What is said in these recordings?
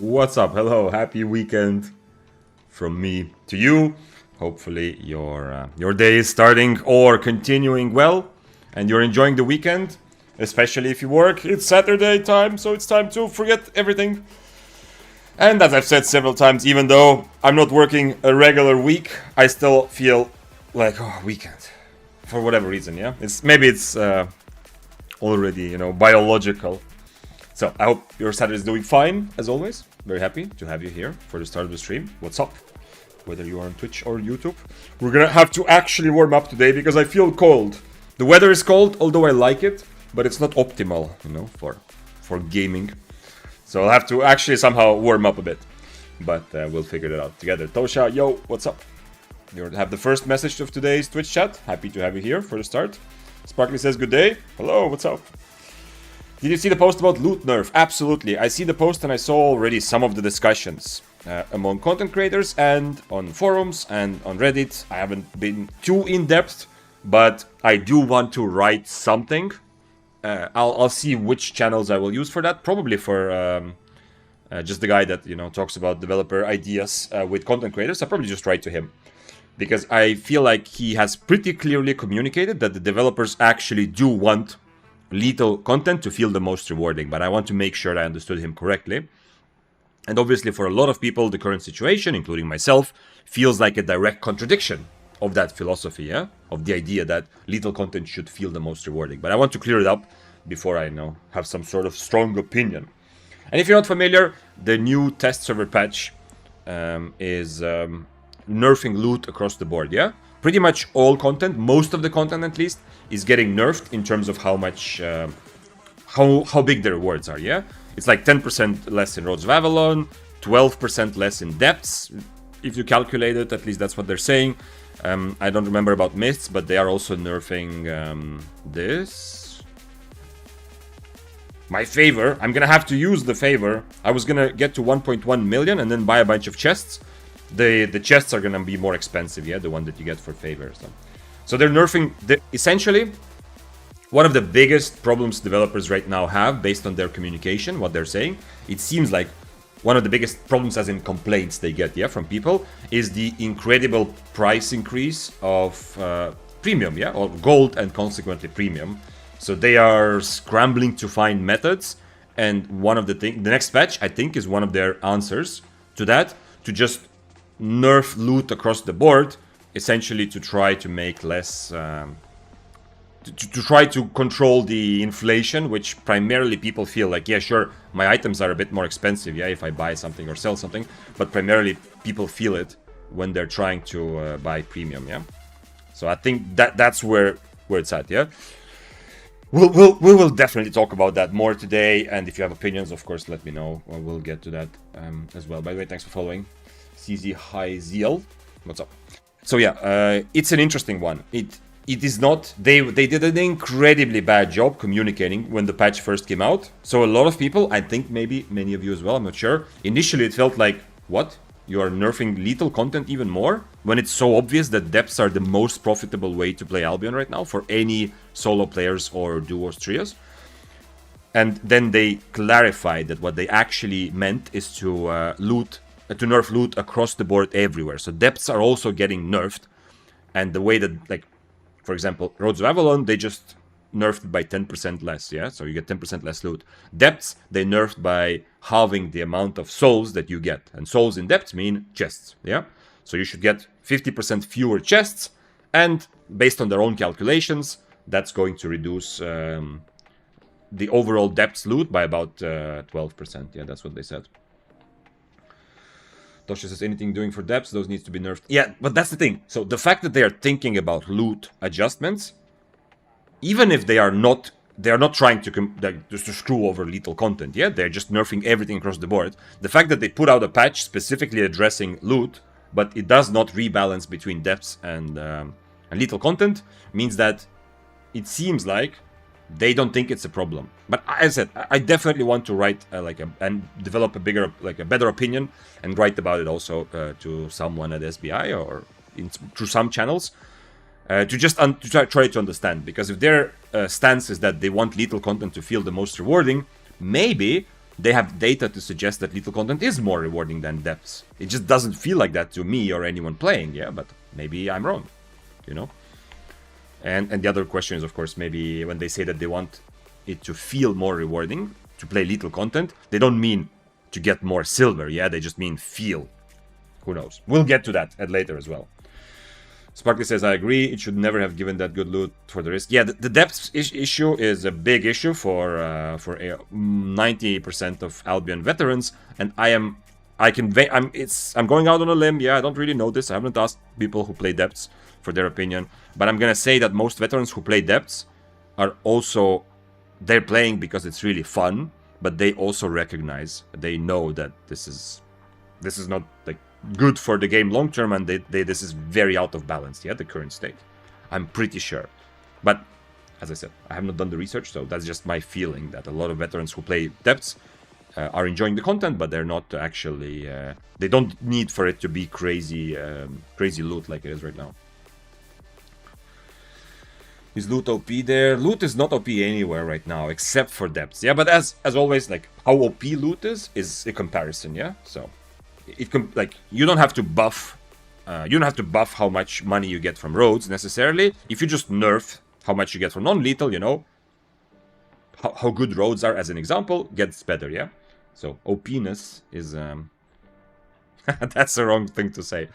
What's up? Hello, happy weekend from me to you. Hopefully your day is starting or continuing well, and you're enjoying the weekend. Especially if you work, it's Saturday time, so it's time to forget everything. And as I've said several times, even though I'm not working a regular week, I still feel like weekend for whatever reason. Yeah, it's already biological. So I hope your Saturday is doing fine, as always. Very happy to have you here for the start of the stream. What's up? Whether you are on Twitch or YouTube. We're gonna have to actually warm up today because I feel cold. The weather is cold, although I like it, but it's not optimal, for gaming. So I'll have to actually somehow warm up a bit. But we'll figure it out together. Tosha, yo, what's up? You have the first message of today's Twitch chat. Happy to have you here for the start. Sparkly says, good day. Hello, what's up? Did you see the post about loot nerf? Absolutely. I see the post and I saw already some of the discussions among content creators and on forums and on Reddit. I haven't been too in-depth, but I do want to write something. I'll see which channels I will use for that. Probably for just the guy that talks about developer ideas with content creators. I'll probably just write to him. Because I feel like he has pretty clearly communicated that the developers actually do want lethal content to feel the most rewarding, but I want to make sure I understood him correctly. And obviously for a lot of people, the current situation, including myself, feels like a direct contradiction of that philosophy, yeah? Of the idea that lethal content should feel the most rewarding. But I want to clear it up before I have some sort of strong opinion. And if you're not familiar, the new test server patch is nerfing loot across the board, yeah? Pretty much all content, most of the content at least, is getting nerfed in terms of how much, how big the rewards are, yeah? It's like 10% less in Roads of Avalon, 12% less in depths, if you calculate it, at least that's what they're saying. I don't remember about Mists, but they are also nerfing this. My favor, I'm gonna have to use the favor. I was gonna get to 1.1 million and then buy a bunch of chests. The chests are gonna be more expensive, yeah, the one that you get for favor. So they're nerfing essentially one of the biggest problems developers right now have based on their communication, what they're saying. It seems like one of the biggest problems, as in complaints they get, yeah, from people, is the incredible price increase of premium, yeah, or gold and consequently premium. So they are scrambling to find methods, and one of the next patch, I think, is one of their answers to that, to just nerf loot across the board, essentially to try to make less, to try to control the inflation, which primarily people feel like, yeah, sure, my items are a bit more expensive, yeah, if I buy something or sell something, but primarily people feel it when they're trying to buy premium, yeah. So I think that's where it's at, yeah. We will definitely talk about that more today, and if you have opinions, of course, let me know. We'll get to that as well. By the way, thanks for following. CZ High Zeal, what's up? So yeah, it's an interesting one. It is not. They did an incredibly bad job communicating when the patch first came out. So a lot of people, I think maybe many of you as well, I'm not sure. Initially, it felt like, what? You are nerfing lethal content even more? When it's so obvious that depths are the most profitable way to play Albion right now for any solo players or duos, trios. And then they clarified that what they actually meant is to nerf loot across the board everywhere. So depths are also getting nerfed. And the way that, like, for example, Roads of Avalon, they just nerfed by 10% less, yeah? So you get 10% less loot. Depths, they nerfed by halving the amount of souls that you get. And souls in depths mean chests, yeah? So you should get 50% fewer chests, and based on their own calculations, that's going to reduce the overall depths loot by about 12%. Yeah, that's what they said. Tosha says, anything doing for depths, those needs to be nerfed. Yeah, but that's the thing. So the fact that they are thinking about loot adjustments, even if they are not trying to just to screw over lethal content, yeah? They're just nerfing everything across the board. The fact that they put out a patch specifically addressing loot, but it does not rebalance between depths and lethal content, means that it seems like they don't think it's a problem. But as I said, I definitely want to write and develop a better opinion and write about it also to someone at SBI or through some channels to just try to understand. Because if their stance is that they want lethal content to feel the most rewarding, maybe they have data to suggest that lethal content is more rewarding than depths. It just doesn't feel like that to me or anyone playing, yeah, but maybe I'm wrong, you know? And the other question is, of course, maybe when they say that they want it to feel more rewarding to play lethal content, they don't mean to get more silver, yeah? They just mean feel. Who knows? We'll get to that later as well. Sparkly says, I agree, it should never have given that good loot for the risk. Yeah, the depth issue is a big issue for 90% of Albion veterans, and I'm going out on a limb, yeah, I don't really know this, I haven't asked people who play depths for their opinion, but I'm gonna say that most veterans who play depths are also, they're playing because it's really fun, but they also recognize, they know that this is not like good for the game long term, and this is very out of balance, yeah, the current state. I'm pretty sure. But as I said, I have not done the research, so that's just my feeling that a lot of veterans who play depths are enjoying the content, but they're not actually they don't need for it to be crazy loot like it is right now. Is loot OP there? Loot is not OP anywhere right now except for depths, yeah, but as always, like how OP loot is a comparison, yeah. So like you don't have to buff how much money you get from roads necessarily. If you just nerf how much you get from non-lethal, you know, how good roads are, as an example, gets better, yeah. So OP-ness is that's the wrong thing to say.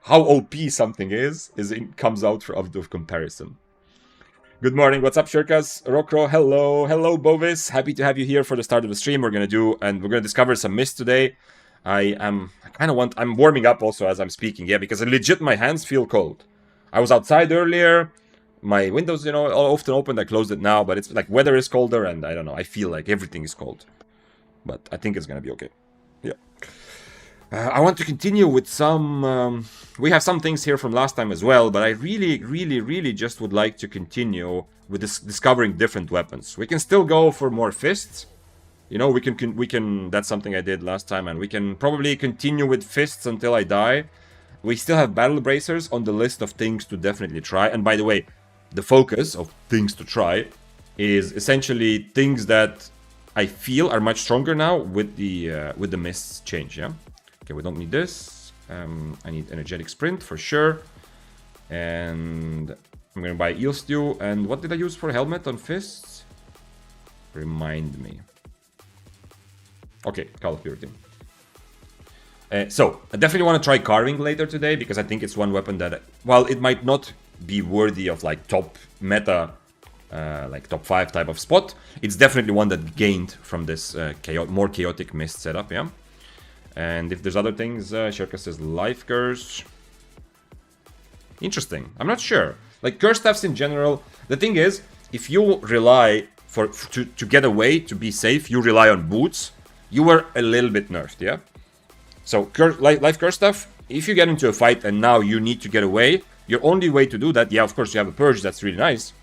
How OP something is it comes out of comparison. Good morning, what's up, Shirkas? Rokro, hello Bovis, happy to have you here for the start of the stream. We're gonna discover some mist today. I'm warming up also as I'm speaking, yeah, because legit my hands feel cold. I was outside earlier, my windows, you know, are often open, I closed it now, but it's like weather is colder, and I don't know, I feel like everything is cold. But I think it's gonna be okay. Yeah. I want to continue with some, we have some things here from last time as well, but I really just would like to continue with discovering different weapons. We can still go for more fists. You know, we can, that's something I did last time, and we can probably continue with fists until I die. We still have battle bracers on the list of things to definitely try. And by the way, the focus of things to try is essentially things that I feel are much stronger now with the mists change, yeah? Okay, we don't need this. I need energetic sprint for sure. And I'm gonna buy eel stew. And what did I use for helmet on fists? Remind me. Okay, Call of Purity. So, I definitely want to try carving later today, because I think it's one weapon that, while it might not be worthy of like top meta, like top 5 type of spot, it's definitely one that gained from this more chaotic mist setup, yeah? And if there's other things, Shirka says life curse. Interesting, I'm not sure. Like curse staffs in general, the thing is, if you rely to get away, to be safe, you rely on boots, you were a little bit nerfed, yeah? So, life curse stuff, if you get into a fight and now you need to get away, your only way to do that, yeah, of course you have a purge, that's really nice,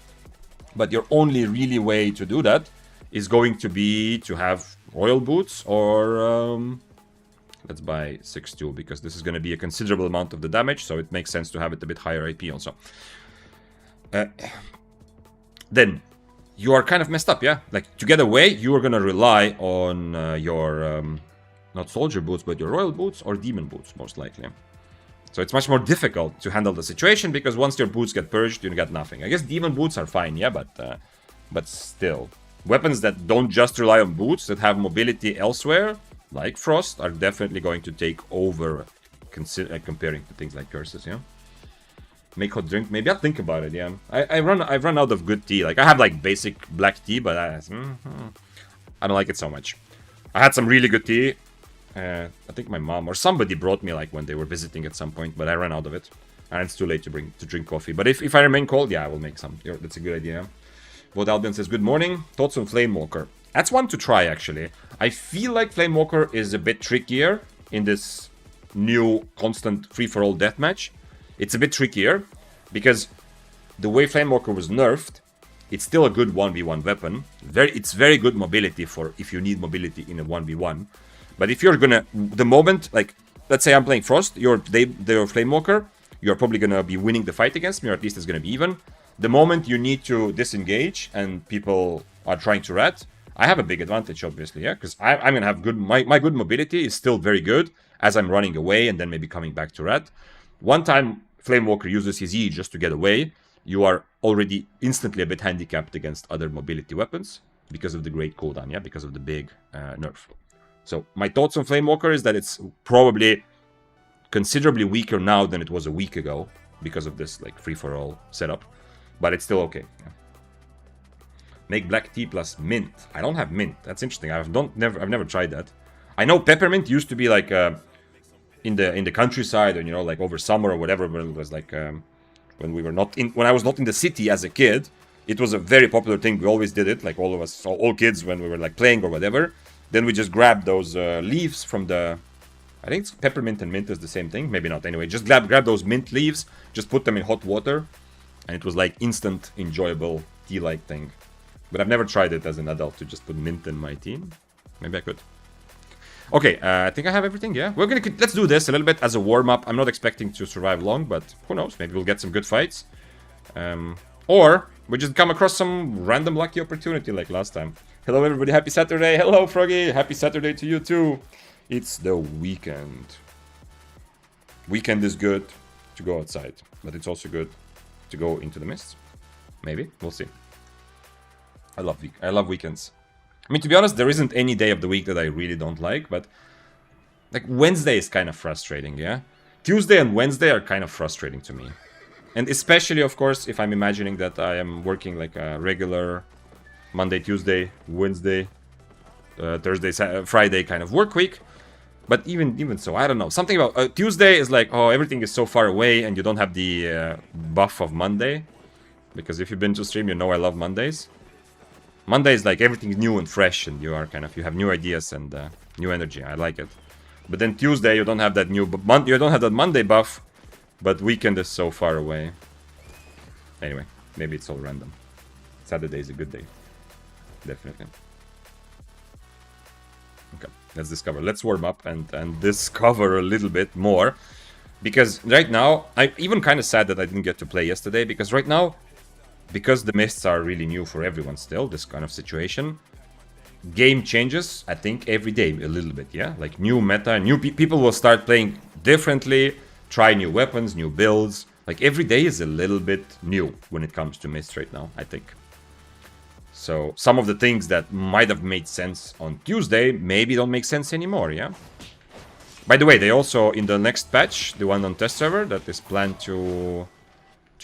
but your only really way to do that is going to be to have royal boots or, let's buy 6-2, because this is going to be a considerable amount of the damage, so it makes sense to have it a bit higher AP also. Then, you are kind of messed up, yeah? Like, to get away, you are gonna rely on your, not soldier boots, but your royal boots or demon boots, most likely. So it's much more difficult to handle the situation, because once your boots get purged, you get nothing. I guess demon boots are fine, yeah, but still. Weapons that don't just rely on boots, that have mobility elsewhere, like Frost, are definitely going to take over, comparing to things like curses, yeah? Make hot drink, maybe I'll think about it, yeah. I've run out of good tea. Like, I have like basic black tea, but I don't like it so much. I had some really good tea. I think my mom or somebody brought me like when they were visiting at some point, but I ran out of it. And it's too late to drink coffee. But if I remain cold, yeah, I will make some. Yeah, that's a good idea. Vote Albion says, good morning. Thoughts on Flamewalker? That's one to try, actually. I feel like Flamewalker is a bit trickier in this new constant free-for-all deathmatch. It's a bit trickier, because the way Flamewalker was nerfed, it's still a good 1v1 weapon. It's very good mobility for if you need mobility in a 1v1. But if you're gonna, the moment, like, let's say I'm playing Frost, they're Flamewalker, you're probably gonna be winning the fight against me, or at least it's gonna be even. The moment you need to disengage and people are trying to rat, I have a big advantage, obviously, yeah, because I'm gonna have good. My good mobility is still very good as I'm running away and then maybe coming back to red. One time Flamewalker uses his E just to get away, you are already instantly a bit handicapped against other mobility weapons because of the great cooldown, yeah, because of the big nerf. So my thoughts on Flamewalker is that it's probably considerably weaker now than it was a week ago because of this like free-for-all setup, but it's still okay. Yeah. Make black tea plus mint. I don't have mint. That's interesting. I've never tried that. I know peppermint used to be like in the countryside, or you know, like over summer or whatever, when it was like when we were not in, when I was not in the city as a kid. It was a very popular thing. We always did it, like all of us, all kids, when we were like playing or whatever. Then we just grabbed those leaves from the. I think it's peppermint and mint is the same thing. Maybe not. Anyway, just grab those mint leaves, just put them in hot water, and it was like instant, enjoyable tea-like thing. But I've never tried it as an adult to just put mint in my tea. Maybe I could. Okay, I think I have everything, yeah? Let's do this a little bit as a warm-up. I'm not expecting to survive long, but who knows? Maybe we'll get some good fights. Or we just come across some random lucky opportunity like last time. Hello, everybody. Happy Saturday. Hello, Froggy. Happy Saturday to you, too. It's the weekend. Weekend is good to go outside, but it's also good to go into the mist. Maybe. We'll see. I love weekends. I mean, to be honest, there isn't any day of the week that I really don't like, but like Wednesday is kind of frustrating, yeah? Tuesday and Wednesday are kind of frustrating to me. And especially, of course, if I'm imagining that I am working like a regular Monday, Tuesday, Wednesday, Thursday, Friday kind of work week. But even so, I don't know. Something about Tuesday is like, oh, everything is so far away and you don't have the buff of Monday. Because if you've been to stream, you know I love Mondays. Monday is like everything's new and fresh, and you have new ideas and new energy. I like it. But then Tuesday you don't have that you don't have that Monday buff, but weekend is so far away. Anyway, maybe it's all random. Saturday is a good day, definitely. Okay, let's discover. Let's warm up and discover a little bit more, because right now I'm even kind of sad that I didn't get to play yesterday, because right now. Because the mists are really new for everyone still, this kind of situation. Game changes, I think, every day a little bit, yeah? Like new meta, new people will start playing differently, try new weapons, new builds. Like every day is a little bit new when it comes to mists right now, I think. So some of the things that might have made sense on Tuesday maybe don't make sense anymore, yeah? By the way, they also, in the next patch, the one on test server that is planned to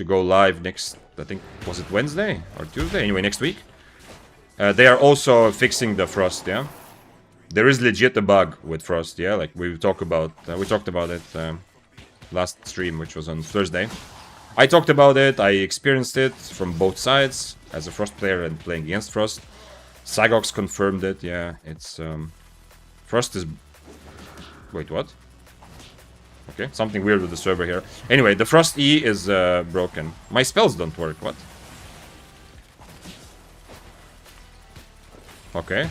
go live next, I think, was it Wednesday or Tuesday? Anyway, next week. They are also fixing the frost, yeah? There is legit a bug with frost, yeah? Like we talked about it last stream, which was on Thursday. I talked about it, I experienced it from both sides as a frost player and playing against frost. Sagox confirmed it, yeah. It's frost is. Wait, what? Okay, something weird with the server here. Anyway, the Frost E is broken. My spells don't work, what? Okay.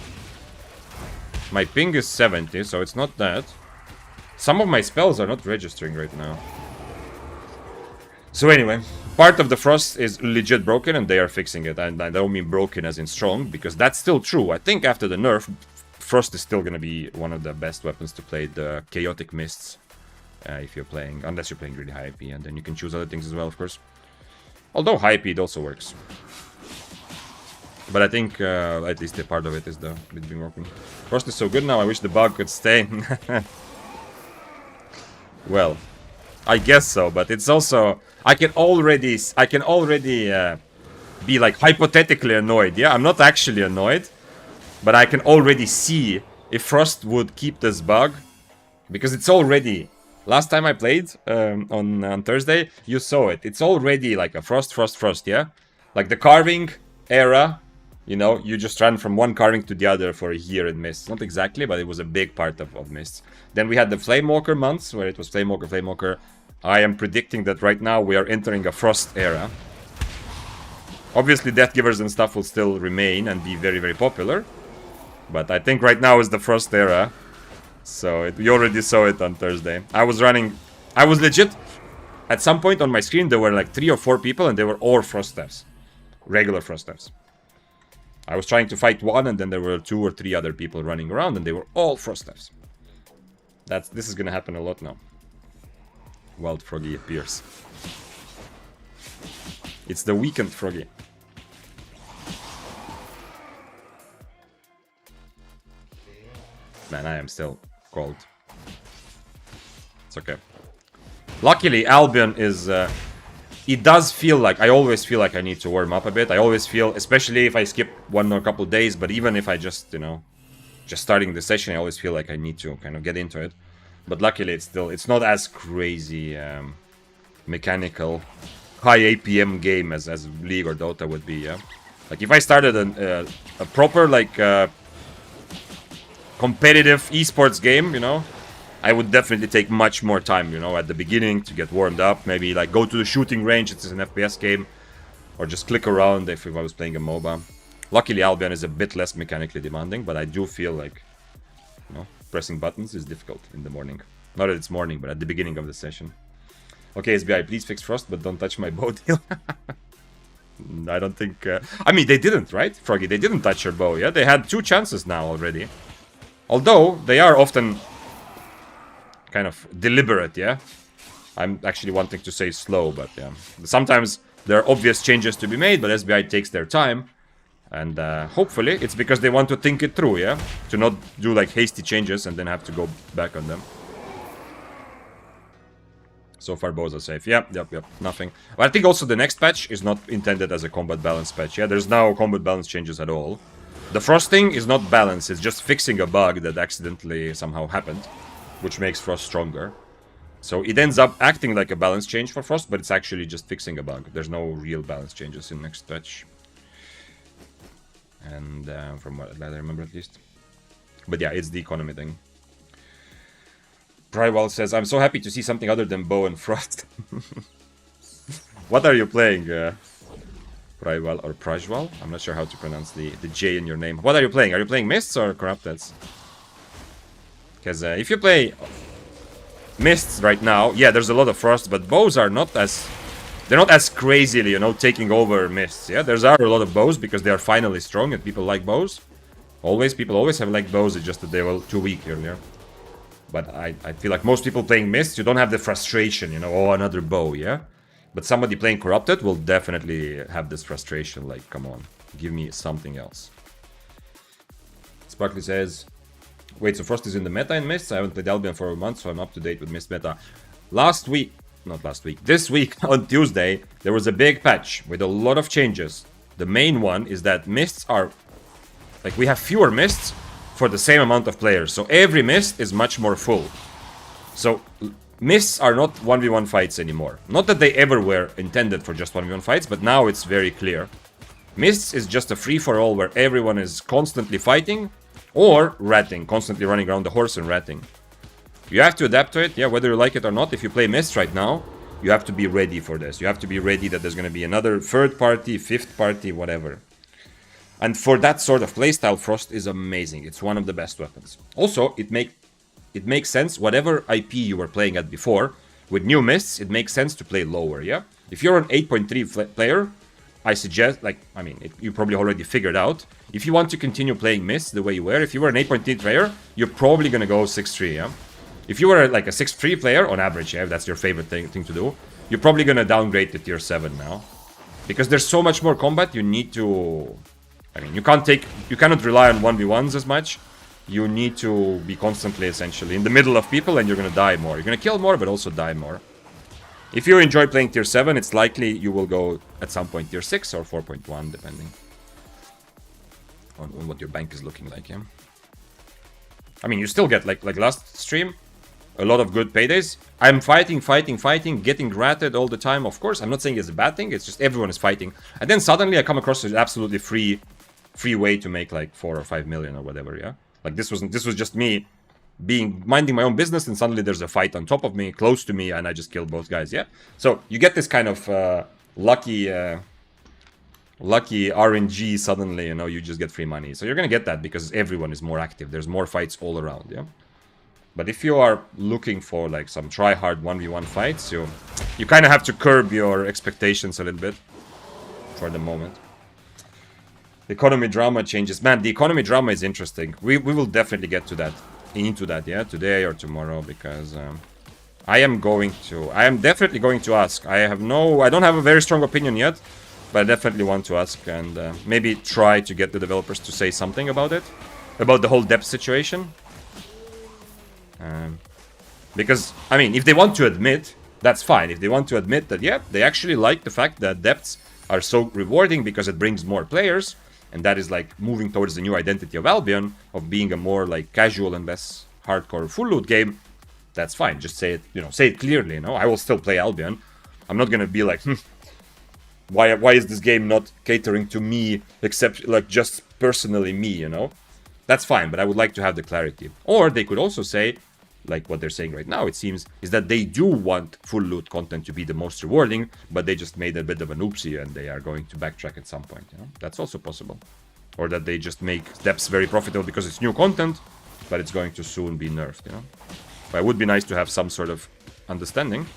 My ping is 70, so it's not that. Some of my spells are not registering right now. So anyway, part of the Frost is legit broken and they are fixing it. And I don't mean broken as in strong, because that's still true. I think after the nerf, Frost is still gonna be one of the best weapons to play the Chaotic Mists. If you're playing, unless you're playing really high IP, and then you can choose other things as well, of course. Although high IP, it also works. But I think at least a part of it is it's been working. Frost is so good now, I wish the bug could stay. Well, I guess so, but it's also... I can already be like hypothetically annoyed, yeah? I'm not actually annoyed, but I can already see if Frost would keep this bug, because it's already... Last time I played on Thursday, you saw it. It's already like a frost, yeah? Like the carving era, you know, you just ran from one carving to the other for a year in Mists. Not exactly, but it was a big part of Mists. Then we had the Flamewalker months, where it was Flamewalker. I am predicting that right now we are entering a Frost era. Obviously, Deathgivers and stuff will still remain and be very, very popular. But I think right now is the Frost era. So you already saw it on Thursday. I was legit, at some point on my screen there were like 3 or 4 people and they were all Frost Steps. Regular Frost Steps. I was trying to fight one, and then there were 2 or 3 other people running around, and they were all frost types. This is gonna happen a lot now. Wild Froggy appears. It's the weakened Froggy. Man, I am still cold. It's okay. Luckily, Albion is... it does feel like... I always feel like I need to warm up a bit. I always feel, especially if I skip one or a couple days, but even if I just, you know, just starting the session, I always feel like I need to kind of get into it. But luckily, it's not as crazy mechanical, high APM game as League or Dota would be, yeah? Like, if I started a proper, like, competitive esports game, you know, I would definitely take much more time, you know, at the beginning to get warmed up. Maybe, like, go to the shooting range, it's an FPS game. Or just click around if I was playing a MOBA. Luckily, Albion is a bit less mechanically demanding, but I do feel like, you know, pressing buttons is difficult in the morning. Not that it's morning, but at the beginning of the session. Okay, SBI, please fix Frost, but don't touch my bow deal. I don't think... I mean, they didn't, right, Froggy? They didn't touch your bow, yeah? They had 2 chances now already. Although, they are often kind of deliberate, yeah? I'm actually wanting to say slow, but yeah. Sometimes there are obvious changes to be made, but SBI takes their time. And hopefully it's because they want to think it through, yeah? To not do like hasty changes and then have to go back on them. So far bows are safe. Yep, nothing. But I think also the next patch is not intended as a combat balance patch, yeah? There's no combat balance changes at all. The frosting is not balance, it's just fixing a bug that accidentally somehow happened, which makes Frost stronger. So it ends up acting like a balance change for Frost, but it's actually just fixing a bug. There's no real balance changes in next patch. And from what I remember at least. But yeah, it's the economy thing. Prywal says, I'm so happy to see something other than bow and frost. What are you playing, Prywal or Prajwal? I'm not sure how to pronounce the J in your name. What are you playing? Are you playing Mists or Corrupteds? Because if you play Mists right now, yeah, there's a lot of frost, but bows are not as... They're not as crazily, you know, taking over Mists, yeah? There are a lot of bows because they are finally strong and people like bows. People always have liked bows, it's just that they were too weak earlier. But I feel like most people playing Mists, you don't have the frustration, you know, oh, another bow, yeah? But somebody playing Corrupted will definitely have this frustration, like, come on, give me something else. Sparkly says, wait, so Frost is in the meta in Mists? I haven't played Albion for a month, so I'm up to date with Mist meta. This week on Tuesday, there was a big patch with a lot of changes. The main one is that Mists are... Like, we have fewer Mists for the same amount of players. So every Mist is much more full. So Mists are not 1v1 fights anymore. Not that they ever were intended for just 1v1 fights, but now it's very clear. Mists is just a free-for-all where everyone is constantly fighting or ratting, constantly running around the horse and ratting. You have to adapt to it, yeah, whether you like it or not. If you play Mists right now, you have to be ready for this. You have to be ready that there's going to be another 3rd party, 5th party, whatever. And for that sort of playstyle, Frost is amazing. It's one of the best weapons. Also, it makes sense, whatever IP you were playing at before, with new Mists, it makes sense to play lower, yeah? If you're an 8.3 player, I suggest, like, I mean, you probably already figured out, if you want to continue playing Mists the way you were, if you were an 8.3 player, you're probably gonna go 6-3, yeah? If you were like a 6-3 player, on average, yeah, if that's your favorite thing to do, you're probably gonna downgrade to tier 7 now. Because there's so much more combat, you need to... I mean, you cannot rely on 1v1s as much. You need to be constantly, essentially, in the middle of people, and you're gonna die more. You're gonna kill more, but also die more. If you enjoy playing tier 7, it's likely you will go at some point tier 6 or 4.1, depending on what your bank is looking like, yeah? I mean, you still get, like last stream, a lot of good paydays. I'm fighting, getting ratted all the time. Of course, I'm not saying it's a bad thing, it's just everyone is fighting. And then suddenly I come across an absolutely free way to make like 4 or 5 million or whatever, yeah? Like this was just me minding my own business, and suddenly there's a fight on top of me, close to me, and I just killed both guys, yeah? So you get this kind of lucky RNG suddenly, you know, you just get free money. So you're gonna get that because everyone is more active. There's more fights all around, yeah? But if you are looking for like some try-hard 1v1 fights, you kind of have to curb your expectations a little bit for the moment. Economy drama changes. Man, the economy drama is interesting. We will definitely get to that, into that, yeah, today or tomorrow, because I am definitely going to ask. I don't have a very strong opinion yet, but I definitely want to ask and maybe try to get the developers to say something about it, about the whole debt situation. Because, I mean, if they want to admit, that's fine. If they want to admit that, yeah, they actually like the fact that depths are so rewarding because it brings more players, and that is like moving towards the new identity of Albion, of being a more like casual and less hardcore full loot game, that's fine. Just say it, say it clearly, I will still play Albion. I'm not gonna be like, why is this game not catering to me, except like just personally me, That's fine, but I would like to have the clarity. Or they could also say, like what they're saying right now, it seems, is that they do want full loot content to be the most rewarding, but they just made a bit of an oopsie and they are going to backtrack at some point, That's also possible. Or that they just make depths very profitable because it's new content, but it's going to soon be nerfed, But it would be nice to have some sort of understanding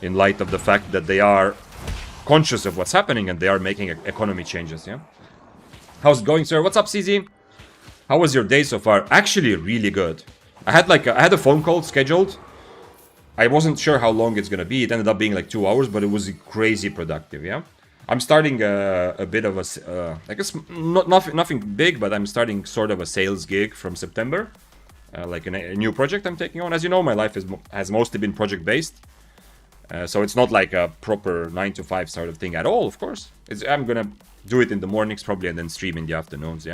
in light of the fact that they are conscious of what's happening and they are making economy changes, How's it going, sir? What's up, CZ? How was your day so far? Actually, really good. I had a phone call scheduled. I wasn't sure how long it's gonna be. It ended up being like 2 hours, but it was crazy productive. I'm starting a bit of a, I guess nothing big, but I'm starting sort of a sales gig from September, like a new project I'm taking on. As you know, my life has mostly been project based, so it's not like a proper 9 to 5 sort of thing at all. Of course, I'm gonna do it in the mornings probably, and then stream in the afternoons.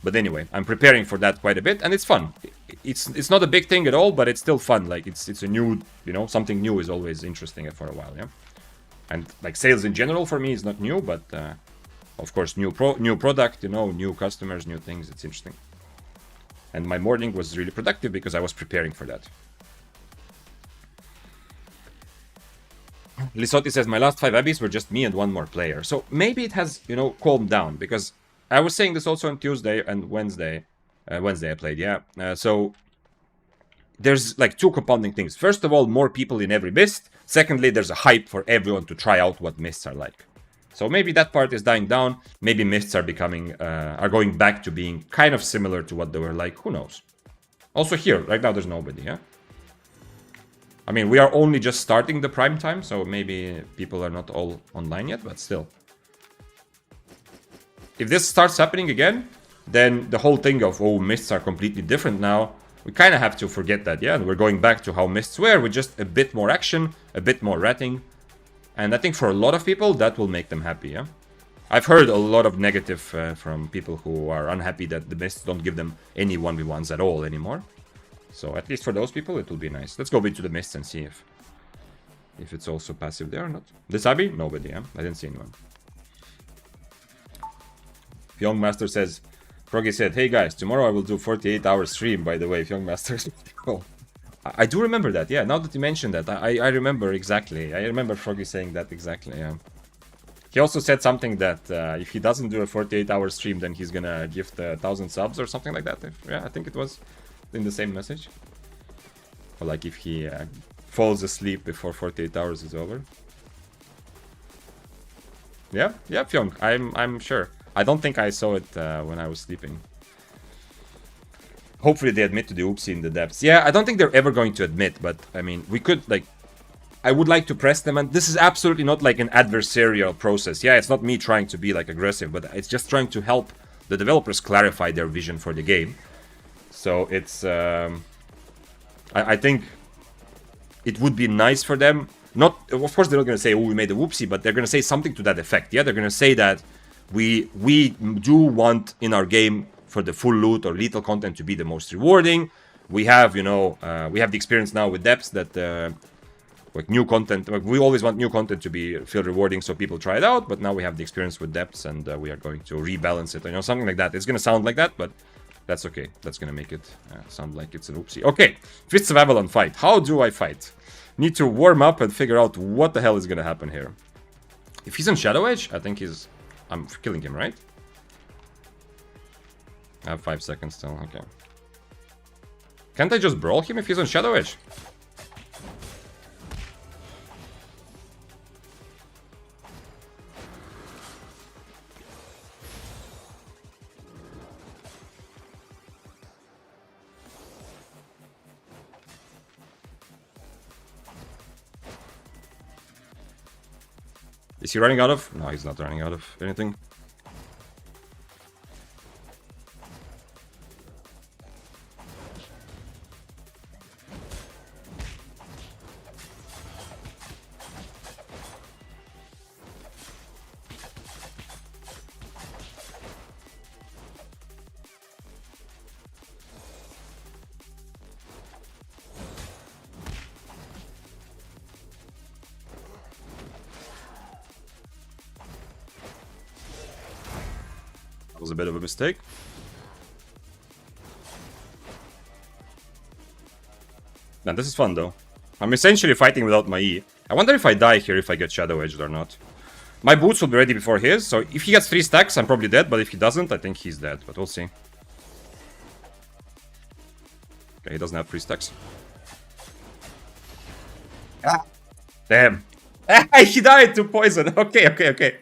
But anyway, I'm preparing for that quite a bit, and it's fun. It's not a big thing at all, but it's still fun. Like it's a new, something new is always interesting for a while, And like sales in general for me is not new, but of course new product, new customers, new things. It's interesting. And my morning was really productive because I was preparing for that. Lisotti says, my last 5 Abbeys were just me and one more player. So maybe it has, calmed down, because I was saying this also on Tuesday and Wednesday. Wednesday I played, so there's like 2 compounding things. First of all, more people in every mist. Secondly, there's a hype for everyone to try out what mists are like. So maybe that part is dying down. Maybe mists are going back to being kind of similar to what they were like. Who knows? Also here, right now there's nobody, I mean, we are only just starting the prime time, so maybe people are not all online yet, but still. If this starts happening again, then the whole thing of, mists are completely different now, we kind of have to forget that, and we're going back to how mists were, with just a bit more action, a bit more ratting, and I think for a lot of people, that will make them happy, I've heard a lot of negative from people who are unhappy that the mists don't give them any 1v1s at all anymore. So at least for those people, it will be nice. Let's go into the mists and see if it's also passive there or not. This Abbey? Nobody, I didn't see anyone. Young Master says, Froggy said, hey guys, tomorrow I will do 48-hour stream, by the way, if Young Master is... Oh, I do remember that, now that you mentioned that, I remember exactly. I remember Froggy saying that exactly, He also said something that if he doesn't do a 48-hour stream, then he's gonna gift 1,000 subs or something like that. I think it was in the same message. Or like if he falls asleep before 48 hours is over. Yeah, Fyong, I'm sure. I don't think I saw it when I was sleeping. Hopefully they admit to the oopsie in the depths. Yeah, I don't think they're ever going to admit, but I mean, we could, like, I would like to press them, and this is absolutely not like an adversarial process. Yeah, it's not me trying to be like aggressive, but it's just trying to help the developers clarify their vision for the game. So it's, I think it would be nice for them. Not, of course, they're not going to say, oh, we made a whoopsie, but they're going to say something to that effect. Yeah, they're going to say that we do want in our game for the full loot or lethal content to be the most rewarding. We have, we have the experience now with depths that, like new content, like we always want new content to feel rewarding, so people try it out. But now we have the experience with depths, and we are going to rebalance it. Something like that. It's going to sound like that, but that's okay. That's going to make it sound like it's an oopsie. Okay, Fists of Avalon fight. How do I fight? Need to warm up and figure out what the hell is going to happen here. If he's on Shadow Edge, I think I'm killing him, right? I have 5 seconds still. Okay. Can't I just brawl him if he's on Shadow Edge? Is he running out of? No, he's not running out of anything. That was a bit of a mistake. Man, this is fun though. I'm essentially fighting without my E. I wonder if I die here if I get Shadow Edged or not. My boots will be ready before his, so if he gets 3 stacks, I'm probably dead, but if he doesn't, I think he's dead, but we'll see. Okay, he doesn't have 3 stacks. Ah, damn. He died to poison. Okay.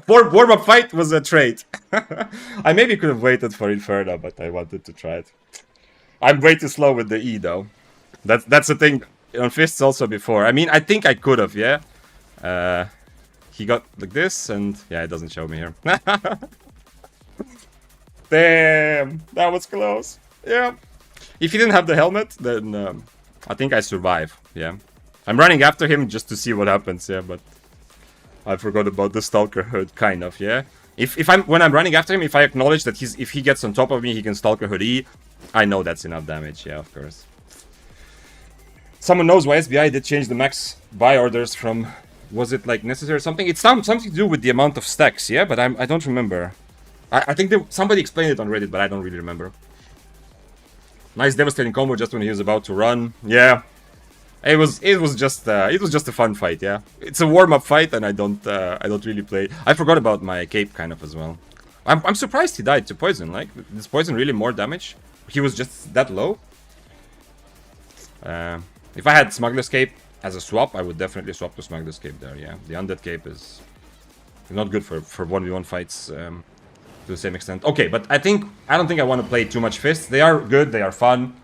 Warm-up fight was a trade. I maybe could have waited for Inferno, but I wanted to try it. I'm way too slow with the E, though. That's the thing on Fists also before. I mean, I think I could have, yeah? He got like this, and yeah, it doesn't show me here. Damn, that was close. Yeah. If he didn't have the helmet, then I think I survive, yeah. I'm running after him just to see what happens, yeah, but I forgot about the Stalker Hood, kind of, yeah. When I'm running after him, if I acknowledge that if he gets on top of me, he can Stalker Hood E, I know that's enough damage, yeah, of course. Someone knows why SBI did change the max buy orders from, was it like necessary or something? It's something to do with the amount of stacks, yeah, but I don't remember. I think somebody explained it on Reddit, but I don't really remember. Nice devastating combo just when he was about to run, yeah. It was just a fun fight, yeah. It's a warm-up fight, and I don't really play. I forgot about my cape kind of as well. I'm surprised he died to poison. Like, is poison really more damage? He was just that low. If I had Smuggler's Cape as a swap, I would definitely swap to Smuggler's Cape there. Yeah, the Undead Cape is not good for 1v1 fights to the same extent. Okay, but I don't think I want to play too much Fists. They are good. They are fun.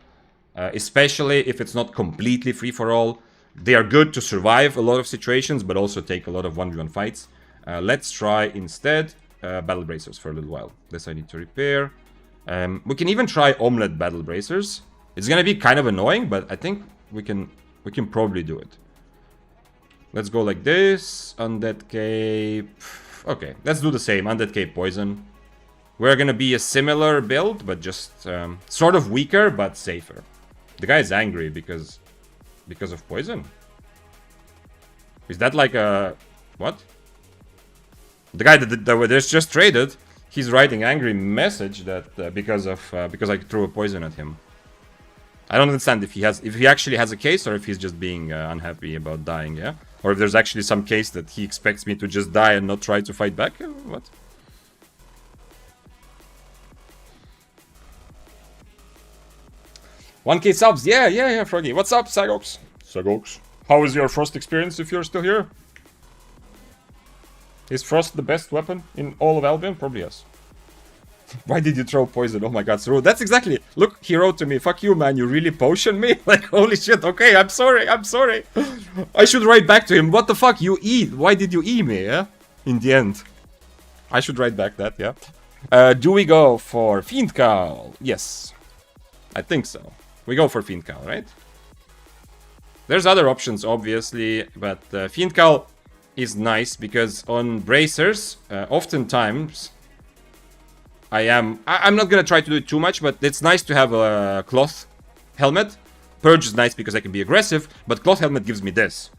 Especially if it's not completely free-for-all. They are good to survive a lot of situations, but also take a lot of 1v1 fights. Let's try instead Battle Bracers for a little while. This I need to repair. We can even try Omelette Battle Bracers. It's gonna be kind of annoying, but I think we can probably do it. Let's go like this. Undead Cape. Okay, let's do the same. Undead Cape Poison. We're gonna be a similar build, but just sort of weaker, but safer. The guy is angry because of poison. Is that like a what? The guy that just traded, he's writing angry message that because I threw a poison at him. I don't understand if he actually has a case or if he's just being unhappy about dying, yeah? Or if there's actually some case that he expects me to just die and not try to fight back. What? 1k subs, yeah, Froggy. What's up, Sagox? Sagox. How was your Frost experience if you're still here? Is Frost the best weapon in all of Albion? Probably yes. Why did you throw poison? Oh my god, so that's exactly. Look, he wrote to me, fuck you, man, you really potioned me? Like, holy shit, okay, I'm sorry. I should write back to him, what the fuck, you E? Why did you E me, yeah? In the end. I should write back that, yeah. Do we go for Fiend Cowl? Yes. I think so. We go for Fiend Cowl, right? There's other options, obviously, but Fiend Cowl is nice because on bracers, oftentimes I'm not gonna try to do it too much, but it's nice to have a cloth helmet. Purge is nice because I can be aggressive, but cloth helmet gives me this,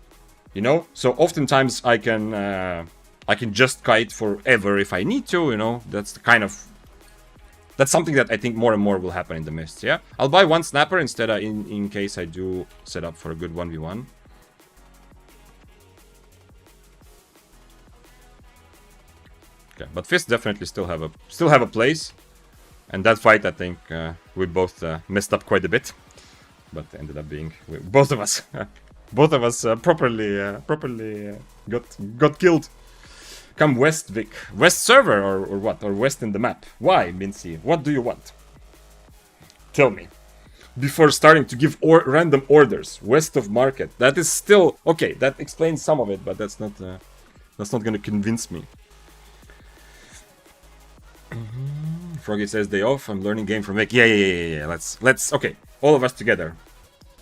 you know. So oftentimes I can just kite forever if I need to, you know. That's something that I think more and more will happen in the Mists, yeah? I'll buy one Snapper instead in case I do set up for a good 1v1. Okay, but Fist definitely still have a place. And that fight, I think, we both messed up quite a bit. But ended up being... both of us properly got killed. Come West, Vic. West server or what? Or West in the map? Why, Mincy? What do you want? Tell me. Before starting to give random orders. West of market. That is still... Okay, that explains some of it, but that's not That's not gonna convince me. Froggy says day off. I'm learning game from Vic. Yeah. Let's. Okay, all of us together.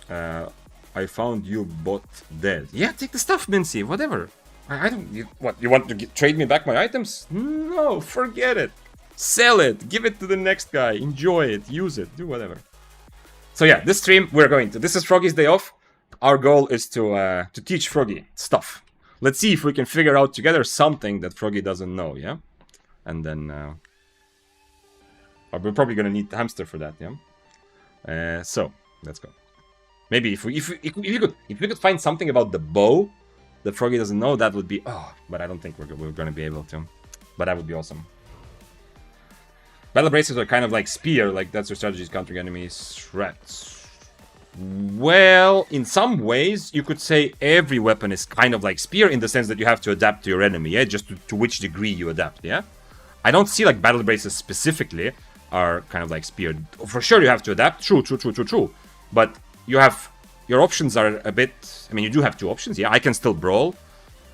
I found you bot dead. Yeah, take the stuff, Mincy. Whatever. I don't. What? You want to trade me back my items? No, forget it. Sell it. Give it to the next guy. Enjoy it. Use it. Do whatever. So yeah, this stream we're going to. This is Froggy's day off. Our goal is to teach Froggy stuff. Let's see if we can figure out together something that Froggy doesn't know. Yeah, and then we're probably gonna need the hamster for that. Yeah. So let's go. Maybe if we could find something about the bow that Froggy doesn't know, that would be but I don't think we're gonna be able to. But that would be awesome. Battle braces are kind of like spear, like that's your strategies countering enemies' threats. Well, in some ways, you could say every weapon is kind of like spear in the sense that you have to adapt to your enemy, yeah? Just to which degree you adapt, yeah? I don't see like battle braces specifically are kind of like spear. For sure you have to adapt, true. But you have, your options are a bit, I mean, you do have two options, yeah? I can still brawl.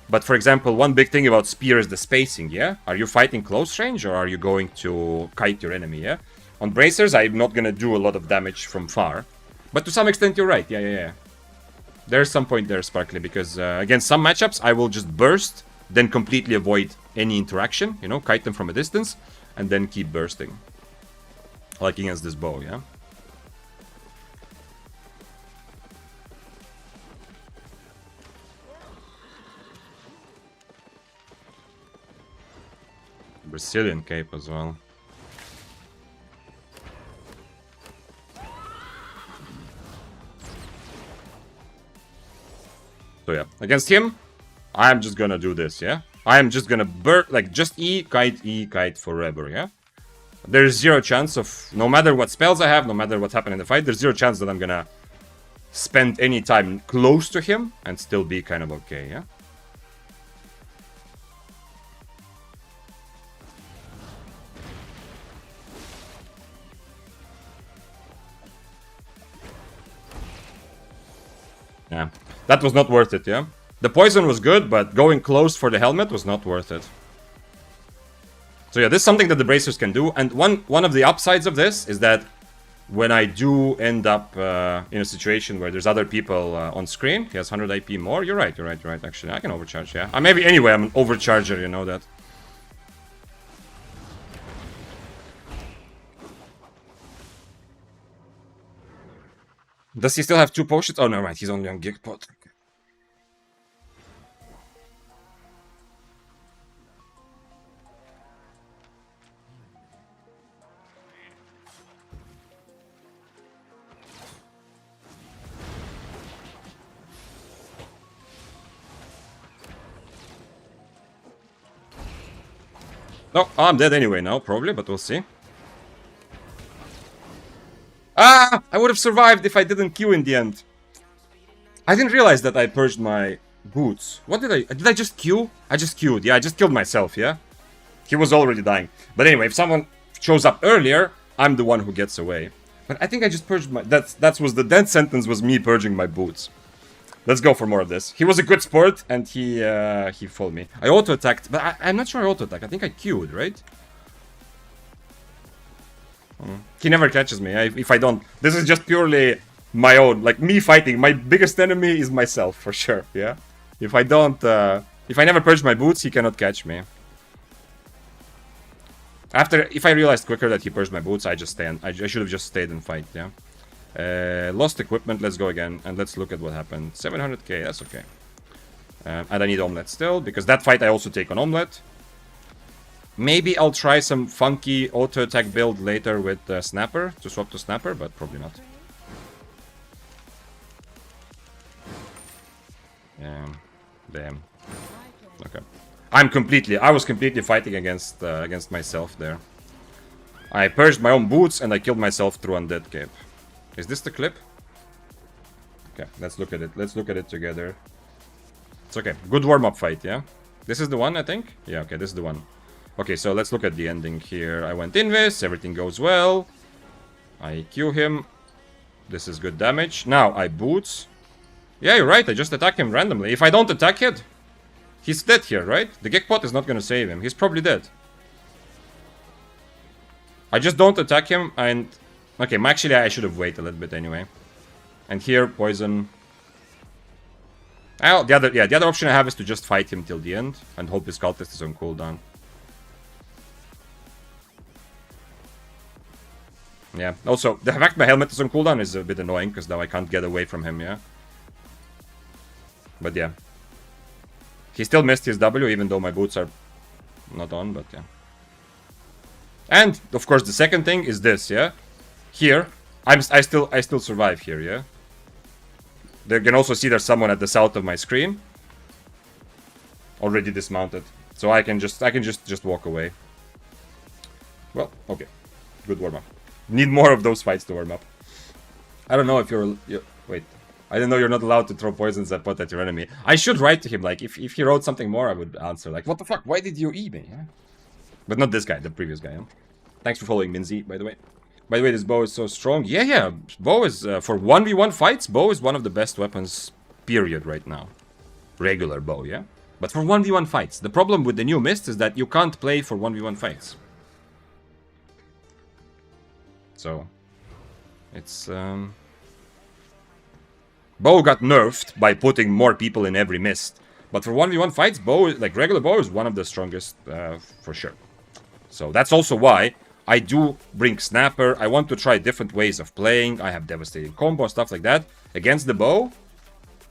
But for example, one big thing about spear is the spacing, yeah? Are you fighting close range or are you going to kite your enemy, yeah? On bracers, I'm not gonna do a lot of damage from far. But to some extent, you're right, yeah. There's some point there, Sparkly, because against some matchups, I will just burst, then completely avoid any interaction, you know, kite them from a distance, and then keep bursting. Like against this bow, yeah? Brazilian cape as well. So yeah, against him, I'm just gonna do this, yeah? I'm just gonna like, just E, kite forever, yeah? There's zero chance of, no matter what spells I have, no matter what happened in the fight, there's zero chance that I'm gonna spend any time close to him and still be kind of okay, yeah? Yeah, that was not worth it, yeah? The poison was good, but going close for the helmet was not worth it. So yeah, this is something that the bracers can do, and one of the upsides of this is that when I do end up in a situation where there's other people on screen, he has 100 IP more, you're right, actually, I can overcharge, yeah. Maybe, anyway, I'm an overcharger, you know that. Does he still have 2 potions? Oh, no, right, he's only on Gig Pot. No, I'm dead anyway now, probably, but we'll see. Ah! I would have survived if I didn't queue in the end. I didn't realize that I purged my boots. What did I... Did I just queue? I just queued. Yeah, I just killed myself, yeah? He was already dying. But anyway, if someone shows up earlier, I'm the one who gets away. But I think I just purged my... That was the death sentence was me purging my boots. Let's go for more of this. He was a good sport, and he followed me. I auto-attacked, but I'm not sure I auto-attacked. I think I queued, right? He never catches me if I don't. This is just purely my own, like me fighting. My biggest enemy is myself, for sure, yeah? If I don't, if I never purge my boots, he cannot catch me. If I realized quicker that he purged my boots, I should have just stayed and fight, yeah? Lost equipment, let's go again, and let's look at what happened. 700k, that's okay. And I need omelette still, because that fight I also take on omelette. Maybe I'll try some funky auto-attack build later with Snapper, to swap to Snapper, but probably not. Damn. Okay. I was completely fighting against myself there. I purged my own boots and I killed myself through Undead Cape. Is this the clip? Okay, let's look at it. Let's look at it together. It's okay. Good warm-up fight, yeah? This is the one, I think? Yeah, okay, this is the one. Okay, so let's look at the ending here. I went Invis, everything goes well. I Q him. This is good damage. Now, I boots. Yeah, you're right, I just attack him randomly. If I don't attack it, He's dead here, right? The Gekpot is not gonna save him. He's probably dead. I just don't attack him and... Okay, actually I should have waited a little bit anyway. And here, poison... Oh, the other option I have is to just fight him till the end and hope his cultist is on cooldown. Yeah, also, the fact my helmet is on cooldown is a bit annoying, because now I can't get away from him, yeah? But yeah. He still missed his W, even though my boots are not on, but yeah. And, of course, the second thing is this, yeah? Here, I still survive here, yeah? They can also see there's someone at the south of my screen. Already dismounted. So I can just walk away. Well, okay. Good warm-up. Need more of those fights to warm up. I don't know if you're wait. I didn't know you're not allowed to throw poisons at your enemy. I should write to him, like, if he wrote something more, I would answer, like, what the fuck? Why did you eat me? Yeah? But not this guy, the previous guy. Huh? Thanks for following, Minzy, by the way. By the way, this bow is so strong. Yeah. Bow is, for 1v1 fights, bow is one of the best weapons, period, right now. Regular bow, yeah? But for 1v1 fights, the problem with the new mist is that you can't play for 1v1 fights. So, it's, bow got nerfed by putting more people in every mist. But for 1v1 fights, bow, like regular bow, is one of the strongest, for sure. So that's also why I do bring Snapper. I want to try different ways of playing. I have devastating combo, stuff like that. Against the bow,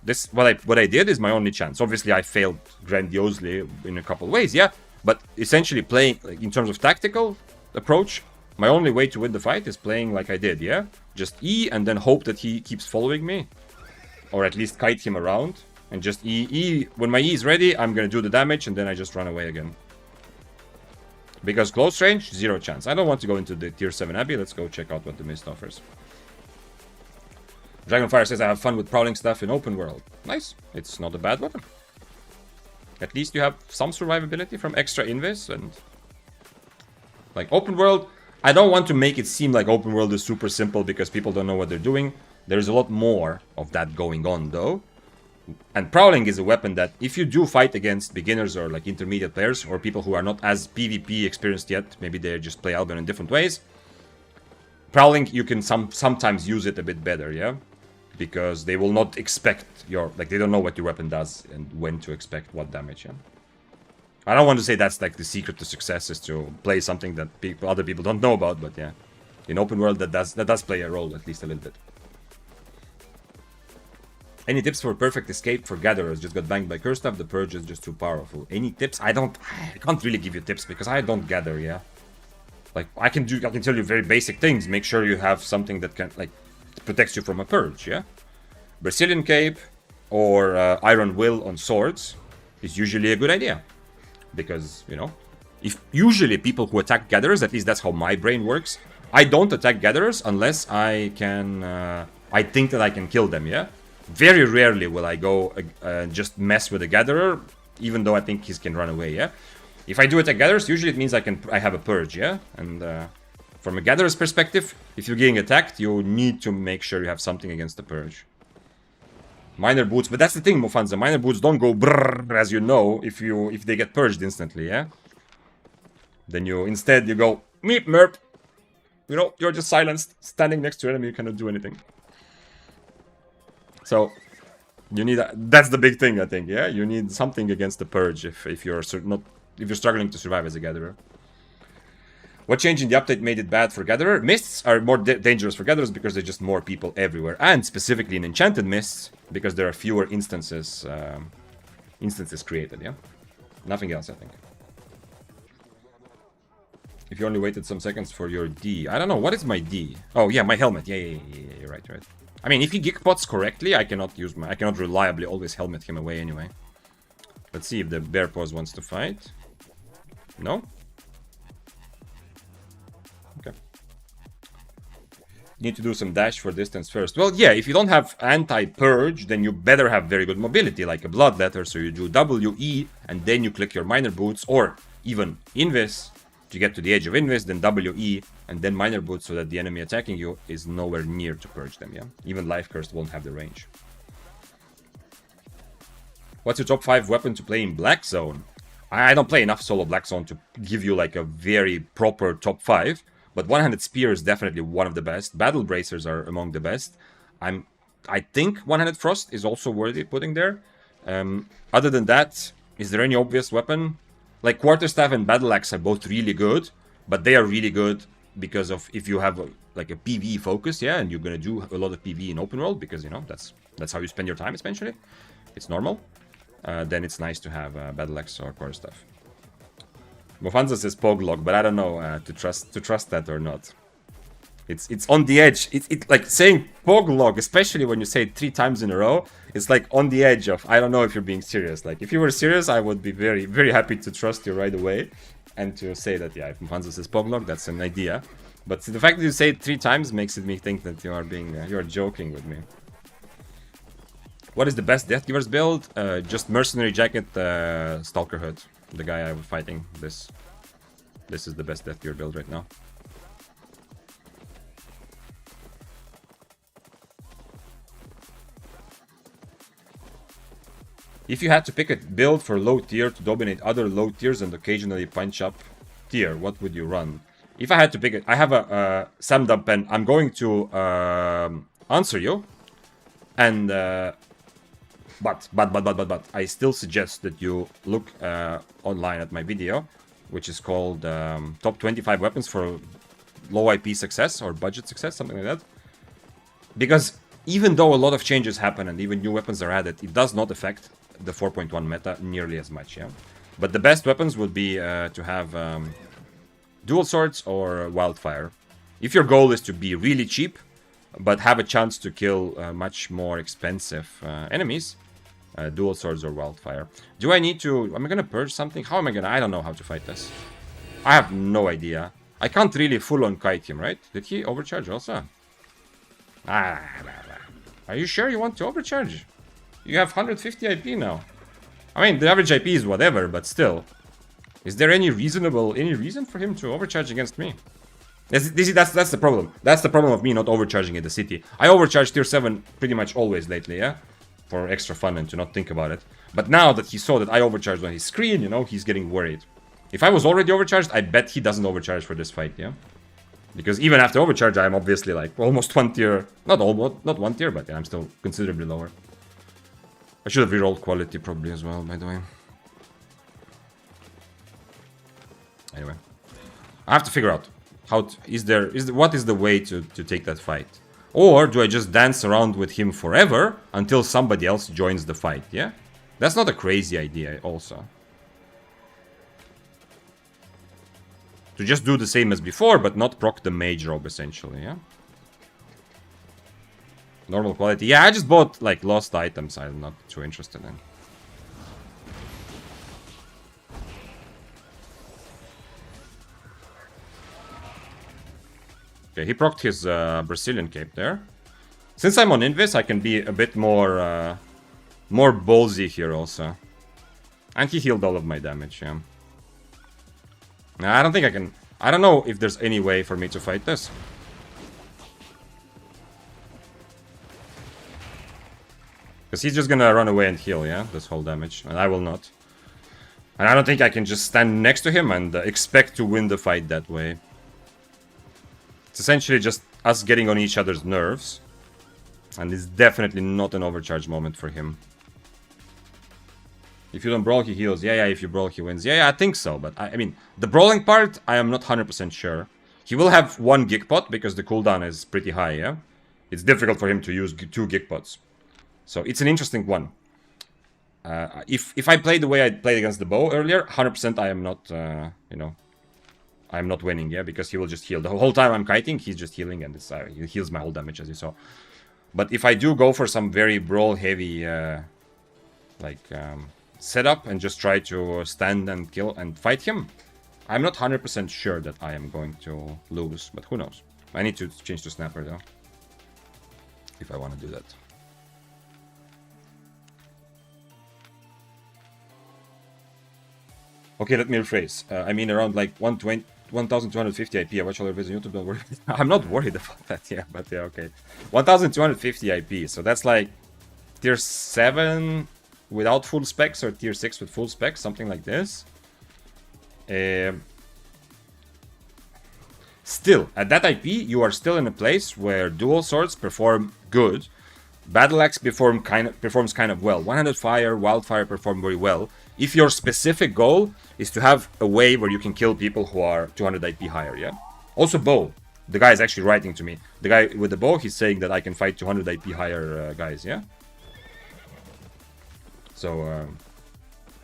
this what I did is my only chance. Obviously, I failed grandiosely in a couple ways, yeah. But essentially playing, like, in terms of tactical approach, my only way to win the fight is playing like I did, yeah? Just E and then hope that he keeps following me. Or at least kite him around. And just E. When my E is ready, I'm gonna do the damage and then I just run away again. Because close range, zero chance. I don't want to go into the tier 7 Abbey. Let's go check out what the mist offers. Dragonfire says I have fun with prowling stuff in open world. Nice. It's not a bad weapon. At least you have some survivability from extra invis and... Like, open world... I don't want to make it seem like open world is super simple because people don't know what they're doing. There's a lot more of that going on, though. And Prowling is a weapon that, if you do fight against beginners or like intermediate players, or people who are not as PvP experienced yet, maybe they just play Albion in different ways, Prowling, you can sometimes use it a bit better, yeah? Because they will not expect your... Like, they don't know what your weapon does and when to expect what damage, yeah? I don't want to say that's like the secret to success is to play something that other people don't know about, but yeah. In open world, that does play a role, at least a little bit. Any tips for perfect escape for gatherers? Just got banged by curse stuff, the purge is just too powerful. Any tips? I can't really give you tips because I don't gather, yeah. Like, I can tell you very basic things. Make sure you have something that can, like, protects you from a purge, yeah? Brazilian cape or iron will on swords is usually a good idea. Because, you know, if usually people who attack gatherers, at least that's how my brain works, I don't attack gatherers unless I can, I think that I can kill them, yeah? Very rarely will I go just mess with a gatherer, even though I think he can run away, yeah? If I do attack gatherers, usually it means I have a purge, yeah? And from a gatherer's perspective, if you're getting attacked, you need to make sure you have something against the purge. Minor boots, but that's the thing, Mofanza. Minor boots don't go brrrr, as you know, if they get purged instantly, yeah? Then instead you go, meep merp. You know, you're just silenced, standing next to an enemy, you cannot do anything. So, you need, that's the big thing, I think, yeah? You need something against the purge if you're struggling to survive as a gatherer. What change in the update made it bad for Gatherer? Mists are more dangerous for Gatherers because there's just more people everywhere. And specifically in Enchanted Mists, because there are fewer instances created, yeah? Nothing else, I think. If you only waited some seconds for your D. I don't know, what is my D? Oh, yeah, my helmet. Yeah, you're right. I mean, if he geekpots correctly, I cannot reliably always helmet him away anyway. Let's see if the Bear Paws wants to fight. No? Okay. Need to do some dash for distance first. Well, yeah, if you don't have anti-purge, then you better have very good mobility, like a bloodletter. So you do WE, and then you click your minor boots, or even invis to get to the edge of invis, then WE, and then minor boots, so that the enemy attacking you is nowhere near to purge them, yeah? Even life curse won't have the range. What's your top 5 weapon to play in Black Zone? I don't play enough solo Black Zone to give you like a very proper top 5, but One-Handed Spear is definitely one of the best. Battle Bracers are among the best. I think One-Handed Frost is also worthy putting there. Other than that, is there any obvious weapon? Like Quarterstaff and Battle Axe are both really good, but they are really good because of if you have like a PvE focus, yeah, and you're gonna do a lot of PvE in open world because you know that's how you spend your time essentially. It's normal. Then it's nice to have Battle Axe or Quarterstaff. Mofanza says Poglog, but I don't know to trust that or not. It's on the edge. It's like saying Poglog, especially when you say it 3 times in a row. It's like on the edge of I don't know if you're being serious. Like if you were serious, I would be very very happy to trust you right away, and to say that yeah, if Mofanza says Poglog, that's an idea. But the fact that you say it 3 times makes me think that you are being you are joking with me. What is the best Death Givers build? Just Mercenary Jacket, Stalker Hood. The guy I was fighting. This is the best Death Giver build right now. If you had to pick a build for low tier to dominate other low tiers and occasionally punch up tier, what would you run? If I had to pick it, I have a summed up pen. I'm going to answer you, and but I still suggest that you look online at my video, which is called Top 25 Weapons for Low IP Success or Budget Success, something like that. Because even though a lot of changes happen and even new weapons are added, it does not affect the 4.1 meta nearly as much, yeah. But the best weapons would be to have dual swords or wildfire. If your goal is to be really cheap, but have a chance to kill much more expensive enemies, dual swords or wildfire. Do I need to... Am I gonna purge something? How am I gonna... I don't know how to fight this. I have no idea. I can't really full-on kite him, right? Did he overcharge also? Are you sure you want to overcharge? You have 150 IP now. I mean, the average IP is whatever, but still. Is there any reason for him to overcharge against me? That's the problem. That's the problem of me not overcharging in the city. I overcharge tier 7 pretty much always lately, yeah? For extra fun and to not think about it. But now that he saw that I overcharged on his screen, you know, he's getting worried. If I was already overcharged, I bet he doesn't overcharge for this fight, yeah? Because even after overcharge, I'm obviously like almost 1 tier. Not 1 tier, but yeah, I'm still considerably lower. I should have rerolled quality probably as well, by the way. Anyway. I have to figure out what is the way to take that fight. Or do I just dance around with him forever until somebody else joins the fight, yeah? That's not a crazy idea also. To just do the same as before, but not proc the mage robe, essentially, yeah? Normal quality. Yeah, I just bought, like, lost items I'm not too interested in. Okay, he procced his Brazilian cape there. Since I'm on Invis, I can be a bit more ballsy here also. And he healed all of my damage, yeah. Nah, I don't think I can... I don't know if there's any way for me to fight this. Because he's just gonna run away and heal, yeah? This whole damage. And I will not. And I don't think I can just stand next to him and expect to win the fight that way. It's essentially just us getting on each other's nerves. And it's definitely not an overcharge moment for him. If you don't brawl, he heals. Yeah, if you brawl, he wins. Yeah, I think so. But I mean, the brawling part, I am not 100% sure. He will have 1 gig pot because the cooldown is pretty high, yeah? It's difficult for him to use 2 gig pots. So it's an interesting one. If I play the way I played against the bow earlier, 100% I am not, you know, I am not winning, yeah? Because he will just heal. The whole time I'm kiting, he's just healing and it's, he heals my whole damage, as you saw. But if I do go for some very brawl-heavy, setup and just try to stand and kill and fight him, I'm not 100% sure that I am going to lose, but who knows. I need to change to Snapper though, if I want to do that. Okay, let me rephrase. I mean around like 1,250 IP. I watch all your videos on YouTube, don't worry. I'm not worried about that, yeah, but yeah, okay. 1,250 IP, so that's like tier 7 without full specs or tier 6 with full specs, something like this. Still, at that IP, you are still in a place where dual swords perform good. Battle Axe performs kind of well. One-handed fire, wildfire perform very well. If your specific goal is to have a way where you can kill people who are 200 IP higher, yeah? Also bow. The guy is actually writing to me. The guy with the bow, he's saying that I can fight 200 IP higher guys, yeah? So,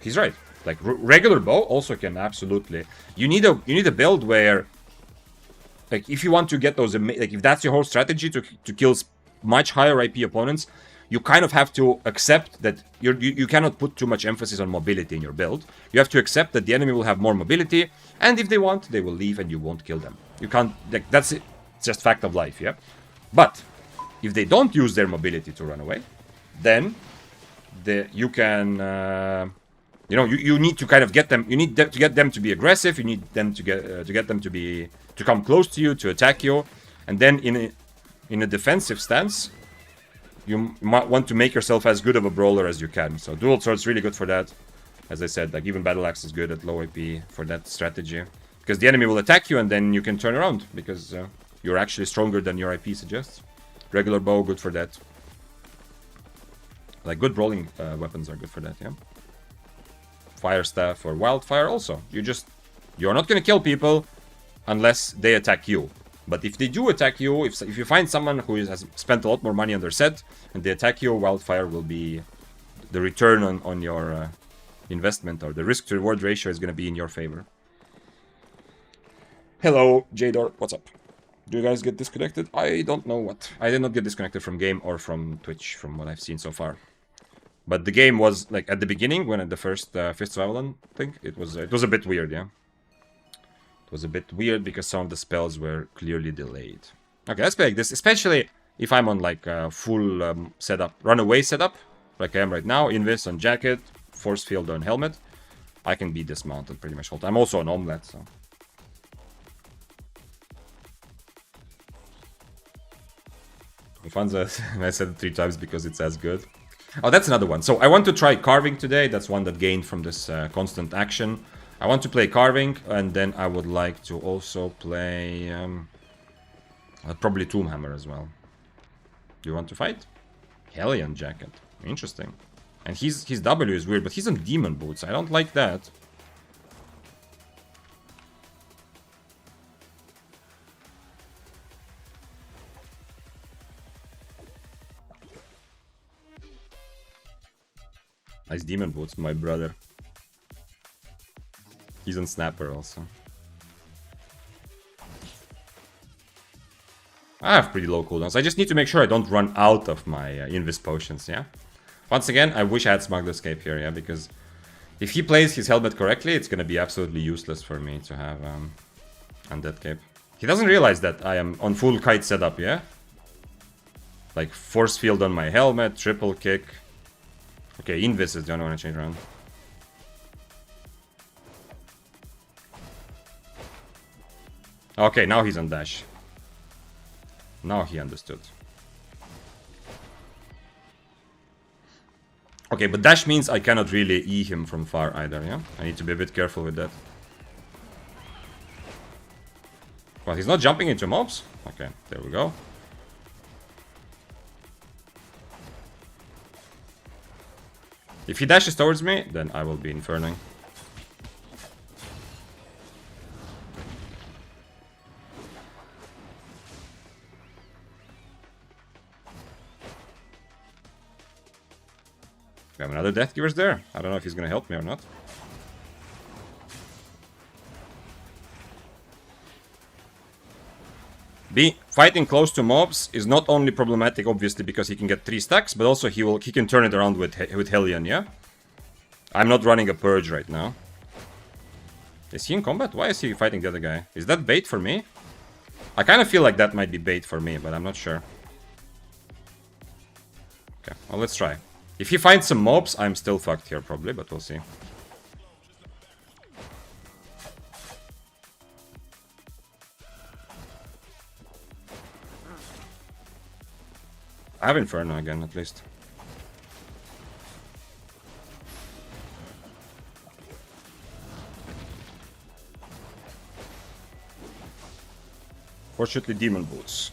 he's right. Like, regular bow also can absolutely... You need a build where... Like, if you want to get those... Like, if that's your whole strategy to kill much higher IP opponents, you kind of have to accept that you cannot put too much emphasis on mobility in your build. You have to accept that the enemy will have more mobility, and if they want, they will leave and you won't kill them. You can't... Like, that's it. It's just fact of life, yeah? But, if they don't use their mobility to run away, then you can... you know, you need to kind of get them... You need to get them to be aggressive. You need them to get them to come close to you, to attack you. And then in a defensive stance, you might want to make yourself as good of a brawler as you can. So dual sword's really good for that. As I said, like even battle axe is good at low IP for that strategy. Because the enemy will attack you and then you can turn around. Because you're actually stronger than your IP suggests. Regular bow, good for that. Like good brawling weapons are good for that, yeah. Fire staff or wildfire also. You're not gonna kill people unless they attack you. But if they do attack you, if you find someone who has spent a lot more money on their set and they attack you, wildfire will be the return on your investment, or the risk to reward ratio is gonna be in your favor. Hello, Jador, what's up? Do you guys get disconnected? I don't know what. I did not get disconnected from game or from Twitch, from what I've seen so far. But the game was, like, at the beginning, when at the first Fists of Avalon thing, it was a bit weird, yeah? It was a bit weird because some of the spells were clearly delayed. Okay, let's play like this, especially if I'm on, like, full setup, runaway setup, like I am right now, Invis on jacket, force field on helmet. I can be dismounted pretty much all the time. I'm also an omelette, so... Funza, I said it 3 times because it's as good. Oh, that's another one. So I want to try carving today. That's one that gained from this constant action. I want to play carving, and then I would like to also play probably Tomb Hammer as well. Do you want to fight? Hellion jacket. Interesting. And his W is weird, but he's on demon boots. I don't like that. Nice demon boots, my brother. He's on Snapper also. I have pretty low cooldowns. I just need to make sure I don't run out of my Invis potions, yeah? Once again, I wish I had Smuggler Escape here, yeah? Because if he plays his helmet correctly, it's gonna be absolutely useless for me to have Undead Cape. He doesn't realize that I am on full kite setup, yeah? Like, force field on my helmet, triple kick. Okay, Invis is the only one I change around. Okay, now he's on dash. Now he understood. Okay, but dash means I cannot really E him from far either, yeah? I need to be a bit careful with that. Well, he's not jumping into mobs? Okay, there we go. If he dashes towards me, then I will be inferning. We have another Death Givers there. I don't know if he's gonna help me or not. Fighting close to mobs is not only problematic, obviously, because he can get 3 stacks, but also he can turn it around with Hellion, yeah? I'm not running a Purge right now. Is he in combat? Why is he fighting the other guy? Is that bait for me? I kind of feel like that might be bait for me, but I'm not sure. Okay, well, let's try. If he finds some mobs, I'm still fucked here, probably, but we'll see. I have Inferno again, at least. Fortunately, demon boots.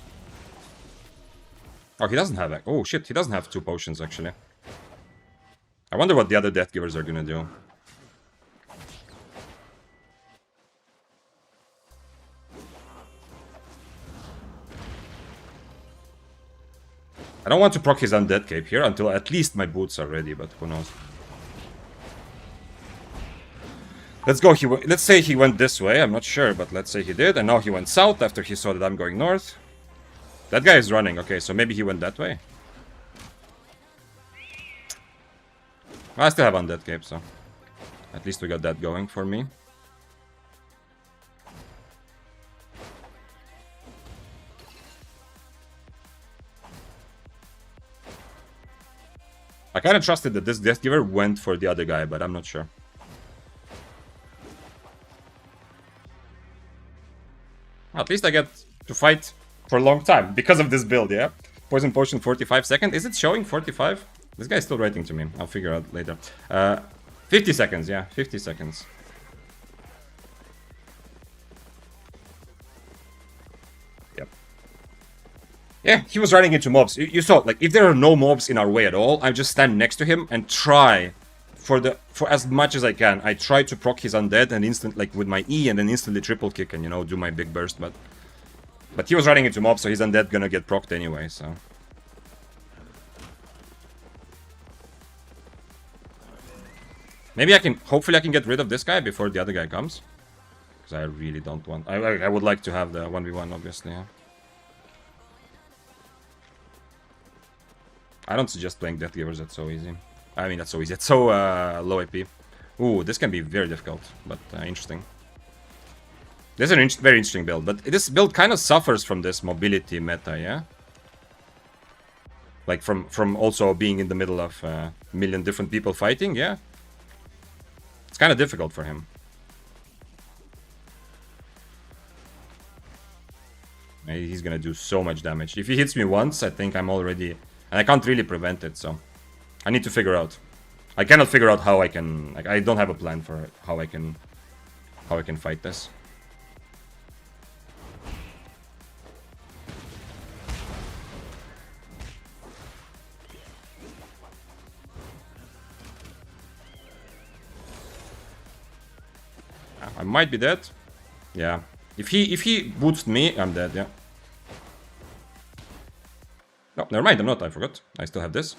Oh, he doesn't have... Oh, shit, he doesn't have 2 potions, actually. I wonder what the other Death Givers are gonna do. I don't want to proc his Undead Cape here until at least my boots are ready, but who knows. Let's go. Let's say he went this way. I'm not sure, but let's say he did. And now he went south after he saw that I'm going north. That guy is running. Okay, so maybe he went that way. I still have Undead Cape, so at least we got that going for me. I kind of trusted that this Death Giver went for the other guy, but I'm not sure. At least I get to fight for a long time because of this build, yeah? Poison Potion 45 seconds. Is it showing 45? This guy's still writing to me. I'll figure out later. 50 seconds, yeah. 50 seconds. Yep. Yeah, he was running into mobs. You saw, like, if there are no mobs in our way at all, I just stand next to him and try for as much as I can. I try to proc his undead and instant, like, with my E and then instantly triple kick and, you know, do my big burst, but he was running into mobs, so his undead gonna get procced anyway, so... Maybe I can, hopefully I can get rid of this guy before the other guy comes. Because I really don't want, I would like to have the 1v1, obviously, yeah. I don't suggest playing Death Givers, that's so easy. I mean, that's so easy, it's so low AP. Ooh, this can be very difficult, but interesting. This is a very interesting build, but this build kind of suffers from this mobility meta, yeah? Like from also being in the middle of a million different people fighting, yeah? It's kind of difficult for him. He's gonna do so much damage. If he hits me once, I think I'm already... And I can't really prevent it, so... I need to figure out. I cannot figure out how I can... Like, I don't have a plan for how I can fight this. I might be dead. Yeah. If he boots me, I'm dead, yeah. No, never mind, I'm not, I forgot. I still have this.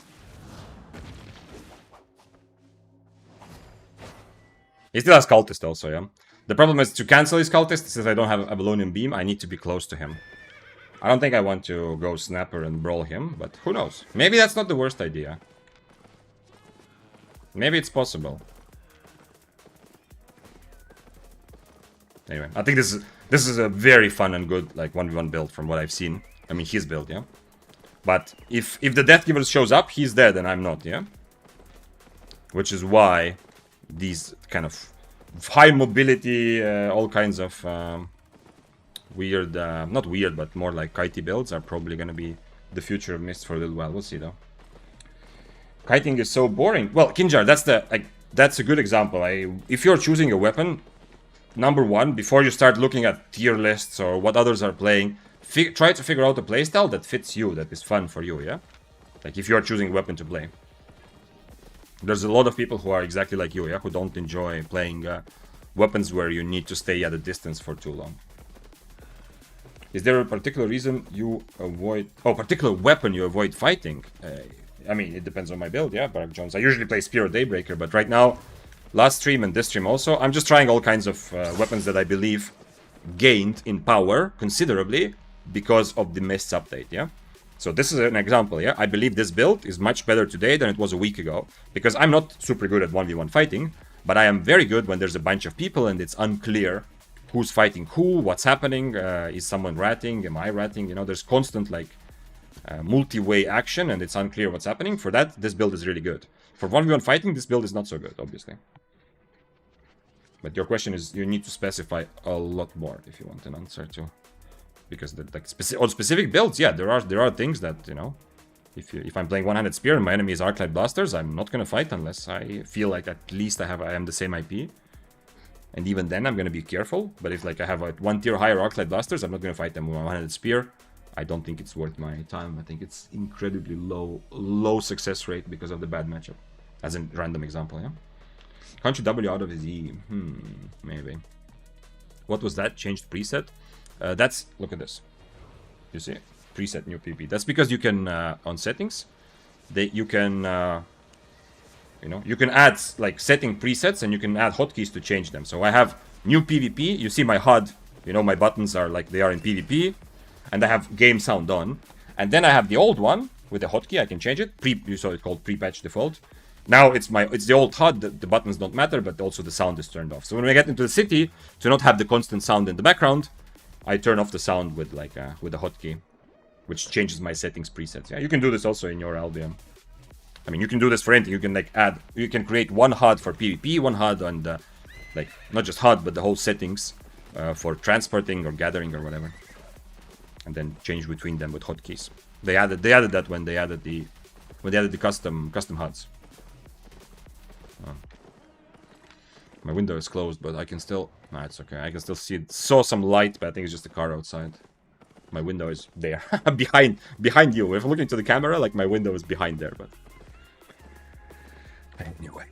He still has Cultist also, yeah. The problem is to cancel his Cultist, since I don't have Avalonian Beam, I need to be close to him. I don't think I want to go Snapper and brawl him, but who knows. Maybe that's not the worst idea. Maybe it's possible. Anyway, I think this is a very fun and good like 1v1 build from what I've seen. I mean, his build, yeah. But if the Death Giver shows up, he's dead and I'm not, yeah. Which is why these kind of high mobility, all kinds of weird, not weird, but more like kitey builds are probably gonna be the future of Mist for a little while. We'll see though. Kiting is so boring. Well, Kinjar, that's a good example. If you're choosing a weapon. Number one, before you start looking at tier lists or what others are playing, try to figure out a playstyle that fits you, that is fun for you, yeah? Like if you're choosing a weapon to play. There's a lot of people who are exactly like you, yeah? Who don't enjoy playing weapons where you need to stay at a distance for too long. Is there a particular reason you avoid... Oh, particular weapon you avoid fighting? I mean, it depends on my build, yeah, Barack Jones. I usually play Spear or Daybreaker, but right now... Last stream and this stream also, I'm just trying all kinds of weapons that I believe gained in power considerably because of the Mists update, yeah? So this is an example, yeah? I believe this build is much better today than it was a week ago. Because I'm not super good at 1v1 fighting, but I am very good when there's a bunch of people and it's unclear who's fighting who, what's happening, is someone ratting, am I ratting? You know, there's constant, like, multi-way action and it's unclear what's happening. For that, this build is really good. For 1v1 fighting, this build is not so good, obviously. But your question is, you need to specify a lot more if you want an answer to, because like on specific builds, yeah, there are things that, you know, if I'm playing one-handed spear and my enemy is Arclight Blasters, I'm not gonna fight unless I feel like at least I am the same IP. And even then, I'm going to be careful. But if like I have like 1 tier higher Arclight Blasters, I'm not going to fight them with my one-handed spear. I don't think it's worth my time. I think it's incredibly low success rate because of the bad matchup. As a random example, yeah? Can't you W out of his E? Maybe. What was that? Changed preset? That's... Look at this. You see? Preset new PP. That's because you can, on settings, you can... you know, you can add like setting presets and you can add hotkeys to change them. So I have new PvP. You see my HUD, you know, my buttons are like they are in PvP, and I have game sound on. And then I have the old one with the hotkey. I can change it. You saw it called pre-patch default. Now it's the old HUD. The buttons don't matter, but also the sound is turned off. So when we get into the city, to not have the constant sound in the background, I turn off the sound with like with a hotkey, which changes my settings presets. Yeah, you can do this also in your Albion. I mean, you can do this for anything. You can like you can create one HUD for PvP, one HUD, and like not just HUD, but the whole settings for transporting or gathering or whatever, and then change between them with hotkeys. They added that when they added the custom HUDs. My window is closed, but I can still. Nah, it's okay. I can still see it. Saw some light, but I think it's just a car outside. My window is there, behind you. If I'm looking to the camera, like my window is behind there, but. Anyway,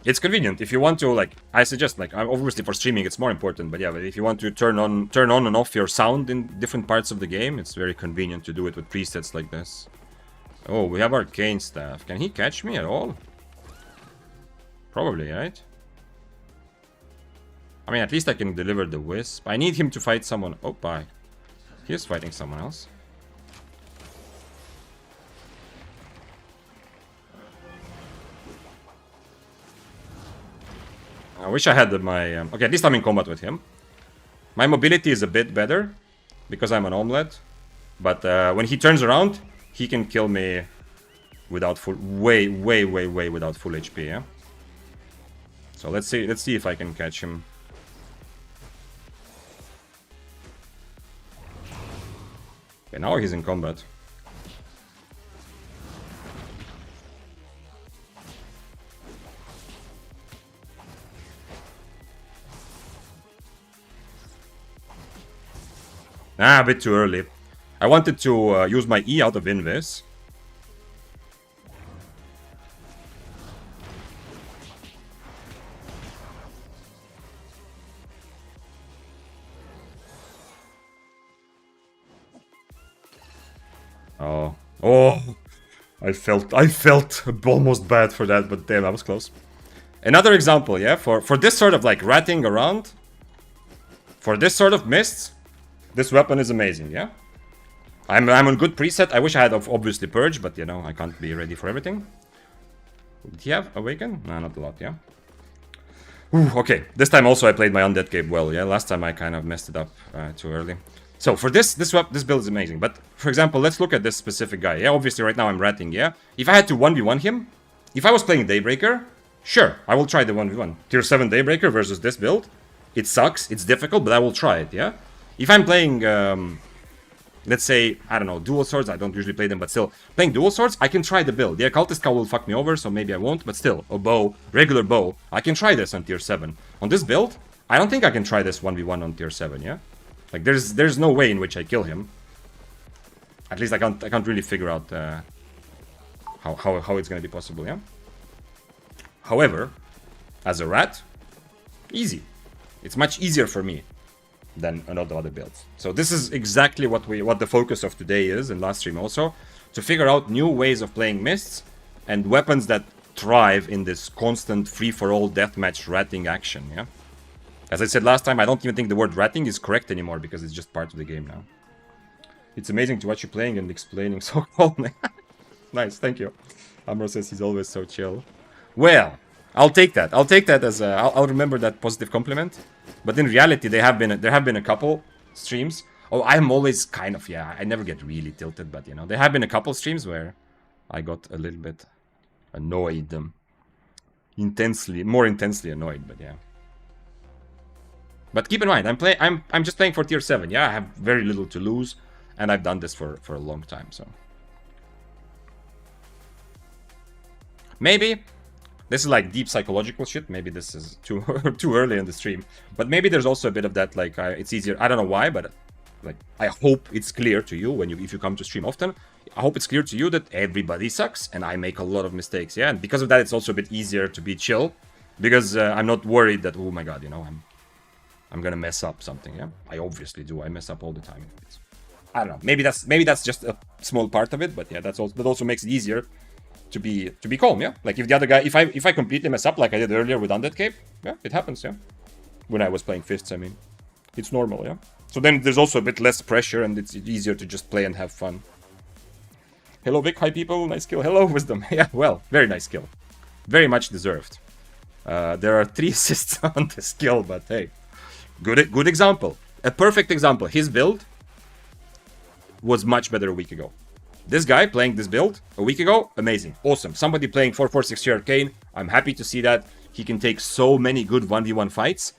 it's convenient if you want to. Like, I suggest, like, obviously for streaming it's more important, but yeah, but if you want to turn on and off your sound in different parts of the game, it's very convenient to do it with presets like this. Oh, we have arcane staff. Can he catch me at all? Probably, right? I mean, at least I can deliver the wisp. I need him to fight someone. Oh, bye. He is fighting someone else. I wish I had my... okay, at least I'm in combat with him. My mobility is a bit better because I'm an omelette. But when he turns around, he can kill me without full... way without full HP, yeah? So let's see if I can catch him. Okay, now he's in combat. Ah, a bit too early. I wanted to use my E out of Invis. Oh, I felt almost bad for that, but damn, I was close. Another example, yeah, for this sort of like ratting around, for this sort of mists, this weapon is amazing, yeah? I'm on good preset. I wish I had obviously Purge, but you know, I can't be ready for everything. Did he have Awaken? No, not a lot, yeah? Ooh, okay, this time also I played my Undead Cape well, yeah? Last time I kind of messed it up too early. So for this build is amazing, but for example, let's look at this specific guy. Yeah, obviously right now I'm ratting, yeah? If I had to 1v1 him, if I was playing Daybreaker, sure, I will try the 1v1. Tier 7 Daybreaker versus this build. It sucks, it's difficult, but I will try it, yeah? If I'm playing, let's say, I don't know, dual swords, I don't usually play them, but still, playing dual swords, I can try the build. The Occultist Cowl will fuck me over, so maybe I won't, but still, a bow, regular bow, I can try this on tier 7. On this build, I don't think I can try this 1v1 on tier 7, yeah? Like, there's no way in which I kill him. At least I can't really figure out how it's gonna be possible, yeah? However, as a rat, easy. It's much easier for me than another other builds. So this is exactly what the focus of today is, and last stream also, to figure out new ways of playing mists and weapons that thrive in this constant free-for-all deathmatch ratting action, yeah? As I said last time, I don't even think the word ratting is correct anymore because it's just part of the game now. It's amazing to watch you playing and explaining so calmly. Nice, thank you. Amro says he's always so chill. Well, I'll take that. I'll take that as I'll remember that positive compliment. But in reality, there have been a couple streams. Oh, I'm always kind of, yeah, I never get really tilted, but you know, there have been a couple streams where I got a little bit annoyed, more intensely annoyed, but yeah. But keep in mind, I'm just playing for tier 7, yeah? I have very little to lose, and I've done this for a long time, so. Maybe This is like deep psychological shit. Maybe this is too too early in the stream. But maybe there's also a bit of that, like, it's easier. I don't know why, but like, I hope it's clear to you if you come to stream often. I hope it's clear to you that everybody sucks and I make a lot of mistakes. Yeah, and because of that, it's also a bit easier to be chill because I'm not worried that, oh my god, you know, I'm gonna mess up something. Yeah, I obviously do. I mess up all the time. I don't know. Maybe that's just a small part of it, but yeah, that also makes it easier to be calm. Yeah, like if the other guy, if I completely mess up like I did earlier with Undead Cape, yeah, it happens. Yeah, when I was playing fists, I mean, it's normal. Yeah. So then there's also a bit less pressure and it's easier to just play and have fun. Hello Vic, hi people, nice kill. Hello Wisdom. Yeah, well, very nice kill, very much deserved. There are 3 assists on this kill, but hey, good example, a perfect example. His build was much better a week ago. This guy playing this build a week ago, amazing, awesome. Somebody playing 446 Arcane, I'm happy to see that. He can take so many good 1v1 fights.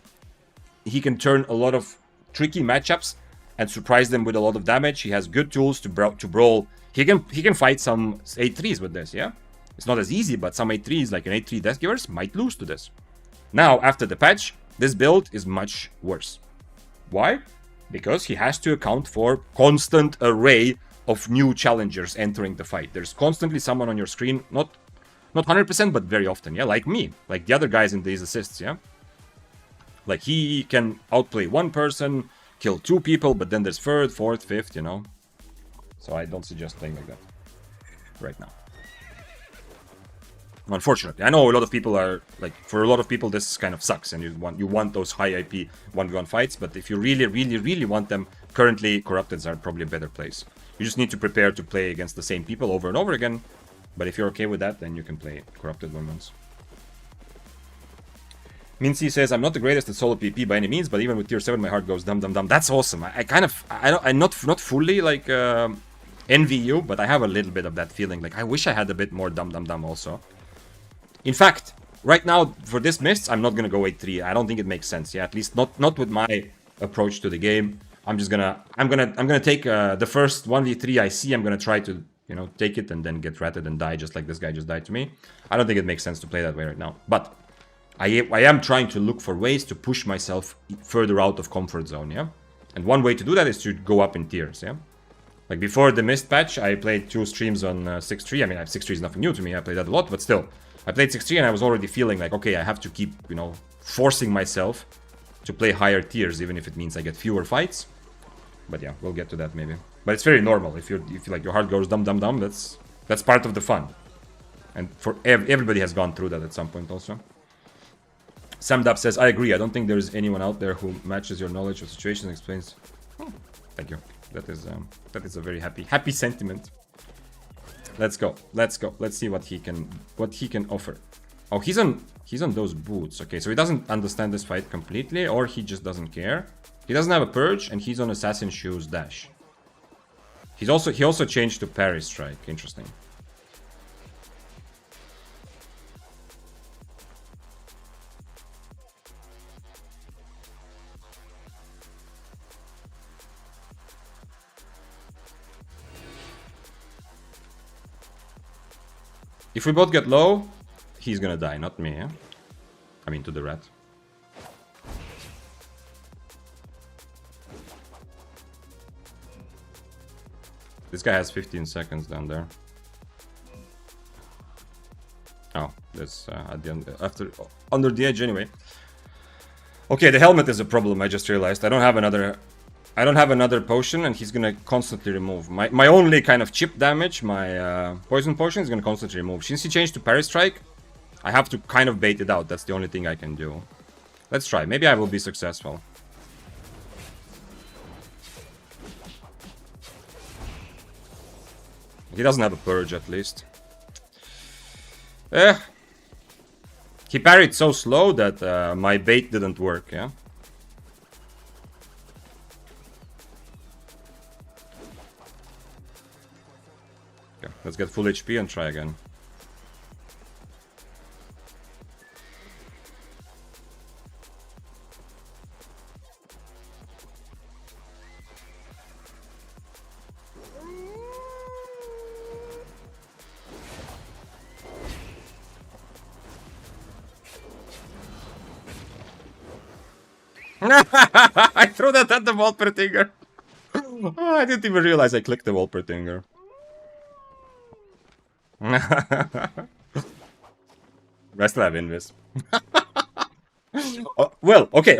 He can turn a lot of tricky matchups and surprise them with a lot of damage. He has good tools to brawl. He can fight some 8-3s with this, yeah? It's not as easy, but some 8-3s, like an 8-3 Death Givers, might lose to this. Now, after the patch, this build is much worse. Why? Because he has to account for constant array of new challengers entering the fight. There's constantly someone on your screen, not 100%, but very often, yeah? Like me, like the other guys in these assists, yeah? Like, he can outplay one person, kill 2 people, but then there's 3rd, 4th, 5th, you know? So I don't suggest playing like that right now. Unfortunately, I know a lot of people are, like, for a lot of people this kind of sucks, and you want those high IP 1v1 fights, but if you really want them, currently Corrupteds are probably a better place. You just need to prepare to play against the same people over and over again, but if you're okay with that, then you can play Corrupted 1v1s. Mincy says, I'm not the greatest at solo PP by any means, but even with tier 7 my heart goes dum dum dum. That's awesome. I'm not fully like envy you, but I have a little bit of that feeling. Like, I wish I had a bit more dum dum dum also. In fact, right now for this Mists, I'm not gonna go 8-3. I don't think it makes sense. Yeah, at least not with my approach to the game. I'm gonna take the first 1v3 I see. I'm gonna try to, you know, take it and then get ratted and die just like this guy just died to me. I don't think it makes sense to play that way right now. But I am trying to look for ways to push myself further out of comfort zone, yeah? And one way to do that is to go up in tiers, yeah? Like before the Mist patch, I played 2 streams on 6-3. I mean, 6-3 is nothing new to me. I played that a lot, but still. I played 6-3 and I was already feeling like, okay, I have to keep, you know, forcing myself to play higher tiers, even if it means I get fewer fights. But yeah, we'll get to that maybe. But it's very normal. If you like your heart goes dum dum dum, that's part of the fun. And for everybody has gone through that at some point also. Samdap says, I agree. I don't think there's anyone out there who matches your knowledge of situations and explains. Thank you. That is a very happy sentiment. Let's go. Let's see what he can offer. Oh, he's on those boots. Okay, so he doesn't understand this fight completely, or he just doesn't care. He doesn't have a purge, and he's on assassin shoes dash. He also changed to parry strike. Interesting. If we both get low, he's gonna die, not me, yeah? I mean, to the rat. This guy has 15 seconds down there. Oh, that's at the end, under the edge anyway. Okay, the helmet is a problem, I just realized. I don't have another potion, and he's gonna constantly remove. My only kind of chip damage, my poison potion, is gonna constantly remove. Since he changed to parry strike, I have to kind of bait it out. That's the only thing I can do. Let's try. Maybe I will be successful. He doesn't have a purge, at least. He parried so slow that my bait didn't work, yeah? Okay, let's get full HP and try again. I threw that at the Wolpertinger. Oh, I didn't even realize I clicked the Wolpertinger. I still have Invis. Oh, well, okay.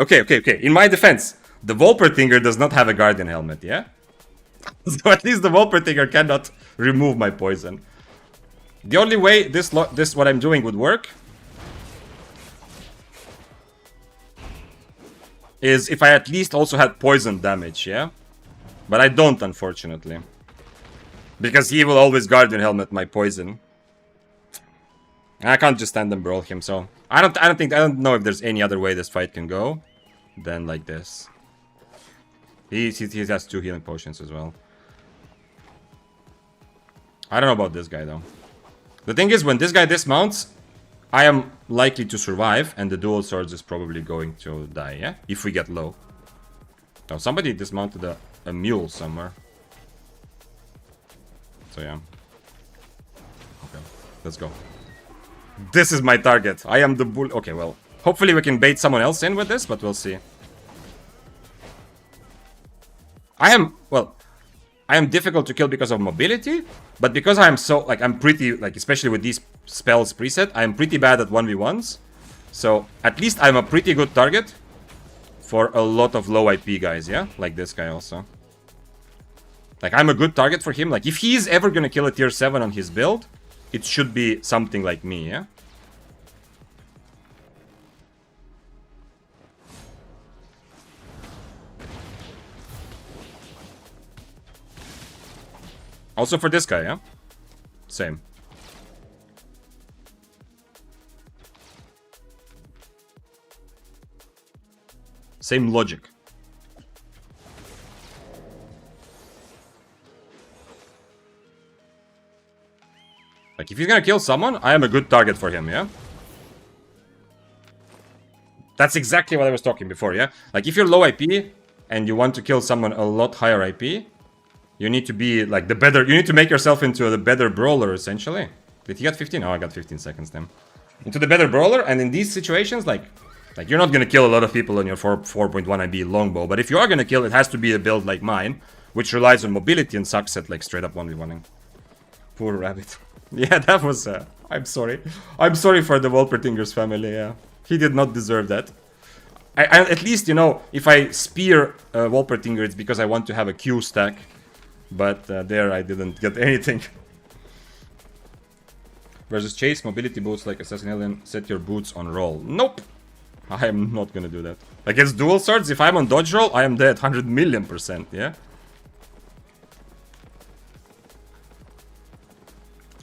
In my defense, the Wolpertinger does not have a Guardian Helmet, yeah? So at least the Wolpertinger cannot remove my poison. The only way this what I'm doing would work is if I at least also had poison damage, yeah? But I don't, unfortunately. Because he will always Guardian Helmet my poison. I can't just stand and brawl him, so I don't know if there's any other way this fight can go than like this. He has 2 healing potions as well. I don't know about this guy though. The thing is, when this guy dismounts, I am likely to survive, and the dual swords is probably going to die, yeah? If we get low. Oh, somebody dismounted a mule somewhere. So yeah. Okay, let's go. This is my target. I am the bull. Okay, well, hopefully we can bait someone else in with this, but we'll see. I am difficult to kill because of mobility, but because I am so, like, I'm pretty, like, especially with these spells preset, I am pretty bad at 1v1s. So, at least I'm a pretty good target for a lot of low IP guys, yeah? Like this guy also. Like, I'm a good target for him. Like, if he's ever gonna kill a tier 7 on his build, it should be something like me, yeah? Also for this guy, yeah? Same. Same logic. Like, if he's gonna kill someone, I am a good target for him, yeah? That's exactly what I was talking before, yeah? Like, if you're low IP and you want to kill someone a lot higher IP, you need to be, like, the better... You need to make yourself into the better brawler, essentially. Did he get 15? Oh, I got 15 seconds then. Into the better brawler, and in these situations, like you're not gonna kill a lot of people on your 4.1 IB longbow, but if you are gonna kill, it has to be a build like mine, which relies on mobility and sucks at, like, straight up 1v1ing. Poor rabbit. Yeah, that was... I'm sorry. I'm sorry for the Wolpertinger's family, yeah. He did not deserve that. I at least, you know, if I spear Wolpertinger, it's because I want to have a Q stack. But there I didn't get anything. Versus Chase, mobility boots like Assassin Alien, set your boots on roll. Nope! I am not gonna do that. Against dual swords, if I'm on dodge roll, I am dead 100,000,000%, yeah?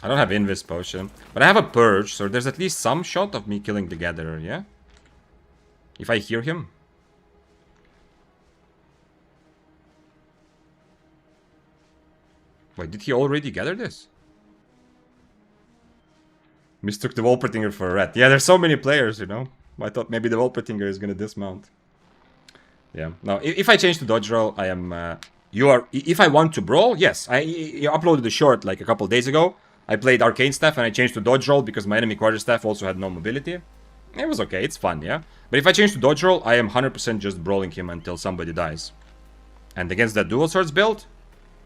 I don't have Invis potion, but I have a Purge, so there's at least some shot of me killing the Gatherer, yeah? If I hear him. Wait, did he already gather this? Mistook the Wolpertinger for a rat. Yeah, there's so many players, you know? I thought maybe the Wolpertinger is gonna dismount. Yeah. Now, if I change to dodge roll, I am... If I want to brawl, yes. I uploaded a short like a couple days ago. I played Arcane Staff and I changed to dodge roll because my enemy quarterstaff also had no mobility. It was okay, it's fun, yeah? But if I change to dodge roll, I am 100% just brawling him until somebody dies. And against that dual swords build,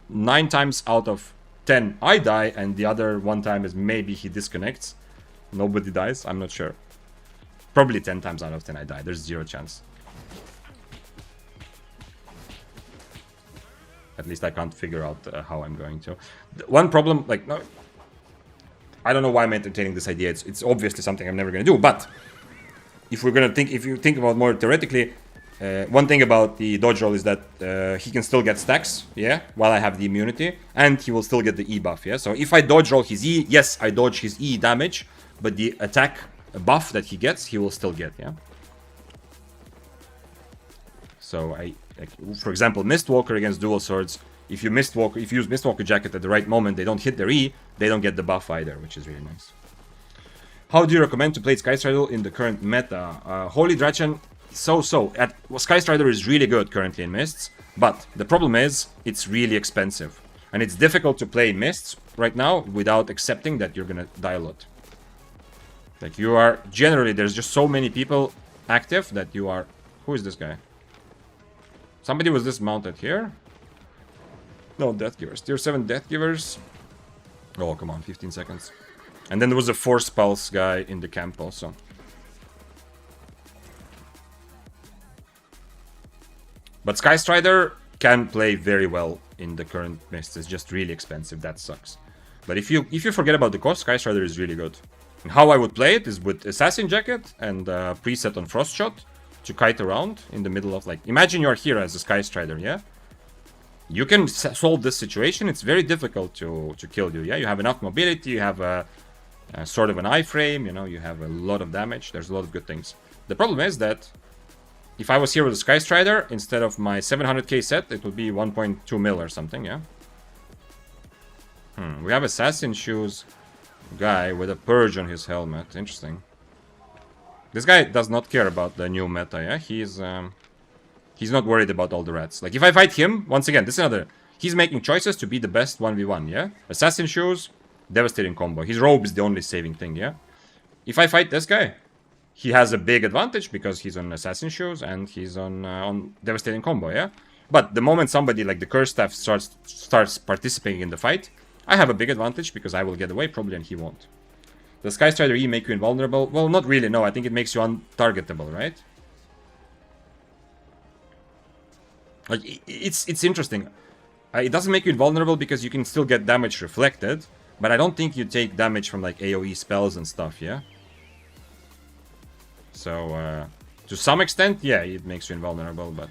9 times out of 10 I die, and the other 1 time is maybe he disconnects. Nobody dies, I'm not sure. Probably 10 times out of 10 I die, there's 0 chance. At least I can't figure out how I'm going to. One problem, like, no, I don't know why I'm entertaining this idea. It's obviously something I'm never going to do, but if we're going to if you think about more theoretically, one thing about the dodge roll is that he can still get stacks, yeah, while I have the immunity, and he will still get the E buff, yeah. So if I dodge roll his E, yes, I dodge his E damage, but the attack buff that he gets, he will still get, yeah. So for example, Mistwalker against dual swords. If you use Mistwalker Jacket at the right moment, they don't hit their E, they don't get the buff either, which is really nice. How do you recommend to play Skystrider in the current meta? Holy Drachen, Skystrider is really good currently in Mists, but the problem is, it's really expensive. And it's difficult to play Mists right now without accepting that you're gonna die a lot. Like, you are, generally, there's just so many people active that you are... Who is this guy? Somebody was dismounted here. No, Death Givers. Tier 7 Death Givers. Oh, come on, 15 seconds. And then there was a Force Pulse guy in the camp also. But Sky Strider can play very well in the current mist. It's just really expensive. That sucks. But if you forget about the cost, Sky Strider is really good. And how I would play it is with Assassin Jacket and preset on Frost Shot to kite around in the middle of, like, imagine you're here as a Sky Strider, yeah? You can solve this situation. It's very difficult to kill you, yeah? You have enough mobility, you have a sort of an iframe, you know, you have a lot of damage. There's a lot of good things. The problem is that if I was here with a Sky Strider, instead of my 700k set, it would be 1.2 mil or something, yeah? We have Assassin Shoes guy with a Purge on his helmet. Interesting. This guy does not care about the new meta, yeah? He's not worried about all the rats. Like, if I fight him, once again, this is another... He's making choices to be the best 1v1, yeah? Assassin Shoes, devastating combo. His robe is the only saving thing, yeah? If I fight this guy, he has a big advantage because he's on Assassin Shoes and he's on devastating combo, yeah? But the moment somebody like the Curse Staff starts participating in the fight, I have a big advantage because I will get away probably and he won't. Does Sky Strider E make you invulnerable? Well, not really, no. I think it makes you untargetable, right? Like, it's interesting. It doesn't make you invulnerable because you can still get damage reflected, but I don't think you take damage from, like, AoE spells and stuff, yeah? So, to some extent, yeah, it makes you invulnerable, but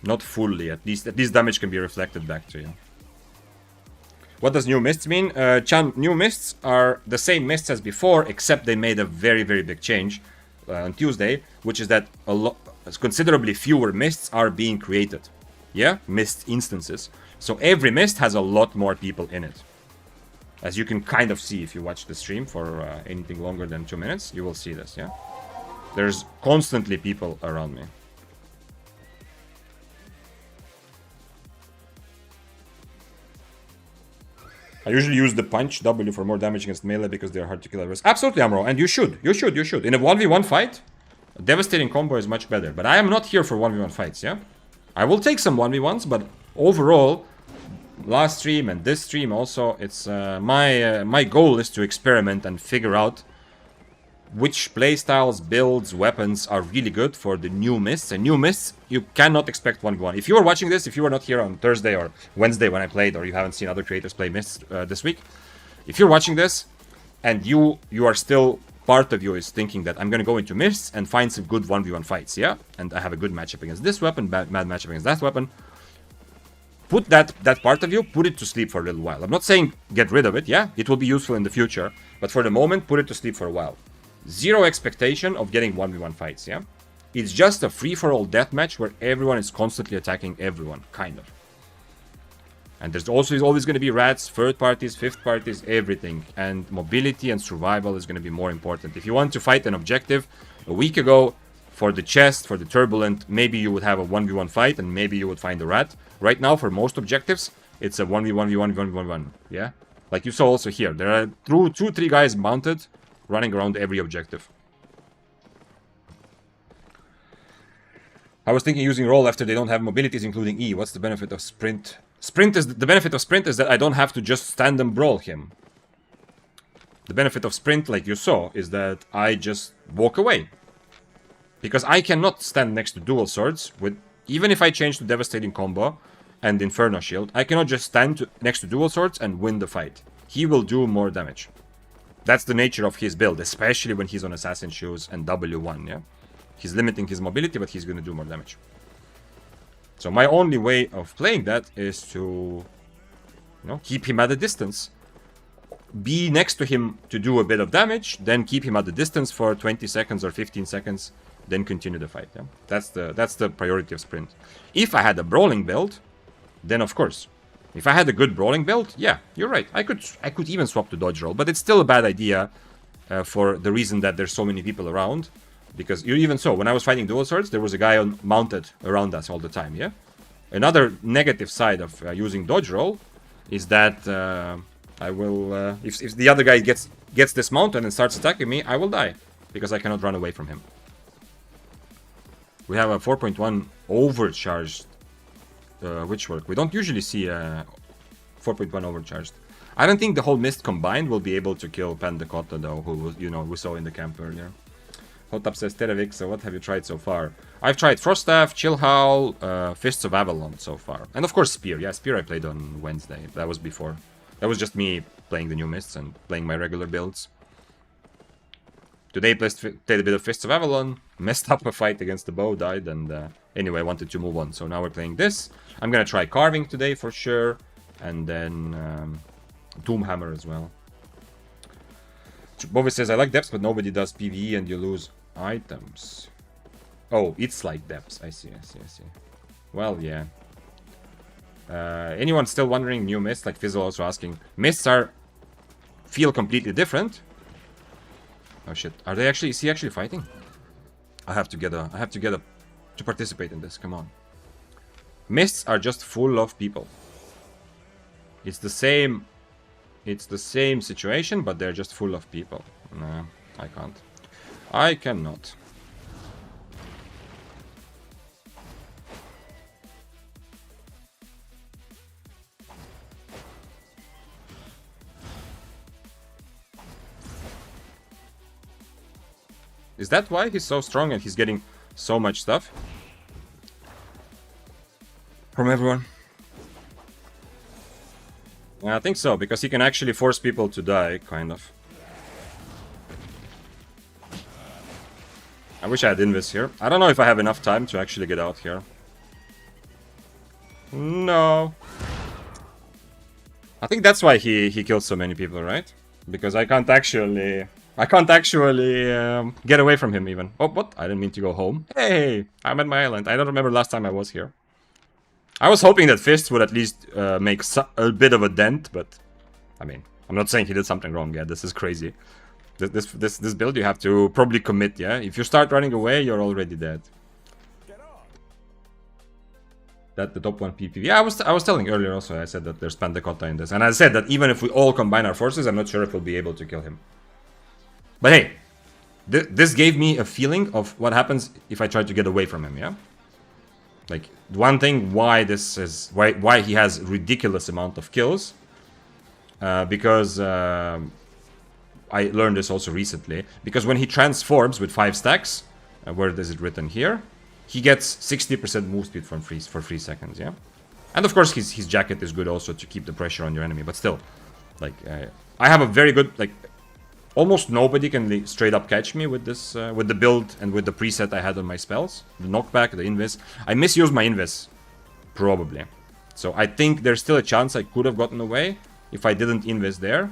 not fully. At least damage can be reflected back to you. What does new mists mean? Chan, new mists are the same mists as before, except they made a very, very big change on Tuesday, which is that considerably fewer mists are being created. Yeah? Mist instances. So every mist has a lot more people in it. As you can kind of see if you watch the stream for anything longer than 2 minutes, you will see this, yeah? There's constantly people around me. I usually use the punch W for more damage against melee because they're hard to kill. Absolutely, Amro, and you should. You should. In a 1v1 fight, a devastating combo is much better. But I am not here for 1v1 fights, yeah? I will take some 1v1s, but overall, last stream and this stream also, it's my goal is to experiment and figure out which playstyles, builds, weapons are really good for the new mists. And new mists, you cannot expect 1v1. If you are watching this, if you were not here on Thursday or Wednesday when I played, or you haven't seen other creators play mists this week, if you're watching this and you are still, part of you is thinking that I'm going to go into mists and find some good 1v1 fights, yeah? And I have a good matchup against this weapon, bad matchup against that weapon. Put that part of you, put it to sleep for a little while. I'm not saying get rid of it, yeah? It will be useful in the future. But for the moment, put it to sleep for a while. Zero expectation of getting 1v1 fights, yeah? It's just a free-for-all deathmatch where everyone is constantly attacking everyone, kind of. And there's also always going to be rats, third parties, fifth parties, everything. And mobility and survival is going to be more important. If you want to fight an objective, a week ago, for the chest, for the turbulent, maybe you would have a 1v1 fight and maybe you would find a rat. Right now, for most objectives, it's a 1v1v1v1v1, yeah? Like you saw also here, there are 2-3 guys mounted, running around every objective. I was thinking using roll after they don't have mobilities, including E. What's the benefit of sprint? The benefit of sprint is that I don't have to just stand and brawl him. The benefit of sprint, like you saw, is that I just walk away. Because I cannot stand next to dual swords with, even if I change to devastating combo and Inferno Shield, I cannot just stand next to dual swords and win the fight. He will do more damage. That's the nature of his build, especially when he's on Assassin Shoes and W1, yeah? He's limiting his mobility, but he's going to do more damage. So my only way of playing that is to, keep him at a distance. Be next to him to do a bit of damage, then keep him at the distance for 20 seconds or 15 seconds, then continue the fight, yeah? That's the priority of sprint. If I had a brawling build, then of course. If I had a good brawling build, yeah, you're right. I could even swap to dodge roll, but it's still a bad idea for the reason that there's so many people around. Because you even saw, when I was fighting dual swords, there was a guy mounted around us all the time, yeah? Another negative side of using dodge roll is that I will... if the other guy gets dismounted and starts attacking me, I will die. Because I cannot run away from him. We have a 4.1 overcharged Witchwork. We don't usually see a 4.1 overcharged. I don't think the whole mist combined will be able to kill Pandacotta though, who, you know, we saw in the camp earlier. Hotap says, Terevik, so what have you tried so far? I've tried Frost Staff, Chill Howl, Fists of Avalon so far. And of course Spear. Yeah, Spear I played on Wednesday. That was before. That was just me playing the new mists and playing my regular builds. Today played a bit of Fists of Avalon, messed up a fight against the bow, died, and anyway, wanted to move on. So now we're playing this. I'm gonna try Carving today for sure, and then Doomhammer as well. Bovis says, I like depths, but nobody does PvE and you lose items. Oh, it's like depths. I see. Well, yeah. Anyone still wondering new mists? Like Fizzle also asking. Mists feel completely different. Oh shit. Are they actually, is he actually fighting? I have to get to participate in this, come on. Mists are just full of people. It's the same situation, but they're just full of people. No, I can't. I cannot. Is that why he's so strong and he's getting so much stuff from everyone? Yeah, I think so, because he can actually force people to die, kind of. I wish I had Invis here. I don't know if I have enough time to actually get out here. No. I think that's why he killed so many people, right? Because I can't actually get away from him even. Oh, what? I didn't mean to go home. Hey, I'm at my island. I don't remember last time I was here. I was hoping that Fist would at least make a bit of a dent, but I mean, I'm not saying he did something wrong. Yeah, this is crazy. This build you have to probably commit. Yeah, if you start running away, you're already dead. That the top 1 PPV. Yeah, I was telling earlier also. I said that there's Pandacotta in this, and I said that even if we all combine our forces, I'm not sure if we'll be able to kill him. But hey, this gave me a feeling of what happens if I try to get away from him. Yeah. Like, one thing why this is why he has ridiculous amount of kills, because I learned this also recently. Because when he transforms with 5 stacks, where is it written here? He gets 60% move speed for 3 seconds. Yeah, and of course his jacket is good also to keep the pressure on your enemy. But still, like I have a very good like. Almost nobody can straight up catch me with this, with the build and with the preset I had on my spells. The knockback, the invis. I misused my invis, probably. So I think there's still a chance I could have gotten away if I didn't invis there.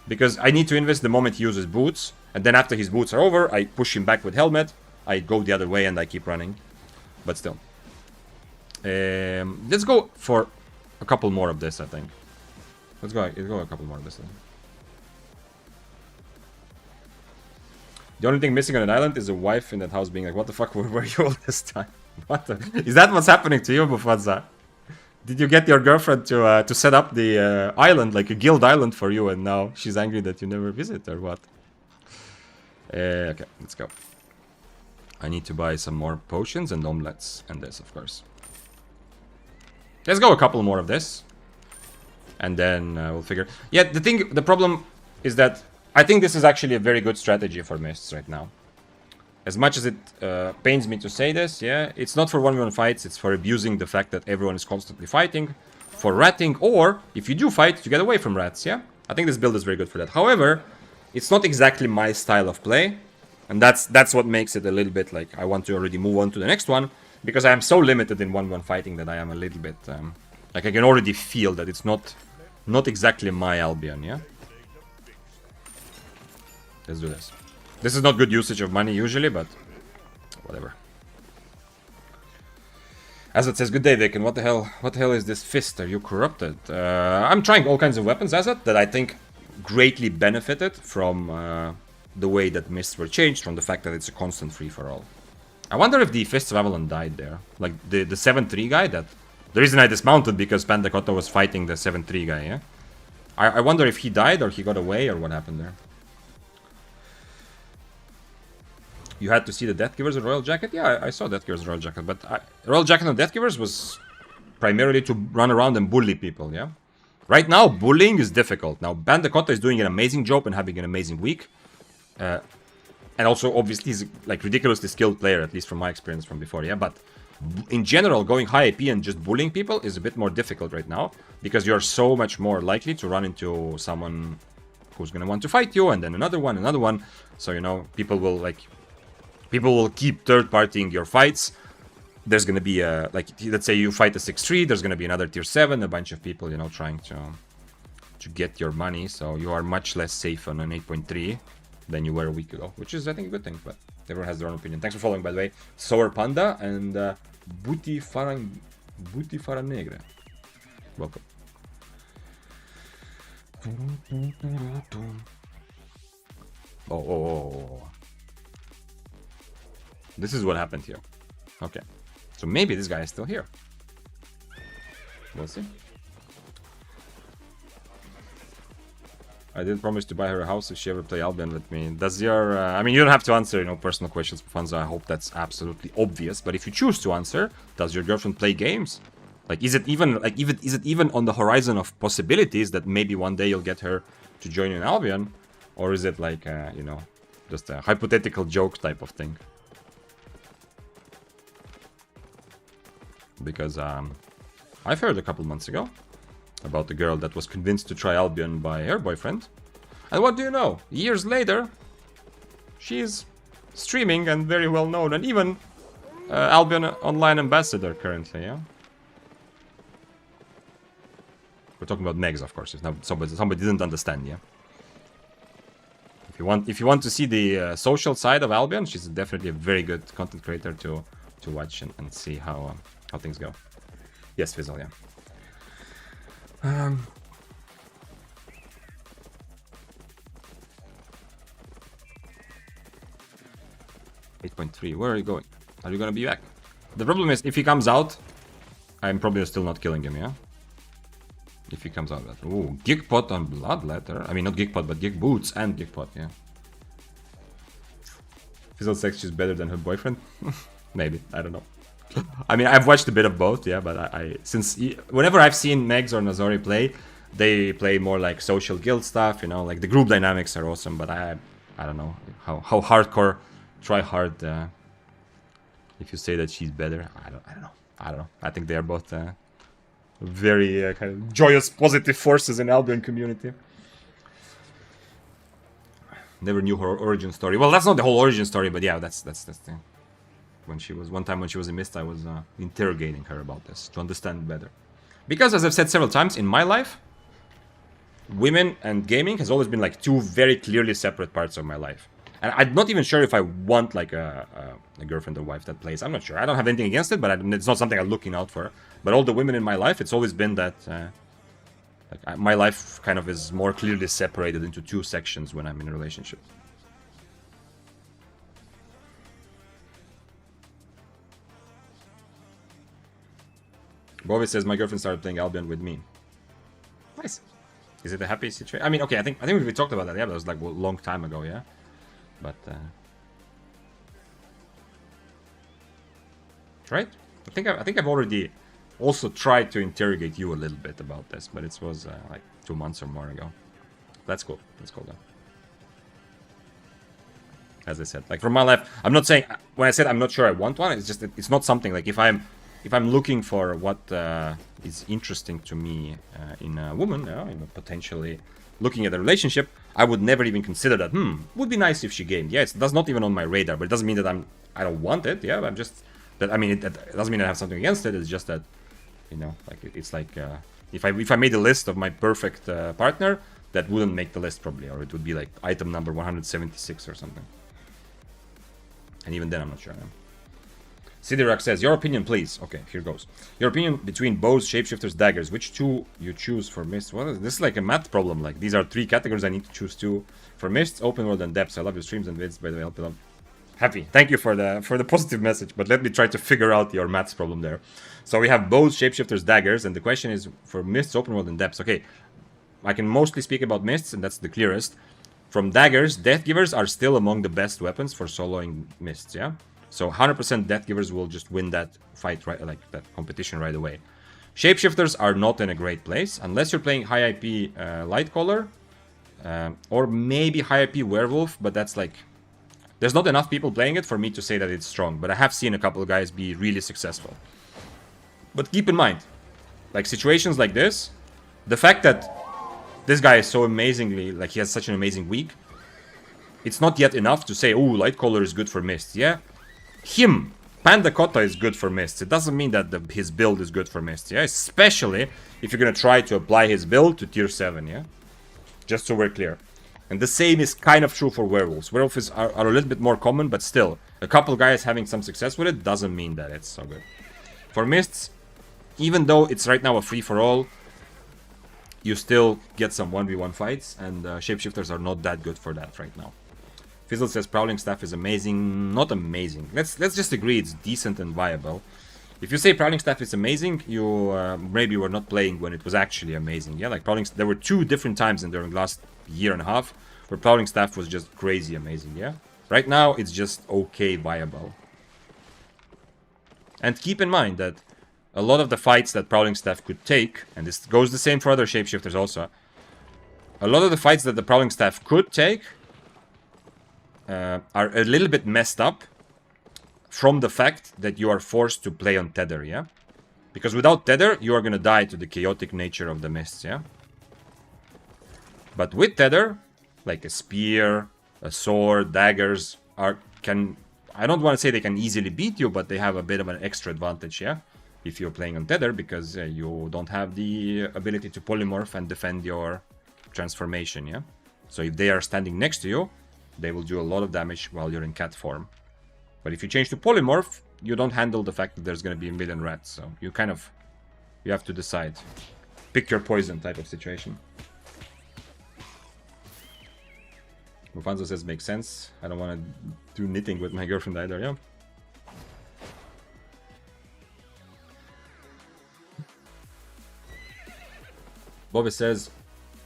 Because I need to invis the moment he uses boots. And then after his boots are over, I push him back with helmet. I go the other way and I keep running. But still. Let's go for a couple more of this, I think. Let's go a couple more of this then. The only thing missing on an island is a wife in that house being like, what the fuck, where were you all this time? What the... Is that what's happening to you, Bufanza? Did you get your girlfriend to set up the island, like a guild island for you, and now she's angry that you never visit, or what? Okay, let's go. I need to buy some more potions and omelets, and this, of course. Let's go a couple more of this. And then we'll figure... Yeah, the problem is that I think this is actually a very good strategy for mists right now. As much as it pains me to say this, yeah, it's not for 1v1 fights, it's for abusing the fact that everyone is constantly fighting, for ratting, or if you do fight, to get away from rats, yeah? I think this build is very good for that. However, it's not exactly my style of play, and that's what makes it a little bit like I want to already move on to the next one, because I am so limited in 1v1 fighting that I am a little bit, like I can already feel that it's not exactly my Albion, yeah? Let's do this. This is not good usage of money usually, but whatever. Azad says, good day, Vic, and what the hell is this fist? Are you corrupted? I'm trying all kinds of weapons, Azad, that I think greatly benefited from the way that mists were changed, from the fact that it's a constant free-for-all. I wonder if the Fists of Avalon died there. Like, the 7-3 guy that... The reason I dismounted because Pandacotta was fighting the 7-3 guy, yeah? I wonder if he died or he got away or what happened there. You had to see the Death Givers and Royal Jacket? Yeah, I saw Death Givers and Royal Jacket, but Royal Jacket and Death Givers was primarily to run around and bully people, yeah? Right now, bullying is difficult. Now, Bandacotta is doing an amazing job and having an amazing week. And also, obviously, he's like ridiculously skilled player, at least from my experience from before, yeah? But in general, going high AP and just bullying people is a bit more difficult right now, because you're so much more likely to run into someone who's gonna want to fight you, and then another one. So, you know, people will keep third-partying your fights. There's gonna be a, like, let's say you fight a 6-3, there's gonna be another tier 7, a bunch of people, you know, trying to get your money, so you are much less safe on an 8.3 than you were a week ago, which is, I think, a good thing, but everyone has their own opinion. Thanks for following, by the way. Sour Panda and Buti Faranegre. Welcome. Oh. This is what happened here. Okay. So maybe this guy is still here. We'll see. I did promise to buy her a house if she ever play Albion with me. Does your... I mean, you don't have to answer, you know, personal questions for Fanzo. I hope that's absolutely obvious. But if you choose to answer, does your girlfriend play games? Like, is it even on the horizon of possibilities that maybe one day you'll get her to join you in Albion? Or is it like, you know, just a hypothetical joke type of thing? Because I've heard a couple months ago about the girl that was convinced to try Albion by her boyfriend. And what do you know? Years later, she's streaming and very well known, and even Albion online ambassador currently, yeah? We're talking about Megs, of course. If not, somebody didn't understand, yeah? If you want to see the social side of Albion, she's definitely a very good content creator to watch and see how things go. Yes, Fizzle, yeah. 8.3, where are you going? Are you gonna be back? The problem is, if he comes out, I'm probably still not killing him, yeah? If he comes out. Ooh, Geekpot on Bloodletter. I mean, not Geekpot, but Geek Boots and Geekpot, yeah. Fizzle Sex, she's better than her boyfriend? Maybe, I don't know. I mean, I've watched a bit of both, yeah, but whenever I've seen Megs or Nazori play, they play more like social guild stuff, you know, like the group dynamics are awesome, but I don't know how hardcore, try hard, if you say that she's better, I don't know. I think they are both very kind of joyous, positive forces in Albion community. Never knew her origin story. Well, that's not the whole origin story, but yeah, that's the thing. One time when she was in Mist, I was interrogating her about this to understand better. Because, as I've said several times, in my life, women and gaming has always been like two very clearly separate parts of my life. And I'm not even sure if I want like a girlfriend or wife that plays. I'm not sure. I don't have anything against it, but it's not something I'm looking out for. But all the women in my life, it's always been that my life kind of is more clearly separated into two sections when I'm in a relationship. Bobby says my girlfriend started playing Albion with me. Nice. Is it a happy situation? I mean, okay, I think we talked about that. Yeah, that was like a long time ago, yeah. But right? I think I've already also tried to interrogate you a little bit about this, but it was like 2 months or more ago. That's cool. That's cool though. As I said, like from my life, I'm not saying when I said I'm not sure I want one. It's just that it's not something like if I'm looking for what is interesting to me in a woman, potentially looking at a relationship, I would never even consider that. Would be nice if she gamed. Yeah, that's not even on my radar, but it doesn't mean that I don't want it. Yeah, I'm just that. I mean, it doesn't mean I have something against it. It's just that, you know, like it's like if I made a list of my perfect partner, that wouldn't make the list probably, or it would be like item number 176 or something. And even then, I'm not sure. Sidirak says, your opinion, please. Okay, here goes. Your opinion between bows, shapeshifters, daggers. Which two you choose for Mist? Well, this is like a math problem. Like, these are 3 categories. I need to choose 2 for Mists, open world, and depths. I love your streams and vids. By the way, help it up. Happy. Thank you for the positive message. But let me try to figure out your maths problem there. So we have bows, shapeshifters, daggers, and the question is for Mists, open world, and depths. Okay, I can mostly speak about Mists, and that's the clearest. from daggers, Death Givers are still among the best weapons for soloing mists, yeah? So 100% Death Givers will just win that fight, right, like that competition right away. Shapeshifters are not in a great place, unless you're playing high IP Lightcaller, or maybe high IP Werewolf, but that's like... There's not enough people playing it for me to say that it's strong, but I have seen a couple of guys be really successful. But keep in mind, like situations like this, the fact that this guy is so amazingly, like he has such an amazing week, it's not yet enough to say, oh, Lightcaller is good for Mist, yeah? Him, Panda Cotta is good for Mist. It doesn't mean that his build is good for Mist, yeah? Especially if you're gonna try to apply his build to tier 7, yeah? Just so we're clear. And the same is kind of true for Werewolves. Werewolves are a little bit more common, but still, a couple guys having some success with it doesn't mean that it's so good. For Mists, even though it's right now a free-for-all, you still get some 1v1 fights, and Shapeshifters are not that good for that right now. Fizzle says Prowling Staff is amazing. Not amazing. Let's just agree it's decent and viable. If you say Prowling Staff is amazing, you maybe were not playing when it was actually amazing. Yeah, like there were 2 different times in the last year and a half where Prowling Staff was just crazy amazing, yeah? Right now, it's just okay viable. And keep in mind that a lot of the fights that Prowling Staff could take, and this goes the same for other Shapeshifters also, a lot of the fights that the Prowling Staff could take are a little bit messed up from the fact that you are forced to play on Tether, yeah? Because without Tether, you are gonna die to the chaotic nature of the mists, yeah? But with Tether, like a spear, a sword, daggers, I don't want to say they can easily beat you, but they have a bit of an extra advantage, yeah? If you're playing on Tether, because you don't have the ability to polymorph and defend your transformation, yeah? So if they are standing next to you, they will do a lot of damage while you're in cat form. But if you change to polymorph, you don't handle the fact that there's going to be a million rats. So you have to decide. Pick your poison type of situation. Mufanzo says makes sense. I don't want to do knitting with my girlfriend either, yeah? Bobby says,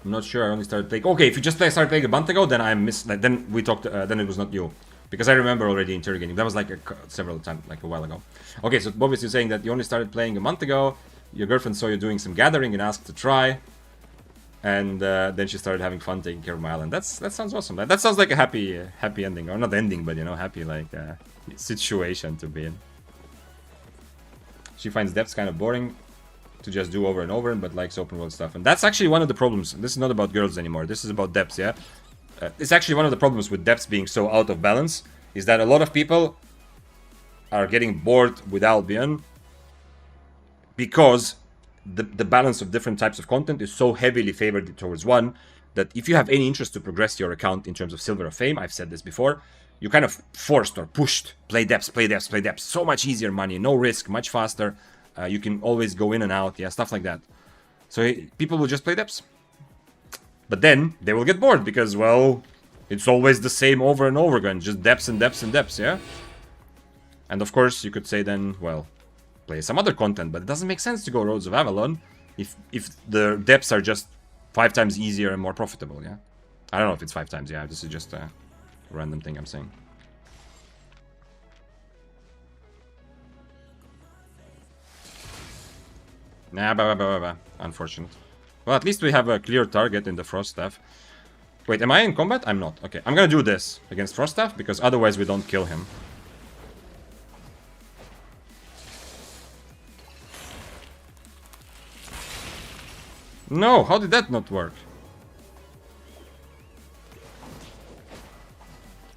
I'm not sure, I only started playing... Okay, if you just started playing a month ago, then I missed... then we talked... then it was not you. Because I remember already interrogating. That was like several times, like a while ago. Okay, so Bobby is saying that you only started playing a month ago. Your girlfriend saw you doing some gathering and asked to try. And then she started having fun taking care of my island. That sounds awesome. That sounds like a happy ending. Or not ending, but, you know, happy, like, situation to be in. She finds depths kind of boring to just do over and over, but likes open world stuff. And that's actually one of the problems. This is not about girls anymore. This is about depths, yeah? It's actually one of the problems with depths being so out of balance, is that a lot of people are getting bored with Albion because the balance of different types of content is so heavily favored towards one that if you have any interest to progress your account in terms of Silver of Fame, I've said this before, you kind of forced or pushed play depths, play depths, play depths. So much easier money, no risk, much faster. You can always go in and out, yeah, stuff like that. So people will just play depths. But then they will get bored because, well, it's always the same over and over again, just depths and depths and depths, yeah? And of course, you could say then, well, play some other content, but it doesn't make sense to go Roads of Avalon if the depths are just 5 times easier and more profitable, yeah? I don't know if it's 5 times, yeah, this is just a random thing I'm saying. Nah, unfortunate. Well, at least we have a clear target in the Frost Staff. Wait, am I in combat? I'm not. Okay, I'm gonna do this against Frost Staff, because otherwise we don't kill him. No, how did that not work?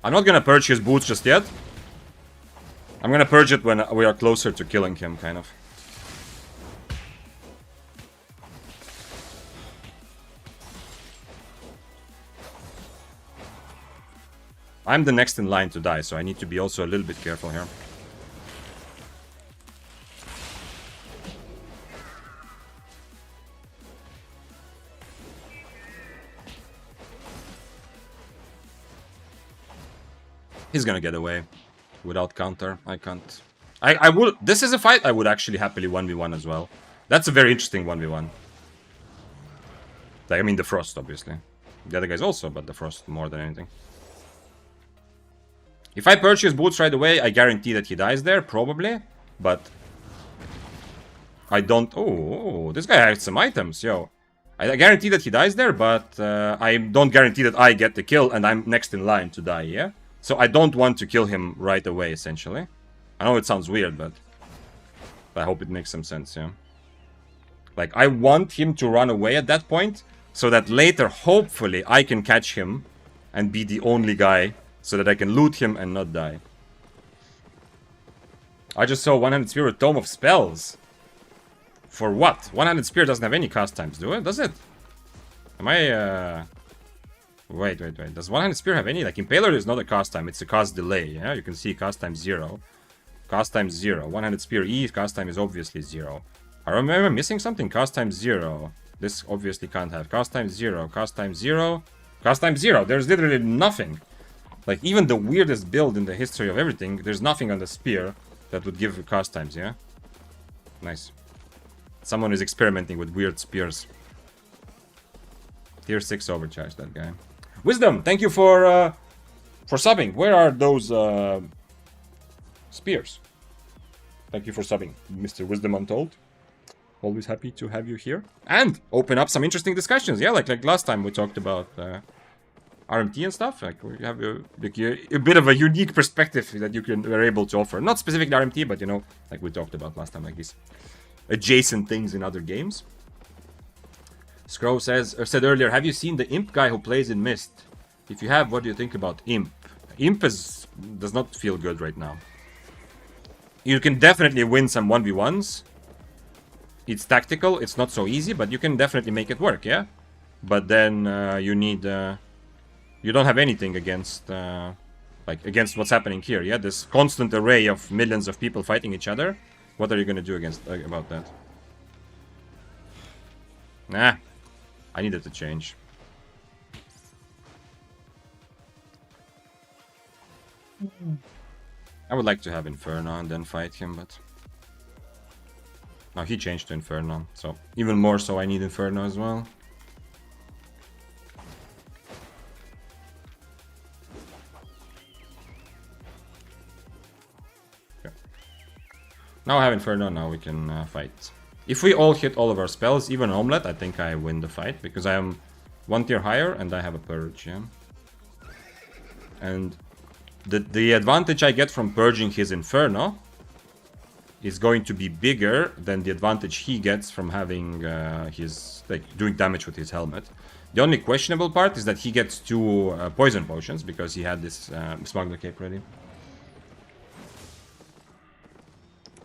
I'm not gonna purge his boots just yet. I'm gonna purge it when we are closer to killing him, kind of. I'm the next in line to die, so I need to be also a little bit careful here. He's gonna get away without counter. I can't. I would. This is a fight I would actually happily 1v1 as well. That's a very interesting 1v1. Like, I mean, the Frost, obviously. The other guys also, but the Frost more than anything. If I purchase boots right away, I guarantee that he dies there, probably. But I don't... Oh, this guy has some items, yo. I guarantee that he dies there, but I don't guarantee that I get the kill and I'm next in line to die, yeah? So I don't want to kill him right away, essentially. I know it sounds weird, but I hope it makes some sense, yeah? Like, I want him to run away at that point, so that later, hopefully, I can catch him and be the only guy, so that I can loot him and not die. I just saw one-handed spear with Tome of Spells. For what? One-handed spear doesn't have any cast times, do it? Does it? Am I, Wait. Does one-handed spear have any? Like, Impaler is not a cast time, it's a cast delay, yeah? You can see cast time 0. Cast time 0. One-handed spear E, cast time is obviously 0. I remember missing something. Cast time 0. This obviously can't have. Cast time 0. Cast time 0. Cast time 0. There's literally nothing. Like, even the weirdest build in the history of everything, there's nothing on the spear that would give cast times, yeah? Nice. Someone is experimenting with weird spears. Tier 6 overcharge, that guy. Wisdom, thank you for subbing. Where are those spears? Thank you for subbing, Mr. Wisdom Untold. Always happy to have you here. And open up some interesting discussions. Yeah, like last time we talked about RMT and stuff. Like, we have a bit of a unique perspective that we're able to offer. Not specifically RMT, but, you know, like we talked about last time, like these adjacent things in other games. Scroll said earlier, have you seen the Imp guy who plays in Mist? If you have, what do you think about Imp? Imp does not feel good right now. You can definitely win some 1v1s. It's tactical, it's not so easy, but you can definitely make it work, yeah? But then you need... you don't have anything against... against what's happening here, yeah? This constant array of millions of people fighting each other. What are you gonna do about that? Nah. I needed to change. I would like to have Inferno and then fight him, but... Now he changed to Inferno, so even more so I need Inferno as well. Okay. Now I have Inferno, now we can fight. If we all hit all of our spells, even Omelette, I think I win the fight, because I am one tier higher and I have a Purge, yeah? And the advantage I get from purging his Inferno is going to be bigger than the advantage he gets from having doing damage with his helmet. The only questionable part is that he gets 2 poison potions because he had this smuggler cape ready.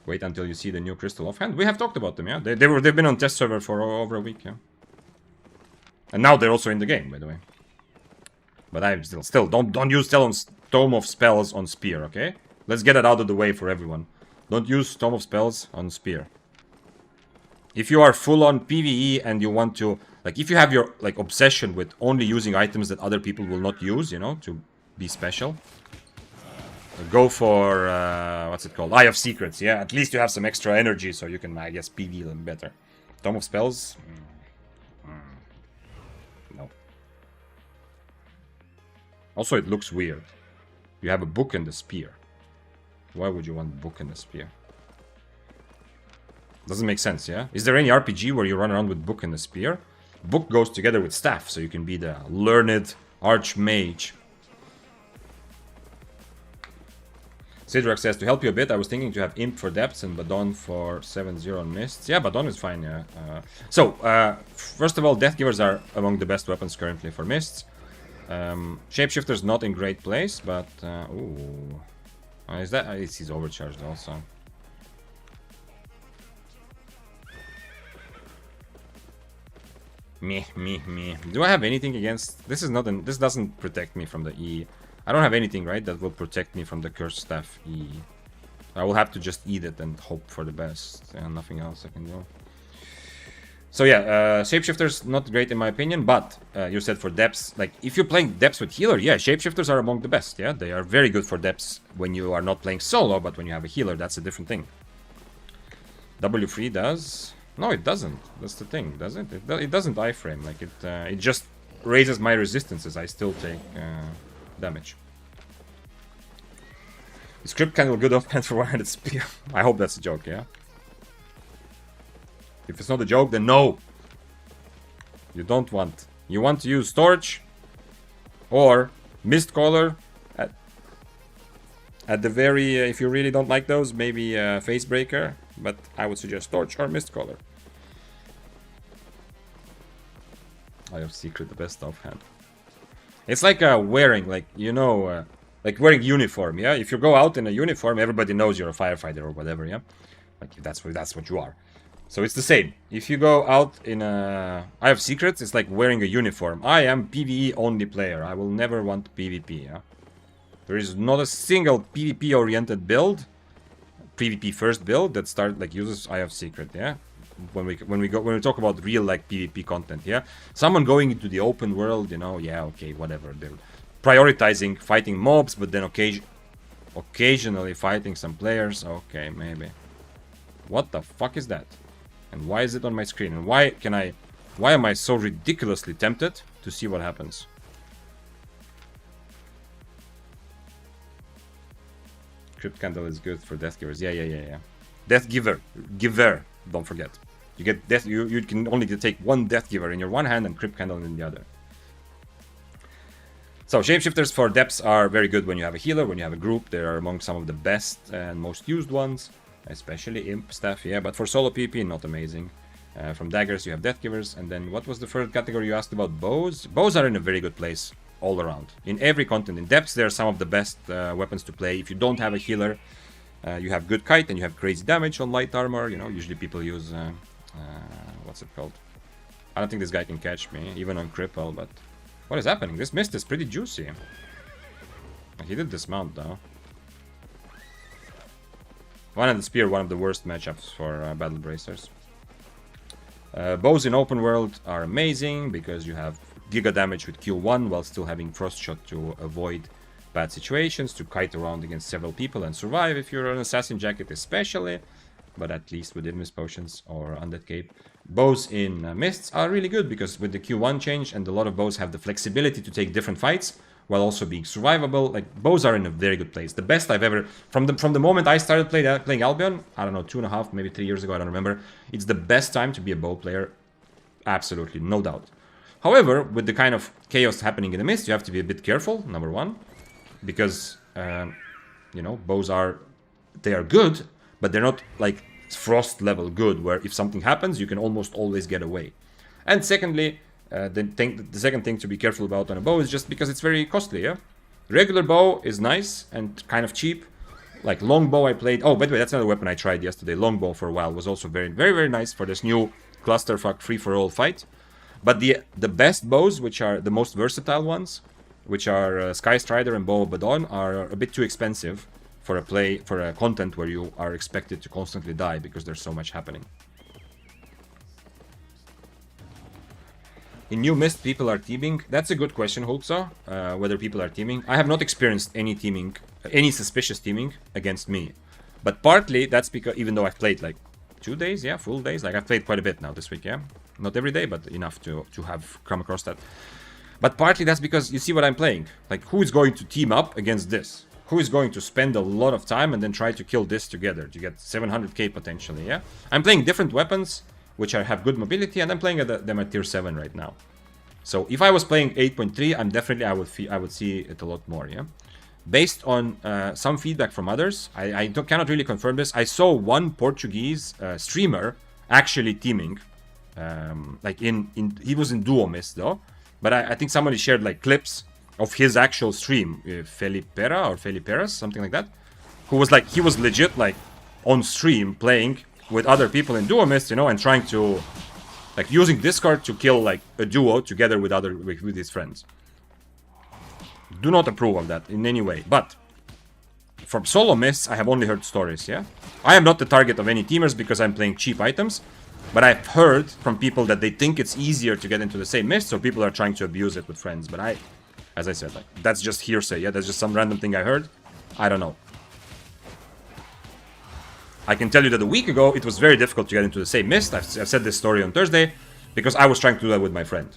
Wait until you see the new crystal offhand. We have talked about them, yeah. They've been on test server for over a week, yeah. And now they're also in the game, by the way. But I still don't use Tome of Spells on Spear, okay? Let's get it out of the way for everyone. Don't use Tome of Spells on Spear. If you are full on PvE and you want to... Like, if you have your, like, obsession with only using items that other people will not use, you know, to be special... Go for, what's it called? Eye of Secrets, yeah? At least you have some extra energy so you can, I guess, PvE them better. Tome of Spells? No. Also, it looks weird. You have a book and a spear. Why would you want book and a spear? Doesn't make sense, yeah? Is there any RPG where you run around with book and a spear? Book goes together with staff, so you can be the learned archmage. Sidrak says, to help you a bit, I was thinking to have Imp for depths and Badon for 7-0 on mists. Yeah, Badon is fine, yeah. First of all, Deathgivers are among the best weapons currently for mists. Shapeshifter's not in great place, but... ooh. Is that... he's overcharged also. Meh. Do I have anything against... This is not an... This doesn't protect me from the E. I don't have anything, right, that will protect me from the Cursed Staff E. I will have to just eat it and hope for the best. And nothing else I can do. So yeah, Shapeshifter's not great in my opinion, but you said for depths, like, if you're playing depths with healer, yeah, Shapeshifters are among the best, yeah? They are very good for depths when you are not playing solo, but when you have a healer, that's a different thing. W3 does... No, it doesn't. That's the thing, does it? It doesn't iframe, like, it just raises my resistances, I still take damage. Is Crypt Candle good offhand for one-handed spear? I hope that's a joke, yeah? If it's not a joke, then no! You don't want. You want to use Torch or Mistcaller at the very, if you really don't like those, maybe Facebreaker, but I would suggest Torch or Mistcaller. I have Secret, the best offhand. It's like wearing, like, you know, like wearing uniform, yeah? If you go out in a uniform, everybody knows you're a firefighter or whatever, yeah? Like, that's what you are. So it's the same. If you go out in a... I have Secrets, it's like wearing a uniform. I am PvE only player. I will never want PvP, yeah? There is not a single PvP oriented build, PvP first build that uses I have Secret, yeah? When we talk about real like PvP content, yeah? Someone going into the open world, you know, yeah, okay, whatever. They're prioritizing fighting mobs, but then occasionally fighting some players. Okay, maybe. What the fuck is that? And why is it on my screen? And why am I so ridiculously tempted to see what happens? Crypt Candle is good for Death Givers. Yeah. Death Giver. Don't forget. You get death. You can only take one Death Giver in your one hand and Crypt Candle in the other. So Shapeshifters for depths are very good when you have a healer, when you have a group. They are among some of the best and most used ones. Especially Imp stuff, yeah, but for solo PP, not amazing. From Daggers, you have Death Givers, and then what was the third category you asked about? Bows? Bows are in a very good place all around. In every content. In depths, they're some of the best weapons to play. If you don't have a healer, you have good kite and you have crazy damage on light armor. You know, usually people use, what's it called? I don't think this guy can catch me, even on cripple, but what is happening? This mist is pretty juicy. He did dismount though. One-handed spear, one of the worst matchups for battle bracers. Bows in open world are amazing because you have giga damage with Q1 while still having frost shot to avoid bad situations, to kite around against several people and survive if you're an assassin jacket especially, but at least with Mist Potions or Undead Cape. Bows in mists are really good because with the Q1 change, and a lot of bows have the flexibility to take different fights while also being survivable. Like, bows are in a very good place. The best I've ever... From the moment I started playing Albion, I don't know, 2.5, maybe 3 years ago, I don't remember. It's the best time to be a bow player. Absolutely, no doubt. However, with the kind of chaos happening in the mist, you have to be a bit careful, number one. Because, you know, bows are... They are good, but they're not, like, frost level good, where if something happens, you can almost always get away. And secondly... the second thing to be careful about on a bow is just because it's very costly, yeah? Regular bow is nice and kind of cheap. Like longbow I played... Oh, by the way, that's another weapon I tried yesterday. Longbow for a while was also very, very, very nice for this new clusterfuck free-for-all fight. But the best bows, which are the most versatile ones, which are Sky Strider and Bow of Badon, are a bit too expensive for a content where you are expected to constantly die because there's so much happening. In New Mist, people are teaming. That's a good question, Hulksa, whether people are teaming. I have not experienced any teaming, any suspicious teaming against me. But partly, that's because, even though I've played like 2 days, yeah, full days. Like, I've played quite a bit now this week, yeah. Not every day, but enough to have come across that. But partly that's because you see what I'm playing. Like, who is going to team up against this? Who is going to spend a lot of time and then try to kill this together to get 700k potentially, yeah? I'm playing different weapons, which have good mobility, and I'm playing them at tier 7 right now. So if I was playing 8.3, I would see it a lot more, yeah? Based on some feedback from others, I cannot really confirm this. I saw one Portuguese streamer actually teaming. Like he was in Duo Mist though. But I think somebody shared like clips of his actual stream. Felipera or Feliperas, something like that. Who was like, he was legit like on stream playing with other people in Duo Mist, you know, and trying to, like, using Discord to kill, like, a duo together with with his friends. Do not approve of that in any way. But from solo mists, I have only heard stories, yeah? I am not the target of any teamers because I'm playing cheap items. But I've heard from people that they think it's easier to get into the same mist, so people are trying to abuse it with friends. But as I said, like, that's just hearsay, yeah? That's just some random thing I heard. I don't know. I can tell you that a week ago, it was very difficult to get into the same mist. I've said this story on Thursday, because I was trying to do that with my friend.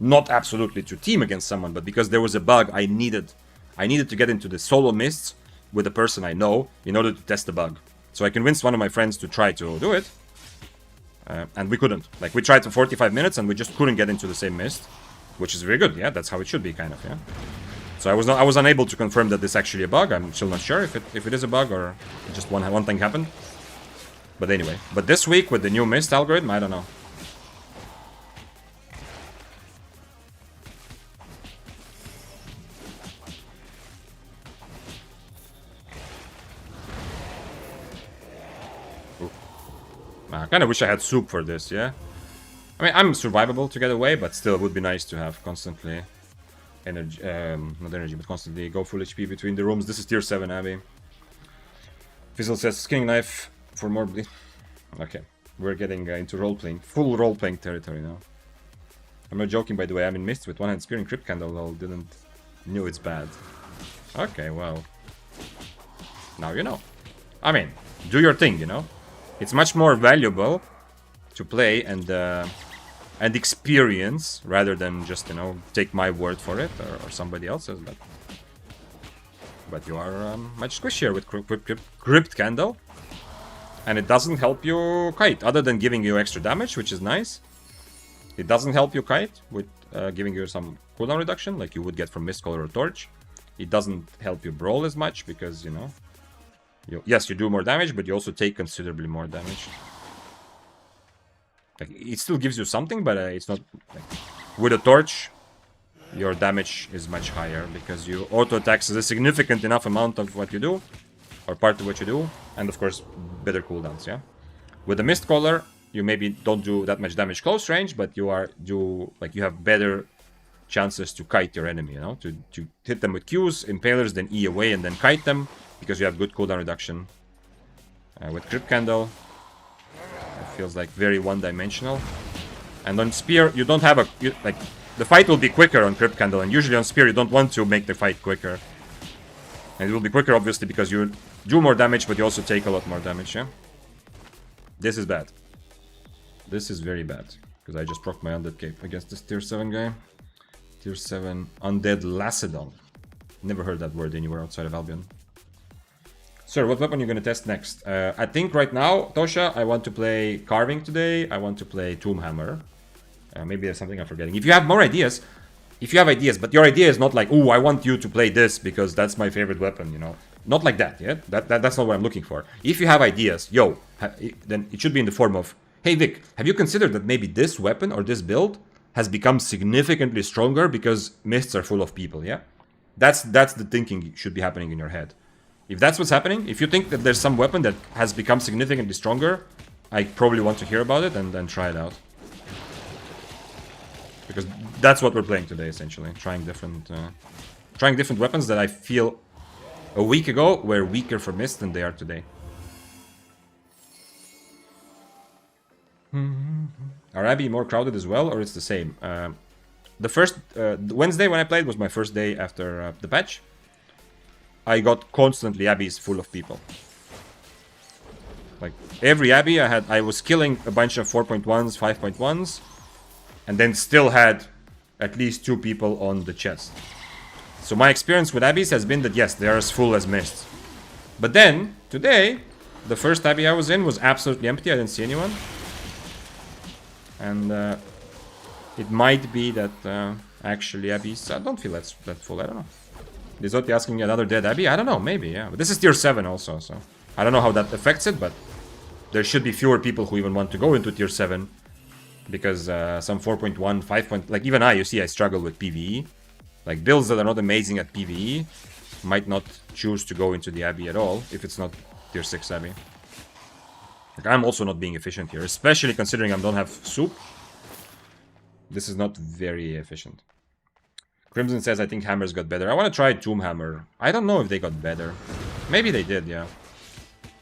Not absolutely to team against someone, but because there was a bug I needed to get into the solo mists with a person I know in order to test the bug. So I convinced one of my friends to try to do it. And we couldn't. Like, we tried for 45 minutes and we just couldn't get into the same mist. Which is very good, yeah? That's how it should be, kind of, yeah? So I was unable to confirm that this is actually a bug. I'm still not sure if it is a bug or just one thing happened. But anyway. But this week, with the new mist algorithm, I don't know. I kind of wish I had soup for this, yeah? I mean, I'm survivable to get away, but still it would be nice to have constantly energy, not energy, but constantly go full HP between the rooms. This is tier 7 Abby. Fizzle says, skinning knife for more bleed. Okay, we're getting into role-playing, full role-playing territory now. I'm not joking, by the way, I'm in Mist with one-hand spear and Crypt Candle, though didn't knew it's bad. Okay, well, now you know. I mean, do your thing, you know? It's much more valuable to play and experience rather than just, you know, take my word for it or somebody else's. But you are much squishier with Crypt Candle, and it doesn't help you kite other than giving you extra damage, which is nice. It doesn't help you kite with giving you some cooldown reduction like you would get from Mist Color or Torch. It doesn't help you brawl as much because, you know, yes, you do more damage, but you also take considerably more damage. Like, it still gives you something, but it's not... Like, with a Torch, your damage is much higher, because you auto-attacks a significant enough amount of what you do, or part of what you do, and of course, better cooldowns, yeah? With the Mist Color, you maybe don't do that much damage close range, but you have better chances to kite your enemy, you know? To hit them with Qs, Impalers, then E away, and then kite them, because you have good cooldown reduction. With Crypt Candle, it feels like very one-dimensional. And on Spear, you don't have the fight will be quicker on Crypt Candle, and usually on Spear you don't want to make the fight quicker. And it will be quicker, obviously, because you do more damage, but you also take a lot more damage, yeah? This is bad. This is very bad, because I just procced my Undead Cape against this tier 7 guy. Tier 7 Undead Lacedon. Never heard that word anywhere outside of Albion. Sir, what weapon are you going to test next? I think right now, Tosha, I want to play Carving today. I want to play Tomb Hammer. Maybe there's something I'm forgetting. If you have more ideas, but your idea is not like, oh, I want you to play this because that's my favorite weapon, you know. Not like that, yeah? That's not what I'm looking for. If you have ideas, then it should be in the form of, hey Vic, have you considered that maybe this weapon or this build has become significantly stronger because mists are full of people, yeah? That's the thinking should be happening in your head. If that's what's happening, if you think that there's some weapon that has become significantly stronger, I probably want to hear about it and then try it out. Because that's what we're playing today, essentially. Trying different weapons that I feel a week ago were weaker for Mist than they are today. Are Abbey more crowded as well, or it's the same? The first Wednesday when I played was my first day after the patch. I got constantly Abbeys full of people. Like, every Abbey I was killing a bunch of 4.1s, 5.1s, and then still had at least 2 people on the chest. So my experience with Abbeys has been that, yes, they are as full as mists. But then, today, the first Abbey I was in was absolutely empty, I didn't see anyone. And it might be that actually Abbeys, I don't feel that full, I don't know. Is Oti asking another dead Abbey? I don't know, maybe, yeah. But this is tier 7 also, so I don't know how that affects it, but there should be fewer people who even want to go into tier 7. Because some 4.1, 5. Like, even you see I struggle with PvE. Like, builds that are not amazing at PvE might not choose to go into the Abbey at all, if it's not tier 6 Abbey. Like, I'm also not being efficient here, especially considering I don't have soup. This is not very efficient. Crimson says, I think hammers got better. I want to try Tomb Hammer. I don't know if they got better. Maybe they did, yeah.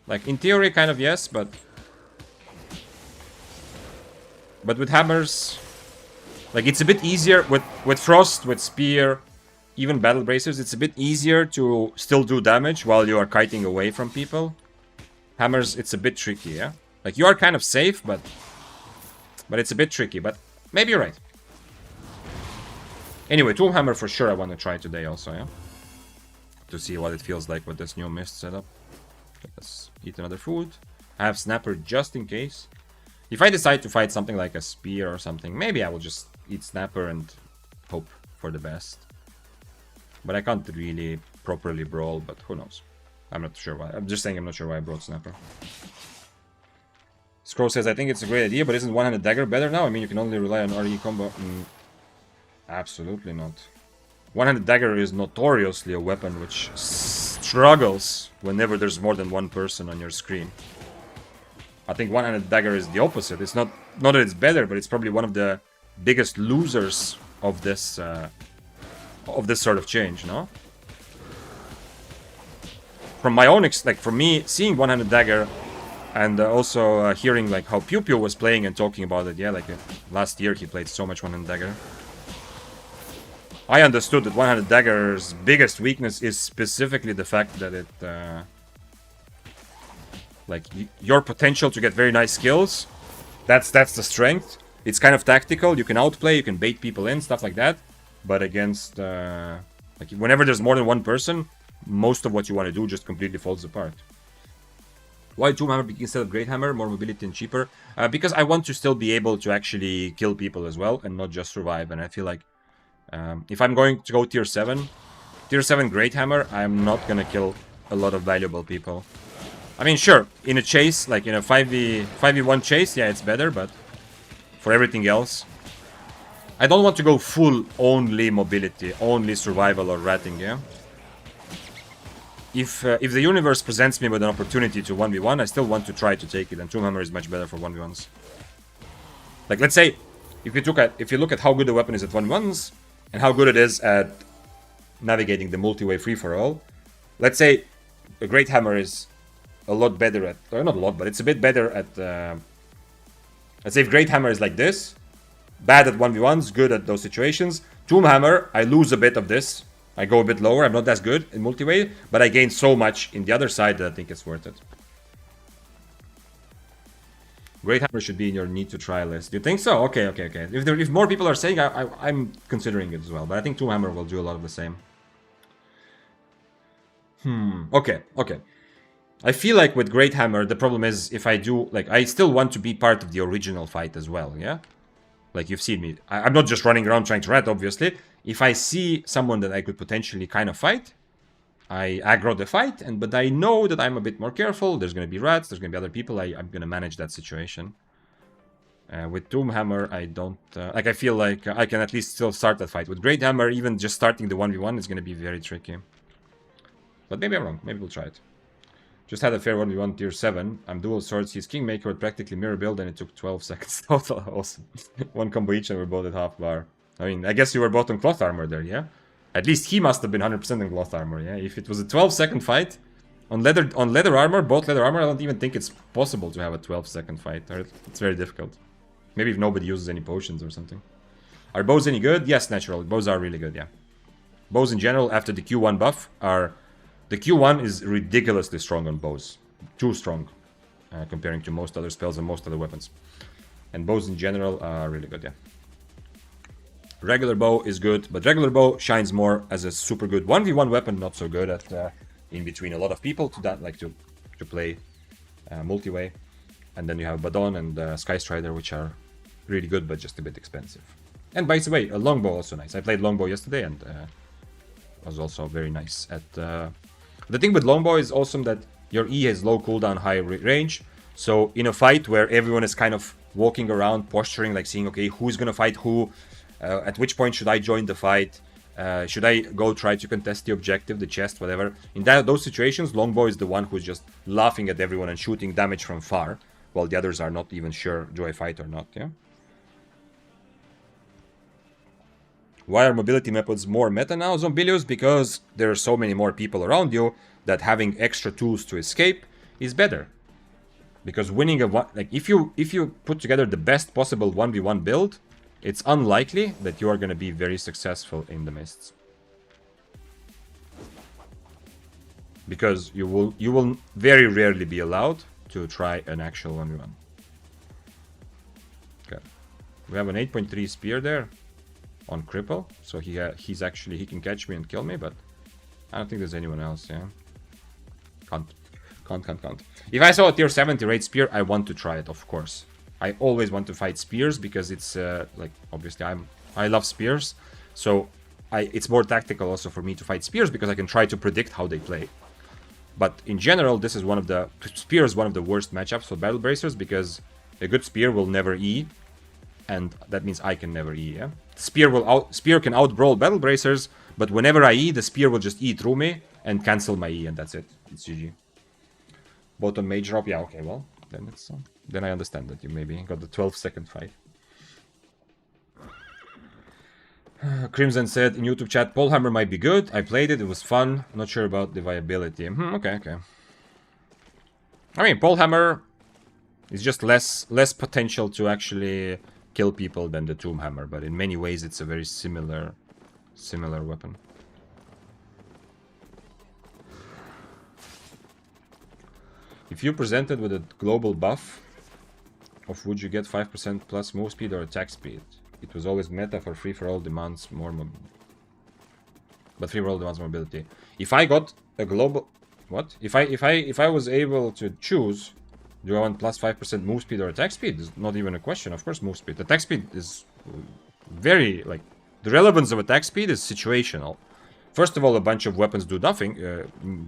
Like, in theory, kind of yes, but with hammers, like, it's a bit easier with Frost, with Spear, even Battle Bracers, it's a bit easier to still do damage while you are kiting away from people. Hammers, it's a bit tricky, yeah? Like, you are kind of safe, but it's a bit tricky, but maybe you're right. Anyway, Tool Hammer for sure I want to try today also, yeah? To see what it feels like with this new mist setup. Okay, let's eat another food. I have Snapper just in case. If I decide to fight something like a spear or something, maybe I will just eat Snapper and hope for the best. But I can't really properly brawl, but who knows. I'm not sure why. I'm just saying I'm not sure why I brought Snapper. Scroll says, I think it's a great idea, but isn't one-handed dagger better now? I mean, you can only rely on RE combo. Absolutely not. One-handed dagger is notoriously a weapon which struggles whenever there's more than one person on your screen. I think one-handed dagger is the opposite. It's not that it's better, but it's probably one of the biggest losers of this sort of change, no? From my own for me, seeing one-handed dagger and also hearing like how Pew Pew was playing and talking about it, yeah, like last year he played so much one-handed dagger. I understood that one-handed dagger's biggest weakness is specifically the fact that it, like your potential to get very nice skills. That's the strength. It's kind of tactical. You can outplay, you can bait people in, stuff like that. But against, like whenever there's more than one person, most of what you want to do just completely falls apart. Why Tomb Hammer instead of Great Hammer? More mobility and cheaper. Because I want to still be able to actually kill people as well and not just survive. And I feel like if I'm going to go tier 7 Great Hammer, I'm not gonna kill a lot of valuable people. I mean, sure, in a chase, like in a 5v1 chase, yeah, it's better, but for everything else, I don't want to go full only mobility, only survival or ratting, yeah? If the universe presents me with an opportunity to 1v1, I still want to try to take it, and Tomb Hammer is much better for 1v1s. Like, let's say, if you look at how good the weapon is at 1v1s, and how good it is at navigating the multi-way free-for-all, let's say a Great Hammer is a lot better at, or not a lot, but it's a bit better at, let's say if Great Hammer is like this, bad at 1v1s, good at those situations. Tomb Hammer, I lose a bit of this. I go a bit lower, I'm not as good in multi-way, but I gain so much in the other side that I think it's worth it. Great Hammer should be in your need to try list. You think so? Okay. If more people are saying, I'm considering it as well, but I think Tomb Hammer will do a lot of the same. Okay. I feel like with Great Hammer, the problem is if I do, like, I still want to be part of the original fight as well, yeah? Like, you've seen me. I'm not just running around trying to rat, obviously. If I see someone that I could potentially kind of fight, I aggro the fight, but I know that I'm a bit more careful. There's going to be rats, there's going to be other people. I'm going to manage that situation. With Tomb Hammer, I don't... like, I feel like I can at least still start that fight. With Great Hammer, even just starting the 1v1 is going to be very tricky. But maybe I'm wrong. Maybe we'll try it. Just had a fair 1v1 tier 7. I'm dual swords. He's Kingmaker with practically mirror build and it took 12 seconds total. Awesome. One combo each and we're both at half bar. I mean, I guess you were both on cloth armor there, yeah? At least he must have been 100% on cloth armor, yeah? If it was a 12-second fight on leather armor, both leather armor, I don't even think it's possible to have a 12-second fight. It's very difficult. Maybe if nobody uses any potions or something. Are bows any good? Yes, natural. Bows are really good, yeah. Bows in general, after the Q1 buff, are... The Q1 is ridiculously strong on bows. Too strong, comparing to most other spells and most other weapons. And bows in general are really good, yeah. Regular bow is good, but regular bow shines more as a super good 1v1 weapon, not so good at in between a lot of people to that, like to play multi-way. And then you have Badon and Sky Strider, which are really good, but just a bit expensive. And by the way, a longbow also nice. I played longbow yesterday and was also very nice at... The thing with longbow is awesome that your E has low cooldown, high range. So in a fight where everyone is kind of walking around, posturing, like seeing, okay, who's gonna fight who? At which point should I join the fight? Should I go try to contest the objective, the chest, whatever? In those situations, longbow is the one who's just laughing at everyone and shooting damage from far, while the others are not even sure, do I fight or not, yeah? Why are mobility methods more meta now, Zombilios? Because there are so many more people around you that having extra tools to escape is better. Because winning like if you put together the best possible 1v1 build, it's unlikely that you are going to be very successful in the mists. Because you will very rarely be allowed to try an actual 1v1. Okay. We have an 8.3 spear there. on cripple, so he's actually, he can catch me and kill me, but I don't think there's anyone else. Yeah, can't. If I saw a tier 70 raid spear, I want to try it, of course. I always want to fight spears because it's like, obviously I love spears, so it's more tactical also for me to fight spears because I can try to predict how they play. But in general, this is spear is one of the worst matchups for battle bracers because a good spear will never E, and that means I can never E. Yeah, spear can out-brawl battle bracers, but whenever I E, the spear will just E through me and cancel my E, and that's it. It's GG. Bottom mage drop, yeah, okay, well, then it's then I understand that you maybe got the 12-second fight. Crimson said in YouTube chat, Polehammer might be good. I played it, it was fun. Not sure about the viability. Okay. I mean, Polehammer is just less potential to actually kill people than the Tomb Hammer, but in many ways it's a very similar weapon. If you presented with a global buff, would you get 5% plus move speed or attack speed? It was always meta for free-for-all demands more but free-for-all demands mobility. If I got a global... What? If I was able to choose, do I want plus 5% move speed or attack speed? It's not even a question. Of course, move speed. Attack speed is very, like... The relevance of attack speed is situational. First of all, a bunch of weapons do nothing.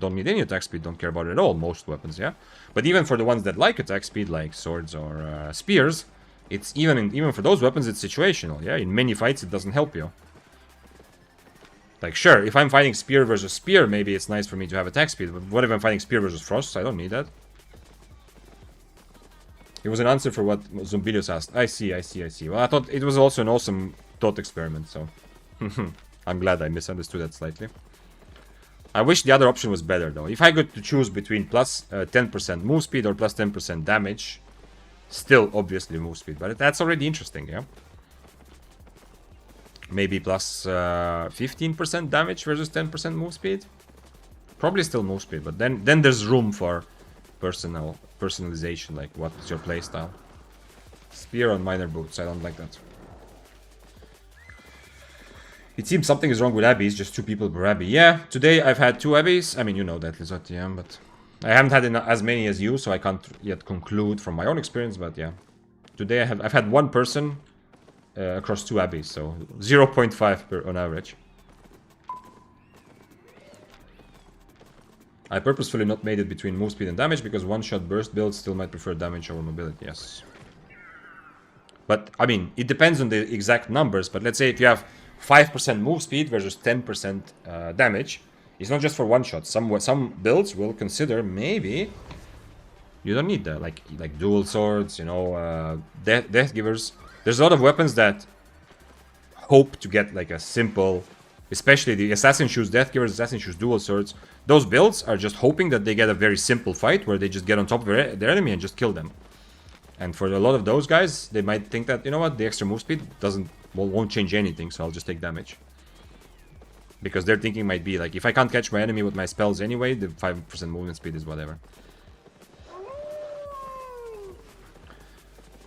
Don't need any attack speed, don't care about it at all. Most weapons, yeah? But even for the ones that like attack speed, like swords or spears... It's even for those weapons, it's situational, yeah? In many fights, it doesn't help you. Like, sure, if I'm fighting spear versus spear, maybe it's nice for me to have attack speed. But what if I'm fighting spear versus frost? I don't need that. It was an answer for what Zombilius asked. I see. Well, I thought it was also an awesome thought experiment, so... I'm glad I misunderstood that slightly. I wish the other option was better, though. If I got to choose between plus 10% move speed or plus 10% damage... Still, obviously, move speed, but that's already interesting, yeah? Maybe plus 15% damage versus 10% move speed? Probably still move speed, but then there's room for personalization, like what's your playstyle. Spear on minor boots, I don't like that. It seems something is wrong with Abbeys, just 2 people per Abbey. Yeah, today I've had 2 Abbeys. I mean, you know that, Lizot, yeah, but... I haven't had as many as you, so I can't yet conclude from my own experience, but yeah. Today I've had 1 person across 2 Abbeys, so 0.5 on average. I purposefully not made it between move speed and damage, because one-shot burst builds still might prefer damage over mobility, yes. But, I mean, it depends on the exact numbers, but let's say if you have 5% move speed versus 10% damage... It's not just for one shot. Some builds will consider maybe you don't need that, like dual swords, you know, death givers. There's a lot of weapons that hope to get like a simple, especially the assassin choose death givers, assassin choose dual swords. Those builds are just hoping that they get a very simple fight where they just get on top of their enemy and just kill them. And for a lot of those guys, they might think that, you know what, the extra move speed won't change anything, so I'll just take damage. Because their thinking might be like, if I can't catch my enemy with my spells anyway, the 5% movement speed is whatever.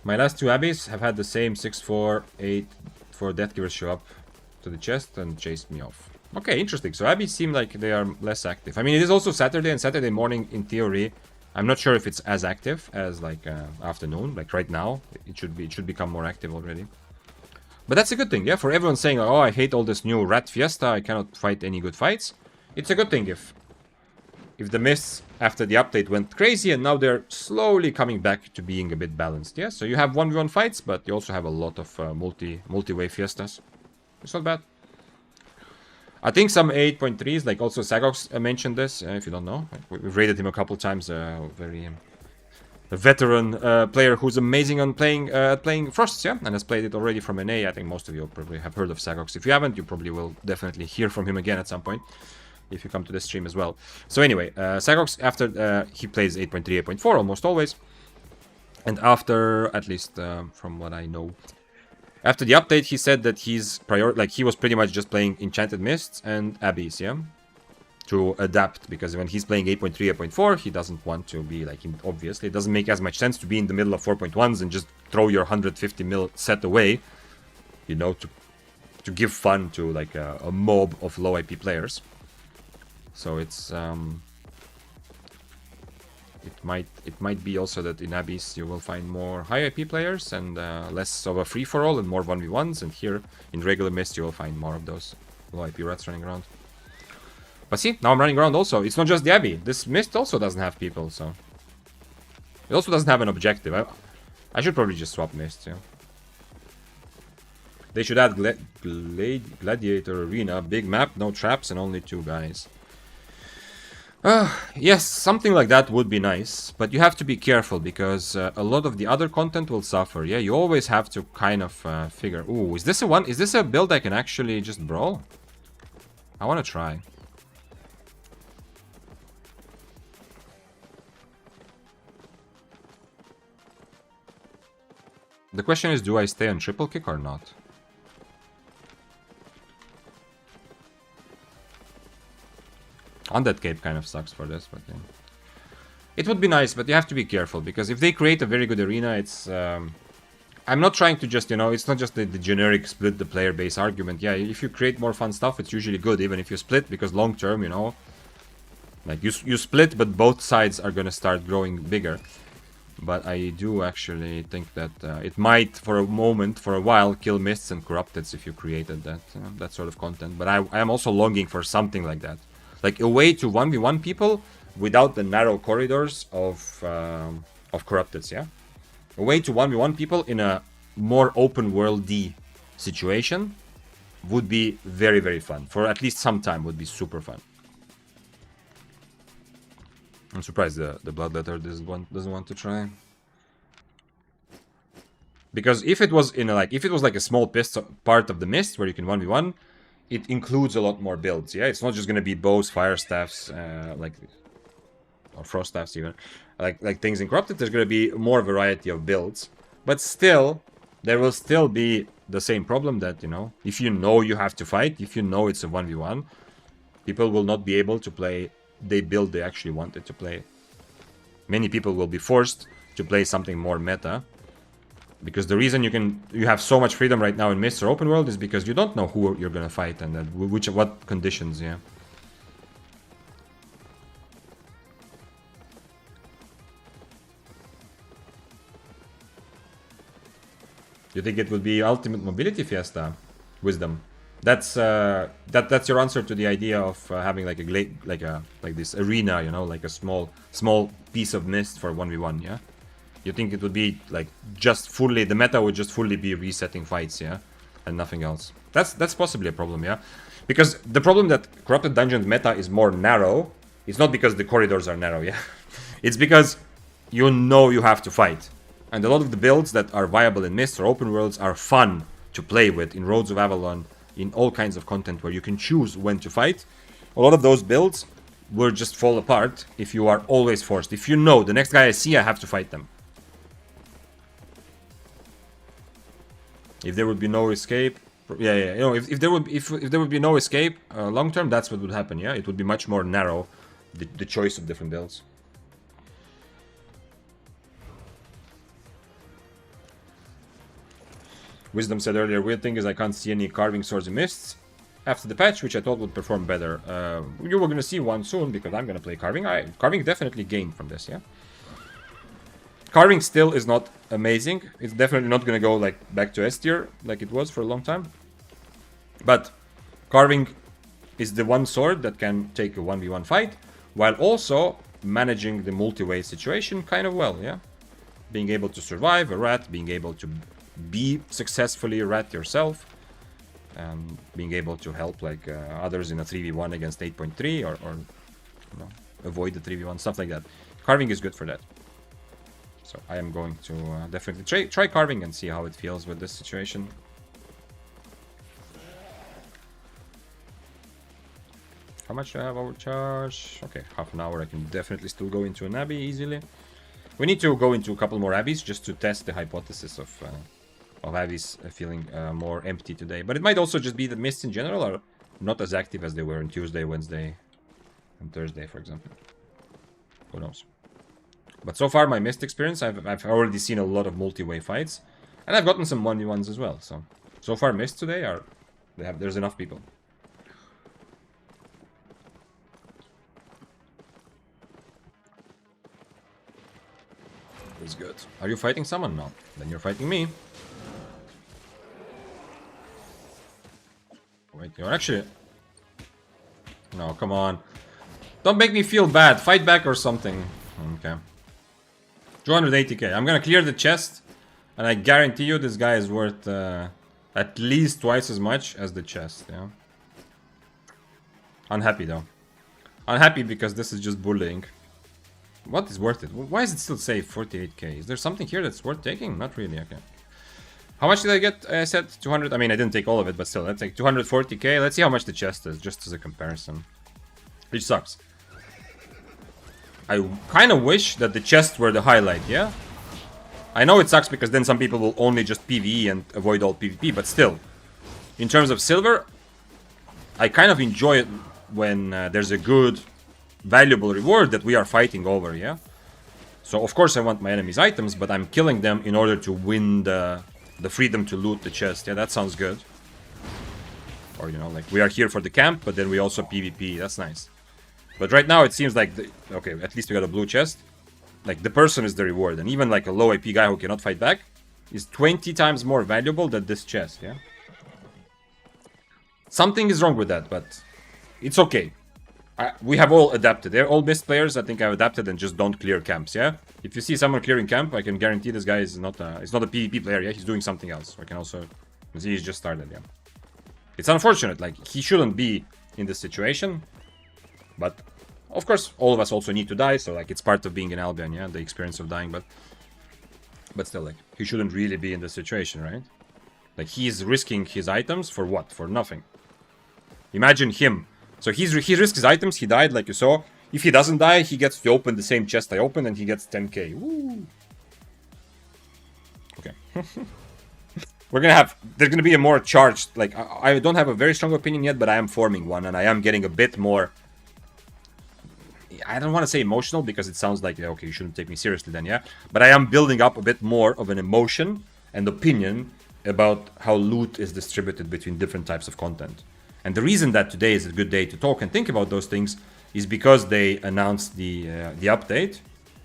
My last 2 Abbeys have had the same 6-4, 8-4 Death Givers show up to the chest and chased me off. Okay, interesting. So Abbeys seem like they are less active. I mean, it is also Saturday, and Saturday morning, in theory, I'm not sure if it's as active as like afternoon. Like right now, it should become more active already. But that's a good thing, yeah, for everyone saying, oh, I hate all this new rat fiesta, I cannot fight any good fights. It's a good thing if the mists after the update went crazy and now they're slowly coming back to being a bit balanced, yeah? So you have 1v1 fights, but you also have a lot of multi-way fiestas. It's not bad. I think some 8.3s, like also Sagox mentioned this, if you don't know. We've raided him a couple times, very... A veteran player who's amazing on playing Frosts, yeah, and has played it already from NA. I think most of you probably have heard of Sagox. If you haven't, you probably will definitely hear from him again at some point, if you come to the stream as well. So anyway, Sagox, after he plays 8.3, 8.4 almost always, and after, at least from what I know, after the update, he said that he was pretty much just playing Enchanted Mists and Abbeys, yeah, to adapt, because when he's playing 8.3, 8.4, he doesn't want to be like, obviously, it doesn't make as much sense to be in the middle of 4.1s and just throw your 150 mil set away, you know, to to give fun to like a mob of low IP players. So it's it might be also that in Abyss you will find more high IP players and less of a free for all and more 1v1s, and here in regular Mist you will find more of those low IP rats running around. But see, now I'm running around also. It's not just the Abbey. This Mist also doesn't have people, so it also doesn't have an objective. I should probably just swap Mist, yeah. They should add Gladiator Arena, big map, no traps, and only 2 guys. Yes, something like that would be nice, but you have to be careful because a lot of the other content will suffer. Yeah, you always have to kind of figure. Ooh, is this a build I can actually just brawl? I want to try. The question is, do I stay on triple kick or not? Undead Cape kind of sucks for this, but yeah. It would be nice, but you have to be careful, because if they create a very good arena, it's... I'm not trying to just, you know, it's not just the generic split the player base argument. Yeah, if you create more fun stuff, it's usually good, even if you split, because long term, you know... Like, you split, but both sides are gonna start growing bigger. But I do actually think that it might, for a moment, for a while, kill Mists and Corrupteds if you created that sort of content. But I am also longing for something like that. Like a way to 1v1 people without the narrow corridors of Corrupteds, yeah? A way to 1v1 people in a more open world-y situation would be very, very fun. For at least some time would be super fun. I'm surprised the Bloodletter doesn't want to try. Because if it was in a, if it was like a small part of the Mist where you can 1v1, it includes a lot more builds, yeah? It's not just gonna be bows, fire staffs, or frost staffs even. Like things in Corrupted, there's gonna be more variety of builds. But still, there will still be the same problem that, you know, if you know you have to fight, if you know it's a 1v1, people will not be able to play the build they actually wanted to play. Many people will be forced to play something more meta. Because the reason you have so much freedom right now in Mist or Open World is because you don't know who you're gonna fight and what conditions, yeah. You think it would be Ultimate Mobility Fiesta? Wisdom. That's that's your answer to the idea of having like like this arena, you know, like a small piece of Mist for 1v1, yeah? You think it would be like just fully, the meta would just fully be resetting fights, yeah? And nothing else. That's possibly a problem, yeah? Because the problem that Corrupted Dungeons meta is more narrow, it's not because the corridors are narrow, yeah? It's because you know you have to fight. And a lot of the builds that are viable in Mist or Open Worlds are fun to play with in Roads of Avalon, in all kinds of content where you can choose when to fight. A lot of those builds will just fall apart if you are always forced. If you know, the next guy I see, I have to fight them. If there would be no escape, you know, if there would be no escape long term, that's what would happen. Yeah, it would be much more narrow, the choice of different builds. Wisdom said earlier, weird thing is I can't see any carving swords in Mists after the patch, which I thought would perform better. You were gonna see one soon because I'm gonna play carving. Carving definitely gained from this, yeah. Carving still is not amazing. It's definitely not gonna go like back to S tier like it was for a long time. But carving is the one sword that can take a 1v1 fight while also managing the multi-way situation kind of well, yeah? Being able to survive a rat, being able to be successfully a rat yourself, and being able to help like others in a 3v1 against 8.3 or you know, avoid the 3v1, stuff like that. Carving is good for that. So I am going to definitely try carving and see how it feels with this situation. How much do I have overcharge? Okay, half an hour. I can definitely still go into an abbey easily. We need to go into a couple more abbeys just to test the hypothesis of abbeys feeling more empty today. But it might also just be that Mists in general are not as active as they were on Tuesday, Wednesday, and Thursday, for example. Who knows? But so far, my Mist experience, I've already seen a lot of multi-way fights. And I've gotten some 1v1s as well. So far, Mist today are There's enough people. That's good. Are you fighting someone? No. Then you're fighting me. Wait, you're actually... No, come on. Don't make me feel bad. Fight back or something. Okay. 280k. I'm gonna clear the chest. And I guarantee you this guy is worth at least twice as much as the chest, yeah? Unhappy though. Unhappy because this is just bullying. What is worth it? Why is it still safe? 48k. Is there something here that's worth taking? Not really, okay. How much did I get? I said 200. I mean, I didn't take all of it, but still, let's take 240k. Let's see how much the chest is, just as a comparison. Which sucks. I kind of wish that the chests were the highlight, yeah? I know it sucks because then some people will only just PvE and avoid all PvP, but still. In terms of silver, I kind of enjoy it when there's a good, valuable reward that we are fighting over, yeah? So, of course, I want my enemies' items, but I'm killing them in order to win the freedom to loot the chest. Yeah, that sounds good. Or, you know, like, we are here for the camp, but then we also PvP. That's nice. But right now, it seems like... okay, at least we got a blue chest. Like, the person is the reward. And even, like, a low AP guy who cannot fight back is 20 times more valuable than this chest, yeah? Something is wrong with that, but it's okay. We have all adapted. They're all best players. I think I've adapted and just don't clear camps, yeah? If you see someone clearing camp, I can guarantee this guy is not a PvP player, yeah? He's doing something else. I can also see he's just started, yeah? It's unfortunate, like, he shouldn't be in this situation. But, of course, all of us also need to die, so, like, it's part of being in Albion, yeah? The experience of dying, but still, like, he shouldn't really be in this situation, right? Like, he's risking his items for what? For nothing. Imagine him. So he risked his items, he died, like you saw. If he doesn't die, he gets to open the same chest I opened, and he gets 10k. Woo! Okay. There's gonna be a more charged, like, I don't have a very strong opinion yet, but I am forming one, and I am getting a bit more... I don't want to say emotional, because it sounds like, okay, you shouldn't take me seriously then, yeah? But I am building up a bit more of an emotion and opinion about how loot is distributed between different types of content. And the reason that today is a good day to talk and think about those things is because they announced the update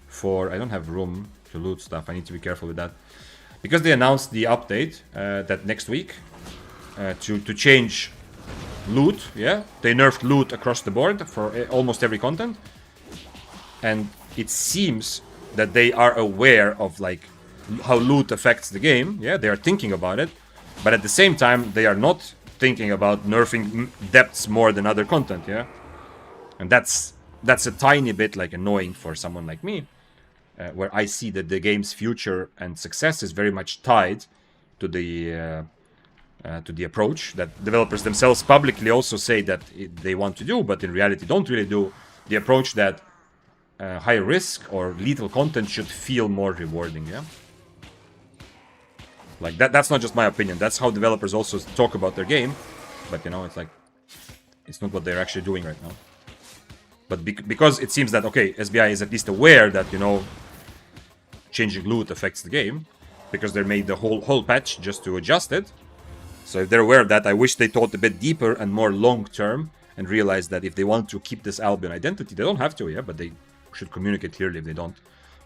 for... I don't have room to loot stuff. I need to be careful with that. Because they announced the update that next week to change loot, yeah? They nerfed loot across the board for almost every content. And it seems that they are aware of, like, how loot affects the game, yeah? They are thinking about it. But at the same time, they are not thinking about nerfing depths more than other content, yeah? And that's a tiny bit, like, annoying for someone like me, where I see that the game's future and success is very much tied to the approach that developers themselves publicly also say that they want to do, but in reality don't really do. The approach that high risk or lethal content should feel more rewarding, yeah? Like, that's not just my opinion. That's how developers also talk about their game. But, you know, it's like... it's not what they're actually doing right now. But because it seems that, okay, SBI is at least aware that, you know, changing loot affects the game. Because they made the whole patch just to adjust it. So if they're aware of that, I wish they thought a bit deeper and more long-term. And realized that if they want to keep this Albion identity, they don't have to, yeah? But they should communicate clearly if they don't.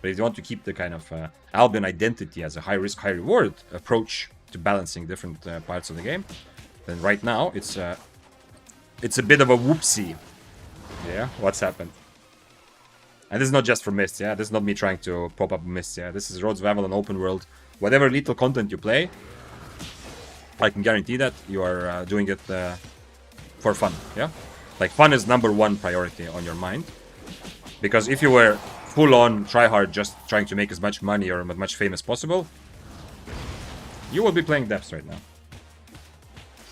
But if you want to keep the kind of Albion identity as a high-risk, high-reward approach to balancing different parts of the game, then right now it's a bit of a whoopsie. Yeah, what's happened? And this is not just for Mist, yeah? This is not me trying to pop up Mist, yeah? This is Roads of Avalon open world. Whatever lethal content you play, I can guarantee that you are doing it for fun, yeah? Like, fun is #1 priority on your mind. Because if you were full-on, try-hard, just trying to make as much money or as much fame as possible, you will be playing depths right now.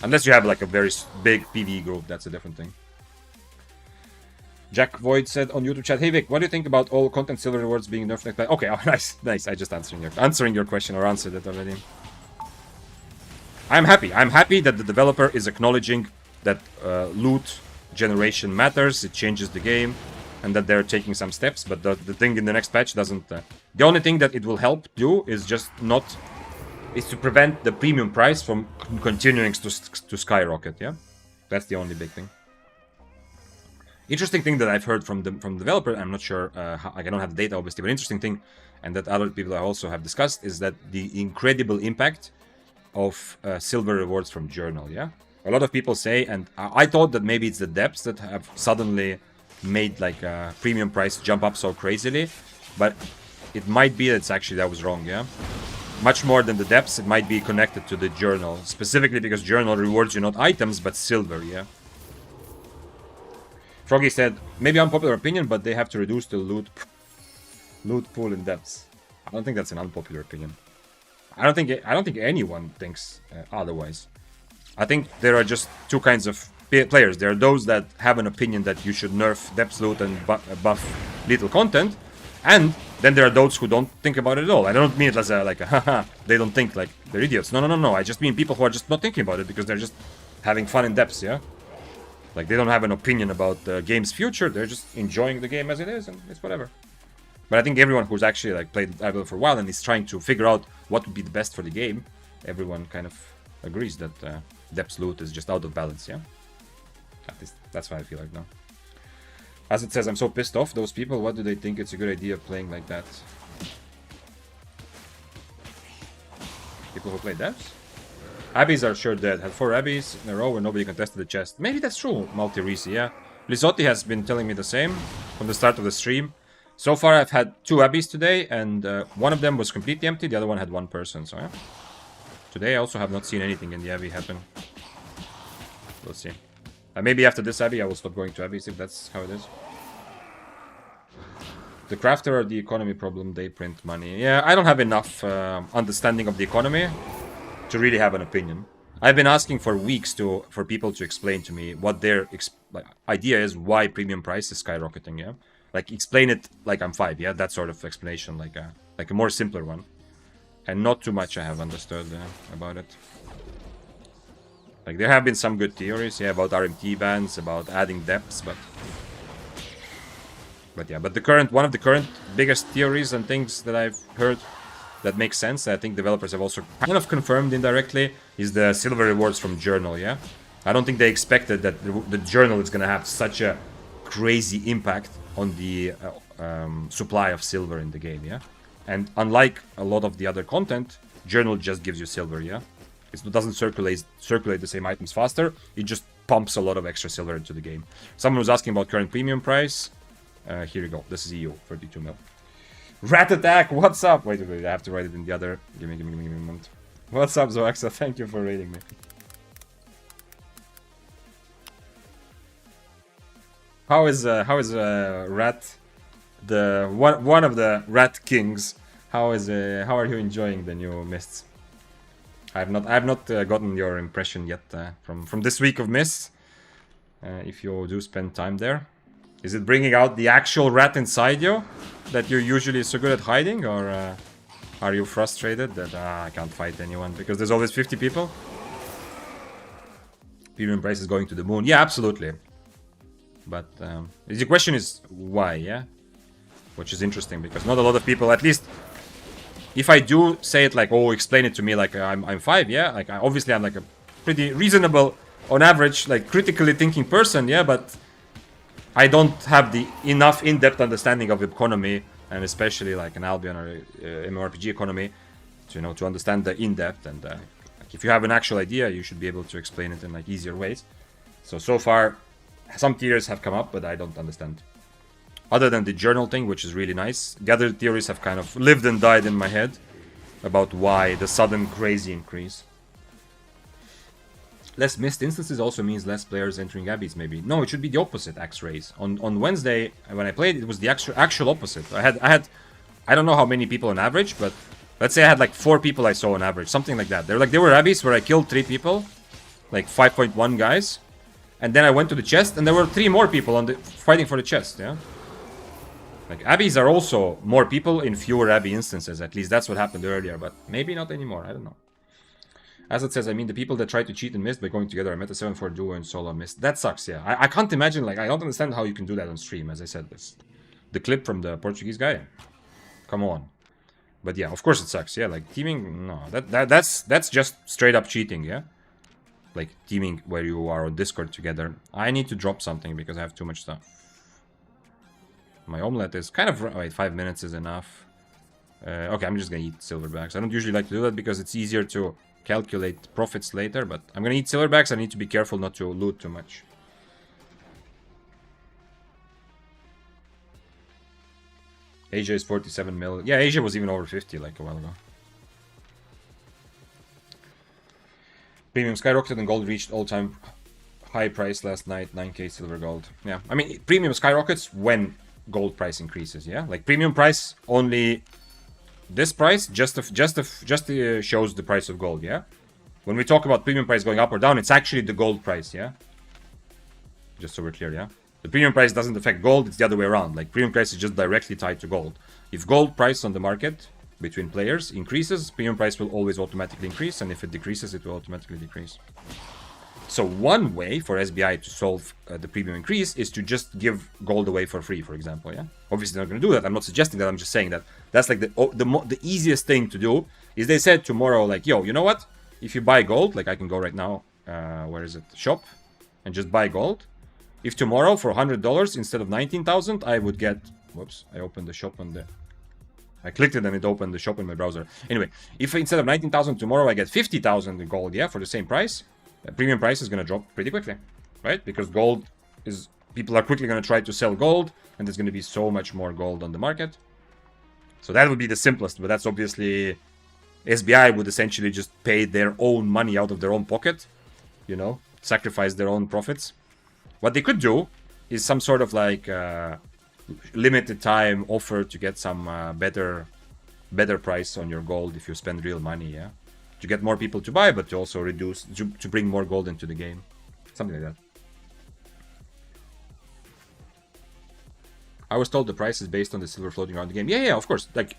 Unless you have, like, a very big PvE group, that's a different thing. Jack Void said on YouTube chat, "Hey Vic, what do you think about all content silver rewards being nerfed?" Okay, oh, nice. I just answering your question or answered it already. I'm happy. I'm happy that the developer is acknowledging that loot generation matters. It changes the game. And that they're taking some steps, but the thing in the next patch doesn't... the only thing that it will help do is just not is to prevent the premium price from continuing to skyrocket, yeah? That's the only big thing. Interesting thing that I've heard from the developer, I'm not sure, I don't have the data obviously, but interesting thing, and that other people also have discussed, is that the incredible impact of silver rewards from Journal, yeah? A lot of people say, and I thought that maybe it's the depths that have suddenly made like a premium price jump up so crazily, but it might be that was wrong, yeah? Much more than the depths, it might be connected to the Journal, specifically because Journal rewards you not items, but silver, yeah? Froggy said, maybe unpopular opinion, but they have to reduce the loot pool in depths. I don't think that's an unpopular opinion. I don't think anyone thinks otherwise. I think there are just two kinds of players. There are those that have an opinion that you should nerf depths loot and buff lethal content, and then there are those who don't think about it at all. I don't mean it as a haha, they don't think, like they're idiots. No. I just mean people who are just not thinking about it because they're just having fun in depths, yeah? Like, they don't have an opinion about the game's future, they're just enjoying the game as it is, and it's whatever. But I think everyone who's actually, like, played Albion for a while and is trying to figure out what would be the best for the game, everyone kind of agrees that depths loot is just out of balance, yeah? At least, that's what I feel like now. As it says, I'm so pissed off, those people, what do they think it's a good idea playing like that? People who play depths? Abbeys are sure dead. Had 4 Abbeys in a row where nobody contested the chest. Maybe that's true, Multi-Reese, yeah. Lizotti has been telling me the same from the start of the stream. So far I've had 2 Abbeys today, and one of them was completely empty, the other one had 1 person, so yeah. Today I also have not seen anything in the Abbey happen. We'll see. Maybe after this Abbey I will stop going to Abbeys if that's how it is. The crafter or the economy problem, they print money. Yeah, I don't have enough understanding of the economy to really have an opinion. I've been asking for weeks for people to explain to me what their idea is, why premium price is skyrocketing, yeah? Like, explain it like I'm 5, yeah? That sort of explanation, like a more simpler one. And not too much I have understood about it. Like, there have been some good theories, yeah, about RMT bans, about adding depths, but yeah, but one of the current biggest theories and things that I've heard that makes sense, I think developers have also kind of confirmed indirectly, is the silver rewards from Journal, yeah? I don't think they expected that the Journal is going to have such a crazy impact on the supply of silver in the game, yeah? And unlike a lot of the other content, Journal just gives you silver, yeah? It doesn't circulate the same items faster, it just pumps a lot of extra silver into the game. Someone was asking about current premium price. Here you go, this is EU, 32 mil. Rat attack, what's up? Wait, I have to write it in the other. Give me a moment. What's up, Zoaxa? Thank you for raiding me. How is Rat, the one of the Rat Kings? How are you enjoying the new Mists? I have not gotten your impression yet from this week of Mists. If you do spend time there. Is it bringing out the actual rat inside you that you're usually so good at hiding, or are you frustrated that I can't fight anyone because there's always 50 people? Premium price is going to the moon. Yeah, absolutely. But the question is why, yeah? Which is interesting because not a lot of people, at least if I do say it like, oh, explain it to me like I'm 5, yeah? Like obviously I'm like a pretty reasonable, on average, like critically thinking person, yeah? But I don't have the enough in-depth understanding of economy, and especially like an Albion or MMORPG economy, to understand the in-depth. And like if you have an actual idea, you should be able to explain it in like easier ways. So far, some theories have come up, but I don't understand. Other than the Journal thing, which is really nice, the other theories have kind of lived and died in my head about why the sudden crazy increase. Less missed instances also means less players entering Abbeys, maybe. No, it should be the opposite, X-Rays. On Wednesday, when I played, it was the actual opposite. I don't know how many people on average, but let's say I had like 4 people I saw on average, something like that. There were Abbeys where I killed 3 people, like 5.1 guys, and then I went to the chest, and there were 3 more people fighting for the chest, yeah? Like, Abbeys are also more people in fewer Abbey instances, at least that's what happened earlier, but maybe not anymore, I don't know. As it says, I mean, the people that try to cheat and Mist by going together. I met a 7-4 duo in solo Mist. That sucks, yeah. I can't imagine, like, I don't understand how you can do that on stream, as I said. The clip from the Portuguese guy. Come on. But yeah, of course it sucks. Yeah, like teaming, no, that's just straight up cheating. Yeah, like teaming where you are on Discord together. I need to drop something because I have too much stuff. My omelette is kind of... Wait, 5 minutes is enough. Okay, I'm just gonna eat silverbacks. I don't usually like to do that because it's easier to calculate profits later, but I'm gonna eat silverbacks. I need to be careful not to loot too much. Asia is 47 mil. Yeah, Asia was even over 50 like a while ago. Premium skyrocketed and gold reached all-time high price last night, 9k silver gold. Yeah, I mean, premium skyrockets when gold price increases, yeah? Like, premium price only... This price just shows the price of gold, yeah? When we talk about premium price going up or down, it's actually the gold price, yeah? Just so we're clear, yeah? The premium price doesn't affect gold, it's the other way around. Like, premium price is just directly tied to gold. If gold price on the market between players increases, premium price will always automatically increase, and if it decreases, it will automatically decrease. So one way for SBI to solve the premium increase is to just give gold away for free, for example, yeah? Obviously they're not going to do that. I'm not suggesting that, I'm just saying that that's like the easiest thing to do is they said tomorrow, like, yo, you know what? If you buy gold, like I can go right now, where is it? Shop, and just buy gold. If tomorrow for $100 instead of 19,000, I would get... Whoops, I opened the shop on the... I clicked it and it opened the shop in my browser. Anyway, if instead of 19,000 tomorrow I get 50,000 in gold, yeah, for the same price, the premium price is going to drop pretty quickly, right? Because gold is... People are quickly going to try to sell gold, and there's going to be so much more gold on the market. So that would be the simplest, but that's obviously... SBI would essentially just pay their own money out of their own pocket, you know, sacrifice their own profits. What they could do is some sort of like limited time offer to get some better price on your gold if you spend real money, yeah? To get more people to buy, but to also reduce, to bring more gold into the game. Something like that. I was told the price is based on the silver floating around the game. Yeah, of course. Like,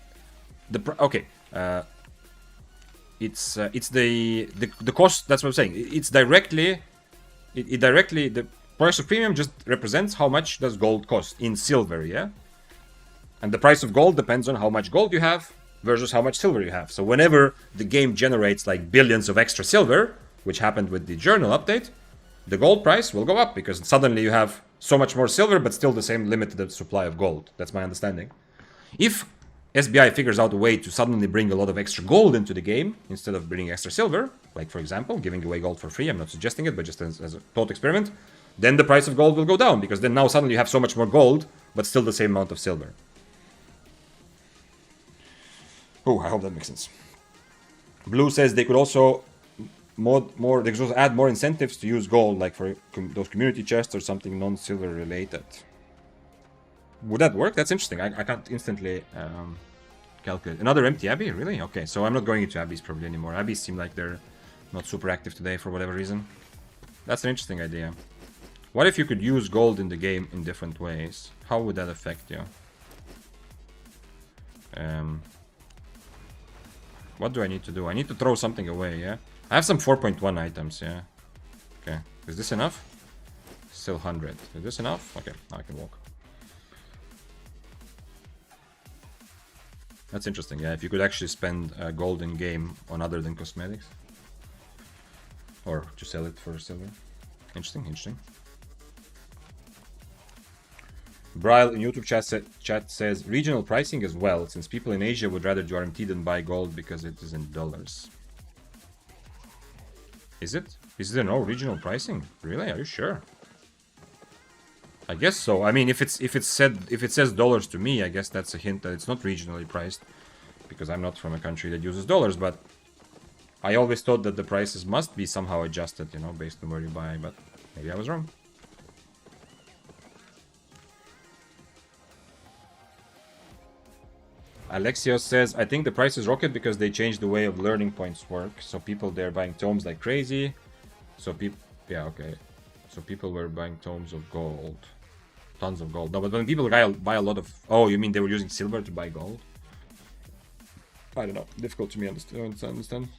okay. It's the cost. That's what I'm saying. It's directly, the price of premium just represents how much does gold cost in silver, yeah. And the price of gold depends on how much gold you have versus how much silver you have. So whenever the game generates like billions of extra silver, which happened with the journal update, the gold price will go up because suddenly you have so much more silver, but still the same limited supply of gold. That's my understanding. If SBI figures out a way to suddenly bring a lot of extra gold into the game instead of bringing extra silver, like for example, giving away gold for free, I'm not suggesting it, but just as a thought experiment, then the price of gold will go down because then now suddenly you have so much more gold, but still the same amount of silver. Oh, I hope that makes sense. Blue says they could also they could also add more incentives to use gold, like for those community chests or something non-silver related. Would that work? That's interesting. I can't instantly calculate. Another empty Abbey? Really? Okay, so I'm not going into Abbeys probably anymore. Abbeys seem like they're not super active today for whatever reason. That's an interesting idea. What if you could use gold in the game in different ways? How would that affect you? What do I need to do? I need to throw something away, yeah? I have some 4.1 items, yeah? Okay. Is this enough? Still 100. Is this enough? Okay, now I can walk. That's interesting, yeah? If you could actually spend gold in game on other than cosmetics. Or to sell it for silver. Interesting, interesting. Bryle in YouTube chat says regional pricing as well, since people in Asia would rather do RMT than buy gold because it is in dollars. Is it? Is there no regional pricing? Really? Are you sure? I guess so. I mean, if it says dollars to me, I guess that's a hint that it's not regionally priced, because I'm not from a country that uses dollars. But I always thought that the prices must be somehow adjusted, you know, based on where you buy. But maybe I was wrong. Alexios says, I think the prices rocket because they changed the way of learning points work. So people there buying tomes like crazy. So people, yeah, okay. So people were buying tomes of gold. Tons of gold. No, but when people buy a lot of... Oh, you mean they were using silver to buy gold? I don't know. Difficult to me to understand.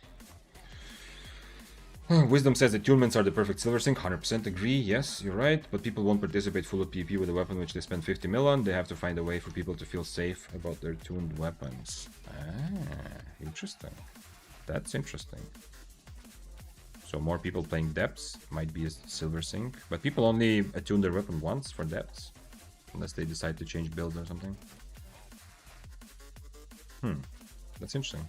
Wisdom says attunements are the perfect silver sync. 100% agree. Yes, you're right. But people won't participate full of PvP with a weapon which they spend 50 mil on. They have to find a way for people to feel safe about their tuned weapons. Interesting. That's interesting. So more people playing depths might be a silver sync. But people only attune their weapon once for depths. Unless they decide to change build or something. That's interesting.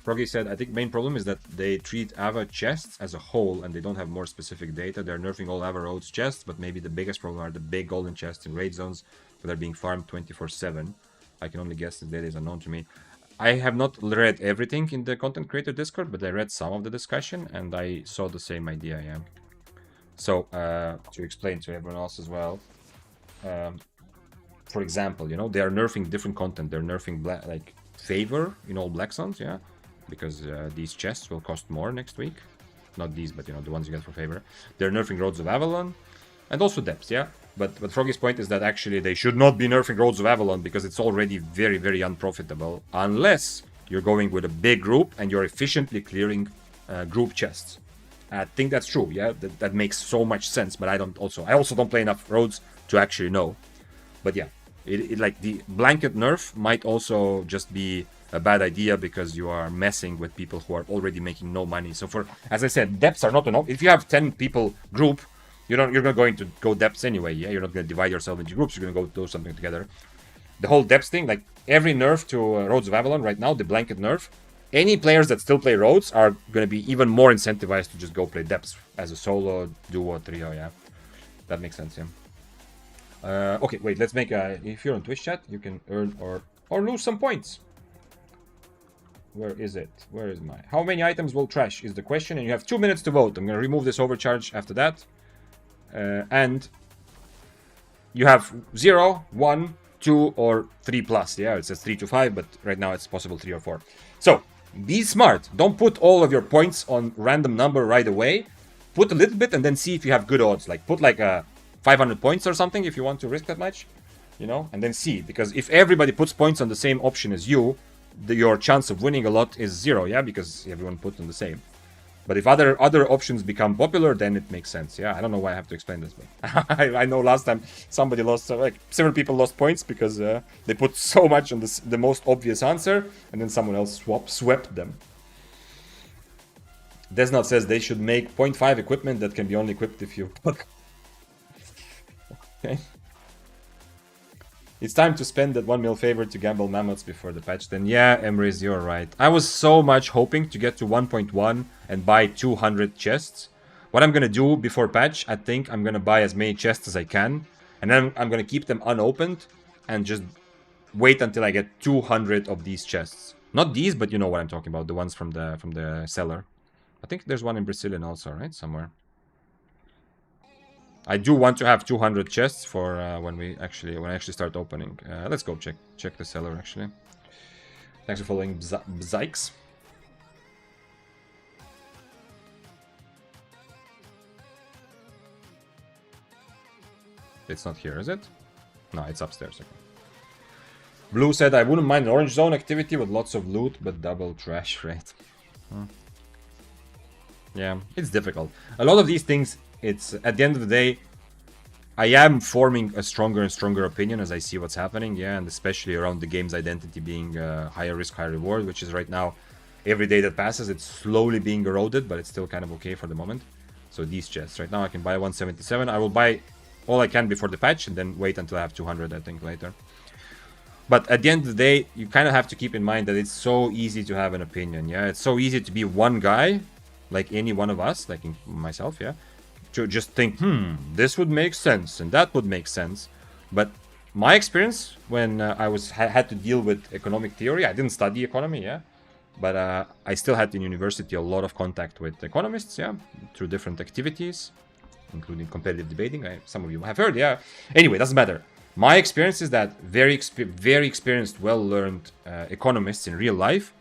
Froggy said, I think main problem is that they treat Ava chests as a whole and they don't have more specific data. They're nerfing all Ava roads chests, but maybe the biggest problem are the big golden chests in raid zones that are being farmed 24/7. I can only guess the data is unknown to me. I have not read everything in the content creator Discord, but I read some of the discussion and I saw the same idea, yeah. So, to explain to everyone else as well, for example, you know, they are nerfing different content. They're nerfing like favor in all black zones, yeah, because these chests will cost more next week. Not these, but you know, the ones you get for favor. They're nerfing Roads of Avalon and also depths, yeah. But Froggy's point is that actually they should not be nerfing Roads of Avalon because it's already very, very unprofitable unless you're going with a big group and you're efficiently clearing group chests. I think that's true, yeah. That makes so much sense. But I also don't play enough roads to actually know. But yeah, it like the blanket nerf might also just be a bad idea because you are messing with people who are already making no money. So for, as I said, depths are not enough. If you have 10 people group, you're not going to go depths anyway. Yeah, you're not going to divide yourself into groups. You're going to go do something together. The whole depths thing, like every nerf to Roads of Avalon right now, the blanket nerf, any players that still play roads are going to be even more incentivized to just go play depths as a solo, duo, trio. Yeah, that makes sense. Yeah. Okay, wait. Let's make a. If you're on Twitch chat, you can earn or lose some points. Where is it? Where is my? How many items will trash is the question, and you have 2 minutes to vote. I'm gonna remove this overcharge after that, and you have 0, 1, 2, or 3 plus. Yeah, it says 3 to 5, but right now it's possible 3 or 4. So be smart. Don't put all of your points on random number right away. Put a little bit and then see if you have good odds. Like put like a 500 points or something if you want to risk that much, you know, and then see. Because if everybody puts points on the same option as you, your chance of winning a lot is 0, yeah, because everyone put on the same. But if other options become popular, then it makes sense. Yeah, I don't know why I have to explain this, but I know last time somebody lost, like several people lost points because they put so much on the most obvious answer, and then someone else swept them. Desnot says they should make 0.5 equipment that can be only equipped if you. Okay. It's time to spend that 1 mil favor to gamble mammoths before the patch. Then yeah, Emrys, you're right. I was so much hoping to get to 1.1 and buy 200 chests. What I'm gonna do before patch, I think I'm gonna buy as many chests as I can, and then I'm gonna keep them unopened and just wait until I get 200 of these chests. Not these, but you know what I'm talking about, the ones from the seller. I think there's one in Brazilian also, right? Somewhere. I do want to have 200 chests for when I actually start opening. Let's go check the seller actually. Thanks for following Bzykes. It's not here, is it? No, it's upstairs. Okay. Blue said, I wouldn't mind an orange zone activity with lots of loot, but double trash rate. Yeah, it's difficult. A lot of these things, it's at the end of the day, I am forming a stronger and stronger opinion as I see what's happening, yeah, and especially around the game's identity being higher risk, higher reward, which is right now, every day that passes, it's slowly being eroded, but it's still kind of okay for the moment. So these chests, right now I can buy 177. I will buy all I can before the patch and then wait until I have 200, I think, later. But at the end of the day, you kind of have to keep in mind that it's so easy to have an opinion, yeah? It's so easy to be one guy, like any one of us, like myself, yeah? To just think, this would make sense and that would make sense. But my experience when I had to deal with economic theory, I didn't study economy, yeah? But I still had in university a lot of contact with economists, yeah? Through different activities, including competitive debating. Some of you have heard, yeah? Anyway, doesn't matter. My experience is that very experienced, well-learned economists in real life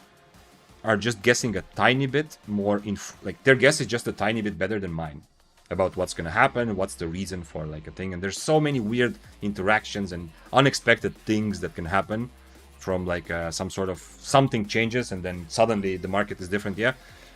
are just guessing a tiny bit more, like their guess is just a tiny bit better than mine about what's going to happen, what's the reason for like a thing. And there's so many weird interactions and unexpected things that can happen from like some sort of something changes and then suddenly the market is different, yeah.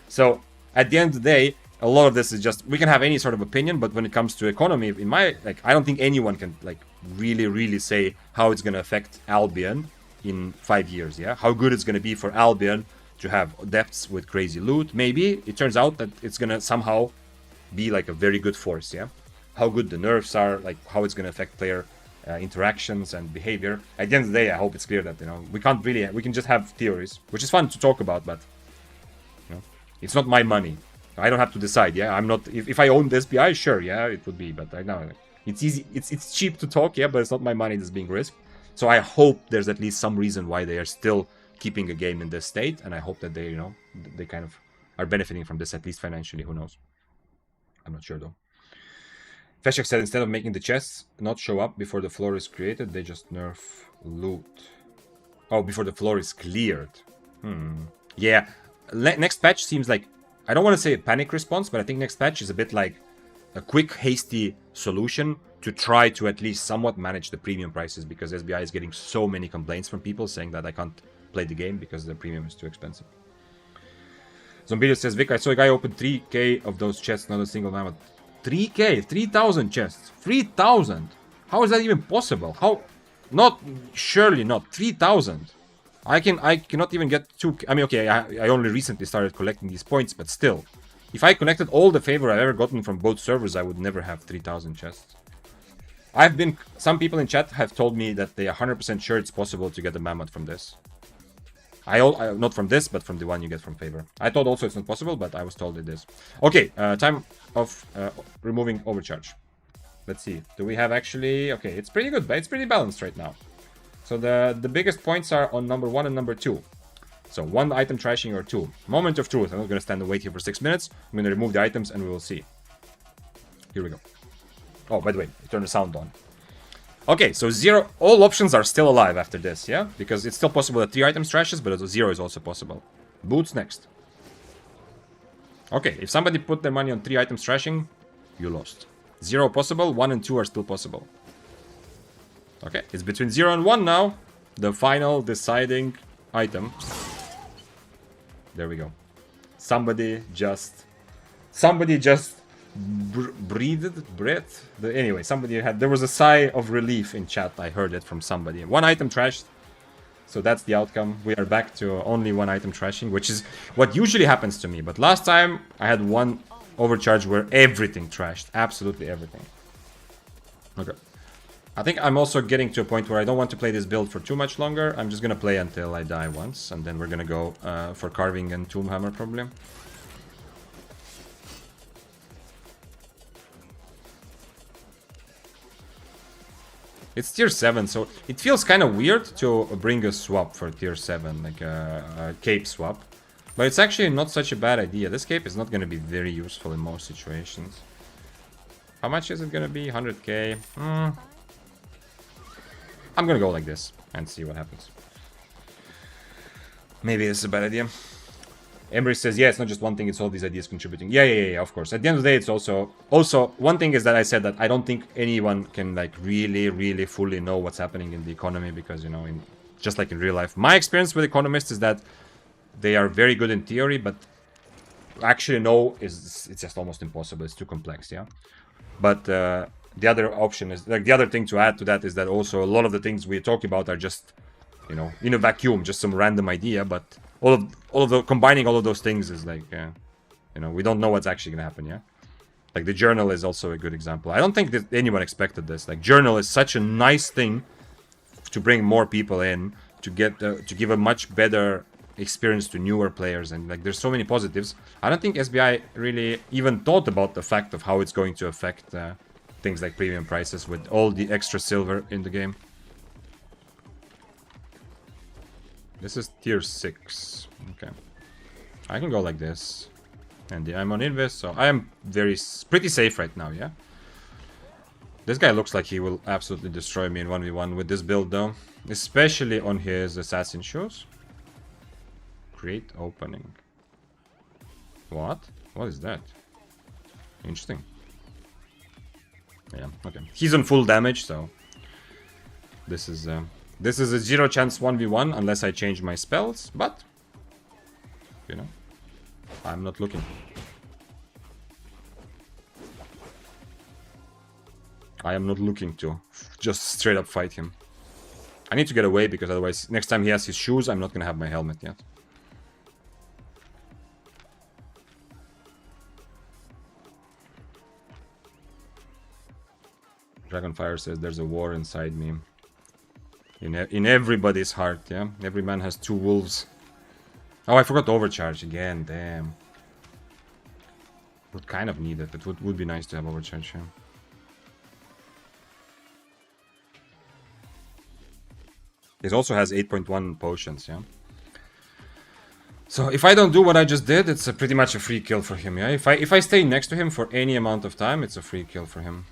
So at the end of the day, a lot of this is just, we can have any sort of opinion, but when it comes to economy, in my, like, I don't think anyone can like really say how it's going to affect Albion in 5 years, yeah. How good it's going to be for Albion to have depths with crazy loot. Maybe it turns out that it's going to somehow be like a very good force, yeah. How good the nerfs are, like how it's going to affect player interactions and behavior. At the end of the day, I hope it's clear that, you know, we can't really, we can just have theories, which is fun to talk about, but you know, it's not my money. I don't have to decide, yeah. I'm not, if I owned this SBI, sure, yeah, it would be, but right now it's easy, it's cheap to talk, yeah, but it's not my money that's being risked. So I hope there's at least some reason why they are still keeping a game in this state, and I hope that they, you know, they kind of are benefiting from this, at least financially. Who knows? I'm not sure though. Feshek said instead of making the chests not show up before the floor is created, they just nerf loot. Oh, before the floor is cleared. Yeah, next patch seems like, I don't want to say a panic response, but I think next patch is a bit like a quick, hasty solution to try to at least somewhat manage the premium prices, because SBI is getting so many complaints from people saying that I can't play the game because the premium is too expensive. Zombilio says, Vic, I saw a guy open 3k of those chests, not a single mammoth. 3k, 3,000 chests, 3,000. How is that even possible? How? Not, surely not 3,000. I cannot even get 2. I mean, okay, I only recently started collecting these points, but still, if I collected all the favor I've ever gotten from both servers, I would never have 3,000 chests. Some people in chat have told me that they are 100% sure it's possible to get a mammoth from this. Not from this, but from the one you get from favor. I thought also it's not possible, but I was told it is. Okay, time of removing overcharge. Let's see. Do we have actually... Okay, it's pretty good, but it's pretty balanced right now. So the biggest points are on number 1 and number 2. So 1 item trashing or 2. Moment of truth. I'm not going to stand and wait here for 6 minutes. I'm going to remove the items and we will see. Here we go. Oh, by the way, turn the sound on. Okay, so 0, all options are still alive after this, yeah? Because it's still possible that 3 items trashes, but 0 is also possible. Boots next. Okay, if somebody put their money on 3 items trashing, you lost. 0 possible, 1 and 2 are still possible. Okay, it's between 0 and 1 now. The final deciding item. There we go. Somebody just breathed. Anyway, there was a sigh of relief in chat. I heard it from somebody. 1 item trashed. So that's the outcome. We are back to only 1 item trashing, which is what usually happens to me. But last time I had 1 overcharge where everything trashed. Absolutely everything. Okay. I think I'm also getting to a point where I don't want to play this build for too much longer. I'm just going to play until I die once. And then we're going to go for Carving and Tomb Hammer probably. It's tier 7, so it feels kind of weird to bring a swap for tier 7, like a cape swap. But it's actually not such a bad idea. This cape is not going to be very useful in most situations. How much is it going to be? 100k? I'm going to go like this and see what happens. Maybe this is a bad idea. Emery says, yeah, it's not just one thing, it's all these ideas contributing. Yeah, of course. At the end of the day, it's also one thing is that I said that I don't think anyone can like really fully know what's happening in the economy, because, you know, just like in real life, my experience with economists is that they are very good in theory, but actually know it's just almost impossible. It's too complex, yeah. But the other option is, like, the other thing to add to that is that also a lot of the things we talk about are just, you know, in a vacuum, just some random idea, but combining all of those things is like, you know, we don't know what's actually gonna happen, yeah? Like, the journal is also a good example. I don't think that anyone expected this. Like, journal is such a nice thing to bring more people in, to get to give a much better experience to newer players, and like, there's so many positives. I don't think SBI really even thought about the fact of how it's going to affect things like premium prices with all the extra silver in the game. This is tier 6. Okay. I can go like this. And I'm on invest, so I am pretty safe right now, yeah? This guy looks like he will absolutely destroy me in 1v1 with this build, though. Especially on his assassin shoes. Create opening. What? What is that? Interesting. Yeah, okay. He's on full damage, so... This is This is a 0 chance 1v1 unless I change my spells, but, you know, I'm not looking. I am not looking to just straight up fight him. I need to get away because otherwise next time he has his shoes, I'm not gonna have my helmet yet. Dragonfire says there's a war inside me. In everybody's heart, yeah? Every man has 2 wolves. Oh, I forgot to overcharge again, damn. Would kind of need it. It would be nice to have overcharge, yeah. He also has 8.1 potions, yeah? So if I don't do what I just did, it's pretty much a free kill for him, yeah? If I stay next to him for any amount of time, it's a free kill for him.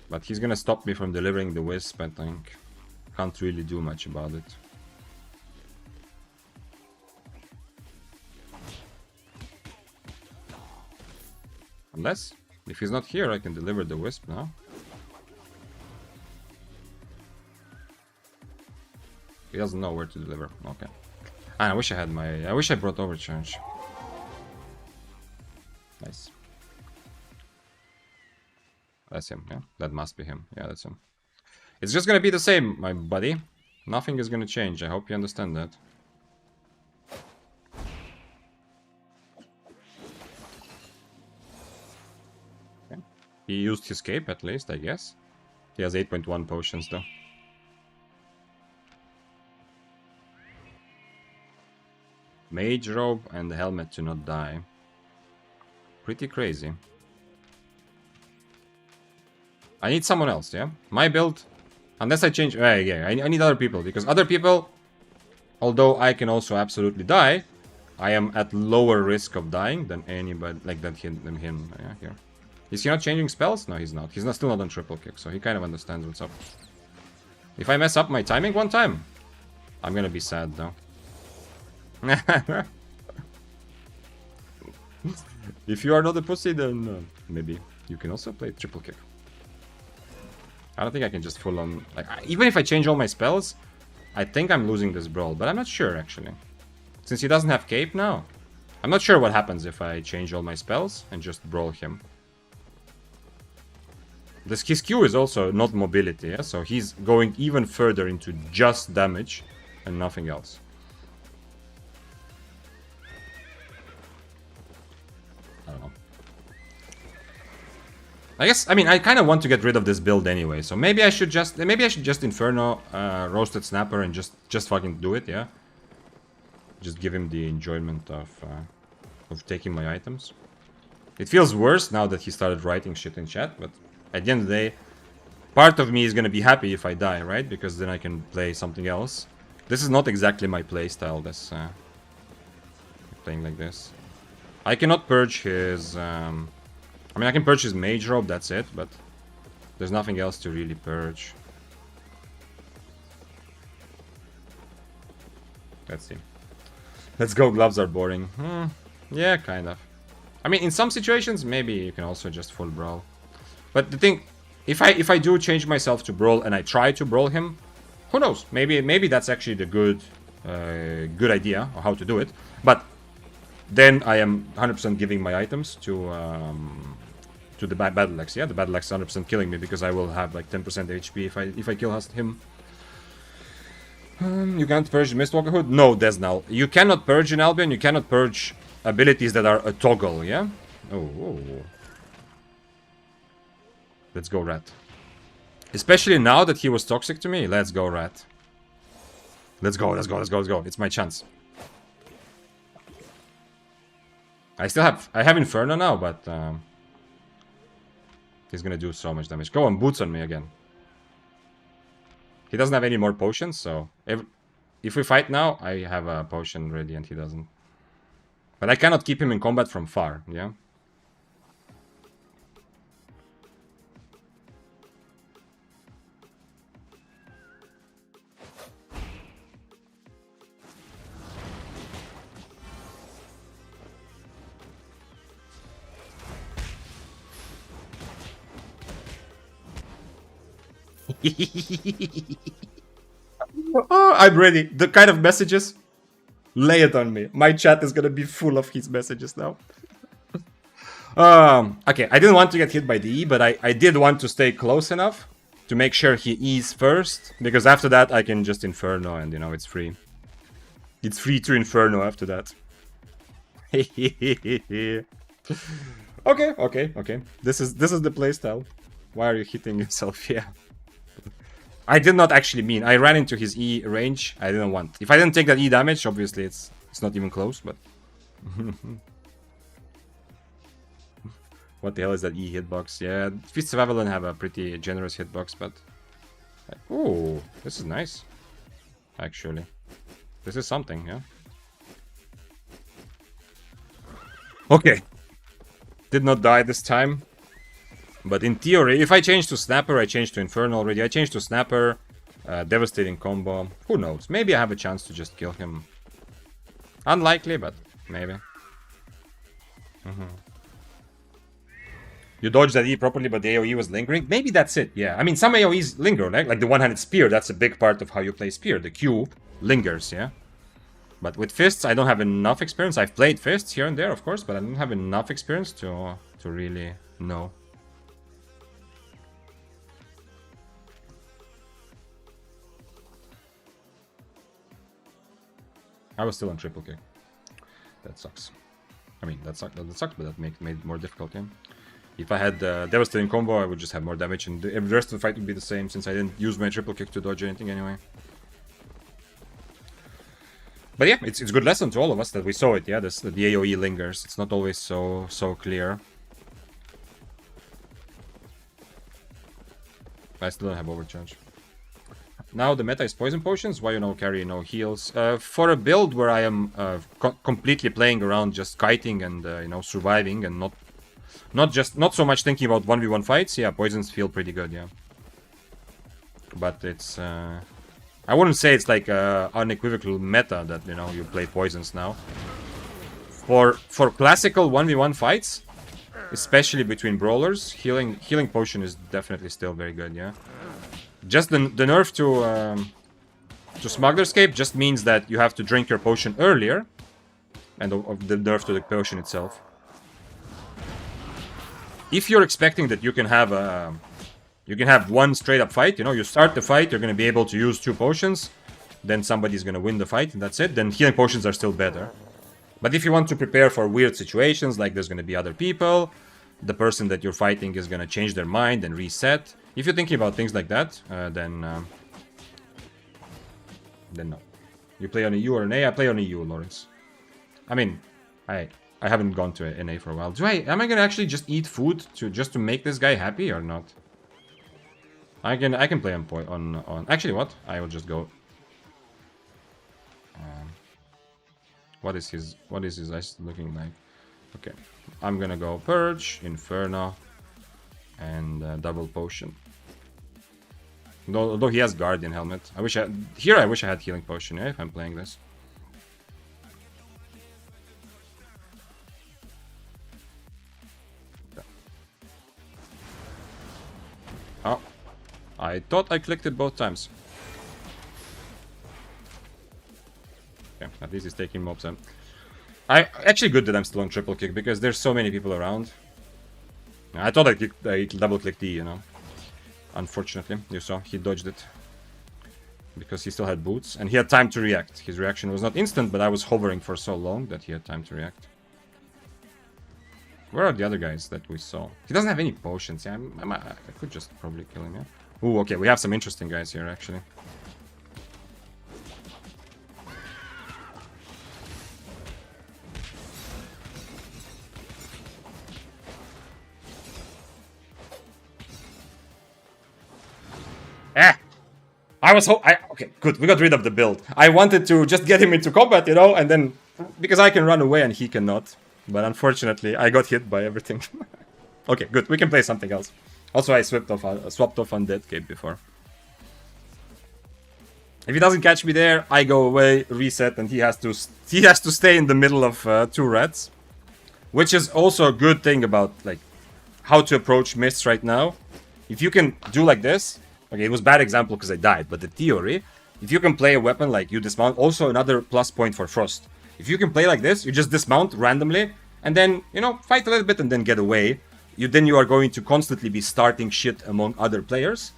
But he's gonna stop me from delivering the Wisp, I think. Can't really do much about it. Unless, if he's not here, I can deliver the Wisp now. He doesn't know where to deliver. Okay. I wish I had my... I wish I brought overcharge. Nice. That's him, yeah? That must be him. Yeah, that's him. It's just gonna be the same, my buddy. Nothing is gonna change. I hope you understand that. Okay. He used his cape at least, I guess. He has 8.1 potions though. Mage robe and the helmet to not die. Pretty crazy. I need someone else, yeah? My build, unless I change... yeah, I need other people, because other people, although I can also absolutely die, I am at lower risk of dying than anybody, like than him, yeah, here. Is he not changing spells? No, he's not. He's still not on triple kick, so he kind of understands what's up. If I mess up my timing one time, I'm gonna be sad, though. If you are not a pussy, then maybe you can also play triple kick. I don't think I can just full on... like, even if I change all my spells, I think I'm losing this brawl, but I'm not sure, actually. Since he doesn't have cape now, I'm not sure what happens if I change all my spells and just brawl him. His Q is also not mobility, yeah? So he's going even further into just damage and nothing else. I don't know. I guess, I mean, I kind of want to get rid of this build anyway, so maybe I should just Inferno Roasted Snapper and just fucking do it, yeah? Just give him the enjoyment of taking my items. It feels worse now that he started writing shit in chat, but at the end of the day, part of me is gonna be happy if I die, right? Because then I can play something else. This is not exactly my playstyle, this playing like this. I cannot purge his... I mean, I can purge his Mage Robe, that's it, but there's nothing else to really purge. Let's see. Let's go, gloves are boring. Yeah, kind of. I mean, in some situations, maybe you can also just full brawl. But the thing, if I do change myself to brawl and I try to brawl him, who knows? Maybe that's actually the good idea of how to do it. But then I am 100% giving my items to the Battle Axe. Yeah, the Battle Axe is 100% killing me because I will have like 10% HP if I kill him. You can't purge Mistwalker Hood? No, Desnal. You cannot purge in Albion. You cannot purge abilities that are a toggle, yeah? Oh. Let's go, Rat. Especially now that he was toxic to me. Let's go, Rat. Let's go. It's my chance. I have Inferno now, but he's gonna do so much damage. Go on, boots on me again. He doesn't have any more potions, so if we fight now, I have a potion ready and he doesn't. But I cannot keep him in combat from far, yeah? Oh, I'm ready. The kind of messages, lay it on me. My chat is gonna be full of his messages now. Okay, I didn't want to get hit by the E, but I did want to stay close enough to make sure he E's first, because after that I can just Inferno and, you know, it's free. It's free to Inferno after that. Okay. This is the playstyle. Why are you hitting yourself? Yeah. I did not actually mean. I ran into his E range. I didn't want. If I didn't take that E damage, obviously it's not even close, but what the hell is that E hitbox? Yeah, Fists of Avalon have a pretty generous hitbox, but oh, this is nice. Actually, this is something, yeah. Okay, did not die this time. But in theory, if I change to Snapper, I change to Inferno already. I change to Snapper, devastating combo. Who knows? Maybe I have a chance to just kill him. Unlikely, but maybe. You dodged that E properly, but the AoE was lingering. Maybe that's it, yeah. I mean, some AoEs linger, right? Like the one-handed spear, that's a big part of how you play spear. The Q lingers, yeah? But with Fists, I don't have enough experience. I've played Fists here and there, of course, but I don't have enough experience to really know. I was still on triple kick. That sucks. I mean, that sucks, but that made it more difficult, yeah? If I had devastating combo, I would just have more damage, and the rest of the fight would be the same, since I didn't use my triple kick to dodge anything anyway. But yeah, it's a good lesson to all of us that we saw it, yeah? The AoE lingers. It's not always so clear. I still don't have overcharge. Now the meta is poison potions. Why you no carry, no heals? For a build where I am completely playing around, just kiting and you know, surviving, and not so much thinking about 1v1 fights. Yeah, poisons feel pretty good. Yeah, but it's I wouldn't say it's like unequivocal meta that, you know, you play poisons now. For classical 1v1 fights, especially between brawlers, healing potion is definitely still very good. Yeah. Just the nerf to Smuggler's Cape just means that you have to drink your potion earlier, and the nerf to the potion itself. If you're expecting that you can have one straight up fight, you know, you start the fight, you're going to be able to use 2 potions, then somebody's going to win the fight, and that's it, then healing potions are still better. But if you want to prepare for weird situations, like there's going to be other people, the person that you're fighting is going to change their mind and reset. If you're thinking about things like that, then no. You play on a U or an A? I play on a U, Lawrence. I mean, I haven't gone to an A for a while. Am I gonna actually just eat food just to make this guy happy or not? I can play on actually, what? I will just go. What is his eyes looking like? Okay, I'm gonna go Purge, Inferno, and double potion. Although he has Guardian Helmet. I wish I had healing potion, yeah, if I'm playing this. Oh. I thought I clicked it both times. Okay, at least he's taking mobs in. Actually good that I'm still on triple kick, because there's so many people around. I thought I double clicked E, you know. Unfortunately, you saw, he dodged it. Because he still had boots, and he had time to react. His reaction was not instant, but I was hovering for so long that he had time to react. Where are the other guys that we saw? He doesn't have any potions, yeah, I could just probably kill him, yeah. Ooh, okay, we have some interesting guys here, actually. Okay, good. We got rid of the build. I wanted to just get him into combat, you know, and then because I can run away and he cannot. But unfortunately, I got hit by everything. Okay, good. We can play something else. Also, I swapped off Undead Cape before. If he doesn't catch me there, I go away, reset, and he has to stay in the middle of 2 rats, which is also a good thing about like how to approach mists right now. If you can do like this, Okay, it was bad example because I died, but the theory, if you can play a weapon like you dismount, also another plus point for Frost. If you can play like this, you just dismount randomly, and then, you know, fight a little bit and then get away. Then you are going to constantly be starting shit among other players,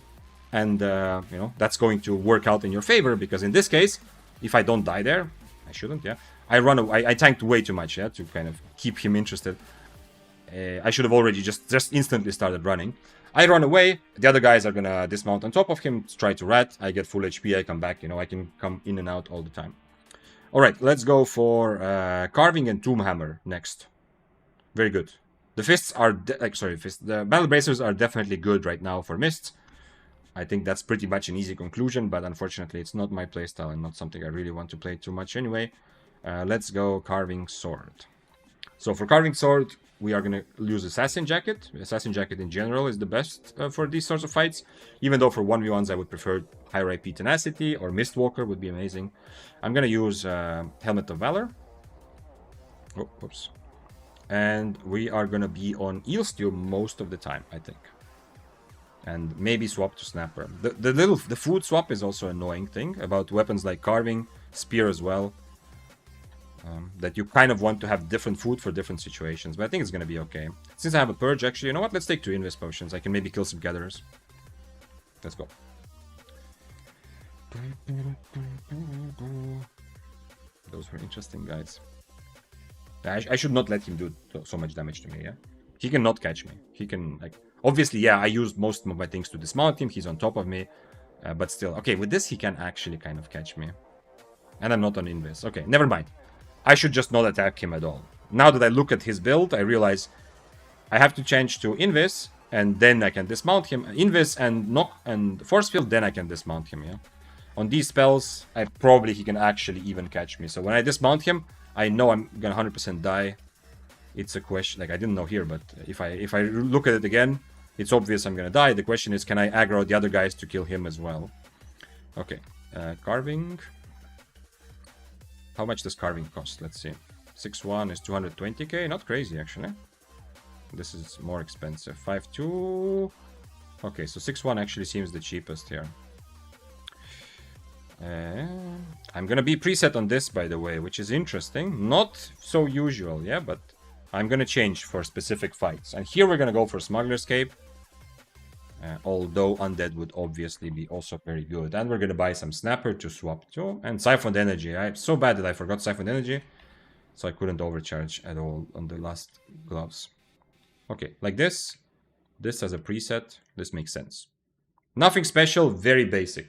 and, you know, that's going to work out in your favor, because in this case, if I don't die there, I shouldn't, yeah, I run away, I tanked way too much, yeah, to kind of keep him interested. I should have already just instantly started running. I run away, the other guys are gonna dismount on top of him, try to rat, I get full HP, I come back, you know, I can come in and out all the time. Alright, let's go for Carving and Tomb Hammer next. Very good. The fists are, the Battle Bracers are definitely good right now for mists. I think that's pretty much an easy conclusion, but unfortunately it's not my playstyle and not something I really want to play too much anyway. Let's go Carving Sword. So for Carving Sword, we are going to use Assassin Jacket. Assassin Jacket in general is the best for these sorts of fights. Even though for 1v1s I would prefer Higher IP Tenacity or Mistwalker would be amazing. I'm going to use Helmet of Valor. Oh, whoops. And we are going to be on Eel Stew most of the time, I think. And maybe swap to Snapper. The food swap is also an annoying thing about weapons like Carving, Spear as well. That you kind of want to have different food for different situations, but I think it's going to be okay. Since I have a Purge, actually, you know what? Let's take 2 Invis Potions. I can maybe kill some Gatherers. Let's go. Those were interesting guys. I should not let him do so much damage to me, yeah? He cannot catch me. He can, like... Obviously, yeah, I used most of my things to dismount him. He's on top of me. But still, okay, with this, he can actually kind of catch me. And I'm not on Invis. Okay, never mind. I should just not attack him at all. Now that I look at his build, I realize I have to change to Invis, and then I can dismount him. Invis and Knock and Force Field, then I can dismount him, yeah? On these spells, he can actually even catch me. So when I dismount him, I know I'm gonna 100% die. It's a question, like I didn't know here, but if I look at it again, it's obvious I'm gonna die. The question is, can I aggro the other guys to kill him as well? Okay, Carving... How much does Carving cost? Let's see. 6-1 is 220k. Not crazy, actually. This is more expensive. 5-2. Okay, so 6-1 actually seems the cheapest here. I'm gonna be preset on this, by the way, which is interesting. Not so usual, yeah, but I'm gonna change for specific fights. And here we're gonna go for Smuggler's Cape. Although Undead would obviously be also very good. And we're gonna buy some Snapper to swap to. And Siphoned Energy. I'm so bad that I forgot Siphoned Energy. So I couldn't overcharge at all on the last gloves. Okay, like this. This as a preset. This makes sense. Nothing special, very basic.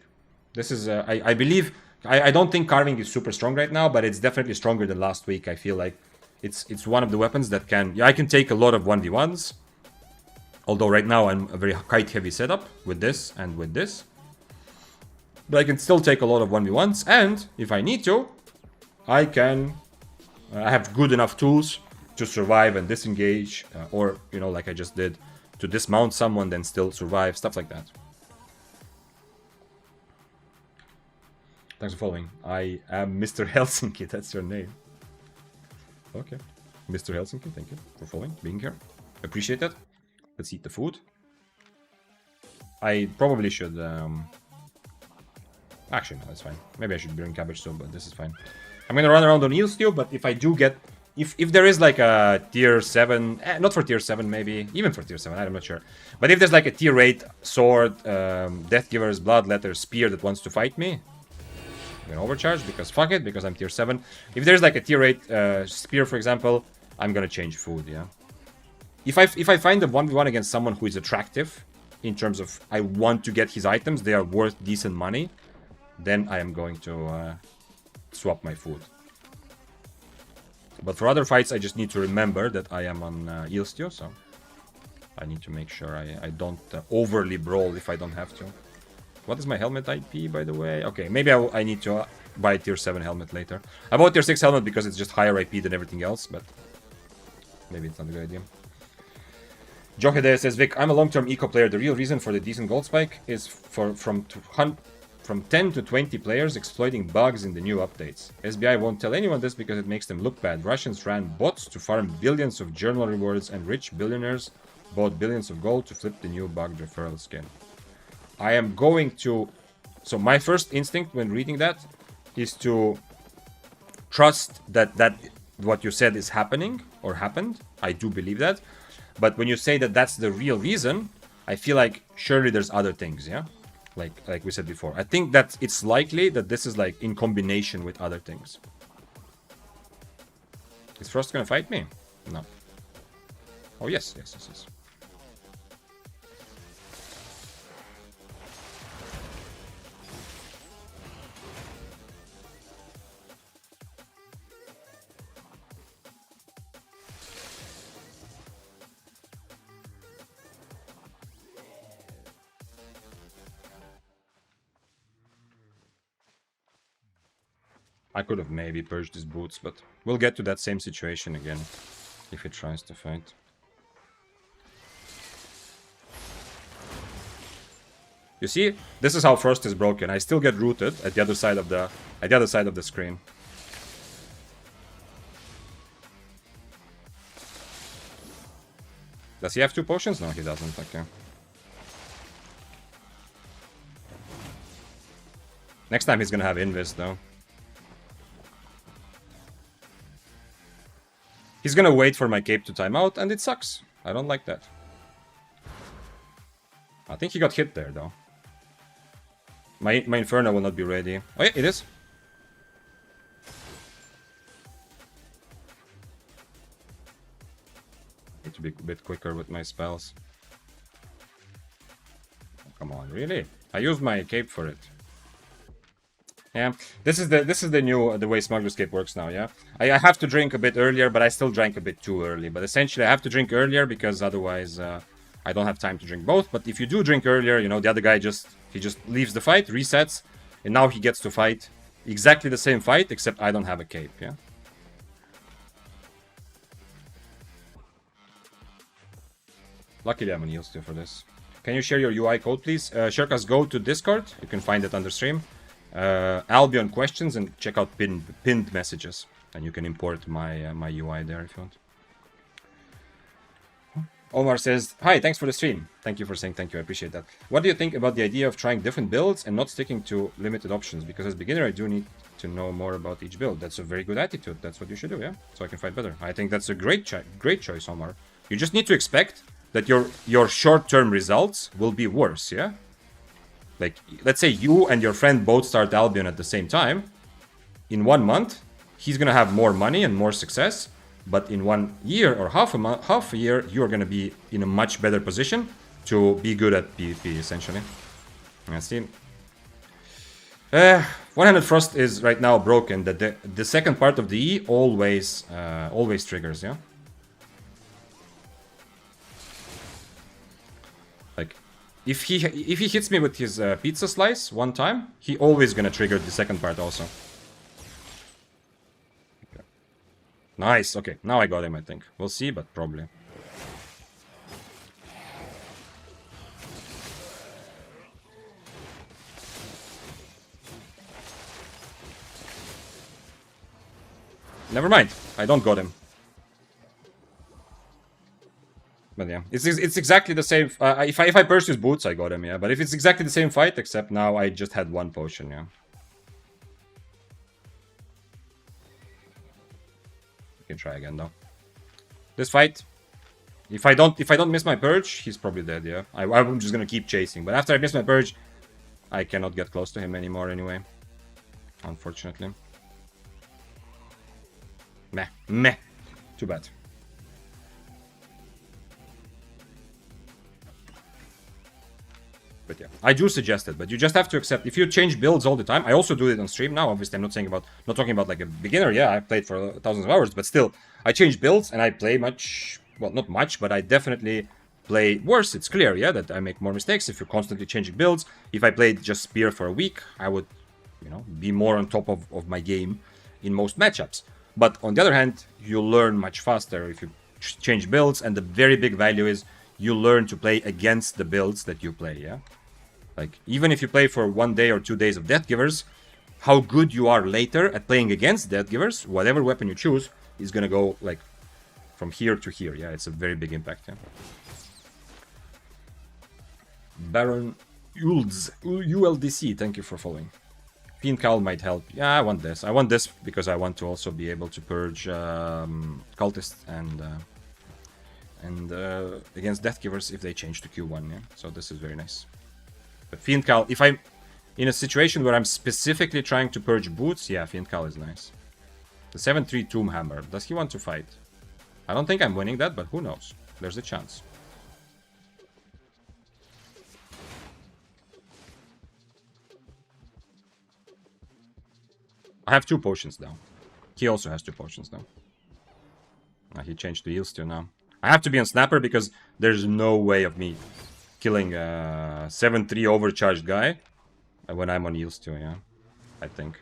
This is, I believe... I don't think Carving is super strong right now, but it's definitely stronger than last week. I feel like it's one of the weapons that can... Yeah, I can take a lot of 1v1s. Although right now I'm a very kite heavy setup with this and with this. But I can still take a lot of 1v1s, and if I need to, I can... I have good enough tools to survive and disengage, or, you know, like I just did, to dismount someone then still survive, stuff like that. Thanks for following. I am Mr. Helsinki, that's your name. Okay. Mr. Helsinki, thank you for following, being here. Appreciate that. Let's eat the food. I probably should... Actually, no, that's fine. Maybe I should bring cabbage soup, but this is fine. I'm gonna run around on eel stew, but if I do get... If there is like a tier 7... not for tier 7, maybe. Even for tier 7, I'm not sure. But if there's like a tier 8 sword, Deathgiver's Bloodletter Spear that wants to fight me, I'm gonna overcharge, because fuck it, because I'm tier 7. If there's like a tier 8 Spear, for example, I'm gonna change food, yeah. If I find a 1v1 against someone who is attractive, in terms of I want to get his items, they are worth decent money, then I am going to swap my food. But for other fights, I just need to remember that I am on eel stew, so I need to make sure I don't overly brawl if I don't have to. What is my helmet IP, by the way? Okay, maybe I need to buy a tier 7 helmet later. I bought tier 6 helmet because it's just higher IP than everything else, but maybe it's not a good idea. Johede says, Vic, I'm a long-term eco player. The real reason for the decent gold spike is from 10 to 20 players exploiting bugs in the new updates. SBI won't tell anyone this because it makes them look bad. Russians ran bots to farm billions of journal rewards, and rich billionaires bought billions of gold to flip the new bug referral skin. I am going to... So my first instinct when reading that is to trust that what you said is happening or happened. I do believe that. But when you say that that's the real reason, I feel like surely there's other things, yeah? Like we said before. I think that it's likely that this is like in combination with other things. Is Frost gonna fight me? No. Oh, yes. I could have maybe purged his boots, but we'll get to that same situation again if he tries to fight. You see, this is how Frost is broken. I still get rooted at the other side of the screen. Does he have 2 potions? No, he doesn't. Okay. Next time he's gonna have Invis though. He's gonna wait for my cape to time out, and it sucks. I don't like that. I think he got hit there, though. My Inferno will not be ready. Oh yeah, it is. Need to be a bit quicker with my spells. Come on, really? I used my cape for it. Yeah, this is the way Smuggler's Cape works now, yeah? I have to drink a bit earlier, but I still drank a bit too early. But essentially, I have to drink earlier because otherwise I don't have time to drink both. But if you do drink earlier, you know, the other guy just leaves the fight, resets, and now he gets to fight exactly the same fight, except I don't have a cape, yeah? Luckily, I'm on yield still for this. Can you share your UI code, please? Shirkas, go to Discord. You can find it under stream. Albion questions and check out pinned messages, and you can import my my UI there if you want. Omar says, hi, thanks for the stream. Thank you for saying thank you, I appreciate that. What do you think about the idea of trying different builds and not sticking to limited options? Because as a beginner I do need to know more about each build. That's a very good attitude. That's what you should do, yeah? So I can fight better. I think that's a great choice, Omar. You just need to expect that your short-term results will be worse, yeah? Like, let's say you and your friend both start Albion at the same time. In 1 month, he's gonna have more money and more success. But in 1 year or half a year, you're gonna be in a much better position to be good at PvP, essentially. Let's see. 100 Frost is right now broken. That the second part of the E always triggers, yeah? Like, if he hits me with his pizza slice 1 time, he always gonna trigger the second part also. Okay. Nice, okay, now I got him, I think. We'll see, but probably. Never mind, I don't got him. But yeah, it's exactly the same. If I burst his boots, I got him, yeah. But if it's exactly the same fight, except now I just had 1 potion, yeah. We can try again though. This fight, if I don't miss my purge, he's probably dead, yeah. I'm just gonna keep chasing. But after I miss my purge, I cannot get close to him anymore anyway. Unfortunately. Meh. Too bad. But yeah, I do suggest it, but you just have to accept. If you change builds all the time, I also do it on stream now. Obviously, I'm not talking about like a beginner. Yeah, I played for thousands of hours, but still, I change builds and I play much. Well, not much, but I definitely play worse. It's clear, yeah, that I make more mistakes if you're constantly changing builds. If I played just spear for a week, I would, you know, be more on top of my game in most matchups. But on the other hand, you learn much faster if you change builds, and the very big value is you learn to play against the builds that you play, yeah? Like, even if you play for 1 day or 2 days of Death Givers, how good you are later at playing against Death Givers, whatever weapon you choose, is gonna go, like, from here to here, yeah? It's a very big impact, yeah? Baron ULDC, thank you for following. Fiend Cowl might help. Yeah, I want this. I want this because I want to also be able to purge cultists and against Deathgivers if they change to Q1. Yeah, so this is very nice. But Fiend Cowl, if I'm in a situation where I'm specifically trying to purge boots, yeah, Fiend Cowl is nice. The 7-3 Tomb Hammer. Does he want to fight? I don't think I'm winning that, but who knows? There's a chance. I have 2 potions now. He also has 2 potions now. He changed to Eels too now. I have to be on Snapper because there's no way of me killing a 7-3 overcharged guy when I'm on Eels too, yeah. I think.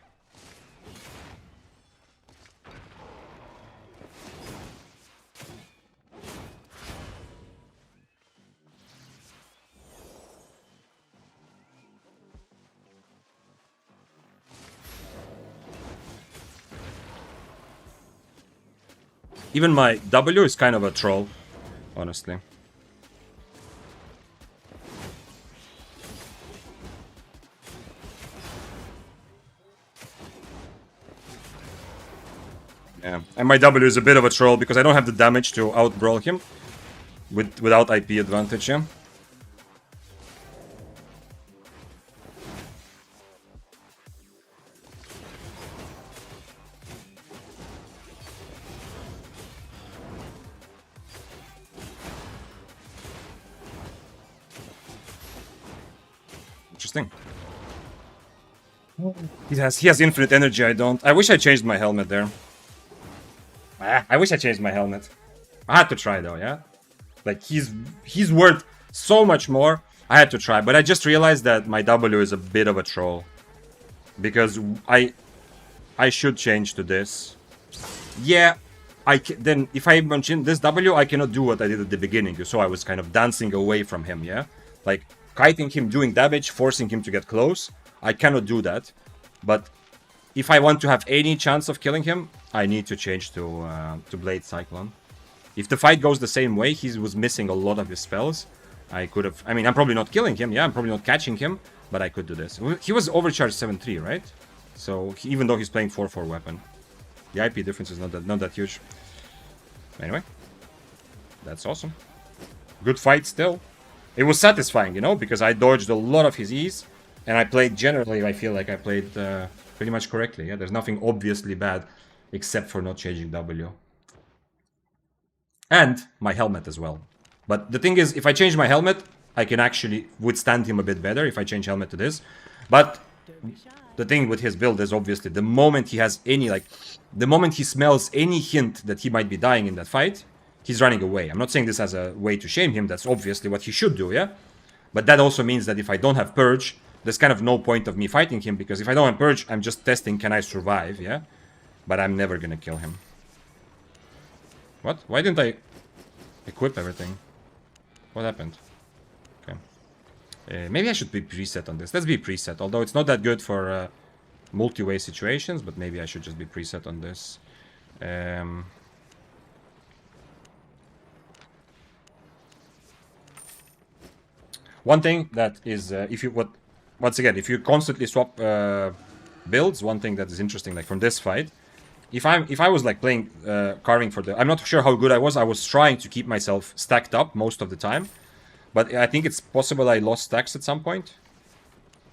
Even my W is kind of a troll, honestly. Yeah, and my W is a bit of a troll because I don't have the damage to out-brawl him without IP advantage, yeah. Interesting. He has infinite energy, I don't. I wish I changed my helmet there. I wish I changed my helmet. I had to try though, yeah? Like, he's worth so much more. I had to try, but I just realized that my W is a bit of a troll. Because I should change to this. Yeah, then if I mention this W, I cannot do what I did at the beginning. You saw I was kind of dancing away from him, yeah? Like, kiting him, doing damage, forcing him to get close. I cannot do that. But if I want to have any chance of killing him, I need to change to Blade Cyclone. If the fight goes the same way, he was missing a lot of his spells. I could have... I mean, I'm probably not killing him. Yeah, I'm probably not catching him. But I could do this. He was overcharged 7-3, right? So, even though he's playing 4-4 weapon. The IP difference is not that huge. Anyway. That's awesome. Good fight still. It was satisfying, you know, because I dodged a lot of his E's. And I played generally, I feel like I played pretty much correctly. Yeah, there's nothing obviously bad except for not changing W. And my helmet as well. But the thing is, if I change my helmet, I can actually withstand him a bit better if I change helmet to this. But the thing with his build is obviously the moment he has any, like, the moment he smells any hint that he might be dying in that fight, he's running away. I'm not saying this as a way to shame him. That's obviously what he should do, yeah? But that also means that if I don't have Purge, there's kind of no point of me fighting him, because if I don't have Purge, I'm just testing, can I survive, yeah? But I'm never gonna kill him. What? Why didn't I equip everything? What happened? Okay. Maybe I should be preset on this. Let's be preset, although it's not that good for multi-way situations, but maybe I should just be preset on this. One thing that is, once again, if you constantly swap builds, one thing that is interesting, like from this fight, if I was like playing carving for the, I'm not sure how good I was trying to keep myself stacked up most of the time, but I think it's possible I lost stacks at some point.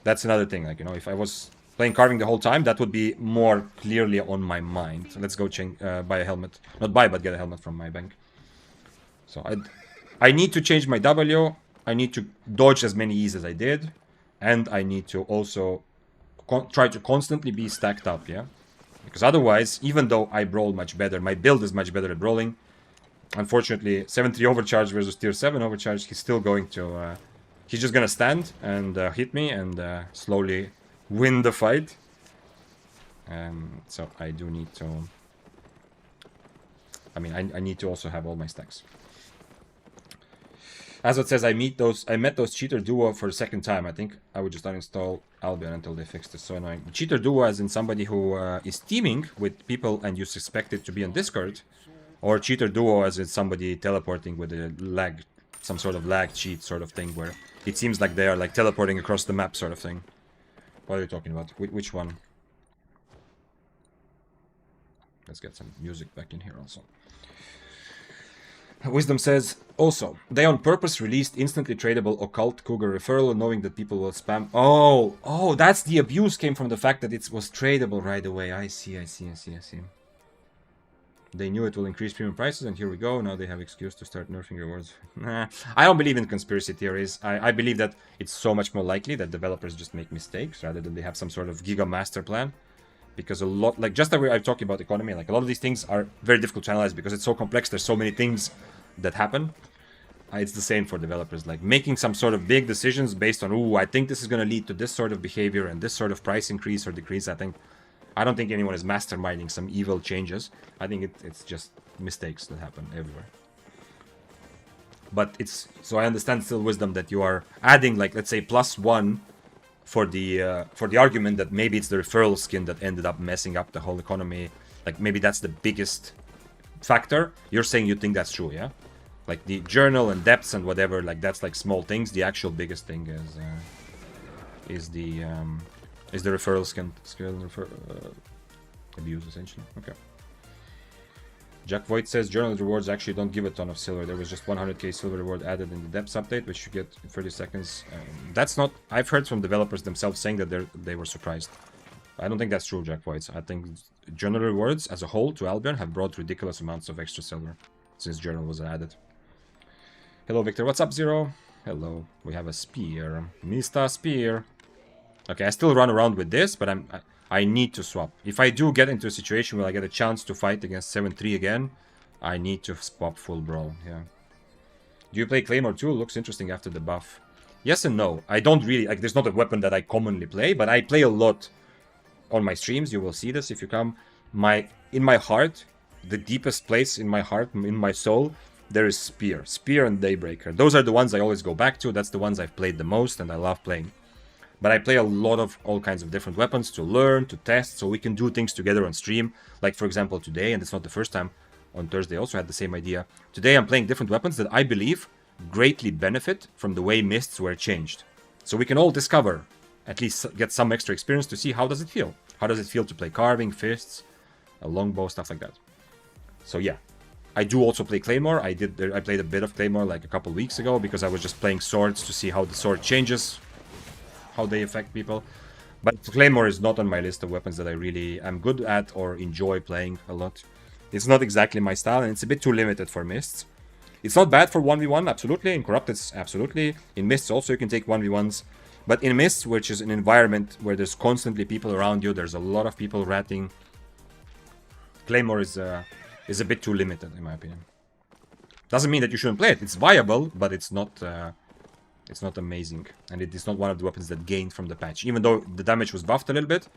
That's another thing, like, you know, if I was playing carving the whole time, that would be more clearly on my mind. So let's go change, buy a helmet, not buy, but get a helmet from my bank. So I need to change my W. I need to dodge as many E's as I did, and I need to also try to constantly be stacked up, yeah? Because otherwise, even though I brawl much better, my build is much better at brawling, unfortunately, 7-3 overcharge versus tier 7 overcharge, he's still going to... he's just gonna stand and hit me and slowly win the fight. So I do need to... I mean, I need to also have all my stacks. As it says, I met those cheater duo for the second time. I think I would just uninstall Albion until they fix this. So annoying. Cheater duo as in somebody who is teaming with people and you suspect it to be on Discord, or cheater duo as in somebody teleporting with a lag some sort of lag cheat sort of thing where it seems like they are like teleporting across the map sort of thing. What are you talking about? Which one? Let's get some music back in here also. Wisdom says, also, they on purpose released instantly tradable occult cougar referral knowing that people will spam. Oh, that's the abuse came from the fact that it was tradable right away. I see. They knew it will increase premium prices, and here we go. Now they have excuse to start nerfing rewards. Nah, I don't believe in conspiracy theories. I believe that it's so much more likely that developers just make mistakes rather than they have some sort of giga master plan. Because a lot, like just the way I'm talking about economy, like a lot of these things are very difficult to analyze because it's so complex. There's so many things that happen. It's the same for developers, like making some sort of big decisions based on, oh, I think this is going to lead to this sort of behavior and this sort of price increase or decrease. I don't think anyone is masterminding some evil changes. I think it's just mistakes that happen everywhere. But it's, so I understand still wisdom that you are adding, like, let's say +1 for the argument that maybe it's the referral skin that ended up messing up the whole economy. Like maybe that's the biggest factor. You're saying you think that's true, yeah? Like the journal and depths and whatever, like that's like small things. The actual biggest thing is the referral skin abuse essentially. Okay. Jack Voigt says journal rewards actually don't give a ton of silver. There was just 100k silver reward added in the depths update, which you get in 30 seconds. That's not. I've heard from developers themselves saying that they were surprised. I don't think that's true, Jack Voigt. I think journal rewards as a whole to Albion have brought ridiculous amounts of extra silver since journal was added. Hello, Victor. What's up, Zero? Hello. We have a spear. Mr. Spear. Okay, I still run around with this, but I need to swap. If I do get into a situation where I get a chance to fight against 7-3 again, I need to swap full brawl, yeah. Do you play Claymore too? Looks interesting after the buff. Yes and no. I don't really, like, there's not a weapon that I commonly play, but I play a lot on my streams. You will see this if you come. In my heart, the deepest place in my heart, in my soul, there is Spear. Spear and Daybreaker. Those are the ones I always go back to. That's the ones I've played the most and I love playing. But I play a lot of all kinds of different weapons to learn, to test, so we can do things together on stream. Like, for example, today, and it's not the first time, on Thursday I also had the same idea. Today I'm playing different weapons that I believe greatly benefit from the way mists were changed. So we can all discover, at least get some extra experience to see how does it feel. How does it feel to play carving, fists, a longbow, stuff like that. So yeah, I do also play Claymore. I played a bit of Claymore like a couple weeks ago because I was just playing swords to see how the sword changes, how they affect people. But Claymore is not on my list of weapons that I really am good at or enjoy playing a lot. It's not exactly my style and it's a bit too limited for mists. It's not bad for 1v1, absolutely. In Corrupted, absolutely. In mists also you can take 1v1s. But in mists, which is an environment where there's constantly people around you, there's a lot of people ratting, Claymore is a bit too limited in my opinion. Doesn't mean that you shouldn't play it. It's viable, but it's not amazing, and it is not one of the weapons that gained from the patch. Even though the damage was buffed a little bit,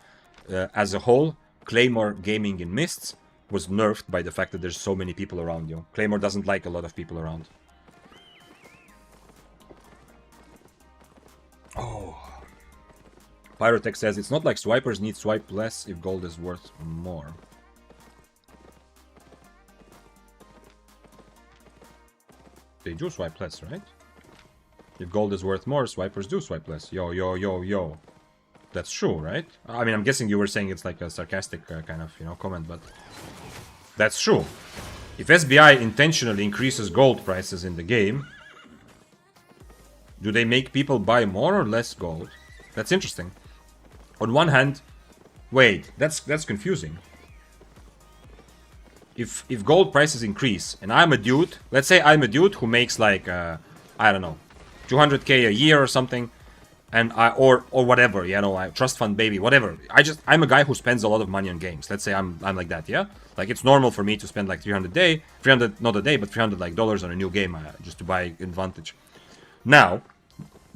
as a whole, Claymore gaming in mists was nerfed by the fact that there's so many people around you. Claymore doesn't like a lot of people around. Oh. Pyrotech says, it's not like swipers need swipe less if gold is worth more. They do swipe less, right? If gold is worth more, swipers do swipe less. Yo. That's true, right? I mean, I'm guessing you were saying it's like a sarcastic kind of, comment, but that's true. If SBI intentionally increases gold prices in the game, do they make people buy more or less gold? That's interesting. On one hand, wait, that's confusing. If gold prices increase and I'm a dude, let's say I'm a dude who makes like, I don't know, 200k a year or something, and or whatever, I trust fund baby, whatever. I'm a guy who spends a lot of money on games. Let's say I'm like that, yeah. Like it's normal for me to spend like 300 not a day, but $300 like dollars on a new game just to buy Advantage. Now,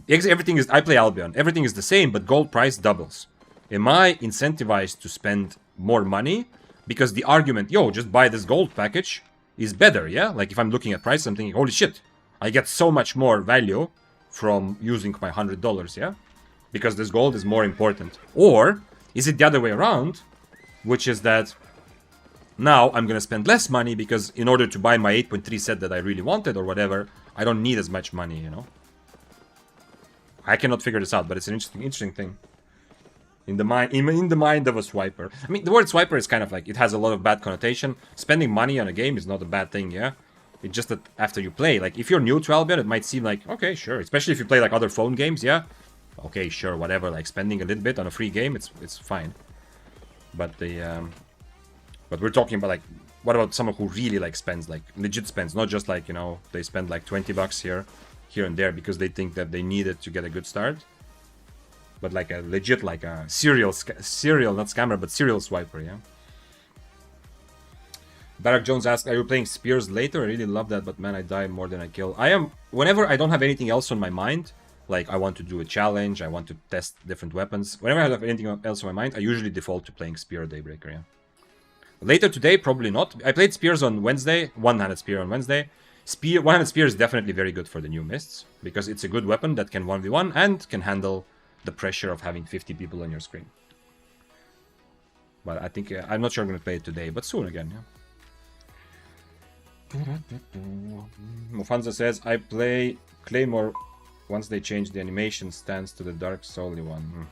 everything is, I play Albion. Everything is the same, but gold price doubles. Am I incentivized to spend more money because the argument, just buy this gold package is better, yeah? Like if I'm looking at price, I'm thinking, holy shit, I get so much more value from using my $100, yeah? Because this gold is more important. Or is it the other way around, which is that now I'm gonna spend less money because in order to buy my 8.3 set that I really wanted or whatever, I don't need as much money, you know. I cannot figure this out, but it's an interesting thing. In the mind of a swiper. I mean, the word swiper is kind of like, it has a lot of bad connotation. Spending money on a game is not a bad thing, yeah? It's just that after you play, like, if you're new to Albion, it might seem like, okay, sure. Especially if you play, like, other phone games, yeah? Okay, sure, whatever. Like, spending a little bit on a free game, it's fine. But but we're talking about, like, what about someone who really, like, spends, like, legit spends, not just, like, you know, they spend, like, 20 bucks here and there because they think that they need it to get a good start. But like a legit, like a serial, not scammer, but serial swiper, yeah? Barack Jones asked, are you playing spears later? I really love that, but man, I die more than I kill. I am, whenever I don't have anything else on my mind, like I want to do a challenge, I want to test different weapons, whenever I have anything else on my mind, I usually default to playing spear or daybreaker, yeah? Later today, probably not. I played spears on Wednesday, one-handed spear on Wednesday. One-handed spear is definitely very good for the new mists, because it's a good weapon that can 1v1 and can handle the pressure of having 50 people on your screen. But I think, I'm not sure I'm going to play it today, but soon again, yeah. Mofanza says, I play Claymore once they change the animation stance to the Dark Soully one.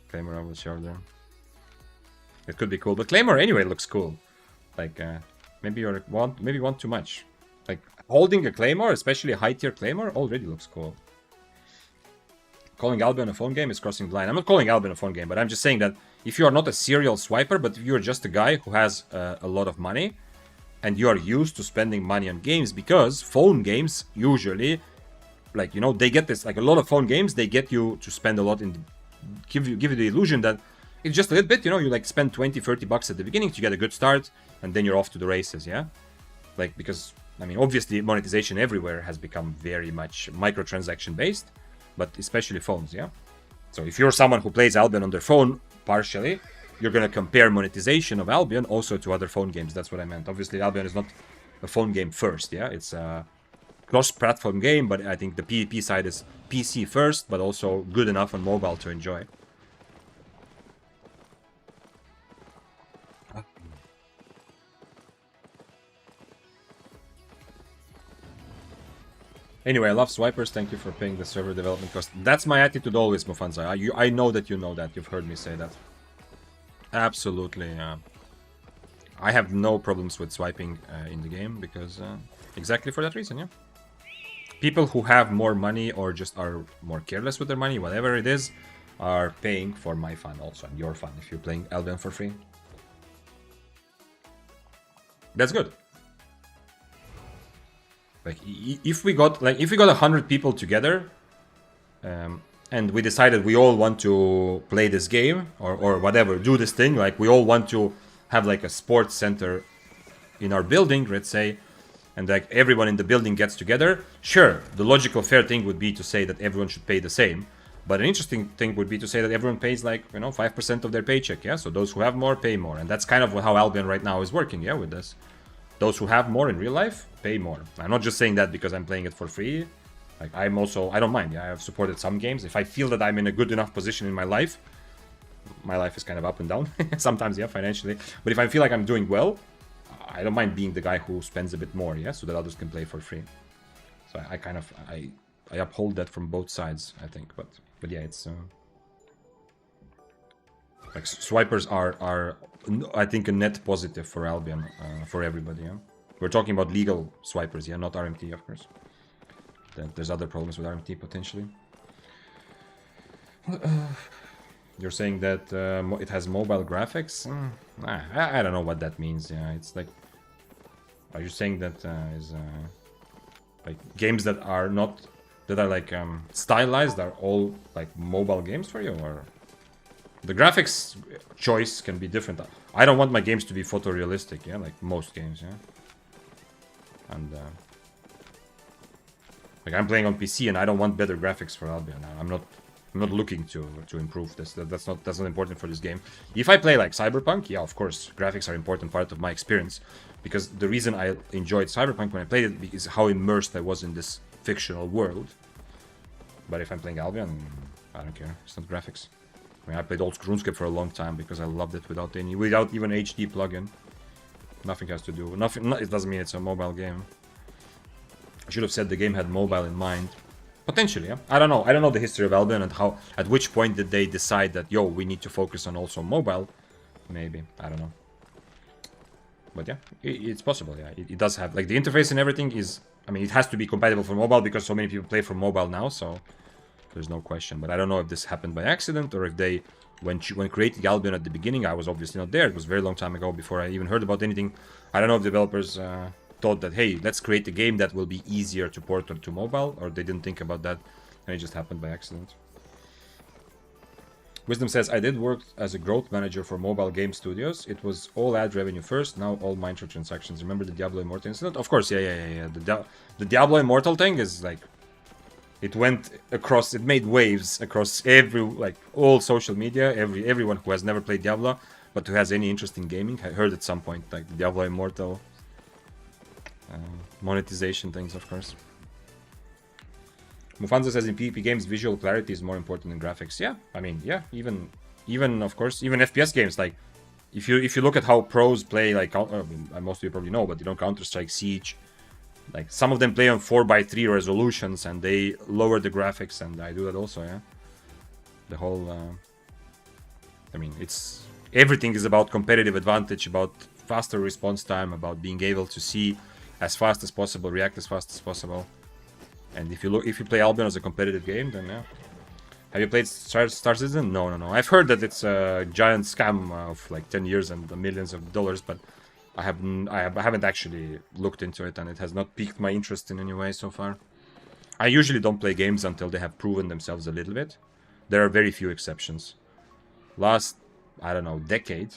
Claymore over the shoulder. It could be cool, but Claymore anyway looks cool. Like, maybe you want too much. Like, holding a Claymore, especially a high-tier Claymore, already looks cool. Calling Albion a phone game is crossing the line. I'm not calling Albion a phone game, but I'm just saying that if you are not a serial swiper, but if you're just a guy who has a lot of money, and you are used to spending money on games, because phone games usually, like, you know, they get this, like a lot of phone games, they get you to spend a lot in, give you the illusion that it's just a little bit, you know, you like spend 20, 30 bucks at the beginning to get a good start, and then you're off to the races, yeah? Like, because, I mean, obviously monetization everywhere has become very much microtransaction based, but especially phones, yeah? So if you're someone who plays Albion on their phone, partially, you're going to compare monetization of Albion also to other phone games. That's what I meant. Obviously, Albion is not a phone game first, yeah? It's a cross-platform game, but I think the PvP side is PC first, but also good enough on mobile to enjoy. Anyway, I love swipers. Thank you for paying the server development cost. That's my attitude always, Mofanza. I know that you know that. You've heard me say that. Absolutely. I have no problems with swiping in the game because exactly for that reason, yeah. People who have more money or just are more careless with their money, whatever it is, are paying for my fun also, and your fun if you're playing Albion for free. That's good. Like, if we got 100 people together, and we decided we all want to play this game, or whatever, do this thing, like we all want to have like a sports center in our building, let's say, and like everyone in the building gets together, sure, the logical fair thing would be to say that everyone should pay the same, but an interesting thing would be to say that everyone pays like, you know, 5% of their paycheck, yeah? So those who have more pay more, and that's kind of how Albion right now is working, yeah, with this. Those who have more in real life, pay more. I'm not just saying that because I'm playing it for free. Like, I don't mind. Yeah, I've supported some games. If I feel that I'm in a good enough position in my life is kind of up and down. Sometimes, yeah, financially. But if I feel like I'm doing well, I don't mind being the guy who spends a bit more, yeah, so that others can play for free. So I uphold that from both sides, I think. But yeah, it's... like, swipers are I think, a net positive for Albion, for everybody, yeah? We're talking about legal swipers, yeah, not RMT, of course. There's other problems with RMT, potentially. You're saying that it has mobile graphics? I don't know what that means, yeah. It's like... Are you saying that like, games that are not... that are, like, stylized are all, like, mobile games for you, or... The graphics choice can be different. I don't want my games to be photorealistic, yeah, like most games, yeah. And like, I'm playing on PC and I don't want better graphics for Albion. I'm not looking to improve this. That's not important for this game. If I play like Cyberpunk, yeah, of course, graphics are an important part of my experience, because the reason I enjoyed Cyberpunk when I played it is how immersed I was in this fictional world. But if I'm playing Albion, I don't care. It's not graphics. I mean, I played old RuneScape for a long time because I loved it without even HD plugin. Nothing has to do. It doesn't mean it's a mobile game. I should have said the game had mobile in mind. Potentially, yeah. I don't know. I don't know the history of Albion and how. At which point did they decide that, yo, we need to focus on also mobile? Maybe. I don't know. But yeah, it's possible. Yeah, it does have like the interface and everything is. I mean, it has to be compatible for mobile because so many people play for mobile now. So there's no question. But I don't know if this happened by accident or if they, when creating Albion at the beginning, I was obviously not there. It was a very long time ago before I even heard about anything. I don't know if developers thought that, hey, let's create a game that will be easier to port to mobile, or they didn't think about that and it just happened by accident. Wisdom says, I did work as a growth manager for mobile game studios. It was all ad revenue first, now all microtransactions. Remember the Diablo Immortal incident? Of course, yeah. The Diablo Immortal thing is like, it went across, it made waves across all social media. Everyone who has never played Diablo, but who has any interest in gaming, I heard at some point, like the Diablo Immortal monetization things, of course. Mufanza says in PvP games, visual clarity is more important than graphics. Yeah, I mean, yeah, even of course, even FPS games. Like, if you look at how pros play, like most of you probably know, but you know, Counter-Strike, Siege, like some of them play on 4:3 resolutions and they lower the graphics, and I do that also. Yeah, the whole. I mean, it's everything is about competitive advantage, about faster response time, about being able to see as fast as possible, react as fast as possible. And if you play Albion as a competitive game, then yeah. Have you played Star Citizen? No. I've heard that it's a giant scam of like 10 years and millions of dollars, but I haven't actually looked into it, and it has not piqued my interest in any way so far. I usually don't play games until they have proven themselves a little bit. There are very few exceptions. Last, I don't know, decade,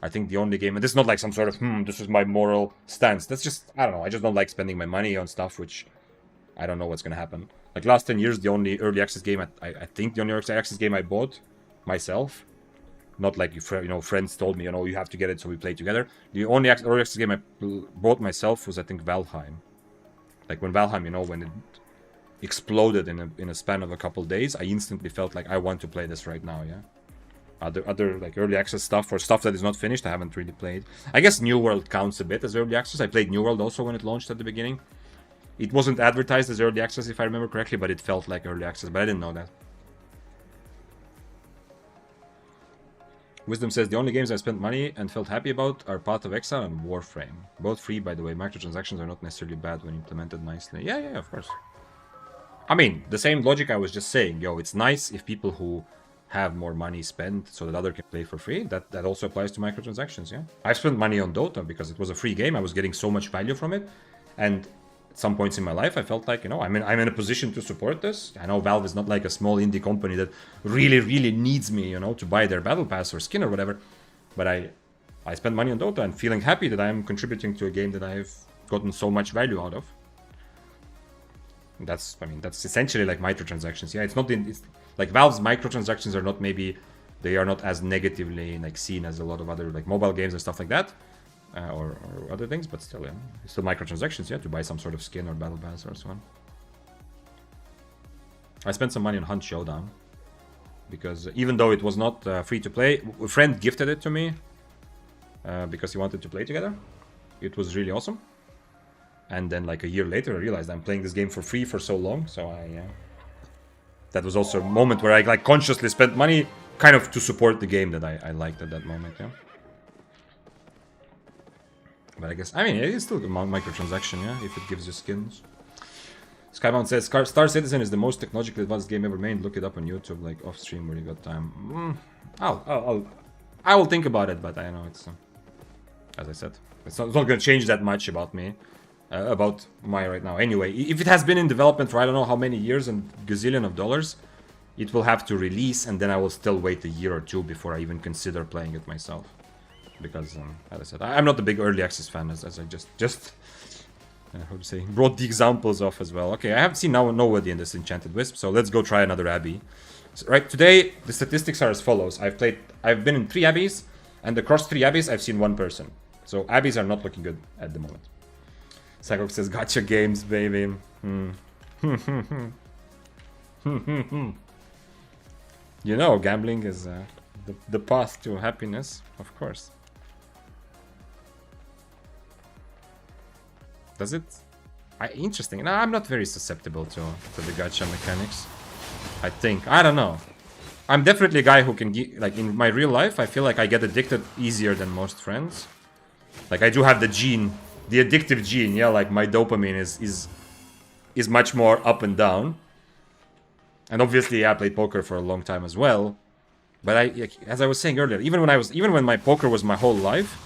I think the only game, and this is not like some sort of, this is my moral stance. That's just, I don't know, I just don't like spending my money on stuff which I don't know what's going to happen. Like last 10 years, the only early access game, I think the only early access game I bought myself, not like, friends told me, you have to get it so we play together. The only early access game I bought myself was, I think, Valheim. Like when Valheim, when it exploded in a span of a couple days, I instantly felt like I want to play this right now, yeah? Other like early access stuff or stuff that is not finished, I haven't really played. I guess New World counts a bit as early access. I played New World also when it launched at the beginning. It wasn't advertised as early access, if I remember correctly, but it felt like early access, but I didn't know that. Wisdom says, the only games I spent money and felt happy about are Path of Exile and Warframe. Both free, by the way. Microtransactions are not necessarily bad when implemented nicely. Yeah, of course. I mean, the same logic I was just saying. It's nice if people who have more money spend so that others can play for free. That also applies to microtransactions, yeah? I've spent money on Dota because it was a free game. I was getting so much value from it. And some points in my life, I felt like, I'm in a position to support this. I know Valve is not like a small indie company that really, really needs me, to buy their battle pass or skin or whatever. But I spent money on Dota and feeling happy that I'm contributing to a game that I've gotten so much value out of. That's essentially like microtransactions. Yeah, it's like Valve's microtransactions are not they are not as negatively like seen as a lot of other like mobile games and stuff like that. Or other things, but still, yeah. It's still microtransactions, yeah, to buy some sort of skin or battle pass or so on. I spent some money on Hunt Showdown because even though it was not free to play, a friend gifted it to me because he wanted to play together. It was really awesome. And then like a year later, I realized I'm playing this game for free for so long, so that was also a moment where I like consciously spent money kind of to support the game that I liked at that moment, yeah. But I guess, it's still a microtransaction, yeah, if it gives you skins. Skybound says, Star Citizen is the most technologically advanced game ever made. Look it up on YouTube, like off stream where you got time. I will think about it, but I know it's, as I said, it's not going to change that much about me, about my right now. Anyway, if it has been in development for I don't know how many years and gazillion of dollars, it will have to release, and then I will still wait a year or two before I even consider playing it myself. Because, as I said, I'm not a big early access fan, as I just how to say, brought the examples of as well. Okay, I haven't seen nobody in this Enchanted Wisp, so let's go try another Abbey. So, right, today, the statistics are as follows. I've been in 3 Abbeys, and across 3 Abbeys, I've seen 1 person. So, Abbeys are not looking good at the moment. Psychok says, gotcha games, baby. Gambling is the path to happiness, of course. Does it? Interesting. No, I'm not very susceptible to the gacha mechanics. I think. I don't know. I'm definitely a guy who can get, like, in my real life, I feel like I get addicted easier than most friends. Like, I do have the gene, the addictive gene, yeah, like, my dopamine is much more up and down. And obviously, I played poker for a long time as well. But as I was saying earlier, even when my poker was my whole life,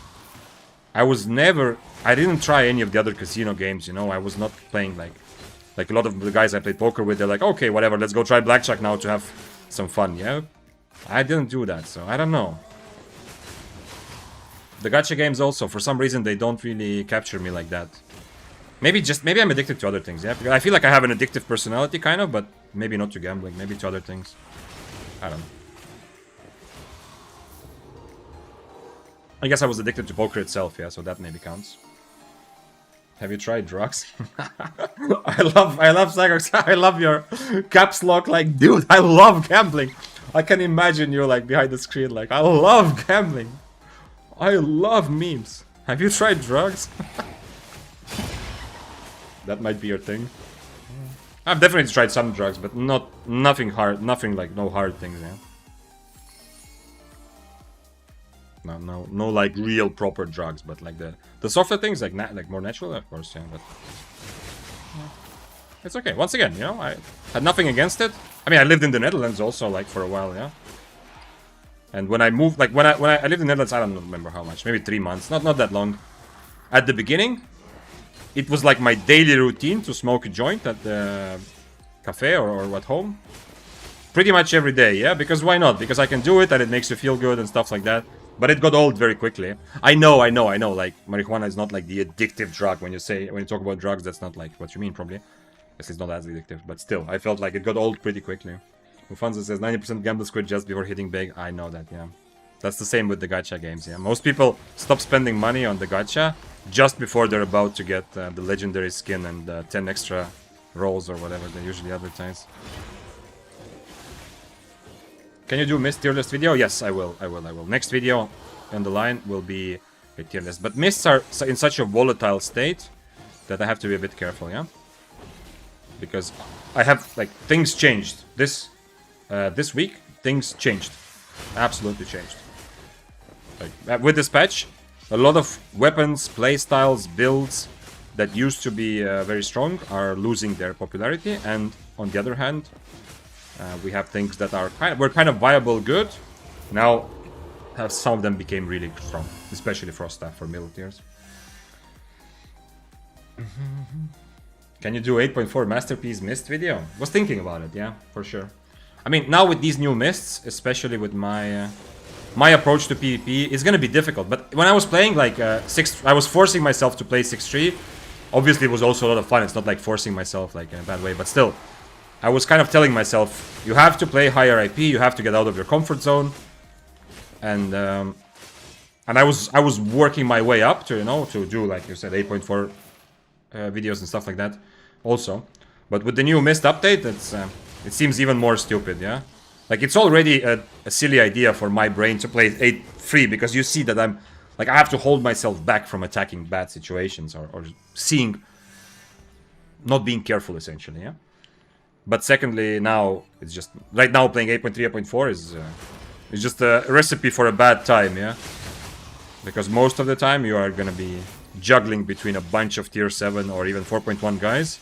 I didn't try any of the other casino games, you know. I was not playing like a lot of the guys I played poker with. They're like, okay, whatever, let's go try blackjack now to have some fun, yeah. I didn't do that, so I don't know. The gacha games also, for some reason, they don't really capture me like that. Maybe I'm addicted to other things, yeah. Because I feel like I have an addictive personality, kind of, but maybe not to gambling, maybe to other things. I don't know. I guess I was addicted to poker itself, yeah, so that maybe counts. Have you tried drugs? I love Cygox. I love your caps lock, like, dude, I love gambling. I can imagine you, like, behind the screen, like, I love gambling. I love memes. Have you tried drugs? That might be your thing. I've definitely tried some drugs, but nothing hard, nothing like, no hard things, yeah. No, like real proper drugs, but like the softer things, like more natural, of course, yeah. But yeah. It's okay. Once again, you know, I had nothing against it. I mean, I lived in the Netherlands also, like for a while, yeah. And when I moved, like when I lived in the Netherlands, I don't remember how much, maybe 3 months, not that long. At the beginning, it was like my daily routine to smoke a joint at the cafe or at home. Pretty much every day, yeah. Because why not? Because I can do it and it makes you feel good and stuff like that. But it got old very quickly. I know. Like, marijuana is not like the addictive drug. When you talk about drugs, that's not like what you mean, probably. Guess it's not as addictive. But still, I felt like it got old pretty quickly. Ufanza says 90% gamblers quit just before hitting big. I know that, yeah. That's the same with the gacha games, yeah. Most people stop spending money on the gacha just before they're about to get the legendary skin and 10 extra rolls or whatever they usually advertise. Can you do mist tier list video? Yes, I will. Next video on the line will be a tier list. But mists are in such a volatile state that I have to be a bit careful, yeah? Because I have, like, things changed. This week, things changed. Absolutely changed. Like, with this patch, a lot of weapons, playstyles, builds that used to be very strong are losing their popularity. And on the other hand, we have things that were kind of viable good. Now, some of them became really strong, especially Frost Staff for middle tiers. Can you do 8.4 Masterpiece Mist video? Was thinking about it, yeah, for sure. I mean, now with these new mists, especially with my approach to PvP, it's gonna be difficult. But when I was playing like I was forcing myself to play 6-3. Obviously, it was also a lot of fun. It's not like forcing myself like in a bad way, but still. I was kind of telling myself, you have to play higher IP, you have to get out of your comfort zone, and I was working my way up to, you know, to do, like you said, 8.4 videos and stuff like that, also. But with the new Mist update, it seems even more stupid, yeah. Like, it's already a silly idea for my brain to play 8-3 because you see that I have to hold myself back from attacking bad situations or seeing, not being careful, essentially, yeah. But secondly, now, it's just... Right now, playing 8.3, 8.4 is just a recipe for a bad time, yeah? Because most of the time, you are gonna be juggling between a bunch of tier 7 or even 4.1 guys.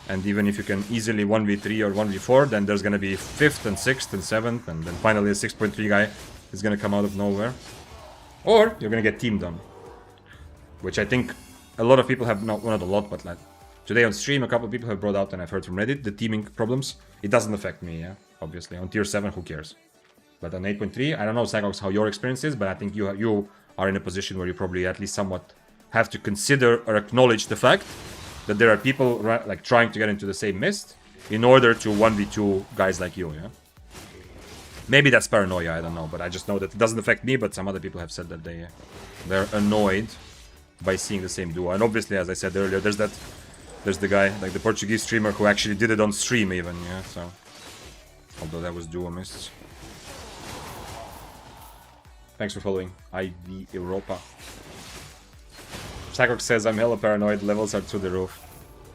And even if you can easily 1v3 or 1v4, then there's gonna be 5th and 6th and 7th, and then finally a 6.3 guy is gonna come out of nowhere. Or, you're gonna get teamed on. Which I think a lot of people have... Not a lot, but like... Today on stream, a couple of people have brought out, and I've heard from Reddit, the teaming problems. It doesn't affect me, yeah, obviously. On tier 7, who cares? But on 8.3, I don't know, Cygox, how your experience is, but I think you are in a position where you probably at least somewhat have to consider or acknowledge the fact that there are people like trying to get into the same mist in order to 1v2 guys like you, yeah? Maybe that's paranoia, I don't know, but I just know that it doesn't affect me, but some other people have said that they're annoyed by seeing the same duo. And obviously, as I said earlier, there's the guy, like the Portuguese streamer who actually did it on stream even, yeah, so... Although that was duo mists. Thanks for following. IV Europa. Cygox says I'm hella paranoid, levels are through the roof.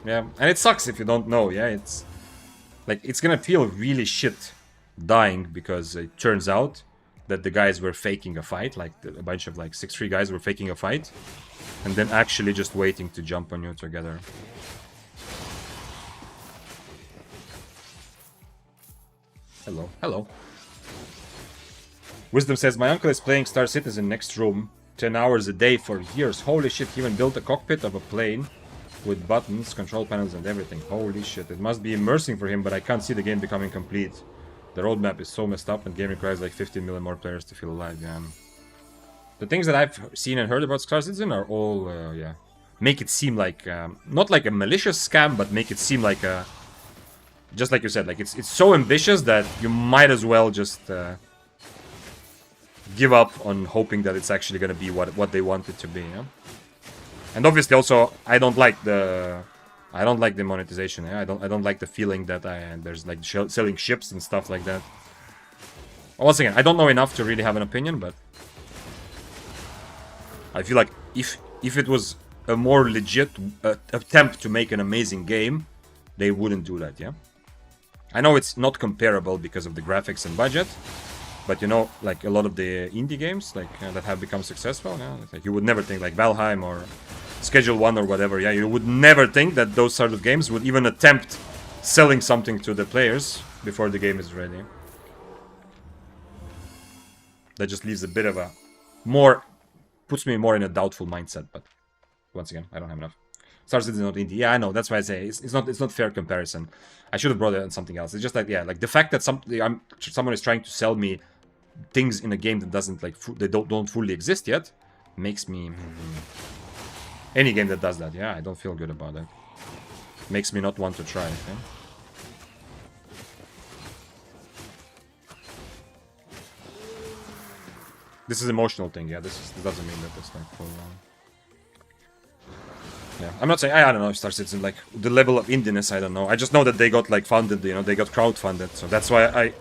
Yeah, and it sucks if you don't know, yeah, it's... Like, it's gonna feel really shit dying because it turns out that the guys were faking a fight, like a bunch of like 6-3 guys were faking a fight, and then actually just waiting to jump on you together. Hello, hello. Wisdom says, my uncle is playing Star Citizen next room 10 hours a day for years. Holy shit, he even built a cockpit of a plane with buttons, control panels and everything. Holy shit, it must be immersing for him, but I can't see the game becoming complete. The roadmap is so messed up and game requires like 15 million more players to feel alive, yeah. The things that I've seen and heard about Star Citizen are all, yeah, make it seem like, not like a malicious scam, but make it seem like a, just like you said, like it's so ambitious that you might as well just give up on hoping that it's actually going to be what they want it to be, yeah? And obviously also I don't like the monetization. Yeah? I don't like the feeling that there's like selling ships and stuff like that. Once again, I don't know enough to really have an opinion, but I feel like if it was a more legit attempt to make an amazing game, they wouldn't do that. Yeah, I know it's not comparable because of the graphics and budget, but you know, like a lot of the indie games like that have become successful, yeah, like you would never think like Valheim or Schedule 1 or whatever, yeah, you would never think that those sort of games would even attempt selling something to the players before the game is ready. That just leaves a bit of a puts me more in a doubtful mindset, but once again, I don't have enough. Star Citizen is not indie. Yeah, I know, that's why I say it's not fair comparison. I should have brought it on something else. It's just like, yeah, like the fact that someone is trying to sell me things in a game that doesn't like they don't fully exist yet makes me any game that does that, yeah, I don't feel good about it. Makes me not want to try it. Yeah? This is emotional thing, yeah. This doesn't mean that it's like full. Yeah, I'm not saying I don't know if Star Citizen like the level of indiness. I don't know. I just know that they got like funded. You know, they got crowdfunded, so that's why I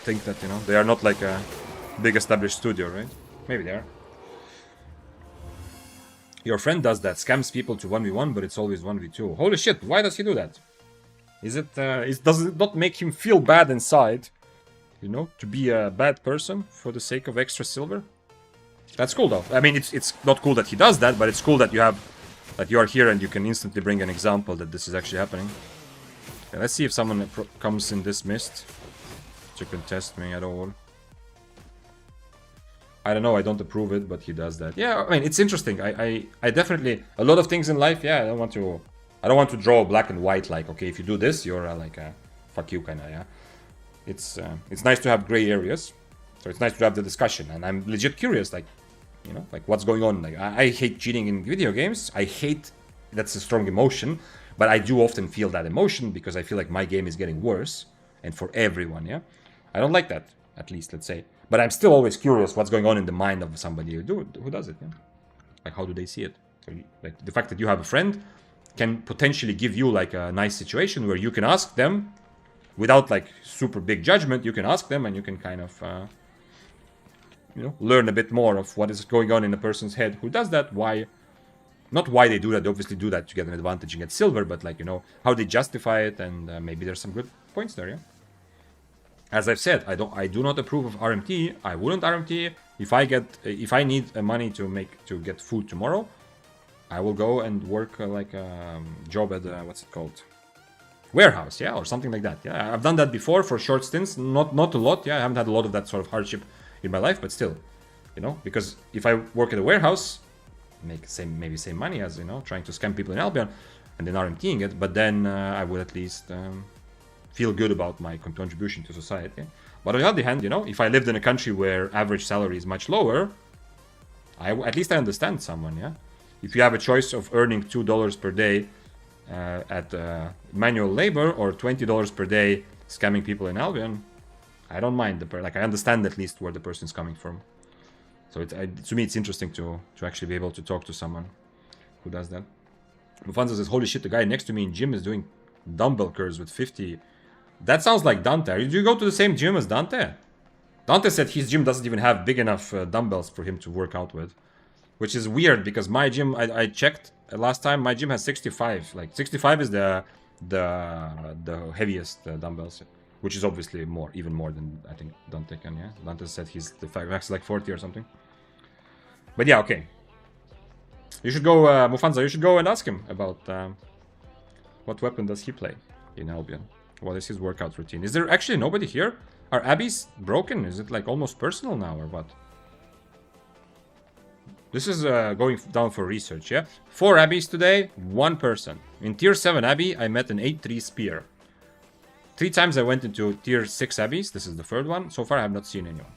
think that, you know, they are not like a big established studio, right? Maybe they are. Your friend does that, scams people to 1v1, but it's always 1v2. Holy shit, why does he do that? Does it not make him feel bad inside, you know, to be a bad person for the sake of extra silver? That's cool though. I mean, it's not cool that he does that, but it's cool that you are here and you can instantly bring an example that this is actually happening. Okay, let's see if someone comes in this mist to contest me at all. I don't know, I don't approve it, but he does that. Yeah, I mean, it's interesting. I definitely, a lot of things in life, yeah, I don't want to draw black and white, like, okay, if you do this, you're like a fuck you kind of, yeah. It's nice to have gray areas, so it's nice to have the discussion, and I'm legit curious, like, you know, like what's going on. Like, I hate cheating in video games. I hate, that's a strong emotion, but I do often feel that emotion because I feel like my game is getting worse, and for everyone, yeah. I don't like that, at least, let's say. But I'm still always curious what's going on in the mind of somebody who does it. Yeah? Like, how do they see it? So, like, the fact that you have a friend can potentially give you like a nice situation where you can ask them without like super big judgment. You can ask them and you can kind of, you know, learn a bit more of what is going on in a person's head who does that. Why? Not why they do that. They obviously do that to get an advantage and get silver, but like, you know, how they justify it, and maybe there's some good points there. Yeah. As I've said, I do not approve of RMT. I wouldn't RMT if I need money to get food tomorrow. I will go and work like a job at what's it called, warehouse, yeah, or something like that. Yeah, I've done that before for short stints, not a lot. Yeah, I haven't had a lot of that sort of hardship in my life, but still, you know, because if I work at a warehouse, make maybe same money as, you know, trying to scam people in Albion and then RMTing it, but then I would at least feel good about my contribution to society. But on the other hand, you know, if I lived in a country where average salary is much lower, at least I understand someone, yeah? If you have a choice of earning $2 per day at manual labor or $20 per day scamming people in Albion, I don't mind. Like, I understand at least where the person's coming from. So to me, it's interesting to actually be able to talk to someone who does that. Mufanza says, holy shit, the guy next to me in gym is doing dumbbell curls with 50. That sounds like Dante. Did you go to the same gym as Dante? Dante said his gym doesn't even have big enough dumbbells for him to work out with. Which is weird, because my gym, I checked, last time. My gym has 65. Like 65 is the heaviest dumbbells, which is obviously more, even more than I think Dante can. Yeah, Dante said he's the max like 40 or something. But yeah, okay. You should go, Mufanza. You should go and ask him about what weapon does he play in Albion. What is his workout routine? Is there actually nobody here? Are abbeys broken? Is it like almost personal now or what? This is going down for research, yeah? 4 abbeys today, 1 person. In tier 7 abbey, I met an 8-3 spear. 3 times I went into tier 6 abbeys. This is the 3rd one. So far, I have not seen anyone.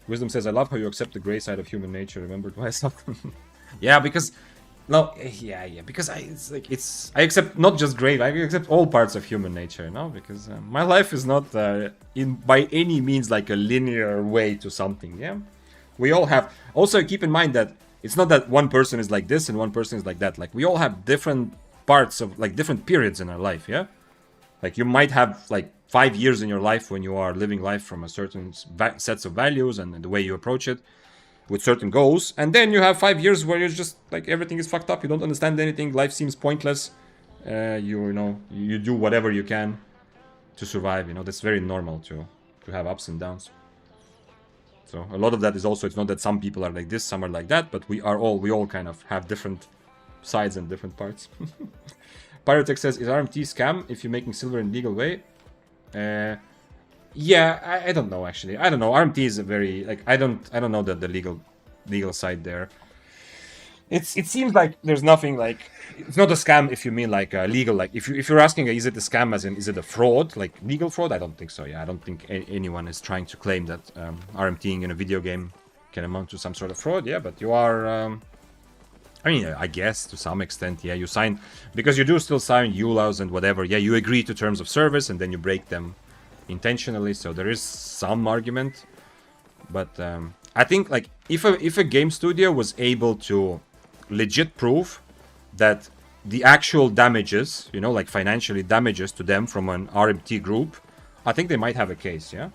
Wisdom says, I love how you accept the gray side of human nature. Remember twice. Yeah, because... No, yeah, because I accept not just gray, I accept all parts of human nature, you know? Because my life is not by any means like a linear way to something, yeah? We all have... Also, keep in mind that it's not that one person is like this and one person is like that. Like, we all have different parts of, like, different periods in our life, yeah? Like, you might have, like, 5 years in your life when you are living life from a certain sets of values and the way you approach it with certain goals. And then you have 5 years where you're just, like, everything is fucked up. You don't understand anything. Life seems pointless. You know, you do whatever you can to survive, you know? That's very normal to have ups and downs. So a lot of that is also, it's not that some people are like this, some are like that, but we all kind of have different sides and different parts. Pyrotech says, is RMT scam if you're making silver in legal way? Yeah, I don't know actually. I don't know. RMT is a very, like, I don't know the legal side there. It seems like there's nothing like, it's not a scam if you mean like legal, like if you're asking is it a scam as in is it a fraud, like legal fraud? I don't think so. Yeah, I don't think anyone is trying to claim that RMTing in a video game can amount to some sort of fraud. Yeah, but you are, I mean, I guess to some extent, yeah, you sign, because you do still sign EULAs and whatever. Yeah, you agree to terms of service and then you break them intentionally. So there is some argument, but I think like if a game studio was able to legit prove that the actual damages, you know, like financially damages to them from an RMT group, I think they might have a case, yeah?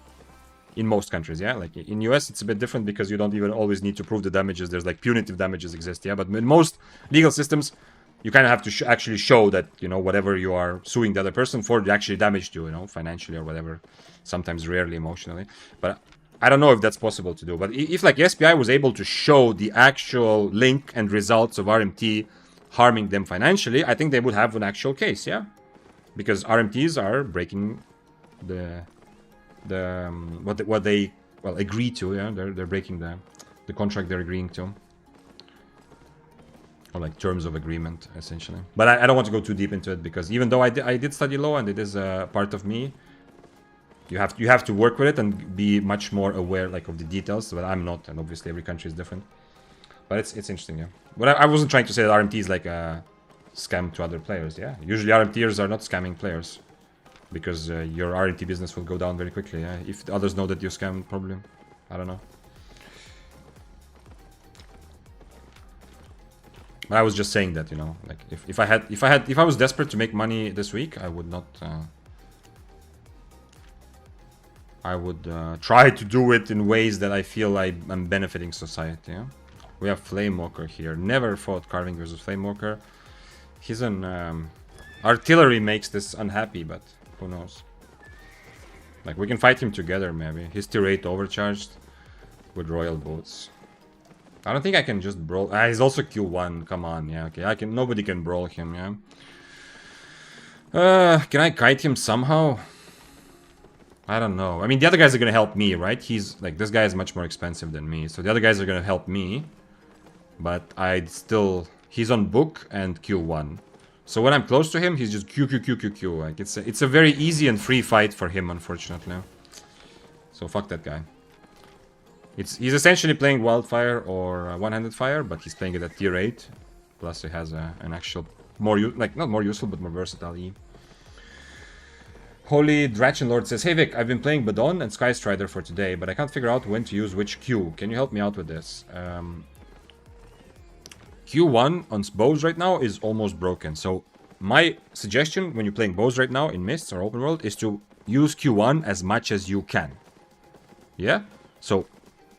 In most countries, yeah? Like in US, it's a bit different because you don't even always need to prove the damages. There's like punitive damages exist, yeah? But in most legal systems, you kind of have to actually show that, you know, whatever you are suing the other person for actually damaged you, you know, financially or whatever. Sometimes rarely emotionally. But I don't know if that's possible to do, but if like SPI was able to show the actual link and results of RMT harming them financially, I think they would have an actual case, yeah? Because RMTs are breaking what they agree to, yeah? They're breaking the contract they're agreeing to. Or like terms of agreement, essentially. But I don't want to go too deep into it because even though I did study law and it is a part of me, you have to work with it and be much more aware like of the details, but I'm not, and obviously every country is different. But it's interesting, yeah. But I wasn't trying to say that RMT is like a scam to other players, yeah. Usually RMTers are not scamming players because your RMT business will go down very quickly, yeah. If others know that you scam, probably, I don't know. But I was just saying that, you know, like if I was desperate to make money this week, I would not. I would try to do it in ways that I feel I'm benefiting society. Yeah? We have Flamewalker here. Never fought Carving versus Flamewalker. He's an artillery makes this unhappy, but who knows? Like we can fight him together maybe. He's tier 8 overcharged with Royal Boots. I don't think I can just brawl. He's also Q1. Come on, yeah, okay. Nobody can brawl him, yeah. Can I kite him somehow? I don't know. I mean, the other guys are gonna help me, right? He's like, this guy is much more expensive than me, so the other guys are gonna help me. But I'd still, he's on book and Q1. So when I'm close to him, he's just Q. Like it's a very easy and free fight for him, unfortunately. So fuck that guy. He's essentially playing Wildfire or One-Handed Fire, but he's playing it at tier 8. Plus he has an actual more not more useful but more versatile E. Holy Drachenlord says, hey Vic, I've been playing Badon and Skystrider for today, but I can't figure out when to use which Q. Can you help me out with this? Q1 on bows right now is almost broken. So my suggestion when you're playing bows right now in Mists or Open World is to use Q1 as much as you can. Yeah? So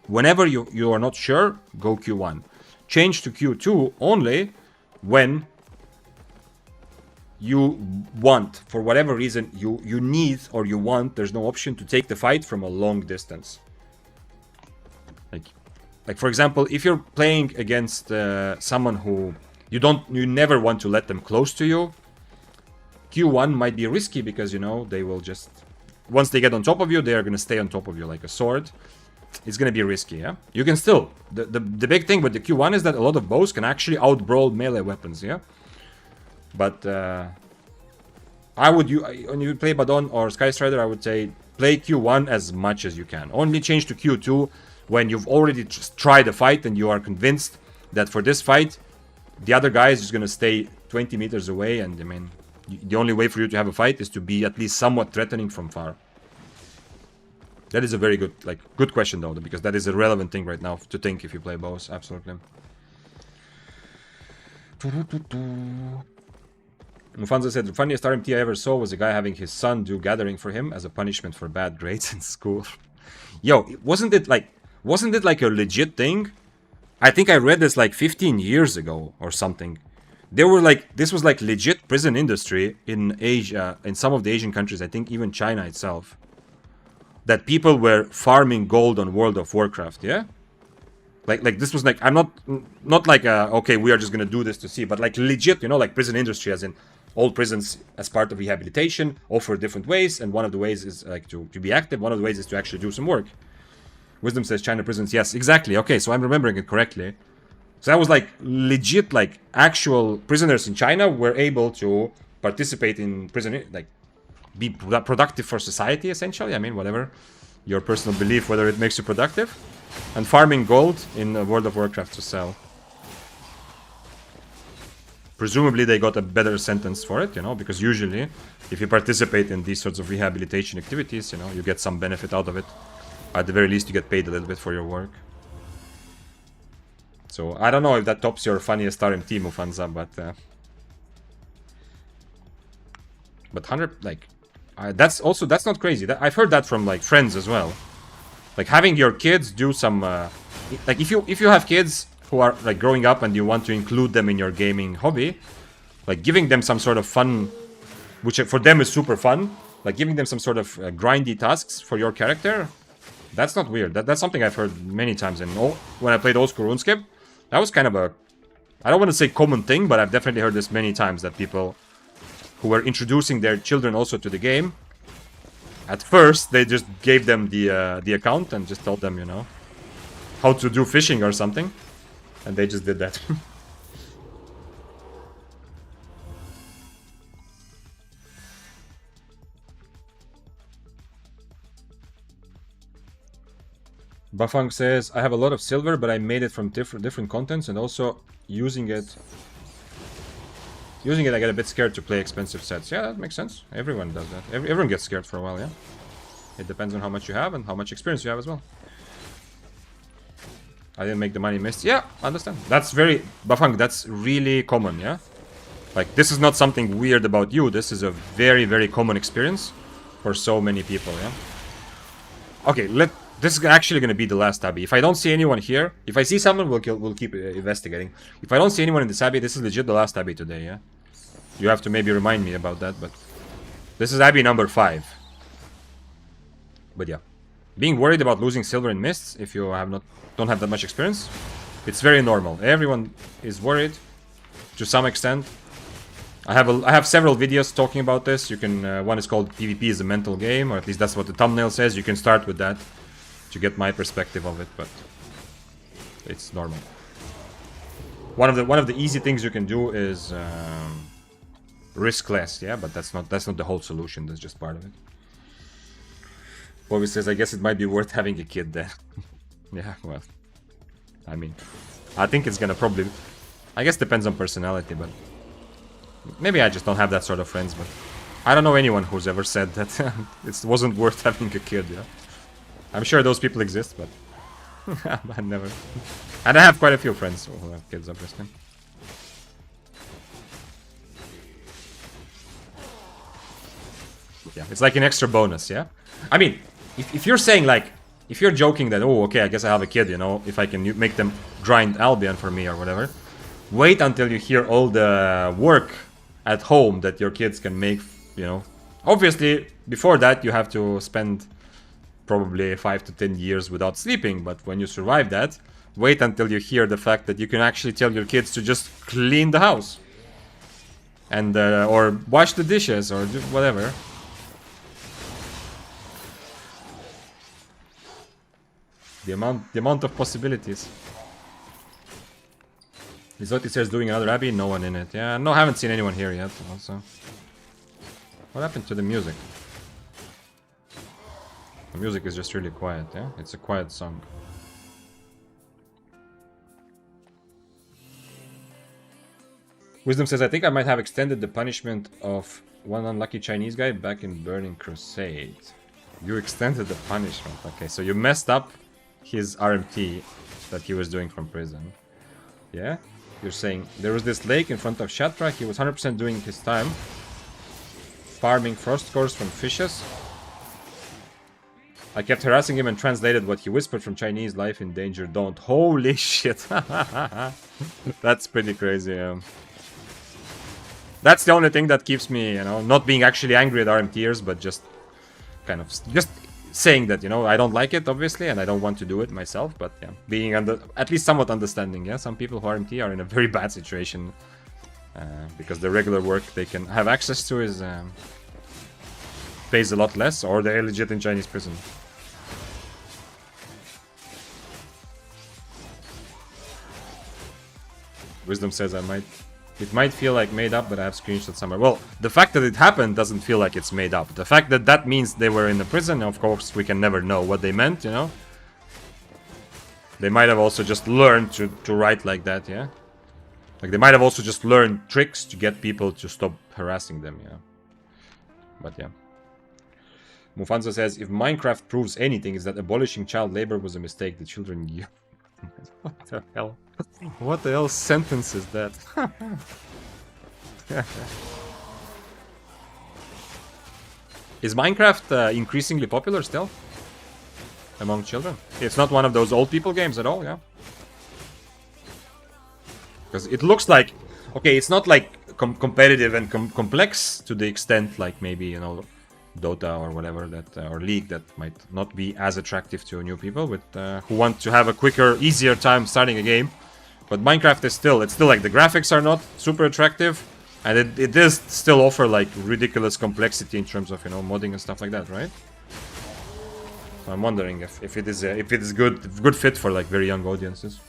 whenever you are not sure, go Q1. change to Q2 only when you want, for whatever reason, you need or you want, there's no option to take the fight from a long distance. Like for example, if you're playing against someone who you never want to let them close to you, Q1 might be risky because, you know, they will just, once they get on top of you, they are going to stay on top of you like a sword. It's going to be risky, yeah? You can still, the big thing with the Q1 is that a lot of bows can actually out-brawl melee weapons, yeah? But when you play Badon or Skystrider, I would say play Q1 as much as you can. Only change to Q2 when you've already tried a fight and you are convinced that for this fight, the other guy is just going to stay 20 meters away, and I mean, the only way for you to have a fight is to be at least somewhat threatening from far. That is a very good question though, because that is a relevant thing right now to think if you play bows, absolutely. Mufanza said, the funniest RMT I ever saw was a guy having his son do gathering for him as a punishment for bad grades in school. Yo, wasn't it like a legit thing? I think I read this like 15 years ago or something. They were like, this was like legit prison industry in Asia, in some of the Asian countries, I think even China itself. That people were farming gold on World of Warcraft, yeah? Like this was like, I'm not like, okay, we are just gonna do this to see, but like legit, you know, like prison industry, as in all prisons as part of rehabilitation offer different ways, and one of the ways is like to be active, one of the ways is to actually do some work. Wisdom says China prisons, yes, exactly, okay, so I'm remembering it correctly. So that was like legit, like actual prisoners in China were able to participate in prison, like be productive for society, essentially. I mean, whatever your personal belief, whether it makes you productive. And farming gold in World of Warcraft to sell. Presumably they got a better sentence for it, you know, because usually if you participate in these sorts of rehabilitation activities, you know, you get some benefit out of it. At the very least, you get paid a little bit for your work. So I don't know if that tops your funniest RMT, Mufanza, but 100, like, that's not crazy. I've heard that from like friends as well. Like having your kids do some, like if you have kids who are like growing up and you want to include them in your gaming hobby, like giving them some sort of fun, which for them is super fun, like giving them some sort of grindy tasks for your character, that's not weird. That's something I've heard many times. And when I played old school RuneScape, that was kind of a, I don't want to say common thing, but I've definitely heard this many times, that people who were introducing their children also to the game, at first they just gave them the account and just told them, you know, how to do fishing or something, and they just did that. Bafang says, I have a lot of silver, but I made it from different contents, and also using it, I get a bit scared to play expensive sets. Yeah, that makes sense. Everyone does that. Everyone gets scared for a while, yeah? It depends on how much you have and how much experience you have as well. I didn't make the money mist. Yeah, I understand. That's very... Bafang, that's really common, yeah? Like, this is not something weird about you. This is a very, very common experience for so many people, yeah? Okay, this is actually going to be the last Abbey. If I don't see anyone here, if I see someone, we'll keep investigating. If I don't see anyone in this Abbey, this is legit the last Abbey today, yeah? You have to maybe remind me about that, but... This is Abbey number 5. But yeah. Being worried about losing silver in mists, if you don't have that much experience, it's very normal. Everyone is worried, to some extent. I have several videos talking about this. You can... one is called PvP is a mental game, or at least that's what the thumbnail says. You can start with that to get my perspective of it, but it's normal. One of the easy things you can do is risk less, yeah, but that's not the whole solution. That's just part of it. Bobby says, I guess it might be worth having a kid then. Yeah, well, I mean, I think it's gonna probably, I guess depends on personality, but maybe I just don't have that sort of friends. But I don't know anyone who's ever said that it wasn't worth having a kid. Yeah. I'm sure those people exist, but I never. And I have quite a few friends who have kids, obviously. Yeah, it's like an extra bonus, yeah? I mean, if you're saying like, if you're joking that, oh, okay, I guess I have a kid, you know, if I can make them grind Albion for me or whatever, wait until you hear all the work at home that your kids can make, you know. Obviously, before that, you have to spend probably 5 to 10 years without sleeping, but when you survive that, wait until you hear the fact that you can actually tell your kids to just clean the house. And, or wash the dishes, or do whatever. The amount of possibilities. Is what it says doing another Abbey? No one in it. Yeah, no, haven't seen anyone here yet. Also, what happened to the music? The music is just really quiet. Yeah, it's a quiet song. Wisdom says, I think I might have extended the punishment of one unlucky Chinese guy back in Burning Crusade. You extended the punishment. Okay, so you messed up his RMT that he was doing from prison. Yeah? You're saying there was this lake in front of Shatra. He was 100% doing his time. Farming frost cores from fishes. I kept harassing him and translated what he whispered from Chinese. Life in danger, don't. Holy shit. That's pretty crazy. That's the only thing that keeps me, you know, not being actually angry at RMTers, but just kind of just saying that, you know, I don't like it, obviously, and I don't want to do it myself, but yeah, being at least somewhat understanding. Yeah, some people who are RMT are in a very bad situation because the regular work they can have access to is pays a lot less, or they're legit in Chinese prison. Wisdom says it might feel like made up, but I have screenshots somewhere. Well, the fact that it happened doesn't feel like it's made up. The fact that that means they were in the prison, of course, we can never know what they meant, you know? They might have also just learned to write like that, yeah? Like, they might have also just learned tricks to get people to stop harassing them, yeah? But yeah. Mufanza says, if Minecraft proves anything, is that abolishing child labor was a mistake. The children... What the hell? What the hell sentence is that? Is Minecraft increasingly popular still? Among children? It's not one of those old people games at all, yeah? Because it looks like... Okay, it's not like competitive and complex to the extent like maybe, you know, Dota or whatever, that or League, that might not be as attractive to new people with who want to have a quicker, easier time starting a game. But Minecraft is still, it's still like the graphics are not super attractive, and it does still offer like ridiculous complexity in terms of, you know, modding and stuff like that, right? So I'm wondering if it is good fit for like very young audiences.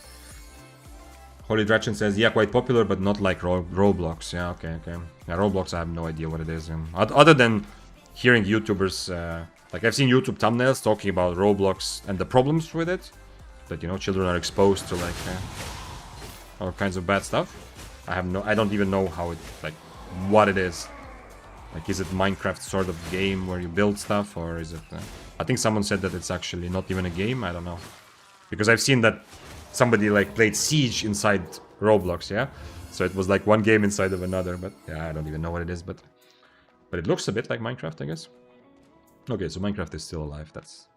Holy Drachen says, yeah, quite popular, but not like Roblox. Yeah, okay. Yeah, Roblox, I have no idea what it is. Other than hearing YouTubers, like I've seen YouTube thumbnails talking about Roblox and the problems with it, that, you know, children are exposed to like all kinds of bad stuff. I don't even know how it, like, what it is. Like, is it Minecraft sort of game where you build stuff, or is it? I think someone said that it's actually not even a game. I don't know, because I've seen that somebody like played Siege inside Roblox, yeah. So it was like one game inside of another, but yeah, I don't even know what it is, but it looks a bit like Minecraft, I guess. Okay, so Minecraft is still alive. That's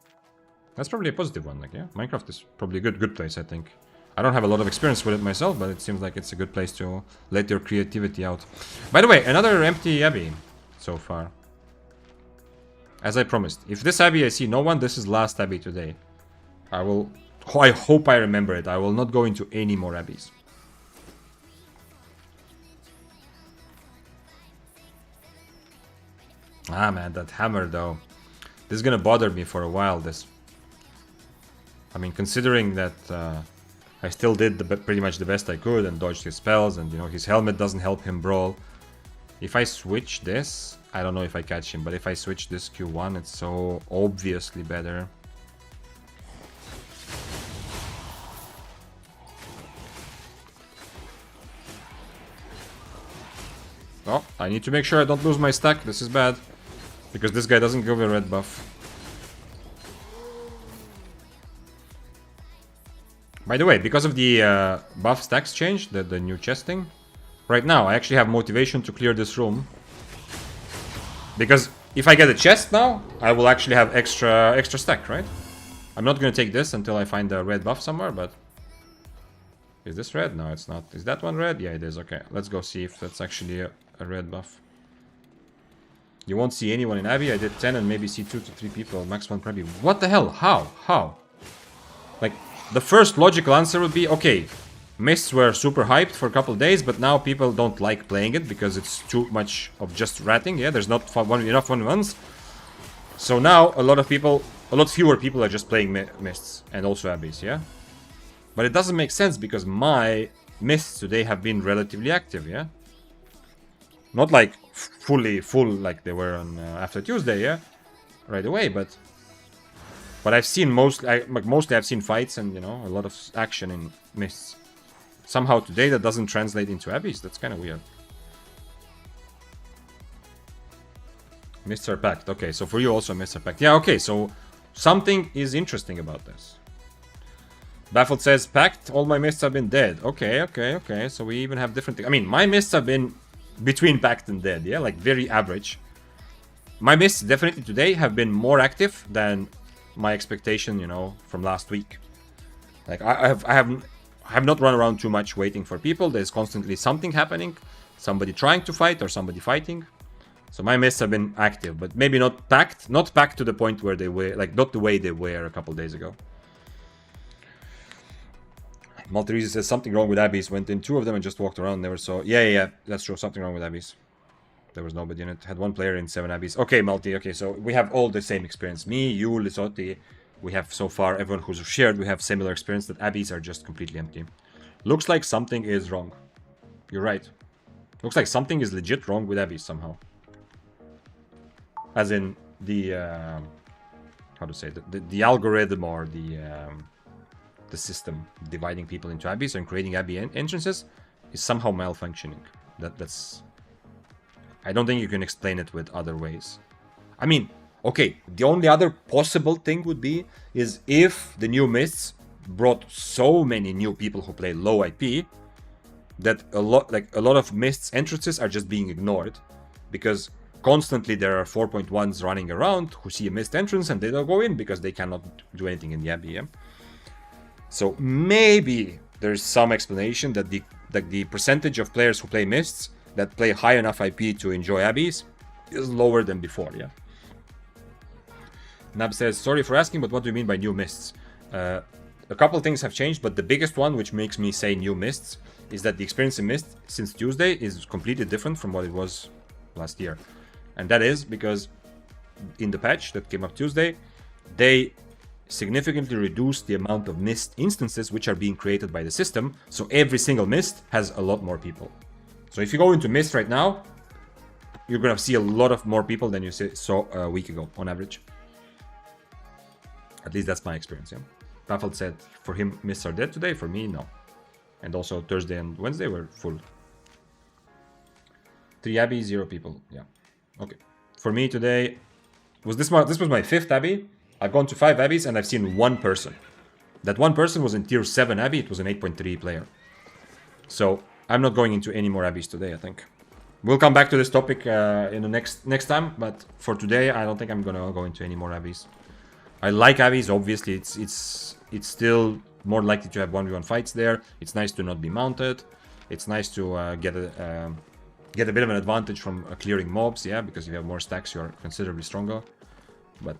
probably a positive one. Like, yeah, Minecraft is probably a good place, I think. I don't have a lot of experience with it myself, but it seems like it's a good place to let your creativity out. By the way, another empty abbey so far. As I promised, if this abbey I see no one, this is last abbey today. I hope I remember it. I will not go into any more abbeys. Ah, man, that hammer, though. This is gonna bother me for a while, this. I mean, considering that I still did pretty much the best I could and dodged his spells, and, you know, his helmet doesn't help him brawl. If I switch this, I don't know if I catch him, but if I switch this Q1, it's so obviously better. Oh, I need to make sure I don't lose my stack. This is bad. Because this guy doesn't give a red buff. By the way, because of the buff stacks change, the new chesting, right now I actually have motivation to clear this room. Because if I get a chest now, I will actually have extra stack, right? I'm not gonna take this until I find a red buff somewhere, but... Is this red? No, it's not. Is that one red? Yeah, it is. Okay, let's go see if that's actually a red buff. You won't see anyone in Abbey. I did 10 and maybe see 2 to 3 people. Max 1 probably. What the hell? How? Like, the first logical answer would be, okay, Mists were super hyped for a couple of days, but now people don't like playing it because it's too much of just ratting. Yeah, there's not enough 1v1s. So now a lot fewer people are just playing Mists and also Abbeys, yeah? But it doesn't make sense because my Mists today have been relatively active, yeah? Not like fully full like they were on after Tuesday, yeah? Right away, but I've seen mostly I've seen fights and, you know, a lot of action in Mists. Somehow today that doesn't translate into Abbeys. That's kind of weird. Mists are packed. Okay, so for you also Mists are packed. Yeah, okay, so something is interesting about this. Baffled says, packed, all my Mists have been dead. Okay. So we even have different things. I mean, my Mists have been between packed and dead, yeah? Like, very average. My Mists definitely today have been more active than my expectation, you know, from last week. Like, I have not run around too much waiting for people. There's constantly something happening. Somebody trying to fight or somebody fighting. So my Mists have been active, but maybe not packed. Not packed to the point where they were, like, not the way they were a couple days ago. Maltese says something wrong with Abbeys. Went in 2 of them and just walked around. Never saw. Yeah. That's true. Something wrong with Abbeys. There was nobody in it. Had 1 player in 7 Abbeys. Okay, Malti. Okay, so we have all the same experience. Me, you, Lisotti. We have so far, everyone who's shared, we have similar experience that Abbeys are just completely empty. Looks like something is wrong. You're right. Looks like something is legit wrong with Abbeys somehow. As in the how to say the algorithm or the system dividing people into Abbeys and creating Abbey entrances is somehow malfunctioning. That's I don't think you can explain it with other ways. I mean, okay, the only other possible thing would be is if the new Mists brought so many new people who play low IP that a lot of Mists entrances are just being ignored because constantly there are 4.1s running around who see a Mist entrance and they don't go in because they cannot do anything in the Abbey. Yeah? So maybe there's some explanation that the percentage of players who play Mists that play high enough IP to enjoy Abbeys is lower than before, yeah? Nab says, sorry for asking, but what do you mean by new Mists? A couple things have changed, but the biggest one, which makes me say new Mists, is that the experience in Mist since Tuesday is completely different from what it was last year. And that is because in the patch that came up Tuesday, they significantly reduced the amount of Mist instances which are being created by the system, so every single Mist has a lot more people. So if you go into Mist right now, you're gonna see a lot of more people than you saw a week ago, on average. At least that's my experience, yeah. Baffled said, for him, Mists are dead today, for me, no. And also Thursday and Wednesday were full. 3 Abbey, 0 people, yeah. Okay. For me today, this was my 5th Abbey. I've gone to 5 Abbeys and I've seen 1 person. That 1 person was in tier 7 Abbey, it was an 8.3 player. So, I'm not going into any more Abbeys today, I think. We'll come back to this topic in the next time, but for today, I don't think I'm gonna go into any more Abbeys. I like Abbeys, obviously, it's still more likely to have 1v1 fights there. It's nice to not be mounted. It's nice to get a bit of an advantage from clearing mobs, yeah, because if you have more stacks, you're considerably stronger. But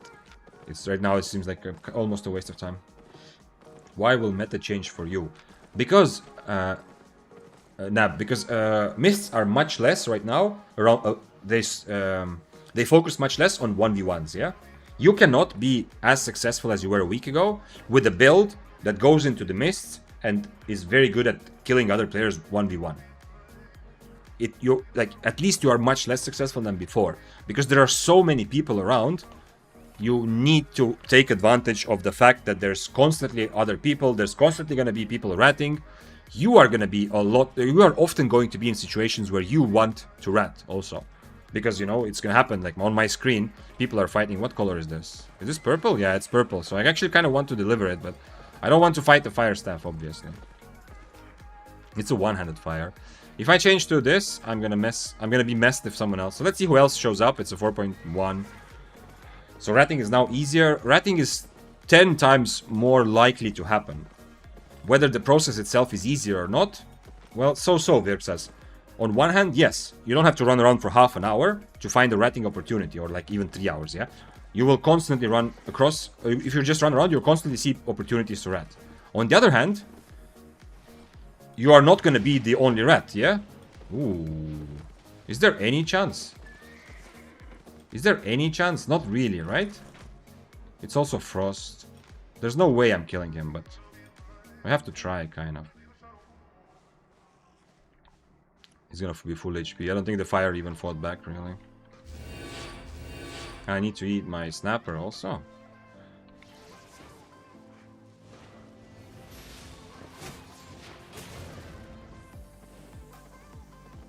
right now, it seems like almost a waste of time. Why will meta change for you? Because Mists are much less right now around. They focus much less on 1v1s. Yeah, you cannot be as successful as you were a week ago with a build that goes into the Mists and is very good at killing other players 1v1. At least you are much less successful than before because there are so many people around. You need to take advantage of the fact that there's constantly other people. There's constantly going to be people ratting. You are often going to be in situations where you want to rat also. Because, you know, it's going to happen. Like on my screen, people are fighting. What color is this? Is this purple? Yeah, it's purple. So I actually kind of want to deliver it, but I don't want to fight the fire staff, obviously. It's a one-handed fire. If I change to this, I'm going to be messed if someone else. So let's see who else shows up. It's a 4.1. So ratting is now easier. Ratting is 10 times more likely to happen. Whether the process itself is easier or not, well, so, Virk says. On one hand, yes, you don't have to run around for half an hour to find a ratting opportunity, or like even 3 hours, yeah? You will constantly run across, if you just run around, you'll constantly see opportunities to rat. On the other hand, you are not going to be the only rat, yeah? Ooh. Is there any chance? Is there any chance? Not really, right? It's also Frost. There's no way I'm killing him, but I have to try, kind of. He's gonna be full HP. I don't think the fire even fought back, really. I need to eat my snapper also.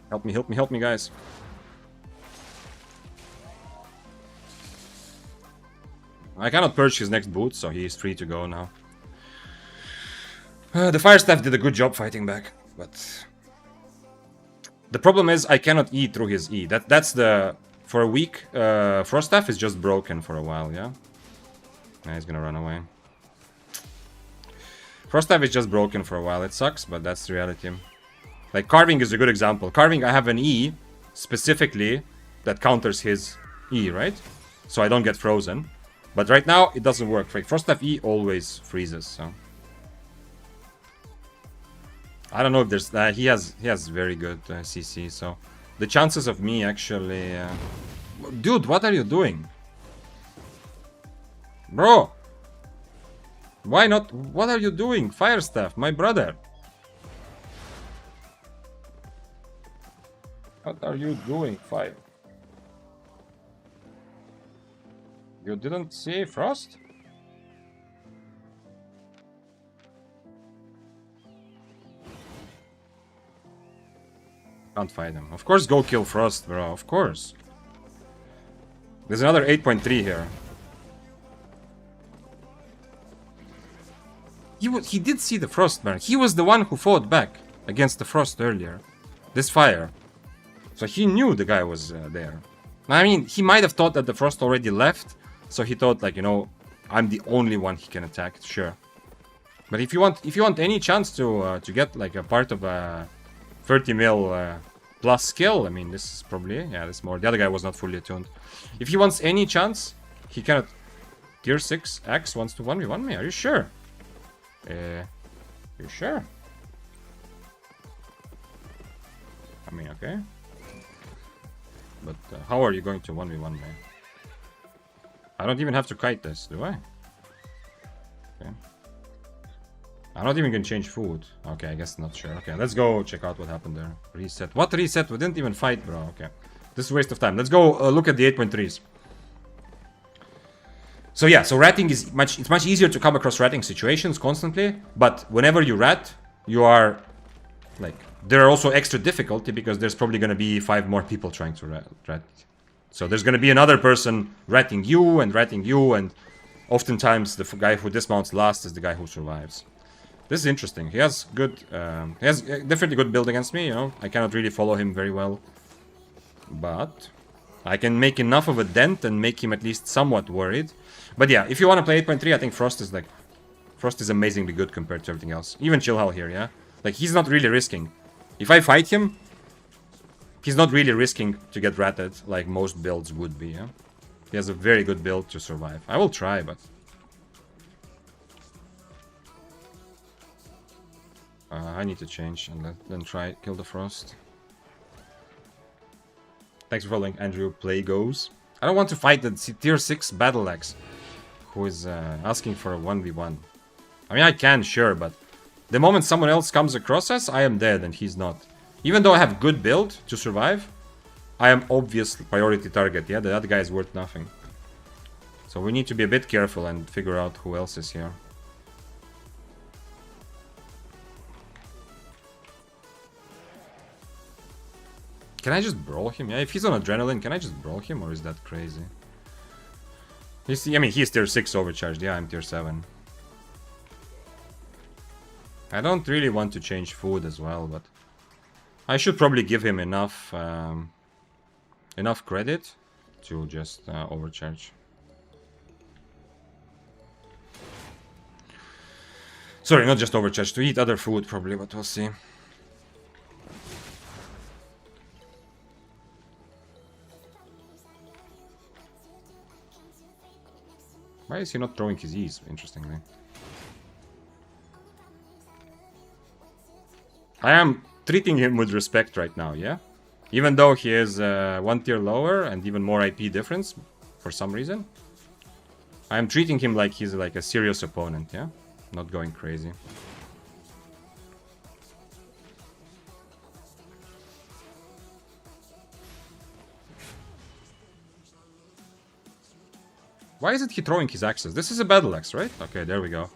Help me, help me, help me, guys. I cannot purge his next boot, so he is free to go now. The fire staff did a good job fighting back, but the problem is I cannot E through his E. That's the... For a week, Frost staff is just broken for a while, yeah? Nah, he's gonna run away. Frost staff is just broken for a while. It sucks, but that's the reality. Like, Carving is a good example. Carving, I have an E, specifically, that counters his E, right? So I don't get frozen. But right now, it doesn't work. Like, Frost staff E always freezes, so... I don't know if there's... he has very good CC, so... The chances of me actually... Dude, what are you doing? Bro! Why not? What are you doing? Fire staff, my brother. What are you doing, Fire? You didn't see Frost? Can't fight him. Of course, go kill Frost, bro. Of course. There's another 8.3 here. He did see the Frost, man. He was the one who fought back against the Frost earlier. This fire. So he knew the guy was there. I mean, he might have thought that the Frost already left. So he thought, like, you know, I'm the only one he can attack. Sure. But if you want any chance to get like a part of a 30 mil plus skill, I mean, this is probably, yeah, this more. The other guy was not fully attuned. If he wants any chance, he cannot. Tier 6 X wants to 1v1 me. Are you sure? You sure? I mean, okay. But how are you going to 1v1 me? I don't even have to kite this, do I? Okay. I'm not even gonna change food. Okay, I guess not sure. Okay, let's go check out what happened there. Reset. What reset? We didn't even fight, bro. Okay. This is a waste of time. Let's go look at the 8.3s. So yeah, so ratting is it's much easier to come across ratting situations constantly, but whenever you rat, you are like, there are also extra difficulty because there's probably gonna be 5 more people trying to rat. So there's gonna be another person ratting you, and oftentimes the guy who dismounts last is the guy who survives. This is interesting. He has good, he has definitely good build against me, you know. I cannot really follow him very well. But I can make enough of a dent and make him at least somewhat worried. But yeah, if you want to play 8.3, I think Frost is amazingly good compared to everything else. Even Chillhal here, yeah? Like, he's not really risking. If I fight him, he's not really risking to get ratted like most builds would be, yeah? He has a very good build to survive. I will try, but... I need to change and then try kill the Frost. Thanks for following, Andrew. Play goes. I don't want to fight the tier 6 Battle Axe, who is asking for a 1v1. I mean, I can, sure, but the moment someone else comes across us, I am dead and he's not. Even though I have good build to survive, I am obvious priority target, yeah? The other guy is worth nothing. So we need to be a bit careful and figure out who else is here. Can I just brawl him? Yeah, if he's on adrenaline, can I just brawl him, or is that crazy? I mean, he's tier 6 overcharged. Yeah, I'm tier 7. I don't really want to change food as well, but I should probably give him enough enough credit to just overcharge. Sorry, not just overcharge, to eat other food probably, but we'll see. Why is he not throwing his E's, interestingly? I am treating him with respect right now, yeah? Even though he is one tier lower and even more IP difference, for some reason. I am treating him like he's like a serious opponent, yeah? Not going crazy. Why isn't he throwing his axes? This is a battle axe, right? Okay, there we go.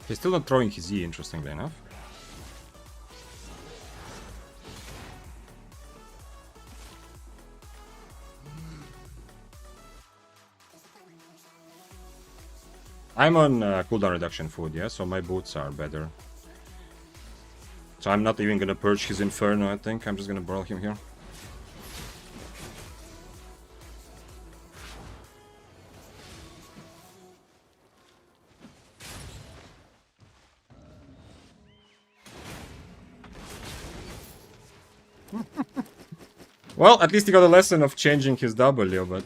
He's still not throwing his E, interestingly enough. I'm on cooldown reduction food, yeah, so my boots are better. So I'm not even gonna purge his Inferno, I think. I'm just gonna brawl him here. Well, at least he got a lesson of changing his W, but...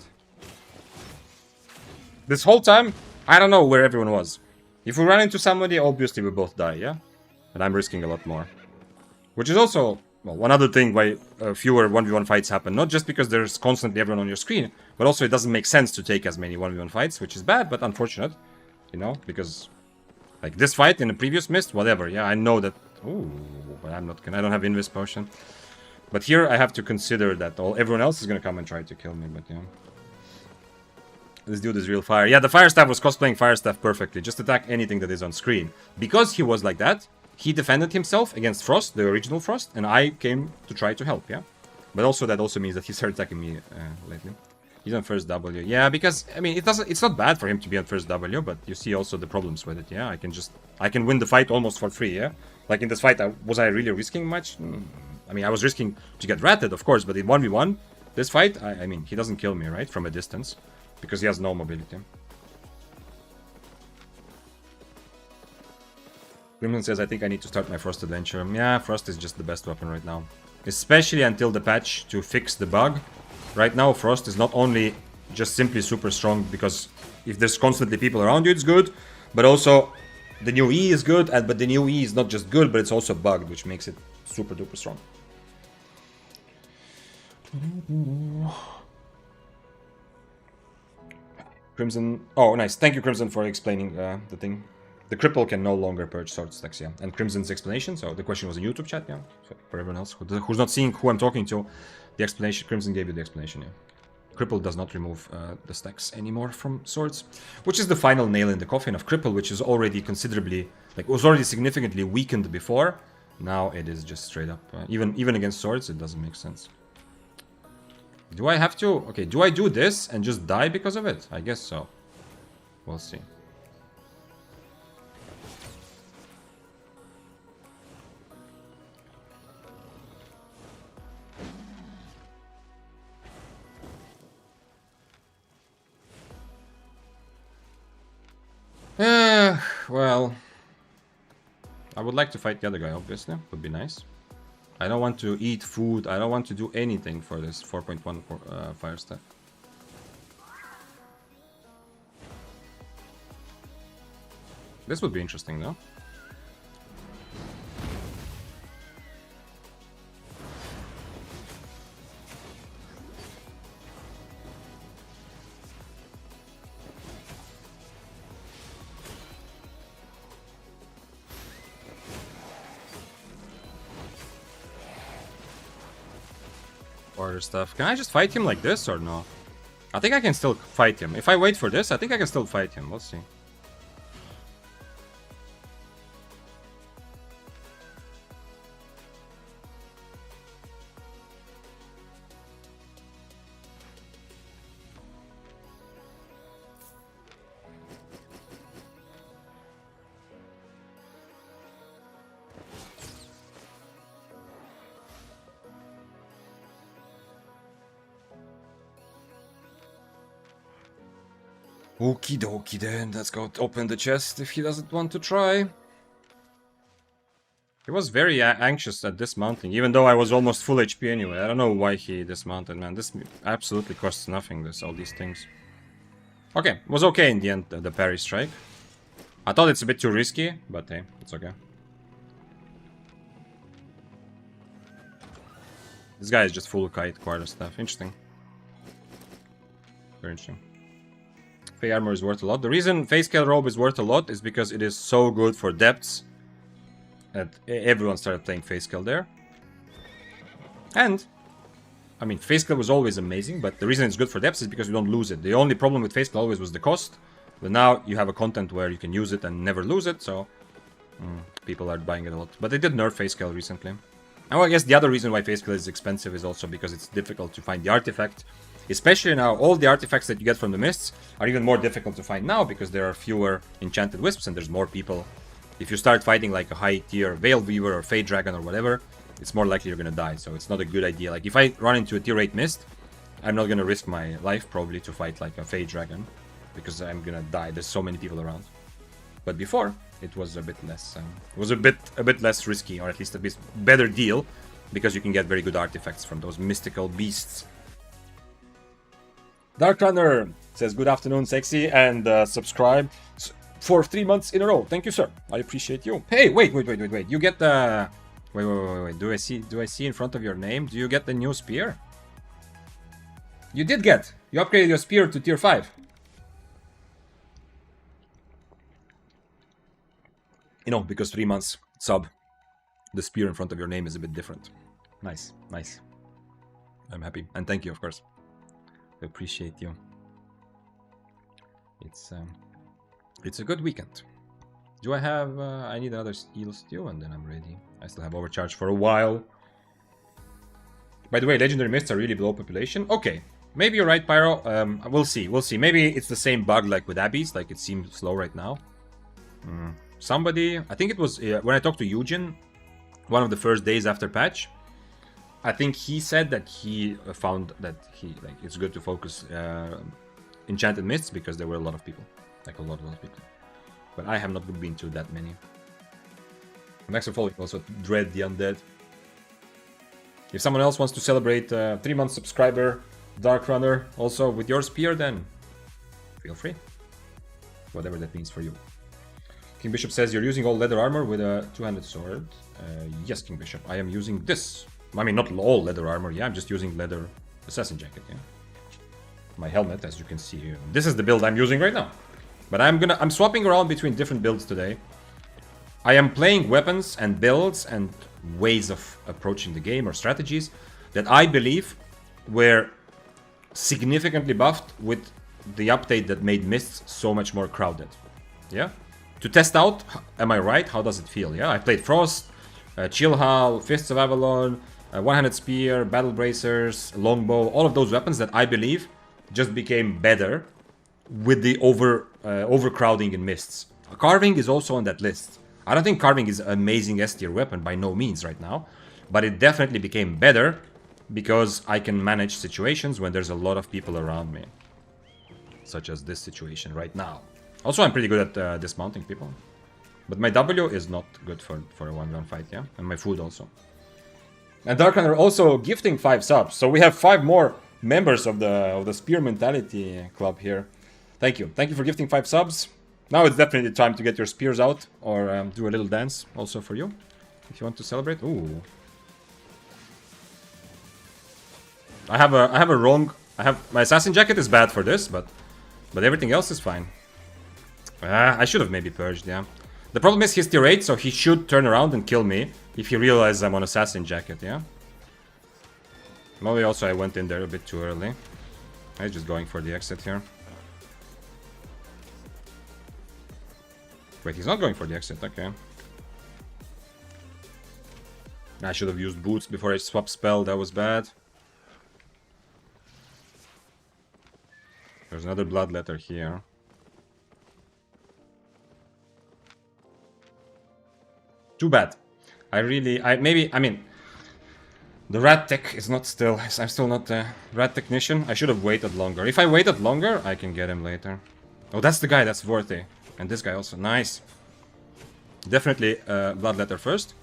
This whole time, I don't know where everyone was. If we run into somebody, obviously we both die, yeah? And I'm risking a lot more. Which is also, well, one other thing why fewer 1v1 fights happen. Not just because there's constantly everyone on your screen, but also it doesn't make sense to take as many 1v1 fights, which is bad, but unfortunate. You know, because... Like this fight in the previous Mist, whatever, yeah, I know that... Ooh, but I'm not gonna... I don't have Invis Potion. But here I have to consider that everyone else is gonna come and try to kill me, but yeah. This dude is real fire. Yeah, the Fire Staff was cosplaying Fire Staff perfectly. Just attack anything that is on screen. Because he was like that, he defended himself against Frost, the original Frost, and I came to try to help, yeah? But also that also means that he started attacking me lately. He's on first W. Yeah, because, I mean, it's not bad for him to be on first W, but you see also the problems with it, yeah? I can win the fight almost for free, yeah? Like in this fight, was I really risking much? I mean, I was risking to get ratted, of course, but in 1v1, this fight, I mean, he doesn't kill me, right? From a distance. Because he has no mobility. Crimson says, I think I need to start my Frost adventure. Yeah, Frost is just the best weapon right now. Especially until the patch to fix the bug. Right now, Frost is not only just simply super strong, because if there's constantly people around you, it's good. But also, the new E is good, but the new E is not just good, but it's also bugged, which makes it super duper strong. Crimson... Oh, nice. Thank you, Crimson, for explaining the thing. The cripple can no longer purge sword stacks, yeah. And Crimson's explanation, so the question was in YouTube chat, yeah. So for everyone else who's not seeing who I'm talking to, the explanation, Crimson gave you the explanation, yeah. Cripple does not remove the stacks anymore from swords. Which is the final nail in the coffin of Cripple, which is already considerably... Like, was already significantly weakened before. Now it is just straight up... even against swords, it doesn't make sense. Do I have to... Okay, do I do this and just die because of it? I guess so. We'll see. Well... I would like to fight the other guy, obviously. Would be nice. I don't want to eat food. I don't want to do anything for this 4.1 Fire Staff. This would be interesting, though. Order stuff. Can I just fight him like this or no? I think I can still fight him. If I wait for this, I think I can still fight him. Let's see. Okie dokie then, let's go open the chest if he doesn't want to try. He was very anxious at dismounting, even though I was almost full HP anyway. I don't know why he dismounted, man. This absolutely costs nothing, all these things. Okay, it was okay in the end, the parry strike. I thought it's a bit too risky, but hey, it's okay. This guy is just full kite quarter stuff. Interesting. Very interesting. Fey armor is worth a lot. The reason Fey scale robe is worth a lot is because it is so good for depths. That everyone started playing Fey scale there. And, I mean, Fey scale was always amazing, but the reason it's good for depths is because you don't lose it. The only problem with Fey scale always was the cost. But now you have a content where you can use it and never lose it, so people are buying it a lot. But they did nerf Fey scale recently. And well, I guess the other reason why Fey scale is expensive is also because it's difficult to find the artifact. Especially now, all the artifacts that you get from the mists are even more difficult to find now because there are fewer enchanted wisps and there's more people. If you start fighting like a high tier Veil Weaver or Fey Dragon or whatever, it's more likely you're gonna die, so it's not a good idea. Like if I run into a tier 8 mist, I'm not gonna risk my life probably to fight like a Fey Dragon because I'm gonna die. There's so many people around. But before, it was a bit less. It was a bit less risky, or at least a bit better deal, because you can get very good artifacts from those mystical beasts. Dark Runner says good afternoon, sexy, and subscribe for 3 months in a row. Thank you, sir. I appreciate you. Hey, wait. You get the wait. Do I see in front of your name? Do you get the new spear? You did get. You upgraded your spear to tier 5. You know, because 3 months sub, the spear in front of your name is a bit different. Nice. I'm happy, and thank you, of course. I appreciate you. It's a good weekend. Do I have? I need another steel stew, and then I'm ready. I still have overcharge for a while. By the way, legendary mists are really below population. Okay, maybe you're right, Pyro. We'll see. Maybe it's the same bug like with Abbeys, like it seems slow right now. Somebody, I think it was when I talked to Eugen, one of the first days after patch. I think he said that he found that it's good to focus enchanted mists because there were a lot of people, like a lot of people. But I have not been to that many. Next of all, you also dread the undead. If someone else wants to celebrate 3-month subscriber Dark Runner also with your spear, then feel free. Whatever that means for you. King Bishop says you're using all leather armor with a two-handed sword. Yes, King Bishop, I am using this. I mean, not all leather armor, yeah, I'm just using leather assassin jacket, yeah. My helmet, as you can see here. This is the build I'm using right now. But I'm swapping around between different builds today. I am playing weapons and builds and ways of approaching the game or strategies that I believe were significantly buffed with the update that made Mists so much more crowded. Yeah? To test out, am I right? How does it feel? Yeah, I played Frost, Chillhal, Fists of Avalon, One-Handed Spear, Battle Bracers, Longbow, all of those weapons that I believe just became better with the overcrowding in Mists. Carving is also on that list. I don't think Carving is an amazing S tier weapon by no means right now, but it definitely became better because I can manage situations when there's a lot of people around me. Such as this situation right now. Also, I'm pretty good at dismounting people. But my W is not good for a 1v1 fight, yeah? And my food also. And Dark Runner also gifting 5 subs. So we have 5 more members of the Spear Mentality Club here. Thank you. Thank you for gifting 5 subs. Now it's definitely time to get your spears out or do a little dance also for you. If you want to celebrate. Ooh. I have my assassin jacket is bad for this, but everything else is fine. I should have maybe purged, yeah. The problem is he's tier 8, so he should turn around and kill me if he realizes I'm on assassin jacket, yeah. Maybe also I went in there a bit too early. I'm just going for the exit here. Wait, he's not going for the exit, okay. I should have used boots before I swap spell, that was bad. There's another bloodletter here. Too bad. I mean, the rat tech is not still, I'm still not a rat technician. I should have waited longer. If I waited longer, I can get him later. Oh, that's the guy, that's worthy. And this guy also, nice. Definitely Bloodletter first.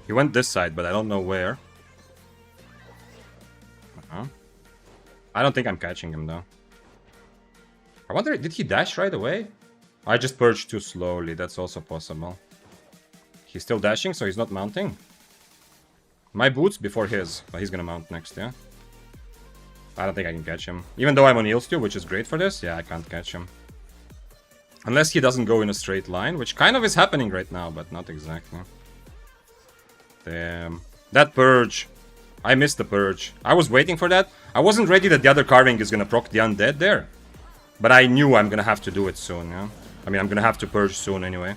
He went this side, but I don't know where. I don't think I'm catching him, though. I wonder, did he dash right away? I just purged too slowly, that's also possible. He's still dashing, so he's not mounting. My boots before his, but he's gonna mount next, yeah? I don't think I can catch him. Even though I'm on heals too, which is great for this, yeah, I can't catch him. Unless he doesn't go in a straight line, which kind of is happening right now, but not exactly. Damn. That purge. I missed the purge. I was waiting for that. I wasn't ready that the other carving is gonna proc the undead there. But I knew I'm gonna have to do it soon, yeah? I mean, I'm gonna have to purge soon anyway.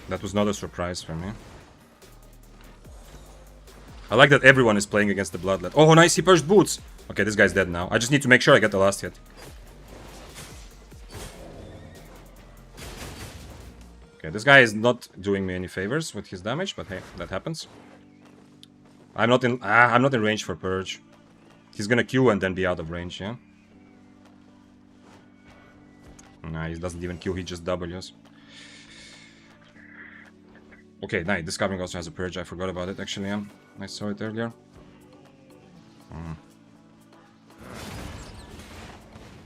That was not a surprise for me. I like that everyone is playing against the Bloodlet. Oh, nice, he purged boots! Okay, this guy's dead now. I just need to make sure I get the last hit. Okay, this guy is not doing me any favors with his damage, but hey, that happens. I'm not in range for purge. He's gonna Q and then be out of range, yeah? Nah, he doesn't even Q, he just Ws. Okay, nice. This covering also has a purge. I forgot about it, actually. Yeah. I saw it earlier.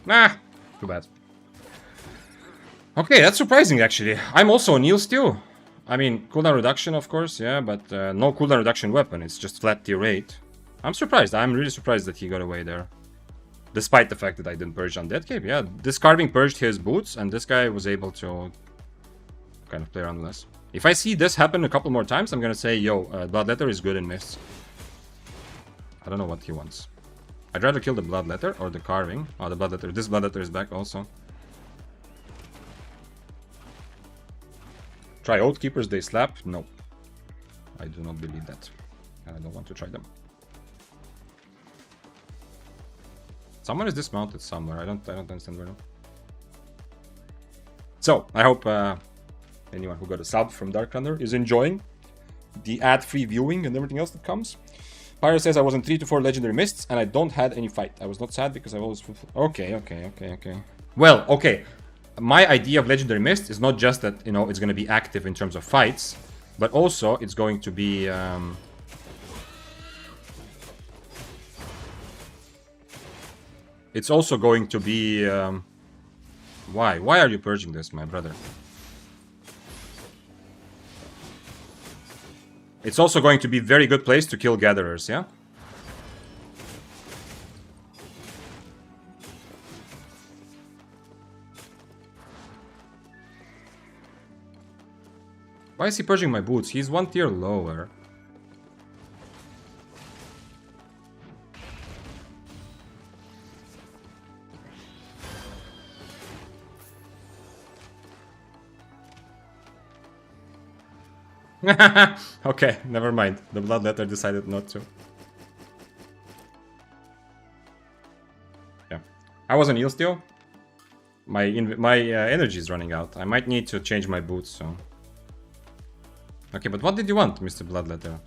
Nah, too bad. Okay, that's surprising, actually. I'm also on heals too. I mean, cooldown reduction, of course, yeah, but no cooldown reduction weapon. It's just flat tier 8. I'm surprised. I'm really surprised that he got away there. Despite the fact that I didn't purge on Dead Cape, yeah. This carving purged his boots, and this guy was able to kind of play around less. If I see this happen a couple more times, I'm gonna say, yo, Bloodletter is good in mists. I don't know what he wants. I'd rather kill the Bloodletter or the carving. Oh, the Bloodletter. This Bloodletter is back also. Try Oathkeepers, they slap? No. I do not believe that. And I don't want to try them. Someone is dismounted somewhere. I don't understand where. So, I hope anyone who got a sub from Dark Runner is enjoying the ad-free viewing and everything else that comes. Pyro says I was in 3 to 4 legendary mists and I don't had any fight. I was not sad because I always... Okay. Well, okay. My idea of legendary mist is not just that, you know, it's going to be active in terms of fights, but also it's going to be... It's also going to be... Why? Why are you purging this, my brother? It's also going to be a very good place to kill gatherers, yeah? Why is he purging my boots? He's 1 tier lower. Okay, never mind. The Bloodletter decided not to. Yeah. I was on heal still. My energy is running out. I might need to change my boots, so... Okay, but what did you want, Mr. Bloodletter?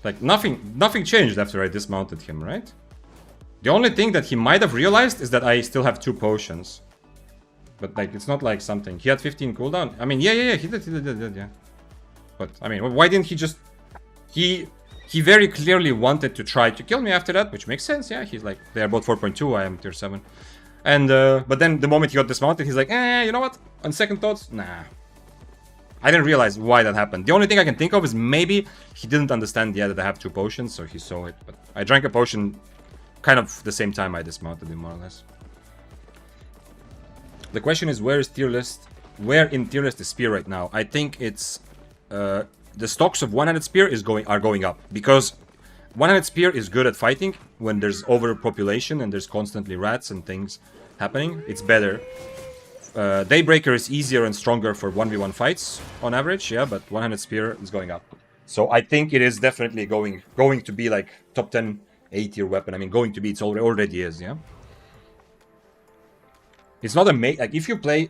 Like, nothing changed after I dismounted him, right? The only thing that he might have realized is that I still have 2 potions. But, like, it's not like something... He had 15 cooldown. I mean, yeah, he did, yeah. But, I mean, why didn't he just... He very clearly wanted to try to kill me after that, which makes sense, yeah. He's like, they are both 4.2, I am tier 7. And, but then the moment he got dismounted, he's like, you know what? On second thoughts, nah. I didn't realize why that happened. The only thing I can think of is maybe he didn't understand, yeah, that I have 2 potions, so he saw it. But I drank a potion kind of the same time I dismounted him, more or less. The question is, where in tier list is Spear right now? I think it's... the stocks of one-handed spear are going up, because one-handed spear is good at fighting when there's overpopulation and there's constantly rats and things happening. It's better. Daybreaker is easier and stronger for 1v1 fights on average, yeah, but one-handed spear is going up. So I think it is definitely going to be like top 10 A tier weapon. I mean, going to be, it's already is, yeah. It's not like if you play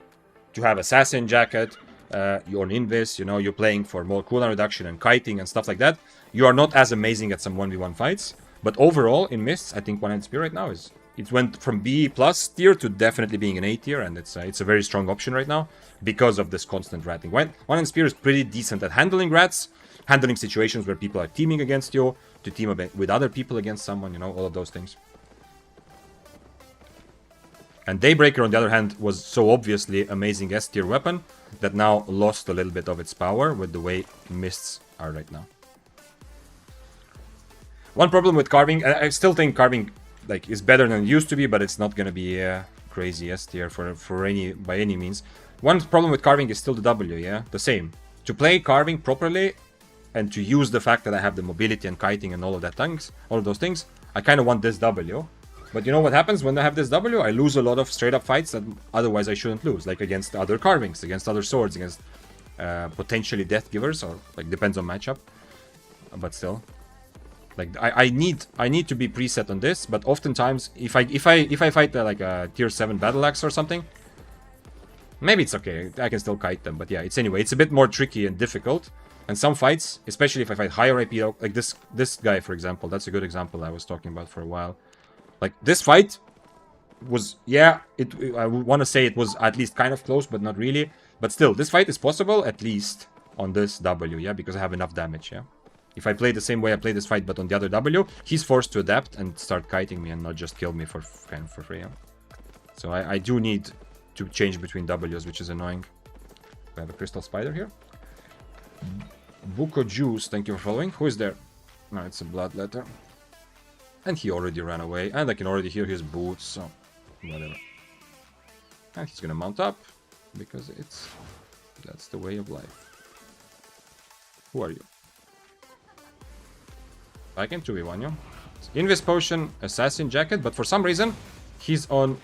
to have Assassin Jacket, you're an Invis, you know, you're playing for more cooldown reduction and kiting and stuff like that, you are not as amazing at some 1v1 fights. But overall, in Mists, I think One-Handed Spear right now is... It went from B+ tier to definitely being an A tier, and it's a very strong option right now because of this constant ratting. One-Handed Spear is pretty decent at handling rats, handling situations where people are teaming against you, to team with other people against someone, you know, all of those things. And Daybreaker, on the other hand, was so obviously amazing S-tier weapon that now lost a little bit of its power with the way Mists are right now. One problem with Carving, I still think Carving like is better than it used to be, but it's not gonna be crazy S-tier by any means. One problem with Carving is still the W, yeah, the same. To play Carving properly and to use the fact that I have the mobility and kiting and all of those things, I kind of want this W. But you know what happens when I have this W? I lose a lot of straight up fights that otherwise I shouldn't lose, like against other Carvings, against other swords, against potentially Death Givers, or like depends on matchup. But still, like I need to be preset on this. But oftentimes, if I fight like a tier 7 Battle Axe or something, maybe it's okay. I can still kite them. But yeah, it's a bit more tricky and difficult. And some fights, especially if I fight higher AP, like this guy for example, that's a good example I was talking about for a while. Like, this fight was, yeah, I would want to say it was at least kind of close, but not really. But still, this fight is possible, at least on this W, yeah, because I have enough damage, yeah. If I play the same way I play this fight, but on the other W, he's forced to adapt and start kiting me and not just kill me for free, yeah. So I do need to change between Ws, which is annoying. We have a Crystal Spider here. Buko Juice, thank you for following. Who is there? No, it's a Bloodletter. And he already ran away, and I can already hear his boots, so whatever. And he's gonna mount up, because that's the way of life. Who are you? I can 2v1 you. Invis Potion, Assassin Jacket, but for some reason, he's on...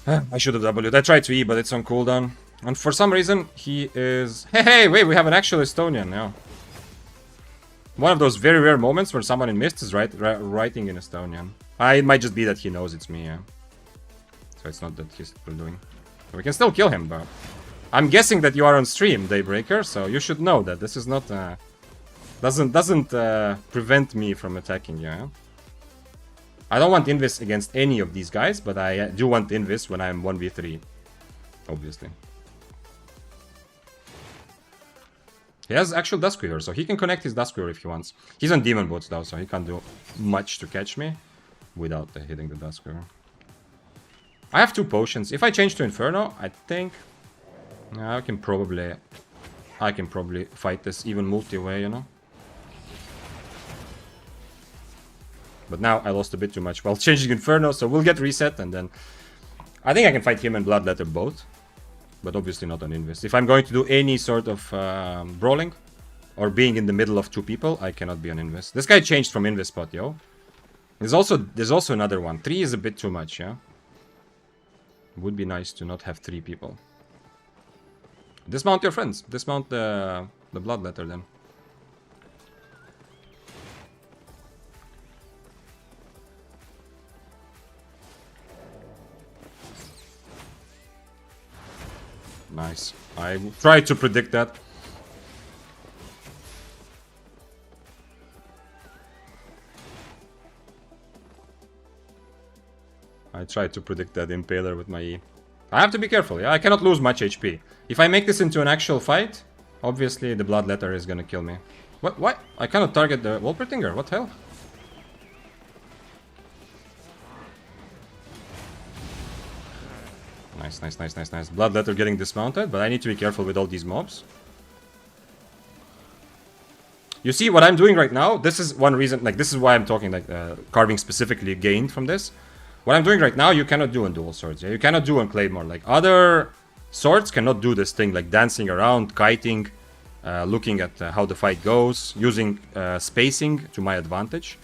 I should have W'd. I tried to E, but it's on cooldown. And for some reason, he is... Hey, wait, we have an actual Estonian now. One of those very rare moments where someone in Mist is writing in Estonian. It might just be that he knows it's me, yeah. So it's not that he's doing. We can still kill him, but... I'm guessing that you are on stream, Daybreaker, so you should know that this is not... doesn't prevent me from attacking you, yeah? I don't want Invis against any of these guys, but I do want Invis when I'm 1v3. Obviously. He has actual Duskweaver, so he can connect his Duskweaver if he wants. He's on Demon Boots though, so he can't do much to catch me without hitting the Duskweaver. I have 2 potions. If I change to Inferno, I think I can probably fight this even multi-way, you know. But now I lost a bit too much while changing Inferno, so we'll get reset and then I think I can fight him and Bloodletter both. But obviously not on Invis. If I'm going to do any sort of brawling or being in the middle of 2 people, I cannot be on Invis. This guy changed from Invis spot, yo. There's also another one. 3 is a bit too much, yeah. Would be nice to not have 3 people. Dismount your friends. Dismount the Bloodletter then. Nice. I tried to predict that. I tried to predict that Impaler with my E. I have to be careful, yeah? I cannot lose much HP. If I make this into an actual fight, obviously the Bloodletter is gonna kill me. What? I cannot target the Wolpertinger, what the hell? Nice. Bloodletter getting dismounted, but I need to be careful with all these mobs. You see what I'm doing right now? This is one reason, like, this is why I'm talking, like, Carving specifically gained from this. What I'm doing right now, you cannot do on dual swords, yeah? You cannot do on Claymore. Like, other swords cannot do this thing, like dancing around, kiting, looking at how the fight goes, using spacing to my advantage.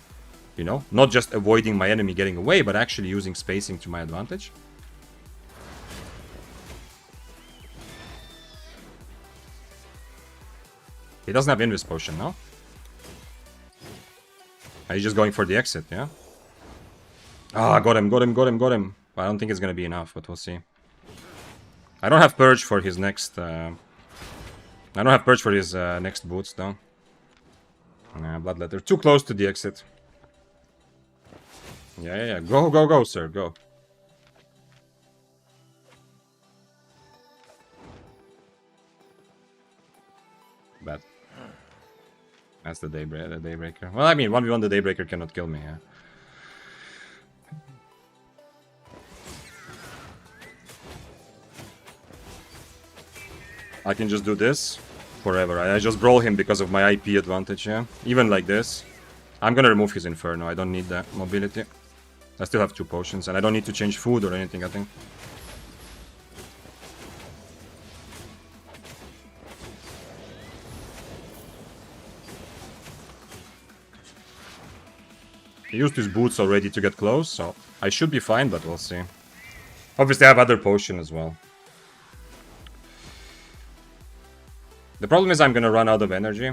You know? Not just avoiding my enemy getting away, but actually using spacing to my advantage. He doesn't have Invis Potion, no? He's just going for the exit, yeah? Ah, got him, got him, got him, got him. I don't think it's gonna be enough, but we'll see. I don't have Purge for his next... I don't have Purge for his next boots, though. Nah, Bloodletter. Too close to the exit. Yeah, yeah, yeah. Go, go, go, sir. Go. Bad. That's the Daybreaker. Well, I mean, 1v1 the Daybreaker cannot kill me, yeah. I can just do this forever. I just brawl him because of my IP advantage, yeah. Even like this. I'm gonna remove his Inferno. I don't need that mobility. I still have 2 potions, and I don't need to change food or anything, I think. He used his boots already to get close, so I should be fine, but we'll see. Obviously, I have other potion as well. The problem is I'm gonna run out of energy.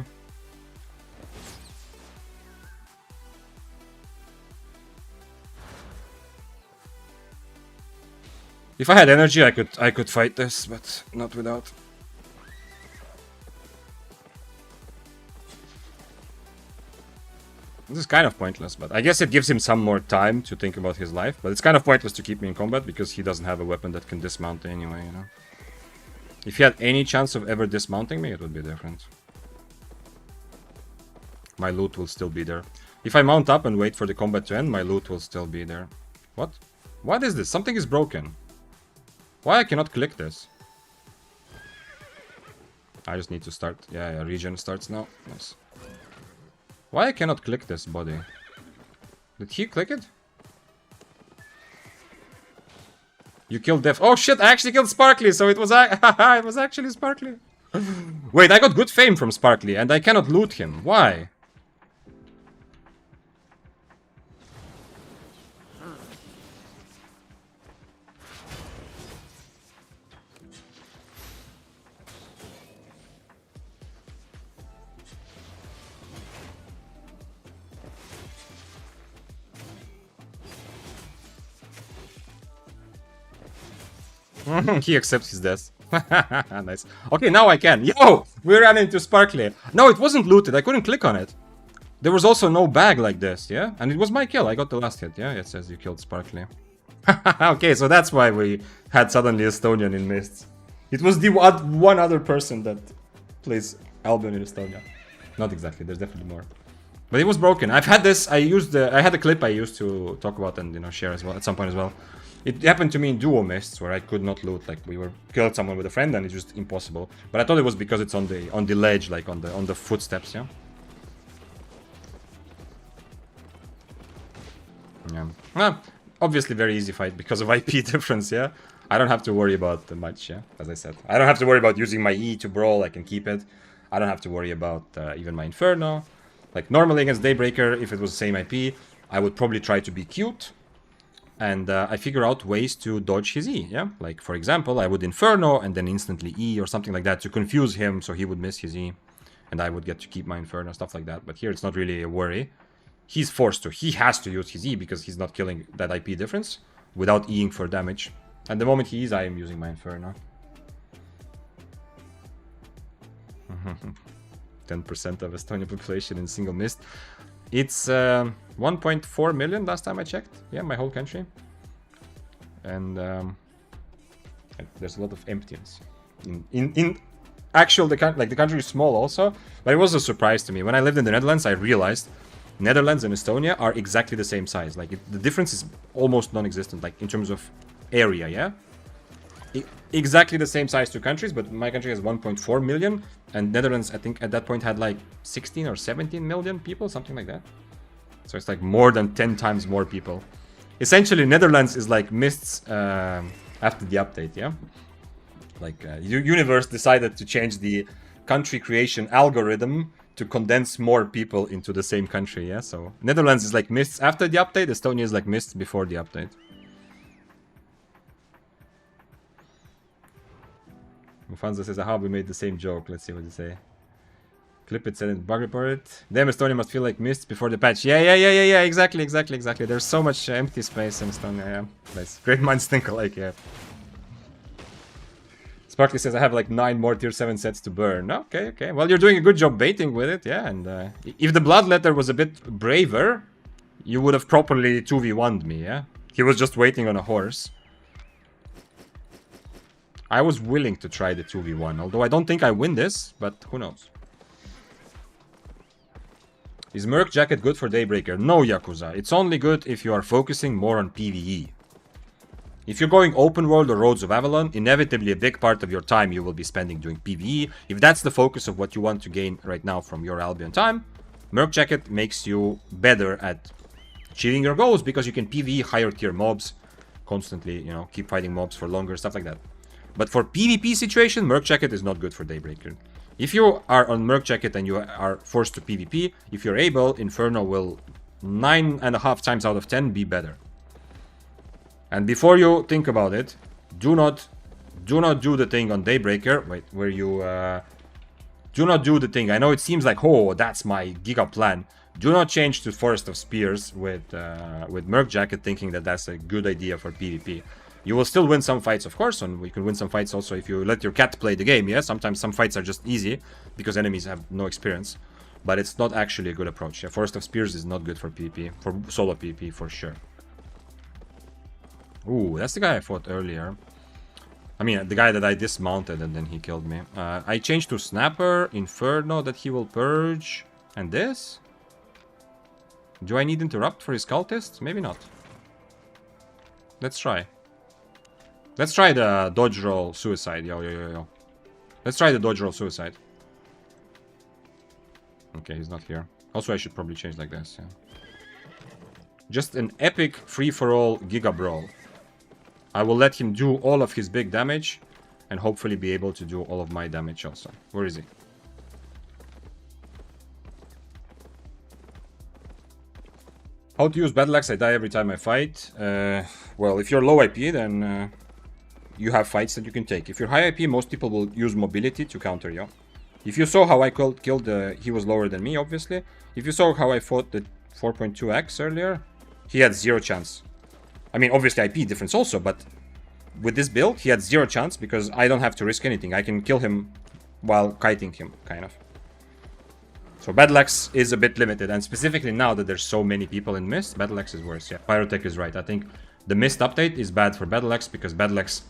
If I had energy, I could fight this, but not without. This is kind of pointless, but I guess it gives him some more time to think about his life. But it's kind of pointless to keep me in combat because he doesn't have a weapon that can dismount anyway, you know. If he had any chance of ever dismounting me, it would be different. My loot will still be there. If I mount up and wait for the combat to end, my loot will still be there. What? What is this? Something is broken. Why I cannot click this? I just need to start. Yeah, yeah, regen starts now. Nice. Why I cannot click this body? Did he click it? You killed Def. Oh shit, I actually killed Sparkly, so it was it was actually Sparkly. Wait, I got good fame from Sparkly, and I cannot loot him. Why? He accepts his death. Nice. Okay, now I can. Yo! We ran into Sparkly. No, it wasn't looted. I couldn't click on it. There was also no bag like this, yeah? And it was my kill. I got the last hit, yeah? It says you killed Sparkly. Okay, so that's why we had suddenly Estonian in Mists. It was the one other person that plays Albion in Estonia. Not exactly, there's definitely more. But it was broken. I've had this, I had a clip I used to talk about and, you know, share as well, at some point as well. It happened to me in duo mists where I could not loot, like we were killed someone with a friend and it's just impossible. But I thought it was because it's on the ledge, like on the footsteps, yeah. Yeah. Well, obviously very easy fight because of IP difference, yeah. I don't have to worry about much, yeah, as I said. I don't have to worry about using my E to brawl, I can keep it. I don't have to worry about even my Inferno. Like normally against Daybreaker, if it was the same IP, I would probably try to be cute. And I figure out ways to dodge his E, yeah? Like, for example, I would Inferno and then instantly E or something like that to confuse him so he would miss his E. And I would get to keep my Inferno, stuff like that. But here it's not really a worry. He's forced to. He has to use his E because he's not killing that IP difference without Eing for damage. And the moment he is, I am using my Inferno. 10% of Estonian population in single mist. It's 1.4 million last time I checked. Yeah, my whole country. And there's a lot of emptiness. In actual, the country is small also, but it was a surprise to me. When I lived in the Netherlands, I realized Netherlands and Estonia are exactly the same size. Like the difference is almost non-existent, like in terms of area, yeah? Exactly the same size two countries, but my country has 1.4 million, and Netherlands, I think, at that point had like 16 or 17 million people, something like that. So it's like more than 10 times more people. Essentially, Netherlands is like Mists after the update, yeah? Like, Universe decided to change the country creation algorithm to condense more people into the same country, yeah? So Netherlands is like Mists after the update, Estonia is like Mists before the update. Mufanza says, aha, we made the same joke. Let's see what you say. Clip it, said it, bug report it. Damn, Estonia must feel like mists before the patch. Yeah, exactly. There's so much empty space in Estonia, yeah. Nice. Great minds think alike, yeah. Sparkly says I have like 9 more tier 7 sets to burn. Okay. Well, you're doing a good job baiting with it, yeah. And if the Bloodletter was a bit braver, you would have properly 2v1'd me, yeah. He was just waiting on a horse. I was willing to try the 2v1, although I don't think I win this, but who knows. Is Merc Jacket good for Daybreaker? No, Yakuza. It's only good if you are focusing more on PvE. If you're going open world or Roads of Avalon, inevitably a big part of your time you will be spending doing PvE. If that's the focus of what you want to gain right now from your Albion time, Merc Jacket makes you better at achieving your goals because you can PvE higher tier mobs constantly, you know, keep fighting mobs for longer, stuff like that. But for PvP situation, Merc Jacket is not good for Daybreaker. If you are on Merc Jacket and you are forced to PvP, if you're able, Inferno will 9.5 times out of 10 be better. And before you think about it, do not do the thing on Daybreaker, wait, where you do not do the thing. I know it seems like, oh, that's my Giga plan. Do not change to Forest of Spears with Merc Jacket thinking that that's a good idea for PvP. You will still win some fights, of course, and we can win some fights also if you let your cat play the game, yeah? Sometimes some fights are just easy, because enemies have no experience. But it's not actually a good approach. Yeah? Forest of Spears is not good for PvP, for solo PvP, for sure. Ooh, that's the guy I fought earlier. I mean, the guy that I dismounted and then he killed me. I changed to Snapper, Inferno that he will purge, and this? Do I need Interrupt for his cultists? Maybe not. Let's try. Let's try the dodge roll suicide. Yo. Let's try the dodge roll suicide. Okay, he's not here. Also, I should probably change like this, yeah. Just an epic free-for-all Giga Brawl. I will let him do all of his big damage and hopefully be able to do all of my damage also. Where is he? How to use Battle Axe? I die every time I fight. Well, if you're low IP, then you have fights that you can take. If you're high IP, most people will use mobility to counter you. If you saw how I killed he was lower than me, obviously. If you saw how I fought the 4.2x earlier, he had 0 chance. I mean, obviously IP difference also, but with this build, he had 0 chance because I don't have to risk anything. I can kill him while kiting him, kind of. So Battle Axe is a bit limited, and specifically now that there's so many people in Mist, Battle Axe is worse, yeah. Pyrotech is right. I think the Mist update is bad for Battle Axe because Battle Axe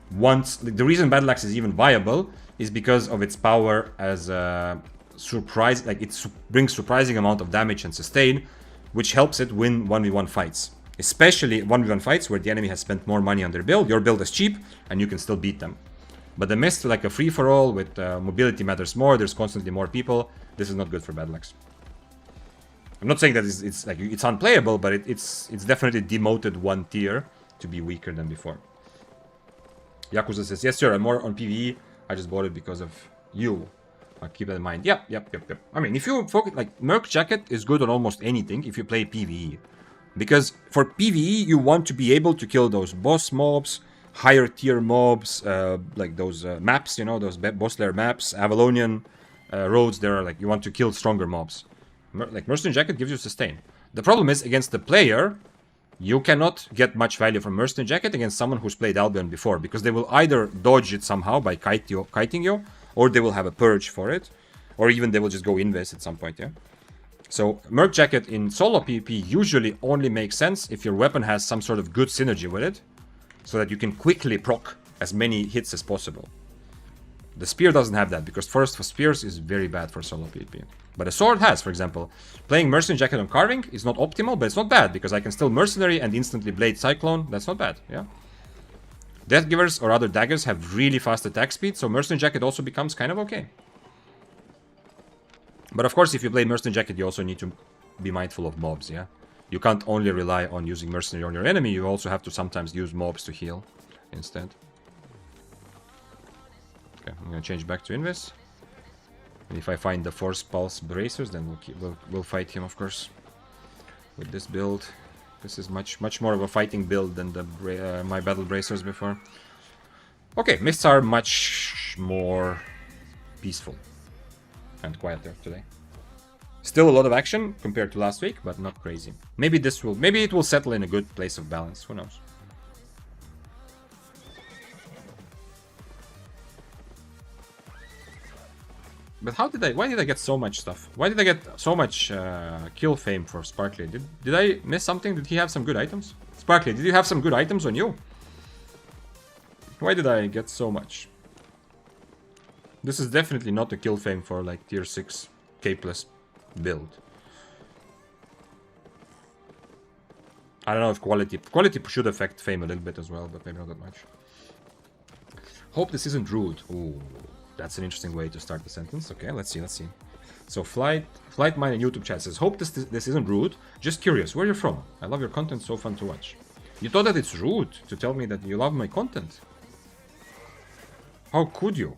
the reason Battle Axe is even viable is because of its power as a surprise, like it brings surprising amount of damage and sustain, which helps it win 1v1 fights. Especially 1v1 fights where the enemy has spent more money on their build. Your build is cheap and you can still beat them. But the Mist, like a free-for-all with mobility matters more, there's constantly more people. This is not good for Battle Axe. I'm not saying that it's unplayable, but it's definitely demoted 1 tier to be weaker than before. Yakuza says, yes sir, I'm more on PvE. I just bought it because of you. I'll keep that in mind. Yep. I mean, if you focus, like, Merc Jacket is good on almost anything if you play PvE. Because for PvE, you want to be able to kill those boss mobs, higher tier mobs, like those maps, you know, those boss layer maps, Avalonian roads, there are like, you want to kill stronger mobs. Like, Mercenary Jacket gives you sustain. The problem is, against the player, you cannot get much value from Mercenary Jacket against someone who's played Albion before, because they will either dodge it somehow by kiting you, or they will have a purge for it, or even they will just go invest at some point, yeah? So, Merc Jacket in solo PvP usually only makes sense if your weapon has some sort of good synergy with it, so that you can quickly proc as many hits as possible. The spear doesn't have that, because Forest for Spears is very bad for solo PvP. But a sword has, for example. Playing Mercenary Jacket on Carving is not optimal, but it's not bad, because I can still Mercenary and instantly Blade Cyclone. That's not bad, yeah? Death Givers or other daggers have really fast attack speed, so Mercenary Jacket also becomes kind of okay. But of course, if you play Mercenary Jacket, you also need to be mindful of mobs, yeah? You can't only rely on using Mercenary on your enemy, you also have to sometimes use mobs to heal instead. Okay, I'm gonna change back to Invis. And if I find the Force Pulse Bracers, then we'll fight him, of course. With this build. This is much more of a fighting build than the my Battle Bracers before. Okay, Mists are much more peaceful. and quieter today. Still a lot of action compared to last week, but not crazy. Maybe it will settle in a good place of balance. Who knows? But why did I get so much stuff? Why did I get so much kill fame for Sparkly? Did I miss something? Did he have some good items? Sparkly, did you have some good items on you? Why did I get so much? This is definitely not a kill fame for like tier 6 K plus build. I don't know if quality should affect fame a little bit as well, but maybe not that much. Hope this isn't rude. Ooh. That's an interesting way to start the sentence. Okay, let's see. So Flight Mine in YouTube chat says, hope this isn't rude. Just curious, where you're from? I love your content, so fun to watch. You thought that it's rude to tell me that you love my content? How could you?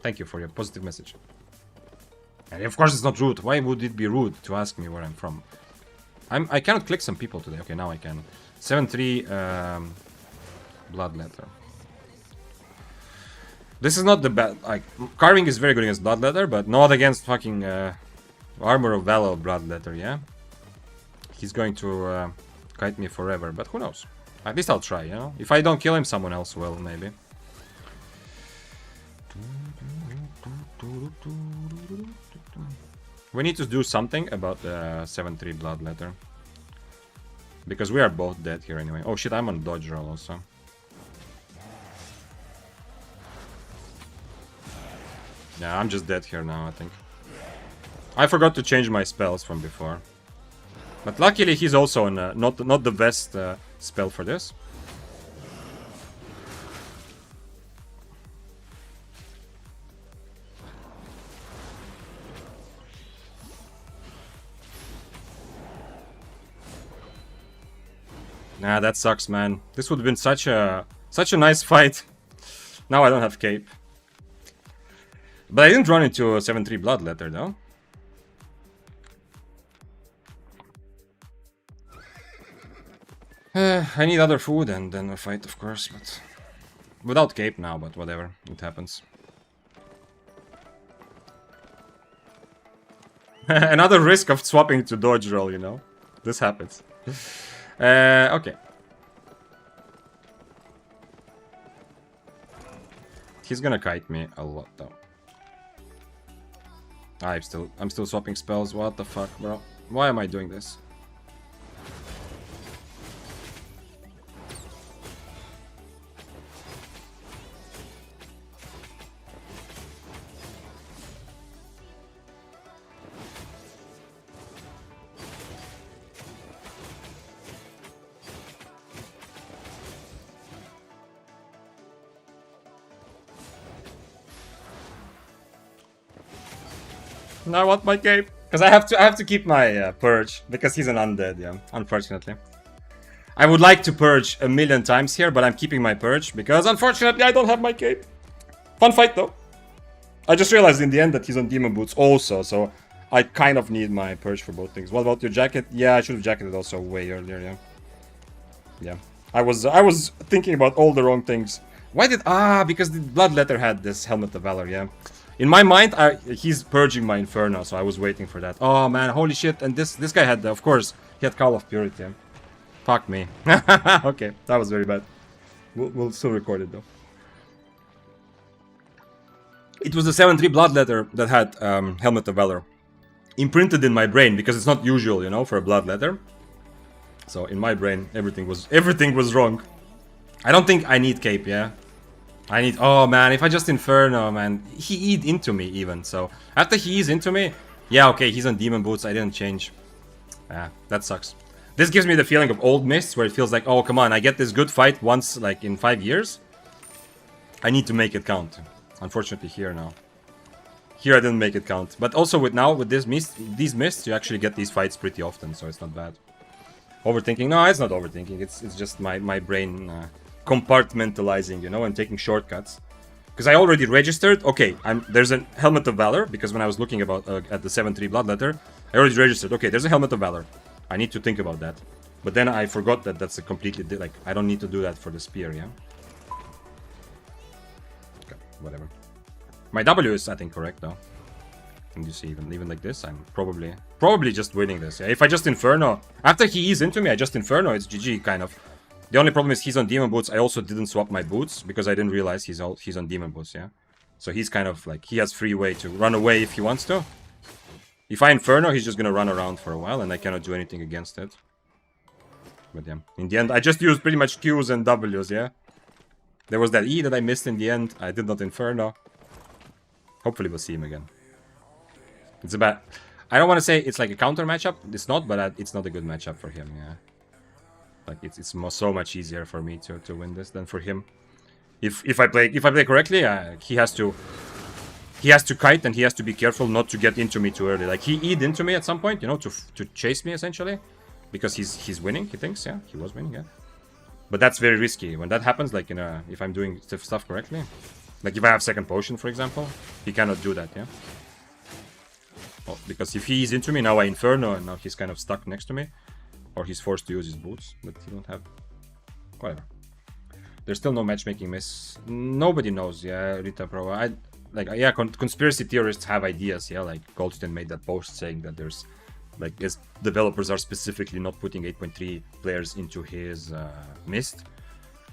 Thank you for your positive message. And of course it's not rude. Why would it be rude to ask me where I'm from? I cannot click some people today. Okay, now I can. 7-3 Bloodletter. This is not the bad. Like, carving is very good against Bloodletter, but not against fucking Armor of Valor Bloodletter, yeah? He's going to kite me forever, but who knows? At least I'll try, you know? If I don't kill him, someone else will, maybe. We need to do something about the 7-3 Bloodletter. Because we are both dead here anyway. Oh shit, I'm on dodge roll also. Yeah, I'm just dead here now, I think. I forgot to change my spells from before. But luckily he's also on not the best spell for this. Nah, that sucks, man. This would have been such a nice fight. Now I don't have cape. But I didn't run into a 7-3 Bloodletter, though. I need other food and then a fight, of course, but... Without cape now, but whatever. It happens. Another risk of swapping to dodge roll, you know? This happens. Okay. He's gonna kite me a lot, though. I'm still swapping spells. What the fuck, bro? Why am I doing this? No, I want my cape because I have to keep my purge because he's an undead. Yeah, unfortunately. I would like to purge a million times here, but I'm keeping my purge because unfortunately I don't have my cape. Fun fight though. I just realized in the end that he's on demon boots also, so I kind of need my purge for both things. What about your jacket? Yeah, I should have jacketed also way earlier. Yeah. Yeah. I was thinking about all the wrong things. Why did because the Bloodletter had this Helmet of Valor. Yeah. In my mind, he's purging my Inferno, so I was waiting for that. Oh man, holy shit! And this guy had, of course, he had Call of Purity. Fuck me. Okay, that was very bad. We'll still record it though. It was the 7-3 Bloodletter that had Helmet of Valor imprinted in my brain because it's not usual, you know, for a Bloodletter. So in my brain, everything was wrong. I don't think I need cape, yeah. I need... Oh, man, if I just Inferno, man. He eat into me, even, so... After he eats into me... Yeah, okay, he's on Demon Boots, I didn't change. Yeah, that sucks. This gives me the feeling of Old Mists, where it feels like, oh, come on, I get this good fight once, like, in 5 years. I need to make it count. Unfortunately, here now. Here I didn't make it count. But also, with these mists, you actually get these fights pretty often, so it's not bad. Overthinking? No, it's not overthinking. It's just my brain... compartmentalizing, you know, and taking shortcuts. Because I already registered. Okay, there's a Helmet of Valor, because when I was looking about at the 7-3 Bloodletter, I already registered. Okay, there's a Helmet of Valor. I need to think about that. But then I forgot that that's a completely... Like, I don't need to do that for the spear, yeah? Okay, whatever. My W is, I think, correct, though. And you see, even like this, I'm probably just winning this. Yeah? If I just Inferno, after he eats into me, I just Inferno, it's GG, kind of. The only problem is he's on Demon Boots. I also didn't swap my boots, because I didn't realize he's on Demon Boots, yeah? So he's kind of like, he has free way to run away if he wants to. If I Inferno, he's just gonna run around for a while, and I cannot do anything against it. But yeah, in the end, I just used pretty much Qs and Ws, yeah? There was that E that I missed in the end. I did not Inferno. Hopefully we'll see him again. It's a bad... I don't want to say it's like a counter matchup. It's not, but it's not a good matchup for him, yeah. Like, it's so much easier for me to win this than for him. If I play correctly, he has to kite, and he has to be careful not to get into me too early. Like, he eat into me at some point, you know, to chase me, essentially. Because he's winning, he thinks, yeah. He was winning, yeah. But that's very risky. When that happens, like, if I'm doing stuff correctly. Like, if I have second potion, for example, he cannot do that, yeah. Well, because if he's into me, now I Inferno, and now he's kind of stuck next to me. Or he's forced to use his boots, but he don't have... Whatever. There's still no matchmaking miss. Nobody knows, yeah, Rita Pro. Yeah, conspiracy theorists have ideas, yeah, like Goldstein made that post saying that there's... Like, his developers are specifically not putting 8.3 players into his Mist.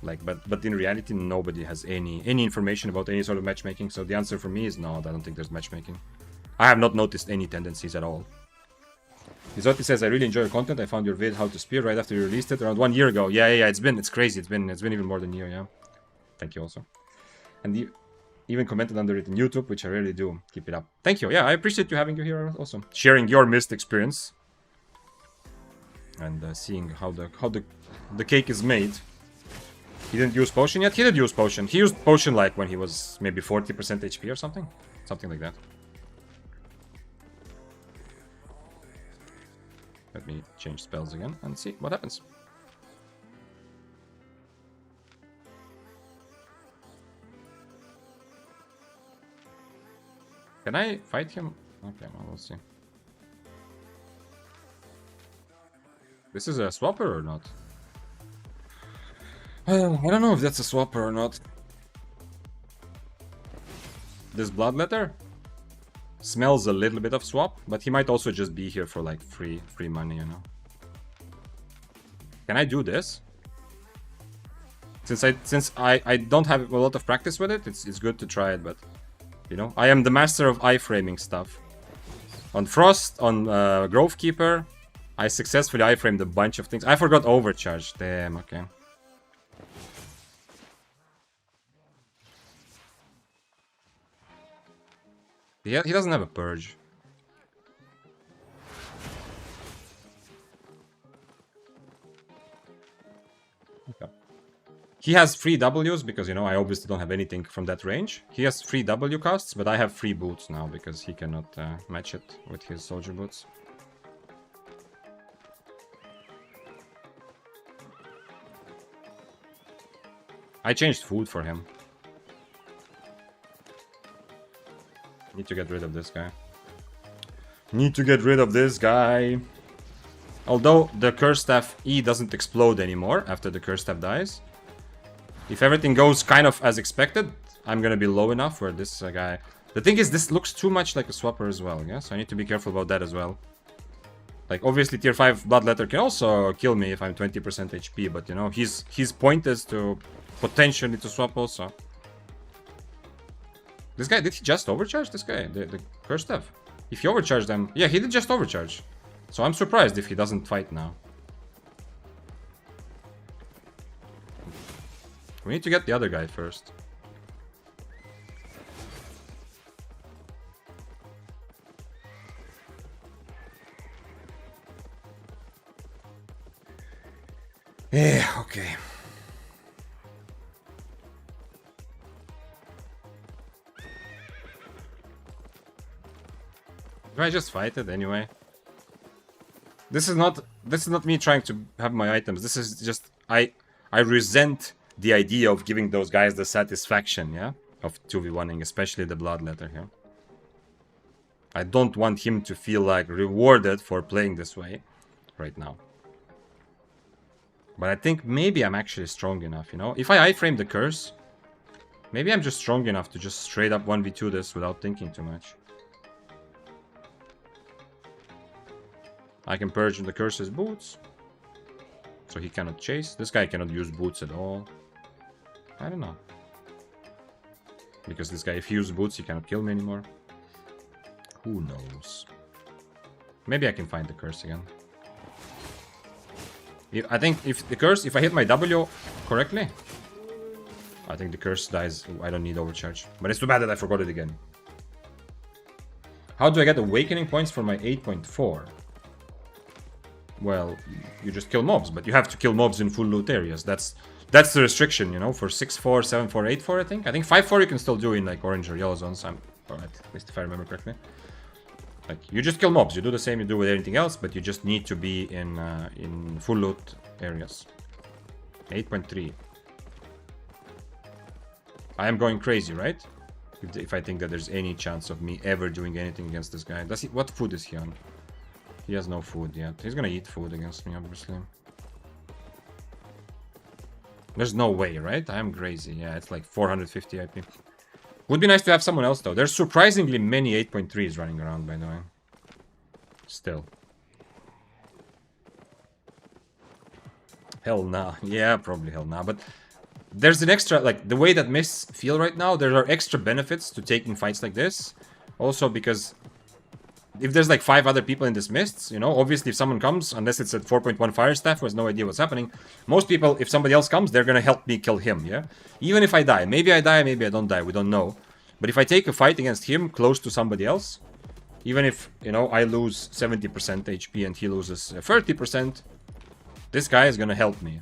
Like, but in reality, nobody has any information about any sort of matchmaking. So the answer for me is no, I don't think there's matchmaking. I have not noticed any tendencies at all. Izotti says, I really enjoy your content. I found your vid How to Spear right after you released it around 1 year ago. Yeah, it's crazy. It's been even more than a year, yeah. Thank you also. And you even commented under it in YouTube, which I rarely do. Keep it up. Thank you. Yeah, I appreciate you having you here also. Sharing your Mist experience. And seeing how the cake is made. He didn't use potion yet? He did use potion. He used potion like when he was maybe 40% HP or something. Something like that. Let me change spells again and see what happens. Can I fight him? Okay, well, we'll see. This is a swapper or not? I don't know if that's a swapper or not. This Bloodletter smells a little bit of swap, but he might also just be here for like free money, you know. Can I do this? Since I don't have a lot of practice with it, it's good to try it, but you know, I am the master of iframing stuff. On Frost, on Grove Keeper, I successfully iframed a bunch of things. I forgot Overcharge. Damn, okay. Yeah, he doesn't have a Purge. Okay. He has free Ws because, you know, I obviously don't have anything from that range. He has free W casts, but I have free boots now because he cannot match it with his soldier boots. I changed food for him. Need to get rid of this guy. Need to get rid of this guy. Although the Curse Staff E doesn't explode anymore after the Curse Staff dies. If everything goes kind of as expected, I'm gonna be low enough where this guy... The thing is, this looks too much like a swapper as well, yeah? So I need to be careful about that as well. Like, obviously tier 5 Bloodletter can also kill me if I'm 20% HP, but you know, his point is to potentially to swap also. This guy, did he just overcharge this guy? The Curse Staff? If he overcharged them... Yeah, he did just overcharge. So I'm surprised if he doesn't fight now. We need to get the other guy first. Yeah, okay. Do I just fight it anyway? This is not me trying to have my items. This is just I resent the idea of giving those guys the satisfaction, yeah, of 2v1ing, especially the Bloodletter here. I don't want him to feel like rewarded for playing this way right now. But I think maybe I'm actually strong enough, you know? If I iframe the curse, maybe I'm just strong enough to just straight up 1v2 this without thinking too much. I can purge the curse's boots. So he cannot chase. This guy cannot use boots at all. I don't know. Because this guy, if he uses boots, he cannot kill me anymore. Who knows? Maybe I can find the curse again. I think if the curse, if I hit my W correctly, I think the curse dies. I don't need overcharge. But it's too bad that I forgot it again. How do I get awakening points for my 8.4? Well, you just kill mobs, but you have to kill mobs in full loot areas. That's the restriction, you know, for 6-4, 7-4, 8-4, I think. I think 5-4 you can still do in like orange or yellow zones. I'm alright, at least if I remember correctly. Like, you just kill mobs. You do the same you do with anything else, but you just need to be in full loot areas. 8.3. I am going crazy, right? If I think that there's any chance of me ever doing anything against this guy. Does he? What food is he on? He has no food yet. He's gonna eat food against me, obviously. There's no way, right? I am crazy. Yeah, it's like 450 IP. Would be nice to have someone else, though. There's surprisingly many 8.3s running around, by the way. Still. Hell nah. Yeah, probably hell nah. But there's an extra, like, the way that mists feel right now, there are extra benefits to taking fights like this. Also because if there's like 5 other people in this mists, you know, obviously if someone comes, unless it's at 4.1 fire staff who has no idea what's happening, most people, if somebody else comes, they're gonna help me kill him, yeah? Even if I die, maybe I don't die, we don't know. But if I take a fight against him close to somebody else, even if, you know, I lose 70% HP and he loses 30%, this guy is gonna help me.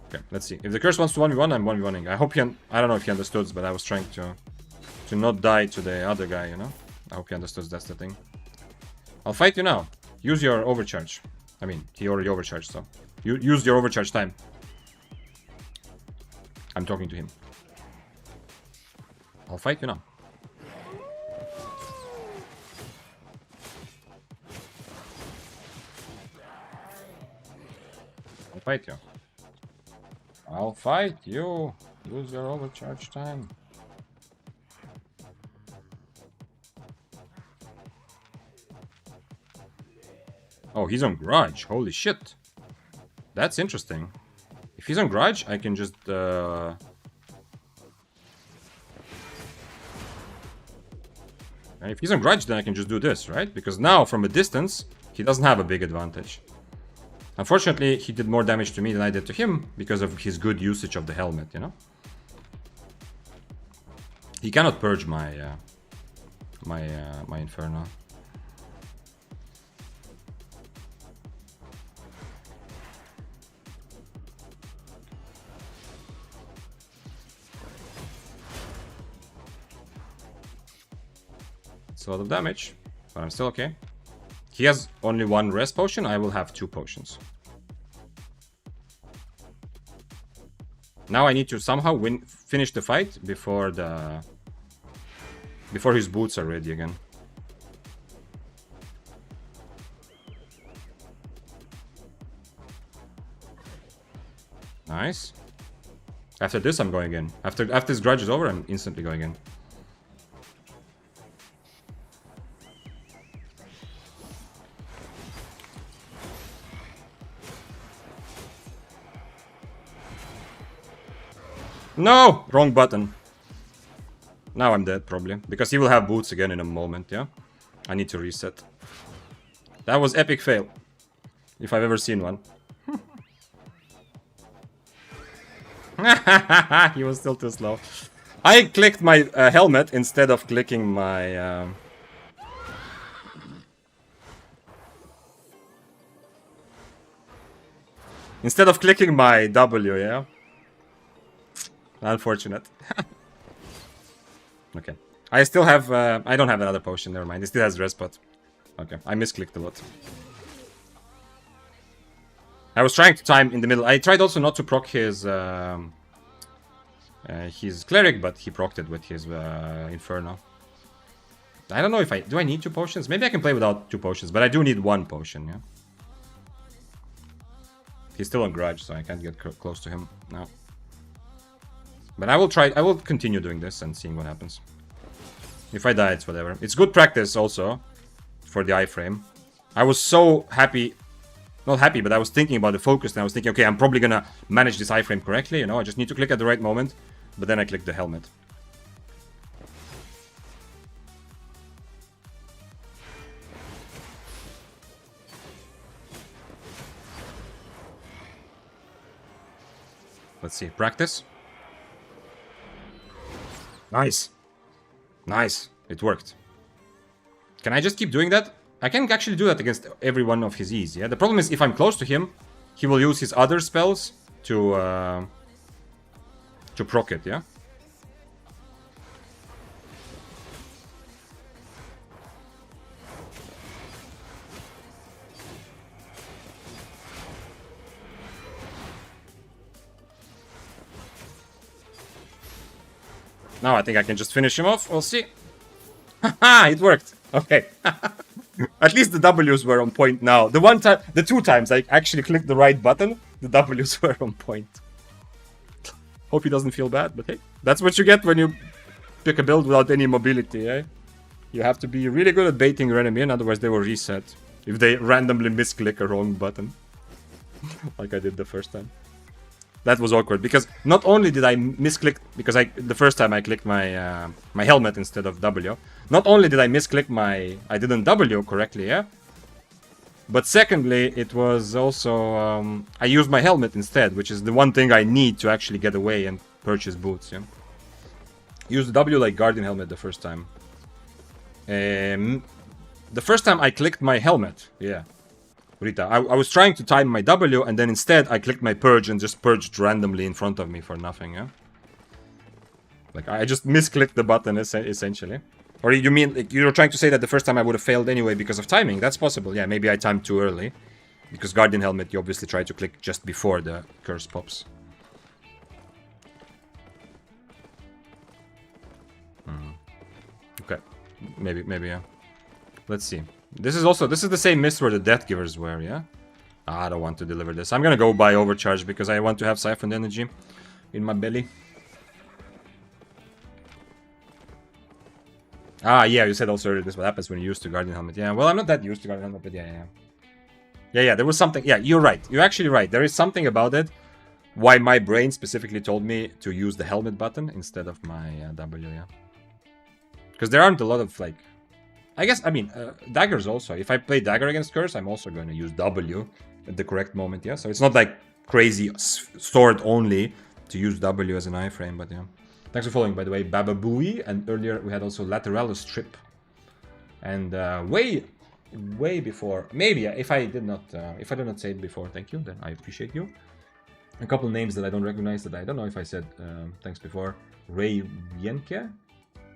Okay, let's see. If the curse wants to 1v1, I'm 1v1ing. I hope he... I don't know if he understood, but I was trying to not die to the other guy, you know? I hope he understood that's the thing. I'll fight you now. Use your overcharge. I mean, he already overcharged, so... use your overcharge time. I'm talking to him. I'll fight you now. I'll fight you. I'll fight you. Use your overcharge time. Oh, he's on Grudge. Holy shit. That's interesting. If he's on Grudge, I can just... If he's on Grudge, then I can just do this, right? Because now, from a distance, he doesn't have a big advantage. Unfortunately, he did more damage to me than I did to him because of his good usage of the helmet, you know? He cannot purge my my Inferno. It's a lot of damage, but I'm still okay. He has only 1 rest potion, I will have 2 potions. Now I need to somehow finish the fight before his boots are ready again. Nice. After this I'm going in. After this grudge is over, I'm instantly going in. No! Wrong button. Now I'm dead, probably. Because he will have boots again in a moment, yeah? I need to reset. That was epic fail. If I've ever seen one. He was still too slow. I clicked my helmet instead of clicking my... Instead of clicking my W, yeah? Unfortunate. Okay. I still have... I don't have another potion, never mind. It still has rest, but... Okay, I misclicked a lot. I was trying to time in the middle. I tried also not to proc his cleric, but he procced it with his Inferno. I don't know if I... Do I need 2 potions? Maybe I can play without 2 potions, but I do need 1 potion, yeah? He's still on Grudge, so I can't get close to him now. But I will try... I will continue doing this and seeing what happens. If I die, it's whatever. It's good practice also for the iframe. I was so happy. Not happy, but I was thinking about the focus, and I was thinking, okay, I'm probably gonna manage this iframe correctly, you know, I just need to click at the right moment, but then I clicked the helmet. Let's see, practice. Nice. Nice, it worked. Can I just keep doing that? I can actually do that against every one of his E's, yeah? The problem is if I'm close to him, he will use his other spells to proc it, yeah? Now I think I can just finish him off, we'll see. Haha, it worked. Okay. At least the W's were on point now. The two times I actually clicked the right button, the W's were on point. Hope he doesn't feel bad, but hey, that's what you get when you pick a build without any mobility, eh? You have to be really good at baiting your enemy, and otherwise they will reset if they randomly misclick a wrong button. Like I did the first time. That was awkward, because not only did I misclick, because the first time I clicked my my helmet instead of W, not only did I misclick I didn't W correctly, yeah? But secondly, it was also, I used my helmet instead, which is the one thing I need to actually get away and purchase boots, yeah? Use the W like Guardian helmet the first time. The first time I clicked my helmet, yeah. Rita, I was trying to time my W, and then instead I clicked my purge and just purged randomly in front of me for nothing, yeah? Like, I just misclicked the button, essentially. Or you mean, like, you're trying to say that the first time I would have failed anyway because of timing? That's possible, yeah, maybe I timed too early. Because Guardian Helmet, you obviously try to click just before the curse pops. Okay, maybe, yeah. Let's see. This is the same mist where the Death Givers were, yeah? I don't want to deliver this. I'm gonna go buy Overcharge because I want to have Siphoned Energy in my belly. Ah, yeah, you said also earlier this is what happens when you use the Guardian Helmet. Yeah, well, I'm not that used to Guardian Helmet, but yeah, there was something. Yeah, you're right. You're actually right. There is something about it why my brain specifically told me to use the helmet button instead of my W, yeah. Because there aren't a lot of, like... I guess, I mean, daggers also. If I play dagger against curse, I'm also going to use W at the correct moment, yeah? So it's not like crazy sword only to use W as an iframe, but yeah. Thanks for following, by the way, Baba Booey, and earlier we had also Lateralis Trip. And way before, maybe if I did not say it before, thank you, then I appreciate you. A couple names that I don't recognize that I don't know if I said thanks before. Ray Yenke,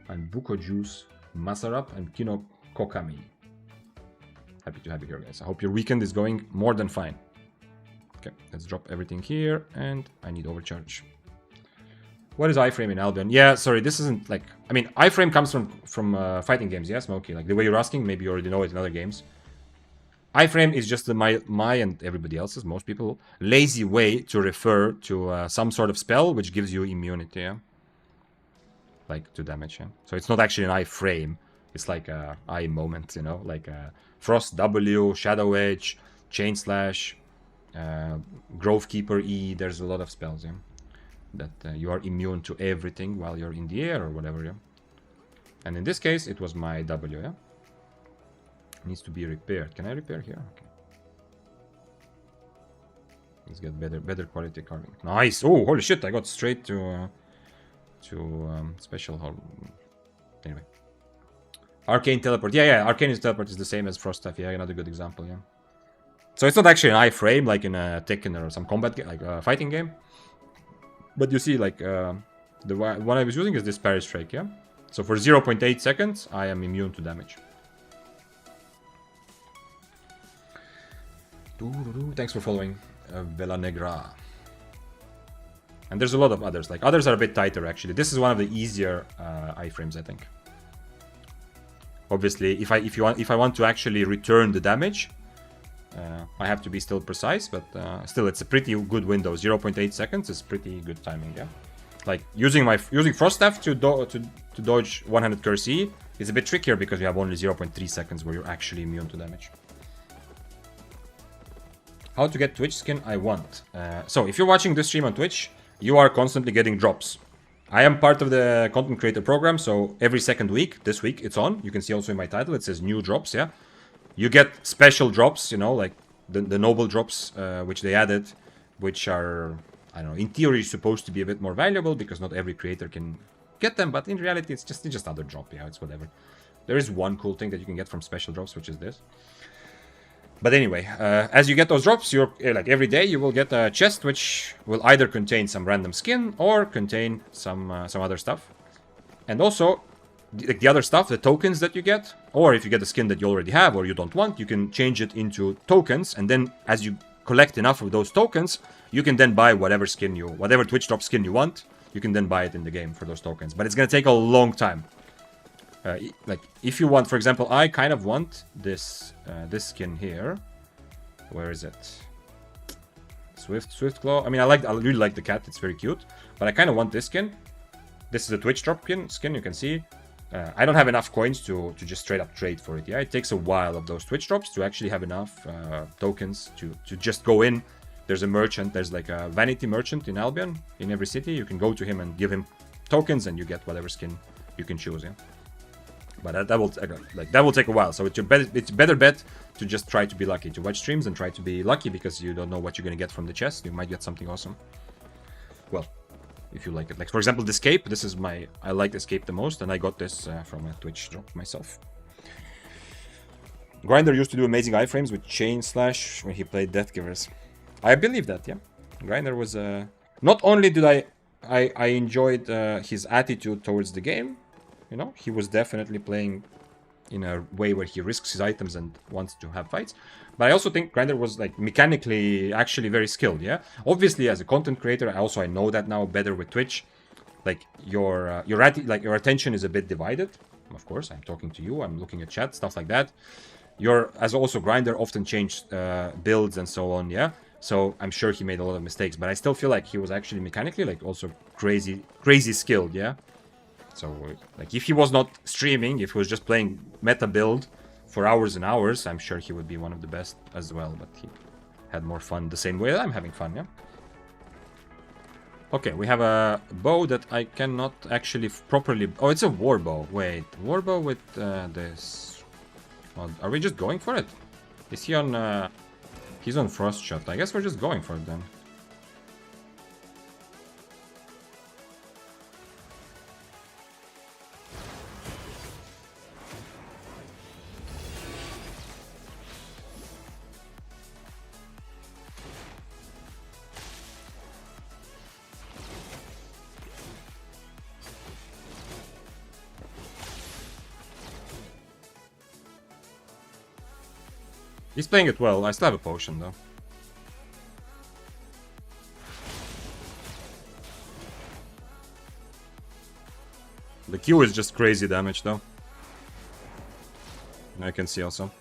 and Buko Juice, Masarap, and Kino Kokami. Happy to have you here, guys. I hope your weekend is going more than fine. Okay, let's drop everything here, and I need Overcharge. What is iframe in Albion? Yeah, sorry, this isn't like... I mean, iframe comes from fighting games, yeah, Smokey? Like, the way you're asking, maybe you already know it in other games. Iframe is just my and everybody else's, most people, lazy way to refer to some sort of spell which gives you immunity, yeah? Like, to damage, yeah? So it's not actually an iframe. It's like a I moment, you know? Like Frost W, Shadow Edge, Chain Slash, Grove Keeper E. There's a lot of spells, yeah? That you are immune to everything while you're in the air or whatever, yeah? And in this case, it was my W, yeah? Needs to be repaired. Can I repair here? Okay. Let's get better quality carving. Nice! Oh, holy shit! I got straight to special. Anyway, Arcane Teleport. Yeah. Arcane Teleport is the same as Frost Staff. Yeah, another good example. Yeah. So it's not actually an iframe like in a Tekken or some combat game, like a fighting game. But you see, like the one I was using is this Parry Strike. Yeah. So for 0.8 seconds, I am immune to damage. Thanks for following, Vela Negra. And there's a lot of others. Like, others are a bit tighter, actually. This is one of the easier iframes, I think. Obviously, if I want to actually return the damage, I have to be still precise. But still, it's a pretty good window. 0.8 seconds is pretty good timing. Yeah. Like using Frost Staff to dodge 100 Curse E It's a bit trickier because you have only 0.3 seconds where you're actually immune to damage. How to get Twitch skin I want. So if you're watching this stream on Twitch, you are constantly getting drops. I am part of the content creator program, so every second week, this week it's on. You can see also in my title, it says new drops, yeah? You get special drops, you know, like the noble drops, which they added, which are, I don't know, in theory supposed to be a bit more valuable because not every creator can get them, but in reality it's just another drop, yeah, it's whatever. There is one cool thing that you can get from special drops, which is this. But anyway, as you get those drops, you're like every day you will get a chest which will either contain some random skin or contain some other stuff. And also, the other stuff, the tokens that you get, or if you get a skin that you already have or you don't want, you can change it into tokens. And then as you collect enough of those tokens, you can then buy whatever Twitch drop skin you want. You can then buy it in the game for those tokens. But it's going to take a long time. Like if you want, for example, I kind of want this skin here. Where is it? Swift Claw. I mean, I really like the cat. It's very cute. But I kind of want this skin. This is a Twitch drop skin. You can see. I don't have enough coins to just straight up trade for it. Yeah, it takes a while of those Twitch drops to actually have enough tokens to just go in. There's a merchant. There's like a vanity merchant in Albion in every city. You can go to him and give him tokens, and you get whatever skin you can choose. Yeah. But that will take a while. So it's a better bet to just try to be lucky, to watch streams and try to be lucky because you don't know what you're gonna get from the chest. You might get something awesome. Well, if you like it. Like for example, this cape. This is I like this cape the most, and I got this from a Twitch drop myself. Grinder used to do amazing iframes with Chain Slash when he played Death Givers. I believe that, yeah. Grinder was not only did I enjoyed his attitude towards the game. You know, he was definitely playing in a way where he risks his items and wants to have fights. But I also think Grinder was like mechanically actually very skilled, yeah? Obviously, as a content creator, I know that now better with Twitch. Like your attention is a bit divided. Of course, I'm talking to you, I'm looking at chat, stuff like that. As also Grinder often changed builds and so on, yeah? So I'm sure he made a lot of mistakes, but I still feel like he was actually mechanically like also crazy skilled, yeah? So, like, if he was not streaming, if he was just playing meta build for hours and hours, I'm sure he would be one of the best as well. But he had more fun the same way that I'm having fun, yeah? Okay, we have a bow that I cannot actually properly... Oh, it's a war bow. Wait, war bow with this... Well, are we just going for it? Is he on... He's on Frost Shot. I guess we're just going for it then. He's playing it well. I still have a potion, though. The Q is just crazy damage, though. I can see also.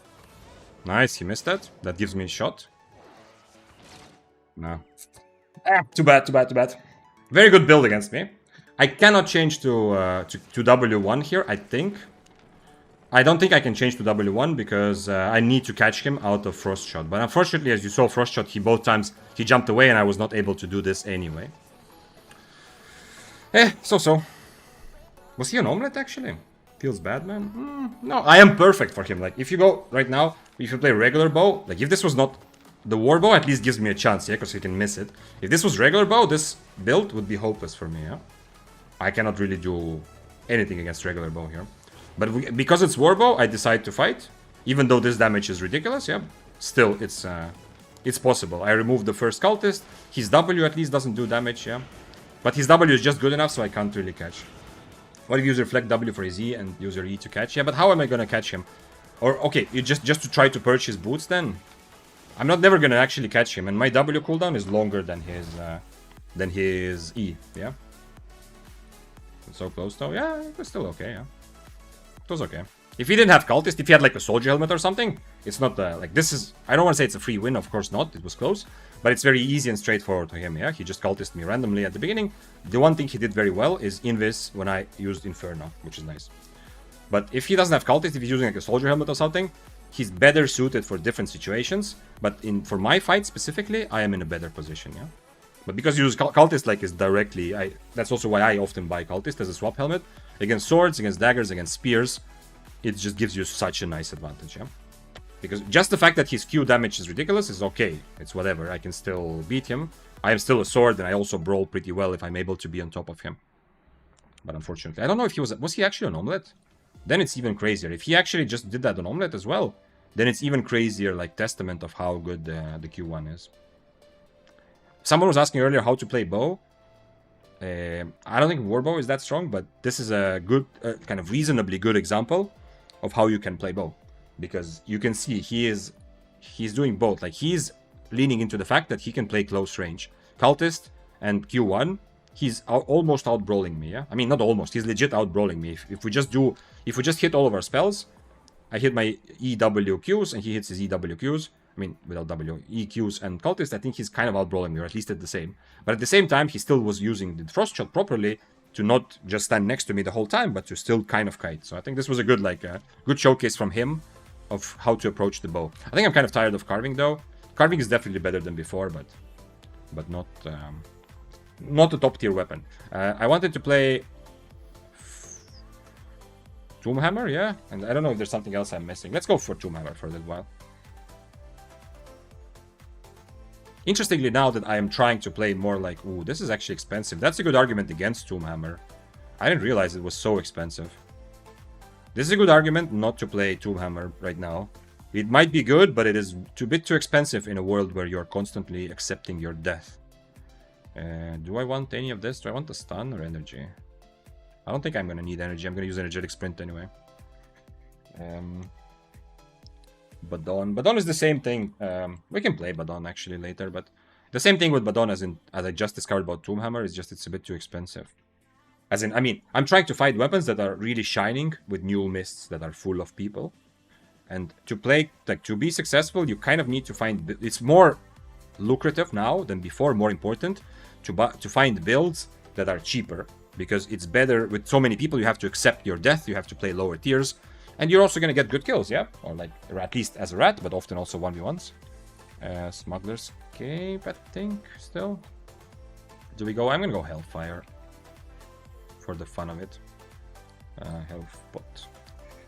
Nice, he missed that. That gives me a shot. No. Too bad. Very good build against me. I cannot change to W1 here, I think. I don't think I can change to W1 because I need to catch him out of Frost Shot. But unfortunately, as you saw, Frost Shot, both times he jumped away and I was not able to do this anyway. So. Was he an omelet actually? Feels bad, man. No, I am perfect for him. Like, if you go right now, if you play regular bow, like if this was not the war bow, at least gives me a chance, yeah, because you can miss it. If this was regular bow, this build would be hopeless for me, yeah. I cannot really do anything against regular bow here. But because it's Warbow, I decide to fight. Even though this damage is ridiculous, yeah. Still, it's possible. I removed the first cultist. His W at least doesn't do damage, yeah. But his W is just good enough, so I can't really catch. What if you use reflect W for his E and use your E to catch? Yeah, but how am I gonna catch him? Or, okay, you just to try to perch his boots then? I'm never gonna actually catch him, and my W cooldown is longer than his E, yeah? So close though, yeah, it was still okay, yeah. It was okay. If he didn't have cultist, if he had like a soldier helmet or something, it's not like this is. I don't want to say it's a free win, of course not. It was close, but it's very easy and straightforward to him. Yeah, he just cultisted me randomly at the beginning. The one thing he did very well is invis when I used Inferno, which is nice. But if he doesn't have cultist, if he's using like a soldier helmet or something, he's better suited for different situations. But for my fight specifically, I am in a better position, yeah. But because you use cultist like is directly, that's also why I often buy cultist as a swap helmet against swords, against daggers, against spears. It just gives you such a nice advantage, yeah. Because just the fact that his Q damage is ridiculous is okay. It's whatever. I can still beat him. I am still a sword, and I also brawl pretty well if I'm able to be on top of him. But unfortunately, I don't know if he was he actually an omelet? Then it's even crazier. If he actually just did that on omelet as well, then it's even crazier, like testament of how good the Q1 is. Someone was asking earlier how to play bow. I don't think warbow is that strong, but this is a good, kind of reasonably good example of how you can play bow. Because you can see he's doing both. Like, he's leaning into the fact that he can play close range. Cultist and Q1, he's almost out-brawling me, yeah? I mean, not almost, he's legit out-brawling me. If we just hit all of our spells, I hit my EWQs and he hits his EWQs. I mean, without W, EQs and cultist, I think he's kind of out-brawling me, or at least at the same. But at the same time, he still was using the frost shot properly to not just stand next to me the whole time, but to still kind of kite. So I think this was a good, good showcase from him of how to approach the bow. I think I'm kind of tired of carving, though. Carving is definitely better than before, but not a top-tier weapon. I wanted to play Tomb Hammer, yeah? And I don't know if there's something else I'm missing. Let's go for Tomb Hammer for a little while. Interestingly, now that I am trying to play more like, ooh, this is actually expensive. That's a good argument against Tomb Hammer. I didn't realize it was so expensive. This is a good argument not to play Tomb Hammer right now. It might be good, but it is a bit too expensive in a world where you're constantly accepting your death. Do I want any of this? Do I want the stun or energy? I don't think I'm going to need energy. I'm going to use energetic sprint anyway. Badon is the same thing. We can play Badon actually later, but the same thing with Badon as I just discovered about Tomb Hammer is just it's a bit too expensive. As in, I mean, I'm trying to find weapons that are really shining with new mists that are full of people. And to play, like, to be successful, you kind of need to find... It's more lucrative now than before, more important, to find builds that are cheaper. Because it's better, with so many people, you have to accept your death, you have to play lower tiers. And you're also going to get good kills, yeah? Or, like, at least as a rat, but often also 1v1s. Smuggler's Cape, I think, still. Do we go? I'm going to go Hellfire. For the fun of it. Health pot.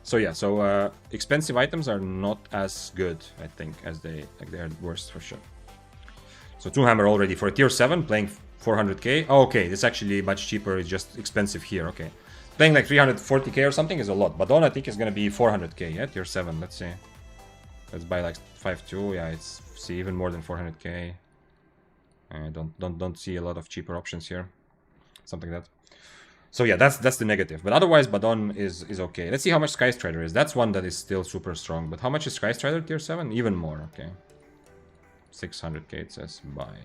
So yeah, expensive items are not as good, I think, as they are worst for sure. So Tomb Hammer already for a tier 7, playing 400k. Oh, okay, this is actually much cheaper, it's just expensive here, okay. Playing like 340k or something is a lot. Badon I think is gonna be 400k, yeah, tier 7, let's see. Let's buy like 5.2, yeah, it's see even more than 400k. I don't see a lot of cheaper options here. Something like that. So yeah, that's the negative. But otherwise, Badon is okay. Let's see how much Sky Strider is. That's one that is still super strong. But how much is Sky Strider tier 7? Even more, okay. 600k it says. Buy.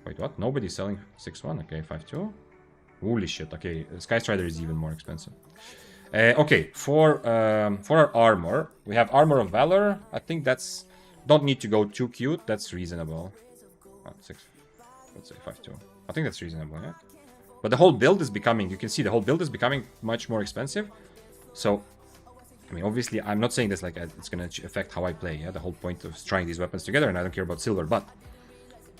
Wait, what? Nobody's selling 6.1? Okay, 5.2. Holy shit, okay. Sky Strider is even more expensive. Okay, for our armor, we have Armor of Valor. I think that's... Don't need to go too cute. That's reasonable. Oh, 6. Let's say 5.2. I think that's reasonable, yeah? But the whole build is becoming, you can see the whole build is becoming much more expensive. So, I mean, obviously, I'm not saying this like it's going to affect how I play. Yeah, the whole point of trying these weapons together, and I don't care about silver. But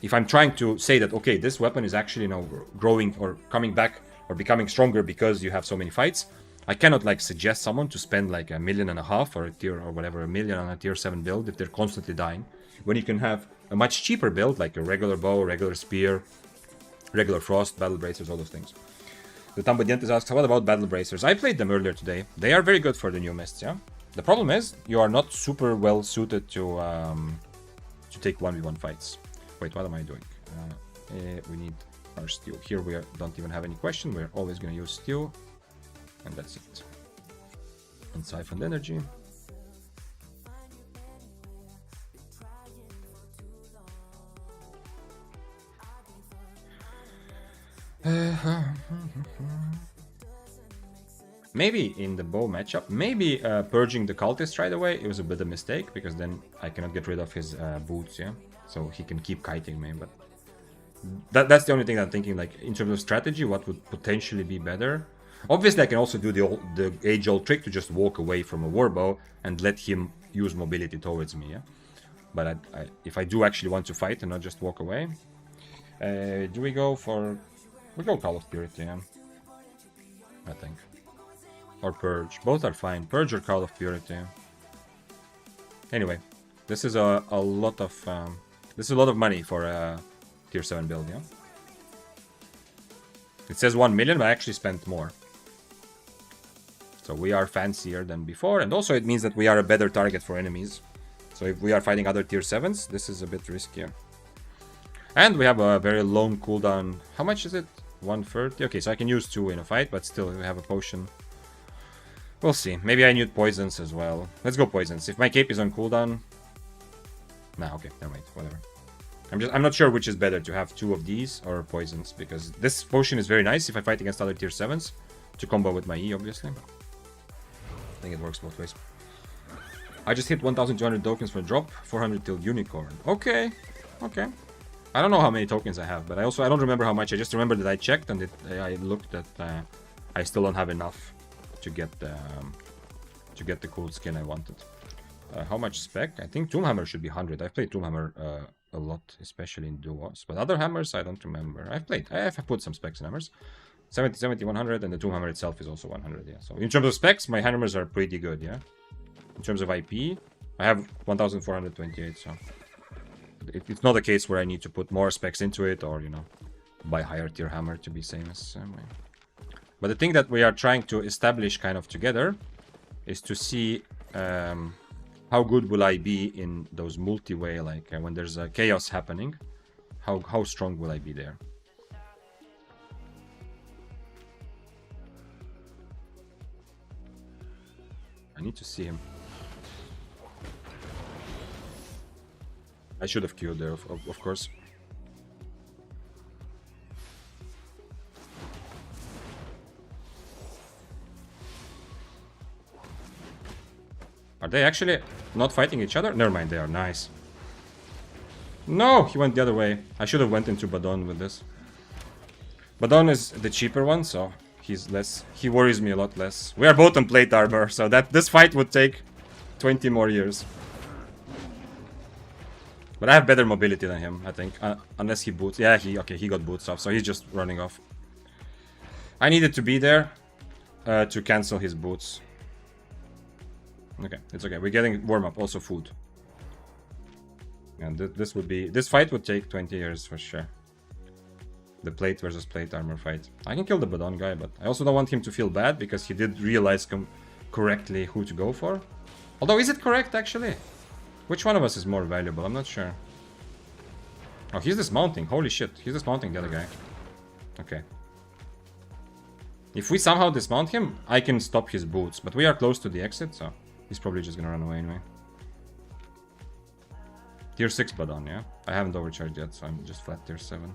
if I'm trying to say that, okay, this weapon is actually, you know, growing or coming back or becoming stronger because you have so many fights, I cannot like suggest someone to spend like $1.5 million or a tier or whatever, $1 million on a tier 7 build if they're constantly dying. When you can have a much cheaper build like a regular bow, regular spear, regular frost, battle bracers, all those things. The Tambodientes asks, what about battle bracers? I played them earlier today. They are very good for the new mists, yeah? The problem is, you are not super well suited to take 1v1 fights. Wait, what am I doing? We need our steel. Here we don't even have any question. We're always going to use steel. And that's it. And siphoned energy. Maybe in the bow matchup, maybe purging the cultist right away, it was a bit of a mistake, because then I cannot get rid of his boots, yeah? So he can keep kiting me, but that's the only thing I'm thinking, like, in terms of strategy, what would potentially be better? Obviously, I can also do the age-old trick to just walk away from a warbow and let him use mobility towards me, yeah? But if I do actually want to fight and not just walk away... do we go for... We go Call of Purity, yeah. I think. Or Purge. Both are fine. Purge or Call of Purity. Anyway, this is a lot of... this is a lot of money for a tier 7 build, yeah? It says 1 million, but I actually spent more. So we are fancier than before, and also it means that we are a better target for enemies. So if we are fighting other tier 7s, this is a bit riskier. And we have a very long cooldown. How much is it? 130? Okay, so I can use 2 in a fight, but still we have a potion. We'll see. Maybe I need poisons as well. Let's go poisons. If my cape is on cooldown... Nah, okay, never mind. Whatever. I'm not sure which is better, to have 2 of these or poisons, because this potion is very nice if I fight against other tier 7s, to combo with my E, obviously. I think it works both ways. I just hit 1,200 tokens for a drop, 400 till unicorn. Okay, okay. I don't know how many tokens I have, but I don't remember how much. I just remember that I checked and I looked at I still don't have enough to get the cool skin I wanted. How much spec? I think Tombhammer should be 100. I've played Tombhammer a lot, especially in duos. But other hammers, I don't remember. I have put some specs in hammers. 70, 70, 100, and the Tombhammer itself is also 100, yeah. So in terms of specs, my hammers are pretty good, yeah. In terms of IP, I have 1,428, so... It's not a case where I need to put more specs into it, or, you know, buy higher tier hammer to be same as... But the thing that we are trying to establish kind of together is to see how good will I be in those multi-way, like when there's a chaos happening, how strong will I be there? I need to see him. I should have queued there, of course. Are they actually not fighting each other? Never mind, they are. Nice. No, he went the other way. I should have went into Badon with this. Badon is the cheaper one, so he's less... He worries me a lot less. We are both on plate armor, so that this fight would take 20 more years. But I have better mobility than him, I think. Unless he boots. Yeah, he got boots off, so he's just running off. I needed to be there to cancel his boots. Okay, it's okay. We're getting warm-up, also food. And this fight would take 20 years for sure. The plate versus plate armor fight. I can kill the Badon guy, but I also don't want him to feel bad, because he did realize correctly who to go for. Although, is it correct, actually? Which one of us is more valuable? I'm not sure. Oh, he's dismounting. Holy shit. He's dismounting the other guy. Okay. If we somehow dismount him, I can stop his boots. But we are close to the exit, so he's probably just gonna run away anyway. Tier 6 Badon, yeah? I haven't overcharged yet, so I'm just flat tier 7.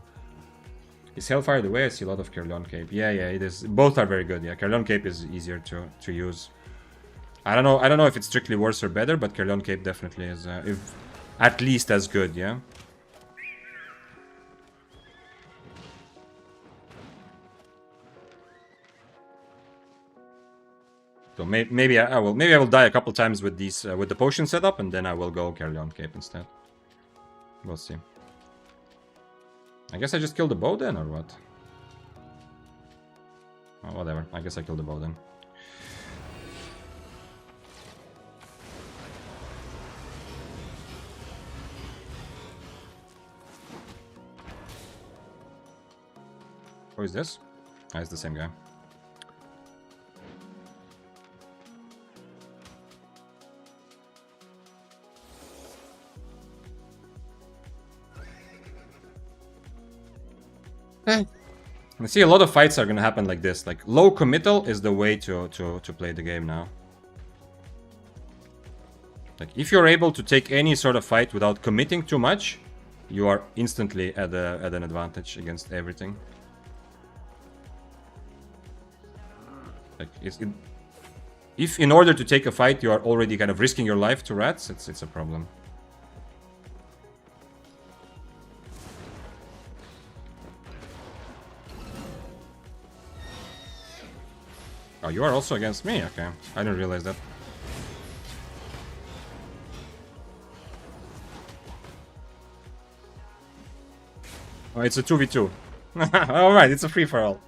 Is Hellfire the way? I see a lot of Kerleon Cape. Yeah, it is. Both are very good, yeah. Kerleon Cape is easier to use. I don't know if it's strictly worse or better, but Kerleon Cape definitely is at least as good, yeah? So maybe I will die a couple times with these with the potion setup, and then I will go Kerleon Cape instead. We'll see. I guess I just killed the bow then, or what? Oh, whatever. I guess I killed the bow then. Who is this? Ah, it's the same guy. I see a lot of fights are gonna happen like this. Like, low committal is the way to play the game now. Like, if you're able to take any sort of fight without committing too much, you are instantly at an advantage against everything. Like, if in order to take a fight you are already kind of risking your life to rats, it's a problem. Oh, you are also against me? Okay. I didn't realize that. Oh, it's a 2v2. Alright, it's a free-for-all.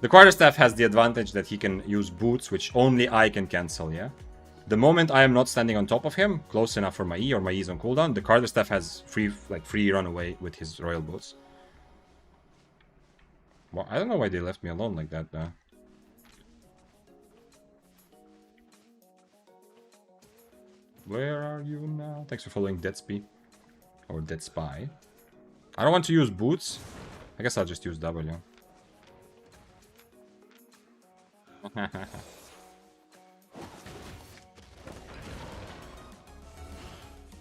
The quarterstaff has the advantage that he can use boots, which only I can cancel, yeah? The moment I am not standing on top of him, close enough for my E, or my E is on cooldown, the quarterstaff has free run away with his royal boots. Well, I don't know why they left me alone like that, though. Where are you now? Thanks for following Deadspy. Or Dead Spy. I don't want to use boots. I guess I'll just use W.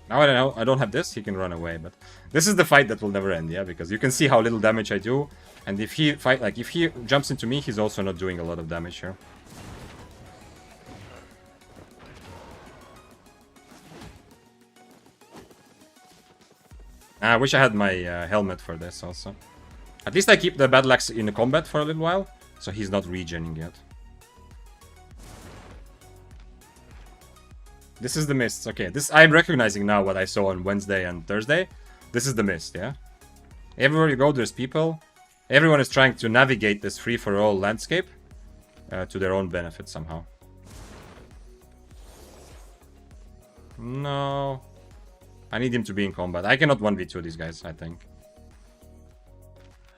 Now I don't have this, he can run away, but this is the fight that will never end, yeah? Because you can see how little damage I do, and if he if he jumps into me, he's also not doing a lot of damage here. I wish I had my helmet for this also. At least I keep the battle axe in the combat for a little while, so he's not regenning yet. This is the mist. Okay, this I'm recognizing now what I saw on Wednesday and Thursday. This is the mist, yeah? Everywhere you go, there's people. Everyone is trying to navigate this free-for-all landscape to their own benefit somehow. No. I need him to be in combat. I cannot 1v2 these guys, I think.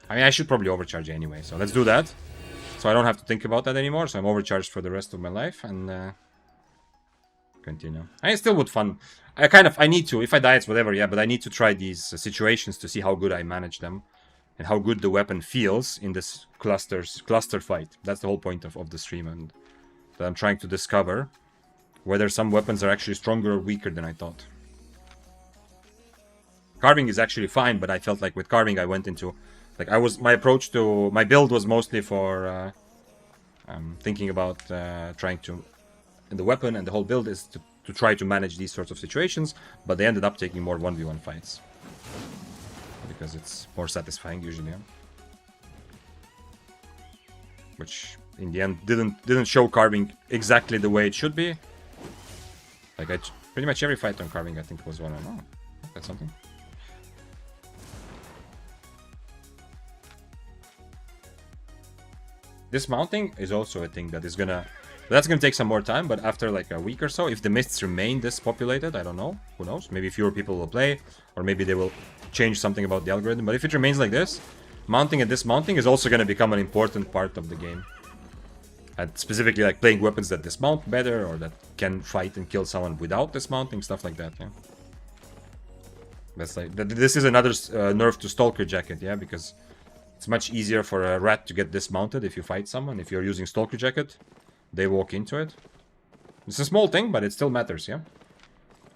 I mean, I should probably overcharge anyway, so let's do that. So I don't have to think about that anymore, so I'm overcharged for the rest of my life, and continue. I still would fun. I need to. If I die, it's whatever, yeah, but I need to try these situations to see how good I manage them. And how good the weapon feels in this cluster fight. That's the whole point of the stream, and that I'm trying to discover whether some weapons are actually stronger or weaker than I thought. Carving is actually fine, but I felt like with carving I went into... Like, my approach to... My build was mostly for thinking about trying to... And the weapon and the whole build is to try to manage these sorts of situations, but they ended up taking more 1v1 fights. Because it's more satisfying usually. Yeah? Which, in the end, didn't show carving exactly the way it should be. Like, pretty much every fight on carving I think was one on one. That's something. Dismounting is also a thing that is gonna... That's gonna take some more time, but after like a week or so, if the mists remain this populated, I don't know. Who knows? Maybe fewer people will play, or maybe they will change something about the algorithm. But if it remains like this, mounting and dismounting is also gonna become an important part of the game. And specifically like playing weapons that dismount better, or that can fight and kill someone without dismounting, stuff like that, yeah. That's like... This is another nerf to Stalker Jacket, yeah, because... It's much easier for a rat to get dismounted if you fight someone. If you're using Stalker Jacket, they walk into it. It's a small thing, but it still matters, yeah?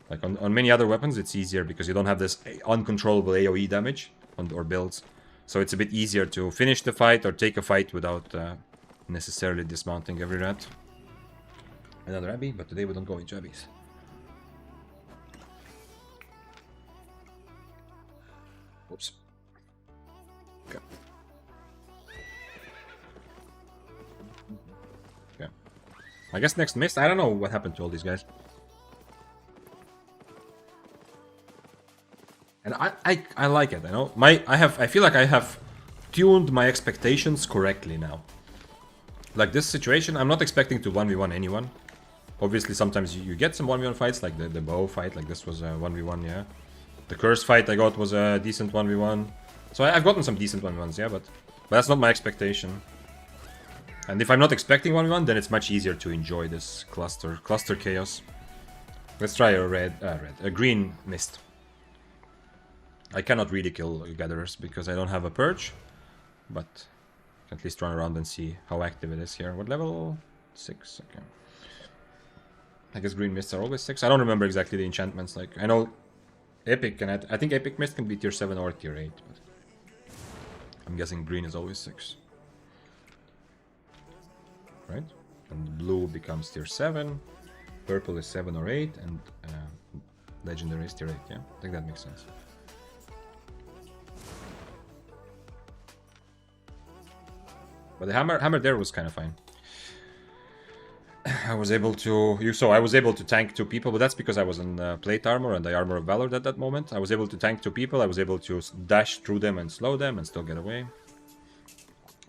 Like on many other weapons, it's easier because you don't have this uncontrollable AoE damage or builds. So it's a bit easier to finish the fight or take a fight without necessarily dismounting every rat. Another Abbey, but today we don't go into Abbeys. Oops. Okay. Okay. I guess next mist. I don't know what happened to all these guys. And I like it. I know I feel like I have tuned my expectations correctly now. Like this situation, I'm not expecting to 1v1 anyone. Obviously, sometimes you get some 1v1 fights, like the bow fight, like this was a 1v1, yeah. The curse fight I got was a decent 1v1. So I've gotten some decent 1v1s, yeah, but that's not my expectation. And if I'm not expecting 1v1, then it's much easier to enjoy this cluster chaos. Let's try a green mist. I cannot really kill gatherers because I don't have a purge, but at least run around and see how active it is here. What level? 6, okay. I guess green mists are always 6. I don't remember exactly the enchantments. Like, I know epic, and I think epic mist can be tier 7 or tier 8, but I'm guessing green is always 6. Right? And blue becomes tier 7, purple is 7 or 8, and legendary is tier 8, yeah? I think that makes sense. But the hammer there was kind of fine. I was able to... So I was able to tank 2 people, but that's because I was in plate armor and the armor of valor at that moment. I was able to tank 2 people, I was able to dash through them and slow them and still get away.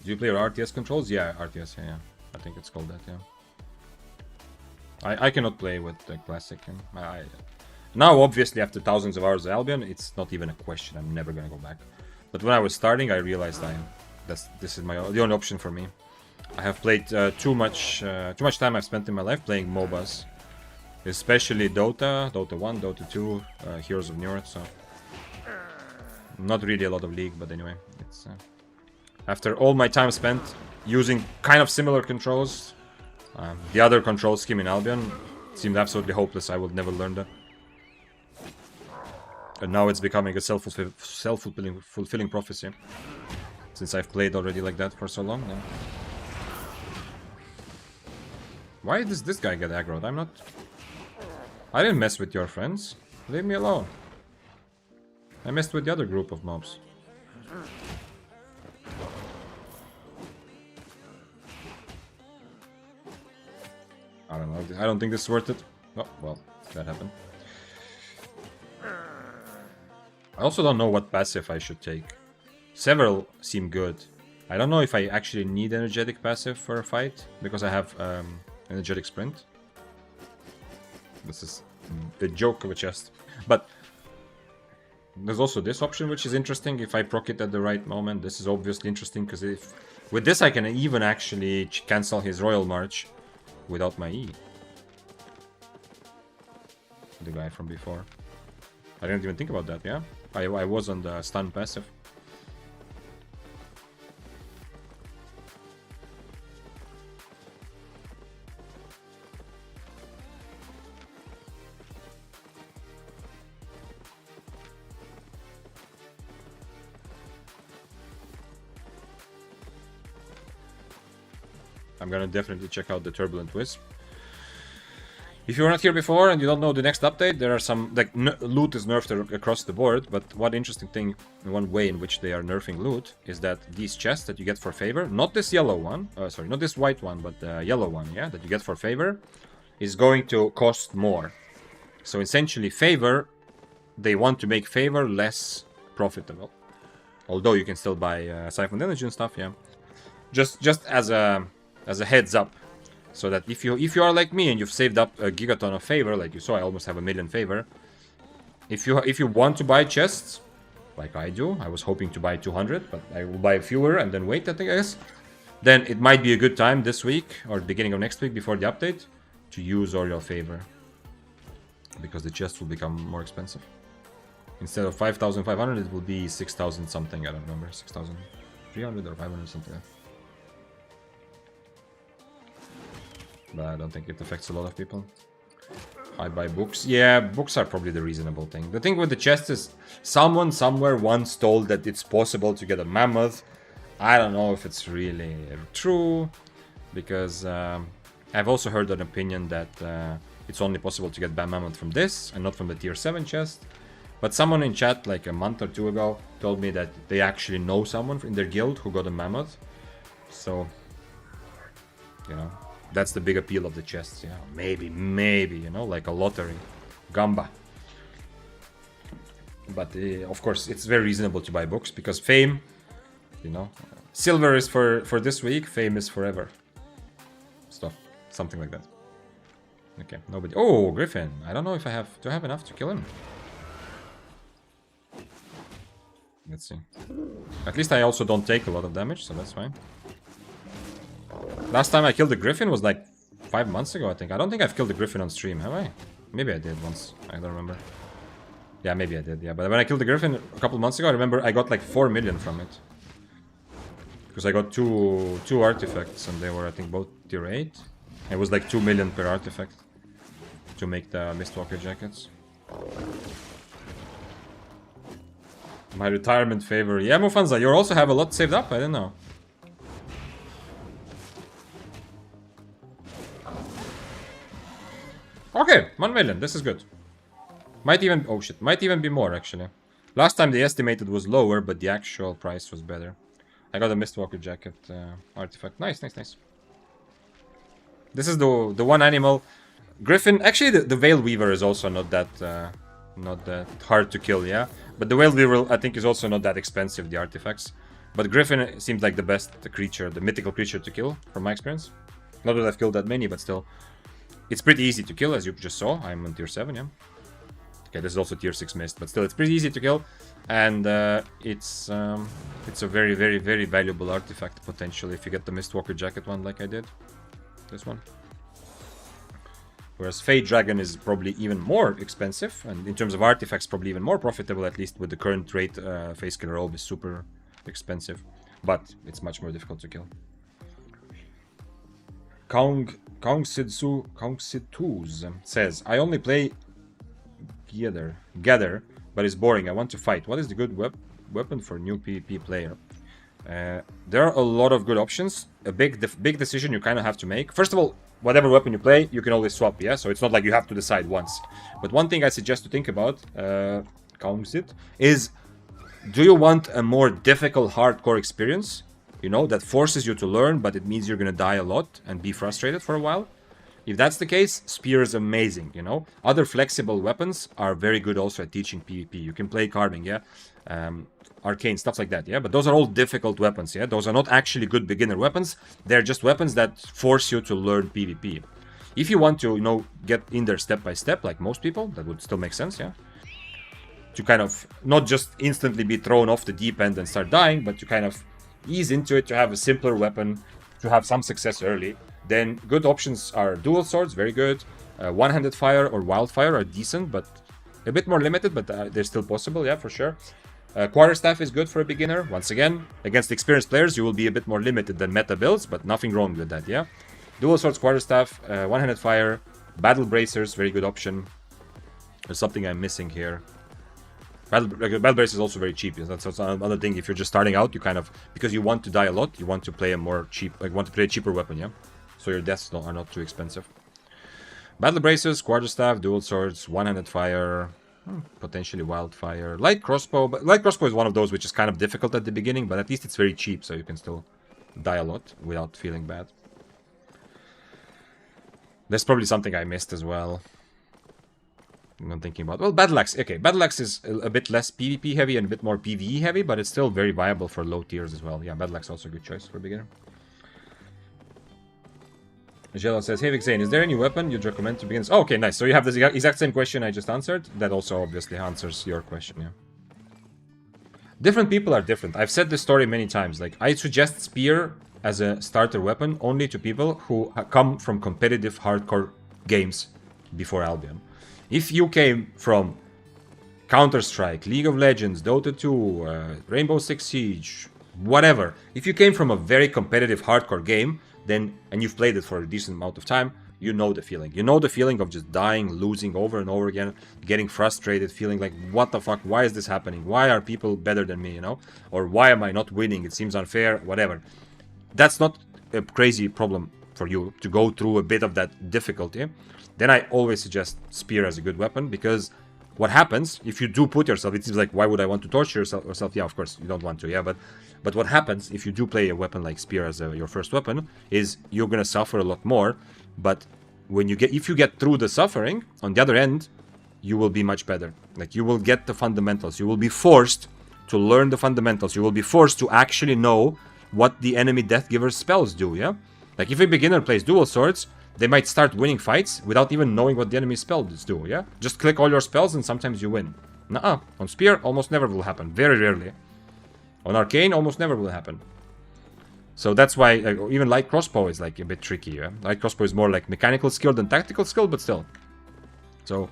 Do you play your RTS controls? Yeah, RTS, yeah. I think it's called that, yeah. I cannot play with the classic. Now, obviously, after thousands of hours of Albion, it's not even a question. I'm never gonna go back. But when I was starting, I realized this is the only option for me. I have played too much time I've spent in my life playing MOBAs, especially Dota 1, Dota 2, Heroes of New Earth. So not really a lot of League, but anyway, it's after all my time spent using kind of similar controls. The other control scheme in Albion seemed absolutely hopeless. I would never learn that. And now it's becoming a self-fulfilling prophecy. Since I've played already like that for so long now. Why does this guy get aggroed? I'm not... I didn't mess with your friends. Leave me alone. I messed with the other group of mobs. I don't know. I don't think this is worth it. Oh, well, that happened. I also don't know what passive I should take. Several seem good. I don't know if I actually need energetic passive for a fight, because I have energetic sprint. This is the joke of a chest. But there's also this option, which is interesting if I proc it at the right moment. This is obviously interesting, because if with this I can even actually cancel his Royal March without my E. The guy from before. I didn't even think about that, yeah? I was on the stun passive. I'm gonna definitely check out the Turbulent Wisp. If you were not here before and you don't know the next update, there are some... like, loot is nerfed across the board, but one interesting thing, one way in which they are nerfing loot, is that these chests that you get for favor, not this yellow one, sorry, not this white one, but the yellow one, yeah, that you get for favor, is going to cost more. So essentially, favor, they want to make favor less profitable. Although you can still buy Siphoned Energy and stuff, yeah. Just as a heads up. So that if you are like me and you've saved up a gigaton of favor, like you saw, I almost have 1 million favor. If you want to buy chests, like I do, I was hoping to buy 200, but I will buy fewer and then wait, I think, I guess. Then it might be a good time this week or beginning of next week before the update to use all your favor, because the chests will become more expensive. Instead of 5,500, it will be 6,000 something. I don't remember, 6,300 or 500 something. But I don't think it affects a lot of people. I buy books. Yeah, books are probably the reasonable thing. The thing with the chest is someone somewhere once told that it's possible to get a mammoth. I don't know if it's really true, because I've also heard an opinion that it's only possible to get mammoth from this and not from the tier 7 chest. But someone in chat like a month or 2 ago told me that they actually know someone in their guild who got a mammoth. So, you know, that's the big appeal of the chests, yeah. Maybe, you know, like a lottery. Gamba. But, of course, it's very reasonable to buy books, because fame, you know, silver is for this week, fame is forever. Stuff. Something like that. Okay, nobody... Oh, Griffin. I don't know if I have... Do I have enough to kill him? Let's see. At least I also don't take a lot of damage, so that's fine. Last time I killed the Griffin was like 5 months ago, I think. I don't think I've killed the Griffin on stream, have I? Maybe I did once. I don't remember. Yeah, maybe I did, yeah. But when I killed the Griffin a couple months ago, I remember I got like 4 million from it. Because I got two artifacts, and they were, I think, both tier 8. It was like 2 million per artifact to make the Mistwalker jackets. My retirement favor. Yeah, Mufanza, you also have a lot saved up? I didn't know. Okay, 1 million. This is good. Might even... Oh shit. Might even be more, actually. Last time the estimated was lower, but the actual price was better. I got a Mistwalker jacket artifact. Nice, nice, nice. This is the one animal. Griffin, actually the Veil Weaver is also not that hard to kill, yeah? But the Veil Weaver I think is also not that expensive, the artifacts. But Griffin seems like the best creature, the mythical creature to kill, from my experience. Not that I've killed that many, but still. It's pretty easy to kill, as you just saw. I'm on tier 7, yeah? Okay, this is also tier 6 mist, but still, it's pretty easy to kill. And it's a very, very, very valuable artifact, potentially, if you get the Mistwalker Jacket one like I did. This one. Whereas Fade Dragon is probably even more expensive, and in terms of artifacts, probably even more profitable, at least with the current rate. Face Killer Orb is super expensive, but it's much more difficult to kill. Kong Sidtuz says, I only play Gather, but it's boring. I want to fight. What is the good weapon for new PvP player? There are a lot of good options. A big decision you kind of have to make. First of all, whatever weapon you play, you can always swap, yeah? So it's not like you have to decide once. But one thing I suggest to think about, is, do you want a more difficult hardcore experience? You know, that forces you to learn, but it means you're gonna die a lot and be frustrated for a while? If that's the case, Spear is amazing, you know? Other flexible weapons are very good also at teaching PvP. You can play Carving, yeah? Arcane, stuff like that, yeah? But those are all difficult weapons, yeah? Those are not actually good beginner weapons. They're just weapons that force you to learn PvP. If you want to, you know, get in there step by step, like most people, that would still make sense, yeah? To kind of not just instantly be thrown off the deep end and start dying, but to kind of ease into it, to have a simpler weapon, to have some success early. Then good options are dual swords, very good. One-handed fire or wildfire are decent, but a bit more limited, but they're still possible, yeah, for sure. Quarterstaff is good for a beginner. Once again, against experienced players, you will be a bit more limited than meta builds, but nothing wrong with that, yeah? Dual swords, quarterstaff, one-handed fire, battle bracers, very good option. There's something I'm missing here. Battle Brace is also very cheap. That's another thing. If you're just starting out, you kind of, because you want to die a lot, you want to play a more cheap, like want to play a cheaper weapon, yeah. So your deaths are not too expensive. Battle Braces, Quarterstaff, Dual Swords, One-handed Fire, potentially Wildfire, Light Crossbow. But Light Crossbow is one of those which is kind of difficult at the beginning, but at least it's very cheap, so you can still die a lot without feeling bad. There's probably something I missed as well. I'm thinking about, well, Battle Axe. Okay, Battle Axe is a bit less PvP heavy and a bit more PvE heavy, but it's still very viable for low tiers as well. Yeah, Battle Axe also a good choice for a beginner. Jello says, hey Vixane, is there any weapon you'd recommend to beginners? Oh, okay, nice. So you have the exact same question I just answered. That also obviously answers your question, yeah. Different people are different. I've said this story many times. Like, I suggest Spear as a starter weapon only to people who come from competitive hardcore games before Albion. If you came from Counter-Strike, League of Legends, Dota 2, Rainbow Six Siege, whatever. If you came from a very competitive hardcore game, then, and you've played it for a decent amount of time, you know the feeling. You know the feeling of just dying, losing over and over again, getting frustrated, feeling like, what the fuck, why is this happening? Why are people better than me, you know? Or why am I not winning? It seems unfair, whatever. That's not a crazy problem for you to go through a bit of that difficulty. Then I always suggest Spear as a good weapon, because what happens if you do put yourself, it seems like, why would I want to torture yourself? Yeah, of course, you don't want to, yeah, but what happens if you do play a weapon like Spear as your first weapon is you're gonna suffer a lot more, but if you get through the suffering, on the other end, you will be much better. Like, you will get the fundamentals. You will be forced to learn the fundamentals. You will be forced to actually know what the enemy Deathgiver's spells do, yeah? Like, if a beginner plays dual swords, they might start winning fights without even knowing what the enemy spells do, yeah? Just click all your spells and sometimes you win. Nuh-uh. On Spear, almost never will happen. Very rarely. On Arcane, almost never will happen. So that's why even Light Crossbow is like a bit tricky, yeah? Light Crossbow is more like mechanical skill than tactical skill, but still. So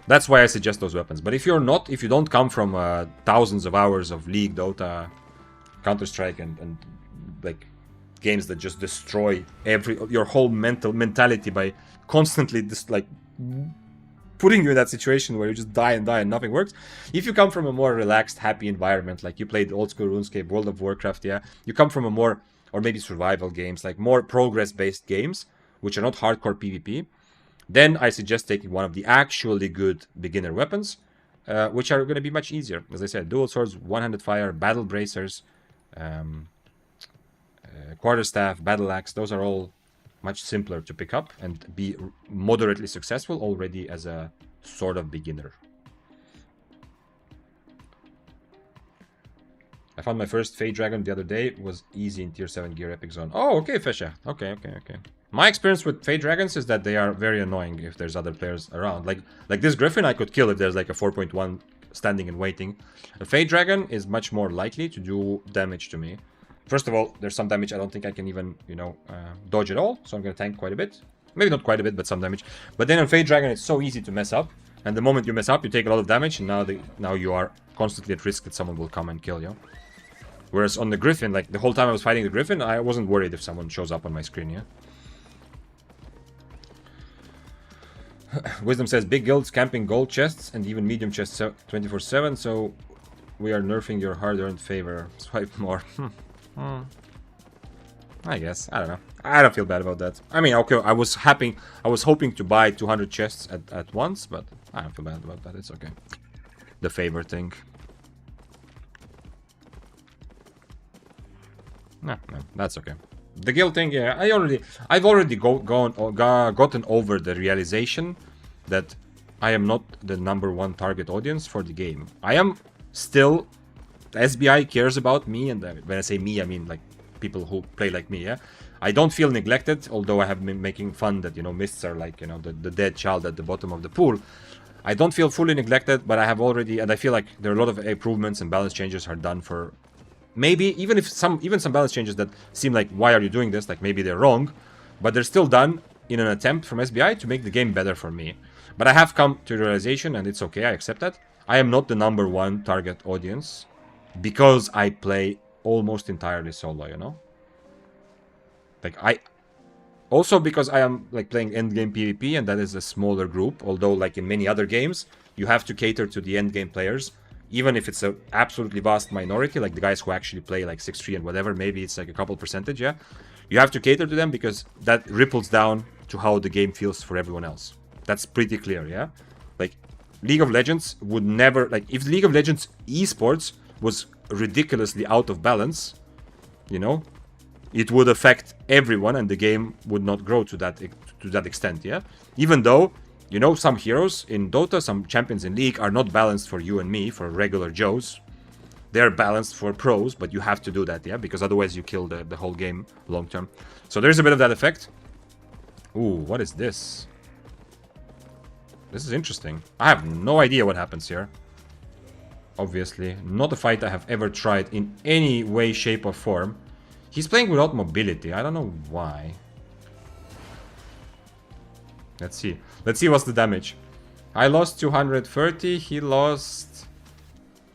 that's why I suggest those weapons. But if you don't come from thousands of hours of League, Dota, Counter-Strike, and like games that just destroy your whole mentality by constantly just like putting you in that situation where you just die and nothing works. If you come from a more relaxed, happy environment, like you played old school RuneScape, World of Warcraft, yeah, you come from a more, or maybe survival games, like more progress-based games, which are not hardcore PvP, then I suggest taking one of the actually good beginner weapons, which are going to be much easier. As I said, dual swords, one-handed fire, battle bracers, quarterstaff, battle axe, those are all much simpler to pick up and be moderately successful already as a sort of beginner. I found my first Fade Dragon the other day. It was easy in tier 7 gear epic zone. Oh, okay, Fesha. Okay. My experience with Fade Dragons is that they are very annoying if there's other players around. Like this Griffin I could kill if there's like a 4.1 standing and waiting. A Fade Dragon is much more likely to do damage to me. First of all, there's some damage I don't think I can even, dodge at all. So I'm going to tank quite a bit. Maybe not quite a bit, but some damage. But then on Fade Dragon, it's so easy to mess up. And the moment you mess up, you take a lot of damage. And now you are constantly at risk that someone will come and kill you. Whereas on the Griffin, like the whole time I was fighting the Griffin, I wasn't worried if someone shows up on my screen, yeah? Wisdom says, big guilds camping gold chests and even medium chests 24/7, so we are nerfing your hard-earned favor. Swipe more. I guess. I don't know. I don't feel bad about that. I mean, okay, I was hoping to buy 200 chests at once, but I don't feel bad about that. It's okay. The favor thing. No, that's okay. The guild thing, yeah, I've already gotten over the realization that I am not the #1 target audience for the game. I am still, the SBI cares about me, and when I say me, I mean like people who play like me, yeah? I don't feel neglected, although I have been making fun that, mists are like, the dead child at the bottom of the pool. I don't feel fully neglected, but I have already, and I feel like there are a lot of improvements and balance changes are done for maybe even some balance changes that seem like, why are you doing this? Like maybe they're wrong, but they're still done in an attempt from SBI to make the game better for me. But I have come to the realization, and it's okay, I accept that. I am not the #1 target audience because I play almost entirely solo, Like also because I am like playing endgame PvP, and that is a smaller group, although like in many other games, you have to cater to the endgame players. Even if it's an absolutely vast minority, like the guys who actually play like 6-3 and whatever, maybe it's like a couple percentage, yeah? You have to cater to them because that ripples down to how the game feels for everyone else. That's pretty clear, yeah? Like, League of Legends would never... Like, if League of Legends esports was ridiculously out of balance, it would affect everyone and the game would not grow to that extent, yeah? Even though... some heroes in Dota, some champions in League are not balanced for you and me, for regular Joes. They're balanced for pros, but you have to do that, yeah? Because otherwise you kill the whole game long term. So there's a bit of that effect. Ooh, what is this? This is interesting. I have no idea what happens here. Obviously, not a fight I have ever tried in any way, shape, or form. He's playing without mobility. I don't know why. Let's see. Let's see what's the damage. I lost 230. He lost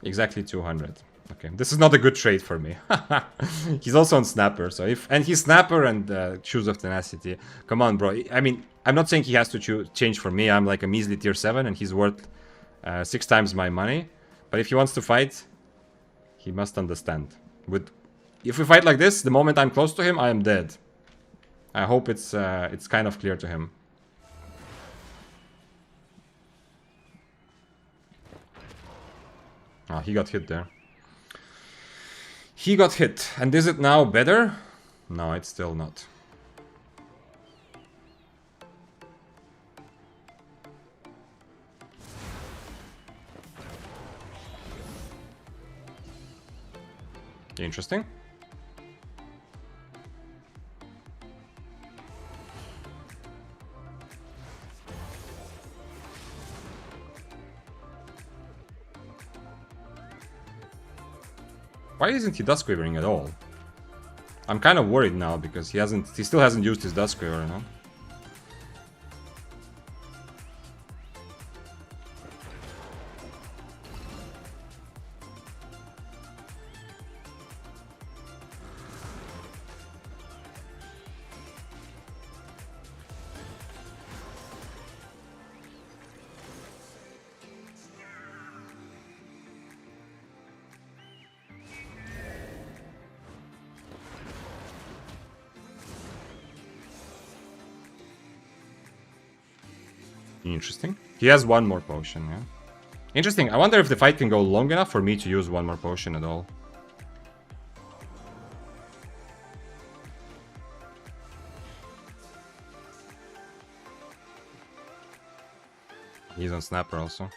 exactly 200. Okay, this is not a good trade for me. He's also on Snapper, so and he's Snapper and Shoes of Tenacity. Come on, bro. I mean, I'm not saying he has to change for me. I'm like a measly tier 7 and he's worth 6 times my money. But if he wants to fight, he must understand. If we fight like this, the moment I'm close to him, I am dead. I hope it's kind of clear to him. Oh, he got hit there. He got hit. And is it now better? No, it's still not. Interesting. Why isn't he Dust Quivering at all? I'm kind of worried now because he still hasn't used his Dust Quiver, you know? Interesting. He has one more potion, yeah. Interesting. I wonder if the fight can go long enough for me to use one more potion at all. He's on Snapper also.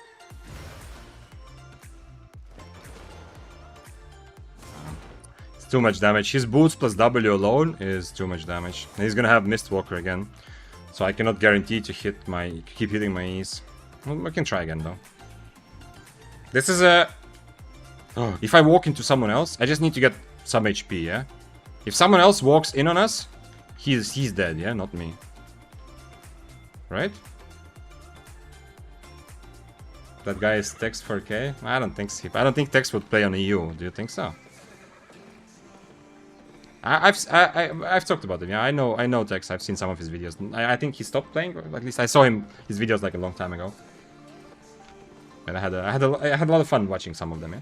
It's too much damage. His boots plus W alone is too much damage. And he's gonna have Mistwalker again. So I cannot guarantee to keep hitting my E's. Well, I can try again though. This is a... Oh, if I walk into someone else, I just need to get some HP, yeah? If someone else walks in on us, he's dead, yeah? Not me. Right? That guy is Tex 4K? I don't think so. I don't think Tex would play on EU. Do you think so? I've talked about him. Yeah, I know Tex. I've seen some of his videos. I think he stopped playing, or at least I saw his videos like a long time ago. And I had a lot of fun watching some of them. Yeah.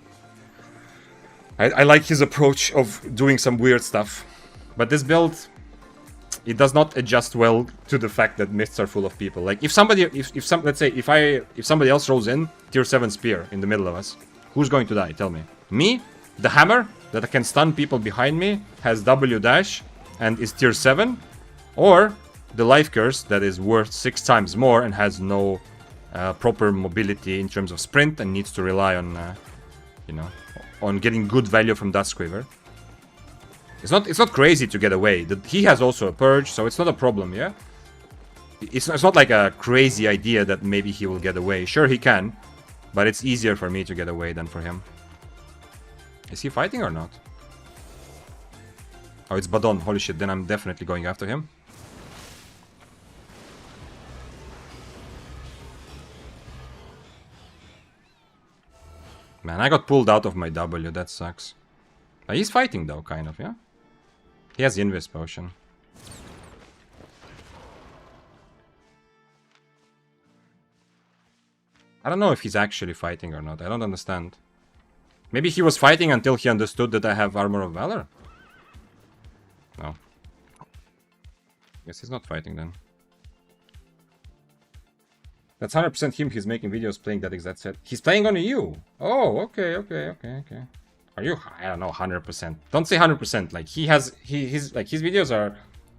I like his approach of doing some weird stuff, but this build, it does not adjust well to the fact that mists are full of people. Like if somebody, let's say if somebody else rolls in tier 7 spear in the middle of us, who's going to die? Tell me. Me, the hammer that can stun people behind me, has W dash and is tier 7, or the life curse that is worth 6 times more and has no proper mobility in terms of sprint and needs to rely on, you know, on getting good value from Duskweaver. It's not crazy to get away. He has also a purge, so it's not a problem, yeah? It's not like a crazy idea that maybe he will get away. Sure, he can, but it's easier for me to get away than for him. Is he fighting or not? Oh, it's Badon. Holy shit, then I'm definitely going after him. Man, I got pulled out of my W, that sucks. He's fighting though, kind of, yeah? He has the Invis potion. I don't know if he's actually fighting or not, I don't understand. Maybe he was fighting until he understood that I have Armor of Valor? No. Guess he's not fighting then. That's 100% him. He's making videos playing that exact set. He's playing on EU. Oh, okay. Are you? I don't know, 100%. Don't say 100%. Like his videos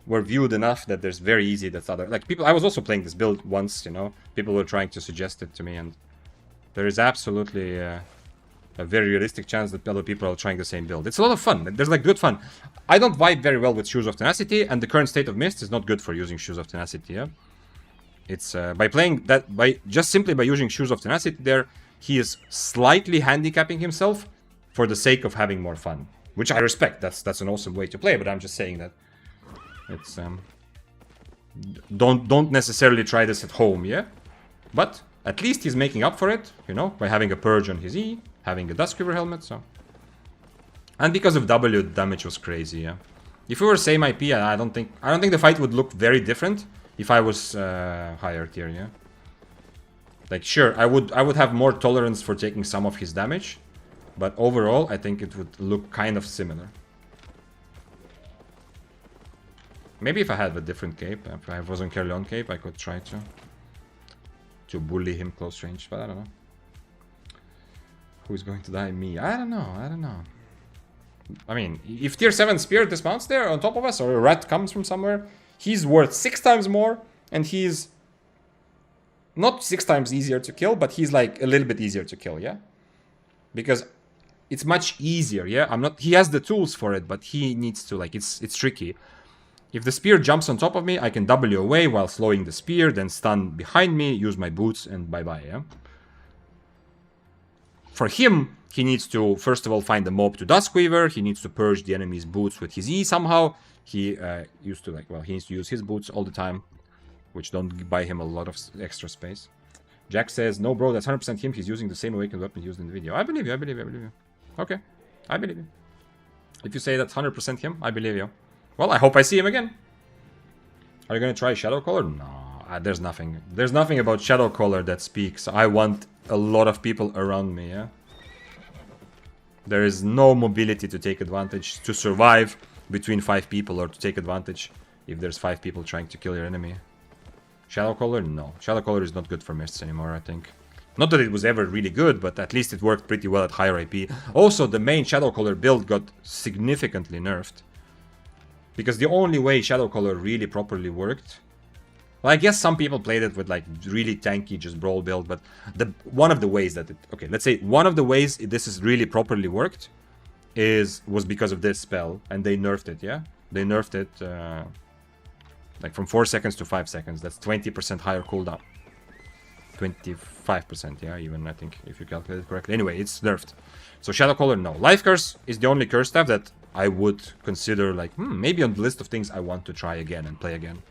were viewed enough that there's very easy that's other like people. I was also playing this build once, you know. People were trying to suggest it to me, and there is absolutely a very realistic chance that other people are trying the same build. It's a lot of fun. There's like good fun. I don't vibe very well with Shoes of Tenacity, and the current state of Mist is not good for using Shoes of Tenacity. Yeah. It's by playing that, simply by using Shoes of Tenacity there, he is slightly handicapping himself for the sake of having more fun, which I respect. That's an awesome way to play, but I'm just saying that it's don't necessarily try this at home, yeah. But at least he's making up for it, you know, by having a purge on his E, having a Duskweaver helmet, so. And because of W, the damage was crazy, yeah. If we were same IP, I don't think the fight would look very different. If I was higher tier, yeah. Like sure, I would have more tolerance for taking some of his damage, but overall I think it would look kind of similar. Maybe if I had a different cape, if I was on Kerleon cape, I could try to bully him close range, but I don't know. Who's going to die? Me? I don't know. I mean, if tier 7 spear dismounts there on top of us, or a rat comes from somewhere, he's worth 6 times more, and he's not 6 times easier to kill, but he's like a little bit easier to kill, yeah? Because it's much easier, yeah? He has the tools for it, but he needs to, like, it's tricky. If the spear jumps on top of me, I can W away while slowing the spear, then stun behind me, use my boots, and bye-bye, yeah? For him, he needs to, first of all, find the mob to Duskweaver, he needs to purge the enemy's boots with his E somehow. He used to, he needs to use his boots all the time, which don't buy him a lot of extra space. Jack says, no bro, that's 100% him, he's using the same awakened weapon used in the video. I believe you. Okay, I believe you. If you say that's 100% him, I believe you. Well, I hope I see him again. Are you gonna try Shadow Caller? No, there's nothing. There's nothing about Shadow Caller that speaks. I want a lot of people around me, yeah? There is no mobility to take advantage, to survive between 5 people, or to take advantage if there's 5 people trying to kill your enemy. Shadow Caller? No. Shadow Caller is not good for mists anymore, I think. Not that it was ever really good, but at least it worked pretty well at higher IP. Also, the main Shadow Caller build got significantly nerfed. Because the only way Shadow Caller really properly worked Well, I guess some people played it with like really tanky, just brawl build, but one of the ways that let's say one of the ways this is really properly worked was because of this spell, and they nerfed it, yeah? They nerfed it like from 4 seconds to 5 seconds. That's 20% higher cooldown. 25%, yeah, even I think, if you calculate it correctly. Anyway, it's nerfed. So Shadow Caller, no. Life Curse is the only curse staff that I would consider like, maybe on the list of things I want to try again and play again.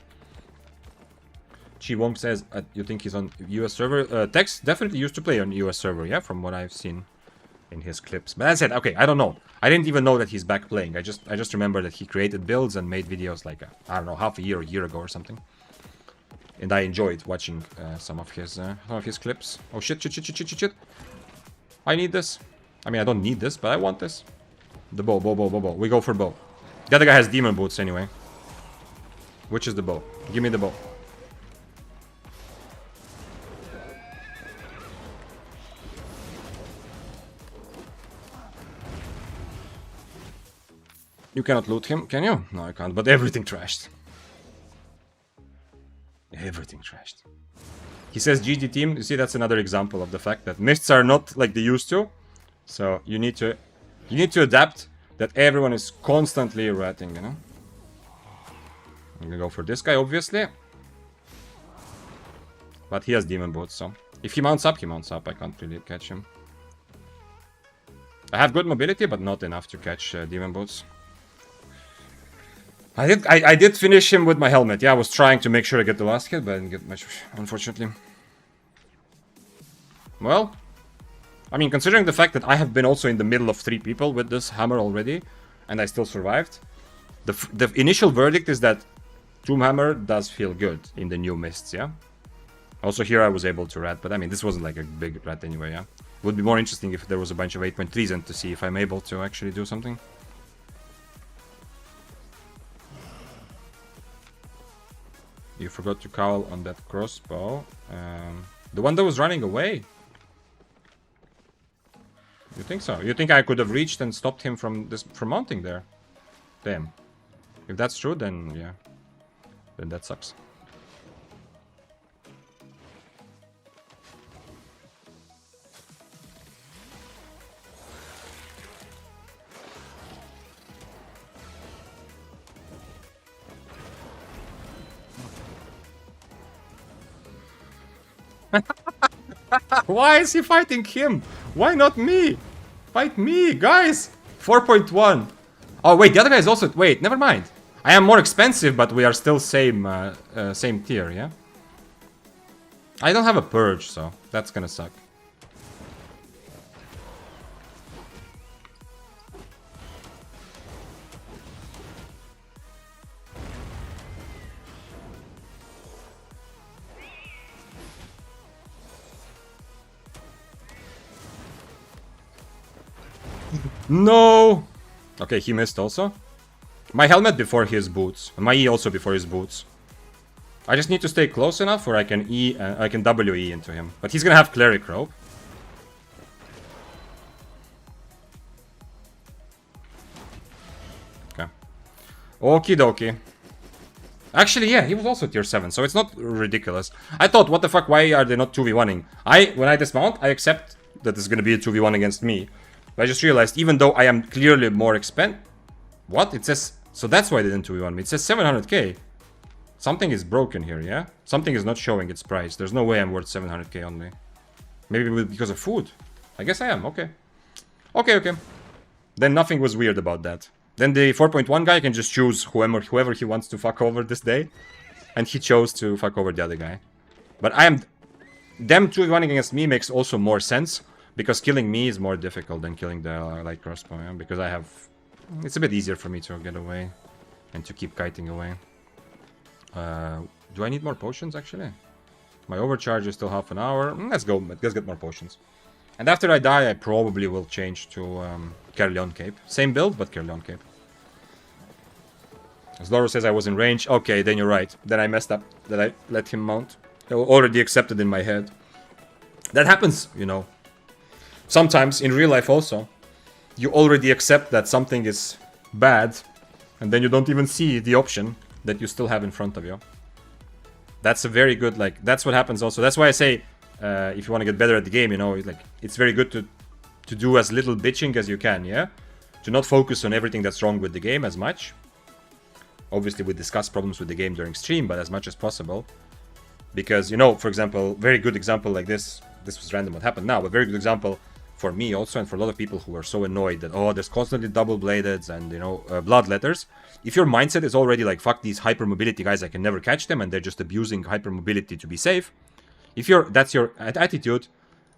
Chi Wong says, you think he's on US server? Tex definitely used to play on US server, yeah, from what I've seen in his clips. But that's it. Okay, I don't know. I didn't even know that he's back playing. I just remember that he created builds and made videos like, I don't know, half a year ago or something. And I enjoyed watching some of his clips. Oh shit, shit. I need this. I mean, I don't need this, but I want this. The bow. We go for bow. The other guy has demon boots anyway. Which is the bow? Give me the bow. You cannot loot him, can you? No, I can't, but everything trashed. Everything trashed. He says GG team. You see, that's another example of the fact that mists are not like they used to. So you need to adapt that everyone is constantly ratting, you know? I'm gonna go for this guy, obviously. But he has demon boots, so if he mounts up, he mounts up. I can't really catch him. I have good mobility, but not enough to catch demon boots. I did finish him with my helmet. Yeah, I was trying to make sure I get the last hit, but I didn't get much, unfortunately. Well, I mean, considering the fact that I have been also in the middle of 3 people with this hammer already, and I still survived, the initial verdict is that Tomb Hammer does feel good in the new mists, yeah? Also here I was able to rat, but I mean, this wasn't like a big rat anyway, yeah? Would be more interesting if there was a bunch of 8.3s and to see if I'm able to actually do something. You forgot to cowl on that crossbow. The one that was running away? You think so? You think I could have reached and stopped him from mounting there? Damn. If that's true, then yeah. Then that sucks. Why is he fighting him? Why not me? Fight me, guys! 4.1. Oh, wait, the other guy is also... Wait, never mind. I am more expensive, but we are still same tier, yeah? I don't have a purge, so that's gonna suck. No! Okay, he missed also. My helmet before his boots. My E also before his boots. I just need to stay close enough where I can I can WE into him. But he's gonna have Cleric Robe. Okay. Okie dokie. Actually, yeah, he was also tier 7, so it's not ridiculous. I thought, what the fuck, why are they not 2v1ing? When I dismount, I accept that it's gonna be a 2v1 against me. But I just realized, even though I am clearly more expensive... What? It says... So that's why they didn't 2v1 me. It says 700k. Something is broken here, yeah? Something is not showing its price. There's no way I'm worth 700k only. Maybe because of food. I guess I am, okay. Okay. Then nothing was weird about that. Then the 4.1 guy can just choose whoever he wants to fuck over this day. And he chose to fuck over the other guy. But them 2v1 against me makes also more sense. Because killing me is more difficult than killing the light crossbow, yeah? Because I have... It's a bit easier for me to get away. And to keep kiting away. Do I need more potions, actually? My overcharge is still half an hour. Let's go, let's get more potions. And after I die, I probably will change to Caerleon Cape. Same build, but Caerleon Cape. As Laura says I was in range. Okay, then you're right. Then I messed up. That I let him mount. I already accepted in my head. That happens, you know. Sometimes, in real life also, you already accept that something is bad, and then you don't even see the option that you still have in front of you. That's a very good, like, that's what happens also. That's why I say, if you want to get better at the game, you know, like, it's very good to do as little bitching as you can, yeah? To not focus on everything that's wrong with the game as much. Obviously, we discuss problems with the game during stream, but as much as possible. Because, you know, for example, very good example like this was random what happened now, but very good example for me also, and for a lot of people who are so annoyed that, oh, there's constantly double-bladeds and, you know, bloodletters. If your mindset is already like, fuck these hypermobility guys, I can never catch them, and they're just abusing hypermobility to be safe. If that's your attitude,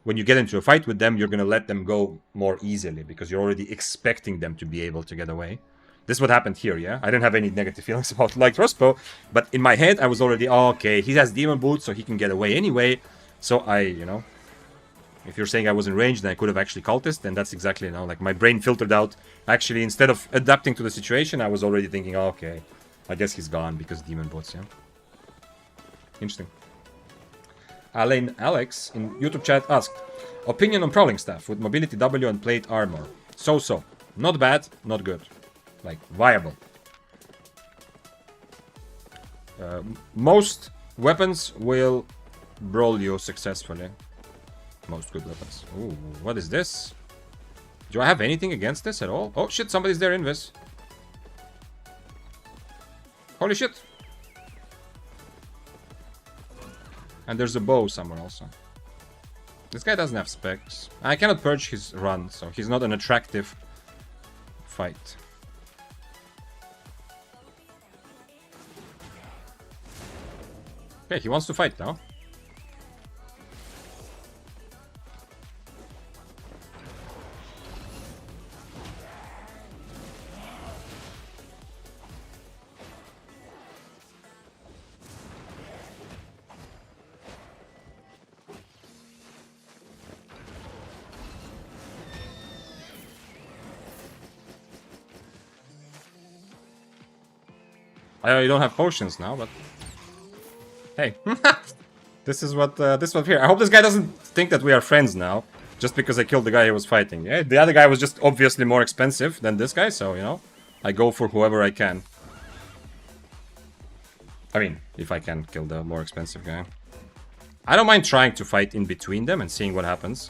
when you get into a fight with them, you're going to let them go more easily, because you're already expecting them to be able to get away. This is what happened here, yeah? I didn't have any negative feelings about like crossbow, but in my head, I was already, oh, okay, he has demon boots, so he can get away anyway. So I, you know, if you're saying I was in range, then I could have actually cultist, and that's exactly, you know, like my brain filtered out. Actually, instead of adapting to the situation, I was already thinking, oh, okay, I guess he's gone because demon boots, yeah? Interesting. Alain Alex in YouTube chat asked, opinion on Prowling Staff with mobility W and plate armor. So-so. Not bad, not good. Like, viable. Most weapons will brawl you successfully. Most good weapons. Ooh, what is this? Do I have anything against this at all? Oh shit, somebody's there, Invis. Holy shit. And there's a bow somewhere also. This guy doesn't have specs. I cannot purge his run, so he's not an attractive fight. Okay, he wants to fight now. I don't have potions now, but hey, this is what here. I hope this guy doesn't think that we are friends now, just because I killed the guy he was fighting. Yeah, the other guy was just obviously more expensive than this guy, so you know, I go for whoever I can. I mean, if I can kill the more expensive guy. I don't mind trying to fight in between them and seeing what happens.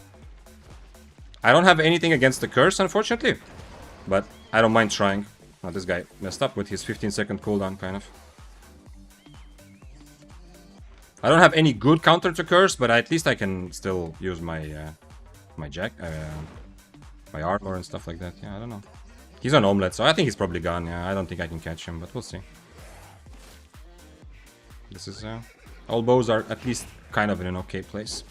I don't have anything against the curse, unfortunately, but I don't mind trying. Oh, this guy messed up with his 15-second cooldown, kind of. I don't have any good counter to curse, but at least I can still use my my armor and stuff like that. Yeah, I don't know. He's an omelet, so I think he's probably gone. Yeah, I don't think I can catch him, but we'll see. This is all bows are at least kind of in an okay place.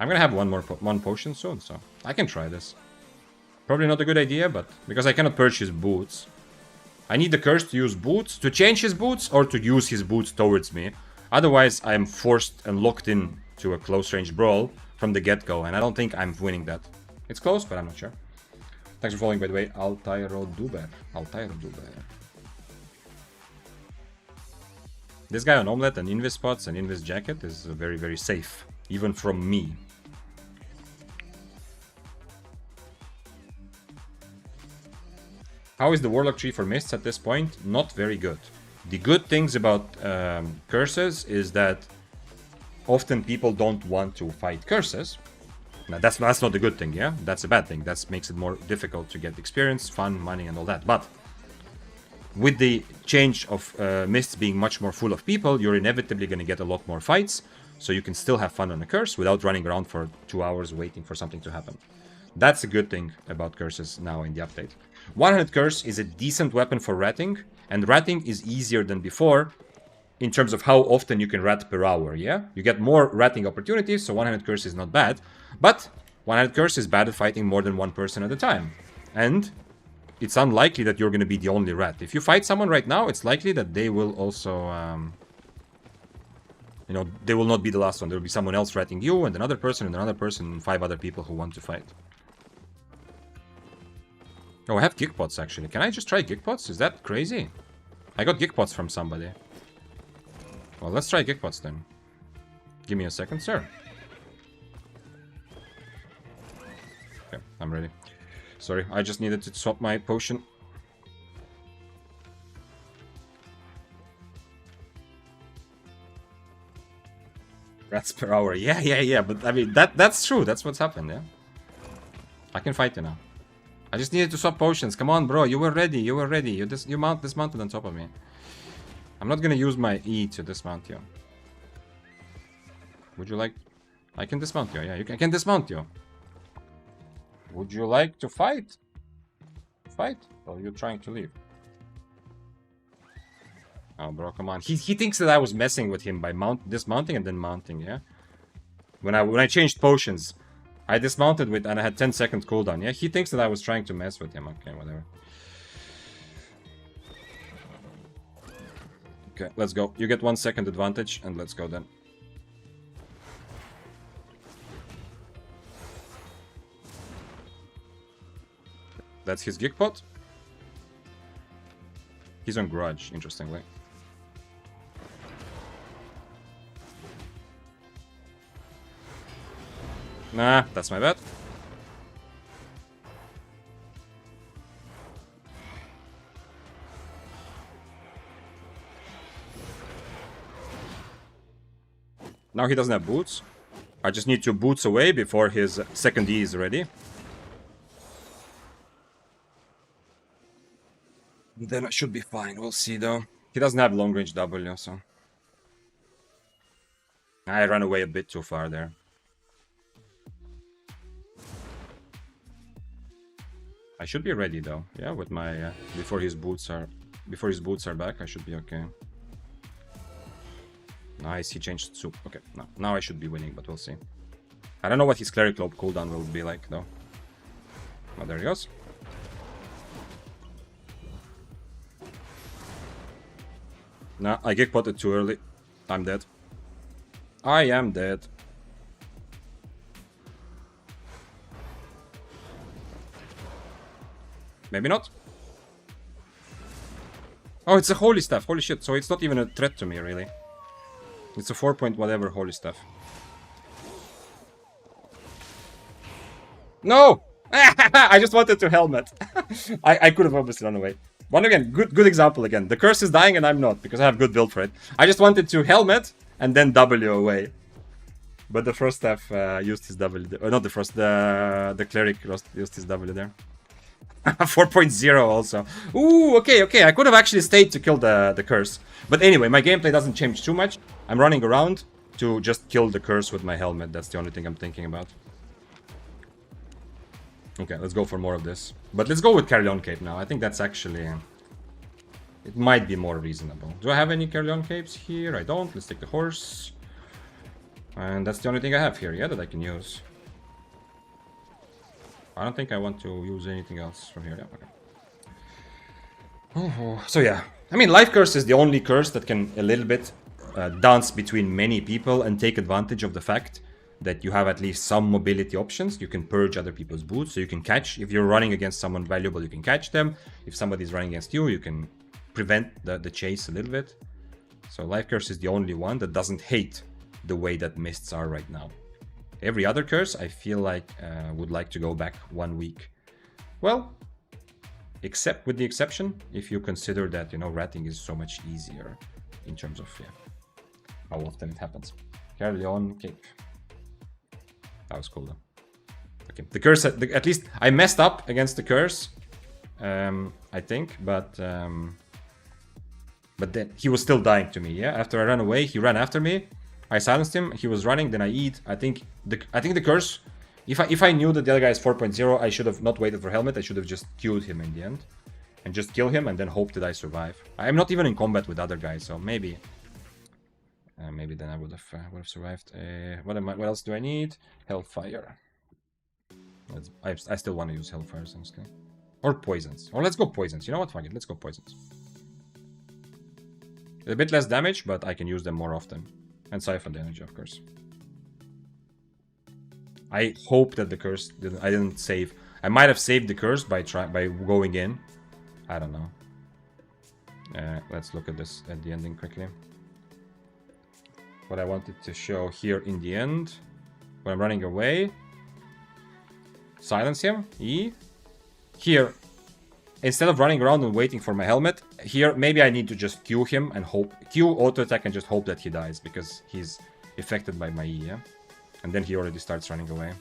I'm gonna have one potion soon, so I can try this. Probably not a good idea, but because I cannot purge his boots. I need the curse to use boots, to change his boots, or to use his boots towards me. Otherwise, I am forced and locked in to a close-range brawl from the get-go, and I don't think I'm winning that. It's close, but I'm not sure. Thanks for following, by the way. Altairo Duber. This guy on omelet and invis spots and invis jacket is very, very safe, even from me. How is the Warlock tree for Mists at this point? Not very good. The good things about curses is that often people don't want to fight curses. Now that's not a good thing, yeah? That's a bad thing. That makes it more difficult to get experience, fun, money, and all that. But with the change of Mists being much more full of people, you're inevitably going to get a lot more fights, so you can still have fun on a curse without running around for 2 hours waiting for something to happen. That's a good thing about curses now in the update. One-handed curse is a decent weapon for ratting, and ratting is easier than before in terms of how often you can rat per hour, yeah? You get more ratting opportunities, so one-handed curse is not bad, but one-handed curse is bad at fighting more than one person at a time. And it's unlikely that you're going to be the only rat. If you fight someone right now, it's likely that they will also, you know, they will not be the last one. There will be someone else ratting you, and another person, and 5 other people who want to fight. Oh, I have geek pots, actually. Can I just try geek pots? Is that crazy? I got geek pots from somebody. Well, let's try geek pots then. Give me a second, sir. Okay, I'm ready. Sorry, I just needed to swap my potion. Rats per hour. Yeah. But I mean, that's true. That's what's happened, yeah. I can fight you now. I just needed to swap potions. Come on, bro. You were ready. You dismounted on top of me. I'm not gonna use my E to dismount you. Would you like... I can dismount you. Yeah, I can dismount you. Would you like to fight? Fight? Or are you trying to leave? Oh, bro, come on. He thinks that I was messing with him by dismounting and then mounting, yeah? When I changed potions, I dismounted with and I had 10-second cooldown, yeah? He thinks that I was trying to mess with him. Okay, whatever. Okay, let's go. You get 1 second advantage, and let's go then. That's his gig pot. He's on Grudge, interestingly. Nah, that's my bad. Now he doesn't have boots. I just need 2 boots away before his second E is ready. Then I should be fine. We'll see, though. He doesn't have long-range W, so... I ran away a bit too far there. I should be ready, though. Yeah, with my... before his boots are back, I should be okay. Nice, he changed soup. Okay, now I should be winning, but we'll see. I don't know what his Cleric Lobe cooldown will be like, though. Oh, there he goes. Nah, I gig potted too early. I'm dead. I am dead. Maybe not. Oh, it's a holy staff. Holy shit. So it's not even a threat to me, really. It's a 4-point whatever holy staff. No! I just wanted to helmet. I could have obviously run away. One again, good example again. The curse is dying and I'm not, because I have good build for it. I just wanted to helmet and then W away. But the first staff used his W. Or not the first, the cleric used his W there. 4.0 also. Ooh, okay. I could have actually stayed to kill the curse. But anyway, my gameplay doesn't change too much. I'm running around to just kill the curse with my helmet. That's the only thing I'm thinking about. Okay, let's go for more of this. But let's go with Carrion Cape now. I think that's actually... it might be more reasonable. Do I have any Carrion Capes here? I don't. Let's take the horse. And that's the only thing I have here, yeah, that I can use. I don't think I want to use anything else from here. Yeah, okay. So yeah, I mean, Life Curse is the only curse that can a little bit dance between many people and take advantage of the fact that you have at least some mobility options. You can purge other people's boots, so you can catch. If you're running against someone valuable, you can catch them. If somebody's running against you, you can prevent the chase a little bit. So Life Curse is the only one that doesn't hate the way that mists are right now. Every other curse, I feel like, would like to go back 1 week. Well, except with the exception, if you consider that, you know, ratting is so much easier in terms of, yeah, how often it happens. Carrion Cape. That was cool, though. Okay, the curse, at least I messed up against the curse, I think, but then he was still dying to me, yeah? After I ran away, he ran after me. I silenced him, he was running, then I eat. I think the curse, if I knew that the other guy is 4.0, I should have not waited for helmet, I should have just queued him in the end. And just kill him and then hope that I survive. I'm not even in combat with other guys, so maybe then I would have survived. What else do I need? Hellfire. I still want to use Hellfire, honestly. Or poisons. Or let's go poisons. You know what? Fuck it. Let's go poisons. A bit less damage, but I can use them more often. And siphon the energy, of course. I hope that the curse I didn't save. I might have saved the curse by going in. I don't know. Let's look at this at the ending quickly. What I wanted to show here in the end, when I'm running away, silence him, E, here, instead of running around and waiting for my helmet, here maybe I need to just Q him and hope, Q auto attack and just hope that he dies because he's affected by my E, yeah? And then he already starts running away.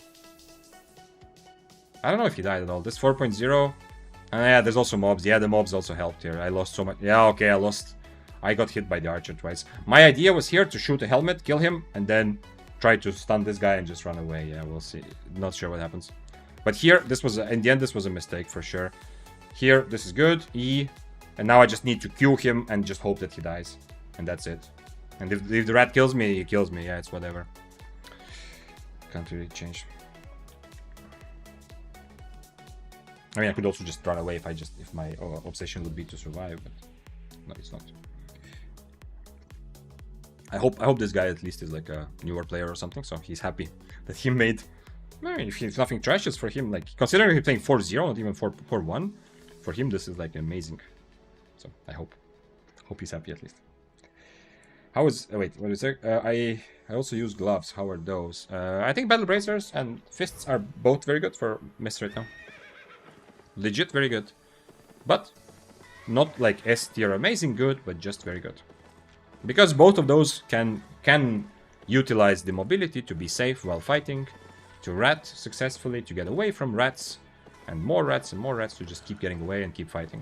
I don't know if he died at all. This 4.0. Yeah, there's also mobs. Yeah, the mobs also helped here. I lost so much. Yeah, okay, I got hit by the archer twice. My idea was here to shoot a helmet, kill him, and then try to stun this guy and just run away. Yeah, we'll see. Not sure what happens. But here, this was, in the end, this was a mistake for sure. Here, this is good. E. And now I just need to Q him and just hope that he dies. And that's it. And if the rat kills me, he kills me. Yeah, it's whatever. Can't really change. I mean, I could also just run away if my obsession would be to survive, but no, it's not. I hope this guy at least is like a newer player or something, so he's happy that he made. I mean, if nothing trashes for him, like considering he's playing 4-0, not even 4-1, for him this is like amazing. So I hope he's happy at least. How is wait, what is it? I also use gloves. How are those? I think battle bracers and fists are both very good for Mist right now. Legit very good, but not like S tier amazing good, but just very good. Because both of those can utilize the mobility to be safe while fighting, to rat successfully, to get away from rats, and more rats to just keep getting away and keep fighting.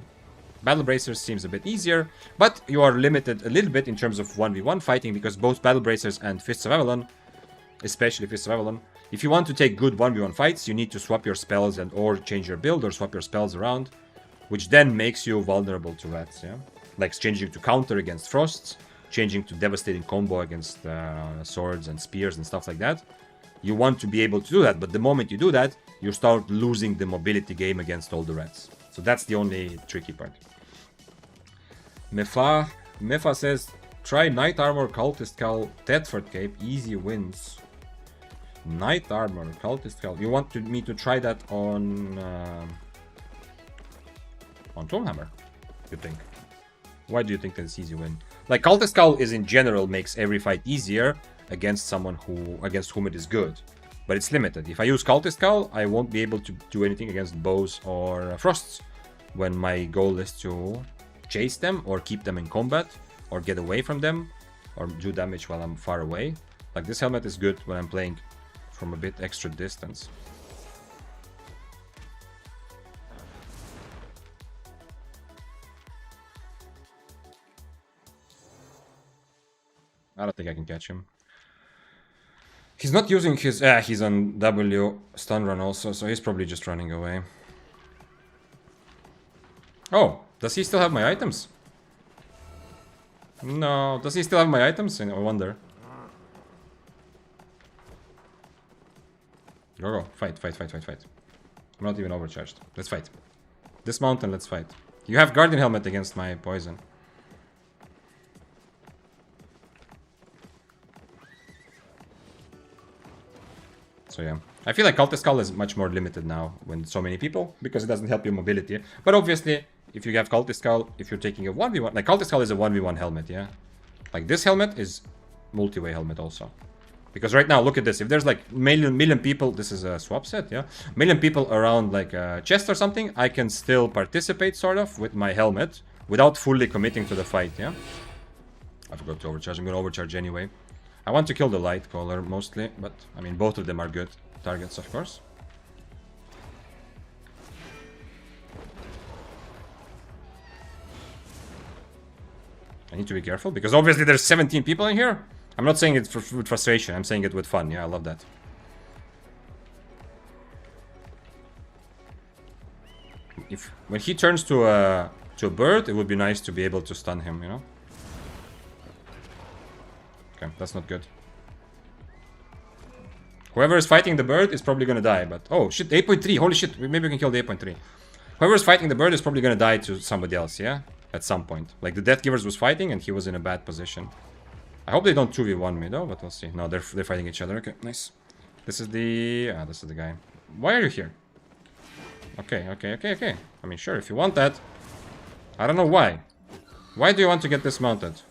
Battle Bracers seems a bit easier, but you are limited a little bit in terms of 1v1 fighting, because both Battle Bracers and Fists of Avalon, especially Fists of Avalon, if you want to take good 1v1 fights, you need to swap your spells and or change your build or swap your spells around, which then makes you vulnerable to rats, yeah? Like changing to counter against frosts, changing to devastating combo against swords and spears and stuff like that. You want to be able to do that, but the moment you do that, you start losing the mobility game against all the rats. So that's the only tricky part. Mefa says, try Knight Armor, Cultist Cowl, Tedford Cape, easy wins. Knight Armor, Cultist Cowl. You want me to try that on Tonehammer, you think? Why do you think that it's easy win? Like, Cultist Cowl is in general makes every fight easier against someone against whom it is good. But it's limited. If I use Cultist Cowl, I won't be able to do anything against bows or frosts, when my goal is to chase them or keep them in combat or get away from them or do damage while I'm far away. Like, this helmet is good when I'm playing from a bit extra distance. I don't think I can catch him. He's not using his... he's on W stun run also, so he's probably just running away. Oh, does he still have my items? No, does he still have my items? I wonder. Go, fight. I'm not even overcharged. Let's fight. Dismount and let's fight. You have Guardian Helmet against my poison. So yeah, I feel like Cultist Cowl is much more limited now when so many people, because it doesn't help your mobility. But obviously, if you have Cultist Cowl, if you're taking a 1v1, like Cultist Cowl is a 1v1 helmet, yeah? Like this helmet is multi-way helmet also. Because right now, look at this, if there's like million people, this is a swap set, yeah? Million people around like a chest or something, I can still participate sort of with my helmet without fully committing to the fight, yeah? I forgot to overcharge, I'm gonna overcharge anyway. I want to kill the light caller mostly, but I mean both of them are good targets, of course. I need to be careful because obviously there's 17 people in here. I'm not saying it with frustration, I'm saying it with fun. Yeah, I love that. When he turns to a bird, it would be nice to be able to stun him, you know? Okay, that's not good. Whoever is fighting the bird is probably gonna die, but... Oh, shit, 8.3, holy shit, maybe we can kill the 8.3. Whoever is fighting the bird is probably gonna die to somebody else, yeah? At some point. Like, the Death Givers was fighting and he was in a bad position. I hope they don't 2v1 me, though, but we'll see. No, they're fighting each other. Okay, nice. This is the... Ah, this is the guy. Why are you here? Okay. I mean, sure, if you want that. I don't know why. Why do you want to get dismounted?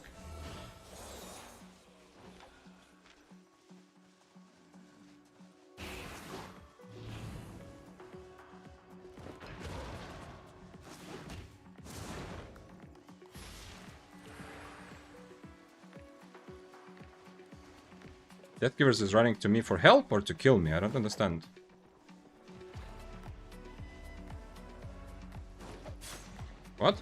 Deathgivers is running to me for help or to kill me? I don't understand. What?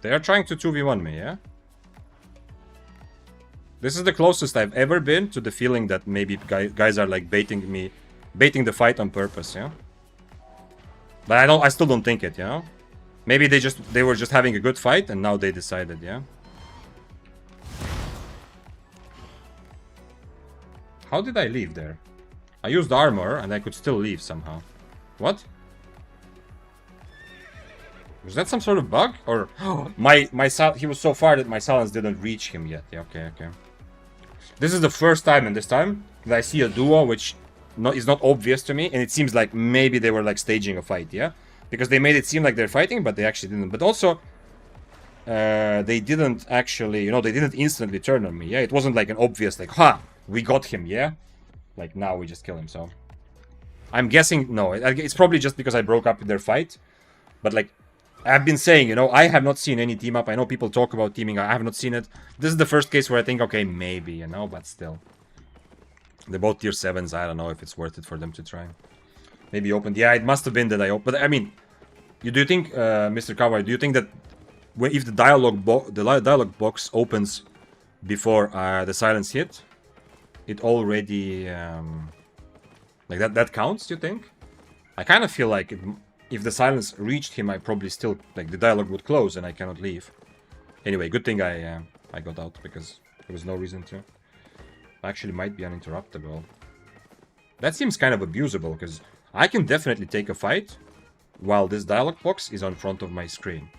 They are trying to 2v1 me, yeah? This is the closest I've ever been to the feeling that maybe guys are like baiting the fight on purpose, yeah? But I still don't think it, you know? Maybe they were just having a good fight and now they decided, yeah? How did I leave there? I used armor and I could still leave somehow. What? Was that some sort of bug? Or he was so far that my silence didn't reach him yet. Yeah, okay. This is the first time in this time that I see a duo which is not obvious to me, and it seems like maybe they were like staging a fight, yeah? Because they made it seem like they're fighting, but they actually didn't. But also, they didn't actually, you know, they didn't instantly turn on me, yeah? It wasn't like an obvious, like, ha, we got him, yeah? Like, now we just kill him, so... I'm guessing, no, it's probably just because I broke up their fight. But like, I've been saying, you know, I have not seen any team up. I know people talk about teaming. I have not seen it. This is the first case where I think, okay, maybe, you know, but still. They're both tier 7s. I don't know if it's worth it for them to try. Maybe opened. Yeah, it must have been that I opened. But I mean, do you think, Mr. Kawaii, do you think that if the dialogue box opens before the silence hit, it already like that counts? Do you think? I kind of feel like if the silence reached him, I probably still, like, the dialogue would close and I cannot leave. Anyway, good thing I got out because there was no reason to. Actually, might be uninterruptible. That seems kind of abusable because I can definitely take a fight while this dialogue box is on front of my screen.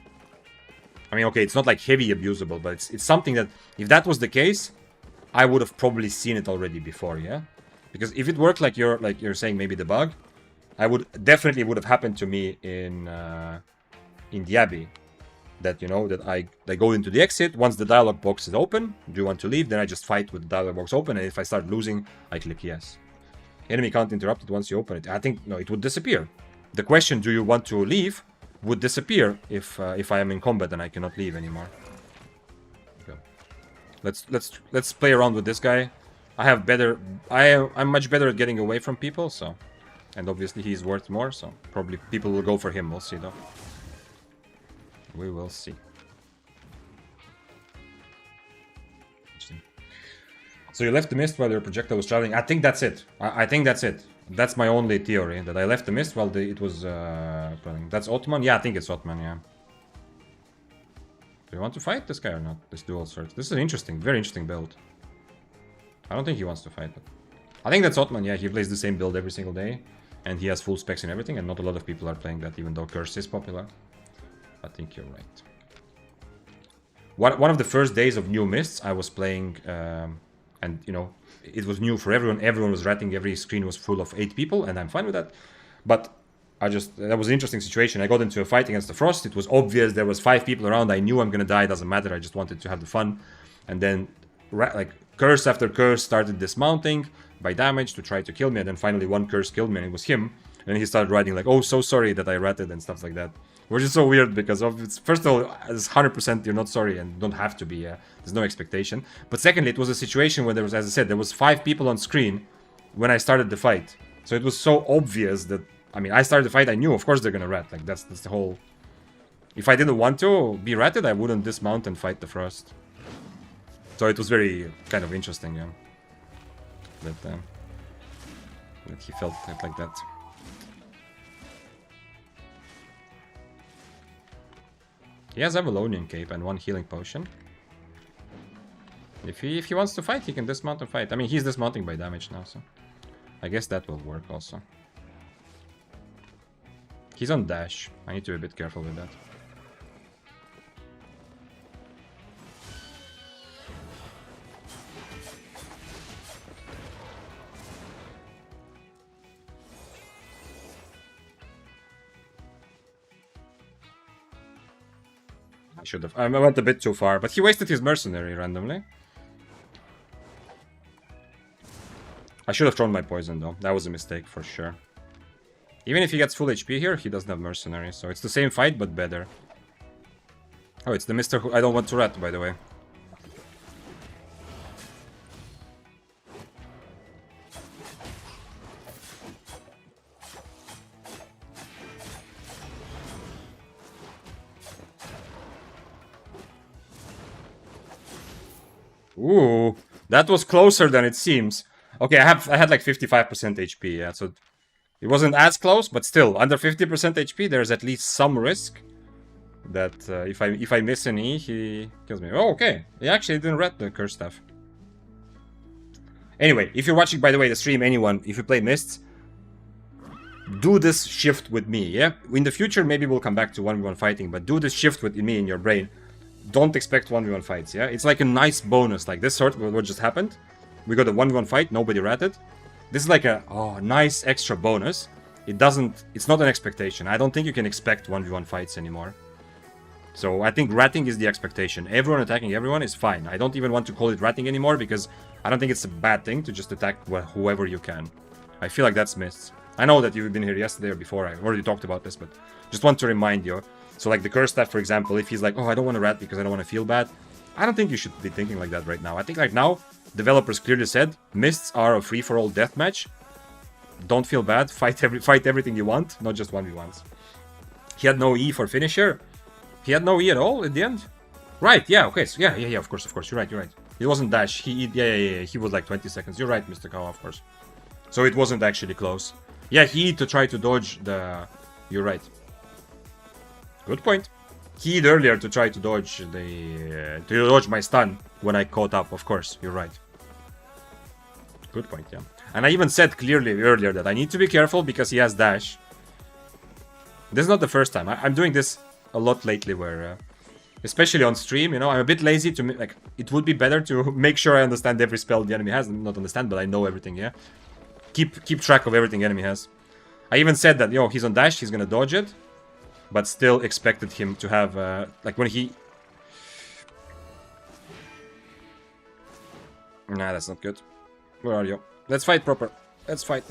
I mean, okay, it's not like heavy abusable, but it's something that if that was the case, I would have probably seen it already before, yeah? Because if it worked like you're saying, maybe the bug, I would have happened to me in the Abbey. That, you know, that I go into the exit. Once the dialogue box is open, do you want to leave? Then I just fight with the dialogue box open, and if I start losing, I click yes. Enemy can't interrupt it once you open it. I think, no, it would disappear. The question, do you want to leave, would disappear if I am in combat and I cannot leave anymore. Okay. Let's play around with this guy. I'm much better at getting away from people, so... And obviously he's worth more, so probably people will go for him. We'll see, though. We will see. Interesting. So you left the mist while your projectile was traveling. I think that's it. I think that's it. That's my only theory, that I left the mist while it was traveling. That's Ottoman? Yeah, I think it's Ottoman, yeah. Do you want to fight this guy or not? This dual search. This is an interesting, very interesting build. I don't think he wants to fight, but... I think that's Ottoman, yeah. He plays the same build every single day. And he has full specs and everything, and not a lot of people are playing that, even though Curse is popular. I think you're right. One of the first days of new mists, I was playing, and, you know, it was new for everyone. Everyone was ratting, every screen was full of 8 people, and I'm fine with that. But that was an interesting situation. I got into a fight against the Frost. It was obvious there was 5 people around. I knew I'm gonna die, doesn't matter. I just wanted to have the fun. And then, like, curse after curse started dismounting by damage to try to kill me, and then finally one curse killed me, and it was him. And he started writing like, oh, so sorry that I ratted and stuff like that. Which is so weird because first of all, it's 100% you're not sorry and don't have to be. There's no expectation. But secondly, it was a situation where there was, as I said, there was 5 people on screen when I started the fight. So it was so obvious that, I mean, I started the fight, I knew, of course they're gonna rat. Like, that's the whole... If I didn't want to be ratted, I wouldn't dismount and fight the Frost. So it was very kind of interesting, yeah. That he felt it like that. He has Avalonian Cape and 1 healing potion. If he wants to fight, he can dismount and fight. I mean, he's dismounting by damage now, so... I guess that will work also. He's on dash. I need to be a bit careful with that. I should have. I went a bit too far, but he wasted his mercenary randomly. I should have thrown my poison though. That was a mistake for sure. Even if he gets full HP here, he doesn't have mercenary, so it's the same fight but better. Oh, it's the Mr. who I don't want to rat, by the way. Ooh, that was closer than it seems. Okay, I had like 55% HP, yeah, so it wasn't as close, but still, under 50% HP, there's at least some risk that if I miss an E, he kills me. Oh, okay. He actually didn't read the curse staff. Anyway, if you're watching, by the way, the stream, anyone, if you play Mists, do this shift with me, yeah? In the future, maybe we'll come back to 1v1 fighting, but do this shift with me in your brain. Don't expect 1v1 fights, yeah? It's like a nice bonus, like this sort of what just happened. We got a 1v1 fight, nobody ratted. This is like a nice extra bonus. It's not an expectation. I don't think you can expect 1v1 fights anymore. So I think ratting is the expectation. Everyone attacking everyone is fine. I don't even want to call it ratting anymore because I don't think it's a bad thing to just attack whoever you can. I feel like that's Mists. I know that you've been here yesterday or before. I already talked about this, but just want to remind you. So like the curse staff, for example, if he's like, oh, I don't want to rat because I don't want to feel bad. I don't think you should be thinking like that right now. I think like now, developers clearly said, Mists are a free-for-all deathmatch. Don't feel bad. Fight everything you want, not just 1v1s. He had no E for finisher. He had no E at all at the end? Right, yeah, okay, so yeah, of course, you're right. It wasn't dash, he was like 20 seconds. You're right, Mr. Kawa, of course. So it wasn't actually close. Yeah, he to try to dodge the... You're right. Good point. He earlier to try to dodge the... to dodge my stun when I caught up, of course, you're right. Good point, yeah. And I even said clearly earlier that I need to be careful because he has dash. This is not the first time. I'm doing this a lot lately where... especially on stream, you know, I'm a bit lazy to... like, it would be better to make sure I understand every spell the enemy has. Not understand, but I know everything, yeah? Keep track of everything enemy has. I even said that, you know, he's on dash, he's gonna dodge it. But still expected him to have, like, when he... Nah, that's not good. Where are you? Let's fight proper. Let's fight.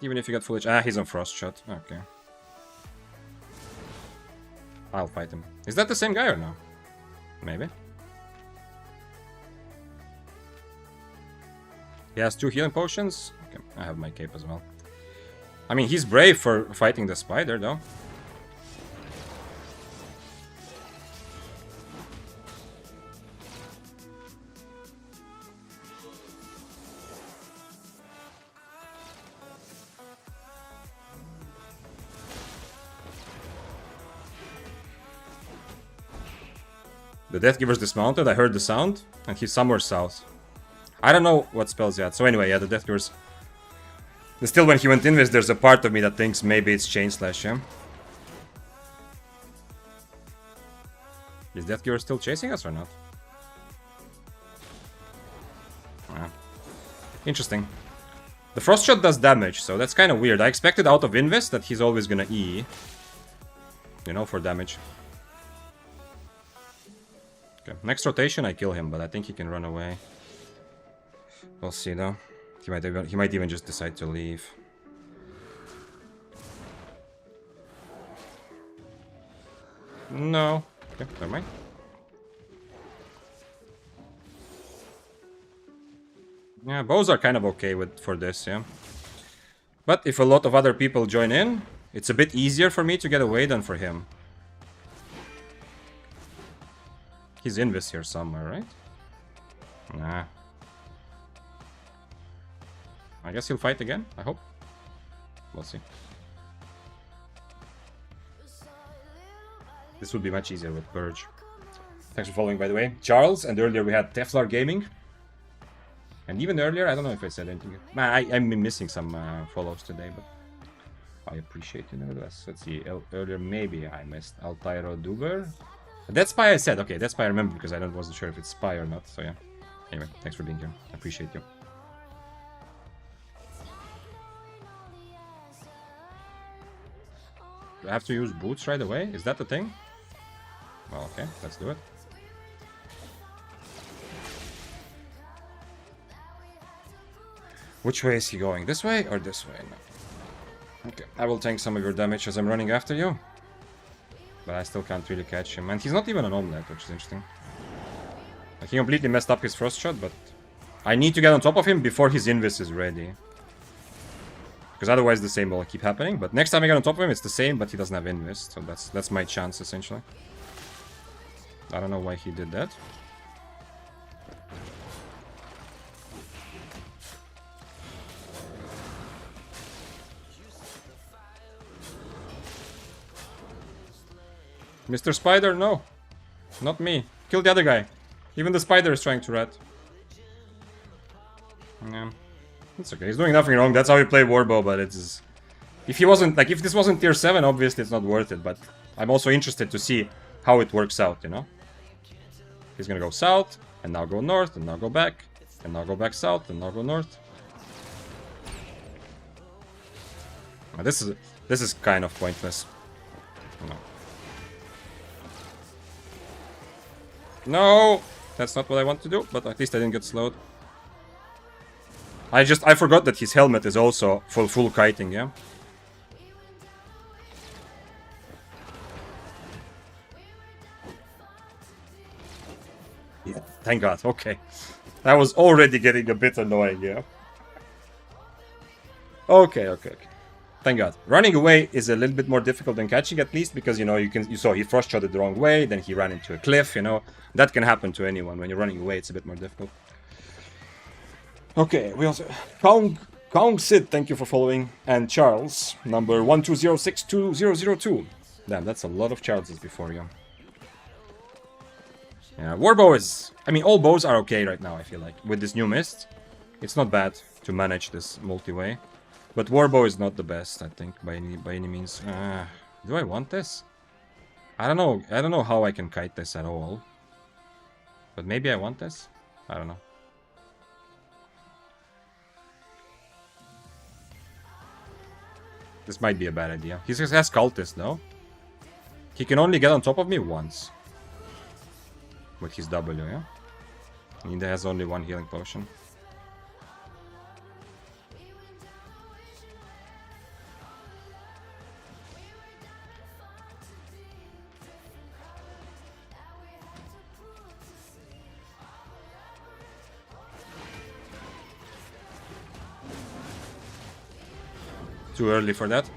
Even if you got full HP. Ah, he's on frost shot. Okay. I'll fight him. Is that the same guy or no? Maybe. He has 2 healing potions. Okay, I have my cape as well. I mean, he's brave for fighting the spider, though. The Deathgiver's dismounted, I heard the sound, and he's somewhere south. I don't know what spells he had. So anyway, yeah, the Deathgiver's... Still, when he went in this, there's a part of me that thinks maybe it's Chain Slash, yeah? Is Deathgiver still chasing us or not? Ah. Interesting. The Frost Shot does damage, so that's kind of weird. I expected out of Invis that he's always gonna E. You know, for damage. Okay. Next rotation I kill him, but I think he can run away. We'll see though. He might even just decide to leave. No. Okay, never mind. Yeah, bows are kind of okay for this, yeah. But if a lot of other people join in, it's a bit easier for me to get away than for him. He's Invis here somewhere, right? Nah. I guess he'll fight again, I hope. We'll see. This would be much easier with Purge. Thanks for following, by the way. Charles, and earlier we had Teflar Gaming. And even earlier, I don't know if I said anything. I'm missing some follows today, but I appreciate you nevertheless. Let's see, earlier maybe I missed Altairo Duber. That Spy I said, okay, that Spy I remember because I wasn't sure if it's Spy or not, so yeah. Anyway, thanks for being here. I appreciate you. Do I have to use boots right away? Is that the thing? Well, okay, let's do it. Which way is he going? This way or this way? No. Okay, I will tank some of your damage as I'm running after you. But I still can't really catch him. And he's not even an omelette, which is interesting. Like, he completely messed up his frost shot, but I need to get on top of him before his invis is ready. Because otherwise the same will keep happening. But next time I get on top of him, it's the same, but he doesn't have invis. So that's my chance, essentially. I don't know why he did that. Mr. Spider, no. Not me. Kill the other guy. Even the spider is trying to rat. Yeah. It's okay. He's doing nothing wrong. That's how we play Warbow, but it's... If he wasn't... Like, if this wasn't tier 7, obviously it's not worth it, but I'm also interested to see how it works out, you know? He's gonna go south, and now go north, and now go back, and now go back south, and now go north. This is kind of pointless. No. No! That's not what I want to do, but at least I didn't get slowed. I forgot that his helmet is also full kiting, yeah? Yeah, thank God, okay. That was already getting a bit annoying, yeah? Okay. Thank God. Running away is a little bit more difficult than catching, at least, because, you know, you saw he frost shot it the wrong way, then he ran into a cliff, you know. That can happen to anyone. When you're running away, it's a bit more difficult. Okay, we also... Kong Sid, thank you for following. And Charles, number 12062002. Damn, that's a lot of Charleses before you. Yeah, Warbow is... I mean, all bows are okay right now, I feel like. With this new mist, it's not bad to manage this multi-way. But Warbow is not the best, I think, by any means. Do I want this? I don't know. I don't know how I can kite this at all. But maybe I want this? I don't know. This might be a bad idea. He has Cultist, though. He can only get on top of me once. With his W, yeah? And he has only one healing potion. Too early for that.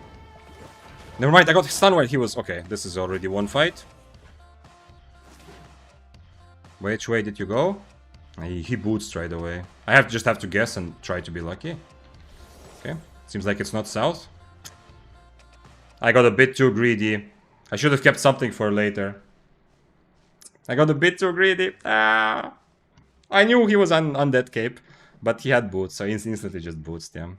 Never mind, I got stun while he was... Okay, this is already one fight. Which way did you go? He boots right away. I just have to guess and try to be lucky. Okay, seems like it's not south. I got a bit too greedy. I should have kept something for later. I got a bit too greedy. Ah! I knew he was on Undead Cape, but he had boots, so instantly just boots him.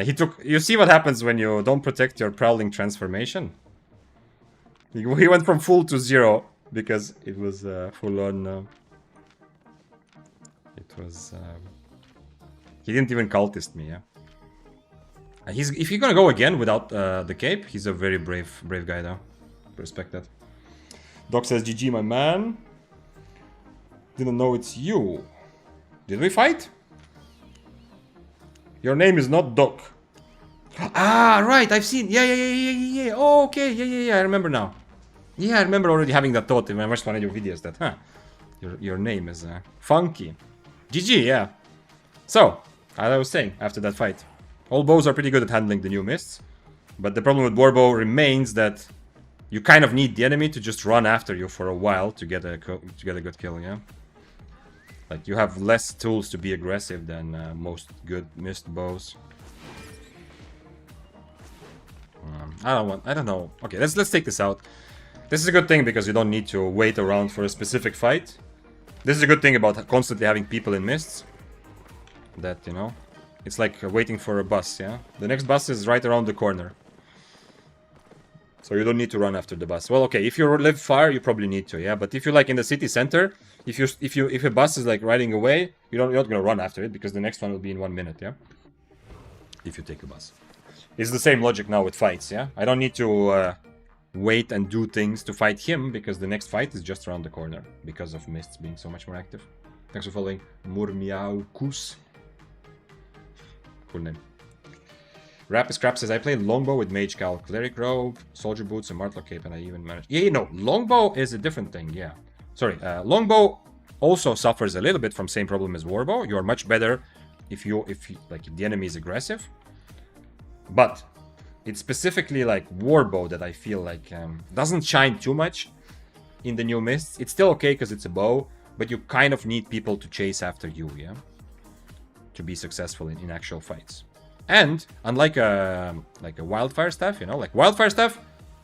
He took... You see what happens when you don't protect your Prowling transformation? He went from full to 0 because it was full on... it was... he didn't even cultist me, yeah. If he's gonna go again without the cape, he's a very brave guy though. Respect that. Doc says, GG my man. Didn't know it's you. Did we fight? Your name is not Doc. Ah, right, I've seen. Yeah. Oh, okay, yeah, I remember now. Yeah, I remember already having that thought when I watched one of your videos that, huh, your name is Funky. GG, yeah. So, as I was saying, after that fight, all bows are pretty good at handling the new mists, but the problem with Warbow remains that you kind of need the enemy to just run after you for a while to get a good kill, yeah? Like, you have less tools to be aggressive than most good mist bows. I don't know. Okay, let's take this out. This is a good thing because you don't need to wait around for a specific fight. This is a good thing about constantly having people in mists. That, you know, it's like waiting for a bus, yeah? The next bus is right around the corner. So you don't need to run after the bus. Well, okay, if you live far, you probably need to, yeah? But if you're like in the city center, if a bus is like riding away, you're not gonna run after it because the next one will be in 1 minute, yeah? If you take a bus. It's the same logic now with fights, yeah? I don't need to wait and do things to fight him because the next fight is just around the corner because of mists being so much more active. Thanks for following Murmiaukus. Cool name. Rapid Scrap says, I played Longbow with Mage Cal, Cleric Robe, Soldier Boots, and Martlock Cape, and I even managed... Yeah, no, Longbow is a different thing, yeah. Sorry, Longbow also suffers a little bit from same problem as Warbow. You are much better if the enemy is aggressive. But it's specifically like Warbow that I feel like doesn't shine too much in the new Mists. It's still okay because it's a bow, but you kind of need people to chase after you, yeah? To be successful in actual fights. And unlike a Wildfire Staff, you know, like Wildfire Staff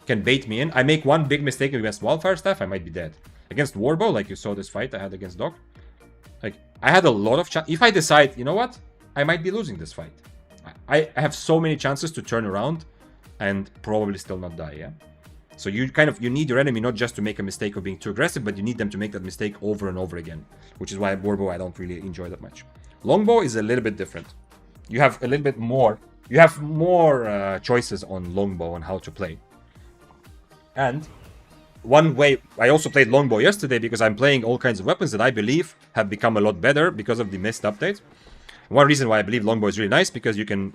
can bait me in. I make one big mistake against Wildfire Staff, I might be dead. Against Warbow, like you saw this fight I had against Doc, like I had a lot of chance. If I decide, you know what, I might be losing this fight. I have so many chances to turn around and probably still not die, yeah? So you need your enemy not just to make a mistake of being too aggressive, but you need them to make that mistake over and over again. Which is why Warbow I don't really enjoy that much. Longbow is a little bit different. You have a little bit more... You have more choices on Longbow on how to play. And one way... I also played Longbow yesterday because I'm playing all kinds of weapons that I believe have become a lot better because of the Mist update. One reason why I believe Longbow is really nice, because you can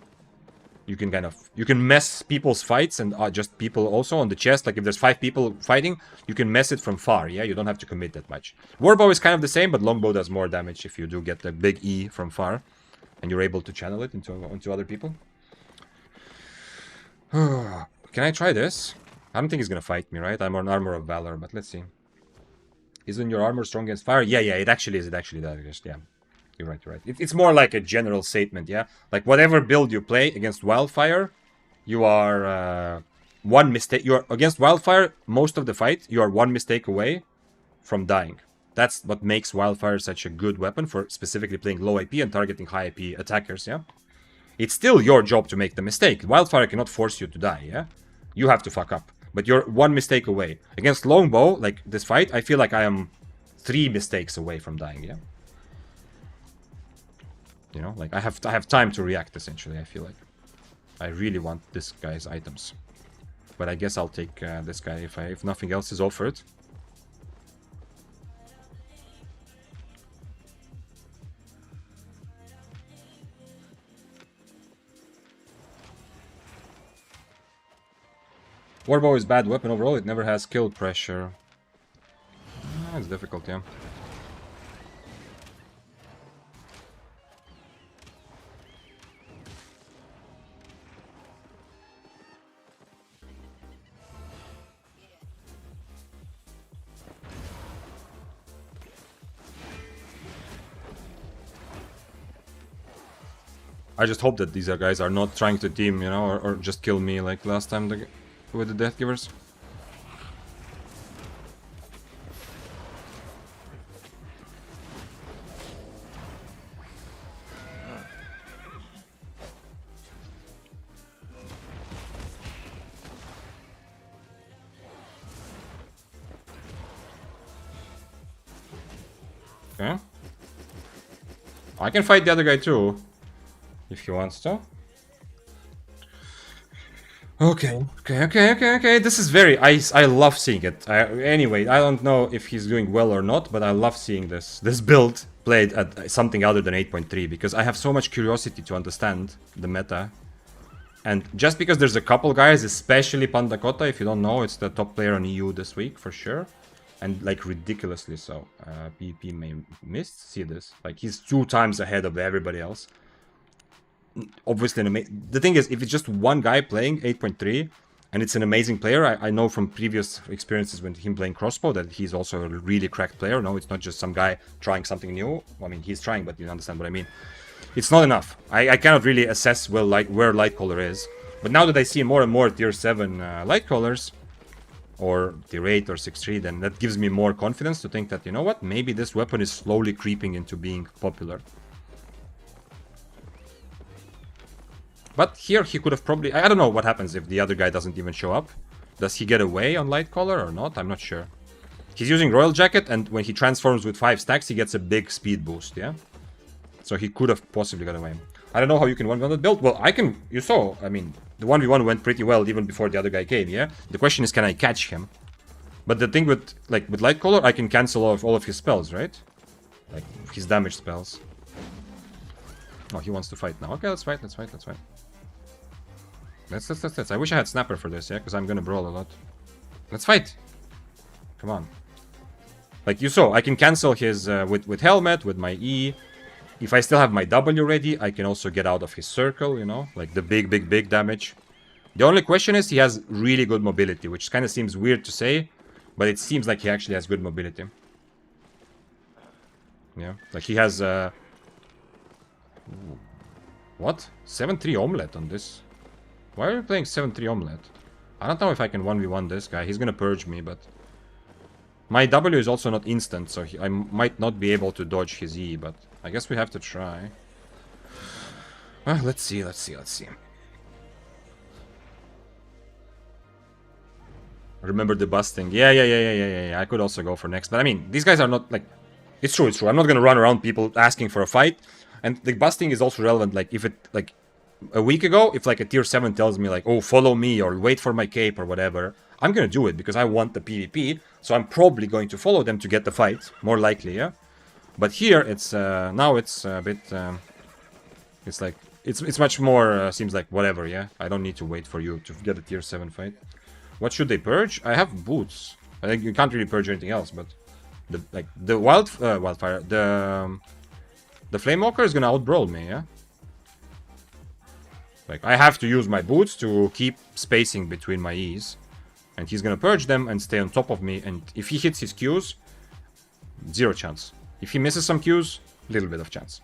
mess people's fights and just people also on the chest. Like if there's 5 people fighting, you can mess it from far, yeah? You don't have to commit that much. Warbow is kind of the same, but Longbow does more damage if you do get the big E from far. And you're able to channel it into other people. Can I try this? I don't think he's gonna fight me, right? I'm on Armor of Valor, but let's see. Isn't your armor strong against fire? Yeah, it actually is. It actually does, yeah. You're right. It's more like a general statement, yeah? Like, whatever build you play against Wildfire, you are one mistake... You're against Wildfire, most of the fight, you are one mistake away from dying. That's what makes Wildfire such a good weapon for specifically playing low AP and targeting high AP attackers, yeah? It's still your job to make the mistake. Wildfire cannot force you to die, yeah? You have to fuck up. But you're one mistake away. Against Longbow, like this fight, I feel like I am 3 mistakes away from dying, yeah? You know, like I have time to react, essentially, I feel like. I really want this guy's items. But I guess I'll take this guy if nothing else is offered. Warbow is bad weapon overall, it never has kill pressure. It's difficult, yeah. I just hope that these guys are not trying to team, you know, or just kill me like last time with the Death Givers. Okay. I can fight the other guy too, if he wants to. Okay. This is very... I love seeing it. Anyway, I don't know if he's doing well or not, but I love seeing this build played at something other than 8.3, because I have so much curiosity to understand the meta. And just because there's a couple guys, especially Pandakota, if you don't know, it's the top player on EU this week, for sure. And, like, ridiculously so. PP may miss. See this? Like, he's 2 times ahead of everybody else. Obviously, the thing is, if it's just one guy playing 8.3, and it's an amazing player, I know from previous experiences with him playing crossbow that he's also a really cracked player. No, it's not just some guy trying something new. I mean, he's trying, but you understand what I mean. It's not enough. I cannot really assess where Lightcaller is. But now that I see more and more tier 7 Lightcallers, or tier 8 or 6-3, then that gives me more confidence to think that, you know what, maybe this weapon is slowly creeping into being popular. But here he could have probably... I don't know what happens if the other guy doesn't even show up. Does he get away on Lightcaller or not? I'm not sure. He's using Royal Jacket, and when he transforms with 5 stacks, he gets a big speed boost, yeah? So he could have possibly got away. I don't know how you can 1v1 that build. Well, I can... You saw, I mean, the 1v1 went pretty well even before the other guy came, yeah? The question is, can I catch him? But the thing with, like, with Lightcaller, I can cancel all of his spells, right? Like, his damage spells. Oh, he wants to fight now. Okay, let's fight. Let's. I wish I had Snapper for this, yeah? Because I'm gonna brawl a lot. Let's fight! Come on. Like you saw, I can cancel his with Helmet, with my E. If I still have my W ready, I can also get out of his circle, you know? Like the big damage. The only question is he has really good mobility, which kind of seems weird to say, but it seems like he actually has good mobility. Yeah, like he has... What? 7-3 Omelette on this? Why are you playing 7-3 Omelette? I don't know if I can 1v1 this guy. He's gonna purge me, but... My W is also not instant, so I might not be able to dodge his E, but I guess we have to try. Well, let's see. Remember the busting. Yeah. I could also go for next. But I mean, these guys are not like... It's true. I'm not gonna run around people asking for a fight. And the busting is also relevant, like, if it, like... A week ago, if like a tier 7 tells me like, oh, follow me or wait for my cape or whatever, I'm gonna do it because I want the PvP, so I'm probably going to follow them to get the fight, more likely, yeah? But here, it's, now it's a bit, it's like, it's much more, seems like whatever, yeah? I don't need to wait for you to get a tier 7 fight. What should they purge? I have boots. I think you can't really purge anything else, but the wildfire, the Flamewalker is gonna out-brawl me, yeah? Like, I have to use my boots to keep spacing between my E's. And he's gonna purge them and stay on top of me. And if he hits his Qs, 0 chance. If he misses some Qs, little bit of chance.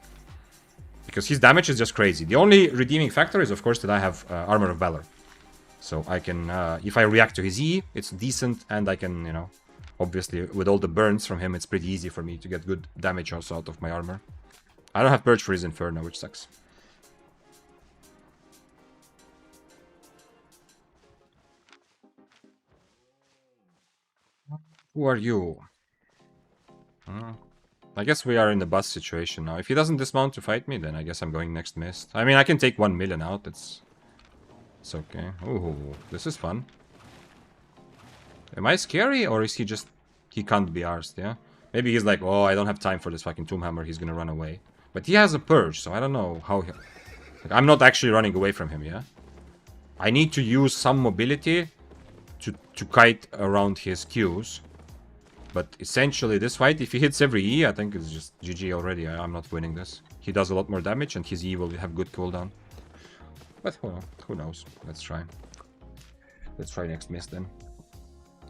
Because his damage is just crazy. The only redeeming factor is, of course, that I have Armor of Valor. So I can, if I react to his E, it's decent. And I can, you know, obviously, with all the burns from him, it's pretty easy for me to get good damage also out of my armor. I don't have Purge for his Inferno, which sucks. Who are you? I guess we are in the bus situation now. If he doesn't dismount to fight me, then I guess I'm going next mist. I mean, I can take 1 million out. It's okay. Ooh, this is fun. Am I scary, or is he just... He can't be arsed, yeah? Maybe he's like, oh, I don't have time for this fucking Tomb Hammer. He's gonna run away. But he has a Purge, so I don't know how he... Like, I'm not actually running away from him, yeah? I need to use some mobility to kite around his Qs. But essentially, this fight, if he hits every E, I think it's just GG already. I'm not winning this. He does a lot more damage, and his E will have good cooldown. But who knows? Let's try. Let's try next mist then.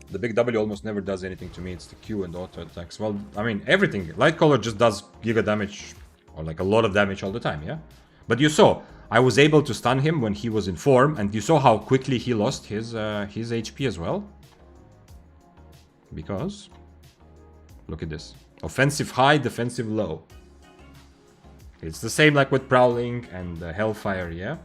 The big W almost never does anything to me. It's the Q and auto attacks. Well, I mean, everything. Lightcaller just does giga damage, or like a lot of damage all the time, yeah? But you saw, I was able to stun him when he was in form, and you saw how quickly he lost his HP as well. Because... Look at this. Offensive high, defensive low. It's the same like with Prowling and Hellfire, yeah?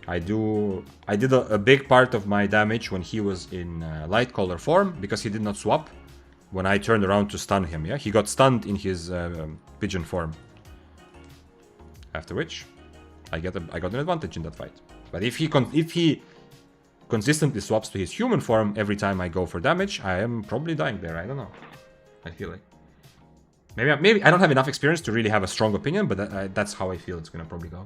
I did a big part of my damage when he was in Lightcaller form, because he did not swap when I turned around to stun him, yeah? He got stunned in his Pigeon form. After which, I got an advantage in that fight. But if he consistently swaps to his human form every time I go for damage, I am probably dying there, I don't know. I feel like. Maybe I don't have enough experience to really have a strong opinion, but that's how I feel it's gonna probably go.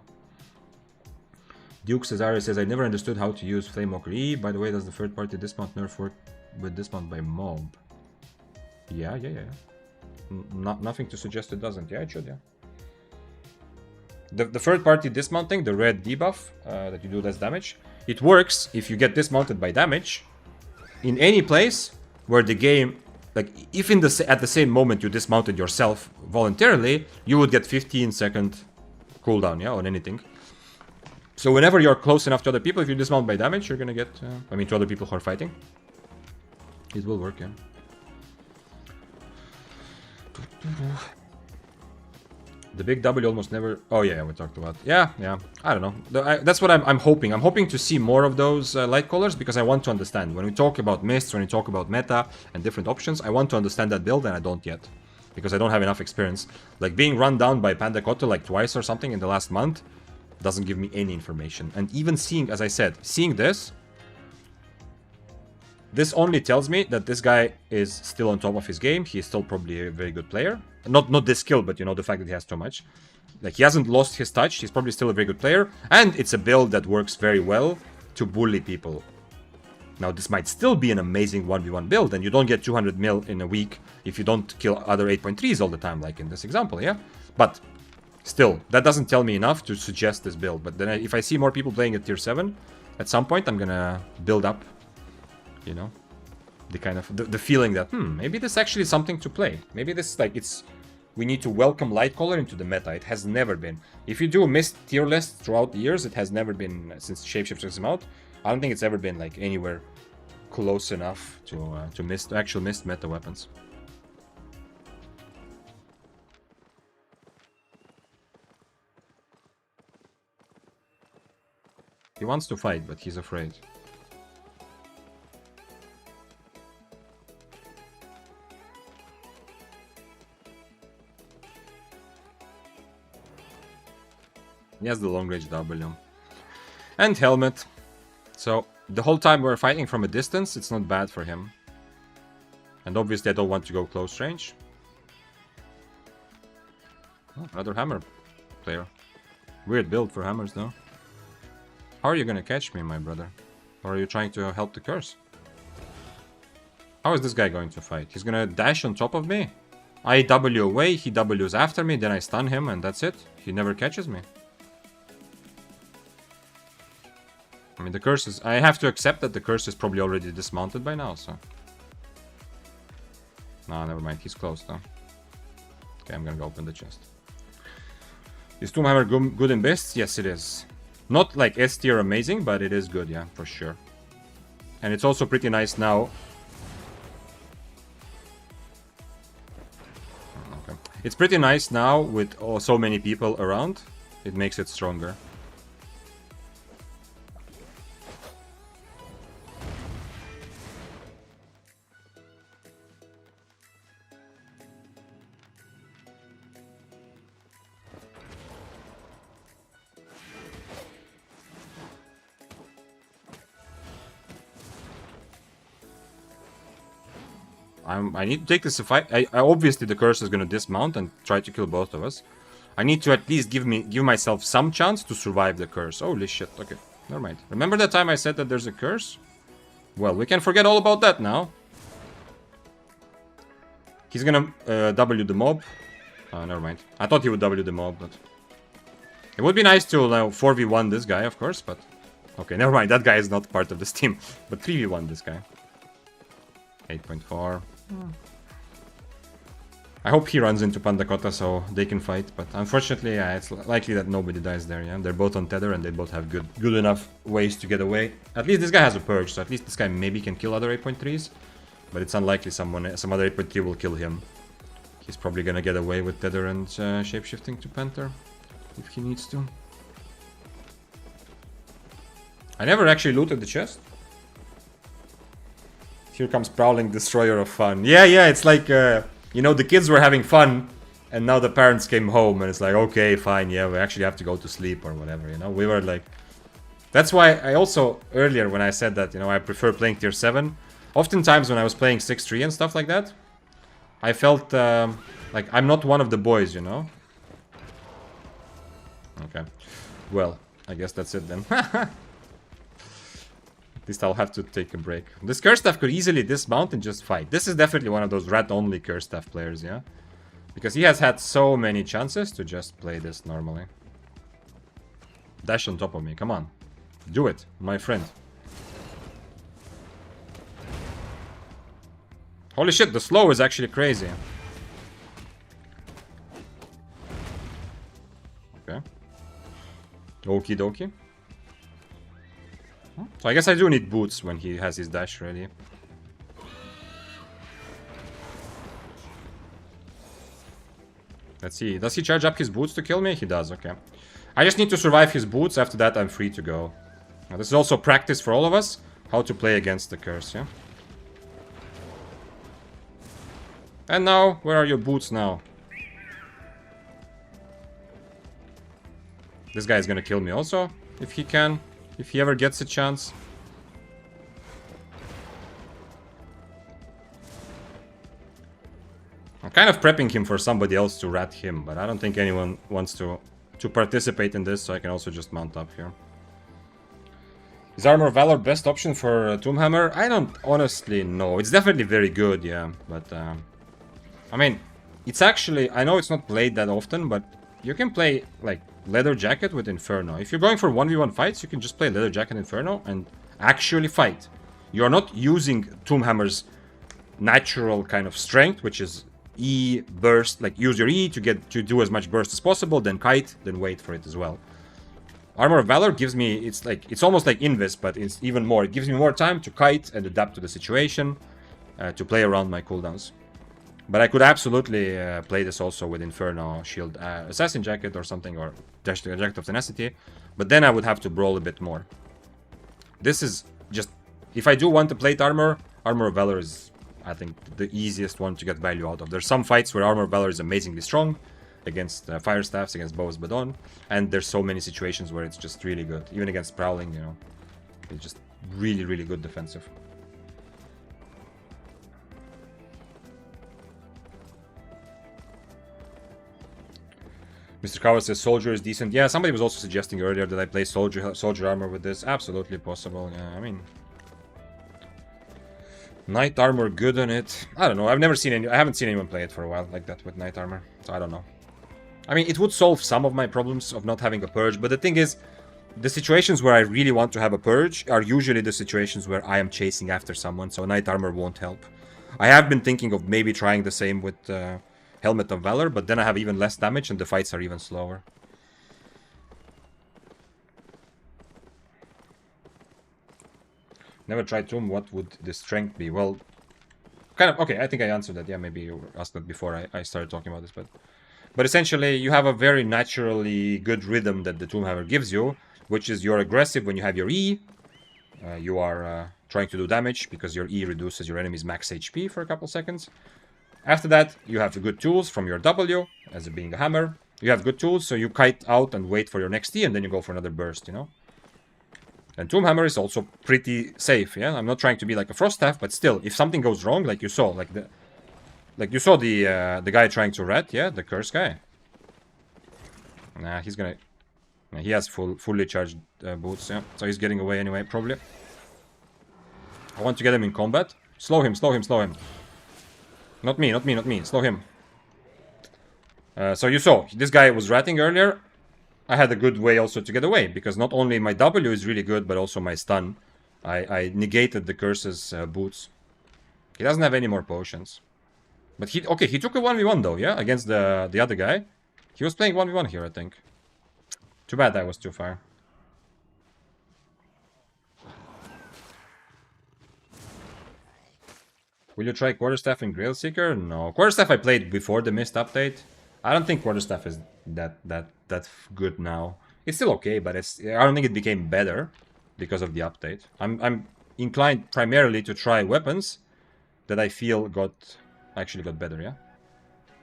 Duke Cesare says, I never understood how to use Flamewalker E. By the way, does the third party dismount nerf work with dismount by mob? Yeah. Nothing to suggest it doesn't. Yeah, it should, yeah. The third party dismounting, the red debuff, that you do less damage, it works if you get dismounted by damage in any place where the game... Like, if at the same moment you dismounted yourself voluntarily, you would get 15-second cooldown, yeah, on anything. So whenever you're close enough to other people, if you dismount by damage, you're gonna get... I mean, to other people who are fighting. It will work, yeah. The big W almost never... Oh, yeah, we talked about... Yeah. I don't know. That's what I'm hoping. I'm hoping to see more of those light colors, because I want to understand. When we talk about mists, when we talk about meta and different options, I want to understand that build, and I don't yet. Because I don't have enough experience. Like, being run down by Panda Koto like twice or something in the last month doesn't give me any information. And even seeing, as I said, seeing this... This only tells me that this guy is still on top of his game. He is still probably a very good player. Not this skill, but, you know, the fact that he has too much. Like, he hasn't lost his touch. He's probably still a very good player. And it's a build that works very well to bully people. Now, this might still be an amazing 1v1 build, and you don't get 200 mil in a week if you don't kill other 8.3s all the time, like in this example, yeah? But still, that doesn't tell me enough to suggest this build. But then if I see more people playing at tier 7, at some point I'm gonna build up, you know, the kind of, the feeling that, maybe this actually is something to play. Maybe this, like, we need to welcome Lightcaller into the meta. It has never been. If you do Mist tier list throughout the years, it has never been, since Shapeshifters came out, I don't think it's ever been like anywhere close enough to Mist, actual Mist meta weapons. He wants to fight, but he's afraid. He has the long range W. And helmet. So, the whole time we're fighting from a distance, it's not bad for him. And obviously I don't want to go close range. Oh, another hammer player. Weird build for hammers though. How are you gonna catch me, my brother? Or are you trying to help the curse? How is this guy going to fight? He's gonna dash on top of me? I W away, he W's after me, then I stun him and that's it. He never catches me. I mean, the curse is... I have to accept that the curse is probably already dismounted by now, so... No, never mind. He's close, though. Okay, I'm gonna go open the chest. Is Tombhammer good in beasts? Yes, it is. Not like S tier amazing, but it is good, yeah, for sure. And it's also pretty nice now. Okay. It's pretty nice now with so many people around. It makes it stronger. I need to take this fight. Obviously the curse is gonna dismount and try to kill both of us. I need to at least give myself some chance to survive the curse. Holy shit, okay. Never mind. Remember that time I said that there's a curse? Well, we can forget all about that now. He's gonna W the mob. Never mind. I thought he would W the mob, but... It would be nice to 4v1 this guy, of course, but... Okay, never mind. That guy is not part of this team. But 3v1 this guy. 8.4. I hope he runs into Pandakota so they can fight, but unfortunately, yeah, it's likely that nobody dies there, yeah? They're both on tether and they both have good enough ways to get away. At least this guy has a purge, so at least this guy maybe can kill other 8.3s. But it's unlikely some other 8.3 will kill him. He's probably gonna get away with tether and shapeshifting to Panther, if he needs to. I never actually looted the chest. Here comes Prowling Destroyer of Fun. Yeah, it's like, you know, the kids were having fun, and now the parents came home, and it's like, okay, fine, yeah, we actually have to go to sleep or whatever, you know? We were like... That's why I also, earlier when I said that, you know, I prefer playing tier 7, oftentimes when I was playing 6-3 and stuff like that, I felt like I'm not one of the boys, you know? Okay. Well, I guess that's it then. At least I'll have to take a break. This curse staff could easily dismount and just fight. This is definitely one of those rat-only curse staff players, yeah? Because he has had so many chances to just play this normally. Dash on top of me, come on. Do it, my friend. Holy shit, the slow is actually crazy. Okay. Okie dokie. So I guess I do need boots when he has his dash ready. Let's see. Does he charge up his boots to kill me? He does, okay. I just need to survive his boots. After that, I'm free to go. Now, this is also practice for all of us. How to play against the curse, yeah? And now, where are your boots now? This guy is gonna kill me also, if he can. If he ever gets a chance. I'm kind of prepping him for somebody else to rat him, but I don't think anyone wants to participate in this, so I can also just mount up here. Is Armor of Valor best option for Tombhammer? I don't honestly know. It's definitely very good, yeah. But, I mean, it's actually... I know it's not played that often, but you can play, like, Leather Jacket with Inferno. If you're going for 1v1 fights, you can just play Leather Jacket Inferno and actually fight. You're not using Tombhammer's natural kind of strength, which is E, burst, like use your E to do as much burst as possible, then kite, then wait for it as well. Armor of Valor gives me, it's almost like Invis, but it's even more. It gives me more time to kite and adapt to the situation, to play around my cooldowns. But I could absolutely play this also with Inferno, Shield, Assassin Jacket or something, or Jacket of Tenacity. But then I would have to brawl a bit more. This is just, if I do want to plate Armor of Valor is, I think, the easiest one to get value out of. There's some fights where Armor of Valor is amazingly strong, against Fire Staffs, against Bows Badon, and there's so many situations where it's just really good. Even against Prowling, you know, it's just really, really good defensive. Mr. Kawa says Soldier is decent. Yeah, somebody was also suggesting earlier that I play Soldier Armor with this. Absolutely possible. Yeah, I mean, Knight Armor good on it. I don't know. I haven't seen anyone play it for a while like that with Knight Armor, so I don't know. I mean, it would solve some of my problems of not having a purge, but the thing is, the situations where I really want to have a purge are usually the situations where I am chasing after someone, so Knight Armor won't help. I have been thinking of maybe trying the same with Helmet of Valor, but then I have even less damage and the fights are even slower. Never tried Tomb, what would the strength be? Well, kind of, okay, I think I answered that. Yeah, maybe you asked that before I started talking about this, but essentially, you have a very naturally good rhythm that the Tombhammer gives you, which is you're aggressive when you have your E. You are trying to do damage because your E reduces your enemy's max HP for a couple seconds. After that, you have the good tools from your W, as it being a hammer. You have good tools, so you kite out and wait for your next E, and then you go for another burst, you know? And Tombhammer is also pretty safe, yeah? I'm not trying to be like a Frost Staff, but still, if something goes wrong, like you saw, like you saw the guy trying to rat, yeah? The curse guy. Nah, he's gonna... Nah, he has fully charged boots, yeah? So he's getting away anyway, probably. I want to get him in combat. Slow him, slow him, slow him. Not me, not me, not me. Slow him. So you saw, this guy was ratting earlier. I had a good way also to get away, because not only my W is really good, but also my stun. I negated the curse's boots. He doesn't have any more potions. But he took a 1v1 though, yeah? Against the other guy. He was playing 1v1 here, I think. Too bad that was too far. Will you try Quarterstaff and Grailseeker? No. Quarterstaff I played before the Mist update. I don't think Quarterstaff is that good now. It's still okay, but I don't think it became better because of the update. I'm inclined primarily to try weapons that I feel actually got better, yeah?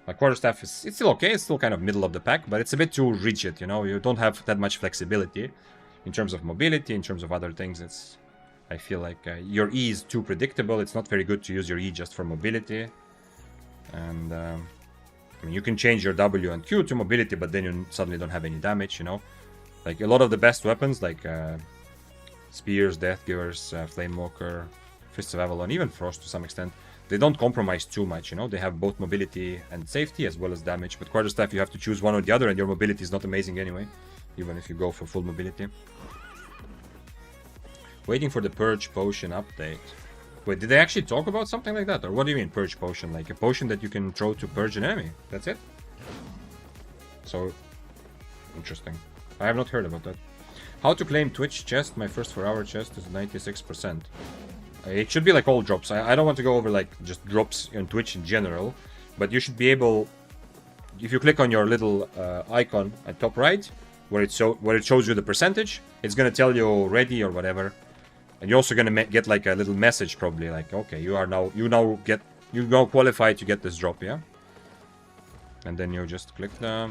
Like Quarterstaff it's still okay, it's still kind of middle of the pack, but it's a bit too rigid, you know? You don't have that much flexibility in terms of mobility, in terms of other things. I feel like your E is too predictable. It's not very good to use your E just for mobility. And I mean, you can change your W and Q to mobility, but then you suddenly don't have any damage, you know? Like a lot of the best weapons, like Spears, Deathgivers, Flamewalker, Fists of Avalon, even Frost to some extent, they don't compromise too much, you know? They have both mobility and safety as well as damage. But Quarterstaff, you have to choose one or the other, and your mobility is not amazing anyway, even if you go for full mobility. Waiting for the Purge Potion update. Wait, did they actually talk about something like that? Or what do you mean Purge Potion? Like a potion that you can throw to purge an enemy? That's it? So, interesting. I have not heard about that. How to claim Twitch chest? My first 4-hour chest is 96%. It should be like all drops. I don't want to go over like just drops on Twitch in general. But you should be able... If you click on your little icon at top right, where it shows you the percentage, it's going to tell you ready or whatever. And you're also gonna get like a little message, probably like, okay, you now qualified to get this drop, yeah. And then you just click the.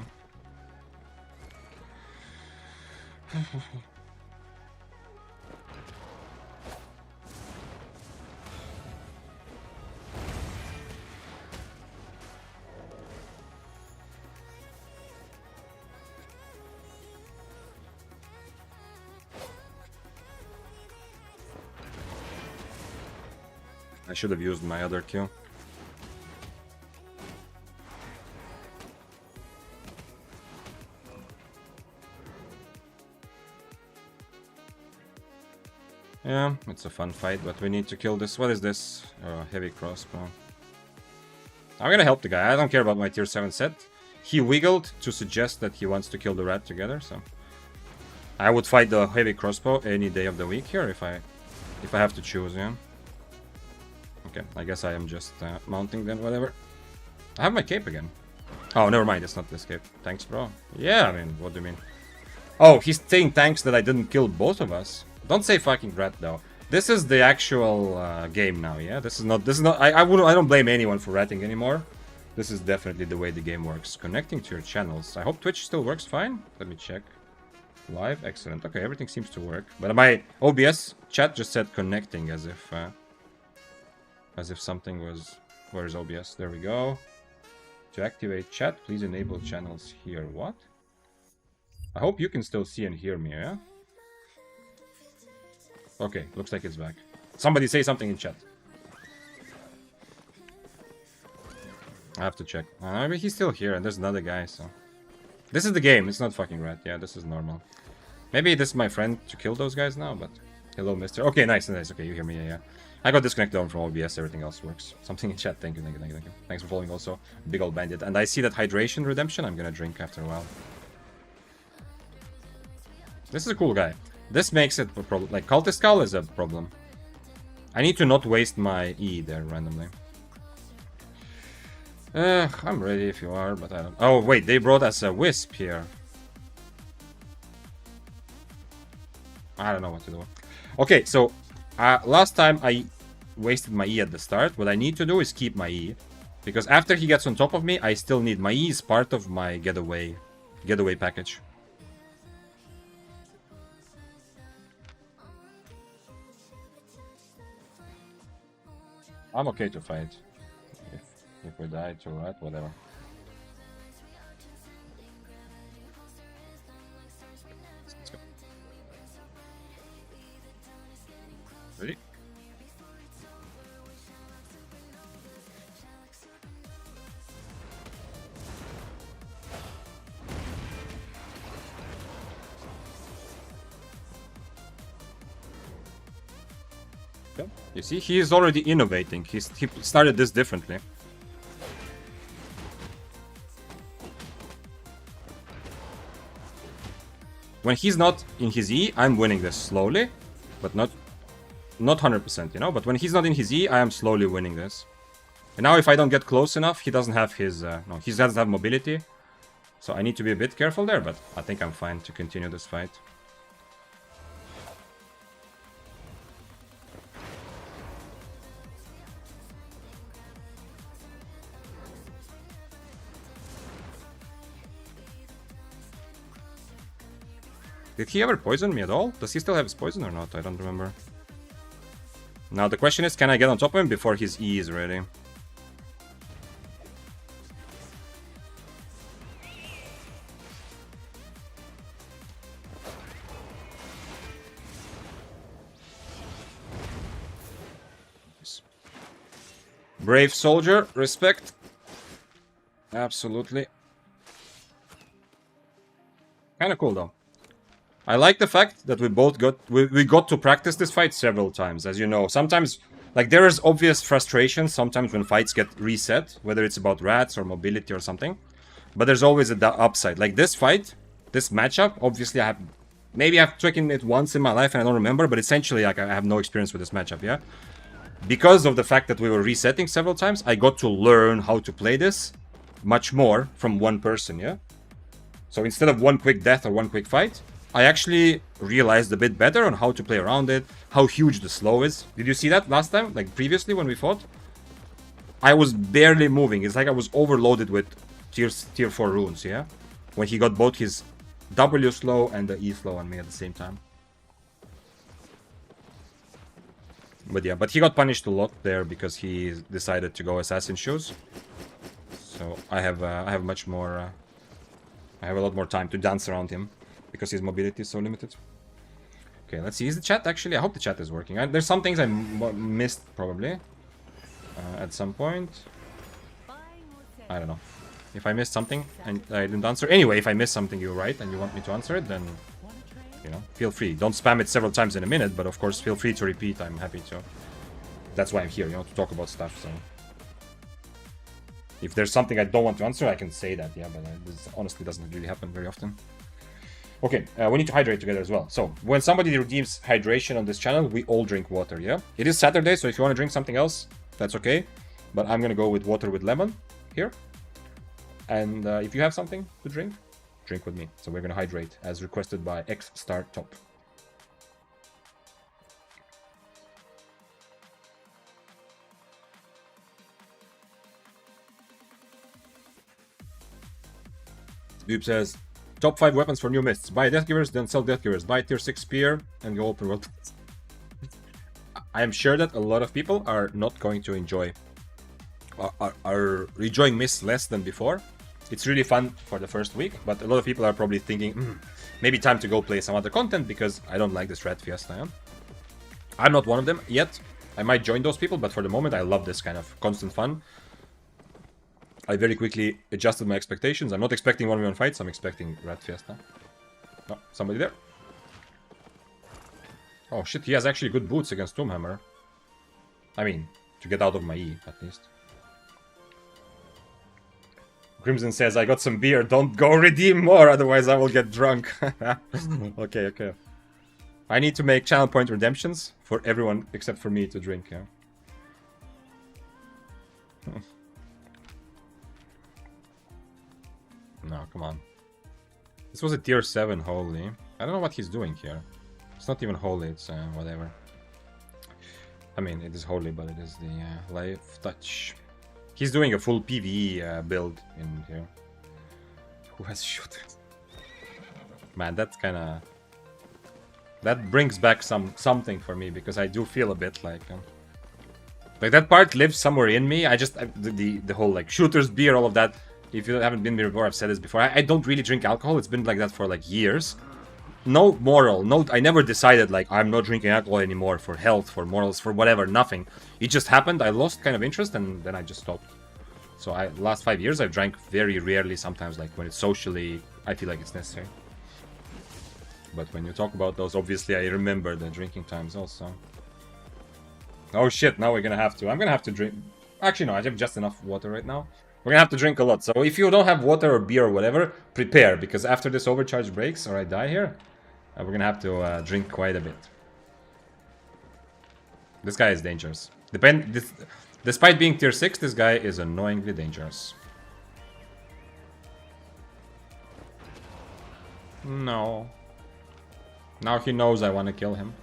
I should have used my other Q. Yeah, it's a fun fight, but we need to kill this. What is this? Heavy crossbow. I'm gonna help the guy. I don't care about my tier 7 set. He wiggled to suggest that he wants to kill the rat together, so... I would fight the heavy crossbow any day of the week here if I have to choose, yeah. Okay, I guess I am just mounting then, whatever. I have my cape again. Oh, never mind, it's not this cape. Thanks, bro. Yeah, I mean, what do you mean? Oh, he's saying thanks that I didn't kill both of us. Don't say fucking rat though. This is the actual game now, yeah? This is not, I don't blame anyone for ratting anymore. This is definitely the way the game works. Connecting to your channels. I hope Twitch still works fine. Let me check. Live, excellent. Okay, everything seems to work. But my OBS chat just said connecting as if something was... Where's OBS? There we go. To activate chat, please enable channels here. What? I hope you can still see and hear me, yeah? Okay, looks like it's back. Somebody say something in chat. I have to check. I mean, he's still here, and there's another guy, so... This is the game, it's not fucking rat. Yeah, this is normal. Maybe this is my friend to kill those guys now, but... Hello, mister. Okay, nice, nice. Okay, you hear me, yeah. I got disconnected from OBS, everything else works. Something in chat, thank you, thank you, thank you, thank you. Thanks for following also. Big old bandit. And I see that hydration redemption, I'm gonna drink after a while. This is a cool guy. This makes it a problem. Like, Cultist Skull is a problem. I need to not waste my E there randomly. I'm ready if you are, but I don't... Oh, wait, they brought us a Wisp here. I don't know what to do. Okay, so last time I wasted my E at the start. What I need to do is keep my E. Because after he gets on top of me, I still need... My E is part of my getaway package. I'm okay to fight. If we die to rat, whatever. Let's go. Ready? Okay. You see, he is already innovating. He started this differently. When he's not in his E, I'm winning this slowly, but not 100%, you know? But when he's not in his E, I am slowly winning this. And now if I don't get close enough, he doesn't have his... no, he doesn't have mobility. So I need to be a bit careful there, but I think I'm fine to continue this fight. Did he ever poison me at all? Does he still have his poison or not? I don't remember. Now the question is, can I get on top of him before his E is ready? Brave soldier, respect. Absolutely. Kinda cool though. I like the fact that we both got to practice this fight several times, as you know. Sometimes, like, there is obvious frustration sometimes when fights get reset, whether it's about rats or mobility or something. But there's always a upside. Like this fight, this matchup, obviously maybe I've taken it once in my life and I don't remember, but essentially, like, I have no experience with this matchup, yeah? Because of the fact that we were resetting several times, I got to learn how to play this much more from one person, yeah? So instead of one quick death or one quick fight, I actually realized a bit better on how to play around it, how huge the slow is. Did you see that last time? Like previously when we fought? I was barely moving. It's like I was overloaded with tier 4 runes, yeah? When he got both his W slow and the E slow on me at the same time. But yeah, but he got punished a lot there because he decided to go assassin shoes. So I have much more... I have a lot more time to dance around him. Because his mobility is so limited. Okay, let's see. Is the chat actually... I hope the chat is working. There's some things I missed, probably. at some point. I don't know. If I missed something and I didn't answer... Anyway, if I missed something you're right and you want me to answer it, then, you know, feel free. Don't spam it several times in a minute, but of course, feel free to repeat. I'm happy to. That's why I'm here, you know, to talk about stuff, so... If there's something I don't want to answer, I can say that, yeah, but this honestly doesn't really happen very often. Okay, we need to hydrate together as well. So, when somebody redeems hydration on this channel, we all drink water, yeah? It is Saturday, so if you want to drink something else, that's okay. But I'm gonna go with water with lemon here. And if you have something to drink, drink with me. So we're gonna hydrate, as requested by X Star Top. Boob says, top 5 weapons for new mists. Buy death givers, then sell death givers. Buy tier 6 spear, and go open world. I am sure that a lot of people are not going to enjoy, are enjoying mists less than before. It's really fun for the first week, but a lot of people are probably thinking, maybe time to go play some other content because I don't like this Red Fiesta. Yeah? I'm not one of them yet. I might join those people, but for the moment I love this kind of constant fun. I very quickly adjusted my expectations. I'm not expecting 1v1 fights, I'm expecting Red Fiesta. Oh, somebody there. Oh shit, he has actually good boots against Doomhammer. I mean, to get out of my E, at least. Crimson says, I got some beer, don't go redeem more, otherwise I will get drunk. Okay, okay. I need to make channel point redemptions for everyone except for me to drink, yeah. No, come on. This was a tier 7 holy. I don't know what he's doing here. It's not even holy, it's whatever. I mean, it is holy, but it is the life touch. He's doing a full PvE build in here. Who has shooters? Man, that's kind of... That brings back something for me, because I do feel a bit like that part lives somewhere in me. I just... the whole, like, shooters, beer, all of that. If you haven't been here before, I've said this before. I don't really drink alcohol. It's been like that for, like, years. No moral. No, I never decided, like, I'm not drinking alcohol anymore for health, for morals, for whatever. Nothing. It just happened. I lost kind of interest, and then I just stopped. So last 5 years, I've drank very rarely. Sometimes, like, when it's socially, I feel like it's necessary. But when you talk about those, obviously, I remember the drinking times also. Oh, shit. Now we're gonna have to... I'm gonna have to drink... Actually, no. I have just enough water right now. We're gonna have to drink a lot. So if you don't have water or beer or whatever, prepare. Because after this overcharge breaks, or I die here, we're gonna have to drink quite a bit. This guy is dangerous. Despite being tier 6, this guy is annoyingly dangerous. No. Now he knows I want to kill him.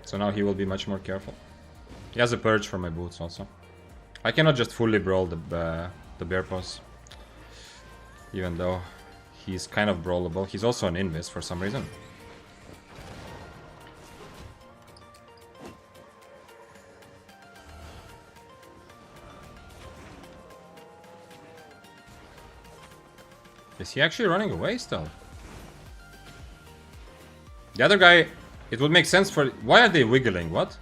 So now he will be much more careful. He has a purge for my boots also. I cannot just fully brawl the bear paws. Even though he's kind of brawlable. He's also an invis for some reason. Is he actually running away still? The other guy, it would make sense for... Why are they wiggling? What?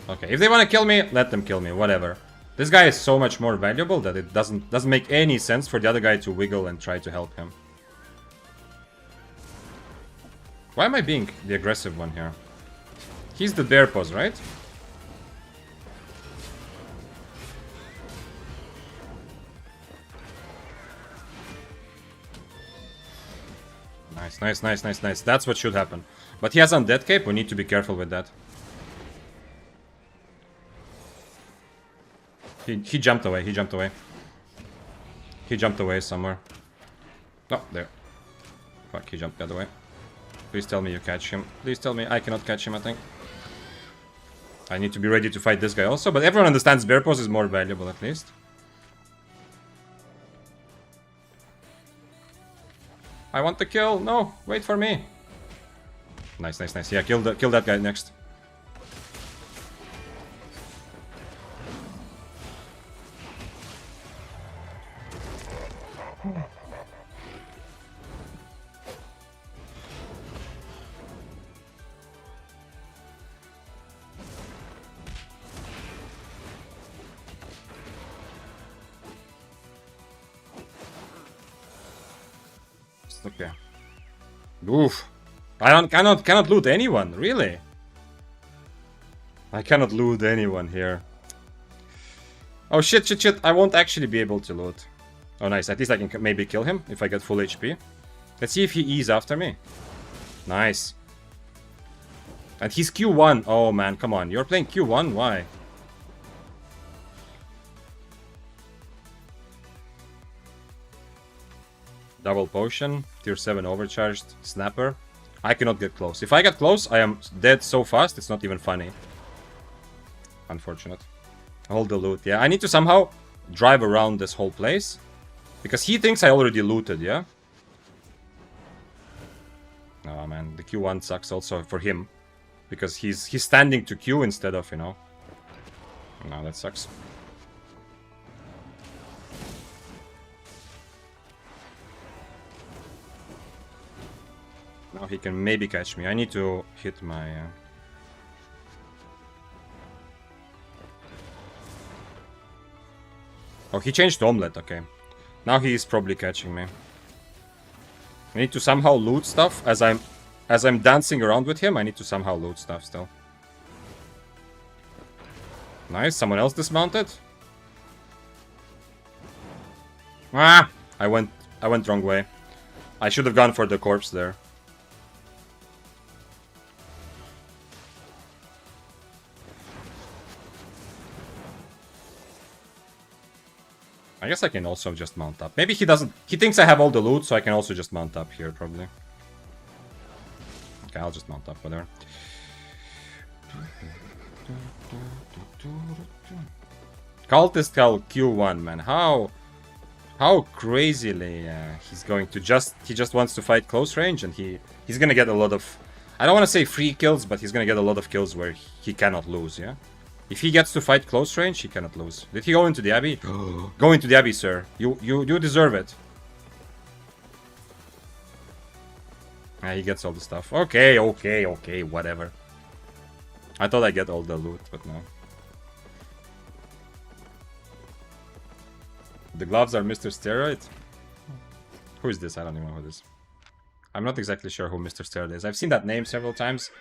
Okay, if they want to kill me, let them kill me, whatever. This guy is so much more valuable that it doesn't make any sense for the other guy to wiggle and try to help him. Why am I being the aggressive one here? He's the bear paws, right? Nice. That's what should happen. But he has undead cape, we need to be careful with that. He jumped away, he jumped away. He jumped away somewhere. Oh, there. Fuck, he jumped the other way. Please tell me you catch him. Please tell me I cannot catch him, I think. I need to be ready to fight this guy also, but everyone understands bear paws is more valuable at least. I want the kill. No, wait for me. Nice. Yeah, kill that guy next. Okay. Oof. I cannot loot anyone, really. I cannot loot anyone here. Oh shit. I won't actually be able to loot. Oh nice, at least I can maybe kill him if I get full HP. Let's see if he E's after me. Nice. And he's Q1. Oh man, come on. You're playing Q1? Why? Double potion, tier 7 overcharged, snapper. I cannot get close. If I get close, I am dead so fast, it's not even funny. Unfortunate. Hold the loot, yeah. I need to somehow drive around this whole place. Because he thinks I already looted, yeah? Oh man, the Q1 sucks also for him. Because he's standing to Q instead of, you know. No, that sucks. Now he can maybe catch me. I need to hit my... Oh, he changed to omelet, okay. Now he is probably catching me. I need to somehow loot stuff as I'm dancing around with him. I need to somehow loot stuff still. Nice, someone else dismounted. Ah, I went wrong way. I should have gone for the corpse there. I guess I can also just mount up. Maybe he doesn't... He thinks I have all the loot, so I can also just mount up here, probably. Okay, I'll just mount up, whatever. Cultist Cal Q1, man. How crazily he's going to just... He just wants to fight close range, and he's gonna get a lot of... I don't want to say free kills, but he's gonna get a lot of kills where he cannot lose, yeah? If he gets to fight close range, he cannot lose. Did he go into the Abbey? Go into the Abbey, sir. You deserve it. Ah, he gets all the stuff. Okay, whatever. I thought I'd get all the loot, but no. The gloves are Mr. Steroid? Who is this? I don't even know who this is. I'm not exactly sure who Mr. Steroid is. I've seen that name several times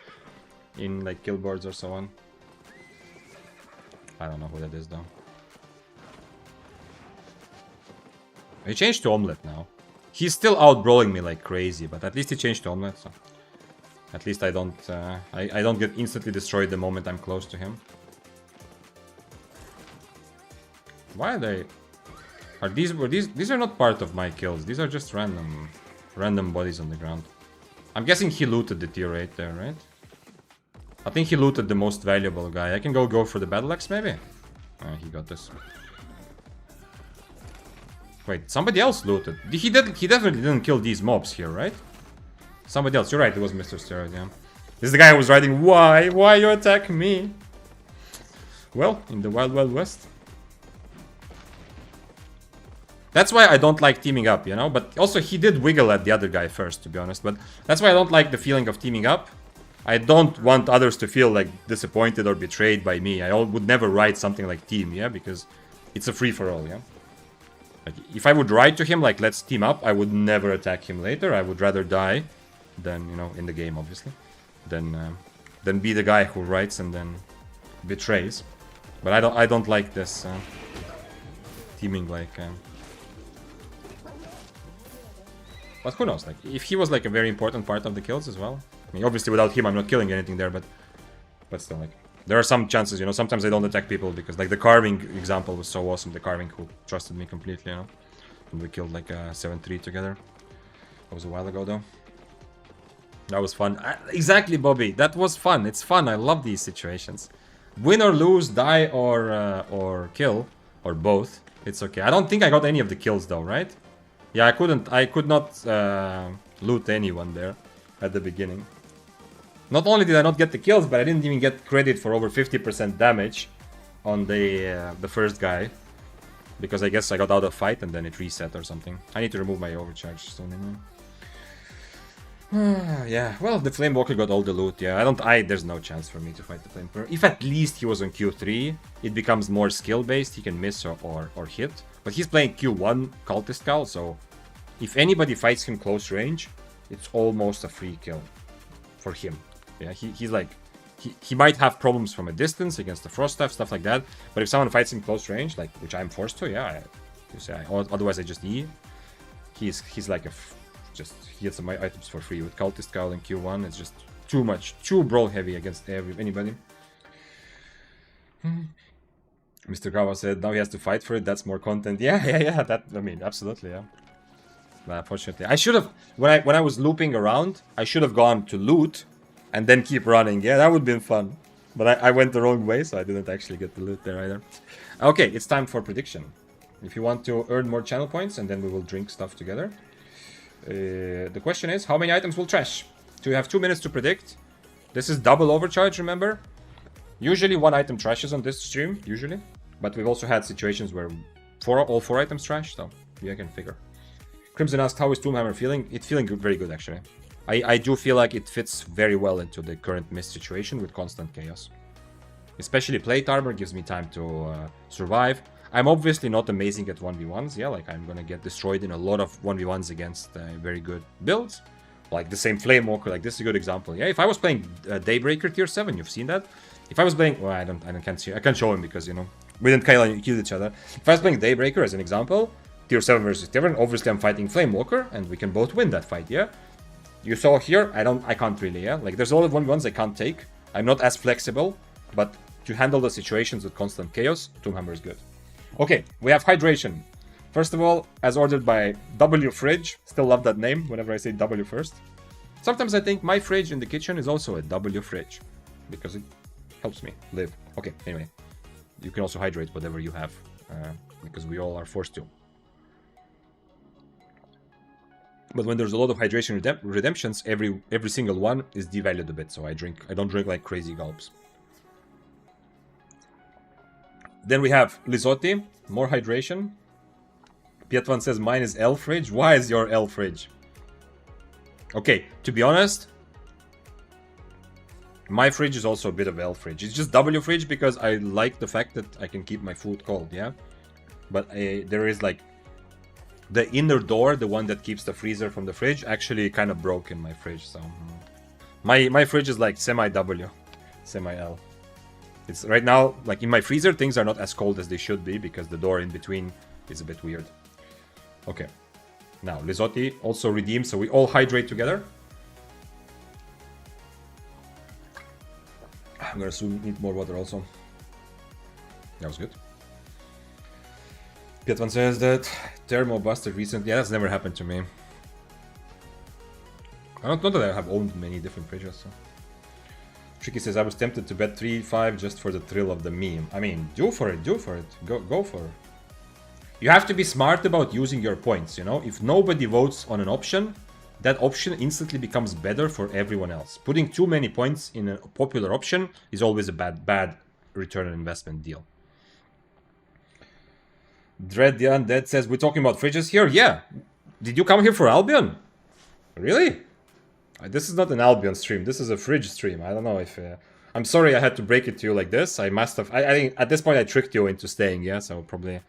in like kill boards or so on. I don't know who that is though. He changed to omelet now. He's still out brawling me like crazy, but at least he changed to omelet. So at least I don't I don't get instantly destroyed the moment I'm close to him. Why are they? Are these are not part of my kills? These are just random bodies on the ground. I'm guessing he looted the tier 8 there, right? I think he looted the most valuable guy. I can go for the battle axe, maybe? He got this. Wait, somebody else looted. He definitely didn't kill these mobs here, right? Somebody else. You're right, it was Mr. Steroid, yeah. This is the guy who was writing, Why you attack me? Well, in the Wild Wild West. That's why I don't like teaming up, you know? But also, he did wiggle at the other guy first, to be honest. But that's why I don't like the feeling of teaming up. I don't want others to feel like disappointed or betrayed by me. I would never write something like team, yeah, because it's a free-for-all, yeah. Like, if I would write to him like let's team up, I would never attack him later. I would rather die than, you know, in the game, obviously, than be the guy who writes and then betrays. But I don't like this teaming like. But who knows? Like, if he was like a very important part of the kills as well. I mean, obviously, without him, I'm not killing anything there, but still, like, there are some chances, you know, sometimes I don't attack people because, like, the carving example was so awesome, the carving who trusted me completely, you know, and we killed, like, 7-3 together. That was a while ago, though. That was fun. Exactly, Bobby, that was fun. It's fun. I love these situations. Win or lose, die or kill, or both, it's okay. I don't think I got any of the kills, though, right? Yeah, I could not loot anyone there at the beginning. Not only did I not get the kills, but I didn't even get credit for over 50% damage on the first guy. Because I guess I got out of fight and then it reset or something. I need to remove my overcharge soon anyway. Yeah, well, the Flamewalker got all the loot, yeah. There's no chance for me to fight the Flamewalker. If at least he was on Q3, it becomes more skill-based, he can miss or hit. But he's playing Q1 Cultist Cal, so if anybody fights him close range, it's almost a free kill for him. Yeah, he's like, he might have problems from a distance against the frost stuff like that, but if someone fights him close range, like, which I'm forced to, yeah, otherwise I just E. He's like he gets some items for free with Cultist Cowl in Q1. It's just too much, too brawl heavy against anybody. Mr. Grava said now he has to fight for it. That's more content. Yeah. That, I mean, absolutely, yeah. But unfortunately, I should have, when I was looping around, I should have gone to loot and then keep running. Yeah, that would have been fun. But I went the wrong way, so I didn't actually get the loot there either. Okay, it's time for prediction. If you want to earn more channel points, and then we will drink stuff together. The question is, how many items will trash? So you have 2 minutes to predict. This is double overcharge, remember? Usually 1 item trashes on this stream, usually. But we've also had situations where all 4 items trash, so you can figure. Crimson asked, how is Tombhammer feeling? It's feeling good, very good, actually. I do feel like it fits very well into the current mist situation with constant chaos. Especially plate armor gives me time to survive. I'm obviously not amazing at 1v1s, yeah, like I'm gonna get destroyed in a lot of 1v1s against very good builds. Like the same Flamewalker, like this is a good example. Yeah, if I was playing Daybreaker tier 7, you've seen that. If I was playing, well, I can't show him because, you know, we didn't kill each other. If I was playing Daybreaker as an example, tier 7 versus tier 7, obviously I'm fighting Flamewalker and we can both win that fight, yeah. You saw here, I can't really, yeah. Like there's a lot of 1v1s I can't take. I'm not as flexible, but to handle the situations with constant chaos, Tombhammer is good. Okay, we have hydration. First of all, as ordered by W Fridge, still love that name whenever I say W first. Sometimes I think my fridge in the kitchen is also a W Fridge, because it helps me live. Okay, anyway, you can also hydrate whatever you have, because we all are forced to. But when there's a lot of hydration redemptions, every single one is devalued a bit, so I don't drink like crazy gulps. Then we have Lizotti, more hydration. Pietvan says mine is L fridge. Why is your L fridge? Okay, to be honest, my fridge is also a bit of L fridge. It's just W fridge because I like the fact that I can keep my food cold, yeah? But there is like the inner door, the one that keeps the freezer from the fridge, actually kind of broke in my fridge, so my fridge is like semi-W, semi-L. It's right now, like in my freezer, things are not as cold as they should be because the door in between is a bit weird. Okay. Now, Lizotti also redeemed, so we all hydrate together. I'm gonna soon need more water also. That was good. Pietvan says that Thermo busted recently. Yeah, that's never happened to me. I don't know that I have owned many different fridges, so. Tricky says, I was tempted to bet 3-5 just for the thrill of the meme. I mean, do for it. Go for it. You have to be smart about using your points, you know? If nobody votes on an option, that option instantly becomes better for everyone else. Putting too many points in a popular option is always a bad return on investment deal. Dread the Undead says, we're talking about fridges here? Yeah. Did you come here for Albion? Really? This is not an Albion stream. This is a fridge stream. I don't know if... I'm sorry I had to break it to you like this. I must have... I think at this point I tricked you into staying, yeah? So probably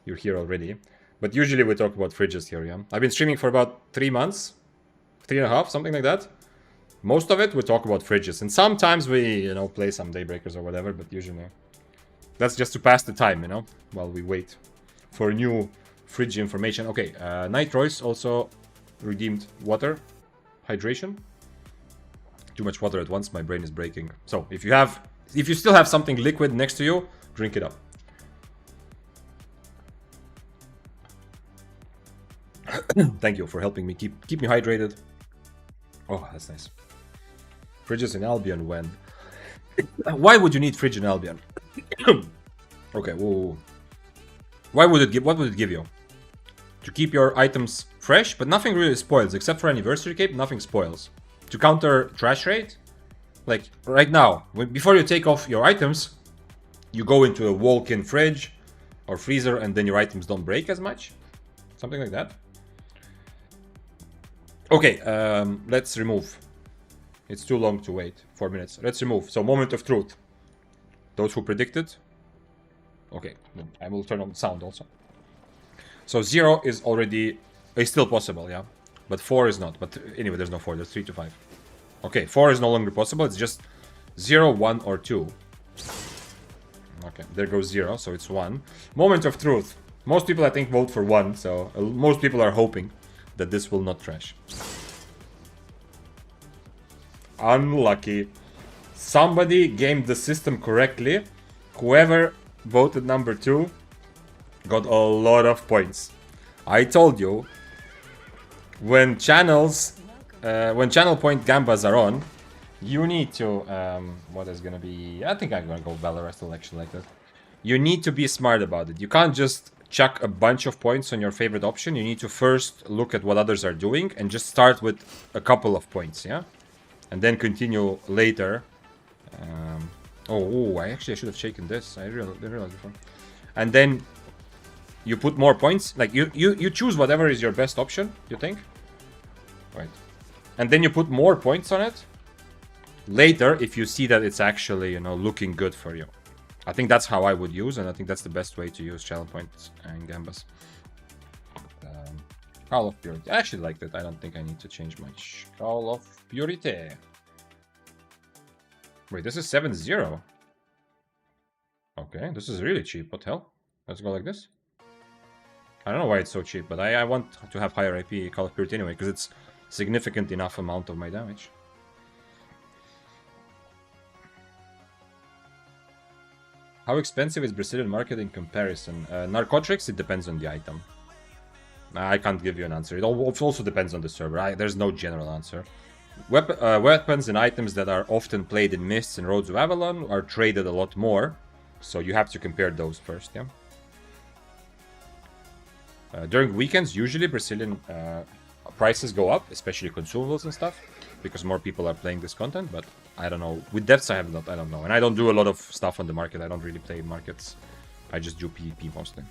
you're here already. But usually we talk about fridges here, yeah? I've been streaming for about 3 months. 3.5, something like that. Most of it we talk about fridges. And sometimes we, you know, play some Daybreakers or whatever. But usually... That's just to pass the time, you know? While we wait for new fridge information. Okay, Night Royce also redeemed water. Hydration. Too much water at once, my brain is breaking. So if you still have something liquid next to you, drink it up. Thank you for helping me keep me hydrated. Oh, that's nice. Fridges in Albion when? Why would you need fridge in Albion? Okay, whoa. What would it give you? To keep your items fresh, but nothing really spoils, except for Anniversary Cape, nothing spoils. To counter trash rate, like right now, before you take off your items, you go into a walk-in fridge or freezer and then your items don't break as much. Something like that. Okay, let's remove. It's too long to wait, 4 minutes. Let's remove, so moment of truth. Those who predicted. Okay, I will turn on the sound also. So 0 is already It's still possible, yeah. But 4 is not. But anyway, there's no 4. There's 3 to 5. Okay, 4 is no longer possible. It's just 0, 1, or 2. Okay, there goes 0, so it's 1. Moment of truth. Most people, I think, vote for 1, so most people are hoping that this will not trash. Unlucky. Somebody gamed the system correctly. Whoever voted number 2 got a lot of points. I told you, when channel point gambas are on, you need to, what is gonna be, I think I'm gonna go Valorant selection like that. You need to be smart about it. You can't just chuck a bunch of points on your favorite option. You need to first look at what others are doing and just start with a couple of points, yeah? And then continue later. I actually should have shaken this. I didn't realize before. And then you put more points. Like, you choose whatever is your best option, you think? Right. And then you put more points on it later if you see that it's actually, looking good for you. I think that's how I would use, and I think that's the best way to use channel points and gambas. Call of Purity. I actually liked it. I don't think I need to change much. Call of Purity. Wait, this is 7-0. Okay, this is really cheap. What the hell? Let's go like this. I don't know why it's so cheap, but I want to have higher IP Call of Purity anyway, because it's significant enough amount of my damage. How expensive is Brazilian market in comparison? Narcotics, it depends on the item. I can't give you an answer. It also depends on the server. There's no general answer. Weapons and items that are often played in Mists and Roads of Avalon are traded a lot more. So you have to compare those first, yeah? During weekends, usually Brazilian prices go up, especially consumables and stuff, because more people are playing this content, but I don't know. With depths, I don't know. And I don't do a lot of stuff on the market. I don't really play markets. I just do PvP mostly.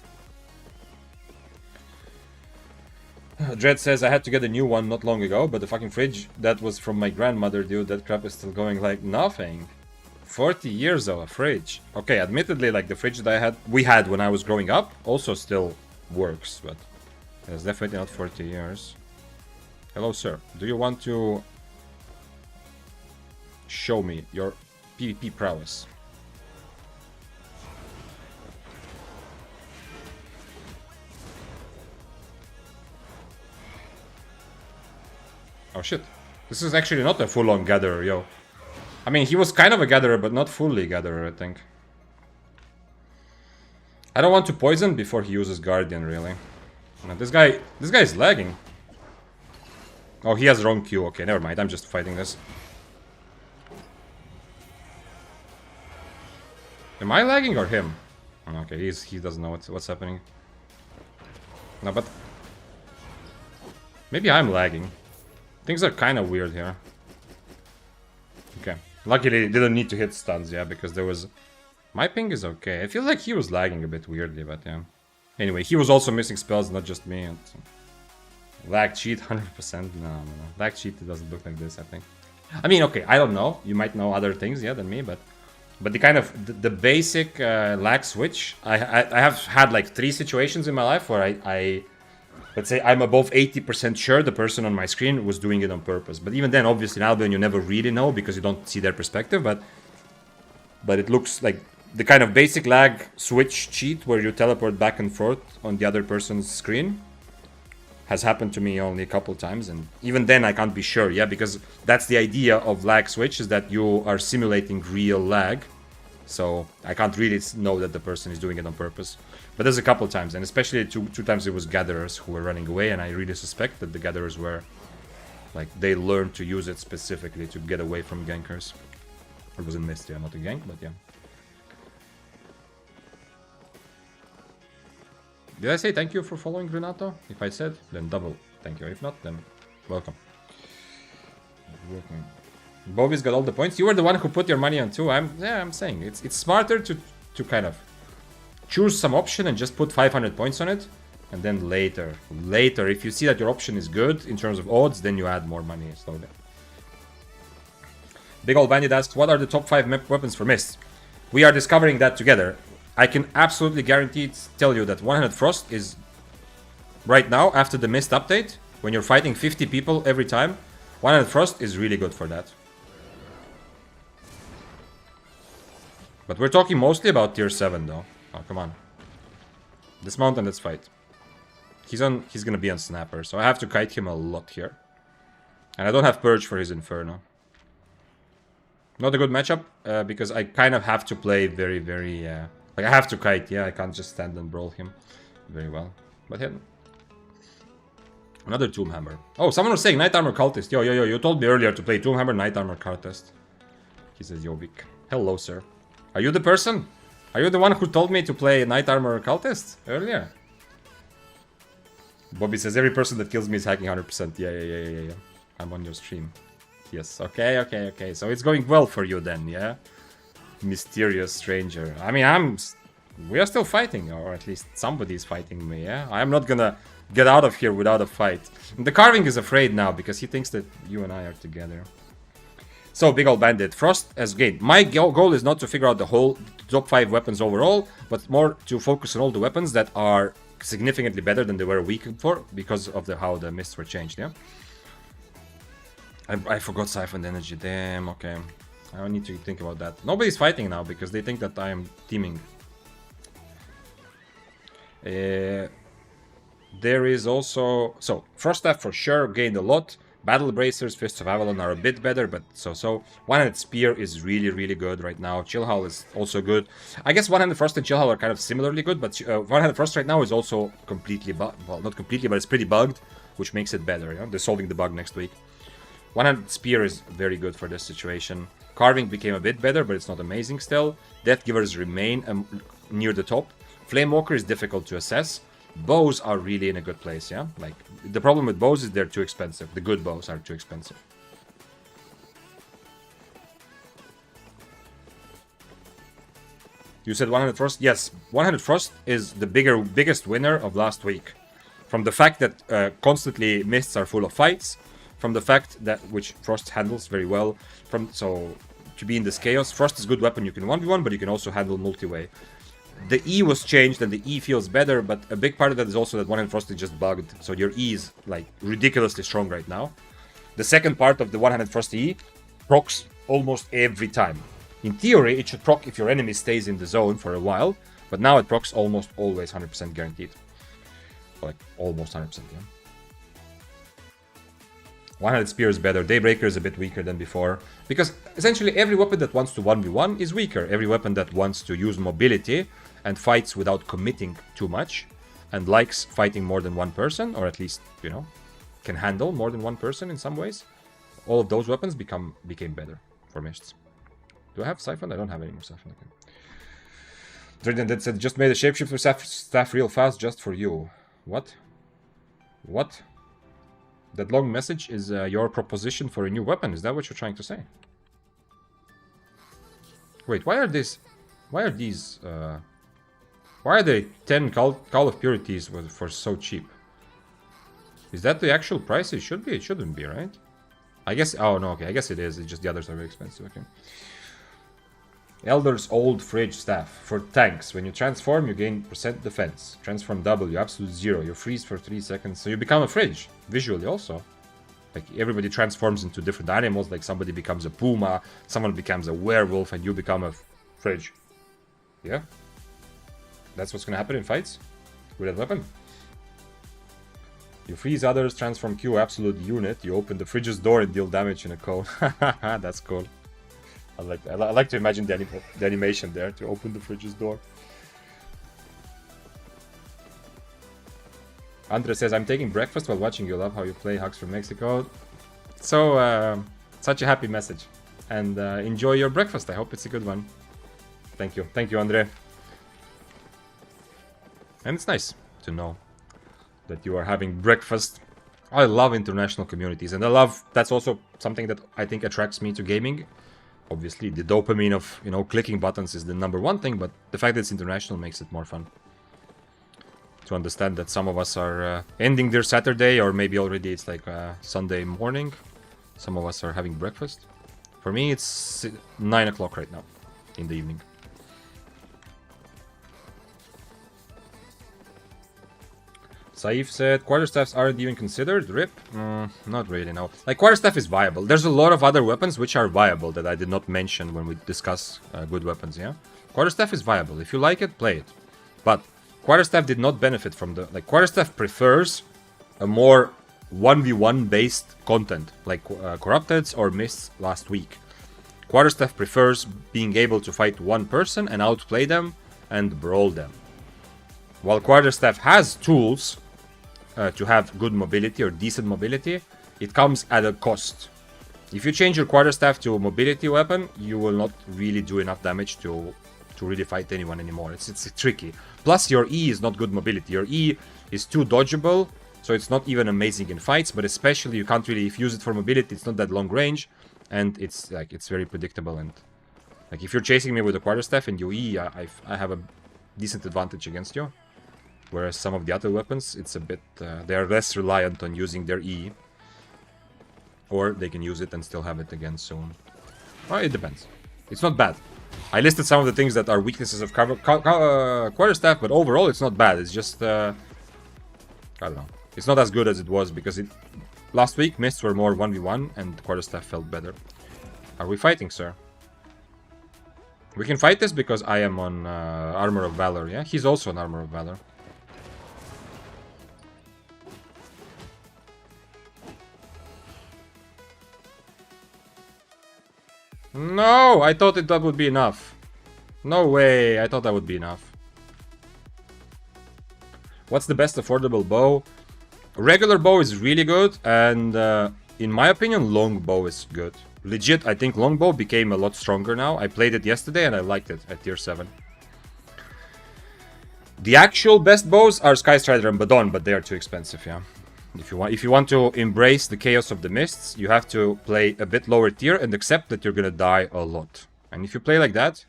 Dread says, I had to get a new one not long ago, but the fucking fridge that was from my grandmother, dude, that crap is still going like nothing. 40 years of a fridge. Okay, admittedly, like the fridge that we had when I was growing up, also still works, but it's definitely not 40 years. Hello, sir. Do you want to show me your PvP prowess? Oh shit. This is actually not a full-on gatherer, yo. I mean, he was kind of a gatherer, but not fully gatherer, I think. I don't want to poison before he uses Guardian, really. No, this guy is lagging. Oh, he has wrong Q. Okay, never mind. I'm just fighting this. Am I lagging or him? Okay, he doesn't know what's happening. No, but maybe I'm lagging. Things are kind of weird here. Okay. Luckily, didn't need to hit stuns, yeah, because there was... My ping is okay. I feel like he was lagging a bit weirdly, but yeah. Anyway, he was also missing spells, not just me. Lag cheat, 100%. No. Lag cheat doesn't look like this, I think. I mean, okay, I don't know. You might know other things, yeah, than me, but the kind of... The basic lag switch... I have had like 3 situations in my life where I let's say I'm above 80% sure the person on my screen was doing it on purpose. But even then, obviously, in Albion, you never really know because you don't see their perspective. But it looks like the kind of basic lag switch cheat where you teleport back and forth on the other person's screen has happened to me only a couple times. And even then, I can't be sure, yeah, because that's the idea of lag switch, is that you are simulating real lag. So I can't really know that the person is doing it on purpose. But there's a couple times, and especially two times it was gatherers who were running away, and I really suspect that the gatherers were, like, they learned to use it specifically to get away from gankers. It was in Mist, yeah, not a gank, but yeah. Did I say thank you for following, Renato? If I said, then double thank you. If not, then welcome. Bobby's got all the points. You were the one who put your money on 2. I'm saying it's smarter to kind of choose some option and just put 500 points on it, and then later, if you see that your option is good in terms of odds, then you add more money slowly. Big Old Bandit asks, what are the top 5 weapons for Mist? We are discovering that together. I can absolutely tell you that 100 Frost is right now, after the Mist update, when you're fighting 50 people every time, One-Handed Frost is really good for that. But we're talking mostly about tier 7 though. Oh, come on. Dismount and let's fight. He's gonna be on Snapper, so I have to kite him a lot here. And I don't have Purge for his Inferno. Not a good matchup, because I kind of have to play very, very... like, I have to kite, yeah, I can't just stand and brawl him very well. But yeah. Another Tomb Hammer. Oh, someone was saying Night Armor Cultist. Yo, you told me earlier to play Tomb Hammer, Night Armor Cultist. He says, Yobik. Hello, sir. Are you the person? Are you the one who told me to play Night Armor Cultist earlier? Bobby says, every person that kills me is hacking 100%. Yeah. I'm on your stream. Yes, okay. So it's going well for you then, yeah? Mysterious stranger. I mean, we are still fighting, or at least somebody's fighting me, yeah? I'm not gonna get out of here without a fight. And the Carving is afraid now, because he thinks that you and I are together. So, Big Ol' Bandit. Frost as gained. My goal is not to figure out the whole top 5 weapons overall, but more to focus on all the weapons that are significantly better than they were a week before, because of how the mists were changed, yeah? I forgot Siphoned Energy, damn, okay. I don't need to think about that. Nobody's fighting now, because they think that I am teaming. There is also... So, Frost Staff for sure gained a lot. Battle Bracers, Fists of Avalon are a bit better, but so. One-Handed Spear is really, really good right now. Chill Hull is also good. I guess One-Handed Frost and Chill Hull are kind of similarly good, but One-Handed Frost right now is also completely bugged. Well, not completely, but it's pretty bugged, which makes it better. You know? They're solving the bug next week. One-Handed Spear is very good for this situation. Carving became a bit better, but it's not amazing still. Death Givers remain near the top. Flame Walker is difficult to assess. Bows are really in a good place, yeah? Like, the problem with bows is they're too expensive. The good bows are too expensive. You said One-Handed Frost? Yes, One-Handed Frost is the biggest winner of last week. From the fact that constantly mists are full of fights, from the fact that, which Frost handles very well, so to be in this chaos, Frost is a good weapon, you can 1v1, but you can also handle multi-way. The E was changed and the E feels better, but a big part of that is also that One-Handed Frost is just bugged, so your E is like ridiculously strong right now. The second part of the One-Handed Frost E procs almost every time. In theory, it should proc if your enemy stays in the zone for a while, but now it procs almost always 100% guaranteed. Like, almost 100%, yeah. One-Handed Spear is better, Daybreaker is a bit weaker than before, because essentially every weapon that wants to 1v1 is weaker. Every weapon that wants to use mobility and fights without committing too much, and likes fighting more than one person, or at least, you know, can handle more than one person in some ways, all of those weapons became better for Mists. Do I have Siphon? I don't have any more Siphon. Okay. Trident that said, just made a Shapeshifter staff real fast just for you. What? What? That long message is your proposition for a new weapon. Is that what you're trying to say? Wait, why are these... Why are these... Why are they 10 Call of Purities for so cheap? Is that the actual price it should be? It shouldn't be, right? I guess... Oh, no, okay. I guess it is. It's just the others are very expensive. Okay. Elder's Old Fridge Staff. For tanks. When you transform, you gain % defense. Transform W. Absolute 0. You freeze for 3 seconds. So you become a fridge. Visually also. Like, everybody transforms into different animals. Like, somebody becomes a puma. Someone becomes a werewolf. And you become a fridge. Yeah? That's what's gonna happen in fights with that weapon. You freeze others, transform Q absolute unit. You open the fridge's door and deal damage in a cone. That's cool. I like to imagine the animation there to open the fridge's door. Andre says, I'm taking breakfast while watching you. Love how you play. Hugs from Mexico. So, such a happy message. And enjoy your breakfast. I hope it's a good one. Thank you. Thank you, Andre. And it's nice to know that you are having breakfast. I love international communities, and that's also something that I think attracts me to gaming. Obviously, the dopamine of, you know, clicking buttons is the #1 thing, but the fact that it's international makes it more fun. To understand that some of us are ending their Saturday, or maybe already it's like Sunday morning. Some of us are having breakfast. For me, it's 9 o'clock right now in the evening. Saif said, quarterstaffs aren't even considered. RIP? Not really, no. Like, quarterstaff is viable. There's a lot of other weapons which are viable that I did not mention when we discuss good weapons, yeah? Quarterstaff is viable. If you like it, play it. But quarterstaff did not benefit from the... Like, quarterstaff prefers a more 1v1 based content, like Corrupteds or Mists last week. Quarterstaff prefers being able to fight one person and outplay them and brawl them. While quarterstaff has tools to have good mobility or decent mobility, it comes at a cost. If you change your quarterstaff to a mobility weapon, you will not really do enough damage to really fight anyone anymore. It's tricky. Plus, your E is not good mobility. Your E is too dodgeable, so it's not even amazing in fights. But especially, you can't really, if you use it for mobility, it's not that long range, and it's like it's very predictable. And like if you're chasing me with a quarterstaff and you E, I have a decent advantage against you. Whereas some of the other weapons, it's a bit they are less reliant on using their E, or they can use it and still have it again soon. Well, it depends. It's not bad. I listed some of the things that are weaknesses of quarterstaff, but overall it's not bad. It's just I don't know. It's not as good as it was because last week Mists were more 1v1 and quarterstaff felt better. Are we fighting, sir? We can fight this because I am on Armor of Valor, yeah? He's also on Armor of Valor. No, I thought that would be enough. No way, I thought that would be enough. What's the best affordable bow? Regular bow is really good, and in my opinion, long bow is good. Legit, I think long bow became a lot stronger now. I played it yesterday and I liked it at tier 7. The actual best bows are Skystrider and Badon, but they are too expensive, yeah. If you want to embrace the chaos of the Mists, you have to play a bit lower tier and accept that you're gonna die a lot. And if you play like that,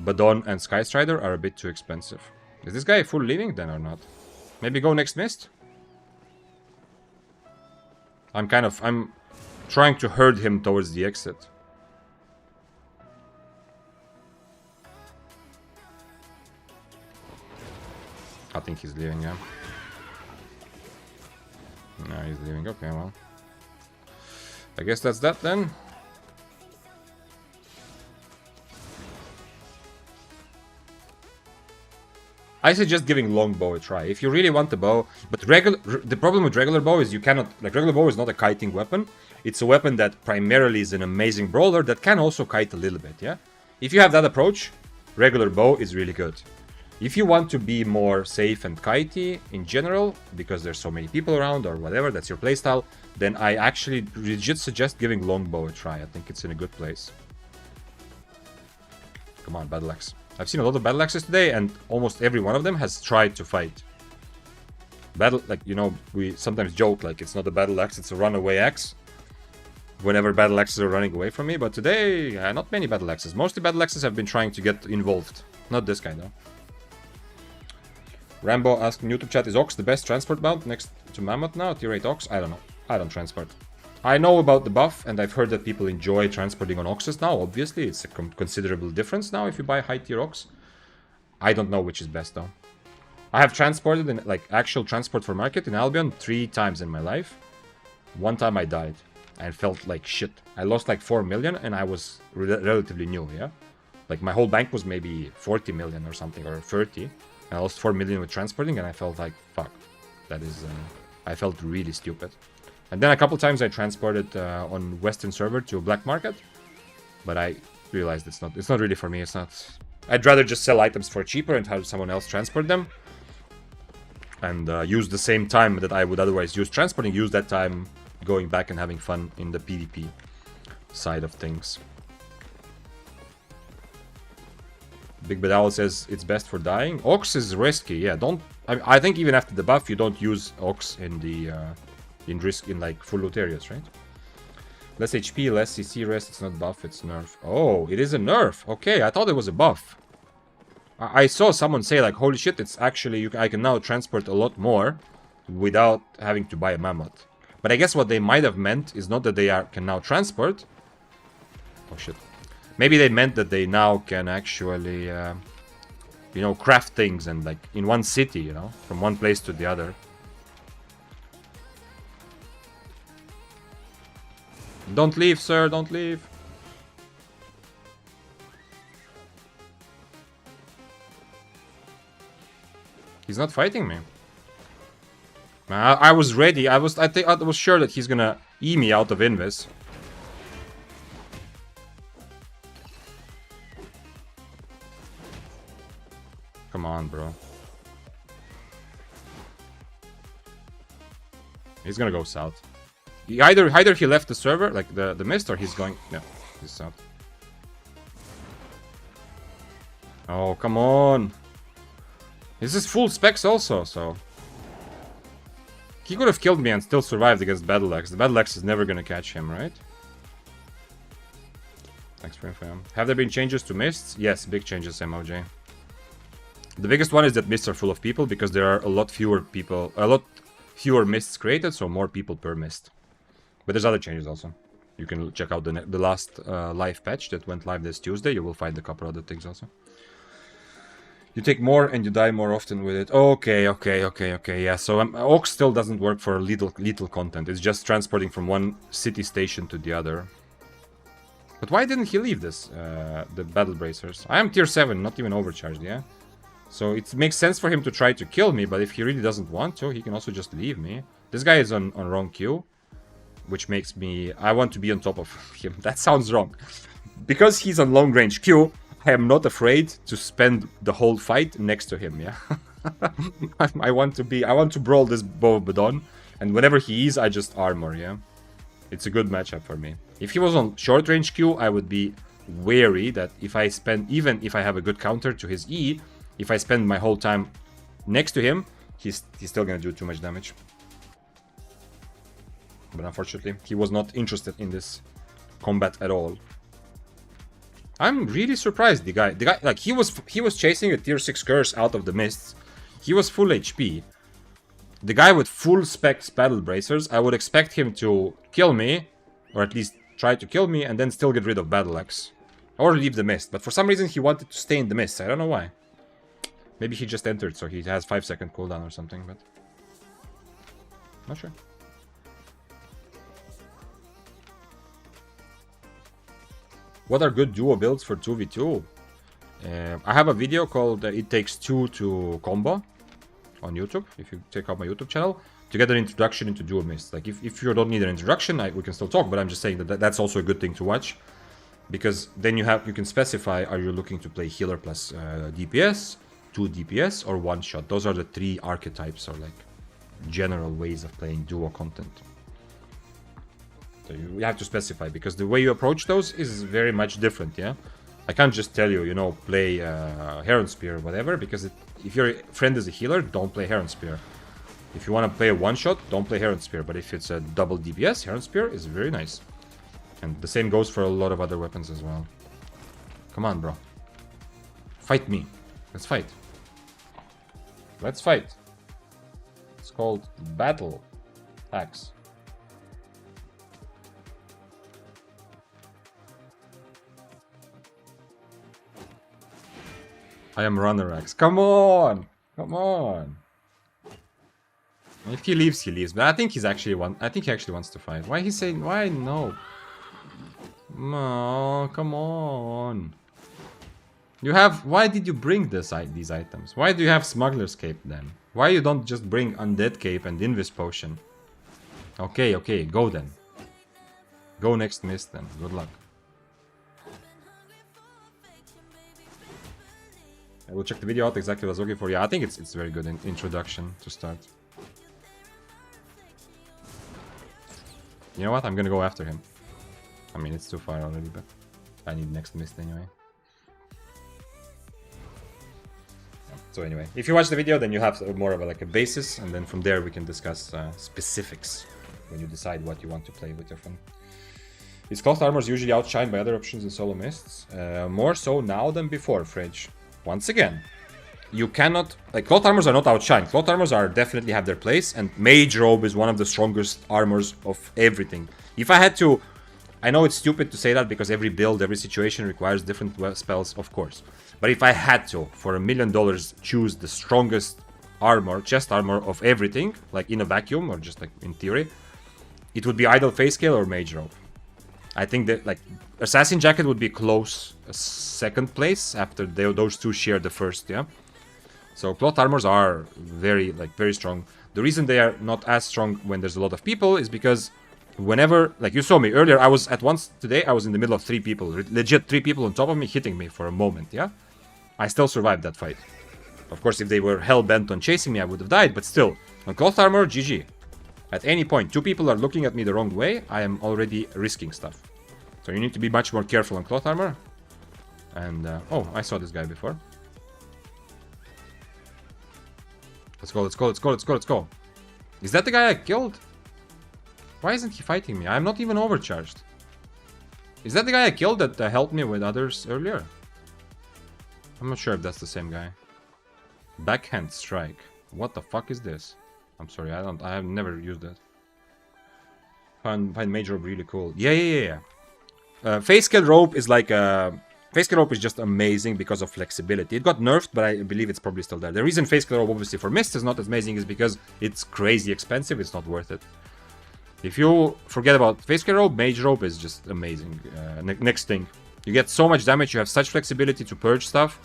Badon and Skystrider are a bit too expensive. Is this guy full leaving then or not? Maybe go next Mist? I'm trying to herd him towards the exit. I think he's leaving, yeah. No, he's leaving. Okay, well. I guess that's that then. I suggest giving longbow a try if you really want the bow. But the problem with regular bow is you cannot, like, regular bow is not a kiting weapon. It's a weapon that primarily is an amazing brawler that can also kite a little bit, yeah? If you have that approach, regular bow is really good. If you want to be more safe and kitey in general, because there's so many people around or whatever, that's your playstyle, then I actually legit suggest giving longbow a try. I think it's in a good place. Come on, Battle Axe. I've seen a lot of Battle Axes today, and almost every one of them has tried to fight. Like, you know, we sometimes joke, like, it's not a Battle Axe, it's a runaway axe. Whenever Battle Axes are running away from me, but today, not many Battle Axes. Mostly Battle Axes have been trying to get involved. Not this guy, though. Rambo asked in YouTube chat, is Ox the best transport mount next to Mammoth now? Tier 8 Ox? I don't know. I don't transport. I know about the buff, and I've heard that people enjoy transporting on Oxes now. Obviously, it's a considerable difference now if you buy high tier Ox. I don't know which is best, though. I have transported, in like actual transport for market in Albion 3 times in my life. One time I died and felt like shit. I lost like 4 million, and I was relatively new, yeah? Like, my whole bank was maybe 40 million or something, or 30. I lost 4 million with transporting, and I felt like, fuck, that is, I felt really stupid. And then a couple times I transported on Western server to a black market, but I realized it's not really for me. It's not. I'd rather just sell items for cheaper and have someone else transport them, and use the same time that I would otherwise use transporting. Use that time going back and having fun in the PvP side of things. Big Bad Owl says it's best for dying. Ox is risky, yeah. I think even after the buff, you don't use Ox in the in like full loot areas, right? Less HP, less CC rest. It's not buff, it's nerf. Oh, it is a nerf. Okay, I thought it was a buff. I saw someone say like, holy shit, it's actually I can now transport a lot more without having to buy a mammoth. But I guess what they might have meant is not that they can now transport. Oh shit. Maybe they meant that they now can actually you know, craft things and like in one city, you know, from one place to the other. Don't leave, sir, don't leave. He's not fighting me. I was ready. I was sure that he's gonna E me out of Invis. Come on, bro. He's gonna go south. Either he left the server, like the mist, or he's going... No, he's south. Oh, come on. This is full specs also, so... He could have killed me and still survived against Battle Axe. The Battle Axe is never gonna catch him, right? Thanks for info. Have there been changes to mists? Yes, big changes, MOJ. The biggest one is that mists are full of people because there are a lot fewer mists created, so more people per mist. But there's other changes also. You can check out the last live patch that went live this Tuesday. You will find a couple other things also. You take more and you die more often with it. Okay. Yeah, so Ox still doesn't work for lethal content. It's just transporting from one city station to the other. But why didn't he leave this, the Battle Bracers? I am tier 7, not even overcharged, yeah? So it makes sense for him to try to kill me, but if he really doesn't want to, he can also just leave me. This guy is on wrong queue, which makes me... I want to be on top of him. That sounds wrong. Because he's on long range queue, I am not afraid to spend the whole fight next to him, yeah? I want to brawl this Bow of Badon, and whenever he is, I just armor, yeah? It's a good matchup for me. If he was on short range queue, I would be wary that if I spend... Even if I have a good counter to his E, if I spend my whole time next to him, he's still gonna do too much damage. But unfortunately, he was not interested in this combat at all. I'm really surprised the guy like he was chasing a tier 6 curse out of the mists. He was full HP. The guy with full specs Battle Bracers, I would expect him to kill me, or at least try to kill me, and then still get rid of Battle Axe. Or leave the mist, but for some reason he wanted to stay in the mist. I don't know why. Maybe he just entered, so he has 5-second cooldown or something, but... Not sure. What are good duo builds for 2v2? I have a video called It Takes Two to Combo on YouTube, if you check out my YouTube channel, to get an introduction into duo mists. Like, if you don't need an introduction, we can still talk, but I'm just saying that that's also a good thing to watch. Because then you can specify, are you looking to play healer plus DPS, 2 DPS, or 1 shot? Those are the 3 archetypes, or like general ways of playing duo content. So you have to specify, because the way you approach those is very much different, yeah? I can't just tell you, you know, play Heron Spear or whatever, because if your friend is a healer, don't play Heron Spear. If you want to play a 1-shot, don't play Heron Spear, but if it's a double DPS, Heron Spear is very nice. And the same goes for a lot of other weapons as well. Come on, bro. Fight me. Let's fight. Let's fight. It's called Battle Axe. I am Runner Axe. Come on! Come on! If he leaves, he leaves. But I think he actually wants to fight. Why he's saying... Why no? No, come on. You have... Why did you bring these items? Why do you have Smuggler's Cape then? Why you don't just bring Undead Cape and Invis Potion? Okay, okay, go then. Go next mist then. Good luck. I will check the video out exactly what I was looking for. Yeah, I think it's a very good introduction to start. You know what? I'm gonna go after him. I mean, it's too far already, but I need next mist anyway. Yeah, so anyway, if you watch the video, then you have more of a basis, and then from there we can discuss specifics when you decide what you want to play with your friend. Is Cloth Armors usually outshined by other options in solo mists? More so now than before, Fridge. Once again, you cannot... Like, Cloth Armors are not outshined. Cloth Armors definitely have their place, and Mage Robe is one of the strongest armors of everything. If I had to I know it's stupid to say that because every build, every situation requires different spells, of course. But if I had to, for $1 million, choose the strongest armor, chest armor of everything, like in a vacuum or just like in theory, it would be either Phase Scale or Mage Robe. I think that like Assassin Jacket would be close second place after those two share the first, yeah. So cloth armors are very strong. The reason they are not as strong when there's a lot of people is because whenever, like you saw me earlier, I was today I was in the middle of 3 people, legit 3 people on top of me hitting me for a moment, yeah. I still survived that fight. Of course, if they were hell-bent on chasing me, I would have died, but still, on cloth armor, GG. At any point, 2 people are looking at me the wrong way, I am already risking stuff. So you need to be much more careful on cloth armor. And, oh, I saw this guy before. Let's go, let's go, let's go, let's go, let's go. Is that the guy I killed? Why isn't he fighting me? I'm not even overcharged. Is that the guy I killed that helped me with others earlier? I'm not sure if that's the same guy. Backhand strike. What the fuck is this? I'm sorry, I have never used that. Find Mage Robe really cool. Yeah. Phase Scale Robe is like Phase Scale Robe is just amazing because of flexibility. It got nerfed, but I believe it's probably still there. The reason Phase Scale Robe, obviously, for Mist is not as amazing is because it's crazy expensive. It's not worth it. If you forget about Phase Scale Robe, Mage Robe is just amazing. Next thing. You get so much damage, you have such flexibility to purge stuff.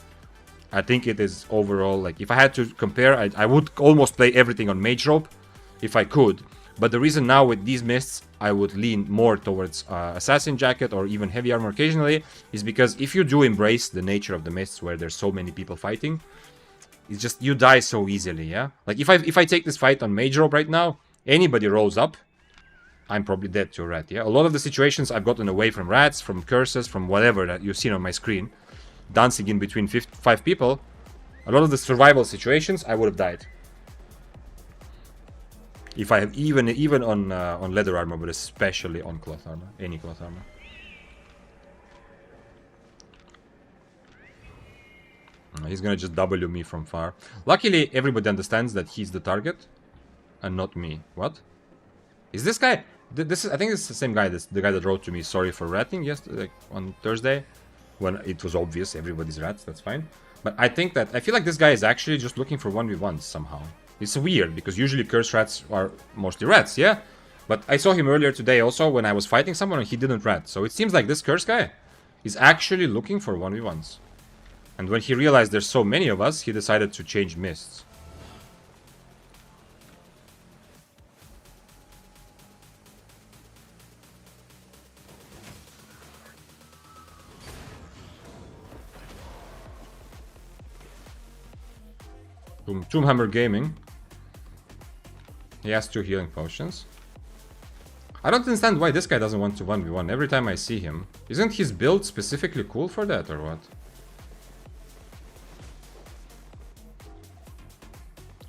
I think it is overall, like, if I had to compare, I would almost play everything on Mage Robe, if I could. But the reason now with these mists, I would lean more towards Assassin Jacket or even Heavy Armor occasionally, is because if you do embrace the nature of the mists where there's so many people fighting, it's just, you die so easily, yeah? Like, if I take this fight on Mage Robe right now, anybody rolls up, I'm probably dead to a rat, yeah? A lot of the situations I've gotten away from rats, from curses, from whatever that you've seen on my screen, dancing in between 5 people, a lot of the survival situations, I would have died. If I have even on leather armor, but especially on cloth armor, any cloth armor. He's gonna just W me from far. Luckily, everybody understands that he's the target, and not me. What? Is this guy? This is, I think it's the same guy. The guy that wrote to me, sorry for ratting yesterday, like, on Thursday, when it was obvious everybody's rats. That's fine. But I feel like this guy is actually just looking for 1v1s somehow. It's weird, because usually curse rats are mostly rats, yeah? But I saw him earlier today also when I was fighting someone and he didn't rat. So it seems like this curse guy is actually looking for 1v1s. And when he realized there's so many of us, he decided to change mists. Tombhammer Gaming. He has 2 healing potions. I don't understand why this guy doesn't want to 1v1 every time I see him. Isn't his build specifically cool for that, or what?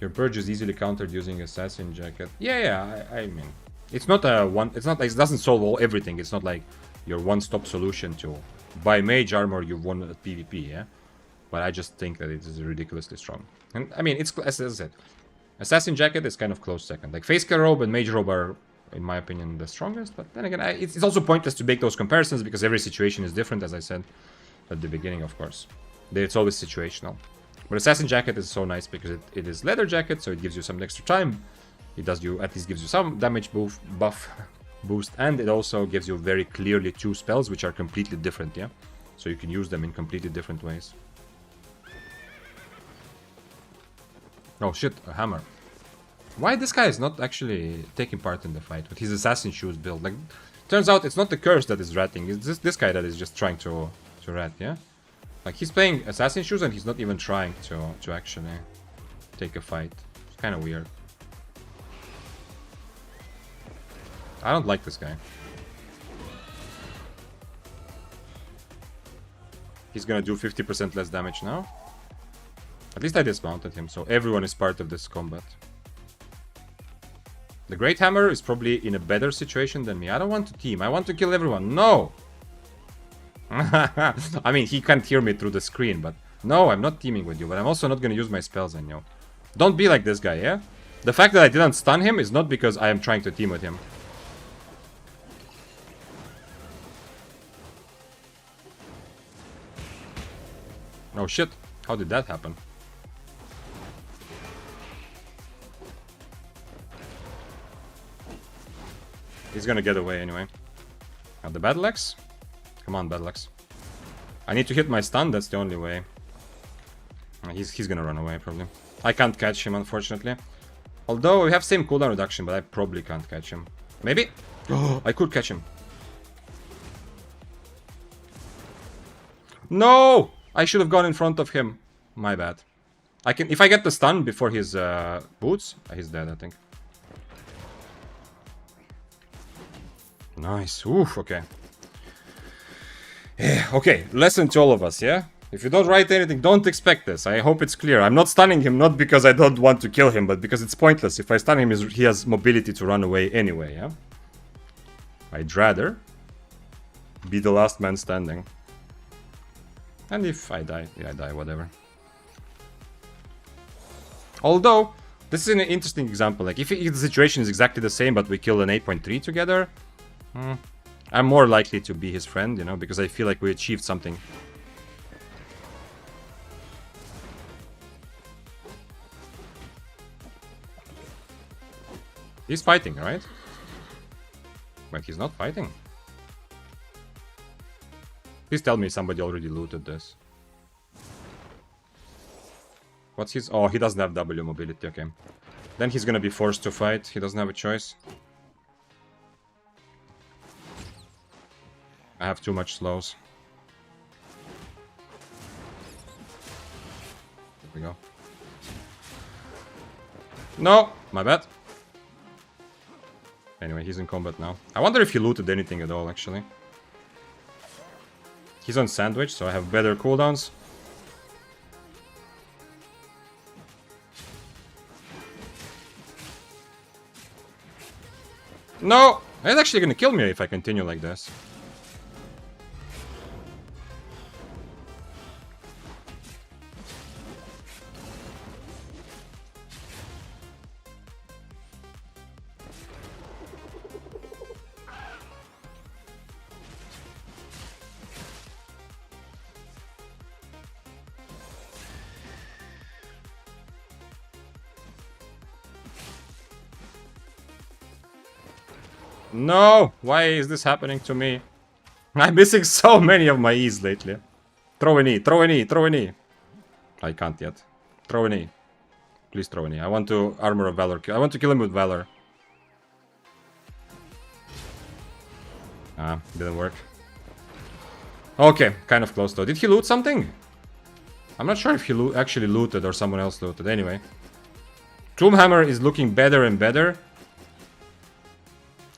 Your purge is easily countered using Assassin Jacket. Yeah, I mean, it's not a one. It's not like, it doesn't solve everything. It's not like your one-stop solution to buy mage armor you've won at PvP, yeah. But I just think that it is ridiculously strong. And I mean, it's, as I said, Assassin Jacket is kind of close second. Like Phase Scale Robe and Mage Robe are, in my opinion, the strongest. But then again, it's also pointless to make those comparisons because every situation is different, as I said at the beginning, of course. It's always situational. But Assassin Jacket is so nice because it is leather jacket, so it gives you some extra time. It does you, at least gives you some damage buff boost, and it also gives you very clearly 2 spells which are completely different, yeah? So you can use them in completely different ways. Oh shit, a hammer. Why this guy is not actually taking part in the fight with his assassin shoes build? Like, turns out it's not the curse that is ratting, it's this guy that is just trying to rat, yeah? Like, he's playing assassin shoes and he's not even trying to actually take a fight. It's kind of weird. I don't like this guy. He's gonna do 50% less damage now. At least I dismounted him, so everyone is part of this combat. The Great Hammer is probably in a better situation than me. I don't want to team. I want to kill everyone. No! I mean, he can't hear me through the screen, but... No, I'm not teaming with you, but I'm also not gonna use my spells on you. Don't be like this guy, yeah? The fact that I didn't stun him is not because I am trying to team with him. Oh shit, how did that happen? He's gonna get away anyway. Now the Battle Axe? Come on, Battle Axe. I need to hit my stun, that's the only way. He's gonna run away, probably. I can't catch him, unfortunately. Although we have same cooldown reduction, but I probably can't catch him. Maybe? Oh, I could catch him. No! I should have gone in front of him. My bad. I can, if I get the stun before his boots, he's dead, I think. Nice. Oof, okay. Yeah, okay, lesson to all of us, yeah? If you don't write anything, don't expect this. I hope it's clear. I'm not stunning him, not because I don't want to kill him, but because it's pointless. If I stun him, he has mobility to run away anyway, yeah? I'd rather be the last man standing. And if I die, yeah, I die, whatever. Although, this is an interesting example. Like, if the situation is exactly the same, but we kill an 8.3 together, I'm more likely to be his friend, you know, because I feel like we achieved something. He's fighting, right? But he's not fighting. Please tell me somebody already looted this. What's his... Oh, he doesn't have W mobility, okay. Then he's gonna be forced to fight. He doesn't have a choice. I have too much slows. There we go. No! My bad. Anyway, he's in combat now. I wonder if he looted anything at all, actually. He's on sandwich, so I have better cooldowns. No! It's actually gonna kill me if I continue like this. No! Why is this happening to me? I'm missing so many of my E's lately. Throw an E, throw an E, throw an E. I can't yet. Throw an E. Please throw an E. I want to Armor of Valor. I want to kill him with Valor. Ah, didn't work. Okay, kind of close though. Did he loot something? I'm not sure if he actually looted or someone else looted. Anyway. Doomhammer is looking better and better.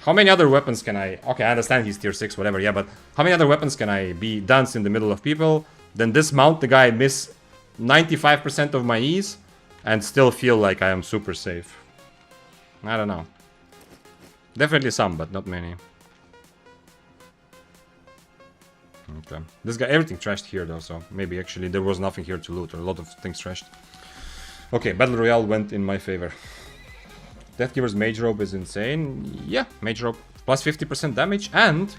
How many other weapons can I... Okay, I understand he's tier 6, whatever, yeah, but how many other weapons can I be dance in the middle of people, then dismount the guy, miss 95% of my E's, and still feel like I am super safe? I don't know. Definitely some, but not many. Okay. This guy, everything trashed here though, so maybe actually there was nothing here to loot, or a lot of things trashed. Okay, Battle Royale went in my favor. Deathgiver's Mage Robe is insane. Yeah, Mage Robe plus 50% damage and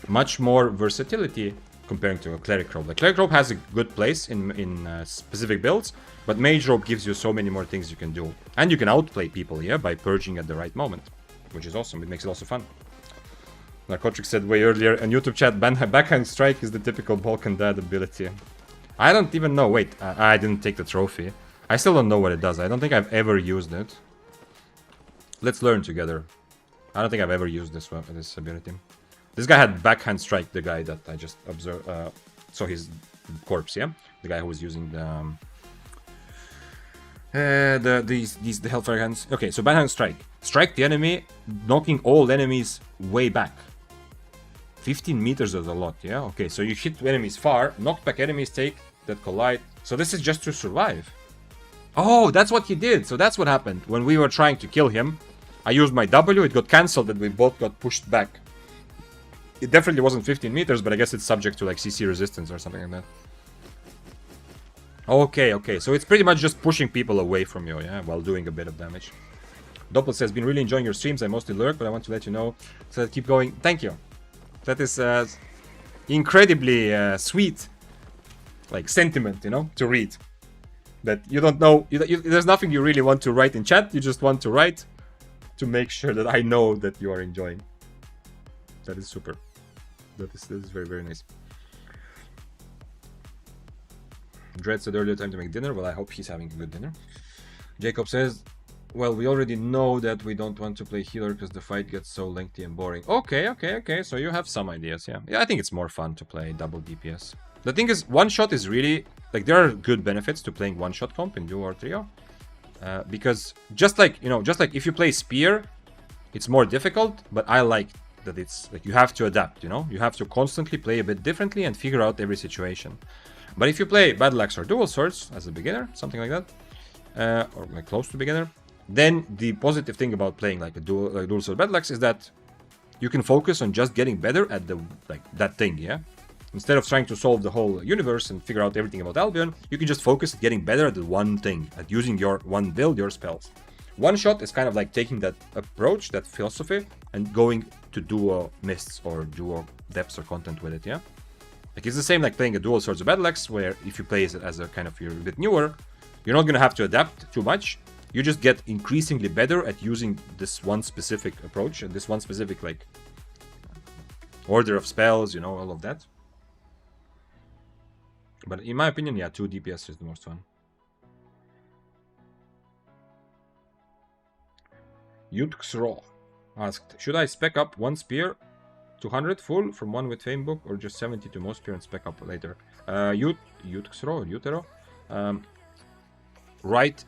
much more versatility comparing to a Cleric Robe. The Cleric Robe has a good place in specific builds, but Mage Robe gives you so many more things you can do. And you can outplay people here by purging at the right moment, which is awesome. It makes it also fun. Narcotic said way earlier on YouTube chat, Backhand Strike is the typical Balkan Dad ability. I don't even know. Wait, I didn't take the trophy. I still don't know what it does. I don't think I've ever used it. Let's learn together. I don't think I've ever used this ability. This guy had Backhand Strike, the guy that I just observed. Saw his corpse, yeah? The guy who was using the Hellfire Hands. Okay, so Backhand Strike. Strike the enemy, knocking all enemies way back. 15 meters is a lot, yeah? Okay, so you hit enemies far, knock back enemies, take that collide. So this is just to survive. Oh, that's what he did. So that's what happened. When we were trying to kill him, I used my W, it got cancelled, and we both got pushed back. It definitely wasn't 15 meters, but I guess it's subject to like CC resistance or something like that. Okay, okay, so it's pretty much just pushing people away from you, yeah, while doing a bit of damage. Doppel says, been really enjoying your streams, I mostly lurk, but I want to let you know, so keep going. Thank you. That is incredibly sweet. like sentiment, you know, to read. That you don't know, there's nothing you really want to write in chat, you just want to write to make sure that I know that you are enjoying. That is super. That is very, very nice. Dread said earlier, time to make dinner. Well, I hope he's having a good dinner. Jacob says, well, we already know that we don't want to play healer because the fight gets so lengthy and boring. Okay. So you have some ideas, yeah. Yeah, I think it's more fun to play double DPS. The thing is, one shot is really, like, there are good benefits to playing one shot comp in duo or trio. Because just like, you know, just like if you play spear, it's more difficult, but I like that it's like you have to adapt, you know? You have to constantly play a bit differently and figure out every situation. But if you play battle axe or dual swords as a beginner, something like that, or like close to beginner, then the positive thing about playing like a dual sword battle axe is that you can focus on just getting better at the that thing, yeah? Instead of trying to solve the whole universe and figure out everything about Albion, you can just focus at getting better at the one thing, at using your one build, your spells. One shot is kind of like taking that approach, that philosophy, and going to duo mists or duo depths or content with it, yeah? Like it's the same like playing a dual swords or battle axe, where if you play it as a kind of, you're a bit newer, you're not gonna have to adapt too much. You just get increasingly better at using this one specific approach and this one specific like order of spells, you know, all of that. But in my opinion, yeah, 2 DPS is the most fun. Yutxro asked, should I spec up one spear 200 full from one with Fame book, or just 70 to most spear and spec up later? Utero.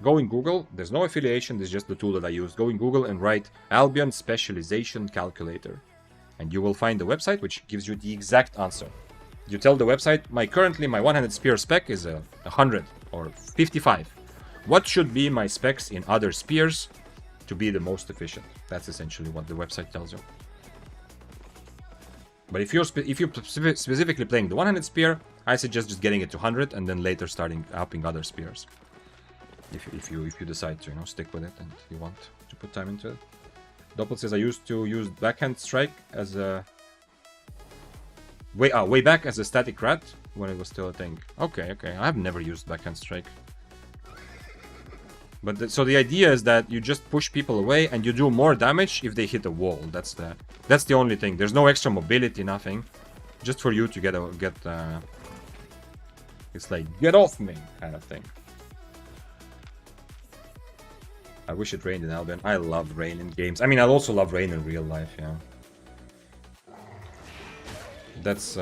Go in Google. There's no affiliation. This is just the tool that I use. Go in Google and write Albion Specialization Calculator, and you will find the website which gives you the exact answer. You tell the website, currently my one-handed spear spec is 100 or 55. What should be my specs in other spears to be the most efficient? That's essentially what the website tells you. But if you're specifically playing the one-handed spear, I suggest just getting it to 100 and then later starting upping other spears. If you decide to, you know, stick with it and you want to put time into it. Doppel says, I used to use backhand strike as a way back as a static rat when it was still a thing. Okay. I've never used backhand strike. But so the idea is that you just push people away and you do more damage if they hit a wall. That's the only thing. There's no extra mobility, nothing. Just for you to get it's like get off me kind of thing. I wish it rained in Albion. I love rain in games. I mean, I also love rain in real life, yeah. That's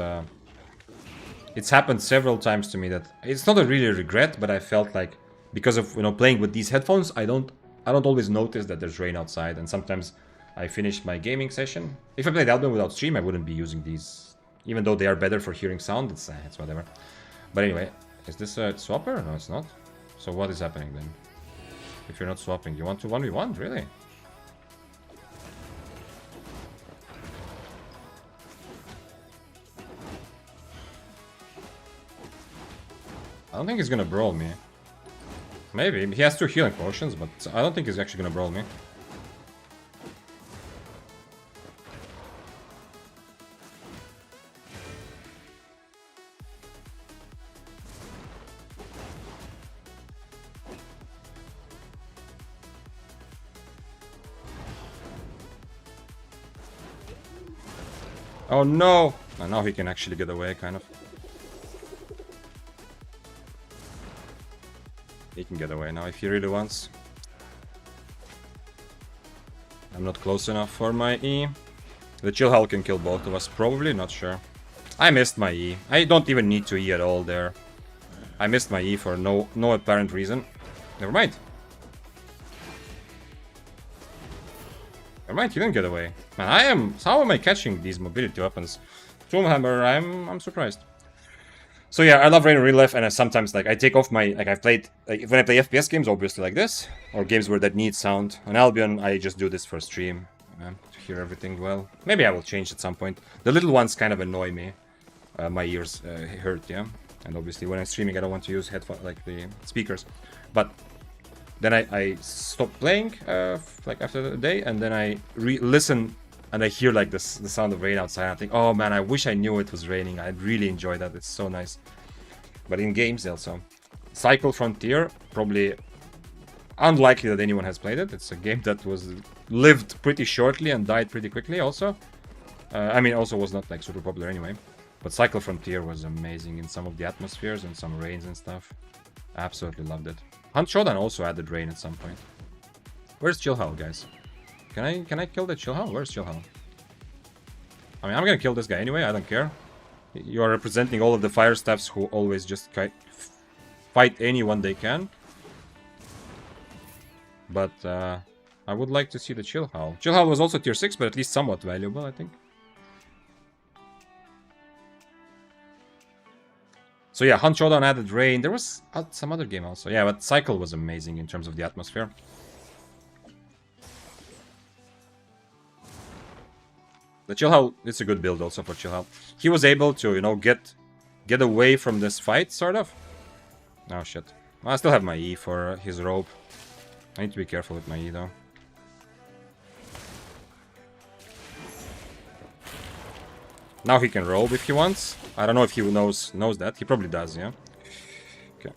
it's happened several times to me that it's not a really regret, but I felt like because of, you know, playing with these headphones, I don't always notice that there's rain outside, and sometimes I finished my gaming session. If I played Albion without stream, I wouldn't be using these, even though they are better for hearing sound. It's whatever. But anyway, is this a swapper? No, it's not. So what is happening then? If you're not swapping, you want to 1v1? Really? I don't think he's gonna brawl me. Maybe. He has 2 healing potions, but I don't think he's actually gonna brawl me. Oh no! And now he can actually get away, kind of. He can get away now if he really wants. I'm not close enough for my E. The chill hull can kill both of us, probably, not sure. I missed my E. I don't even need to E at all there. I missed my E for no apparent reason. Never mind. Never mind, he didn't get away. Man, how am I catching these mobility weapons? Doomhammer, I'm surprised. So yeah, I love rain in real life, and I sometimes, like, I take off my, like, I've played, like, when I play FPS games, obviously like this, or games where that need sound. On Albion, I just do this for stream, to hear everything well. Maybe I will change at some point. The little ones kind of annoy me. My ears hurt, yeah? And obviously when I'm streaming, I don't want to use headphones, like the speakers. But then I stop playing, like, after the day, and then I listen, and I hear, like, the sound of rain outside. I think, oh man, I wish I knew it was raining. I'd really enjoy that. It's so nice. But in games also. Cycle Frontier, probably unlikely that anyone has played it. It's a game that was lived pretty shortly and died pretty quickly also. I mean, also was not like super popular anyway. But Cycle Frontier was amazing in some of the atmospheres and some rains and stuff. Absolutely loved it. Hunt Showdown also added rain at some point. Where's Chillhal, guys? Can I kill the Chillhal? Where's Chillhal? I mean, I'm gonna kill this guy anyway, I don't care. You are representing all of the fire staffs who always just fight anyone they can. But I would like to see the Chillhal. Chillhal was also tier 6, but at least somewhat valuable, I think. So yeah, Hunt Showdown added rain. There was some other game also. Yeah, but Cycle was amazing in terms of the atmosphere. The Chillhal, it's a good build also for Chillhal. He was able to, you know, get away from this fight, sort of. Oh shit. Well, I still have my E for his robe. I need to be careful with my E though. Now he can robe if he wants. I don't know if he knows that. He probably does, yeah. Okay.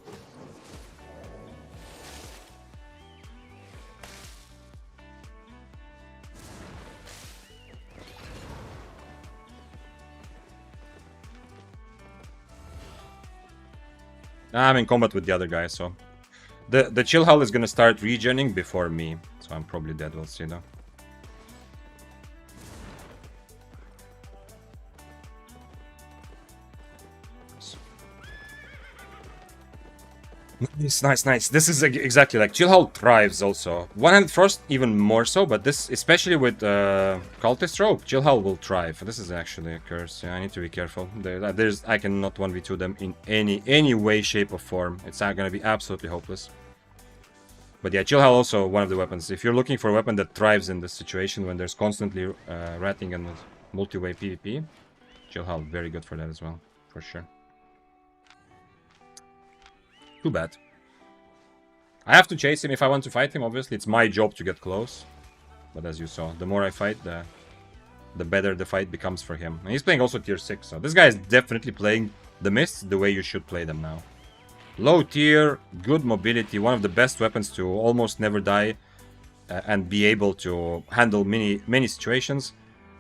I'm in combat with the other guy, so the Chillhal is gonna start regening before me, so I'm probably dead. We'll see though. Nice. This is exactly like Chillhal thrives also. One-handed frost even more so, but this, especially with cultist rope, Chillhal will thrive. This is actually a curse. Yeah, I need to be careful. I cannot 1v2 them in any way, shape, or form. It's gonna be absolutely hopeless. But yeah, Chillhal also one of the weapons. If you're looking for a weapon that thrives in this situation when there's constantly ratting and multi-way PvP, Chillhal very good for that as well, for sure. Too bad. I have to chase him if I want to fight him, obviously. It's my job to get close. But as you saw, the more I fight, the better the fight becomes for him. And he's playing also tier 6, so this guy is definitely playing the mists the way you should play them now. Low tier, good mobility, one of the best weapons to almost never die and be able to handle many situations.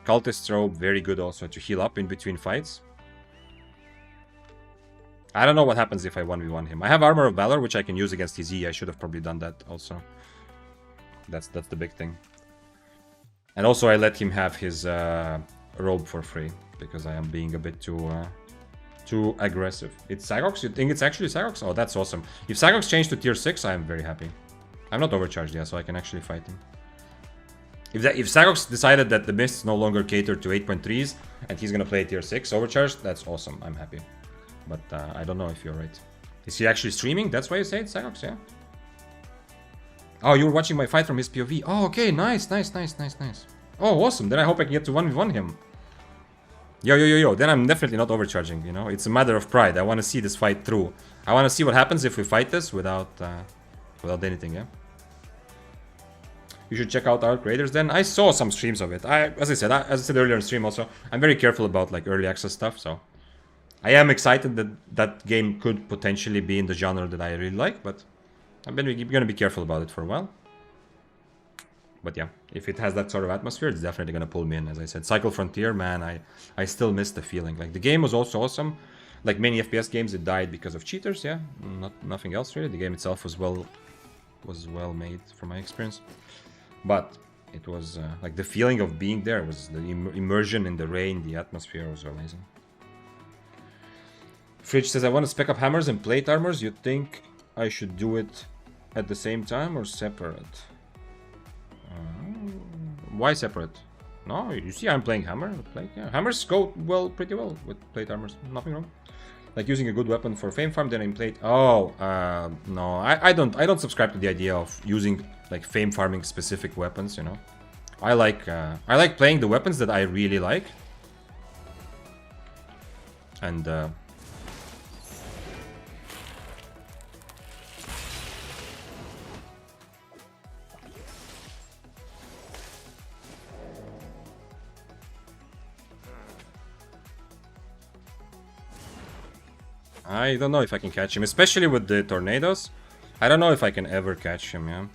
Cultist robe, very good also to heal up in between fights. I don't know what happens if I 1v1 him. I have Armor of Valor, which I can use against his E. I should have probably done that also. That's the big thing. And also I let him have his robe for free, because I am being a bit too aggressive. It's Sagox? You think it's actually Sagox? Oh, that's awesome. If Sagox changed to tier 6, I am very happy. I'm not overcharged yet, so I can actually fight him. If Sagox decided that the mists no longer cater to 8.3s, and he's gonna play tier 6 overcharged, that's awesome. I'm happy. But I don't know if you're right. Is he actually streaming? That's why you say it, Sagox, yeah? Oh, you were watching my fight from his POV. Oh, okay, nice. Oh, awesome. Then I hope I can get to 1v1 him. Yo. Then I'm definitely not overcharging, you know? It's a matter of pride. I want to see this fight through. I want to see what happens if we fight this without anything, yeah? You should check out Arc Raiders then. I saw some streams of it. As I said earlier in stream also, I'm very careful about like early access stuff, so... I am excited that that game could potentially be in the genre that I really like, but I'm gonna be careful about it for a while. But yeah, if it has that sort of atmosphere, it's definitely gonna pull me in. As I said, Cycle Frontier, man, I still miss the feeling. Like the game was also awesome. Like many FPS games, it died because of cheaters. Yeah, nothing else really. The game itself was well made from my experience, but it was like the feeling of being there was the immersion in the rain, the atmosphere was amazing. Fridge says, I want to spec up hammers and plate armors. You think I should do it at the same time or separate? Why separate? No, you see I'm playing hammer with plate. Yeah, hammers go pretty well with plate armors. Nothing wrong. Like using a good weapon for fame farm, then in plate. Oh, no, I don't subscribe to the idea of using like fame farming specific weapons. You know, I like playing the weapons that I really like. And I don't know if I can catch him, especially with the tornadoes. I don't know if I can ever catch him, yeah.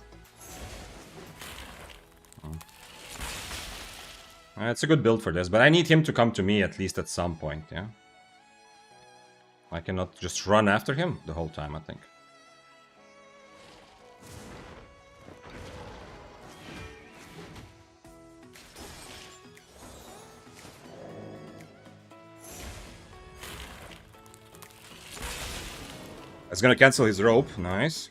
It's a good build for this, but I need him to come to me at least at some point, yeah. I cannot just run after him the whole time, I think. It's gonna cancel his rope, nice.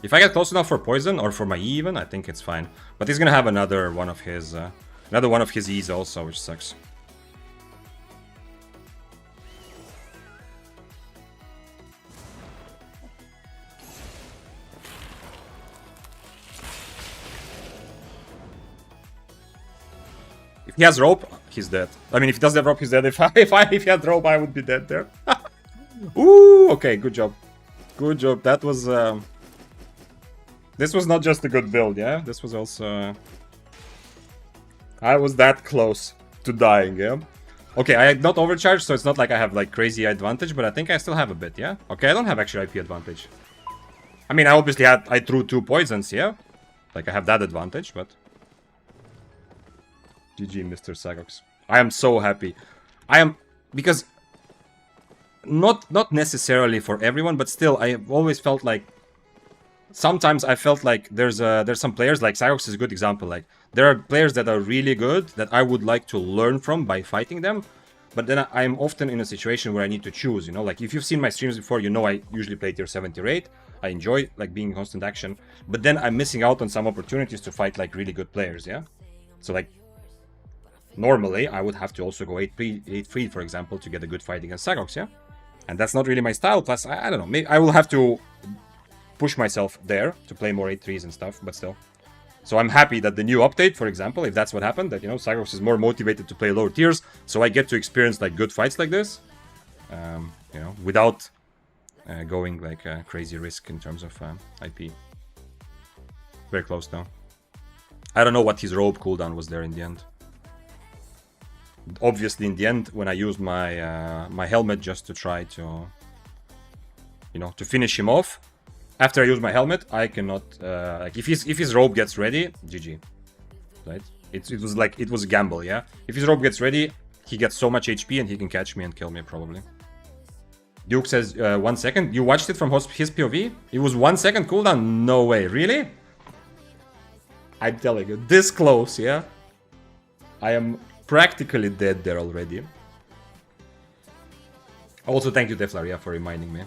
If I get close enough for poison, or for my E even, I think it's fine. But he's gonna have another one of his E's also, which sucks. If he has rope, he's dead. I mean, if he doesn't have rope, he's dead. If he had rope, I would be dead there. Ooh, okay, good job. Good job. That was... This was not just a good build, yeah? This was also... I was that close to dying, yeah? Okay, I had not overcharged, so it's not like I have, like, crazy advantage, but I think I still have a bit, yeah? Okay, I don't have actually IP advantage. I mean, I threw 2 poisons, yeah? Like, I have that advantage, but... GG, Mr. Sagox. I am so happy. I am... Because... Not necessarily for everyone, but still, I have always felt like... Sometimes I felt like there's some players, like Sagox is a good example, like there are players that are really good that I would like to learn from by fighting them, but then I'm often in a situation where I need to choose, you know, like if you've seen my streams before, you know I usually play tier 7, tier 8, I enjoy like being in constant action, but then I'm missing out on some opportunities to fight like really good players, yeah? So like, normally I would have to also go 8-3 for example to get a good fight against Sagox, yeah? And that's not really my style, plus I don't know, maybe I will have to push myself there to play more 8-3s and stuff, but still. So I'm happy that the new update, for example, if that's what happened, that, you know, Sagox is more motivated to play lower tiers, so I get to experience, like, good fights like this, you know, without going, like, a crazy risk in terms of IP. Very close now. I don't know what his robe cooldown was there in the end. Obviously, in the end, when I used my, my helmet just to try to, you know, to finish him off, after I use my helmet, I cannot, like, if his robe gets ready, GG, right? It was a gamble, yeah? If his robe gets ready, he gets so much HP and he can catch me and kill me, probably. Duke says, 1 second. You watched it from his POV? It was 1 second cooldown? No way, really? I'm telling you, this close, yeah? I am practically dead there already. Also, thank you, Deflaria, for reminding me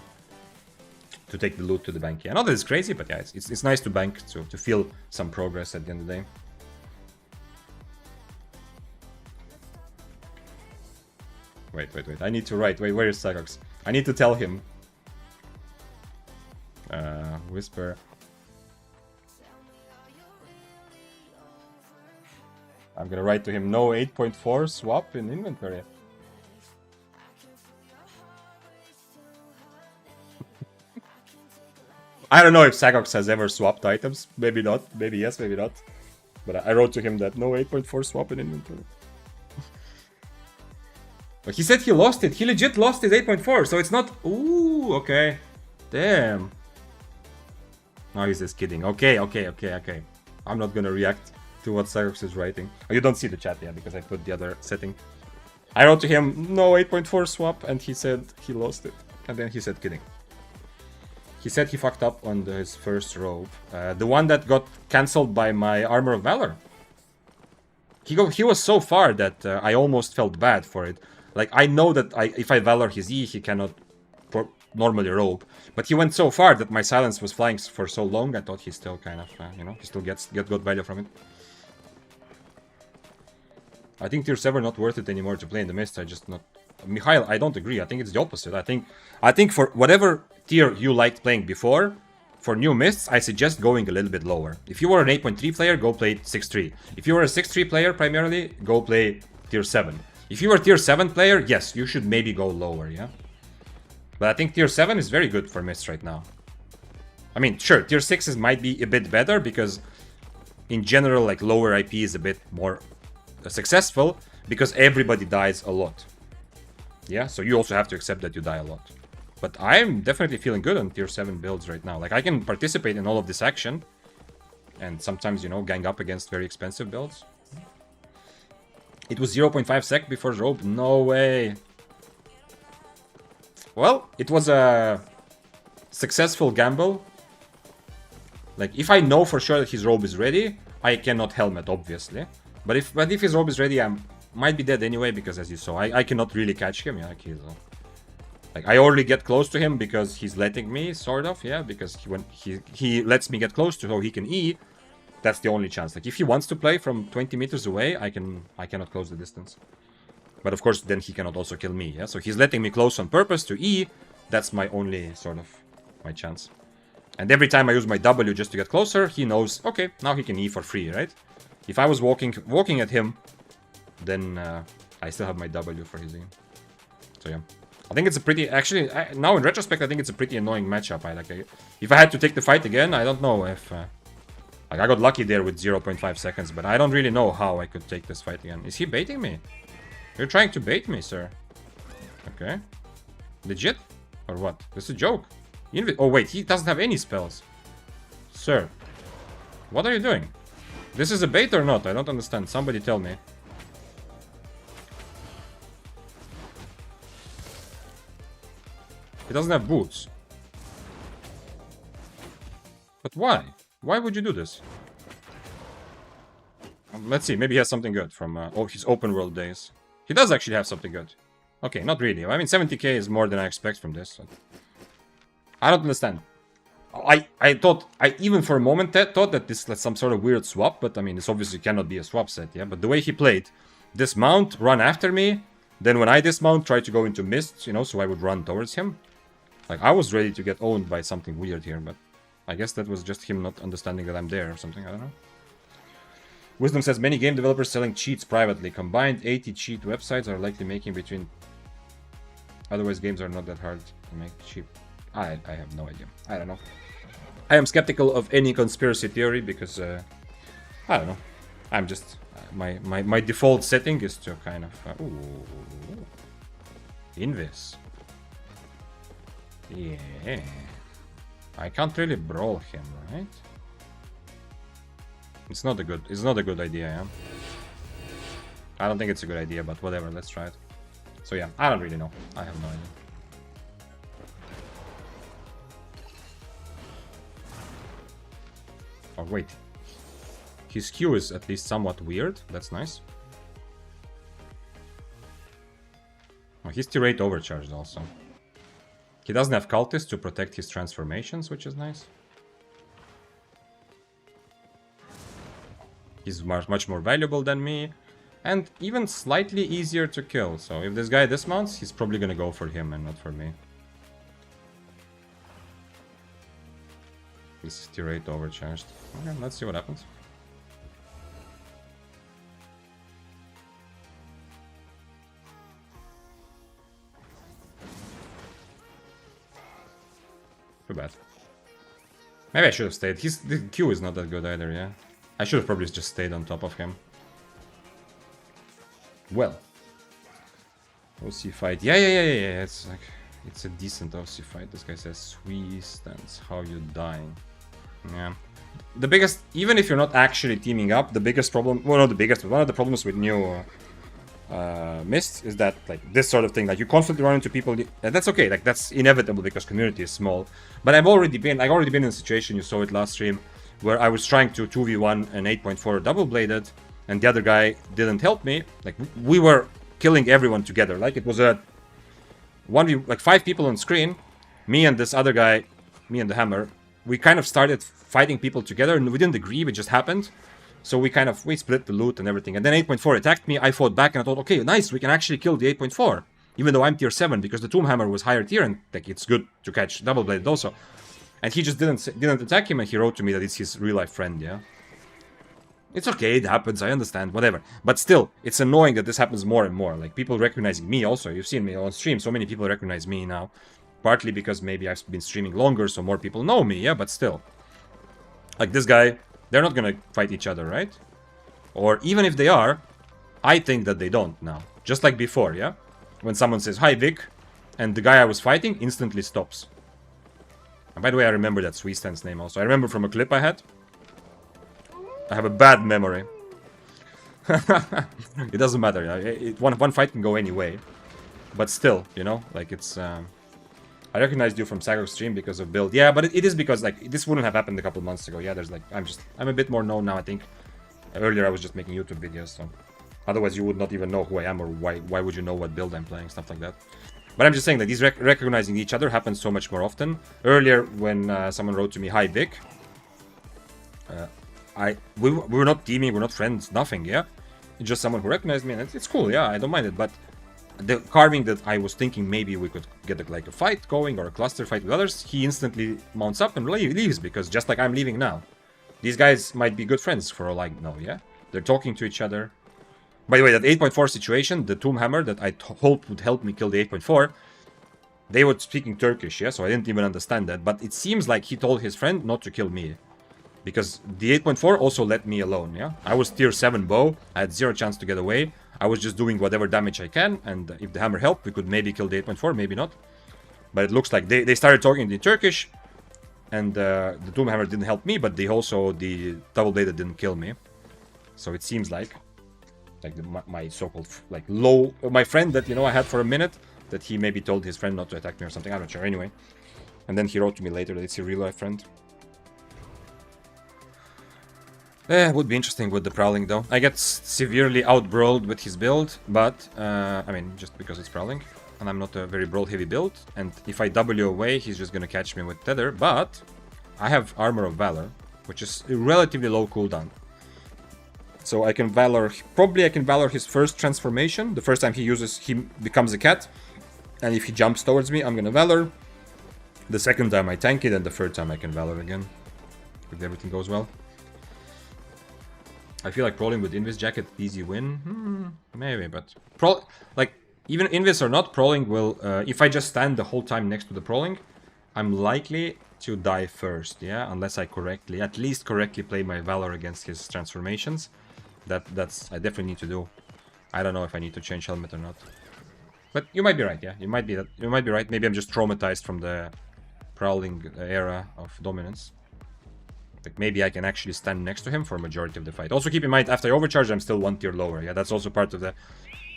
to take the loot to the bank. Yeah, not that it's crazy, but yeah, it's nice to bank, to feel some progress at the end of the day. Wait. I need to write. Wait, where is Sagox? I need to tell him. Whisper. I'm gonna write to him, no 8.4 swap in inventory. I don't know if Sagox has ever swapped items. Maybe not. Maybe yes, maybe not. But I wrote to him that no 8.4 swap in inventory. But he said he lost it. He legit lost his 8.4. So it's not... Ooh, okay. Damn. No, he's just kidding. Okay. I'm not gonna react to what Sagox is writing. Oh, you don't see the chat yet because I put the other setting. I wrote to him, no 8.4 swap, and he said he lost it. And then he said, kidding. He said he fucked up on his first robe. The one that got cancelled by my Armor of Valor. He was so far that I almost felt bad for it. Like, I know that if I Valor his E, he cannot normally robe. But he went so far that my silence was flying for so long, I thought he still kind of, you know, he still got value from it. I think tier 7 not worth it anymore to play in the mist. I just not... Mikhail, I don't agree. I think it's the opposite. I think for whatever tier you liked playing before, for new mists, I suggest going a little bit lower. If you were an 8.3 player, go play 6.3. If you were a 6.3 player primarily, go play tier 7. If you were a tier 7 player, yes, you should maybe go lower, yeah? But I think tier 7 is very good for mists right now. I mean, sure, tier 6s might be a bit better because in general, like, lower IP is a bit more successful because everybody dies a lot. Yeah, so you also have to accept that you die a lot. But I'm definitely feeling good on tier 7 builds right now. Like, I can participate in all of this action. And sometimes, you know, gang up against very expensive builds. It was 0.5 sec before robe? No way. Well, it was a successful gamble. Like, if I know for sure that his robe is ready, I cannot helmet, obviously. But if his robe is ready, I might be dead anyway, because as you saw, I cannot really catch him. Yeah, like, like, I already get close to him because he's letting me, sort of, yeah, because when he lets me get close to so he can E, that's the only chance. Like, if he wants to play from 20 meters away, I cannot close the distance. But of course, then he cannot also kill me, yeah? So he's letting me close on purpose to E. That's my only sort of my chance. And every time I use my W just to get closer, he knows, okay, now he can E for free, right? If I was walking at him, then I still have my W for his E. So yeah. I think it's a pretty, actually, now in retrospect, I think it's a pretty annoying matchup. If I had to take the fight again, I don't know if... like, I got lucky there with 0.5 seconds, but I don't really know how I could take this fight again. Is he baiting me? You're trying to bait me, sir. Okay. Legit? Or what? This is a joke. Oh, wait, he doesn't have any spells. Sir. What are you doing? This is a bait or not? I don't understand. Somebody tell me. He doesn't have boots. But why? Why would you do this? Let's see, maybe he has something good from his open world days. He does actually have something good. Okay, not really. I mean, 70k is more than I expect from this. So. I don't understand. I thought, I even for a moment thought that this was some sort of weird swap, but I mean, this obviously cannot be a swap set, yeah? But the way he played, dismount, run after me, then when I dismount, try to go into mist, you know, so I would run towards him. Like, I was ready to get owned by something weird here, but I guess that was just him not understanding that I'm there or something, I don't know. Wisdom says, many game developers selling cheats privately. Combined 80 cheat websites are likely making between... Otherwise, games are not that hard to make cheap. I have no idea. I don't know. I am skeptical of any conspiracy theory because, I don't know. I'm just... my default setting is to kind of... ooh. Invis. Yeah. I can't really brawl him, right? It's not a good idea, yeah? I don't think it's a good idea, but whatever, let's try it. So yeah, I don't really know. I have no idea. Oh, wait. His Q is at least somewhat weird. That's nice. Oh, he's tier 8 overcharged also. He doesn't have cultists to protect his transformations, which is nice. He's much more valuable than me. And even slightly easier to kill. So if this guy dismounts, he's probably gonna go for him and not for me. This is tier 8 overcharged. Okay, let's see what happens. Too bad. Maybe I should have stayed. The Q is not that good either, yeah. I should have probably just stayed on top of him. Well. OC fight. Yeah. It's like... It's a decent OC fight. This guy says, sweet stance, how you dying. Yeah. The biggest... Even if you're not actually teaming up, the biggest problem... Well, not the biggest, but one of the problems with new... Mist is that, like, this sort of thing, like, you constantly run into people, that's okay, like, that's inevitable because community is small, but I've already been in a situation, you saw it last stream, where I was trying to 2v1 an 8.4 double-bladed, and the other guy didn't help me, like, we were killing everyone together, like, it was a 1v, like, 5 people on screen, me and this other guy, me and the hammer, we kind of started fighting people together, and we didn't agree, it just happened. So we split the loot and everything. And then 8.4 attacked me, I fought back and I thought, okay, nice, we can actually kill the 8.4. Even though I'm tier 7, because the Tomb Hammer was higher tier and like it's good to catch double bladed also. And he just didn't attack him and he wrote to me that it's his real life friend, yeah? It's okay, it happens, I understand, whatever. But still, it's annoying that this happens more and more. Like, people recognizing me also. You've seen me on stream, so many people recognize me now. Partly because maybe I've been streaming longer, so more people know me, yeah? But still. Like, this guy... They're not gonna fight each other, right? Or even if they are, I think that they don't now. Just like before, yeah? When someone says, "Hi, Vic," and the guy I was fighting instantly stops. And by the way, I remember that Sweestan's name also. I remember from a clip I had. I have a bad memory. It doesn't matter. One fight can go any way. But still, you know, like it's... I recognized you from Sagok's stream because of build. Yeah, but it is because, like, this wouldn't have happened a couple months ago. Yeah, there's like... I'm a bit more known now, I think. Earlier I was just making YouTube videos, so... Otherwise you would not even know who I am or why would you know what build I'm playing, stuff like that. But I'm just saying that these recognizing each other happens so much more often. Earlier, when someone wrote to me, "Hi, Vic," we were not teaming, we're not friends, nothing, yeah? It's just someone who recognized me, and it's cool, yeah, I don't mind it. But the carving that I was thinking maybe we could get like a fight going or a cluster fight with others, he instantly mounts up and leaves, because just like I'm leaving now. These guys might be good friends for all I know, yeah? They're talking to each other. By the way, that 8.4 situation, the Tomb Hammer that I hoped would help me kill the 8.4, they were speaking Turkish, yeah, so I didn't even understand that. But it seems like he told his friend not to kill me. Because the 8.4 also let me alone, yeah? I was tier 7 bow, I had 0 chance to get away. I was just doing whatever damage I can, and if the hammer helped, we could maybe kill the 8.4, maybe not. But it looks like they started talking in Turkish, and the Tomb Hammer didn't help me, but the double bladed didn't kill me. So it seems like my so-called like my friend that, you know, I had for a minute, that he maybe told his friend not to attack me or something, I'm not sure. Anyway, and then he wrote to me later that it's a real life friend. Would be interesting with the Prowling though. I get severely out-brawled with his build, but I mean, just because it's Prowling, and I'm not a very brawl heavy build, and if I W away, he's just gonna catch me with Tether. But I have Armor of Valor, which is a relatively low cooldown. So I can Valor, probably I can Valor his first transformation. The first time he becomes a cat. And if he jumps towards me, I'm gonna Valor. The second time I tank it, and the third time I can Valor again. If everything goes well. I feel like Prowling with Invis Jacket, easy win. Maybe, but... like, even Invis or not, Prowling will... if I just stand the whole time next to the Prowling, I'm likely to die first, yeah? Unless I at least correctly play my Valor against his transformations. That's I definitely need to do. I don't know if I need to change helmet or not. But you might be right, yeah. You might be right. Maybe I'm just traumatized from the Prowling era of dominance. Like maybe I can actually stand next to him for a majority of the fight. Also keep in mind, after I overcharge, I'm still 1 tier lower. Yeah, that's also part of the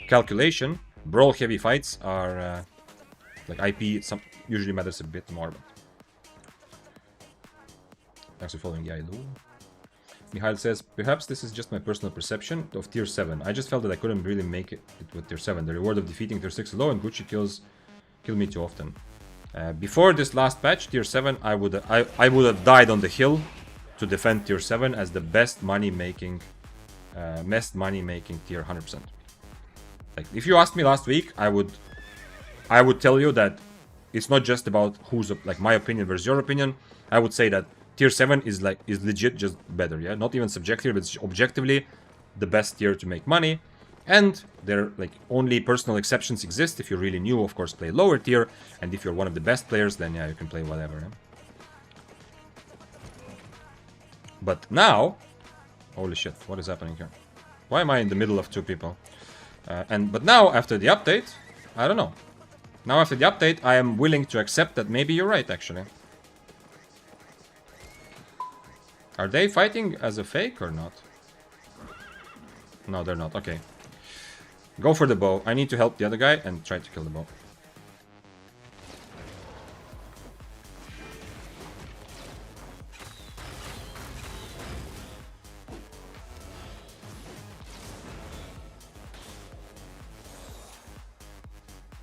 calculation. Brawl heavy fights are like IP usually matters a bit more. But... Thanks for following. Yeah, I do. Mihail says, perhaps this is just my personal perception of tier 7. I just felt that I couldn't really make it with tier 7. The reward of defeating tier 6 is low, and Gucci kill me too often. Before this last patch, tier 7, I would have died on the hill to defend tier 7 as the best money making tier 100%. Like if you asked me last week, I would tell you that it's not just about who's like my opinion versus your opinion. I would say that tier 7 is legit just better, yeah? Not even subjectively, but objectively the best tier to make money. And there like only personal exceptions exist. If you're really new, of course, play lower tier. And if you're one of the best players, then yeah, you can play whatever. Yeah? But now... Holy shit, what is happening here? Why am I in the middle of 2 people? But now, after the update, I don't know. Now after the update, I am willing to accept that maybe you're right, actually. Are they fighting as a fake or not? No, they're not. Okay. Go for the bow. I need to help the other guy and try to kill the bow.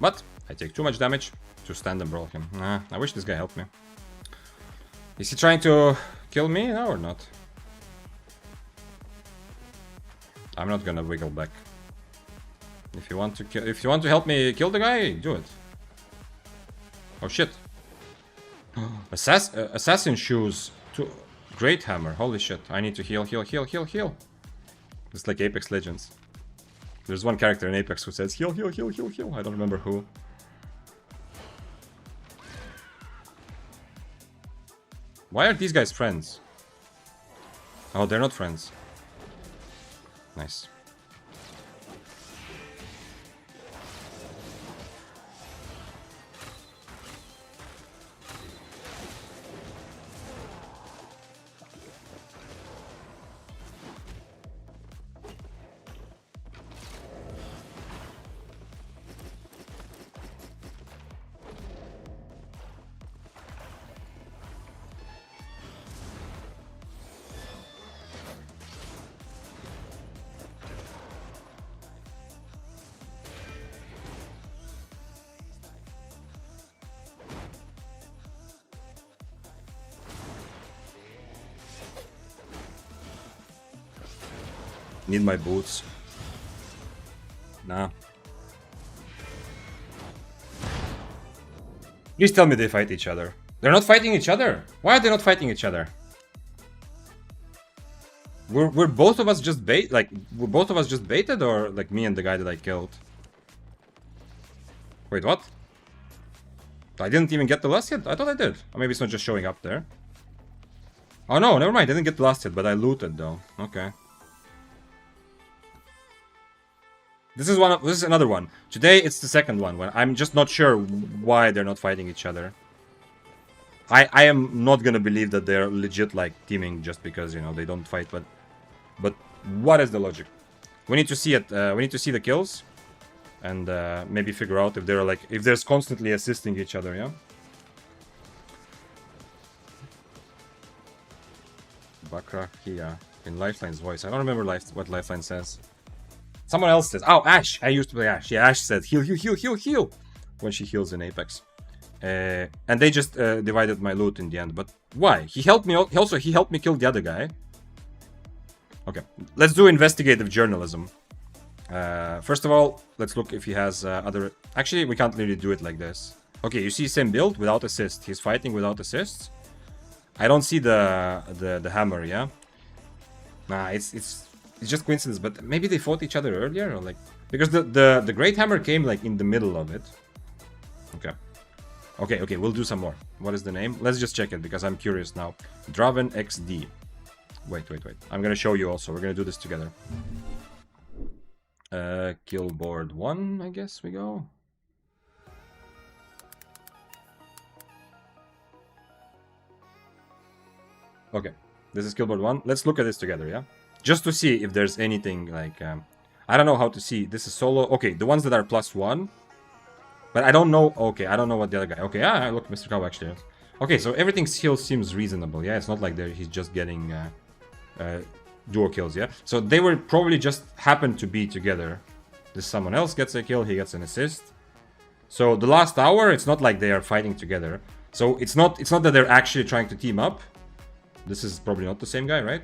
But I take too much damage to stand and brawl him. Nah, I wish this guy helped me. Is he trying to kill me now or not? I'm not gonna wiggle back. If you want to help me kill the guy, do it. Oh shit! Assassin shoes to Great Hammer. Holy shit! I need to heal. It's like Apex Legends. There's one character in Apex who says heal. I don't remember who. Why are these guys friends? Oh, they're not friends. Nice. Need my boots. Nah. Please tell me they fight each other. They're not fighting each other. Why are they not fighting each other? We're both of us just were both of us just baited, or like me and the guy that I killed? Wait, what? I didn't even get the last hit? I thought I did. Or maybe it's not just showing up there. Oh no, never mind. I didn't get the last hit, but I looted though. Okay. This is another one. Today it's the second one when I'm just not sure why they're not fighting each other. I am not gonna believe that they're legit like teaming just because, you know, they don't fight, but what is the logic? We need to see it. We need to see the kills and maybe figure out if they're like if there's constantly assisting each other, yeah? Bakrakia in Lifeline's voice. I don't remember what Lifeline says. Someone else says, oh, Ashe. I used to play Ashe. Yeah, Ashe said heal, heal, heal, heal, heal when she heals in Apex. And they just divided my loot in the end. But why? He helped me. He helped me kill the other guy. Okay, let's do investigative journalism. First of all, let's look if he has other... Actually, we can't really do it like this. Okay, you see same build without assist. He's fighting without assists. I don't see the hammer, yeah? Nah, it's just coincidence, but maybe they fought each other earlier, or like... Because the Great Hammer came like in the middle of it. Okay. Okay, we'll do some more. What is the name? Let's just check it, because I'm curious now. Draven XD. Wait. I'm gonna show you also. We're gonna do this together. Kill board 1, I guess we go. Okay, this is kill board 1. Let's look at this together, yeah? Just to see if there's anything like... I don't know how to see. This is solo. Okay, the ones that are +1. But I don't know... Okay, I don't know what the other guy... Okay, look, Mr. Cow actually. Okay, so everything still seems reasonable, yeah? It's not like he's just getting duo kills, yeah? So they were probably just happened to be together. This someone else gets a kill, he gets an assist. So the last hour, it's not like they are fighting together. So it's not that they're actually trying to team up. This is probably not the same guy, right?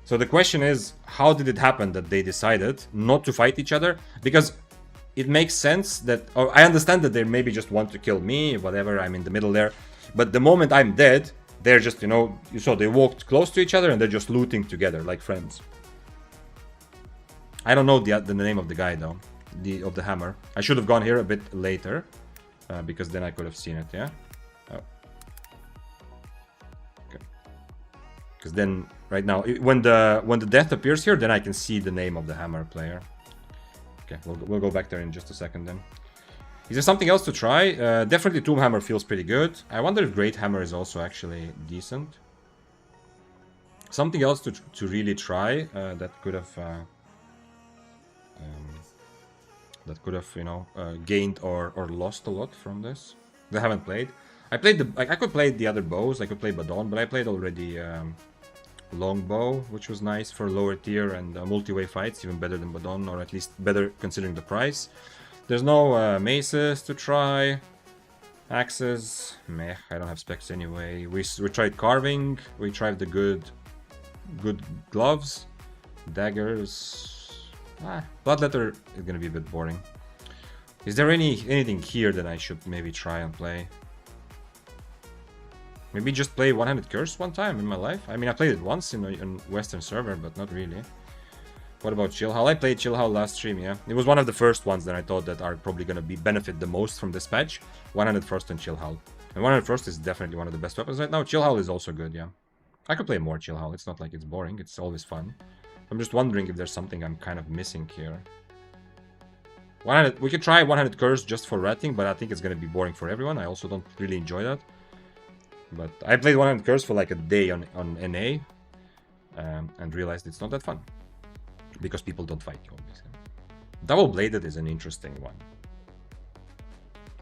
So the question is, how did it happen that they decided not to fight each other? Because it makes sense that... Or I understand that they maybe just want to kill me, whatever, I'm in the middle there. But the moment I'm dead, they're just, you know... So they walked close to each other and they're just looting together, like friends. I don't know the name of the guy, though. Of the hammer. I should have gone here a bit later. Because then I could have seen it, yeah? Because then, right now, when the death appears here, then I can see the name of the hammer player. Okay, we'll go back there in just a second then. Is there something else to try? Definitely Tomb Hammer feels pretty good. I wonder if Great Hammer is also actually decent. Something else to really try that could have you know, gained or lost a lot from this. They haven't played. I could play the other bows. I could play Badon, but I played already Longbow, which was nice for lower tier and multi-way fights, even better than Badon, or at least better considering the price. There's no maces to try. Axes, meh, I don't have specs anyway. We tried carving. We tried the good gloves. Daggers. Bloodletter is gonna be a bit boring. Is there anything here that I should maybe try and play? Maybe just play One-Handed Curse one time in my life. I mean, I played it once in a Western server, but not really. What about Chill Howl? I played Chill Howl last stream, yeah. It was one of the first ones that I thought that are probably gonna benefit the most from this patch. One-Handed First and Chill Howl. And One-Handed First is definitely one of the best weapons right now. Chill Howl is also good, yeah. I could play more Chill Howl. It's not like it's boring. It's always fun. I'm just wondering if there's something I'm kind of missing here. 100. We could try 100 Curse just for ratting, but I think it's going to be boring for everyone. I also don't really enjoy that. But I played 100 Curse for like a day on NA and realized it's not that fun. Because people don't fight you, obviously. Double-bladed is an interesting one.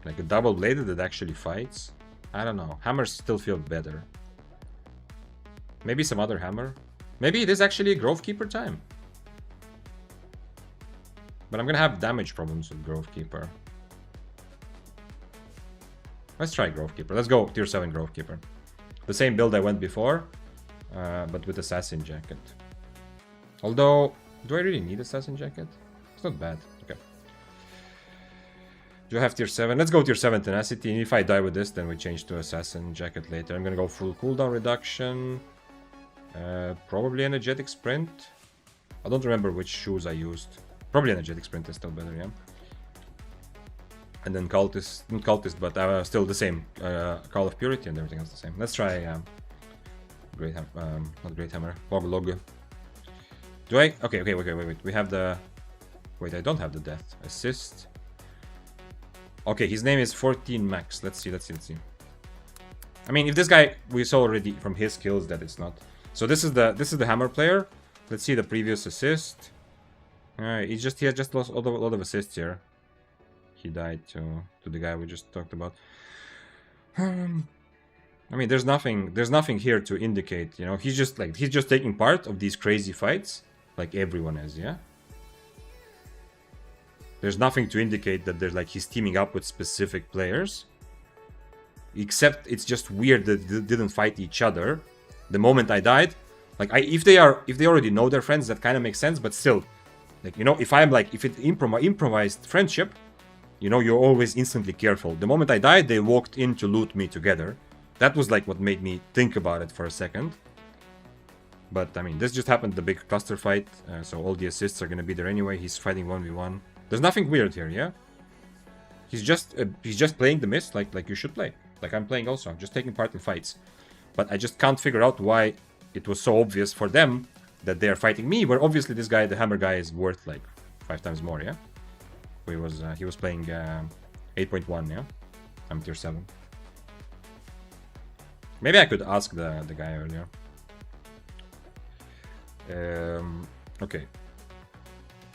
Like a double-bladed that actually fights. I don't know. Hammers still feel better. Maybe some other hammer. Maybe it is actually Grove Keeper time. But I'm gonna have damage problems with Grove Keeper. Let's try Grove Keeper. Let's go tier 7 Grove Keeper. The same build I went before, but with Assassin Jacket. Although, do I really need Assassin Jacket? It's not bad. Okay. Do I have tier 7? Let's go tier 7 Tenacity. And if I die with this, then we change to Assassin Jacket later. I'm gonna go full cooldown reduction. Probably Energetic Sprint. I don't remember which shoes I used. Probably Energetic Sprint is still better, yeah. And then Cultist, not Cultist, but still the same. Call of Purity and everything else the same. Let's try Great Hammer, not Great Hammer, Log. Do I? Okay, wait. We have the... Wait, I don't have the Death. Assist. Okay, his name is 14 Max. Let's see. I mean, if this guy, we saw already from his skills that it's not. So this is the Hammer player. Let's see the previous assist. He has just lost a lot of assists here. He died to the guy we just talked about. I mean, there's nothing here to indicate, you know. He's just taking part of these crazy fights, like everyone is, yeah. There's nothing to indicate that there's like he's teaming up with specific players. Except it's just weird that they didn't fight each other. The moment I died, like if they already know their friends, that kind of makes sense. But still, like, you know, if it's improvised friendship, you know, you're always instantly careful. The moment I died, they walked in to loot me together. That was like what made me think about it for a second. But I mean, this just happened, the big cluster fight, so all the assists are gonna be there anyway. He's fighting 1v1. There's nothing weird here, yeah. He's just playing the mist like you should play. Like I'm playing also. I'm just taking part in fights. But I just can't figure out why it was so obvious for them that they are fighting me, where obviously this guy, the Hammer guy, is worth like 5 times more, yeah? He was playing 8.1, yeah? I'm tier 7. Maybe I could ask the guy earlier. Okay.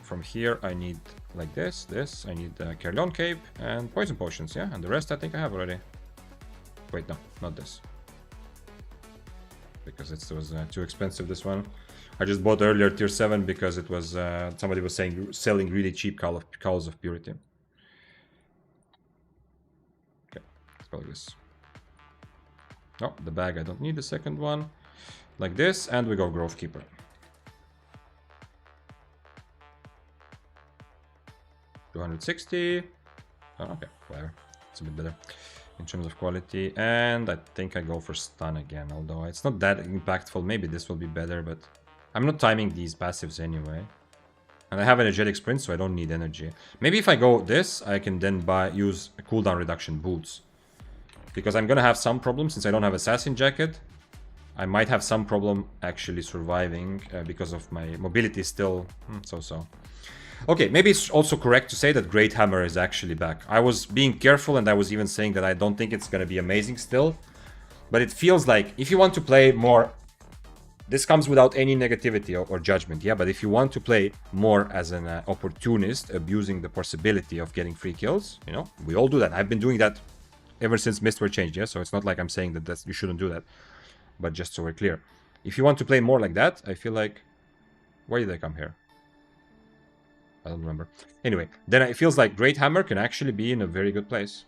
From here I need like this. I need Carrion Cape and Poison Potions, yeah? And the rest I think I have already. Wait, no, not this. Because it was too expensive, this one. I just bought earlier tier 7 because it was somebody was saying selling really cheap Calls of Purity. Okay, let's go like this. Oh, the bag I don't need the second one. Like this, and we go Grove Keeper. $260. Oh, okay, whatever. It's a bit better in terms of quality. And I think I go for stun again, although it's not that impactful. Maybe this will be better, but I'm not timing these passives anyway. And I have energetic sprint, so I don't need energy. Maybe if I go this, I can then use cooldown reduction boots. Because I'm gonna have some problem since I don't have Assassin Jacket. I might have some problem actually surviving because of my mobility still so-so. Okay, maybe it's also correct to say that Great Hammer is actually back. I was being careful and I was even saying that I don't think it's gonna be amazing still. But it feels like if you want to play more... This comes without any negativity or judgment, yeah? But if you want to play more as an opportunist, abusing the possibility of getting free kills, you know? We all do that. I've been doing that ever since Mist were changed, yeah? So it's not like I'm saying that you shouldn't do that. But just so we're clear. If you want to play more like that, I feel like... Why did I come here? I don't remember. Anyway, then it feels like Great Hammer can actually be in a very good place.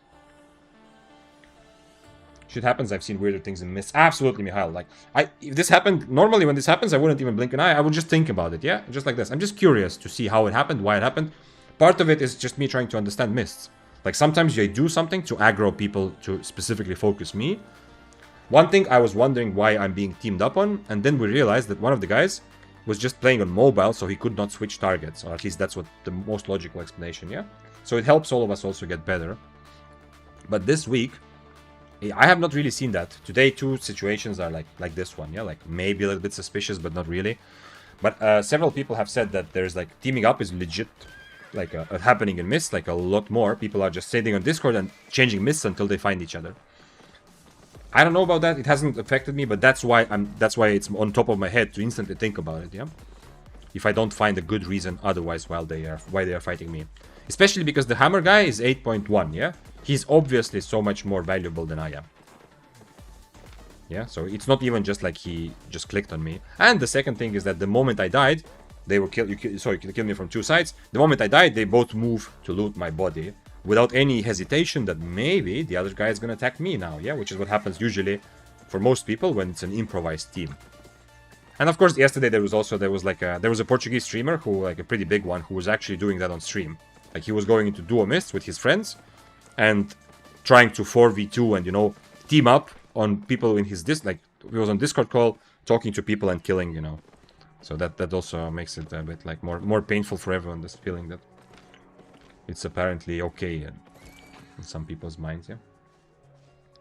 Shit happens, I've seen weirder things in Mist. Absolutely, Mihail. Like, if this happened... Normally when this happens, I wouldn't even blink an eye. I would just think about it, yeah? Just like this. I'm just curious to see how it happened, why it happened. Part of it is just me trying to understand Mists. Like, sometimes I do something to aggro people to specifically focus me. One thing I was wondering why I'm being teamed up on, and then we realized that one of the guys was just playing on mobile, so he could not switch targets, or at least that's what the most logical explanation, yeah? So it helps all of us also get better. But this week, I have not really seen that. Today, two situations are like this one, yeah? Like, maybe a little bit suspicious, but not really. But several people have said that there's, like, teaming up is legit, like, happening in Mist, like, a lot more. People are just sitting on Discord and changing Mists until they find each other. I don't know about that. It hasn't affected me, but that's why it's on top of my head to instantly think about it, yeah? If I don't find a good reason otherwise why they are fighting me. Especially because the hammer guy is 8.1, yeah? He's obviously so much more valuable than I am. Yeah, so it's not even just like he just clicked on me. And the second thing is that the moment I died, they were killed. You killed me from two sides. The moment I died, they both moved to loot my body without any hesitation that maybe the other guy is gonna attack me now. Yeah, which is what happens usually for most people when it's an improvised team. And of course, yesterday there was a Portuguese streamer who, like, a pretty big one, who was actually doing that on stream. Like, he was going into duo mist with his friends and trying to 4v2 and, you know, team up on people in his he was on Discord call talking to people and killing, you know. So that also makes it a bit like more painful for everyone, this feeling that it's apparently okay in some people's minds, yeah.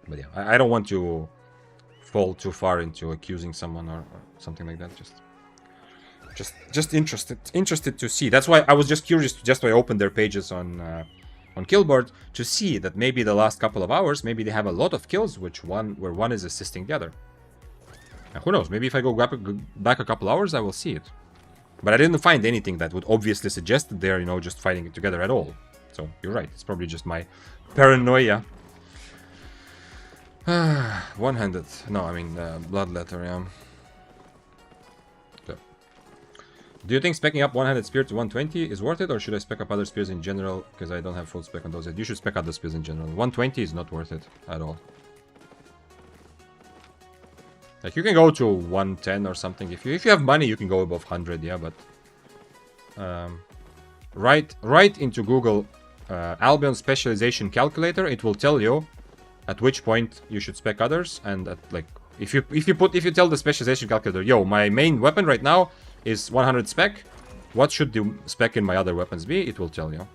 But yeah, I don't want to fall too far into accusing someone or something like that. Just interested to see. That's why I was just curious. Just why I opened their pages on Killboard to see that maybe the last couple of hours, maybe they have a lot of kills, where one is assisting the other. And who knows? Maybe if I go back a couple hours, I will see it. But I didn't find anything that would obviously suggest that they're, you know, just fighting it together at all. So you're right. It's probably just my paranoia. One-handed. No, I mean bloodletter. Yeah. Okay. Do you think specking up one-handed spear to 120 is worth it, or should I spec up other spears in general? Because I don't have full spec on those yet. You should spec other spears in general. 120 is not worth it at all. Like, you can go to 110 or something. If you have money, you can go above 100, yeah, but... write into Google Albion specialization calculator. It will tell you at which point you should spec others, and at, like, if you tell the specialization calculator, yo, my main weapon right now is 100 spec, what should the spec in my other weapons be? It will tell you.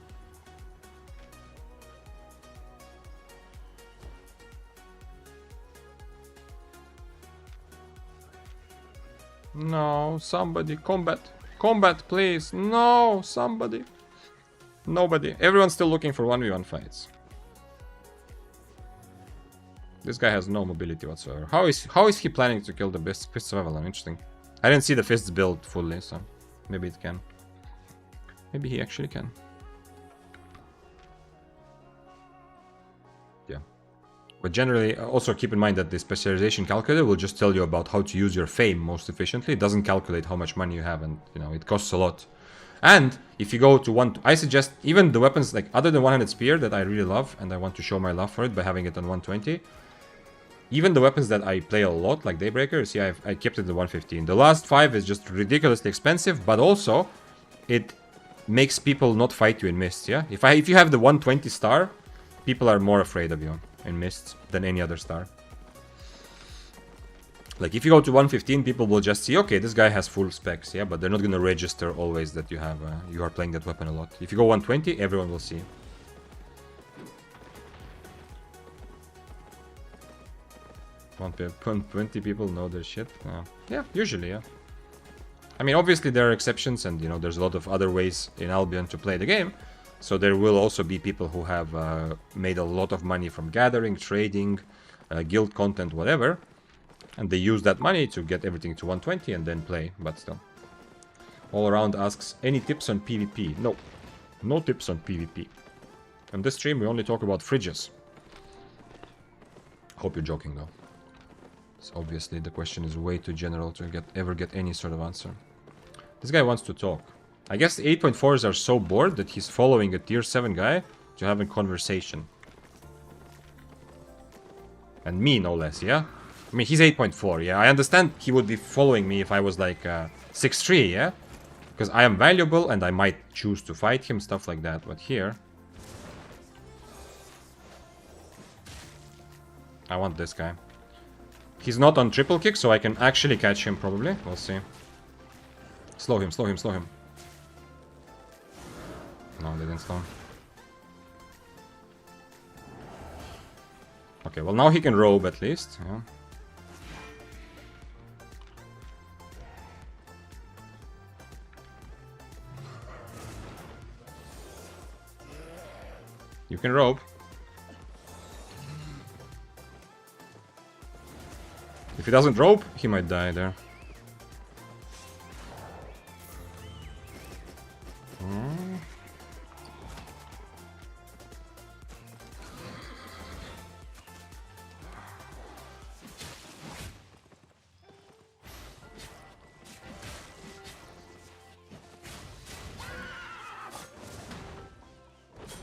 No, somebody, combat, please. No, somebody. Nobody. Everyone's still looking for 1v1 fights. This guy has no mobility whatsoever. How is he planning to kill the best Fists of Avalon? Interesting. I didn't see the fists build fully, so maybe it can. Maybe he actually can. Yeah. But generally, also keep in mind that the specialization calculator will just tell you about how to use your fame most efficiently. It doesn't calculate how much money you have, and, you know, it costs a lot. And if you go to I suggest even the weapons, like, other than one-handed spear that I really love, and I want to show my love for it by having it on 120. Even the weapons that I play a lot, like Daybreaker, see, I kept it at 115. The last 5 is just ridiculously expensive, but also it makes people not fight you in Mist, yeah? If you have the 120 star, people are more afraid of you in Mist than any other star. Like, if you go to 115, people will just see, okay, this guy has full specs, yeah? But they're not gonna register always that you are playing that weapon a lot. If you go 120, everyone will see. 120 people know their shit. Yeah, usually, yeah. I mean, obviously there are exceptions, and, you know, there's a lot of other ways in Albion to play the game. So there will also be people who have made a lot of money from gathering, trading, guild content, whatever. And they use that money to get everything to 120 and then play, but still. All Around asks, any tips on PvP? No. No tips on PvP. On this stream, we only talk about fridges. Hope you're joking, though. So obviously, the question is way too general to ever get any sort of answer. This guy wants to talk. I guess the 8.4s are so bored that he's following a tier 7 guy to have a conversation. And me, no less, yeah? I mean, he's 8.4, yeah? I understand he would be following me if I was like 6'3", yeah? Because I am valuable and I might choose to fight him, stuff like that. But here... I want this guy. He's not on triple kick, so I can actually catch him, probably. We'll see. Slow him, slow him, slow him. No, they didn't slow him. Okay, well now he can robe at least. Yeah. You can robe. If he doesn't robe, he might die there.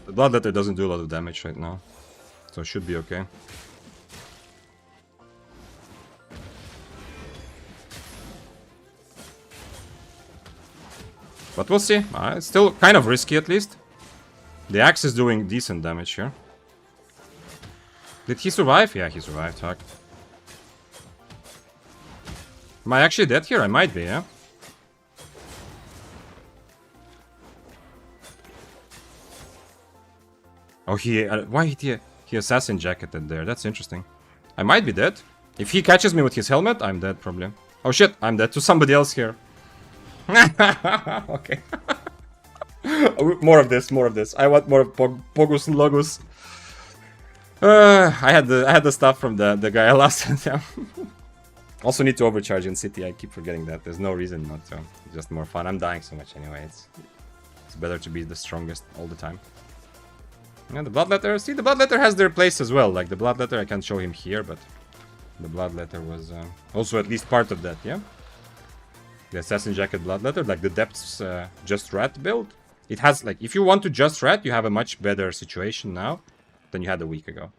The Bloodletter doesn't do a lot of damage right now, so it should be okay. But we'll see. It's still kind of risky at least. The axe is doing decent damage here. Did he survive? Yeah, he survived. Fuck. Am I actually dead here? I might be, yeah? Oh, why did he assassin jacketed there? That's interesting. I might be dead. If he catches me with his helmet, I'm dead probably. Oh shit, I'm dead to somebody else here. Okay. More of this, more of this. I want more of Pogus and Logus. I had the stuff from the guy I lost. Also need to overcharge in city. I keep forgetting that. There's no reason not to. It's just more fun. I'm dying so much anyway. It's better to be the strongest all the time. Yeah, the Bloodletter. See, the Bloodletter has their place as well. Like the Bloodletter, I can't show him here, but the Bloodletter was also at least part of that. Yeah. The Assassin Jacket Bloodletter, like the Depths Just Rat build. It has, like, if you want to Just Rat, you have a much better situation now than you had a week ago.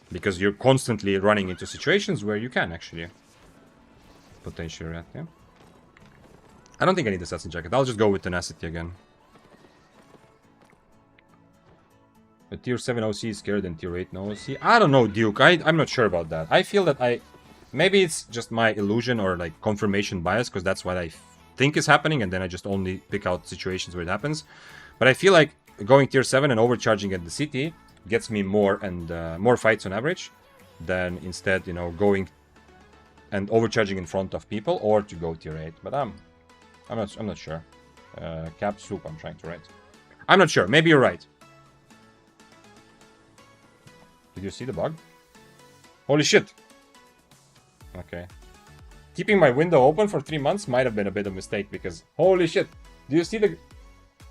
Because you're constantly running into situations where you can actually potentially rat, yeah? I don't think I need Assassin Jacket. I'll just go with Tenacity again. A tier 7 OC is scarier than tier 8 no OC. I don't know, Duke. I'm not sure about that. I feel that maybe it's just my illusion or like confirmation bias, because that's what I think is happening, and then I just only pick out situations where it happens. But I feel like going tier 7 and overcharging at the city gets me more and more fights on average than instead, you know, going and overcharging in front of people, or to go tier 8. But I'm not sure. Cap soup I'm trying to write. I'm not sure. Maybe you're right. Did you see the bug? Holy shit. Okay. Keeping my window open for 3 months might have been a bit of a mistake, because holy shit. Do you see the...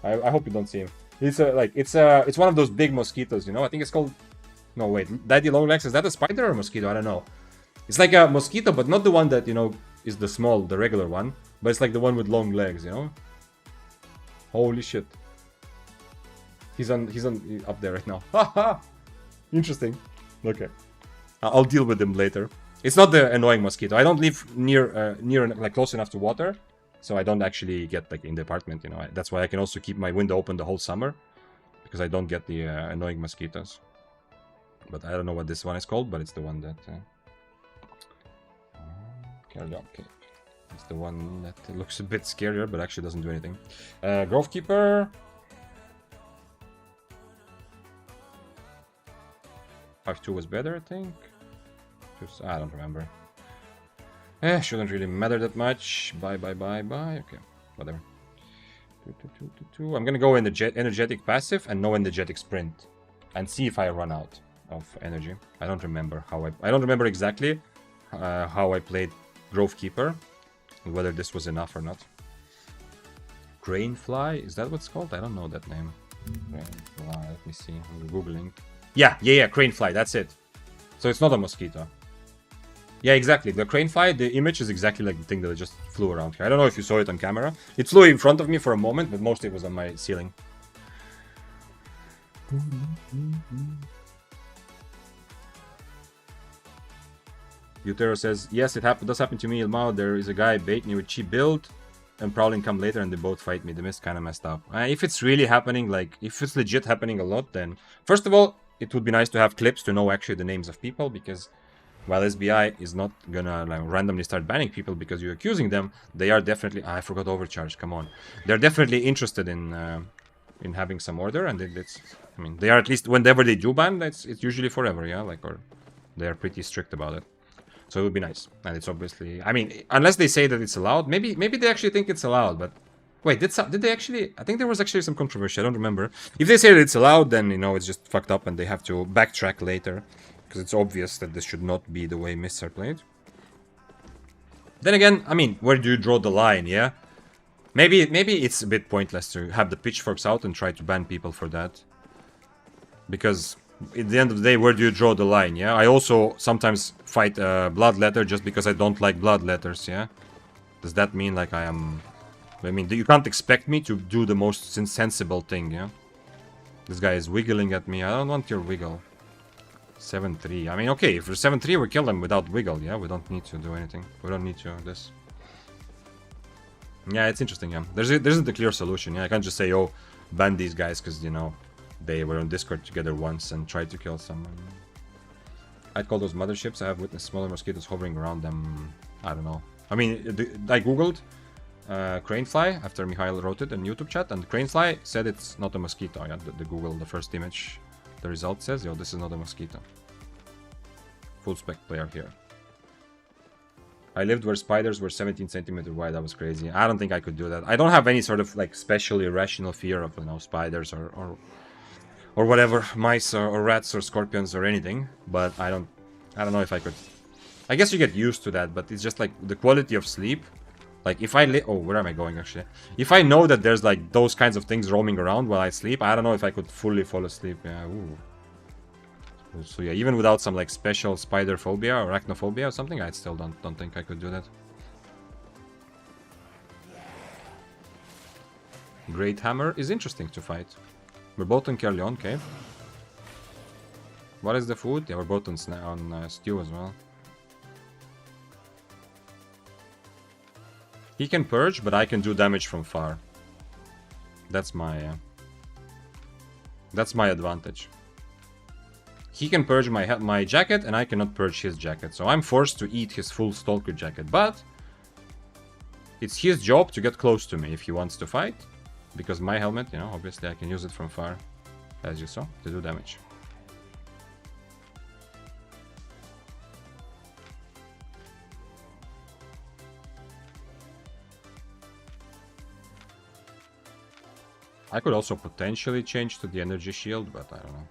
I hope you don't see him. It's it's one of those big mosquitoes, you know? I think it's called... No, wait. Daddy Longlegs, is that a spider or a mosquito? I don't know. It's like a mosquito, but not the one that, you know, is the regular one. But it's like the one with long legs, you know? Holy shit. He's up there right now. Haha! Interesting. Okay. I'll deal with him later. It's not the annoying mosquito. I don't live near like close enough to water, so I don't actually get like in the apartment, you know. That's why I can also keep my window open the whole summer, because I don't get the annoying mosquitoes. But I don't know what this one is called, but it's the one that... Okay. It's the one that looks a bit scarier, but actually doesn't do anything. Grovekeeper... 5-2 was better, I think. I don't remember. Shouldn't really matter that much. Bye. Okay, whatever. I'm gonna go in the energetic passive and no energetic sprint, and see if I run out of energy. I don't remember I don't remember exactly how I played Grovekeeper, and whether this was enough or not. Grainfly, is that what's called? I don't know that name. Grainfly, let me see. I'm googling. Yeah, Cranefly, that's it. So it's not a mosquito. Yeah, exactly. The Cranefly, the image is exactly like the thing that just flew around here. I don't know if you saw it on camera. It flew in front of me for a moment, but mostly it was on my ceiling. Utero says, yes, it does happen to me, Ilmao. There is a guy baiting me with cheap build, and Prowling come later and they both fight me. The mist kind of messed up. If it's really happening, like, if it's legit happening a lot, then... First of all, it would be nice to have clips to know actually the names of people, because while SBI is not gonna like randomly start banning people because you're accusing them, they are definitely... I forgot overcharge, come on. They're definitely interested in having some order, and it's... I mean, they are at least... Whenever they do ban, it's usually forever, yeah? Like, or They're pretty strict about it. So it would be nice. And it's obviously... I mean, unless they say that it's allowed. Maybe they actually think it's allowed, but... Wait, did they actually... I think there was actually some controversy. I don't remember. If they say that it's allowed, then, you know, it's just fucked up and they have to backtrack later. Because it's obvious that this should not be the way myths are played. Then again, I mean, where do you draw the line, yeah? Maybe it's a bit pointless to have the pitchforks out and try to ban people for that. Because at the end of the day, where do you draw the line, yeah? I also sometimes fight Bloodletter just because I don't like Bloodletters, yeah? Does that mean like I am... I mean, you can't expect me to do the most sensible thing, yeah? This guy is wiggling at me. I don't want your wiggle. 7-3. I mean, okay, if we're 7-3, we kill them without wiggle, yeah? We don't need to do anything. We don't need to this. Yeah, it's interesting, yeah. There isn't a clear solution, yeah? I can't just say, oh, ban these guys because, you know, they were on Discord together once and tried to kill someone. I'd call those motherships. I have witnessed smaller mosquitoes hovering around them. I don't know. I mean, I googled cranefly after Mikhail wrote it in YouTube chat, and cranefly said it's not a mosquito. Yeah, the Google, the first image, the result says, yo, this is not a mosquito. Full spec player here. I lived where spiders were 17 centimeters wide. That was crazy. I don't think I could do that. I don't have any sort of like special irrational fear of, you know, spiders or whatever, mice or rats or scorpions or anything. But I don't know if I could. I guess you get used to that, but it's just like the quality of sleep. Like if I oh, where am I going actually? If I know that there's like those kinds of things roaming around while I sleep, I don't know if I could fully fall asleep. Yeah. Ooh. So yeah, even without some like special spider phobia or arachnophobia or something, I still don't think I could do that. Great Hammer is interesting to fight. We're both on Kerleon Cave. What is the food? Yeah, we're both on stew as well. He can purge, but I can do damage from far. That's my advantage. He can purge my jacket, and I cannot purge his jacket. So I'm forced to eat his full Stalker jacket. But it's his job to get close to me if he wants to fight. Because my helmet, you know, obviously I can use it from far, as you saw, to do damage. I could also potentially change to the energy shield, but I don't know.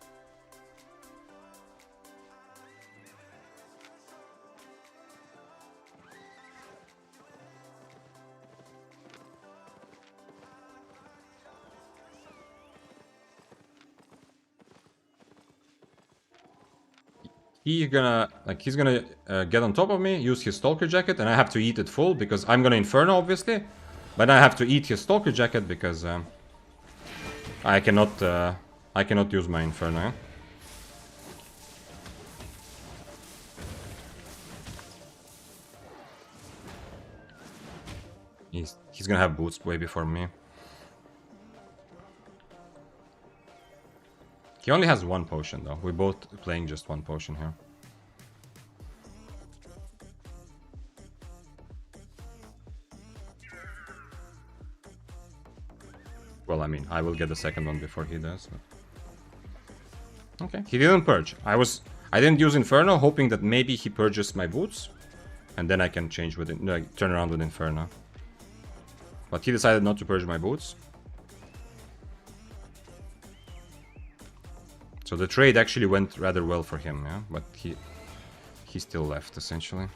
He's gonna get on top of me, use his Stalker jacket, and I have to eat it full because I'm gonna Inferno, obviously. But I have to eat his Stalker jacket because I cannot use my Inferno. He's gonna have boots way before me. He only has one potion though. We're both playing just one potion here. Well, I mean, I will get the second one before he does. But... Okay, he didn't purge. I didn't use Inferno, hoping that maybe he purges my boots, and then I can change with it, like, turn around with Inferno. But he decided not to purge my boots. So the trade actually went rather well for him, yeah? But he still left, essentially.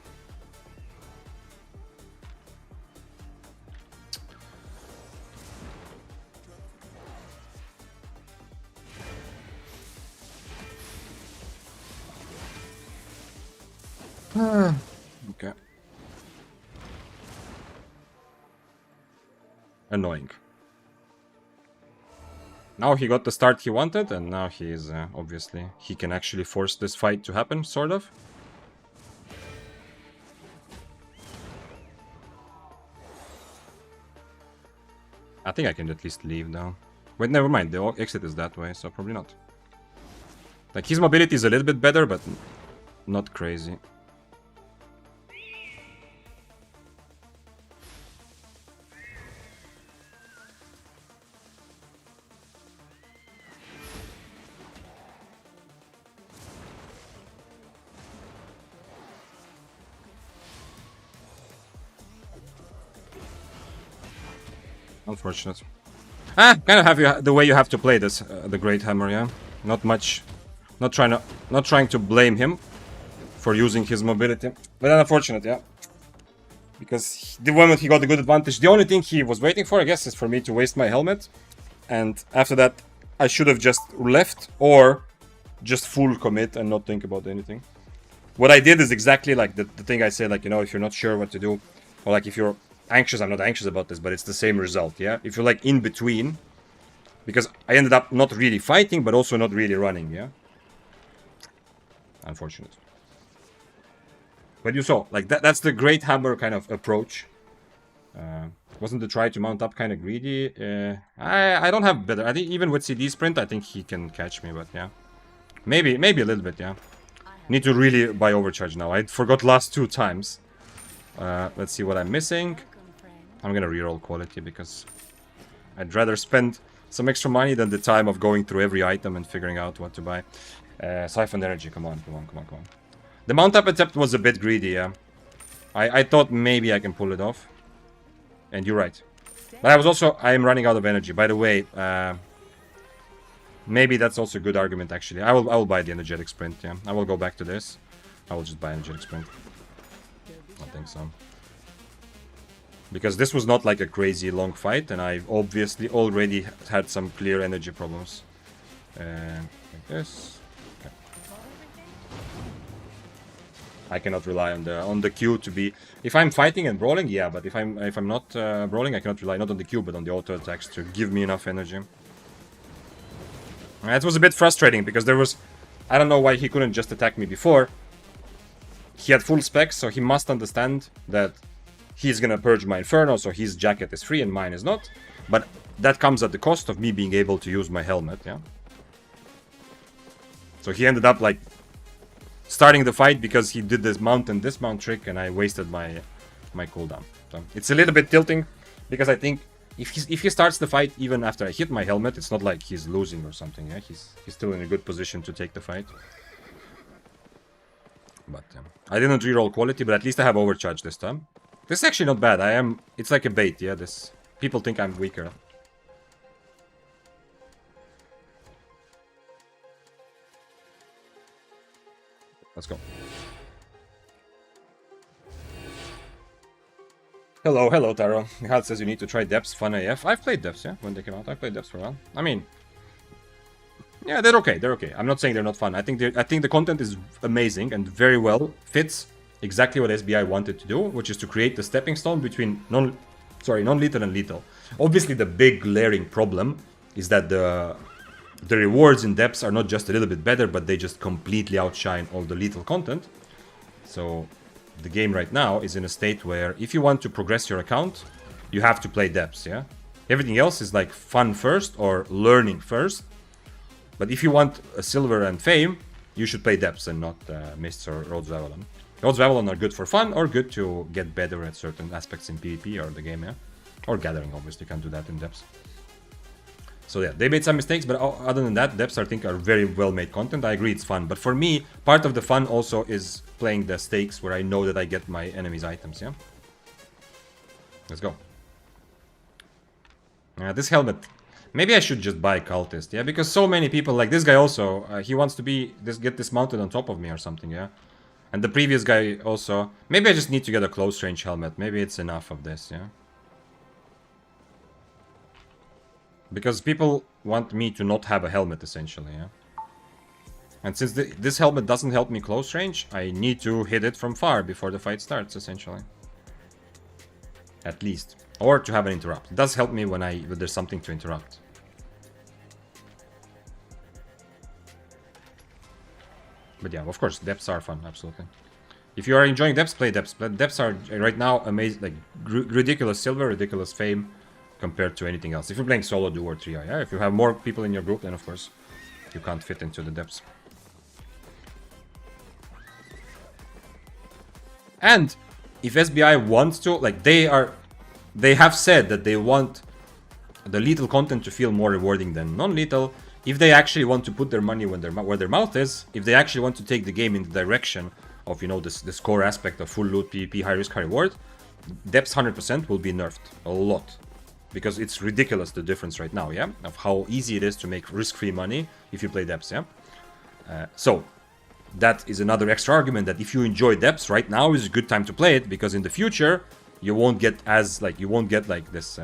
Okay. Annoying. Now he got the start he wanted, and now he is, obviously, he can actually force this fight to happen, sort of. I think I can at least leave now. Wait, never mind, the exit is that way, so probably not. Like, his mobility is a little bit better, but not crazy. Unfortunate. Kind of have the way you have to play this, the Great Hammer, yeah. Not much, not trying to blame him for using his mobility, but unfortunate, yeah. Because the moment he got a good advantage, the only thing he was waiting for, I guess, is for me to waste my helmet, and after that, I should have just left or just full commit and not think about anything. What I did is exactly like the thing I said, like, you know, if you're not sure what to do, or like if you're anxious, I'm not anxious about this, but it's the same result, yeah? If you're like in between, because I ended up not really fighting, but also not really running, yeah? Unfortunate. But you saw, like, that's the Great Hammer kind of approach. Wasn't the try to mount up kind of greedy? I don't have better. I think even with CD sprint, I think he can catch me, but yeah. Maybe a little bit, yeah. Need to really buy overcharge now. I forgot last 2 times. Let's see what I'm missing. I'm gonna reroll quality because I'd rather spend some extra money than the time of going through every item and figuring out what to buy. Siphon energy, come on. The mount up attempt was a bit greedy, yeah. I thought maybe I can pull it off. And you're right. But I am running out of energy. By the way, maybe that's also a good argument, actually. I will buy the energetic sprint, yeah. I will go back to this. I will just buy energetic sprint. I think so. Because this was not like a crazy long fight, and I've obviously already had some clear energy problems. Like this. Okay. I cannot rely on the Q to be. If I'm fighting and brawling, yeah, but if I'm not brawling, I cannot rely not on the Q but on the auto attacks to give me enough energy. It was a bit frustrating because there was, I don't know why he couldn't just attack me before. He had full specs, so he must understand that he's gonna purge my Inferno, so his jacket is free and mine is not. But that comes at the cost of me being able to use my helmet, yeah. So he ended up like starting the fight because he did this mount and dismount trick, and I wasted my cooldown. So it's a little bit tilting because I think if he starts the fight even after I hit my helmet, it's not like he's losing or something. Yeah, he's still in a good position to take the fight. But I didn't reroll quality, but at least I have overcharge this time. This is actually not bad. It's like a bait. Yeah, this people think I'm weaker. Let's go. Hello, Taro. Mihal says you need to try Depths, fun AF. I've played Depths, yeah, when they came out. I played Depths for a while. I mean, yeah, they're okay. They're okay. I'm not saying they're not fun. I think the content is amazing and very well fits exactly what SBI wanted to do, which is to create the stepping stone between non-lethal and lethal. Obviously, the big glaring problem is that the rewards in Depths are not just a little bit better, but they just completely outshine all the lethal content. So the game right now is in a state where if you want to progress your account, you have to play Depths, yeah? Everything else is like fun first or learning first. But if you want a silver and fame, you should play Depths and not Mists or Roads of Avalon. Roads of Avalon are good for fun or good to get better at certain aspects in PvP or the game, yeah? Or Gathering, obviously, you can't do that in Depths. So yeah, they made some mistakes, but other than that, Depths I think are very well made content. I agree it's fun, but for me, part of the fun also is playing the stakes where I know that I get my enemy's items, yeah? Let's go. This helmet, maybe I should just buy Cultist, yeah? Because so many people, like this guy also, he wants to get dismounted on top of me or something, yeah? And the previous guy also, maybe I just need to get a close range helmet. Maybe it's enough of this, yeah? Because people want me to not have a helmet, essentially, yeah? And since this helmet doesn't help me close range, I need to hit it from far before the fight starts, essentially. At least. Or to have an interrupt. It does help me when there's something to interrupt. But yeah, of course, Depths are fun, absolutely. If you are enjoying Depths, play Depths. But Depths are, right now, amazing, like, ridiculous silver, ridiculous fame, compared to anything else. If you're playing solo, duo, or trio, yeah? If you have more people in your group, then of course, you can't fit into the Depths. And if SBI wants to, like, they have said that they want the lethal content to feel more rewarding than non-lethal. If they actually want to put their money where their mouth is, if they actually want to take the game in the direction of, you know, this core aspect of full loot, PvP, high risk, high reward, Depths 100% will be nerfed a lot. because it's ridiculous the difference right now, yeah, of how easy it is to make risk-free money if you play depths, yeah. So that is another extra argument that if you enjoy depths right now is a good time to play it, because in the future you won't get as this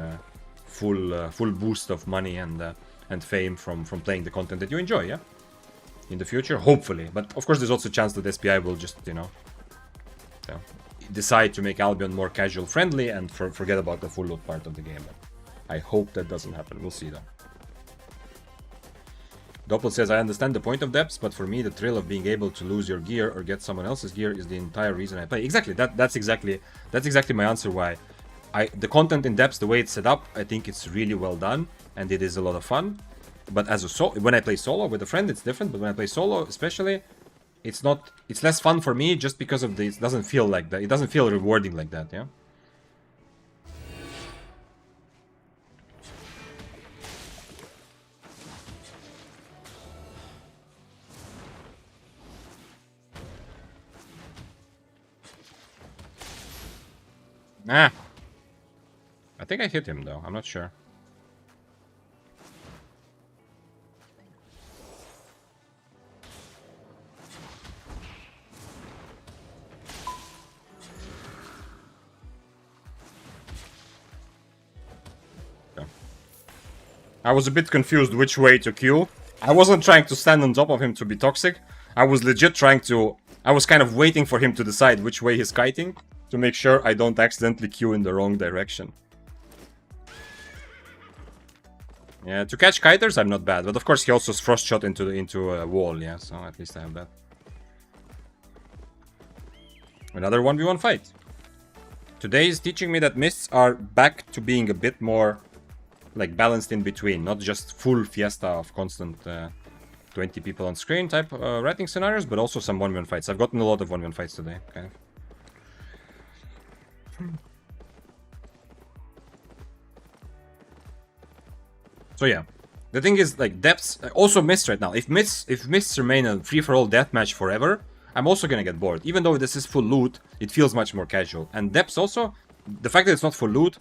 full boost of money and fame from playing the content that you enjoy, yeah, in the future, hopefully. But of course there's also a chance that SPI will just, you know, decide to make Albion more casual friendly and forget about the full loot part of the game. I hope that doesn't happen. We'll see though. Doppel says, I understand the point of depths, but for me the thrill of being able to lose your gear or get someone else's gear is the entire reason I play. Exactly, that's exactly my answer why the content in depths, the way it's set up, I think it's really well done and it is a lot of fun. But as a when I play solo with a friend it's different, but when I play solo especially, it's less fun for me just because of it doesn't feel like that. It doesn't feel rewarding like that, yeah. Nah. I think I hit him though, I'm not sure. I was a bit confused which way to queue. I wasn't trying to stand on top of him to be toxic. I was legit trying to... I was kind of waiting for him to decide which way he's kiting, to make sure I don't accidentally queue in the wrong direction. Yeah, to catch kiters I'm not bad, but of course he also frost shot into a wall, yeah, so at least I have that. Another 1v1 fight. Today is teaching me that mists are back to being a bit more like balanced in between, not just full fiesta of constant 20 people on screen type writing scenarios, but also some 1v1 fights. I've gotten a lot of 1v1 fights today, kind of. So yeah, the thing is, like, depths, also mists right now. If mists remain a free-for-all deathmatch forever, I'm also gonna get bored. Even though this is full loot, it feels much more casual. And depths also, the fact that it's not full loot,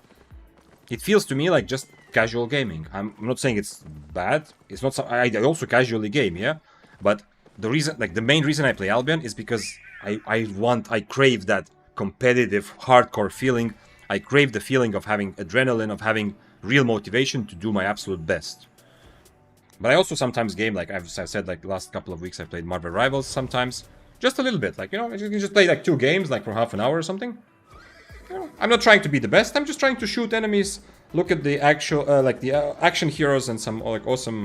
it feels to me like just casual gaming. I'm not saying it's bad. It's not. I also casually game, yeah. But the reason, like the main reason I play Albion is because I crave that competitive, hardcore feeling. I crave the feeling of having adrenaline, of having real motivation to do my absolute best. But I also sometimes game, like I've said, like the last couple of weeks I played Marvel Rivals sometimes. Just a little bit, like, you know, you can just play like 2 games, like for half an hour or something. You know, I'm not trying to be the best, I'm just trying to shoot enemies, look at the actual, like the action heroes and some like awesome,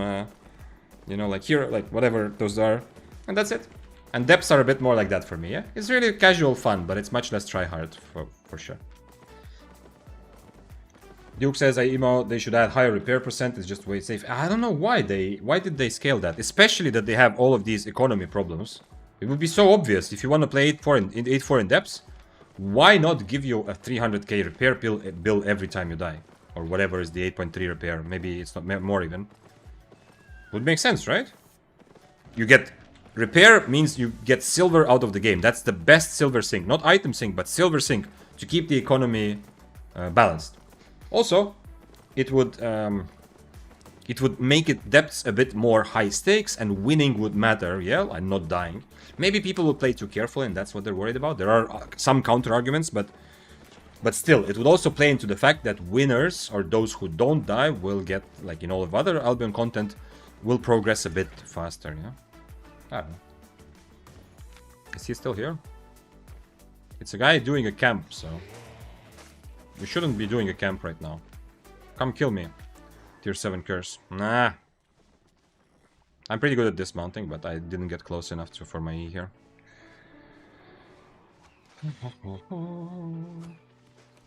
you know, like hero, like whatever those are. And that's it. And depths are a bit more like that for me, yeah? It's really casual fun, but it's much less try-hard, for sure. Duke says, they should add higher repair percent, it's just way safe. I don't know why did they scale that? Especially that they have all of these economy problems. It would be so obvious if you want to play 8-4 in depths. Why not give you a 300k repair bill every time you die? Or whatever is the 8.3 repair. Maybe it's not more even. Would make sense, right? You get... Repair means you get silver out of the game. That's the best silver sink. Not item sink, but silver sink. To keep the economy balanced. Also, it would make it depths a bit more high stakes, and winning would matter, yeah, and not dying. Maybe people will play too carefully, and that's what they're worried about. There are some counter arguments, but still, it would also play into the fact that winners, or those who don't die, will get, like in all of other Albion content, will progress a bit faster, yeah? I don't know. Is he still here? It's a guy doing a camp, so... We shouldn't be doing a camp right now. Come kill me. Tier 7 curse. Nah. I'm pretty good at dismounting, but I didn't get close enough for my E here.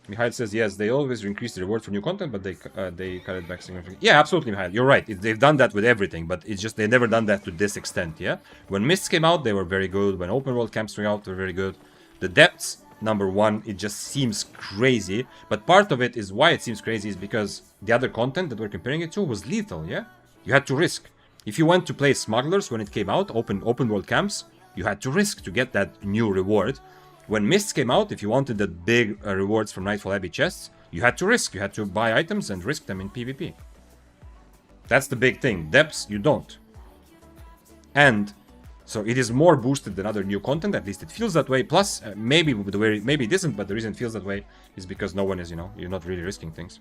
Mihail says, yes, they always increase the reward for new content, but they cut it back significantly. Yeah, absolutely, Mihail. You're right. They've done that with everything, but it's just they've never done that to this extent, yeah? When Mists came out, they were very good. When Open World camps came out, they were very good. The depths, number one, it just seems crazy. But part of it is why it seems crazy is because the other content that we're comparing it to was lethal, yeah? You had to risk. If you went to play Smugglers when it came out, open world camps, you had to risk to get that new reward. When Mists came out, if you wanted the big rewards from Nightfall Abbey chests, You had to risk. You had to buy items and risk them in PvP. That's the big thing. Depths, you don't. And so it is more boosted than other new content. At least it feels that way. Plus, maybe it isn't, but the reason it feels that way is because no one is, you're not really risking things.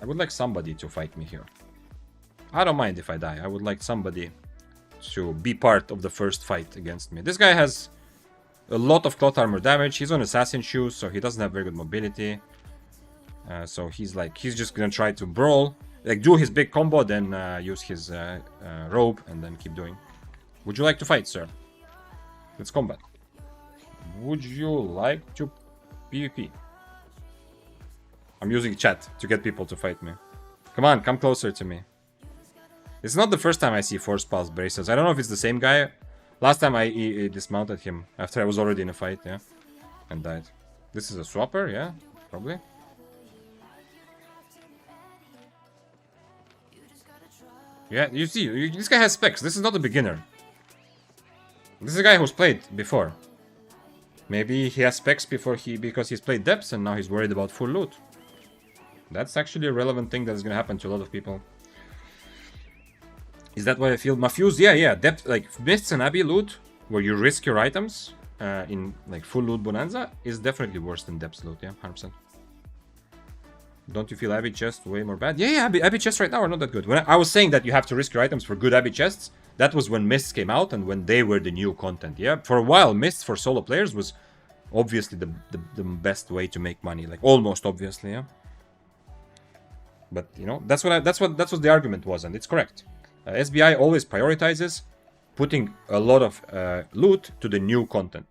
I would like somebody to fight me here. I don't mind if I die. I would like somebody to be part of the first fight against me. This guy has a lot of cloth armor damage. He's on assassin shoes, so he doesn't have very good mobility. So he's just gonna try to brawl, like do his big combo, then use his robe, and then keep doing. Would you like to fight, sir? Let's combat. Would you like to PvP? I'm using chat to get people to fight me. Come on, come closer to me. It's not the first time I see Force Pulse braces. I don't know if it's the same guy. Last time I dismounted him after I was already in a fight, yeah, and died. This is a swapper, yeah, probably. Yeah, you see, this guy has specs. This is not a beginner. This is a guy who's played before. Maybe he has specs because he's played depths and now he's worried about full loot. That's actually a relevant thing that is gonna happen to a lot of people. Is that why I feel Mafuse? Yeah. Depth, like Mists and Abbey loot, where you risk your items in like full loot bonanza, is definitely worse than depths loot. Yeah, 100%. Don't you feel Abbey chests way more bad? Yeah, Abbey chests right now are not that good. When I was saying that you have to risk your items for good Abbey chests, that was when Mists came out and when they were the new content. Yeah, for a while, Mists for solo players was obviously the best way to make money, like almost obviously. Yeah, but that's what the argument was, and it's correct. SBI always prioritizes putting a lot of loot to the new content.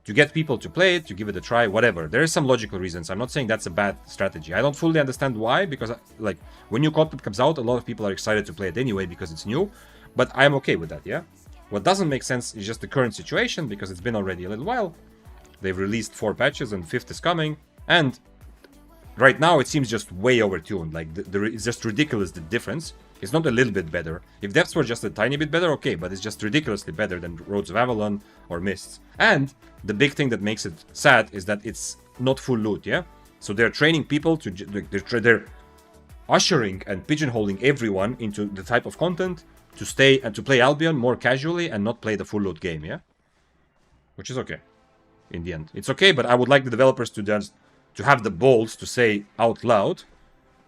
To get people to play it, to give it a try, whatever. There is some logical reasons. I'm not saying that's a bad strategy. I don't fully understand why, because like when new content comes out, a lot of people are excited to play it anyway because it's new. But I'm okay with that, yeah? What doesn't make sense is just the current situation, because it's been already a little while. They've released 4 patches and 5th is coming. And right now it seems just way overtuned. Like it's just ridiculous, the difference. It's not a little bit better. If depths were just a tiny bit better, okay, but it's just ridiculously better than Roads of Avalon or Mists. And the big thing that makes it sad is that it's not full loot, yeah? So they're training people to... They're ushering and pigeonholing everyone into the type of content to stay and to play Albion more casually and not play the full loot game, yeah? Which is okay, in the end. It's okay, but I would like the developers to have the balls to say out loud,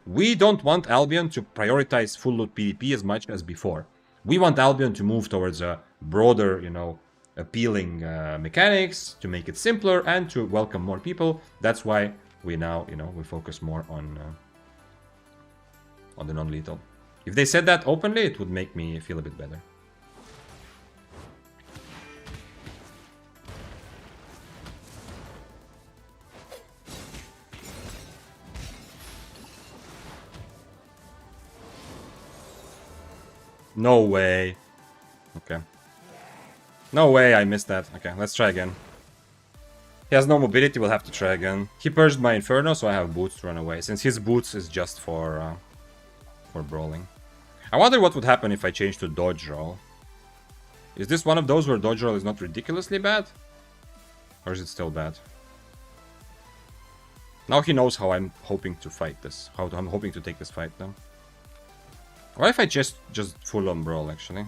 we don't want Albion to prioritize full loot PvP as much as before. We want Albion to move towards a broader, appealing mechanics, to make it simpler and to welcome more people. That's why we now, we focus more on the non-lethal. If they said that openly, it would make me feel a bit better. No way. Okay. No way, I missed that. Okay, let's try again. He has no mobility, we'll have to try again. He purged my Inferno, so I have boots to run away, since his boots is just for brawling. I wonder what would happen if I change to dodge roll. Is this one of those where dodge roll is not ridiculously bad? Or is it still bad? Now he knows how I'm hoping to fight this. How I'm hoping to take this fight now. What if I just full on brawl, actually?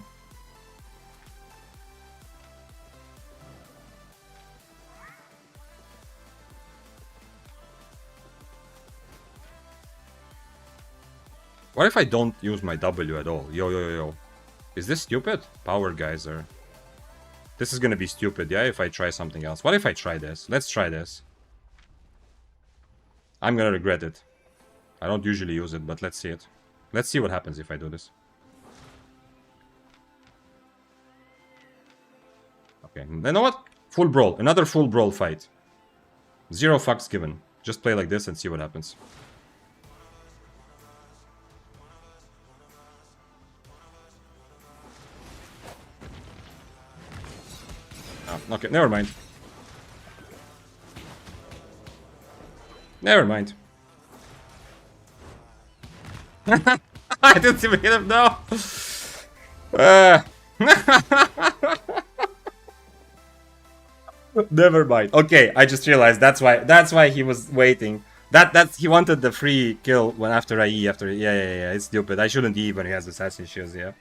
What if I don't use my W at all? Yo. Is this stupid? Power geyser. This is gonna be stupid, yeah, if I try something else. What if I try this? Let's try this. I'm gonna regret it. I don't usually use it, but let's see it. Let's see what happens if I do this. Okay, you know what? Full brawl. Another full brawl fight. 0 fucks given. Just play like this and see what happens. Oh, okay, never mind. Never mind. I didn't even hit him, no! Never mind. Okay, I just realized that's why he was waiting. That's he wanted the free kill when after I E after yeah. It's stupid. I shouldn't E when he has assassin shoes. Yeah.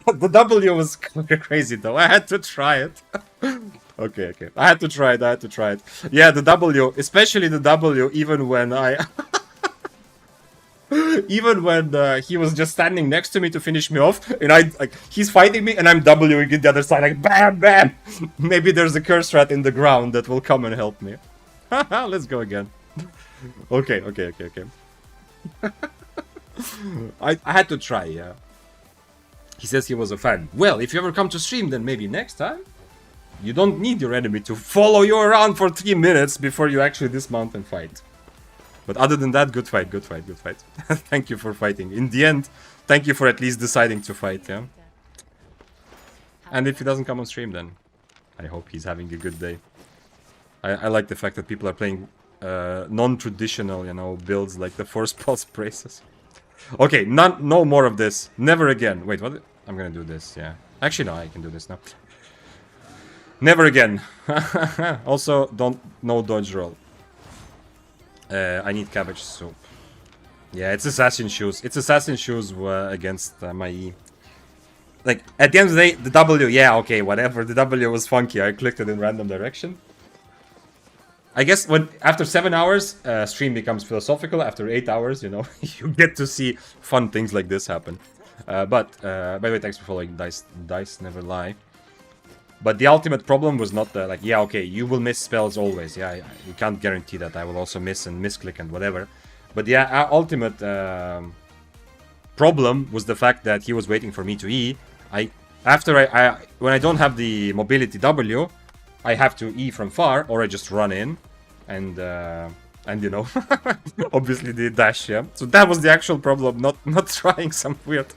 The W was crazy though. I had to try it. Okay. I had to try it. Yeah, the W, especially the W, even when I. Even when he was just standing next to me to finish me off, and he's fighting me, and I'm Wing in the other side, like bam, bam. Maybe there's a curse rat in the ground that will come and help me. Let's go again. Okay. I had to try, yeah. He says he was a fan. Well, if you ever come to stream, then maybe next time. You don't need your enemy to follow you around for 3 minutes before you actually dismount and fight. But other than that, good fight. Thank you for fighting. In the end, thank you for at least deciding to fight, yeah? And if he doesn't come on stream, then I hope he's having a good day. I like the fact that people are playing non-traditional, you know, builds like the Force Pulse Braces. Okay, no more of this. Never again. Wait, what? I'm gonna do this, yeah. Actually, no, I can do this now. Never again. Also, no dodge roll. I need cabbage soup. Yeah, it's assassin shoes. It's assassin shoes against my E. Like, at the end of the day, the W, yeah, okay, whatever. The W was funky. I clicked it in random direction. I guess when after 7 hours, stream becomes philosophical. After 8 hours, you know, you get to see fun things like this happen. By the way, thanks for following. Dice never lie. But the ultimate problem was not like, yeah, okay, you will miss spells always. Yeah, you can't guarantee that. I will also miss and misclick and whatever. But yeah, our ultimate problem was the fact that he was waiting for me to E. When I don't have the mobility W, I have to E from far, or I just run in, and you know, obviously the dash. Yeah, so that was the actual problem. Not trying some weird.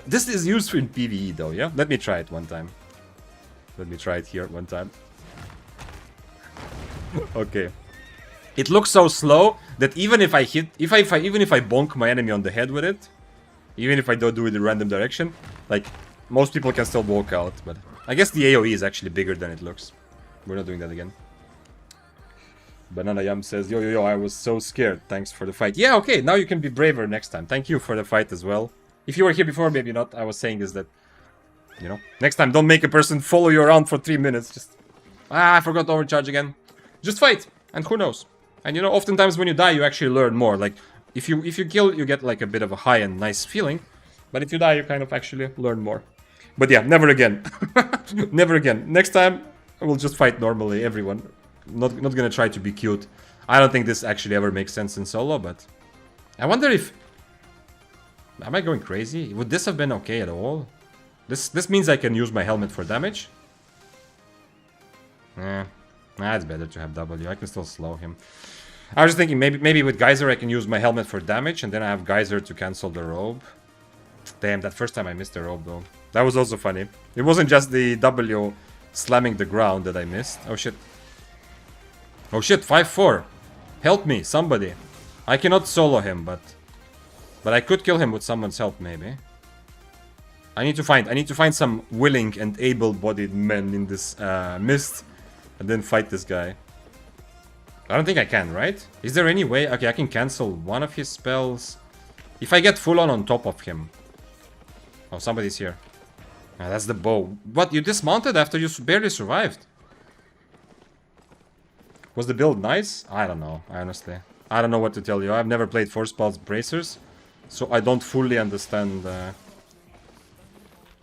This is useful in PvE though. Yeah, let me try it one time. Let me try it here one time. Okay. It looks so slow that even if I hit, even if I bonk my enemy on the head with it, even if I don't do it in random direction, like most people can still walk out. But I guess the AOE is actually bigger than it looks. We're not doing that again. Banana Yum says, yo, I was so scared. Thanks for the fight. Yeah, okay, now you can be braver next time. Thank you for the fight as well. If you were here before, maybe not. I was saying is that, you know, next time don't make a person follow you around for 3 minutes. Just, I forgot to overcharge again. Just fight, and who knows. And you know, oftentimes when you die, you actually learn more. Like, if you kill, you get like a bit of a high and nice feeling. But if you die, you kind of actually learn more. But yeah, never again. Never again. Next time, we'll just fight normally, everyone. Not gonna try to be cute. I don't think this actually ever makes sense in solo, but... I wonder if... Am I going crazy? Would this have been okay at all? This means I can use my helmet for damage? It's better to have W. I can still slow him. I was just thinking, maybe with Geyser I can use my helmet for damage, and then I have Geyser to cancel the robe. Damn, that first time I missed the robe, though. That was also funny. It wasn't just the W slamming the ground that I missed. Oh, shit. Oh, shit, 5-4. Help me, somebody. I cannot solo him, but I could kill him with someone's help, maybe. I need to find some willing and able-bodied men in this mist, and then fight this guy. I don't think I can, right? Is there any way? Okay, I can cancel one of his spells. If I get full on top of him. Oh, somebody's here. Ah, that's the bow. What? You dismounted after you barely survived? Was the build nice? I don't know, honestly. I don't know what to tell you. I've never played Force Pulse Bracers, so I don't fully understand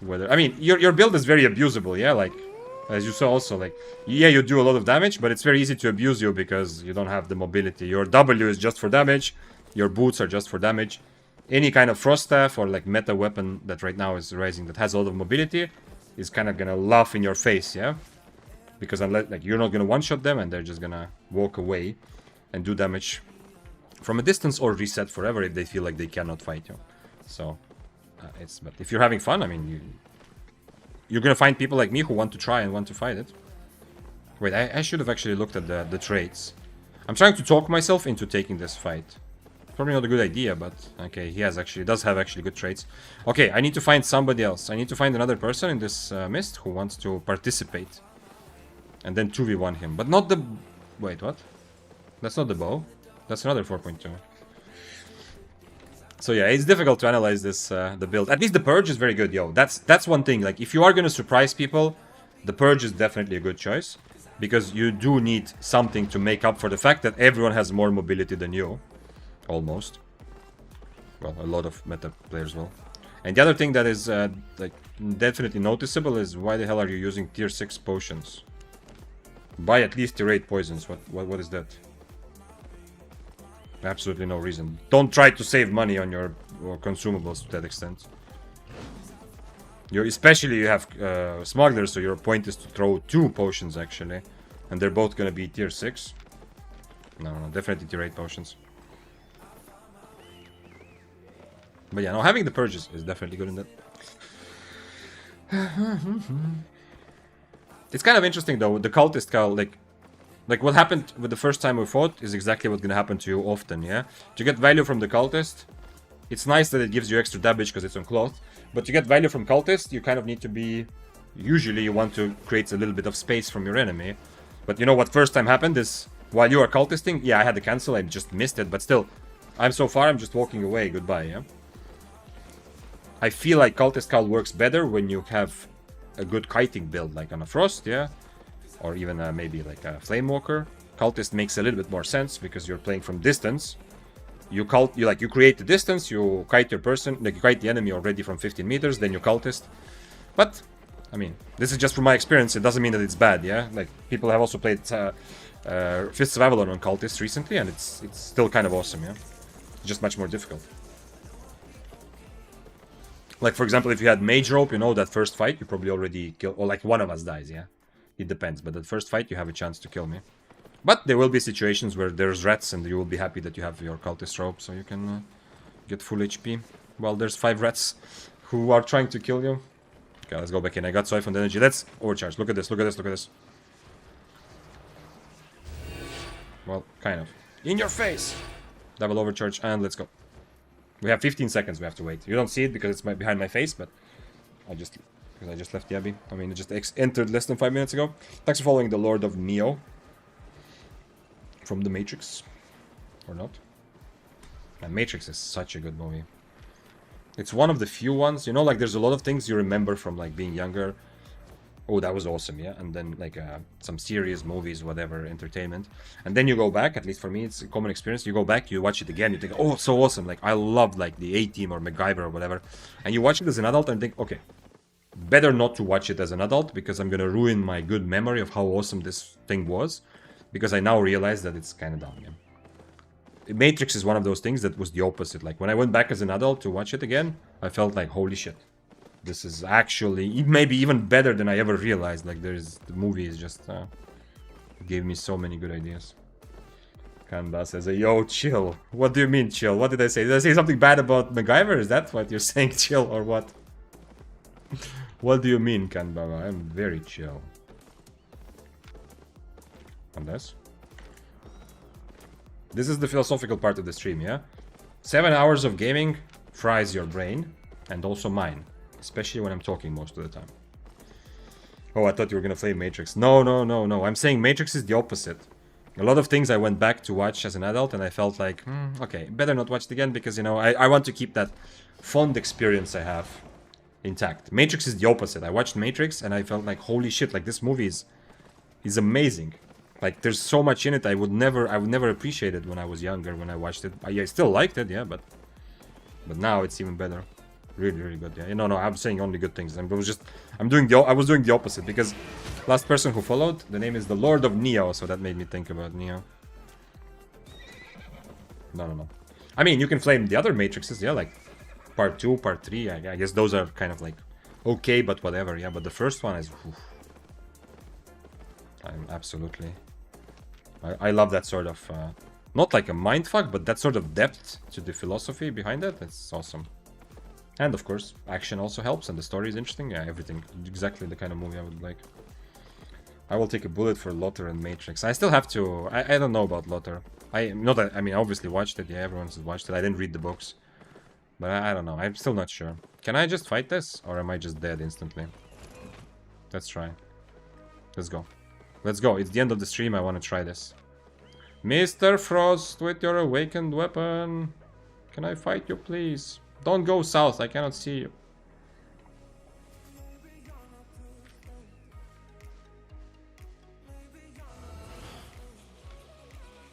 whether... I mean, your build is very abusable, yeah? Like, as you saw also, like, yeah, you do a lot of damage, but it's very easy to abuse you because you don't have the mobility. Your W is just for damage, your boots are just for damage. Any kind of Frost Staff or, like, meta weapon that right now is rising that has a lot of mobility is kind of gonna laugh in your face, yeah? Because unless, like, you're not gonna one-shot them and they're just gonna walk away and do damage from a distance or reset forever if they feel like they cannot fight you. So, but if you're having fun, I mean, you're gonna find people like me who want to try and want to fight it. Wait, I should have actually looked at the traits. I'm trying to talk myself into taking this fight. Probably not a good idea, but okay, he does have actually good traits. Okay, I need to find somebody else. I need to find another person in this mist who wants to participate. And then 2v1 him. But not the... Wait, what? That's not the bow. That's another 4.2. So yeah, it's difficult to analyze this, the build. At least the Purge is very good, yo. That's one thing. Like, if you are gonna surprise people, the Purge is definitely a good choice. Because you do need something to make up for the fact that everyone has more mobility than you. Almost. Well, a lot of meta players will. And the other thing that is, like, definitely noticeable is why the hell are you using tier 6 potions? Buy at least tier 8 poisons. What is that? Absolutely no reason. Don't try to save money on your consumables to that extent. Especially you have smugglers, so your point is to throw 2 potions actually. And they're both gonna be tier 6. No, definitely tier 8 potions. But yeah, no, having the purges is definitely good in that. It's kind of interesting though, with the cultist Cal, like what happened with the first time we fought is exactly what's gonna happen to you often, yeah? To get value from the cultist, it's nice that it gives you extra damage because it's on cloth, but to get value from cultist, you kind of need to be... Usually you want to create a little bit of space from your enemy. But you know what first time happened is, while you are cultisting, yeah, I had to cancel, I just missed it, but still, I'm just walking away, goodbye, yeah? I feel like cultist Cal works better when you have a good kiting build, like on a Frost, yeah? Or even maybe like a Flame Walker. Cultist makes a little bit more sense because you're playing from distance. You create the distance, you kite your person, like you kite the enemy already from 15 meters, then you cultist. But, I mean, this is just from my experience, it doesn't mean that it's bad, yeah? Like, people have also played Fists of Avalon on cultists recently, and it's still kind of awesome, yeah? It's just much more difficult. Like, for example, if you had Mage Rope, you know, that first fight, you probably already kill, or like one of us dies, yeah? It depends, but that first fight, you have a chance to kill me. But there will be situations where there's rats, and you will be happy that you have your cultist rope, so you can get full HP. Well, there's 5 rats who are trying to kill you. Okay, let's go back in. I got siphoned energy. Let's overcharge. Look at this, look at this, look at this. Well, kind of. In your face! Double overcharge, and let's go. We have 15 seconds we have to wait. You don't see it because it's behind my face, but I just left the Abbey. I mean, it just entered less than 5 minutes ago. Thanks for following the Lord of Neo. From The Matrix. Or not. And Matrix is such a good movie. It's one of the few ones, you know, like there's a lot of things you remember from like being younger. Oh, that was awesome, yeah. And then like some series, movies, whatever, entertainment. And then you go back, at least for me, it's a common experience. You go back, you watch it again, you think, oh, it's so awesome. Like I love like the A-Team or MacGyver or whatever. And you watch it as an adult and think, okay, better not to watch it as an adult because I'm gonna ruin my good memory of how awesome this thing was. Because I now realize that it's kind of dumb, yeah. Matrix is one of those things that was the opposite. Like when I went back as an adult to watch it again, I felt like, holy shit. This is actually maybe even better than I ever realized. Like the movie is just gave me so many good ideas. Kanda says, yo, chill. What do you mean chill? What did I say? Did I say something bad about MacGyver? Is that what you're saying, chill or what? What do you mean, Kanbaba? I'm very chill. Unless this is the philosophical part of the stream, yeah? 7 hours of gaming fries your brain and also mine. Especially when I'm talking most of the time. Oh, I thought you were gonna play Matrix. No. I'm saying Matrix is the opposite. A lot of things I went back to watch as an adult and I felt like, okay, better not watch it again because, you know, I want to keep that fond experience I have intact. Matrix is the opposite. I watched Matrix and I felt like, holy shit, like this movie is amazing. Like there's so much in it I would never appreciate it when I was younger when I watched it. I still liked it, yeah, but now it's even better. Really, really good. Yeah, no, I'm saying only good things. I was doing the opposite because last person who followed, the name is the Lord of Neo, so that made me think about Neo. No. I mean, you can flame the other Matrixes, yeah, like part 2, part 3. I guess those are kind of like okay, but whatever. Yeah, but the first one is. I'm absolutely. I love that sort of not like a mindfuck, but that sort of depth to the philosophy behind it. It's awesome. And of course, action also helps, and the story is interesting. Yeah, everything. Exactly the kind of movie I would like. I will take a bullet for Lothar and Matrix. I still have to... I don't know about Lothar. I mean, I obviously watched it. Yeah, everyone's watched it. I didn't read the books. But I don't know. I'm still not sure. Can I just fight this? Or am I just dead instantly? Let's try. Let's go. Let's go. It's the end of the stream. I want to try this. Mr. Frost, with your awakened weapon. Can I fight you, please? Don't go south. I cannot see you.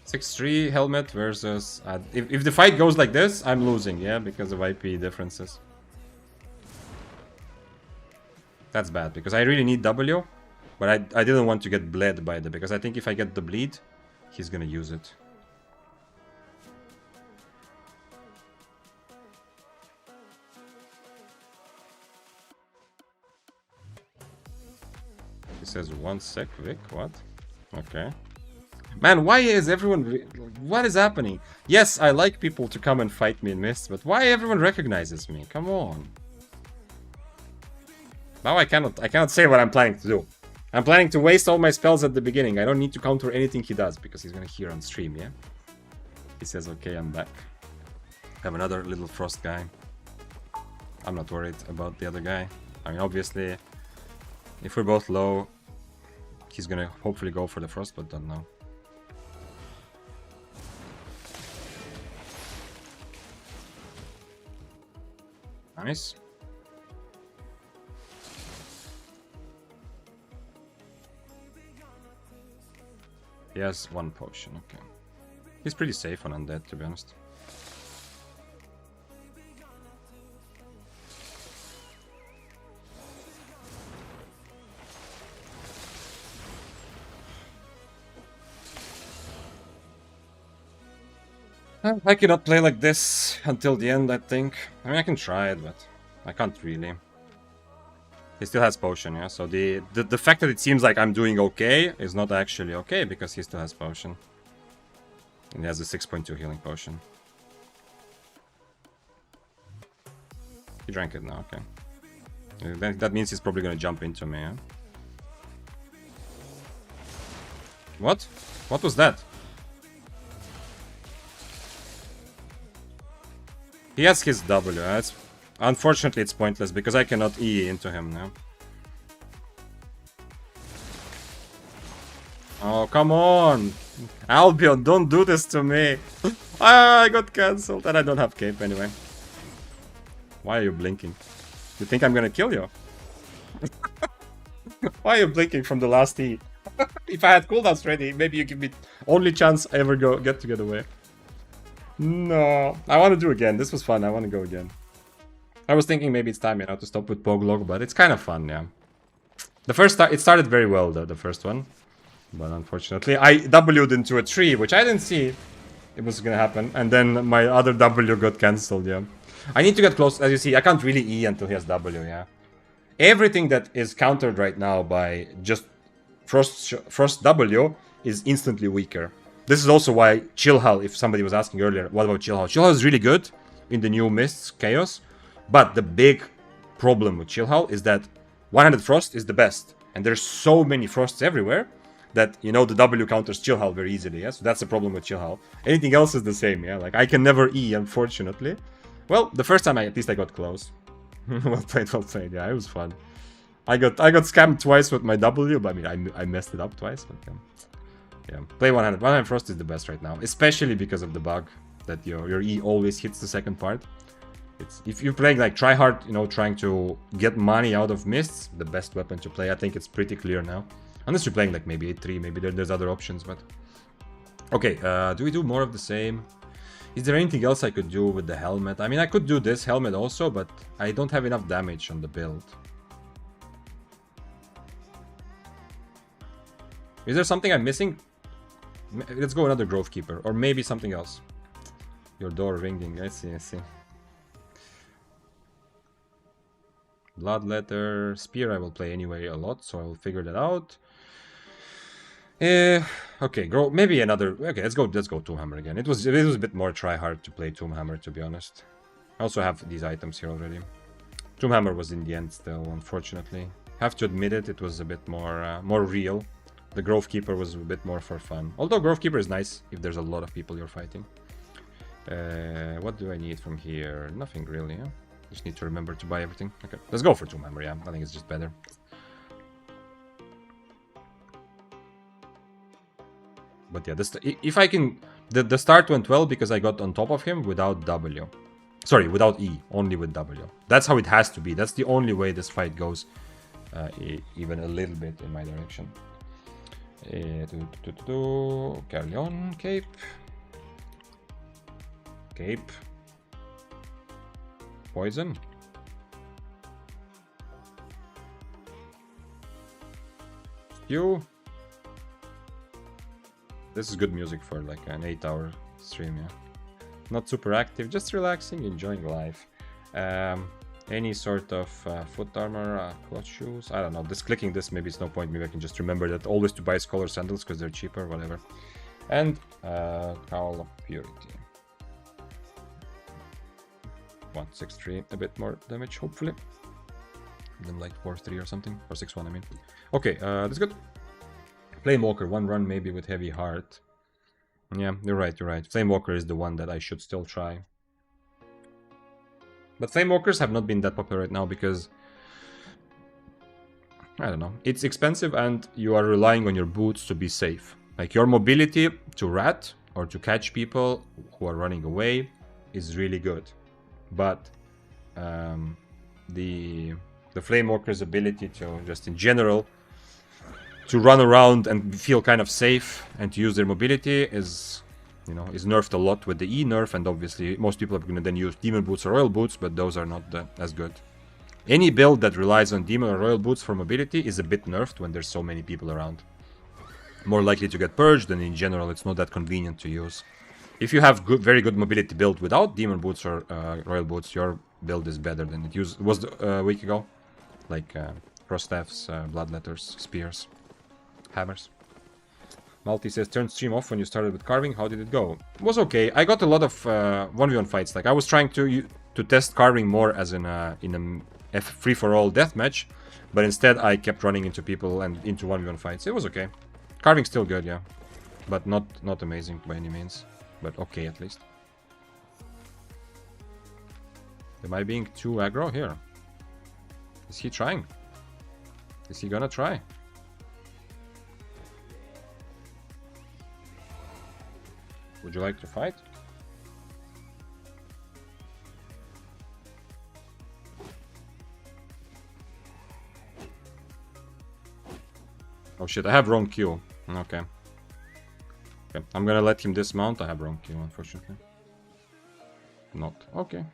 6-3 helmet versus... if the fight goes like this, I'm losing, yeah? Because of IP differences. That's bad, because I really need W. But I didn't want to get bled by the... Because I think if I get the bleed, he's gonna use it. He says 1 sec, Vic, what? Okay. Man, why is everyone... What is happening? Yes, I like people to come and fight me in Mist, but why everyone recognizes me? Come on. Now I cannot say what I'm planning to do. I'm planning to waste all my spells at the beginning. I don't need to counter anything he does, because he's gonna hear on stream, yeah? He says, okay, I'm back. Have another little Frost guy. I'm not worried about the other guy. I mean, obviously, if we're both low, he's gonna hopefully go for the Frost, but don't know. Nice. He has 1 potion, okay. He's pretty safe on undead, to be honest. I cannot play like this until the end, I think. I mean, I can try it, but I can't really. He still has potion, yeah? So the fact that it seems like I'm doing okay is not actually okay, because he still has potion. And he has a 6.2 healing potion. He drank it now, okay. That means he's probably gonna jump into me, yeah? What? What was that? He has his W. Unfortunately, it's pointless because I cannot E into him now. Oh, come on! Albion, don't do this to me! I got cancelled and I don't have cape anyway. Why are you blinking? You think I'm gonna kill you? Why are you blinking from the last E? If I had cooldowns ready, maybe you give me only chance I ever get to get away. No, I want to do again. This was fun. I want to go again. I was thinking maybe it's time, you know, to stop with Poglog, but it's kind of fun, yeah. The first it started very well, though, the first one. But unfortunately, I W'd into a tree, which I didn't see it was gonna happen. And then my other W got cancelled, yeah. I need to get close. As you see, I can't really E until he has W, yeah. Everything that is countered right now by just Frost W is instantly weaker. This is also why Chillhal, if somebody was asking earlier, what about Chillhal? Chillhal is really good in the new Mists Chaos, but the big problem with Chillhal is that one-handed Frost is the best, and there's so many Frosts everywhere that, you know, the W counters Chillhal very easily, yeah? So that's the problem with Chillhal. Anything else is the same, yeah? Like, I can never E, unfortunately. Well, the first time at least I got close. Well played, yeah, it was fun. I got scammed twice with my W, but I mean, I messed it up twice, but yeah. Yeah, play one-handed. One-handed Frost is the best right now, especially because of the bug that your E always hits the second part. It's if you're playing like try hard, you know, trying to get money out of Mists, the best weapon to play. I think it's pretty clear now. Unless you're playing like maybe 8-3, maybe there's other options, but... Okay, do we do more of the same? Is there anything else I could do with the helmet? I mean, I could do this helmet also, but I don't have enough damage on the build. Is there something I'm missing? Let's go another Grove Keeper, or maybe something else. Your door ringing, I see. Bloodletter, Spear I will play anyway a lot, so I will figure that out. Okay, maybe another. Okay, let's go Tomb Hammer again. It was a bit more try hard to play Tomb Hammer, to be honest. I also have these items here already. Tomb Hammer was in the end still, unfortunately. Have to admit it, it was a bit more real. The Grove Keeper was a bit more for fun. Although Grove Keeper is nice if there's a lot of people you're fighting. What do I need from here? Nothing really, yeah? Just need to remember to buy everything. Okay, let's go for Tomb Hammer, yeah. I think it's just better. But yeah, if I can... The start went well because I got on top of him without W. Sorry, without E, only with W. That's how it has to be. That's the only way this fight goes, even a little bit in my direction. Carry on, cape. Cape. Poison. Stew. This is good music for like an 8-hour stream, yeah. Not super active, just relaxing, enjoying life. Any sort of foot armor, cloth shoes, I don't know. Just clicking this, maybe it's no point. Maybe I can just remember that always to buy scholar sandals because they're cheaper, whatever. And Cowl of Purity. 163, a bit more damage, hopefully. Than like 4-3 or something, or 6-1, I mean. Okay, that's good. Flamewalker, 1 run maybe with heavy heart. Yeah, you're right, you're right. Flamewalker is the one that I should still try. But Flamewalkers have not been that popular right now because... I don't know. It's expensive and you are relying on your boots to be safe. Like your mobility to rat or to catch people who are running away is really good. But the Flamewalker's ability to just in general to run around and feel kind of safe and to use their mobility is, you know, is nerfed a lot with the E nerf, and obviously most people are going to then use Demon Boots or Royal Boots, but those are not as good. Any build that relies on Demon or Royal Boots for mobility is a bit nerfed when there's so many people around. More likely to get purged, and in general it's not that convenient to use. If you have very good mobility build without Demon Boots or Royal Boots, your build is better than it was a week ago. Like cross staffs, bloodletters, spears, hammers. Multi says, turned stream off when you started with carving. How did it go? It was okay. I got a lot of 1v1 fights. Like I was trying to test carving more as in a free-for-all deathmatch, but instead I kept running into people and into 1v1 fights. It was okay. Carving's still good, yeah, but not amazing by any means. But okay, at least. Am I being too aggro here? Is he trying? Is he gonna try? Would you like to fight? Oh shit, I have wrong Q. Okay. Okay, I'm gonna let him dismount. I have wrong Q, unfortunately. Not. Okay.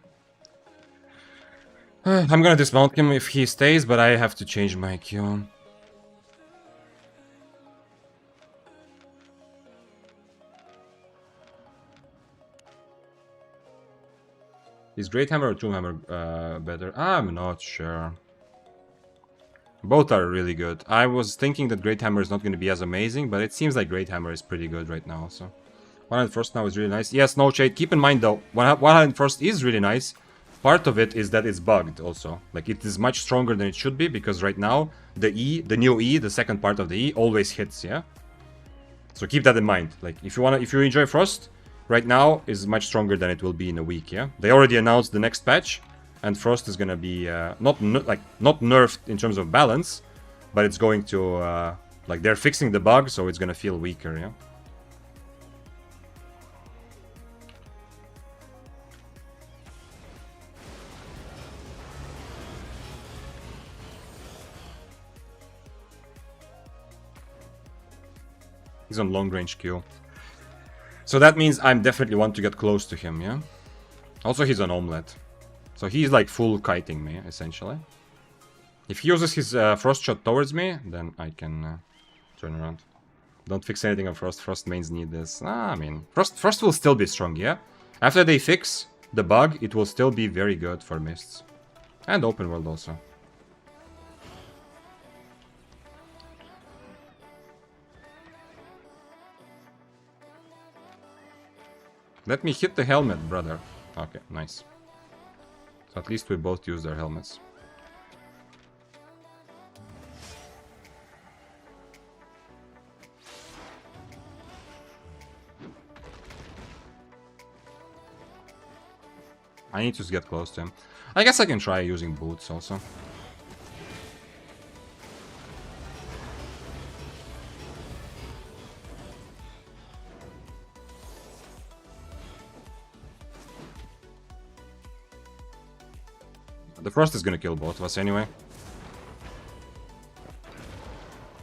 I'm gonna dismount him if he stays, but I have to change my Q. Is Great Hammer or Tomb Hammer better? I'm not sure. Both are really good. I was thinking that Great Hammer is not going to be as amazing, but it seems like Great Hammer is pretty good right now. So 101st now is really nice. Yes, no shade. Keep in mind though, 101st is really nice. Part of it is that it's bugged also. Like it is much stronger than it should be because right now the new E, the second part of the E, always hits. Yeah. So keep that in mind. Like if you enjoy Frost, right now is much stronger than it will be in a week. Yeah. They already announced the next patch. And Frost is gonna be not nerfed in terms of balance, but it's going to like they're fixing the bug, so it's gonna feel weaker. Yeah. He's on long range Q, so that means I'm definitely want to get close to him. Yeah. Also, he's on omelet. So he's like full kiting me, essentially. If he uses his Frost shot towards me, then I can turn around. Don't fix anything on Frost. Frost mains need this. I mean, Frost will still be strong, yeah? After they fix the bug, it will still be very good for Mists. And Open World also. Let me hit the helmet, brother. Okay, nice. At least we both use their helmets. I need to get close to him. I guess I can try using boots also. The Frost is gonna kill both of us anyway.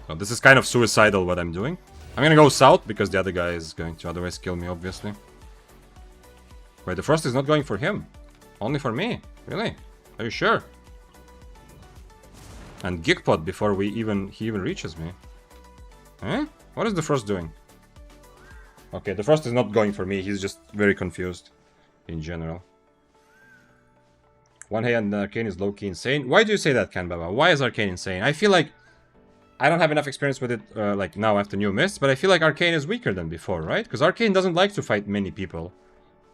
So this is kind of suicidal what I'm doing. I'm gonna go south because the other guy is going to otherwise kill me, obviously. Wait, the Frost is not going for him. Only for me? Really? Are you sure? And Geekpot before he even reaches me. Eh? What is the Frost doing? Okay, the Frost is not going for me. He's just very confused in general. One hand Arcane is low-key insane. Why do you say that, Kanbaba? Why is Arcane insane? I feel like I don't have enough experience with it like now after New Mist, but I feel like Arcane is weaker than before, right? Because Arcane doesn't like to fight many people.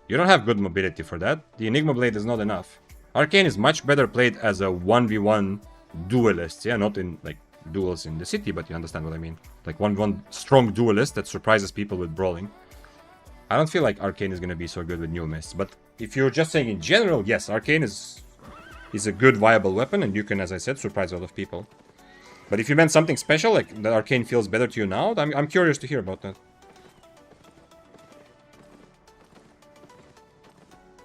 You don't have good mobility for that. The Enigma Blade is not enough. Arcane is much better played as a 1v1 duelist, yeah, not in like duels in the city, but you understand what I mean. Like 1v1 strong duelist that surprises people with brawling. I don't feel like Arcane is going to be so good with New Mist, but if you're just saying in general, yes, Arcane is a good viable weapon, and you can, as I said, surprise a lot of people. But if you meant something special, like that Arcane feels better to you now, I'm curious to hear about that.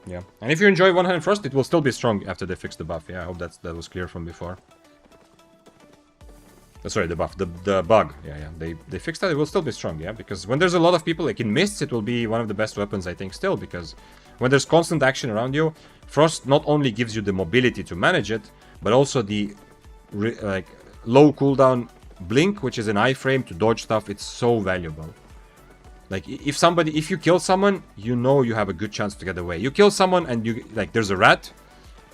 Yeah, and if you enjoy 100 Frost, it will still be strong after they fix the buff. Yeah, I hope that was clear from before. Sorry, the buff, the bug. Yeah, they fixed that. It will still be strong. Yeah, because when there's a lot of people, like in Mists, it will be one of the best weapons, I think, still. Because when there's constant action around you, Frost not only gives you the mobility to manage it, but also the like low cooldown blink, which is an iframe to dodge stuff. It's so valuable. Like if you kill someone, you know you have a good chance to get away. You kill someone and you like there's a rat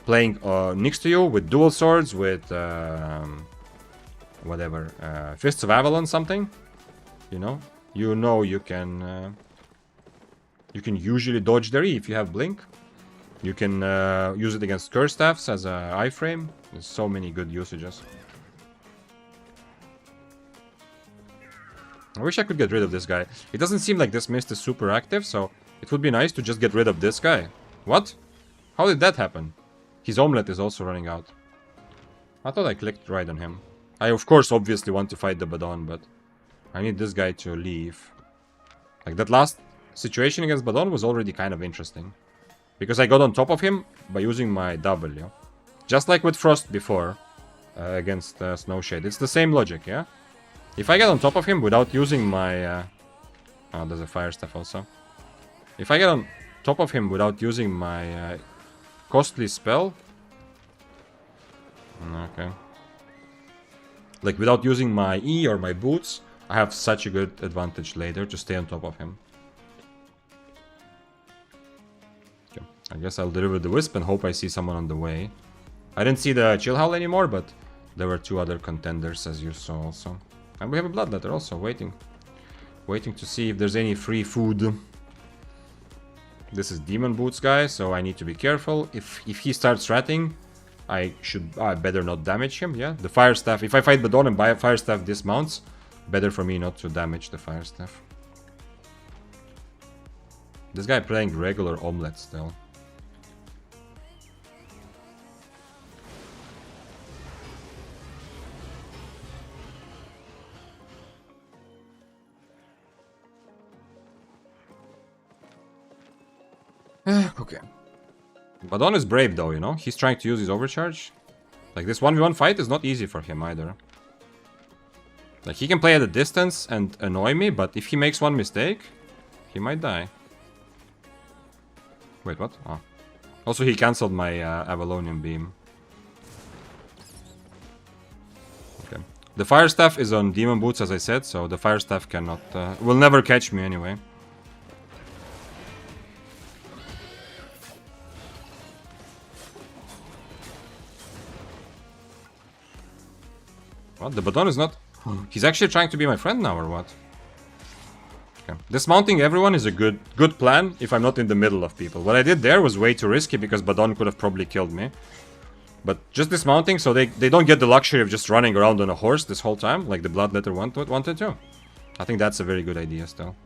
playing next to you with dual swords with whatever Fists of Avalon something. You know you can usually dodge their E if you have blink. You can use it against curse staffs as a iframe. There's so many good usages. I wish I could get rid of this guy. It doesn't seem like this mist is super active, so it would be nice to just get rid of this guy. What? How did that happen? His omelet is also running out. I thought I clicked right on him. I, of course, obviously want to fight the Badon, but I need this guy to leave. Like, that last situation against Badon was already kind of interesting. Because I got on top of him by using my W. Just like with Frost before, against Snowshade. It's the same logic, yeah? If I get on top of him without using my... oh, there's a fire staff also. If I get on top of him without using my costly spell... Okay. Like, without using my E or my boots, I have such a good advantage later to stay on top of him. Okay. I guess I'll deliver the Wisp and hope I see someone on the way. I didn't see the Chill Howl anymore, but there were two other contenders, as you saw also. And we have a Bloodletter also, waiting. Waiting to see if there's any free food. This is Demon Boots guy, so I need to be careful. If he starts ratting, I better not damage him, yeah? The Fire Staff, if I fight Badon and buy a Fire Staff dismounts, better for me not to damage the Fire Staff. This guy playing regular Omelette still. Okay. Badon is brave though, you know? He's trying to use his overcharge. Like, this 1v1 fight is not easy for him either. Like, he can play at a distance and annoy me, but if he makes one mistake, he might die. Wait, what? Oh. Also, he cancelled my Avalonian Beam. Okay. The Fire Staff is on Demon Boots, as I said, so the Fire Staff cannot... will never catch me anyway. What? The Badon is not... He's actually trying to be my friend now, or what? Okay. Dismounting everyone is a good plan if I'm not in the middle of people. What I did there was way too risky because Badon could have probably killed me. But just dismounting so they don't get the luxury of just running around on a horse this whole time, like the Bloodletter wanted to. I think that's a very good idea still.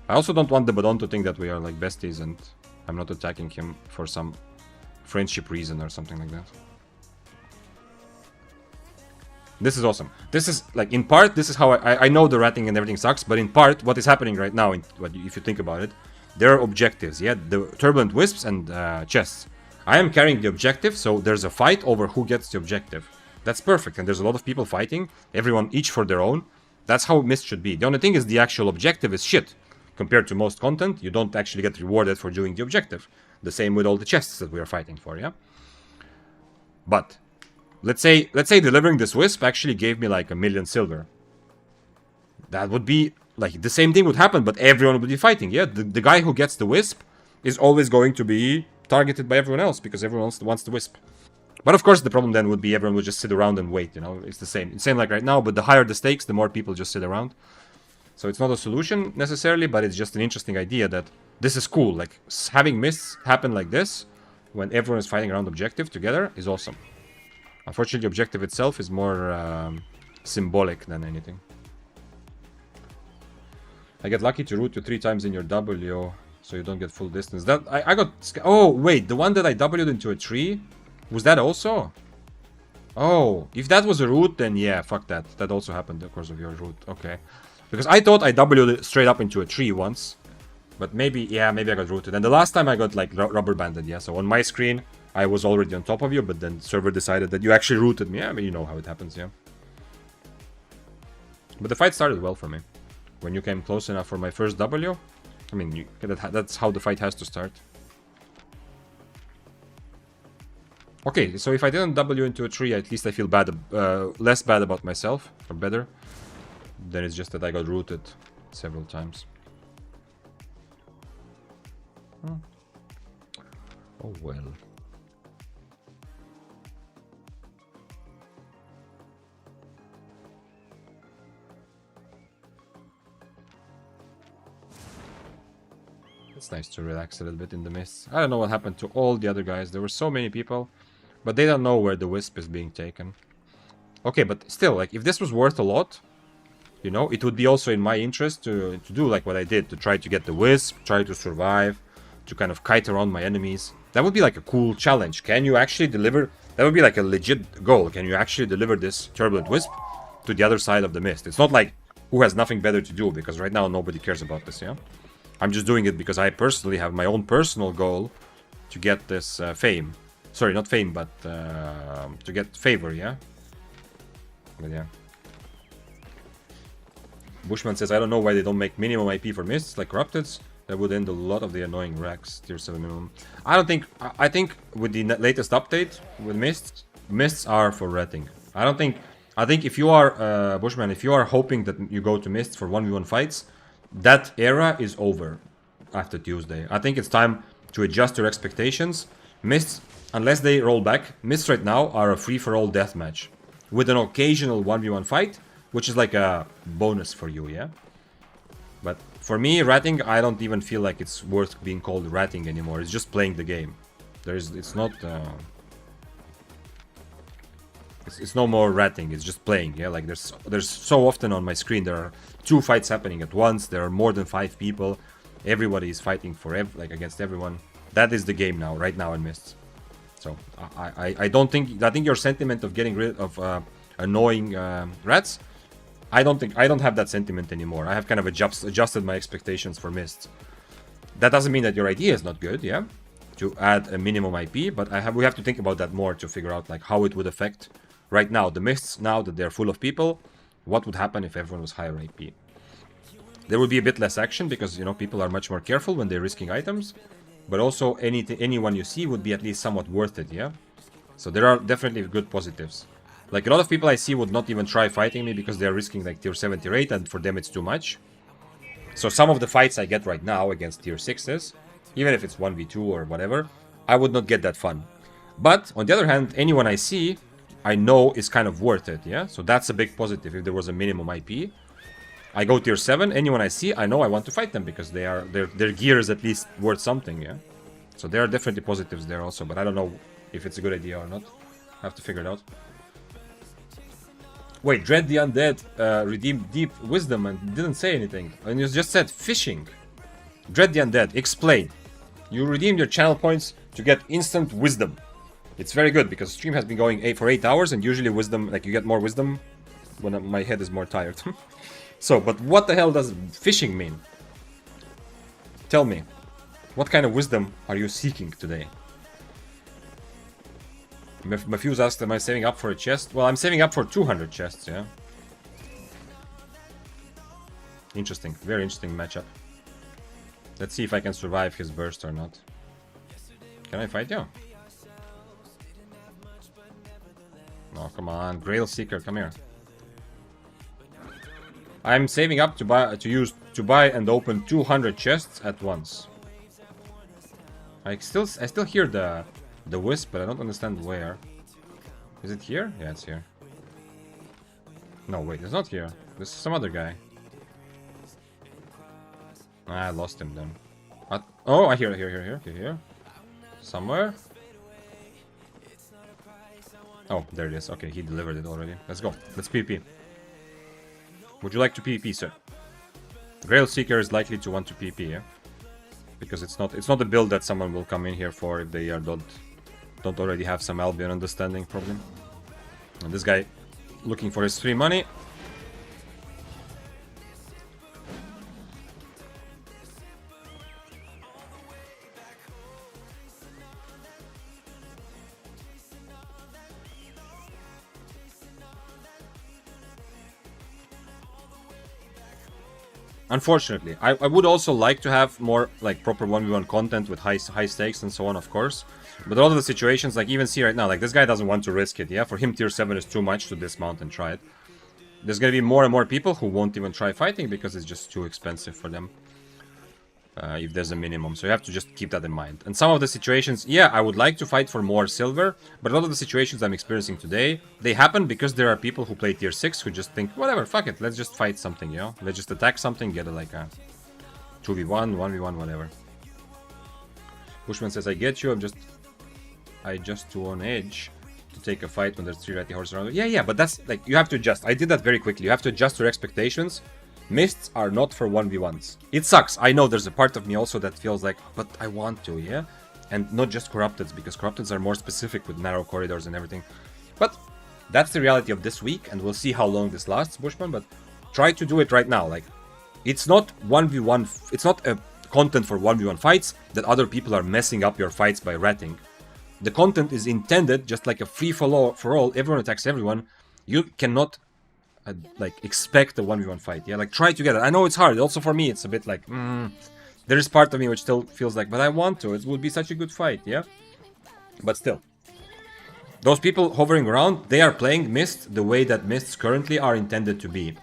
I also don't want the Badon to think that we are like besties and I'm not attacking him for some friendship reason or something like that. This is awesome. This is, like, in part, this is how I know the ratting and everything sucks, but in part, what is happening right now, if you think about it, there are objectives, yeah? The Turbulent Wisps and chests. I am carrying the objective, so there's a fight over who gets the objective. That's perfect, and there's a lot of people fighting, everyone each for their own. That's how Mist should be. The only thing is the actual objective is shit. Compared to most content, you don't actually get rewarded for doing the objective. The same with all the chests that we are fighting for, yeah? But, let's say delivering this wisp actually gave me like 1 million silver. That would be, like, the same thing would happen, but everyone would be fighting, yeah? The guy who gets the wisp is always going to be targeted by everyone else, because everyone else wants the wisp. But of course, the problem then would be everyone would just sit around and wait, you know? It's the same. It's same like right now, but the higher the stakes, the more people just sit around. So it's not a solution necessarily, but it's just an interesting idea that this is cool. Like, having mists happen like this, when everyone is fighting around objective together, is awesome. Unfortunately, the objective itself is more symbolic than anything. I get lucky to root you 3 times in your W, so you don't get full distance. That I got... Oh, wait, the one that I W'd into a tree? Was that also? Oh, if that was a root, then yeah, fuck that. That also happened because of your root. Okay. Because I thought I W'd it straight up into a tree once. But maybe, yeah, maybe I got rooted. And the last time I got, like, rubber banded, yeah. So on my screen, I was already on top of you, but then server decided that you actually rooted me. Yeah, I mean, you know how it happens, yeah. But the fight started well for me. When you came close enough for my first W, I mean, that's how the fight has to start. Okay, so if I didn't W into a tree, at least I feel bad, less bad about myself, or better. Then it's just that I got rooted several times. Oh well. It's nice to relax a little bit in the mist. I don't know what happened to all the other guys. There were so many people, but they don't know where the wisp is being taken. Okay, but still, like, if this was worth a lot, you know, it would be also in my interest to do like what I did, to try to get the wisp, try to survive, to kind of kite around my enemies. That would be like a cool challenge. Can you actually deliver? That would be like a legit goal. Can you actually deliver this turbulent wisp to the other side of the mist? It's not like who has nothing better to do, because right now nobody cares about this, yeah? I'm just doing it because I personally have my own personal goal to get this fame. Sorry, not fame, but to get favor, yeah? But yeah. Bushman says, I don't know why they don't make minimum IP for mists like Corrupteds. That would end a lot of the annoying racks, tier 7 minimum. I don't think... I think with the latest update with mists are for ratting. I think if you are, Bushman, if you are hoping that you go to mists for 1v1 fights, that era is over after Tuesday. I think it's time to adjust your expectations. Mists, unless they roll back, mists right now are a free-for-all deathmatch with an occasional 1v1 fight, which is like a bonus for you, yeah? But for me, ratting, I don't even feel like it's worth being called ratting anymore. It's just playing the game. It's not... It's no more ratting, it's just playing, yeah? Like, there's so often on my screen, there are 2 fights happening at once, there are more than 5 people, everybody is fighting for like against everyone. That is the game now, right now in Mists. So, I don't think... I think your sentiment of getting rid of annoying rats, I don't have that sentiment anymore. I have kind of adjusted my expectations for Mists. That doesn't mean that your idea is not good, yeah? To add a minimum IP, but we have to think about that more to figure out like how it would affect right now the mists. Now that they're full of people, what would happen if everyone was higher IP? There would be a bit less action because, you know, people are much more careful when they're risking items, but also anyone you see would be at least somewhat worth it, yeah? So there are definitely good positives. Like, a lot of people I see would not even try fighting me because they're risking like tier 7, tier 8, and for them it's too much. So some of the fights I get right now against tier 6s, even if it's 1v2 or whatever, I would not get that fun. But, on the other hand, anyone I see, I know is kind of worth it, yeah? So that's a big positive. If there was a minimum IP, I go tier 7, anyone I see, I know I want to fight them because their gear is at least worth something, yeah? So there are definitely positives there also, but I don't know if it's a good idea or not. I have to figure it out. Wait, Dread the Undead redeemed deep wisdom and didn't say anything. And you just said fishing. Dread the Undead, explain. You redeemed your channel points to get instant wisdom. It's very good because stream has been going for 8 hours and usually wisdom, like you get more wisdom when my head is more tired. So, but what the hell does fishing mean? Tell me. What kind of wisdom are you seeking today? Mafuse asked, am I saving up for a chest? Well, I'm saving up for 200 chests, yeah. Interesting, very interesting matchup. Let's see if I can survive his burst or not. Can I fight you? Oh, come on, Grail Seeker, come here. I'm saving up to buy and open 200 chests at once. I still hear the wisp, but I don't understand where. Is it here? Yeah, it's here. No, wait, it's not here. This is some other guy. I lost him then. What? Oh, I hear. Here. Somewhere. Oh, there it is. Okay, he delivered it already. Let's go. Let's PvP. Would you like to PvP, sir? Grail Seeker is likely to want to PvP, yeah? Because it's not a build that someone will come in here for if they don't already have some Albion understanding problem. And this guy looking for his free money. Unfortunately, I would also like to have more like proper 1v1 content with high stakes and so on, of course. But a lot of the situations, like even see right now, like this guy doesn't want to risk it, yeah? For him, tier 7 is too much to dismount and try it. There's gonna be more and more people who won't even try fighting because it's just too expensive for them. If there's a minimum, so you have to just keep that in mind. And some of the situations, yeah, I would like to fight for more silver, but a lot of the situations I'm experiencing today, they happen because there are people who play tier 6 who just think, whatever, fuck it, let's just fight something, you know? Let's just attack something, get like a 2v1, 1v1, whatever. Bushman says, I get you, I just too on edge to take a fight when there's 3 ratty horses around. Yeah, but that's, like, you have to adjust. I did that very quickly. You have to adjust your expectations. Mists are not for 1v1s. It sucks. I know there's a part of me also that feels like, but I want to, yeah? And not just Corrupteds, because Corrupteds are more specific with narrow corridors and everything. But that's the reality of this week, and we'll see how long this lasts, Bushman, but try to do it right now. Like, it's not 1v1, it's not a content for 1v1 fights that other people are messing up your fights by ratting. The content is intended just like a free-for-all, everyone attacks everyone. You cannot like expect a 1v1 fight, yeah? Like try to get it. I know it's hard. Also for me, it's a bit like, there is part of me which still feels like, but I want to. It would be such a good fight, yeah? But still. Those people hovering around, they are playing Mist the way that Mists currently are intended to be.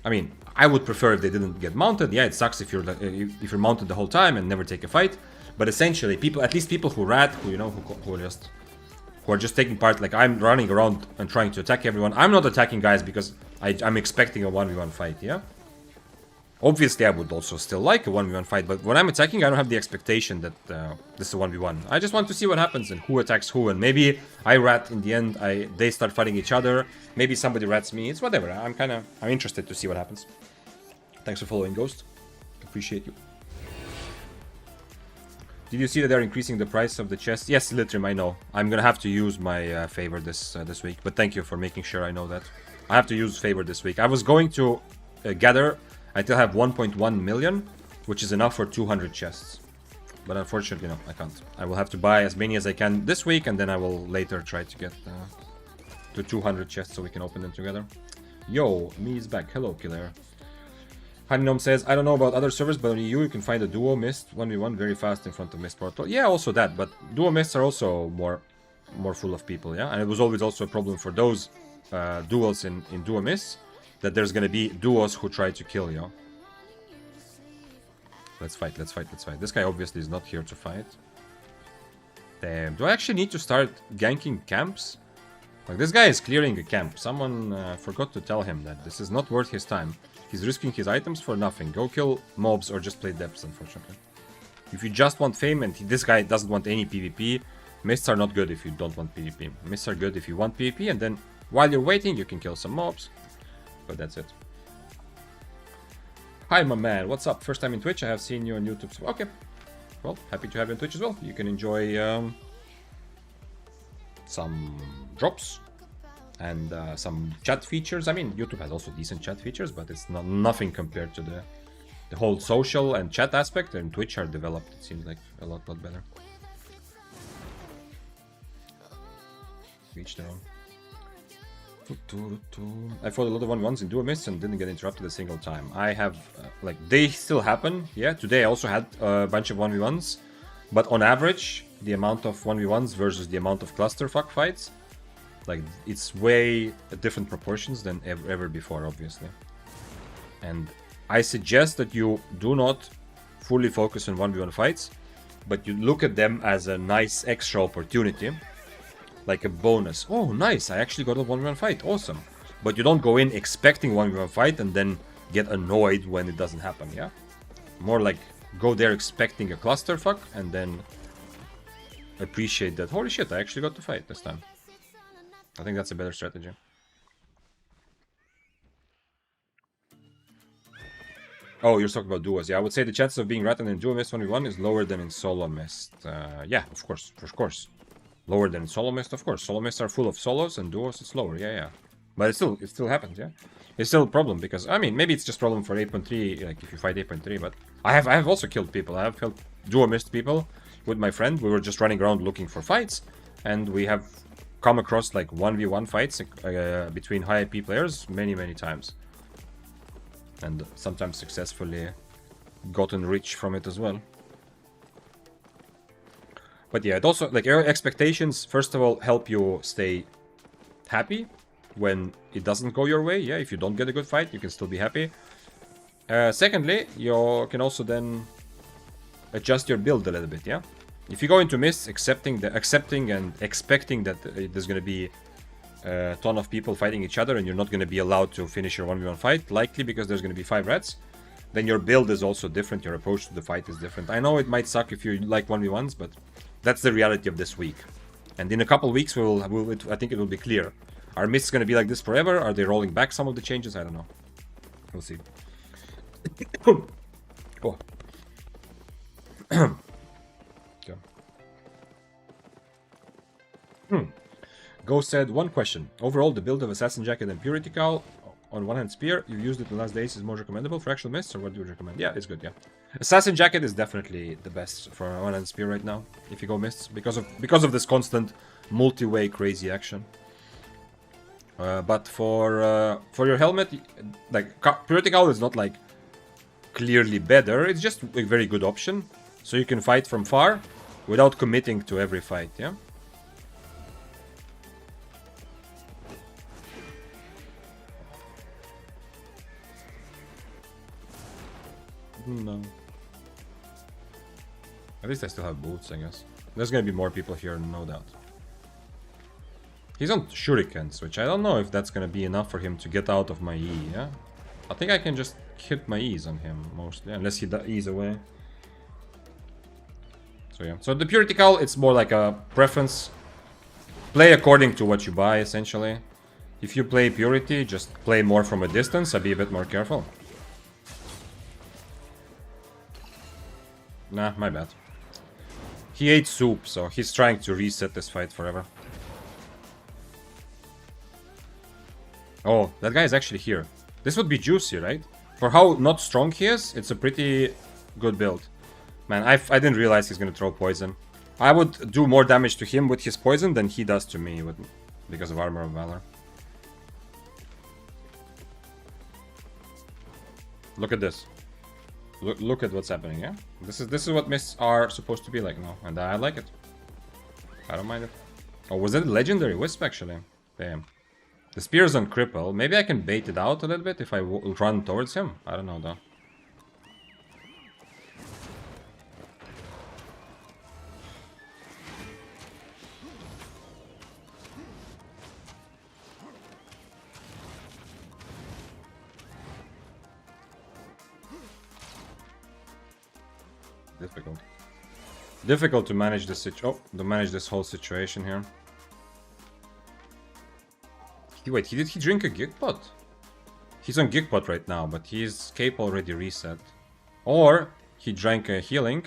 I mean, I would prefer if they didn't get mounted. Yeah, it sucks if you're mounted the whole time and never take a fight. But essentially, at least people who rat, who, you know, who are just taking part, like I'm running around and trying to attack everyone. I'm not attacking guys because I'm expecting a 1v1 fight, yeah? Obviously, I would also still like a 1v1 fight, but when I'm attacking, I don't have the expectation that this is a 1v1. I just want to see what happens and who attacks who, and maybe I rat in the end, they start fighting each other, maybe somebody rats me, it's whatever. I'm interested to see what happens. Thanks for following, Ghost. Appreciate you. Did you see that they're increasing the price of the chest? Yes, Litrim, I know. I'm gonna have to use my favor this week, but thank you for making sure I know that. I have to use favor this week. I was going to gather. I still have 1.1 million, which is enough for 200 chests. But unfortunately, no, I can't. I will have to buy as many as I can this week, and then I will later try to get to 200 chests so we can open them together. Yo, me is back. Hello, Killer. Haninome says, I don't know about other servers, but on EU you can find a duo Mist 1v1 very fast in front of Mist Portal. Yeah, also that, but duo Mists are also more full of people, yeah? And it was always also a problem for those duels in duo Mists, that there's gonna be duos who try to kill you. Let's fight. This guy obviously is not here to fight. Damn, do I actually need to start ganking camps? Like, this guy is clearing a camp. Someone forgot to tell him that this is not worth his time. He's risking his items for nothing. Go kill mobs or just play depths, unfortunately. If you just want fame and this guy doesn't want any PvP, Mists are not good if you don't want PvP. Mists are good if you want PvP, and then while you're waiting, you can kill some mobs. But that's it. Hi, my man. What's up? First time in Twitch. I have seen you on YouTube. Okay. Well, happy to have you on Twitch as well. You can enjoy some drops and some chat features. I mean, YouTube has also decent chat features, but it's nothing compared to the whole social and chat aspect. And Twitch are developed, it seems like, a lot better. Each their own. I fought a lot of 1v1s in duo mists and didn't get interrupted a single time. I have, like, they still happen, yeah. Today I also had a bunch of 1v1s, but on average, the amount of 1v1s versus the amount of clusterfuck fights, like, it's way different proportions than ever before, obviously. And I suggest that you do not fully focus on 1v1 fights, but you look at them as a nice extra opportunity. Like a bonus. Oh, nice, I actually got a 1v1 fight. Awesome. But you don't go in expecting 1v1 fight and then get annoyed when it doesn't happen, yeah? More like go there expecting a clusterfuck and then appreciate that, holy shit, I actually got to fight this time. I think that's a better strategy. Oh, you're talking about duos. Yeah, I would say the chances of being rattled in duo mist 1v1 is lower than in solo mist. Yeah, of course. Lower than solo mist, of course. Solo mists are full of solos and duos it's lower, yeah. But it still happens, yeah. It's still a problem because, I mean, maybe it's just problem for 8.3, like if you fight 8.3, but I have also killed people. I have killed duo mist people with my friend. We were just running around looking for fights, and we have come across like 1v1 fights between high IP players many times. And sometimes successfully gotten rich from it as well. But yeah, it also, like, your expectations, first of all, help you stay happy when it doesn't go your way. Yeah, if you don't get a good fight, you can still be happy. Secondly, you can also then adjust your build a little bit, yeah? If you go into mists accepting and expecting that there's going to be a ton of people fighting each other and you're not going to be allowed to finish your 1v1 fight, likely because there's going to be 5 rats, then your build is also different, your approach to the fight is different. I know it might suck if you like 1v1s, but that's the reality of this week. And in a couple weeks, I think it will be clear. Are mists going to be like this forever? Are they rolling back some of the changes? I don't know. We'll see. Oh. Okay. Ghost said, one question. Overall, the build of Assassin Jacket and Purity Cowl, on one hand Spear, you've used it in the last days, is more recommendable for actual mists, or what do you recommend? Yeah, it's good, yeah. Assassin Jacket is definitely the best for one hand Spear right now, if you go mists, because of this constant multi-way crazy action. But for your helmet, like, Purity Cowl is not like clearly better, it's just a very good option, so you can fight from far without committing to every fight, yeah? No. At least I still have boots, I guess. There's gonna be more people here, no doubt. He's on shurikens, which I don't know if that's gonna be enough for him to get out of my E, yeah? I think I can just hit my E's on him, mostly, unless he E's away. So yeah, so the Purity Cowl, it's more like a preference. Play according to what you buy, essentially. If you play Purity, just play more from a distance, I'd be a bit more careful. Nah, my bad. He ate soup, so he's trying to reset this fight forever. Oh, that guy is actually here. This would be juicy, right? For how not strong he is, it's a pretty good build. Man, I didn't realize he's gonna throw poison. I would do more damage to him with his poison than he does to me because of Armor of Valor. Look at this. Look at what's happening, yeah? This is what mists are supposed to be like now, and I like it. I don't mind it. Oh, was it a legendary wisp actually? Damn. The spear's on cripple. Maybe I can bait it out a little bit if I run towards him. I don't know though. Difficult to manage this whole situation here. Wait, did he drink a Geekpot? He's on Geekpot right now, but his cape already reset. Or he drank a healing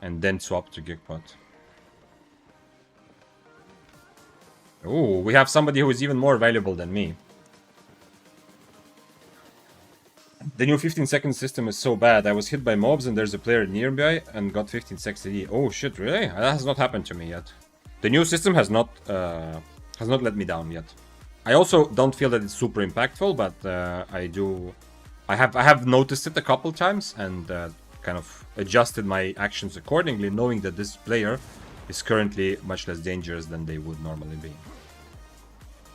and then swapped to Geekpot. Ooh, we have somebody who is even more valuable than me. The new 15-second system is so bad. I was hit by mobs and there's a player nearby and got 15 seconds AD. Oh shit, really? That has not happened to me yet. The new system has not Has not let me down yet. I also don't feel that it's super impactful, but I have noticed it a couple times and kind of adjusted my actions accordingly, knowing that this player is currently much less dangerous than they would normally be.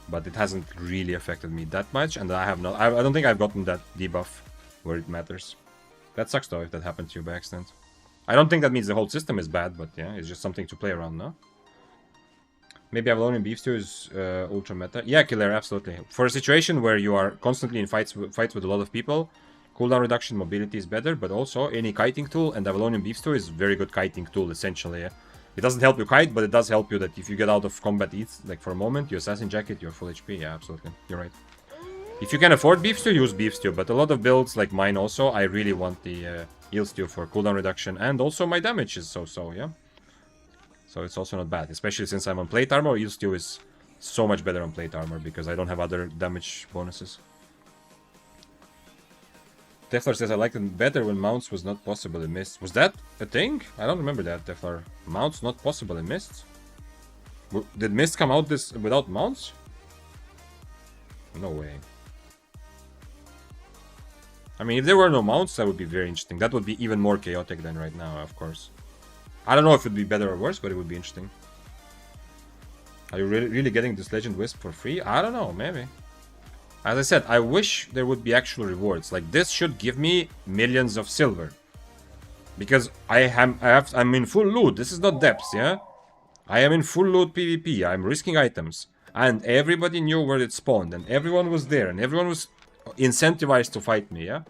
But it hasn't really affected me that much, and I don't think I've gotten that debuff where it matters. That sucks though if that happened to you by accident. I don't think that means the whole system is bad, but yeah, it's just something to play around, no? Maybe Avalonian Beef Stew is ultra meta. Yeah, Killer, absolutely. For a situation where you are constantly in fights with a lot of people, cooldown reduction, mobility is better, but also any kiting tool, and Avalonian Beef Stew is a very good kiting tool, essentially. Yeah? It doesn't help you kite, but it does help you that if you get out of combat like for a moment, you Assassin Jacket, you're full HP. Yeah, absolutely. You're right. If you can afford Beef Stew, use Beef Stew, but a lot of builds like mine also, I really want the Eel Stew for cooldown reduction, and also my damage is so-so, yeah? So it's also not bad, especially since I'm on plate armor. Eel Stew is so much better on plate armor because I don't have other damage bonuses. Teflar says I liked it better when mounts was not possible in mists. Was that a thing? I don't remember that, Teflar. Mounts not possible in mists? Did mist come out this without mounts? No way. I mean, if there were no mounts, that would be very interesting. That would be even more chaotic than right now, of course. I don't know if it would be better or worse, but it would be interesting. Are you really getting this Legend Wisp for free? I don't know, maybe. As I said, I wish there would be actual rewards. Like, this should give me millions of silver. Because I'm in full loot. This is not depths, yeah? I am in full loot PvP. I'm risking items. And everybody knew where it spawned. And everyone was there. And everyone was incentivized to fight me, yeah?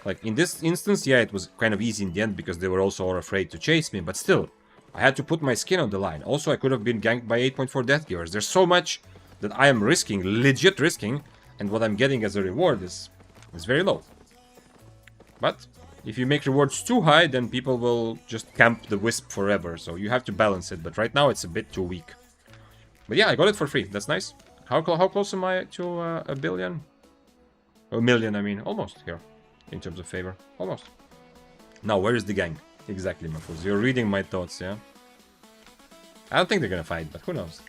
Like, in this instance, yeah, it was kind of easy in the end because they were also all afraid to chase me, but still, I had to put my skin on the line. Also, I could have been ganked by 8.4 Death Givers. There's so much that I am risking, legit risking, and what I'm getting as a reward is very low. But if you make rewards too high, then people will just camp the Wisp forever, so you have to balance it, but right now it's a bit too weak. But yeah, I got it for free, that's nice. How close am I to a billion? A million, I mean, almost here. In terms of favor. Almost. Now, where is the gang? Exactly, Mafuz. You're reading my thoughts, yeah? I don't think they're gonna fight, but who knows?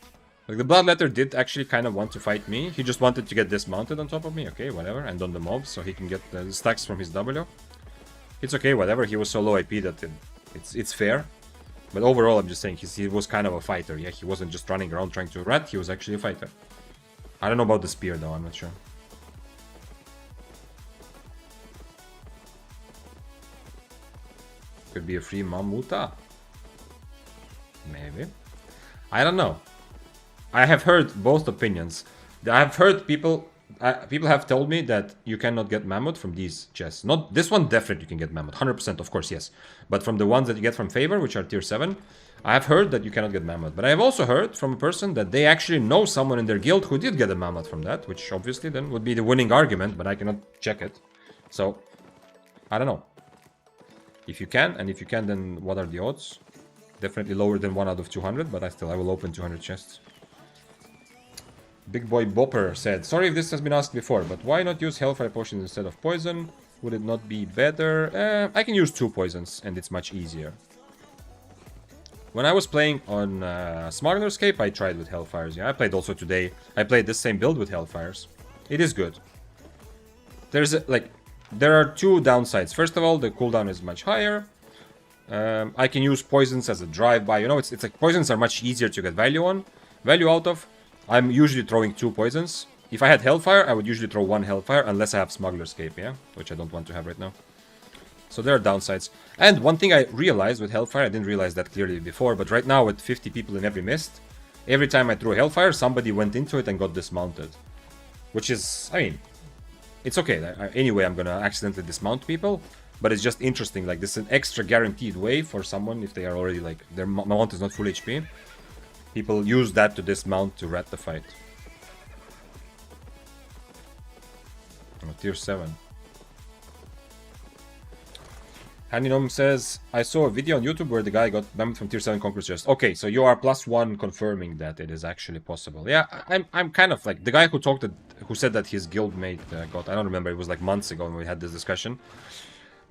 Like, the Bloodletter did actually kind of want to fight me. He just wanted to get dismounted on top of me. Okay, whatever. And on the mobs, so he can get the stacks from his W. It's okay, whatever. He was so low IP that it's fair. But overall, I'm just saying, he was kind of a fighter, yeah? He wasn't just running around trying to rat. He was actually a fighter. I don't know about the spear, though. I'm not sure. Could be a free Mamuta. Maybe. I don't know. I have heard both opinions. I have heard people have told me that you cannot get Mammoth from these chests. Not this one, definitely you can get Mammoth. 100%, of course, yes. But from the ones that you get from Favor, which are tier 7, I have heard that you cannot get Mammoth. But I have also heard from a person that they actually know someone in their guild who did get a Mammoth from that, which obviously then would be the winning argument, but I cannot check it. So, I don't know. If you can, and if you can, then what are the odds? Definitely lower than 1 out of 200, but I will open 200 chests. Big Boy Bopper said, sorry if this has been asked before, but why not use Hellfire Potions instead of poison? Would it not be better? I can use 2 poisons, and it's much easier. When I was playing on Smuggler's Cape, I tried with Hellfires. Yeah, I played also today. I played this same build with Hellfires. It is good. There are 2 downsides. First of all, the cooldown is much higher. I can use poisons as a drive-by. You know, it's like poisons are much easier to get value out of. I'm usually throwing 2 poisons. If I had Hellfire, I would usually throw 1 Hellfire, unless I have Smuggler's Cape, yeah? Which I don't want to have right now. So there are downsides. And one thing I realized with Hellfire, I didn't realize that clearly before, but right now with 50 people in every mist, every time I threw a Hellfire, somebody went into it and got dismounted. Which is, I mean, it's okay. Anyway, I'm gonna accidentally dismount people, but it's just interesting. Like, this is an extra guaranteed way for someone if they are already, like, their mount is not full HP. People use that to dismount to rat the fight. Oh, tier 7. Haninom says, I saw a video on YouTube where the guy got banned from tier 7 Conqueror's Chest. Okay, so you are +1 confirming that it is actually possible. Yeah, I'm kind of like, the guy who said that his guildmate got, I don't remember, it was like months ago when we had this discussion.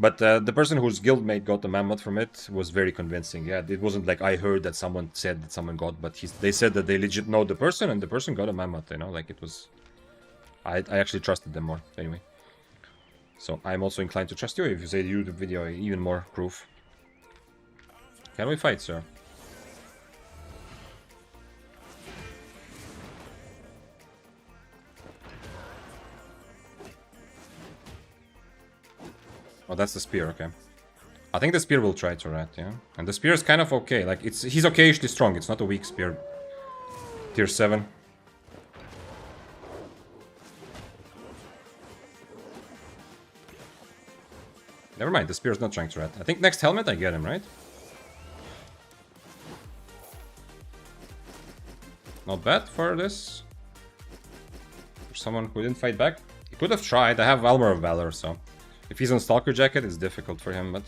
But the person whose guildmate got the mammoth from it was very convincing. Yeah, it wasn't like I heard that someone said that someone got, but they said that they legit know the person, and the person got a mammoth. You know, like it was. I actually trusted them more. Anyway, so I'm also inclined to trust you if you say the YouTube video even more proof. Can we fight, sir? Oh, that's the spear, okay. I think the spear will try to rat, yeah. And the spear is kind of okay. Like, he's occasionally strong. It's not a weak spear. Tier 7. Never mind, the spear is not trying to rat. I think next helmet I get him, right? Not bad for this. For someone who didn't fight back. He could have tried. I have Armor of Valor, so... If he's on Stalker Jacket, it's difficult for him, but...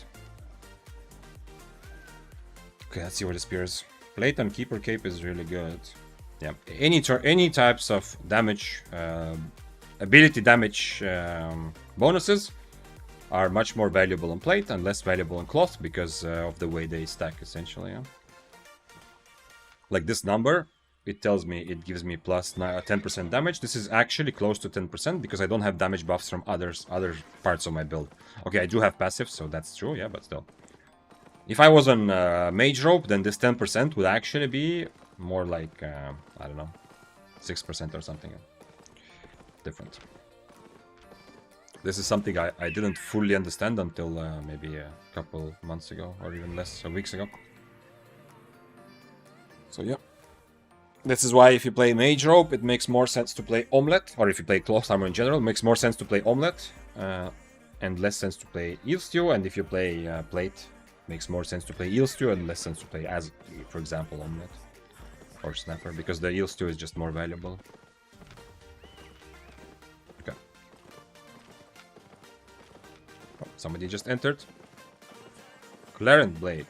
Okay, let's see where the spear is. Plate and Keeper Cape is really good. Yeah, any types of damage, ability damage bonuses are much more valuable on plate and less valuable on cloth because of the way they stack, essentially. Yeah? Like this number, it tells me, it gives me plus 10% damage. This is actually close to 10% because I don't have damage buffs from other parts of my build. Okay, I do have passive, so that's true, yeah, but still. If I was on Mage Rope, then this 10% would actually be more like, I don't know, 6% or something different. This is something I didn't fully understand until maybe a couple months ago, or even less, weeks ago. So yeah. This is why if you play Mage Rope, it makes more sense to play Omelette, or if you play Cloth Armor in general, it makes more sense to play Omelette, and less sense to play Eel Stew, and if you play Plate, makes more sense to play Eel Stew and less sense to play as, for example, Omelette or Snapper, because the Eel Stew is just more valuable. Okay. Oh, somebody just entered. Clarent Blade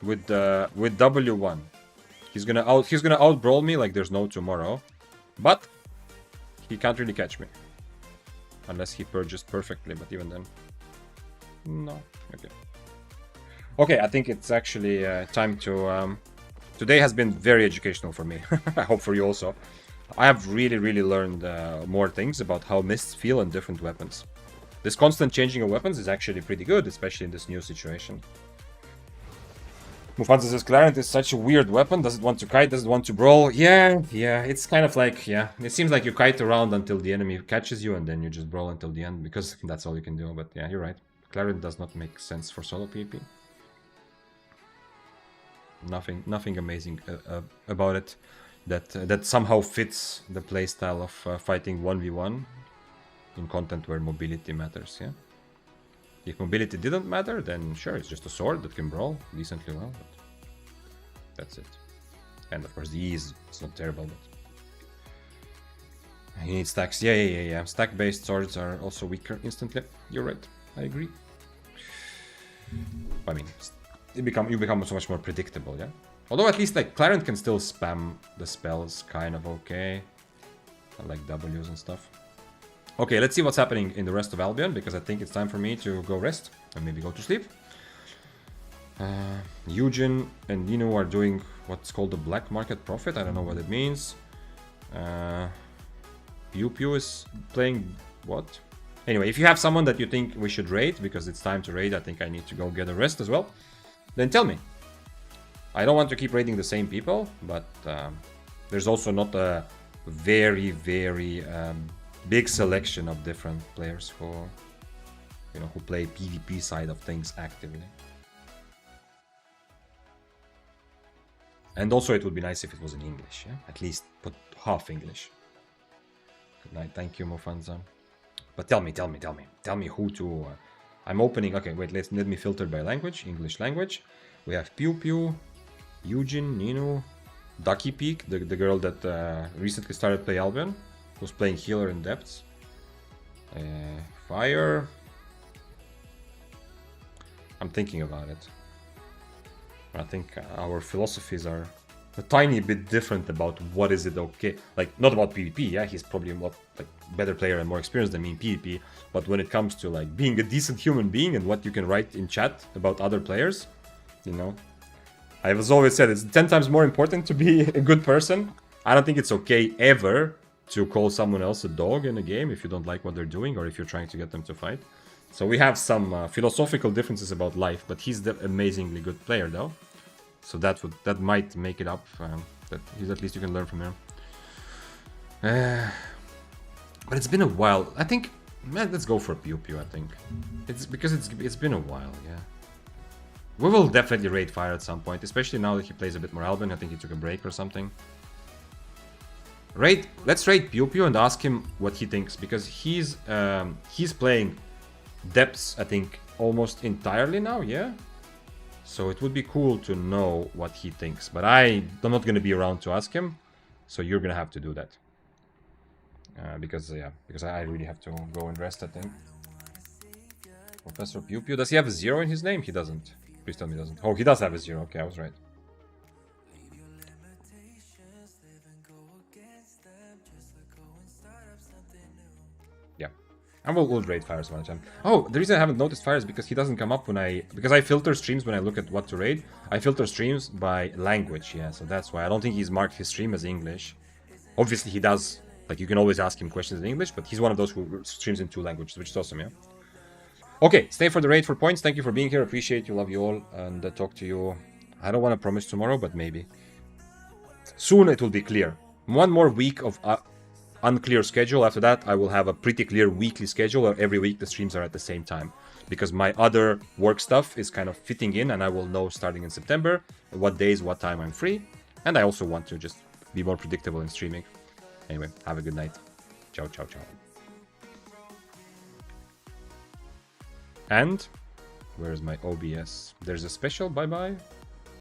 with W1. He's gonna out brawl me like there's no tomorrow, but he can't really catch me unless he purges perfectly. But even then, no. Okay. Okay, I think it's actually time to... Today has been very educational for me. I hope for you also. I have really learned more things about how mists feel in different weapons. This constant changing of weapons is actually pretty good, especially in this new situation. Mufanza says, Clarent is such a weird weapon. Does it want to kite? Does it want to brawl? Yeah, it's kind of like, yeah. It seems like you kite around until the enemy catches you, and then you just brawl until the end, because that's all you can do. But yeah, you're right. Clarent does not make sense for solo PvP. Nothing amazing about it that somehow fits the playstyle of fighting 1v1 in content where mobility matters, yeah? If mobility didn't matter, then sure, it's just a sword that can brawl decently well, but that's it. And of course the ease, it's not terrible, but... You need stacks, yeah. Stack-based swords are also weaker instantly. You're right, I agree. I mean, you become so much more predictable, yeah? Although at least like Clarent can still spam the spells kind of okay. I like W's and stuff. Okay, let's see what's happening in the rest of Albion, because I think it's time for me to go rest and maybe go to sleep. Eugen and Nino are doing what's called the Black Market Profit. I don't know what it means. Pew Pew is playing what? Anyway, if you have someone that you think we should raid, because it's time to raid, I think I need to go get a rest as well, then tell me. I don't want to keep raiding the same people, but there's also not a very big selection of different players who, you know, who play PvP side of things actively. And also it would be nice if it was in English, yeah? At least put half English. Good night, thank you, Mofanza. But tell me who to... I'm opening... Okay, wait, let me filter by language. English language. We have Pew Pew, Eugen, Nino, Ducky Peak, the girl that recently started play Albion, who's playing healer in depths. Fire. I'm thinking about it. I think our philosophies are a tiny bit different about what is it okay. Like, not about PvP, yeah, he's probably a lot like better player and more experienced than me in PvP, but when it comes to like being a decent human being and what you can write in chat about other players, you know, I've always said it's 10 times more important to be a good person. I don't think it's okay ever to call someone else a dog in a game if you don't like what they're doing or if you're trying to get them to fight. So we have some philosophical differences about life, but he's the amazingly good player though. So that might make it up. That at least you can learn from him. But it's been a while. I think, man, let's go for Pew Pew. I think it's because it's been a while. Yeah, we will definitely raid Fire at some point, especially now that he plays a bit more Albion. I think he took a break or something. Let's raid Pew Pew and ask him what he thinks, because he's playing depths, I think, almost entirely now. Yeah. So it would be cool to know what he thinks, but I'm not going to be around to ask him, so you're going to have to do that. Because I really have to go and rest, I think. Professor Pew Pew, does he have a 0 in his name? He doesn't. Please tell me he doesn't. Oh, he does have a 0. Okay, I was right. Yeah. And we'll raid Fires one time. Oh, the reason I haven't noticed Fire is because he doesn't come up because I filter streams when I look at what to raid. I filter streams by language, yeah, so that's why. I don't think he's marked his stream as English. Obviously he does, like, you can always ask him questions in English, but he's one of those who streams in 2 languages, which is awesome, yeah. Okay, stay for the raid for points. Thank you for being here. Appreciate you, love you all, and talk to you. I don't want to promise tomorrow, but maybe. Soon it will be clear. One more week of unclear schedule. After that, I will have a pretty clear weekly schedule where every week the streams are at the same time, because my other work stuff is kind of fitting in, and I will know starting in September what days, what time I'm free. And I also want to just be more predictable in streaming. Anyway, have a good night. Ciao, ciao, ciao. And where's my OBS? There's a special bye-bye.